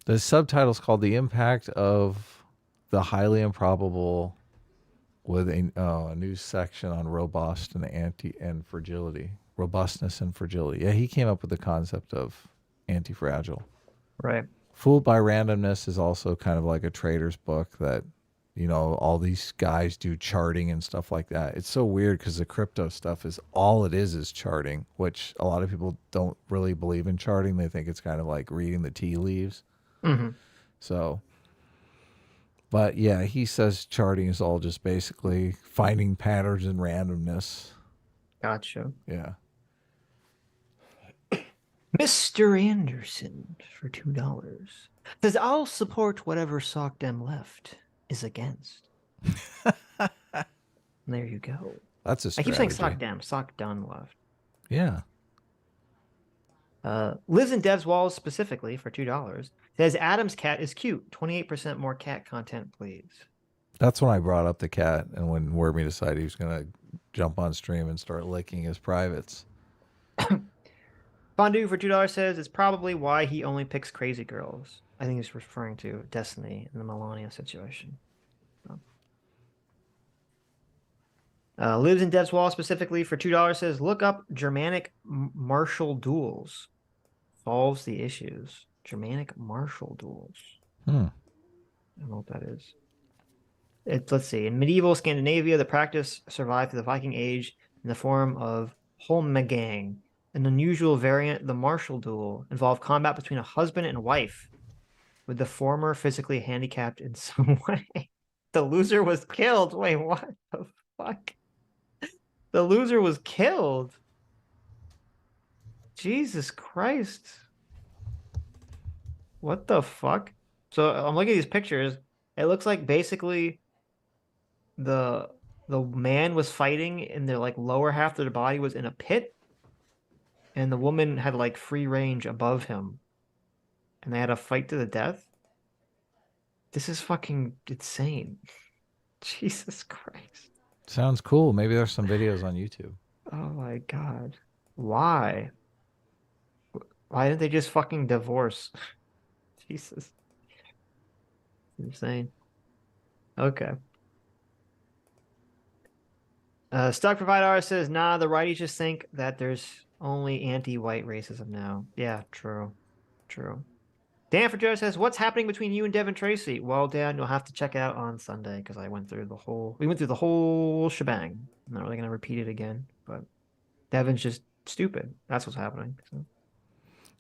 A: The subtitle's called "The Impact of the Highly Improbable," with a new section on robust and fragility, robustness and fragility. Yeah, he came up with the concept of anti-fragile.
B: right.
A: Fooled by Randomness is also kind of like a trader's book that, you know, all these guys do charting and stuff like that. It's so weird because the crypto stuff is all it is charting, which a lot of people don't really believe in charting. They think it's kind of like reading the tea leaves.
B: Mm-hmm.
A: So, but yeah, he says charting is all just basically finding patterns and randomness.
B: Gotcha.
A: Yeah.
B: Mr. Anderson for $2 says, I'll support whatever SocDoneLeft is against. There you go.
A: That's a
B: I
A: strategy.
B: keep saying SocDoneLeft.
A: Yeah.
B: Lives in Dev's Walls specifically for $2 says, Adam's cat is cute. 28% more cat content, please.
A: That's when I brought up the cat, and when Werby decided he was going to jump on stream and start licking his privates.
B: Fondue for $2 says, it's probably why he only picks crazy girls. I think he's referring to Destiny and the Melania situation. Lives in Dev's Wall specifically for $2 says, look up Germanic martial duels. Solves the issues. Germanic martial duels. I don't know what that is. Let's see. In medieval Scandinavia, the practice survived through the Viking Age in the form of holmgang. An unusual variant, the martial duel, involved combat between a husband and wife, with the former physically handicapped in some way. The loser was killed. Wait, what the fuck? The loser was killed. Jesus Christ. What the fuck? So I'm looking at these pictures. It looks like basically the the man was fighting and their like lower half of their body was in a pit, and the woman had like free range above him, and they had a fight to the death. This is fucking insane. Jesus Christ.
A: Sounds cool. Maybe there's some videos on YouTube.
B: Oh my God. Why? Why didn't they just fucking divorce? Jesus. Insane. Okay. Stock Provider says, nah, the righties just think that there's only anti-white racism now. Yeah, true. True. Dan for Joe says, what's happening between you and Devin Tracy? Well, Dan, you'll have to check it out on Sunday because we went through the whole shebang. I'm not really going to repeat it again, but Devin's just stupid. That's what's happening. So.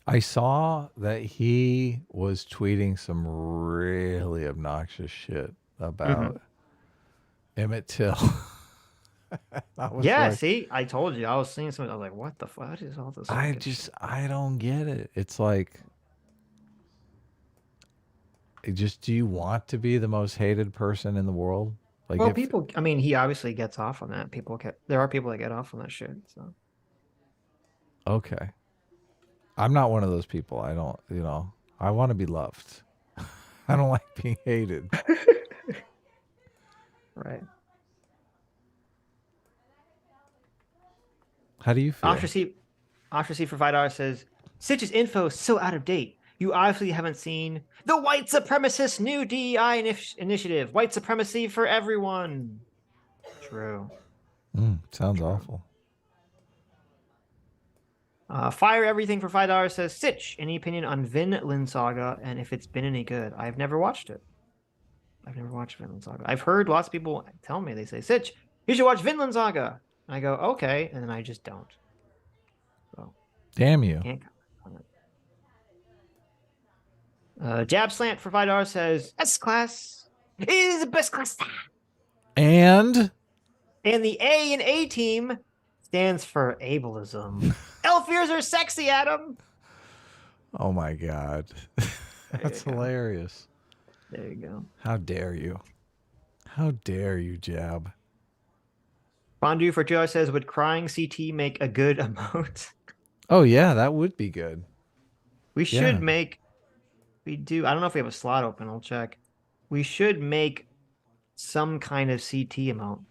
A: I saw that he was tweeting some really obnoxious shit about Emmett Till.
B: Yeah,
A: like,
B: see, I told you. I was seeing something. I was like, what the fuck is all this?
A: I don't get it. It's like, do you want to be the most hated person in the world? Like,
B: well, people, I mean, he obviously gets off on that. There are people that get off on that shit. So.
A: Okay. I'm not one of those people. I don't, I want to be loved. I don't like being hated.
B: Right.
A: How do you feel?
B: Ostracy for $5 says, Sitch's info is so out of date. You obviously haven't seen the white supremacist new DEI initiative. White supremacy for everyone. True.
A: Sounds
B: True.
A: awful.
B: Fire Everything for $5 says, Sitch, any opinion on Vinland Saga and if it's been any good? I've never watched it. I've never watched Vinland Saga. I've heard lots of people tell me, they say, Sitch, you should watch Vinland Saga. And I go, okay, and then I just don't. So,
A: damn you.
B: Can't comment on it. Jab Slant for $5 says, S class is the best class.
A: And
B: the A in A team stands for ableism. Elf ears are sexy, Adam.
A: oh my God. That's hilarious.
B: There you go.
A: How dare you? How dare you, Jab?
B: Fondue for $2 says, would crying CT make a good emote?
A: Oh, yeah, that would be good.
B: We should make, I don't know if we have a slot open. I'll check. We should make some kind of CT emote.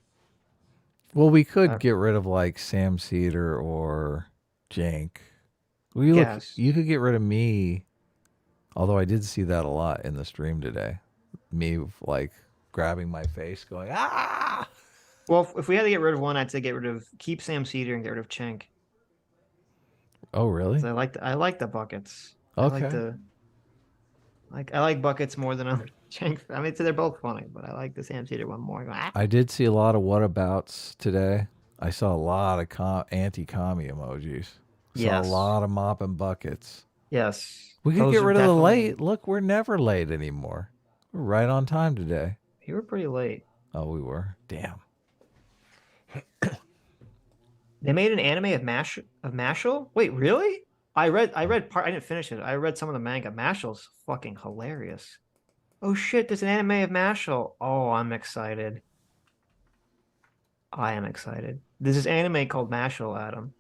A: Well, we could get rid of like Sam Cedar or Jank. You could get rid of me, although I did see that a lot in the stream today. Me like grabbing my face going, ah!
B: Well, if we had to get rid of one, I'd say keep Sam Cedar and get rid of Chink.
A: Oh, really?
B: I like the buckets.
A: Okay.
B: I like buckets more than other Chink. I mean, so they're both funny, but I like the Sam Cedar one more.
A: I did see a lot of whatabouts today. I saw a lot of anti-commie emojis. Saw a lot of mopping buckets.
B: Yes.
A: We could get rid of the late. Look, we're never late anymore. We're right on time today.
B: You were pretty late.
A: Oh, we were. Damn.
B: They made an anime of Mashal? Wait, really? I read part. I didn't finish it. I read some of the manga. Mashal's fucking hilarious. Oh shit, there's an anime of Mashal. Oh, I'm excited. I am excited. There's this anime called Mashal, Adam.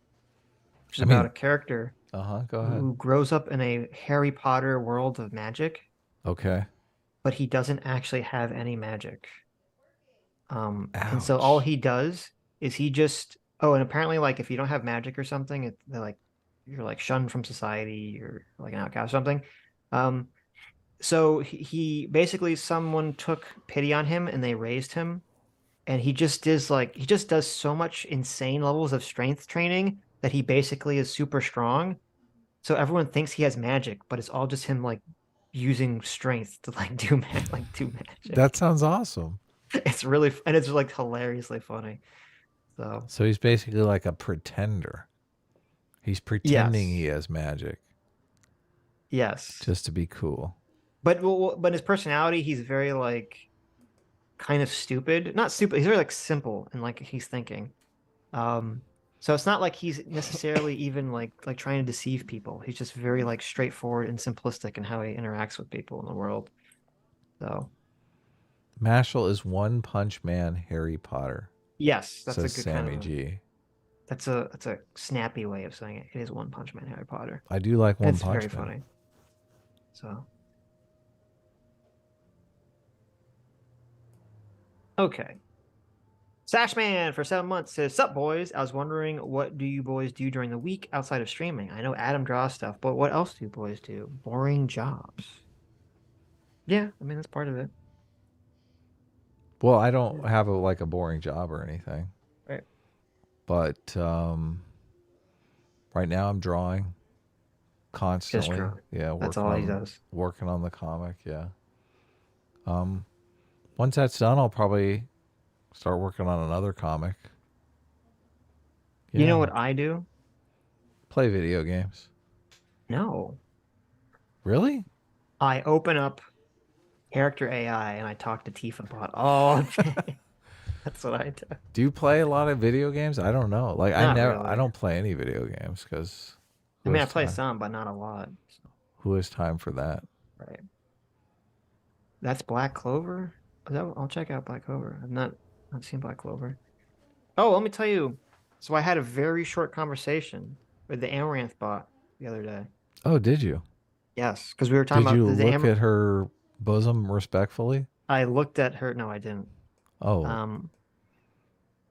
B: Which is about a character
A: go ahead.
B: who grows up in a Harry Potter world of magic.
A: Okay.
B: But he doesn't actually have any magic. And so all he does is and apparently like if you don't have magic or something, you're like shunned from society, you're like an outcast or something. So he basically, someone took pity on him and they raised him, and he just does so much insane levels of strength training that he basically is super strong. So everyone thinks he has magic, but it's all just him like using strength to do magic.
A: That sounds awesome.
B: It's really, and it's like hilariously funny. So
A: he's basically like a pretender. He's pretending he has magic.
B: Yes.
A: Just to be cool.
B: But his personality, he's very like kind of stupid. Not stupid. He's very like simple and like he's thinking. So it's not like he's necessarily even like trying to deceive people. He's just very like straightforward and simplistic in how he interacts with people in the world. So
A: Mashal is One Punch Man Harry Potter,
B: yes, that's a
A: says
B: good kind
A: Sammy
B: of
A: G.
B: that's a snappy way of saying it. It is One Punch Man Harry Potter.
A: I do like
B: And
A: One
B: it's very
A: Punch Man.
B: funny. So okay. Sashman for 7 months says, "Sup, boys? I was wondering, what do you boys do during the week outside of streaming? I know Adam draws stuff, but what else do you boys do? Boring jobs." Yeah, I mean that's part of it.
A: Well, I don't have a boring job or anything,
B: Right.
A: but right now I'm drawing constantly.
B: drawing.
A: Yeah,
B: That's all he does.
A: working on the comic. Yeah. Once that's done, I'll probably start working on another comic.
B: You know
A: Yeah.
B: what I do?
A: Play video games.
B: No.
A: Really?
B: I open up character AI and I talk to Tifa bot all day. That's what I do.
A: Do you play a lot of video games? I don't know. Like
B: Not
A: I
B: really.
A: don't play any video games because
B: I mean, I play some, but not a lot. So,
A: who has time for that?
B: right. That's Black Clover. I'll check out Black Clover. I've not seen Black Clover. Oh, let me tell you. So I had a very short conversation with the Amaranth bot the other day.
A: Oh, did you?
B: Yes, because we were talking
A: Did you
B: about
A: look at her bosom respectfully?
B: I looked at her. No, I didn't.
A: Oh,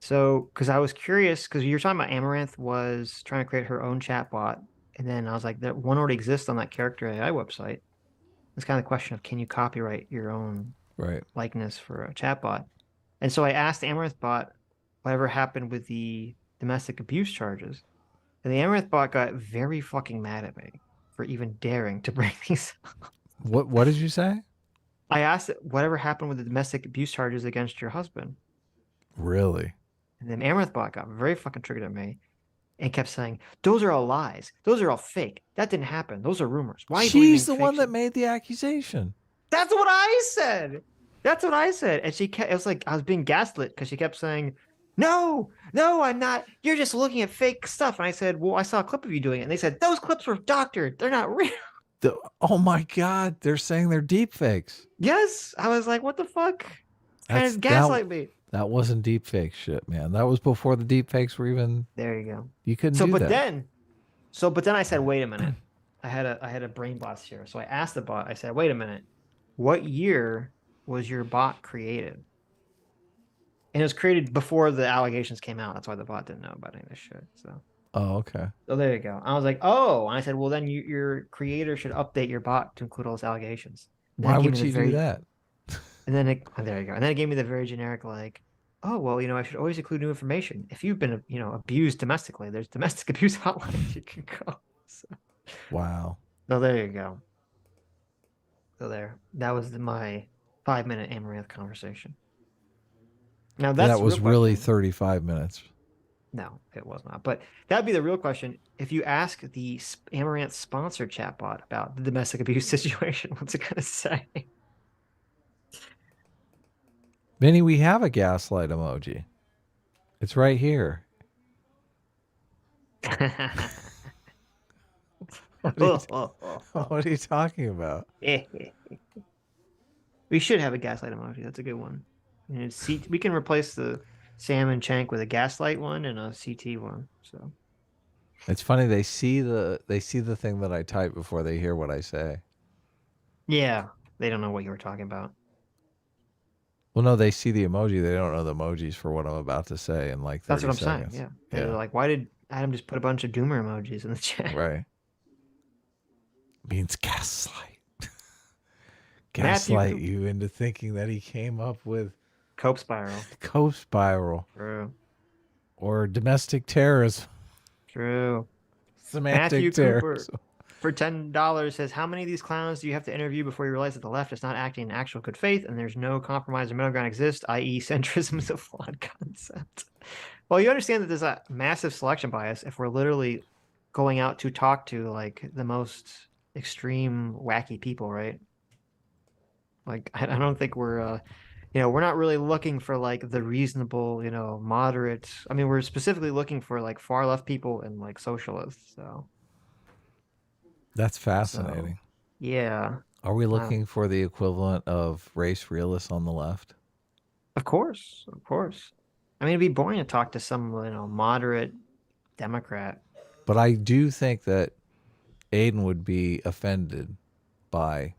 B: So, because I was curious, because you were talking about Amaranth was trying to create her own chatbot, and then I was like, that one already exists on that character AI website. It's kind of the question of, can you copyright your own
A: right.
B: likeness for a chatbot? And so I asked the Amaranth bot whatever happened with the domestic abuse charges, and the Amaranth bot got very fucking mad at me for even daring to bring these up.
A: What did you say?
B: I asked it, whatever happened with the domestic abuse charges against your husband.
A: Really?
B: And then Amaranth bot got very fucking triggered at me and kept saying, "Those are all lies. Those are all fake. That didn't happen. Those are rumors. Why are you
A: She's the
B: believing
A: one
B: fake
A: that
B: shit?"
A: made the accusation.
B: That's what I said. That's what I said. And she kept, it was like I was being gaslit because she kept saying, "No, no, I'm not. You're just looking at fake stuff." And I said, "Well, I saw a clip of you doing it." And they said, "Those clips were doctored. They're not real."
A: Oh my God! They're saying they're deep fakes.
B: Yes. I was like, what the fuck? Kind
A: That's
B: of gaslight me.
A: That wasn't deep fake shit, man. That was before the deep fakes were even.
B: There you go.
A: You couldn't
B: So,
A: do
B: but
A: that.
B: then I said, wait a minute. I had a brain blast here. So I asked the bot, I said, wait a minute. What year was your bot created? And it was created before the allegations came out. That's why the bot didn't know about any of this shit. So
A: Okay.
B: so there you go. I was like, oh, and I said, well, then your creator should update your bot to include all those allegations. And
A: Why would she do that?
B: And then there you go. And then it gave me the very generic, like, oh, well, I should always include new information. If you've been, abused domestically, there's domestic abuse hotlines you can go. So
A: Wow.
B: there you go. So that was my 5-minute Amaranth conversation. Now
A: That was really 35 minutes.
B: No, it was not. But that'd be the real question. If you ask the Amaranth sponsored chatbot about the domestic abuse situation, what's it gonna say?
A: Vinny, we have a gaslight emoji. It's right here. What are you talking about?
B: We should have a gaslight emoji. That's a good one. And we can replace the Sam and Chank with a gaslight one and a CT one. So
A: It's funny they see the thing that I type before they hear what I say.
B: yeah, they don't know what you were talking about.
A: Well, no, they see the emoji. They don't know the emojis for what I'm about to say in like 30
B: That's what I'm
A: seconds.
B: saying. Yeah. They're like, why did Adam just put a bunch of doomer emojis in the chat?
A: Right. Means gaslight.
B: Matthew
A: Gaslight you into thinking that he came up with
B: Cope spiral.
A: Cope spiral
B: True.
A: or domestic terrorism.
B: True.
A: Semantic
B: Matthew
A: terrorism.
B: Cooper for $10 says, how many of these clowns do you have to interview before you realize that the left is not acting in actual good faith and there's no compromise or middle ground exist, i.e. centrism is a flawed concept? Well, you understand that there's a massive selection bias if we're literally going out to talk to like the most extreme wacky people, right? Like I don't think we're we're not really looking for like the reasonable, moderate. I mean, we're specifically looking for like far left people and like socialists.
A: That's
B: So
A: fascinating.
B: yeah,
A: Are we
B: uh,
A: looking for the equivalent of race realists on the left?
B: of course, of course. I mean, it'd be boring to talk to some, moderate Democrat.
A: But I do think that Aiden would be offended by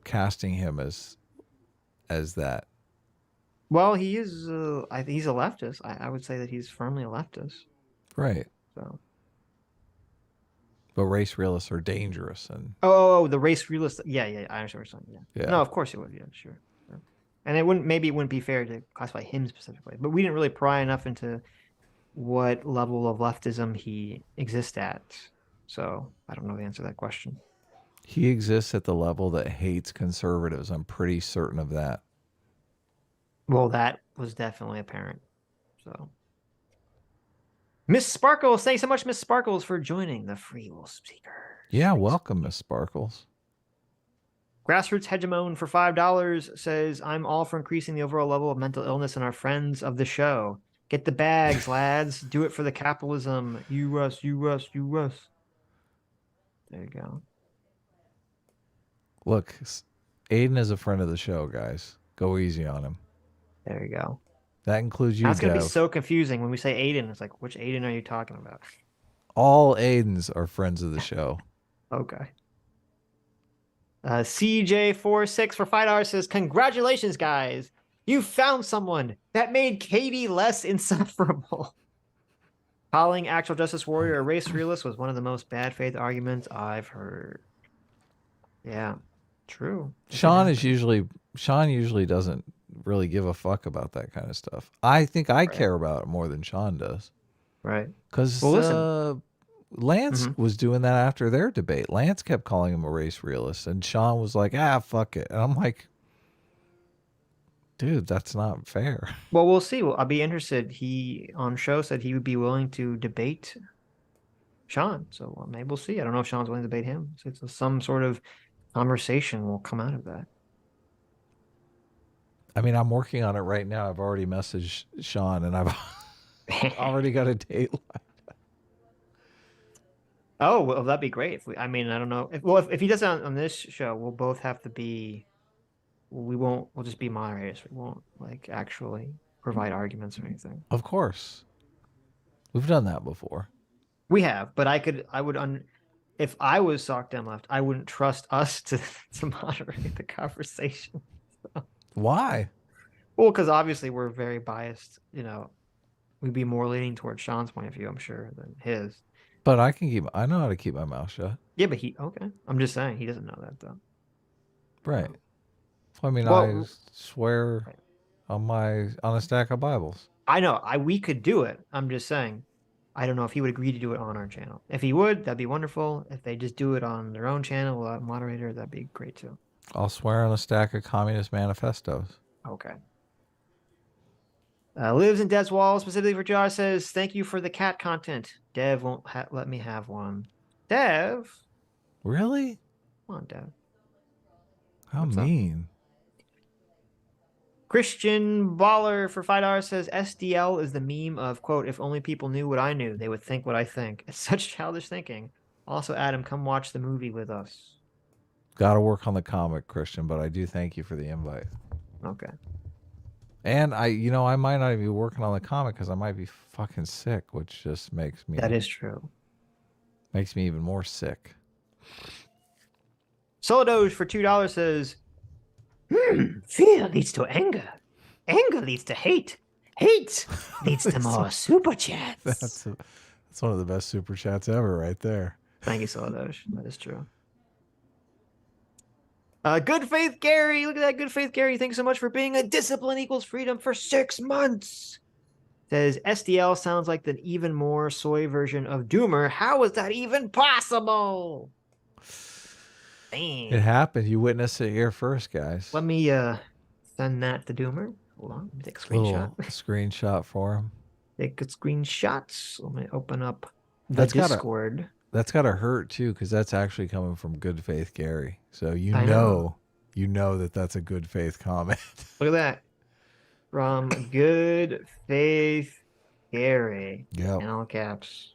A: casting him as that.
B: Well, he is. I think he's a leftist. I would say that he's firmly a leftist.
A: Right.
B: So.
A: But race realists are dangerous and
B: Oh, the race realist. Yeah, yeah, I understand what you're saying. Yeah.
A: yeah.
B: No, of course it would. Yeah, sure. Sure. And maybe it wouldn't be fair to classify him specifically, but we didn't really pry enough into what level of leftism he exists at. So I don't know the answer to that question.
A: He exists at the level that hates conservatives. I'm pretty certain of that.
B: Well, that was definitely apparent. So, Miss Sparkles, thanks so much, Miss Sparkles, for joining the Free Will Speakers.
A: Yeah,
B: Thanks.
A: welcome, Miss Sparkles.
B: Grassroots Hegemon for $5 says, I'm all for increasing the overall level of mental illness in our friends of the show. Get the bags, lads. Do it for the capitalism. US, US, US. There you go.
A: Look, Aiden is a friend of the show, guys. Go easy on him.
B: There you go.
A: That includes you,
B: That's going to be
A: Dev.
B: so confusing when we say Aiden. It's like, which Aiden are you talking about?
A: All Aidens are friends of the show.
B: Okay. CJ46 for $5 says, congratulations, guys. You found someone that made Katie less insufferable. Calling actual justice warrior a race realist was one of the most bad faith arguments I've heard. Yeah, true.
A: Sean usually doesn't really give a fuck about that kind of stuff. I think I care about it more than Sean does.
B: Right.
A: Because
B: Well, listen.
A: Lance was doing that after their debate. Lance kept calling him a race realist, and Sean was like, fuck it. And I'm like, dude, that's not fair.
B: Well, we'll see. Well, I'll be interested. He on show said he would be willing to debate Sean. So maybe we'll see. I don't know if Sean's willing to debate him. So it's some sort of conversation will come out of that.
A: I mean, I'm working on it right now. I've already messaged Sean, and I've already got a date lined.
B: Oh, well, that'd be great. I don't know. If he does it on this show, we'll both have to be. We'll just be moderators. We won't like actually provide arguments or anything.
A: Of course, we've done that before.
B: We have, but if I was SocDoneLeft, I wouldn't trust us to moderate the conversation. So.
A: Why?
B: Well, because obviously we're very biased. We'd be more leaning towards Sean's point of view, I'm sure, than his.
A: But I know how to keep my mouth shut.
B: Yeah, but okay. I'm just saying he doesn't know that though.
A: Right. I mean, I swear on a stack of Bibles.
B: I know. We could do it. I'm just saying. I don't know if he would agree to do it on our channel. If he would, that'd be wonderful. If they just do it on their own channel without a moderator, that'd be great too.
A: I'll swear on a stack of communist manifestos.
B: Okay. Lives in Dev's wall specifically for Jar says, thank you for the cat content. Dev won't let me have one. Dev?
A: Really?
B: Come on, Dev.
A: How mean.
B: Christian Baller for $5 says, SDL is the meme of, quote, if only people knew what I knew, they would think what I think. It's such childish thinking. Also, Adam, come watch the movie with us.
A: Got to work on the comic, Christian, but I do thank you for the invite.
B: Okay.
A: And I might not even be working on the comic because I might be fucking sick, which just makes me...
B: That is true.
A: Makes me even more sick.
B: Solodoge for $2 says, fear leads to anger. Anger leads to hate. Hate leads to more super chats.
A: That's one of the best super chats ever right there.
B: Thank you, Solodoge. That is true. Good Faith Gary. Look at that. Good Faith Gary. Thanks so much for being a discipline equals freedom for 6 months. Says SDL sounds like the even more soy version of Doomer. How is that even possible? Dang.
A: It happened. You witnessed it here first, guys.
B: Let me send that to Doomer. Hold on. Let me take a screenshot.
A: Screenshot for him.
B: Take good screenshots. Let me open up the Discord.
A: That's got to hurt too, because that's actually coming from Good Faith Gary. So you know that that's a good faith comment.
B: Look at that. From Good Faith Gary.
A: Yep.
B: In all caps.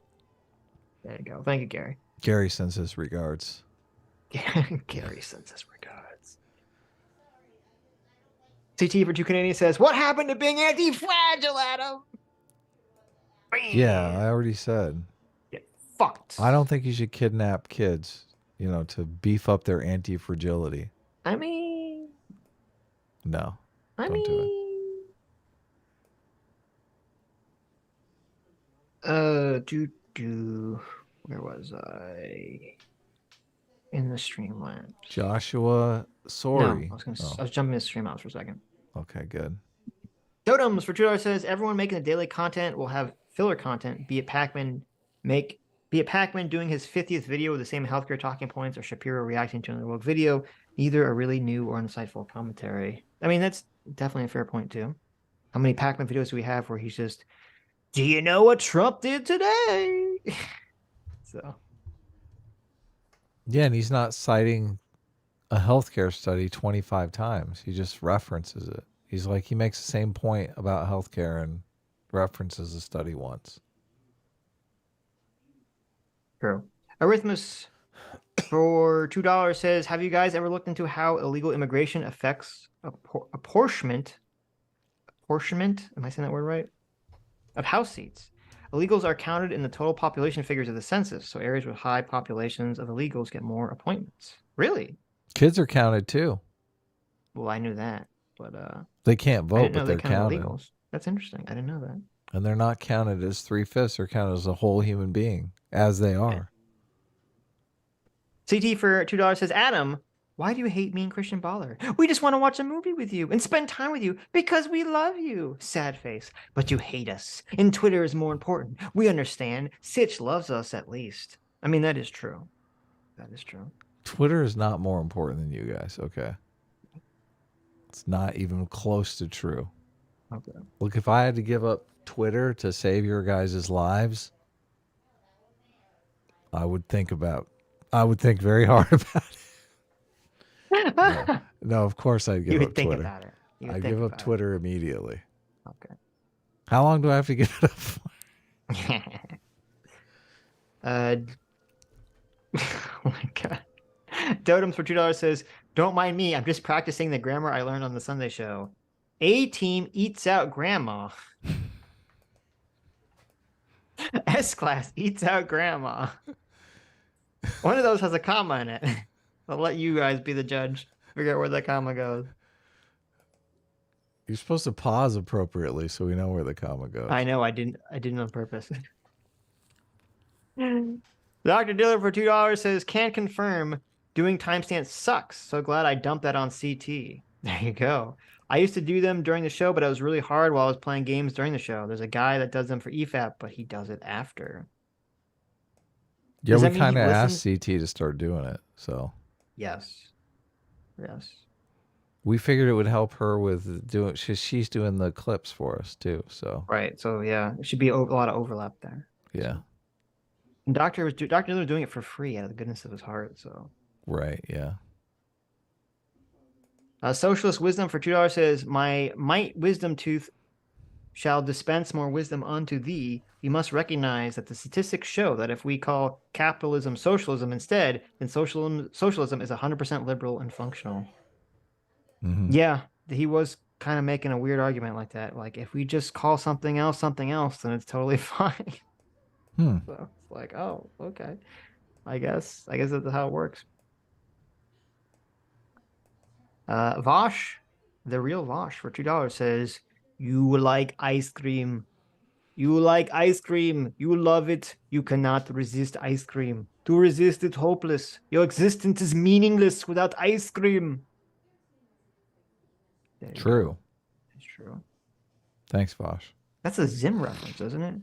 B: There you go. Thank you, Gary.
A: Gary sends his regards.
B: Gary sends his regards. CT for 2 Canadian says, what happened to being anti-fragile, Adam?
A: Yeah, I already said.
B: Get fucked.
A: I don't think you should kidnap kids, you know, to beef up their anti-fragility.
B: I mean...
A: No,
B: I
A: don't
B: mean...
A: do it.
B: Where was I? In the Streamlabs.
A: Joshua, sorry.
B: No, I was jumping in the Streamlabs for a second.
A: Okay, good.
B: Dotems for $2 says everyone making the daily content will have filler content, be it Pac-Man doing his 50th video with the same healthcare talking points or Shapiro reacting to another woke video. Neither are really new or insightful commentary. I mean, that's definitely a fair point too. How many Pac-Man videos do we have where he's just, do you know what Trump did today? So.
A: Yeah, and he's not citing a healthcare study 25 times. He just references it. He's like, he makes the same point about healthcare and references the study once.
B: True. Arithmus for $2 says, have you guys ever looked into how illegal immigration affects apportionment? Apportionment? Am I saying that word right? Of house seats. Illegals are counted in the total population figures of the census, so areas with high populations of illegals get more appointments. Really?
A: Kids are counted too.
B: Well, I knew that, but
A: they can't
B: I
A: vote,
B: didn't know
A: but
B: they
A: they're
B: counted
A: counted.
B: illegals. That's interesting. I didn't know that.
A: And they're not counted as 3/5. They're counted as a whole human being, as they are.
B: CT for $2 says, Adam, why do you hate me and Christian Baller? We just want to watch a movie with you and spend time with you because we love you. Sad face. But you hate us. And Twitter is more important. We understand. Sitch loves us at least. I mean, that is true. That is true.
A: Twitter is not more important than you guys, okay? It's not even close to true.
B: Okay.
A: Look, if I had to give up Twitter to save your guys' lives, I would think very hard about it. No, of course I'd give
B: You
A: up
B: would think
A: Twitter.
B: about it.
A: I'd give up Twitter immediately.
B: Okay.
A: How long do I have to give it up for?
B: Oh my god. Dotems for $2 says, don't mind me, I'm just practicing the grammar I learned on the Sunday show. A-team eats out grandma. S-class eats out grandma. One of those has a comma in it. I'll let you guys be the judge. Figure out where that comma goes.
A: You're supposed to pause appropriately so we know where the comma goes.
B: I know, I didn't on purpose. Dr. Diller for $2 says, can't confirm doing timestamps sucks. So glad I dumped that on CT. There you go. I used to do them during the show, but it was really hard while I was playing games during the show. There's a guy that does them for EFAP, but he does it after.
A: Yeah,
B: Does
A: we
B: that mean he
A: kind of asked
B: listens-
A: CT to start doing it, so
B: Yes. Yes.
A: we figured it would help her with doing. She's doing the clips for us too, so
B: Right. So yeah, there should be a lot of overlap there.
A: yeah,
B: And Dr. Diller was doing it for free out of the goodness of his heart. So
A: right, yeah.
B: Socialist Wisdom for $2 says, my might wisdom tooth shall dispense more wisdom unto thee. You must recognize that the statistics show that if we call capitalism socialism instead, then socialism is 100% liberal and functional.
A: Mhm.
B: Yeah, he was kind of making a weird argument like that. Like, if we just call something else, then it's totally fine.
A: Hmm.
B: So it's like, oh, okay. I guess that's how it works. Vosh, the real Vosh for $2 says, you like ice cream. You like ice cream. You love it. You cannot resist ice cream. To resist it, hopeless. Your existence is meaningless without ice cream.
A: True.
B: It's true.
A: Thanks, Vosh.
B: That's a Zim reference, isn't it?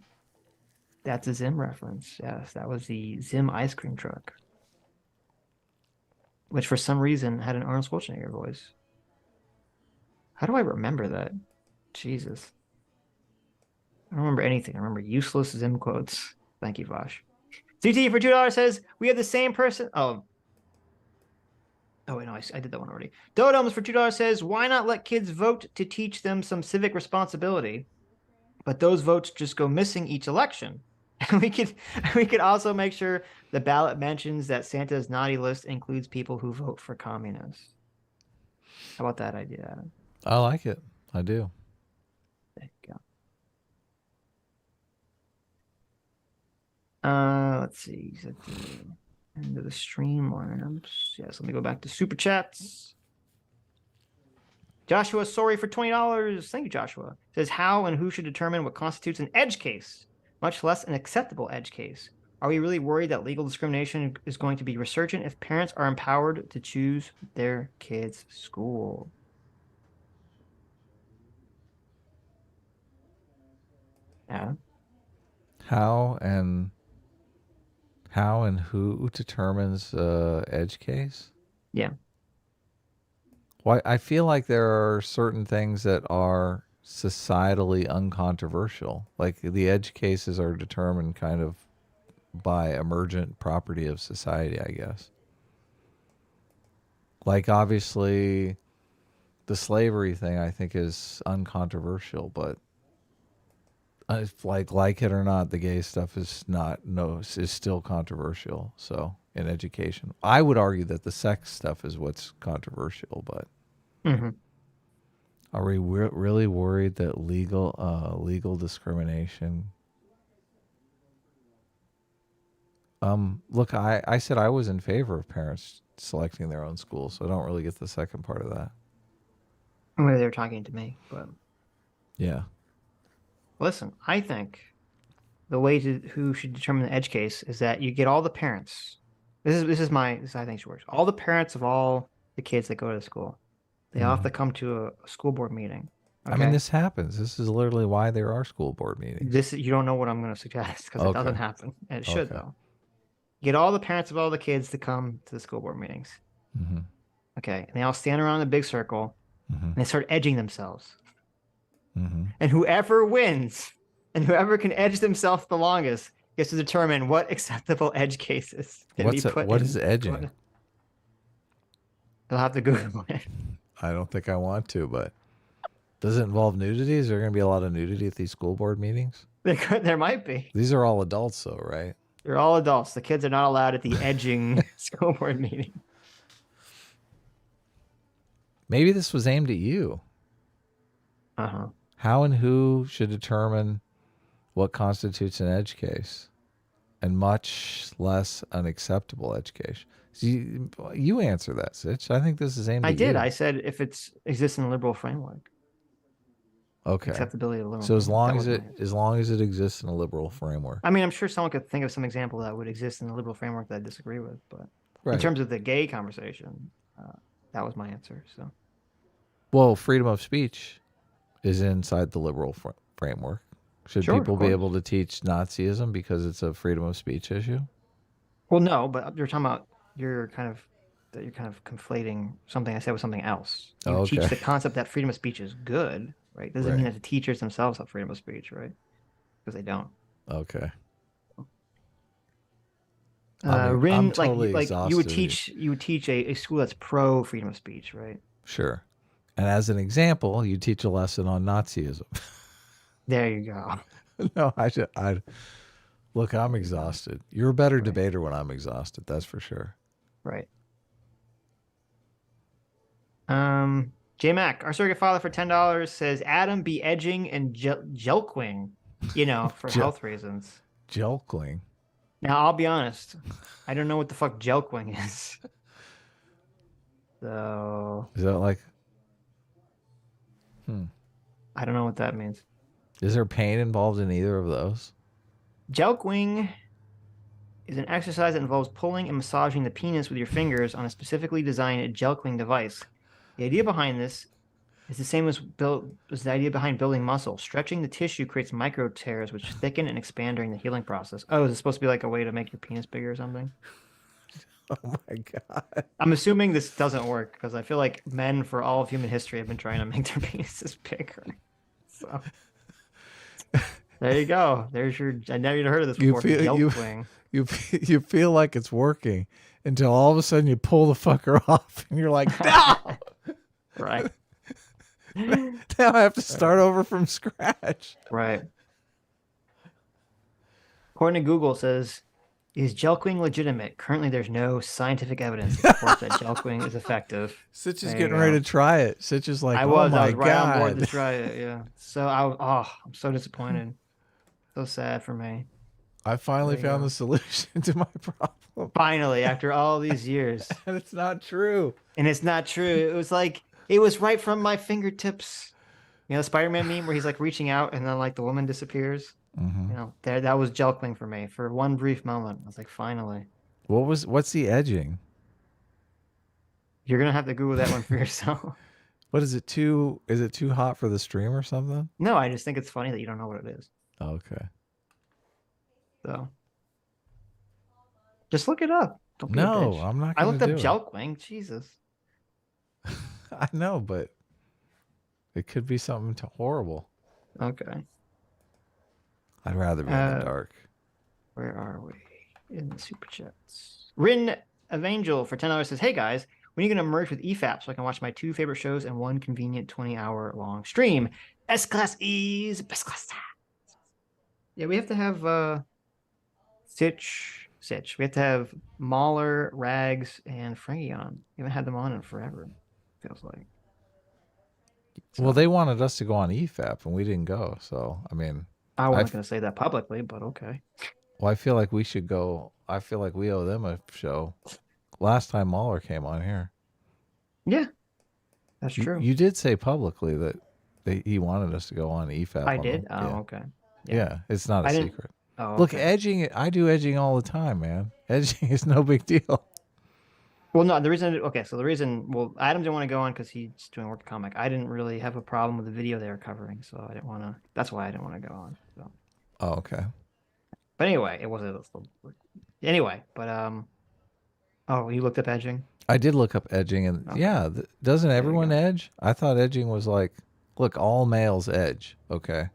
B: That's a Zim reference. Yes, that was the Zim ice cream truck, which for some reason had an Arnold Schwarzenegger voice. How do I remember that? Jesus. I don't remember anything. I remember useless Zim quotes. Thank you, Vosh. CT for $2 says, we have the same person. Oh. Oh, wait, no, I did that one already. Dodoms for $2 says, why not let kids vote to teach them some civic responsibility? But those votes just go missing each election. And we could also make sure the ballot mentions that Santa's naughty list includes people who vote for communists. How about that idea, Adam?
A: I like it. I do.
B: There you go. Let's see. He's at the end of the stream lineups. Yes, let me go back to super chats. Joshua, sorry for $20. Thank you, Joshua. Says how and who should determine what constitutes an edge case, much less an acceptable edge case. Are we really worried that legal discrimination is going to be resurgent if parents are empowered to choose their kids' school? Yeah.
A: How and who determines edge case?
B: Yeah.
A: Well, I feel like there are certain things that are societally uncontroversial. Like the edge cases are determined kind of by emergent property of society, I guess. Like obviously the slavery thing I think is uncontroversial, but if like it or not, the gay stuff is is still controversial. So in education, I would argue that the sex stuff is what's controversial. But are we really worried that legal discrimination? Look, I said I was in favor of parents selecting their own school, so I don't really get the second part of that.
B: Well, they were talking to me, but
A: yeah.
B: Listen, I think the way to who should determine the edge case is that you get all the parents. This is how I think it works. All the parents of all the kids that go to the school, they all have to come to a school board meeting. Okay?
A: I mean, this happens. This is literally why there are school board meetings.
B: You don't know what I'm going to suggest because it doesn't happen. And it should though. Get all the parents of all the kids to come to the school board meetings. Okay, and they all stand around in a big circle and they start edging themselves. And whoever wins and whoever can edge themselves the longest gets to determine what acceptable edge cases can be put in.
A: What is edging?
B: You'll have to Google it.
A: I don't think I want to, but does it involve nudity? Is there going to be a lot of nudity at these school board meetings?
B: There might be.
A: These are all adults though, right?
B: They're all adults. The kids are not allowed at the edging school board meeting.
A: Maybe this was aimed at you. How and who should determine what constitutes an edge case, and much less an acceptable edge case? So you answer that, Sitch. I think this is aimed at you.
B: I said if it exists in a liberal framework.
A: Okay.
B: Acceptability of liberal.
A: So as long as it exists in a liberal framework.
B: I mean, I'm sure someone could think of some example that would exist in the liberal framework that I disagree with, but in terms of the gay conversation, that was my answer. So.
A: Well, freedom of speech is inside the liberal framework. Should people be able to teach Nazism because it's a freedom of speech issue? Well,
B: no, but you're talking about you're kind of conflating something I said with something else. You teach the concept that freedom of speech is good, right? Doesn't mean that the teachers themselves have freedom of speech, right? Because they don't.
A: Okay.
B: I'm
A: totally
B: like you would teach a school that's pro freedom of speech, right?
A: Sure. And as an example, you teach a lesson on Nazism.
B: There you go.
A: No, look, I'm exhausted. You're a better debater when I'm exhausted. That's for sure.
B: Right. J-Mac, our surrogate father for $10 says, Adam be edging and jelquing, for health reasons.
A: Jelquing?
B: Now, I'll be honest. I don't know what the fuck jelquing is. So...
A: Is that like...
B: I don't know what that means.
A: Is there pain involved in either of those?
B: Jelquing is an exercise that involves pulling and massaging the penis with your fingers on a specifically designed jelquing device. The idea behind this is the same as the idea behind building muscle. Stretching the tissue creates micro tears, which thicken and expand during the healing process. Oh, is it supposed to be like a way to make your penis bigger or something?
A: Oh my God.
B: I'm assuming this doesn't work because I feel like men for all of human history have been trying to make their penises bigger. So There you go. There's your. I never even heard of this
A: You
B: before.
A: feel you
B: Jelkwing.
A: you feel like it's working until all of a sudden you pull the fucker off and you're like, no.
B: Right.
A: Now I have to start over from scratch.
B: Right. According to Google, says, is Jelkwing legitimate? Currently, there's no scientific evidence that supports that Jelkwing is effective.
A: Sitch is
B: There you
A: getting
B: go.
A: ready to try it. Sitch is like,
B: I
A: oh
B: was
A: my
B: right on board to
A: God.
B: try it. Yeah. So I'm so disappointed. So sad for me.
A: I finally
B: There you
A: found
B: go.
A: the solution to my problem.
B: Finally, after all these years.
A: And it's not true.
B: And it's not true. It was like it was right from my fingertips. You know, the Spider-Man meme where he's like reaching out and then like the woman disappears.
A: Mhm.
B: You know, that was Jelkling for me for one brief moment. I was like, finally.
A: What's the edging?
B: You're gonna have to Google that one for yourself.
A: What is it too hot for the stream or something?
B: No, I just think it's funny that you don't know what it is.
A: Okay.
B: So just look it up. Don't be a
A: No,
B: bitch.
A: I'm not
B: I
A: gonna
B: looked up
A: do it.
B: Jelkwing. Jesus.
A: I know, but it could be something horrible.
B: Okay.
A: I'd rather be in the dark.
B: Where are we? In the super chats. Rin Evangel for $10 says, hey guys, when are you going to merge with EFAP so I can watch my 2 favorite shows in one convenient 20-hour long stream? S-Class is best class. Yeah, we have to have Sitch. We have to have Mahler, Rags, and Frankie on. We haven't had them on in forever, feels like. So,
A: Well, they wanted us to go on EFAP and we didn't go. So, I mean,
B: I wasn't going to say that publicly, but okay.
A: well, I feel like we should go. I feel like we owe them a show. Last time Mahler came on here.
B: Yeah, that's true.
A: You did say publicly that he wanted us to go on EFAP.
B: I
A: on
B: did?
A: them.
B: Oh,
A: Yeah.
B: okay.
A: Yeah, it's not a
B: I didn't-
A: secret.
B: Oh,
A: Look,
B: okay.
A: edging. I do edging all the time, man. Edging is no big deal.
B: Well, no, the reason, well, Adam didn't want to go on because he's doing work comic. I didn't really have a problem with the video they were covering, so I didn't want to, that's why I didn't want to go on. So,
A: Oh, okay.
B: but anyway, it wasn't, anyway, but, oh, you looked up edging?
A: I did look up edging, and
B: Okay.
A: yeah, doesn't everyone
B: go.
A: edge? I thought edging was like, look, all males edge. Okay,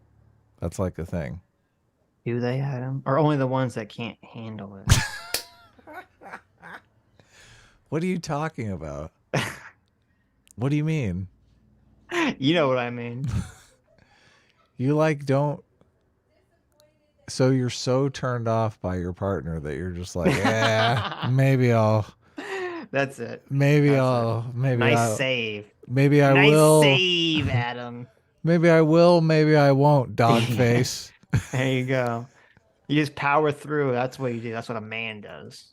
A: that's like a thing.
B: Do they, Adam? Or only the ones that can't handle it?
A: What are you talking about? What do you mean?
B: You know what I mean.
A: You like don't. So you're so turned off by your partner that you're just like, yeah, maybe I'll.
B: That's it.
A: Maybe
B: That's
A: I'll. Maybe
B: Nice
A: I'll,
B: save.
A: Maybe I
B: Nice
A: will.
B: save, Adam.
A: Maybe I will. Maybe I won't. Dog face.
B: There you go. You just power through. That's what you do. That's what a man does.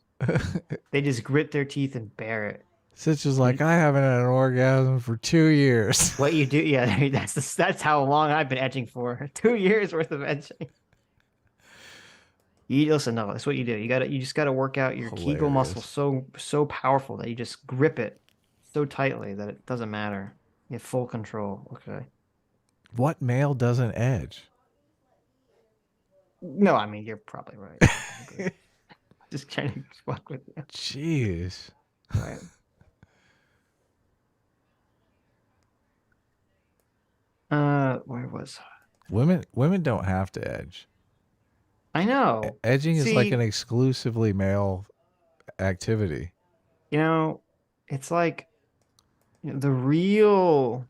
B: They just grit their teeth and bear it.
A: Sitch is like, I haven't had an orgasm for 2 years.
B: What you do, yeah, that's how long I've been edging for. 2 years worth of edging. You listen, no, that's what you do. You just gotta work out your Kegel muscle so powerful that you just grip it so tightly that it doesn't matter. You have full control. Okay.
A: What male doesn't edge?
B: No, I mean you're probably right. Just trying to fuck with you.
A: Jeez.
B: Right. Where was
A: Women don't have to edge.
B: I know.
A: Edging is like
B: See-
A: an exclusively male activity.
B: You know, it's like the real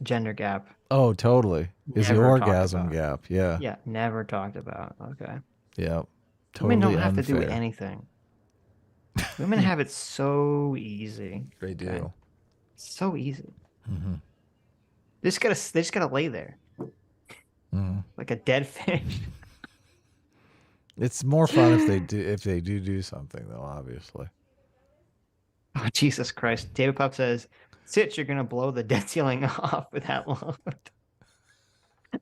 B: gender gap.
A: Oh, totally. Is the
B: Never talked
A: orgasm
B: about.
A: gap. Yeah.
B: Yeah, never talked about. Okay.
A: Yeah. Totally
B: Women don't have
A: unfair.
B: to do anything. Women have it so easy.
A: They do.
B: Okay. So easy.
A: Hmm.
B: They just gotta lay there
A: Hmm.
B: like a dead fish.
A: It's more fun if they do something though, obviously.
B: Oh, Jesus Christ. David Pup says, Sitch, you're gonna blow the debt ceiling off with that load.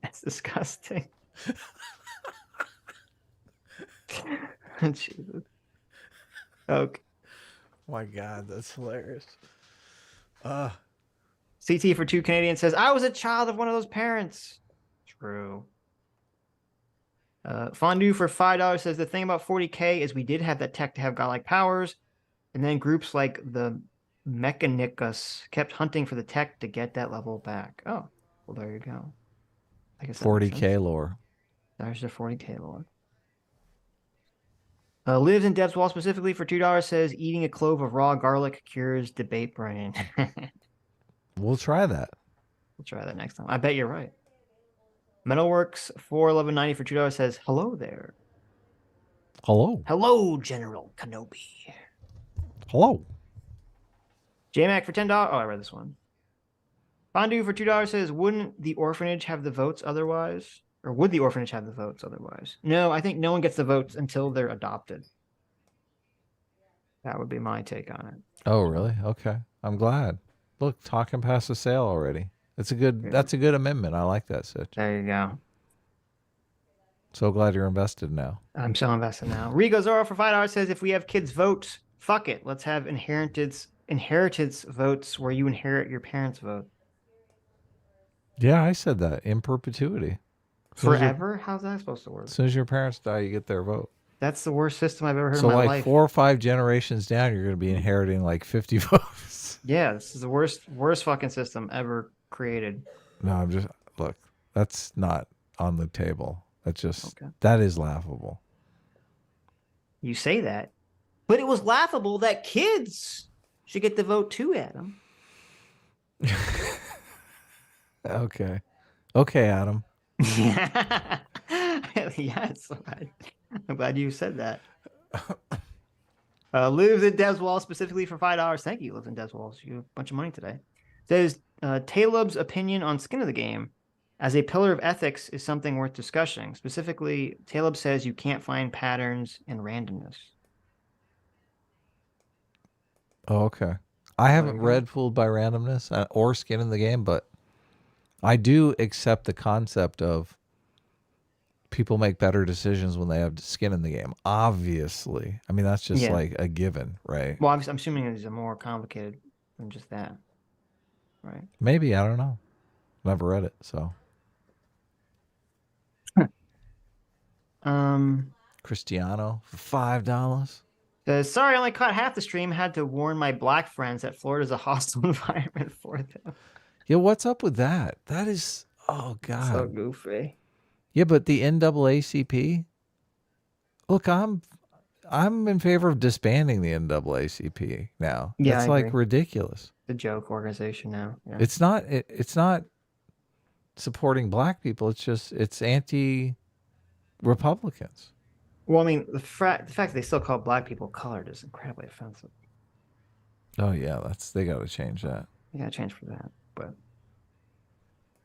B: That's disgusting. Jesus. Okay.
A: My God, that's hilarious.
B: CT for 2 Canadians says, I was a child of one of those parents. True. Fondue for $5 says, the thing about 40K is we did have that tech to have godlike powers, and then groups like the Mechanicus kept hunting for the tech to get that level back. Oh, well, there you go. I guess that makes sense.
A: 40K lore.
B: There's the 40K lore. Lives in Deb's Wall specifically for $2 says eating a clove of raw garlic cures debate brain.
A: We'll try that.
B: We'll try that next time. I bet you're right. Metalworks 41190 for $2 says hello there.
A: Hello.
B: Hello, General Kenobi.
A: Hello.
B: JMac for $10. Oh, I read this one. Fondue for $2 says, wouldn't the orphanage have the votes otherwise? Or would the orphanage have the votes otherwise? No, I think no one gets the votes until they're adopted. That would be my take on it.
A: Oh, really? Okay. I'm glad. Look, Talkin passed the sale already. That's a good amendment. I like that, Sitch.
B: There you go.
A: So glad you're invested now.
B: I'm so invested now. Rigo Zoro for $5 says, if we have kids vote, fuck it. Let's have inheritance votes where you inherit your parents' vote.
A: Yeah, I said that. In perpetuity.
B: Forever? How's that supposed to work?
A: As soon as your parents die, you get their vote.
B: That's the worst system I've ever heard
A: So
B: in my
A: like
B: life.
A: 4 or 5 generations down, you're going to be inheriting like 50 votes.
B: Yeah, this is the worst fucking system ever created.
A: No, look, that's not on the table. That's just,
B: Okay.
A: that is laughable.
B: You say that, but it was laughable that kids should get the vote too, Adam.
A: Okay. Okay, Adam.
B: Yes, I'm glad you said that. Lives in Dev's Wall specifically for $5. Thank you, Lives in Dev's Walls. You have a bunch of money today. Says Taleb's opinion on skin of the game as a pillar of ethics is something worth discussing. Specifically, Taleb says you can't find patterns in randomness.
A: Oh, okay. I haven't read Fooled by Randomness or Skin in the Game, but I do accept the concept of people make better decisions when they have skin in the game. Obviously. I mean, that's just like a given, right?
B: Well, I'm assuming it's more complicated than just that, right?
A: Maybe. I don't know. Never read it, so. Cristiano for $5.
B: Says, sorry, I only caught half the stream. Had to warn my black friends that Florida's a hostile environment for them.
A: Yeah, what's up with that? That is, oh God.
B: So goofy.
A: Yeah, but the NAACP. Look, I'm in favor of disbanding the NAACP now.
B: Yeah,
A: that's
B: I
A: like
B: agree.
A: ridiculous.
B: The joke organization now. Yeah.
A: It's not supporting black people. It's anti-Republicans.
B: Well, I mean, the fact that they still call black people colored is incredibly offensive.
A: Oh yeah, they got to change that.
B: You got to change for that. But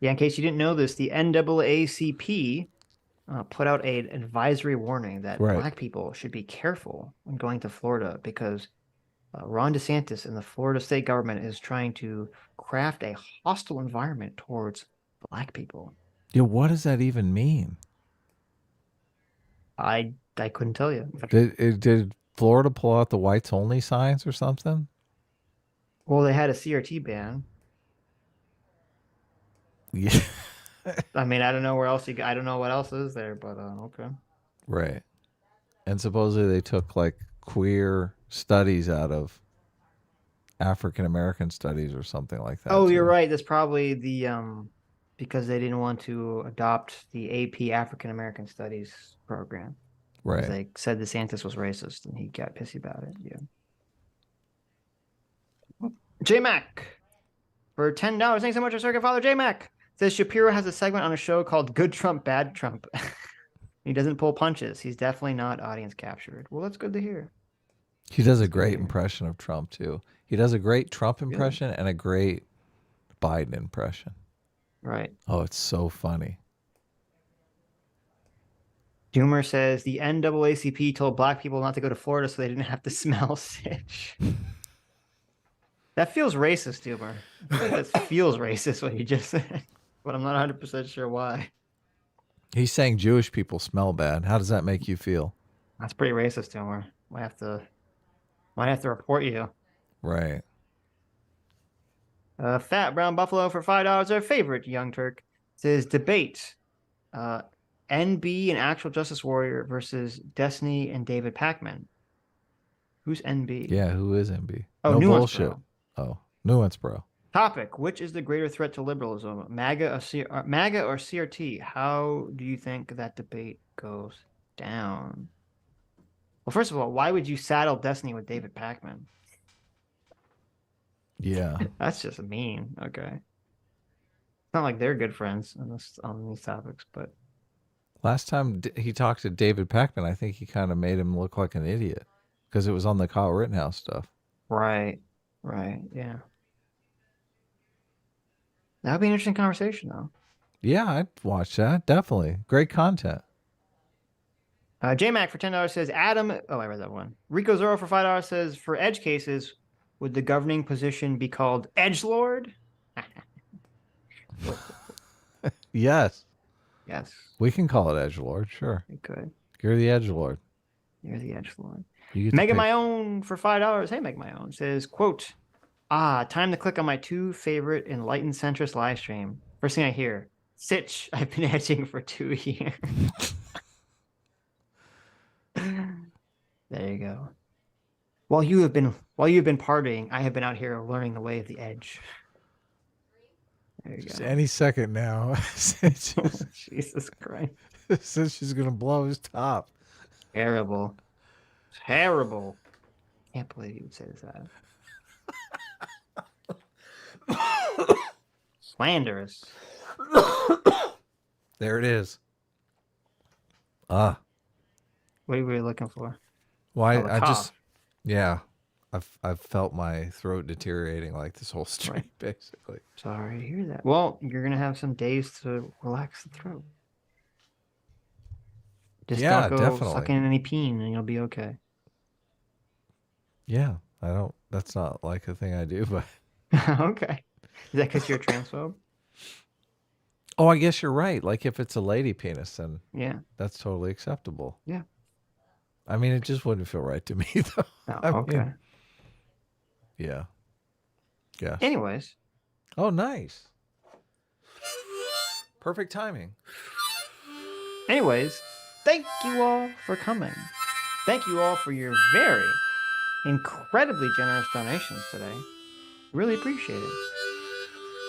B: yeah, in case you didn't know this, the NAACP put out an advisory warning that black people should be careful when going to Florida because Ron DeSantis and the Florida state government is trying to craft a hostile environment towards black people.
A: Yeah, what does that even mean?
B: I couldn't tell you.
A: Did Florida pull out the whites only signs or something?
B: Well, they had a CRT ban.
A: Yeah.
B: I mean, I don't know where else I don't know what else is there, but okay.
A: Right. And supposedly they took like queer studies out of African American studies or something like that.
B: Oh, you're right. That's probably the because they didn't want to adopt the AP African American Studies program.
A: Right.
B: They said DeSantis was racist and he got pissy about it. Yeah. J-Mac for $10. Thanks so much, our circuit father. J-Mac says Shapiro has a segment on a show called Good Trump, Bad Trump. He doesn't pull punches. He's definitely not audience captured. Well, that's good to hear.
A: He does a great impression of Trump, too. He does a great Trump impression and a great Biden impression.
B: Right.
A: Oh, it's so funny.
B: Doomer says the NAACP told black people not to go to Florida so they didn't have to smell Sitch. That feels racist, Doomer. I think that feels racist what you just said, but I'm not 100% sure why.
A: He's saying Jewish people smell bad. How does that make you feel?
B: That's pretty racist, Doomer. Might have to report you.
A: Right.
B: Fat Brown Buffalo for $5. Our favorite Young Turk says debate. NB and Actual Justice Warrior versus Destiny and David Pacman. Who's NB?
A: Yeah, who is NB?
B: Oh,
A: no
B: Nuance
A: bullshit.
B: Bro.
A: Oh, Nuance Bro.
B: Topic: which is the greater threat to liberalism, MAGA or CRT? How do you think that debate goes down? Well, first of all, why would you saddle Destiny with David Pakman?
A: Yeah.
B: That's just mean. Okay. It's not like they're good friends on these topics, but
A: Last time he talked to David Pakman, I think he kind of made him look like an idiot because it was on the Kyle Rittenhouse stuff.
B: right, yeah. That would be an interesting conversation, though.
A: Yeah, I'd watch that. Definitely. Great content.
B: JMac for $10 says, Adam. Oh, I read that one. Rico Zoro for $5 says, for edge cases, would the governing position be called edgelord?
A: Yes.
B: Yes,
A: We can call it edgelord. Sure.
B: it could.
A: You're the edgelord.
B: You're the edgelord.
A: You get to
B: Mega
A: pick.
B: My Own for $5. Hey, Mega My Own says, quote, time to click on my two favorite enlightened centrist live stream. First thing I hear, Sitch, I've been edging for 2 years. There you go. While you have been partying, I have been out here learning the way of the edge. There you
A: Just
B: go.
A: any second now.
B: Jesus Christ.
A: Says she's going to blow his top.
B: Terrible. Terrible. Can't believe you would say that. Slanderous.
A: There it is. Ah.
B: What are we looking for?
A: Why?
B: Oh,
A: I
B: cough.
A: just, yeah. I've felt my throat deteriorating like this whole stream, basically.
B: Sorry to hear that. Well, you're going to have some days to relax the throat. Just
A: Yeah,
B: don't go
A: definitely.
B: sucking any peen and you'll be okay.
A: Yeah, I don't. That's not like a thing I do, but.
B: Okay. Is that because you're a transphobe?
A: Oh, I guess you're right. Like if it's a lady penis, then
B: Yeah.
A: that's totally acceptable.
B: Yeah.
A: I mean, it just wouldn't feel right to me, though.
B: Oh,
A: I
B: okay.
A: mean, yeah. Yeah.
B: Anyways,
A: Oh, nice. Perfect timing.
B: thank you all for coming. Thank you all for your very incredibly generous donations today. Really appreciate it.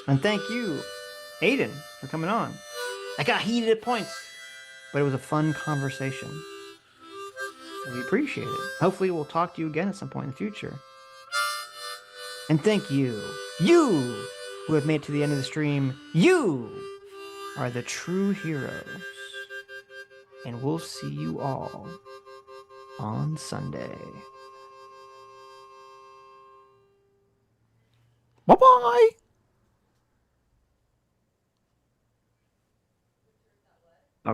B: And thank you, Aiden, for coming on. I got heated at points, but it was a fun conversation. We appreciate it. Hopefully we'll talk to you again at some point in the future. And thank you, you who have made it to the end of the stream. You are the true heroes. And we'll see you all on Sunday.
A: Bye-bye.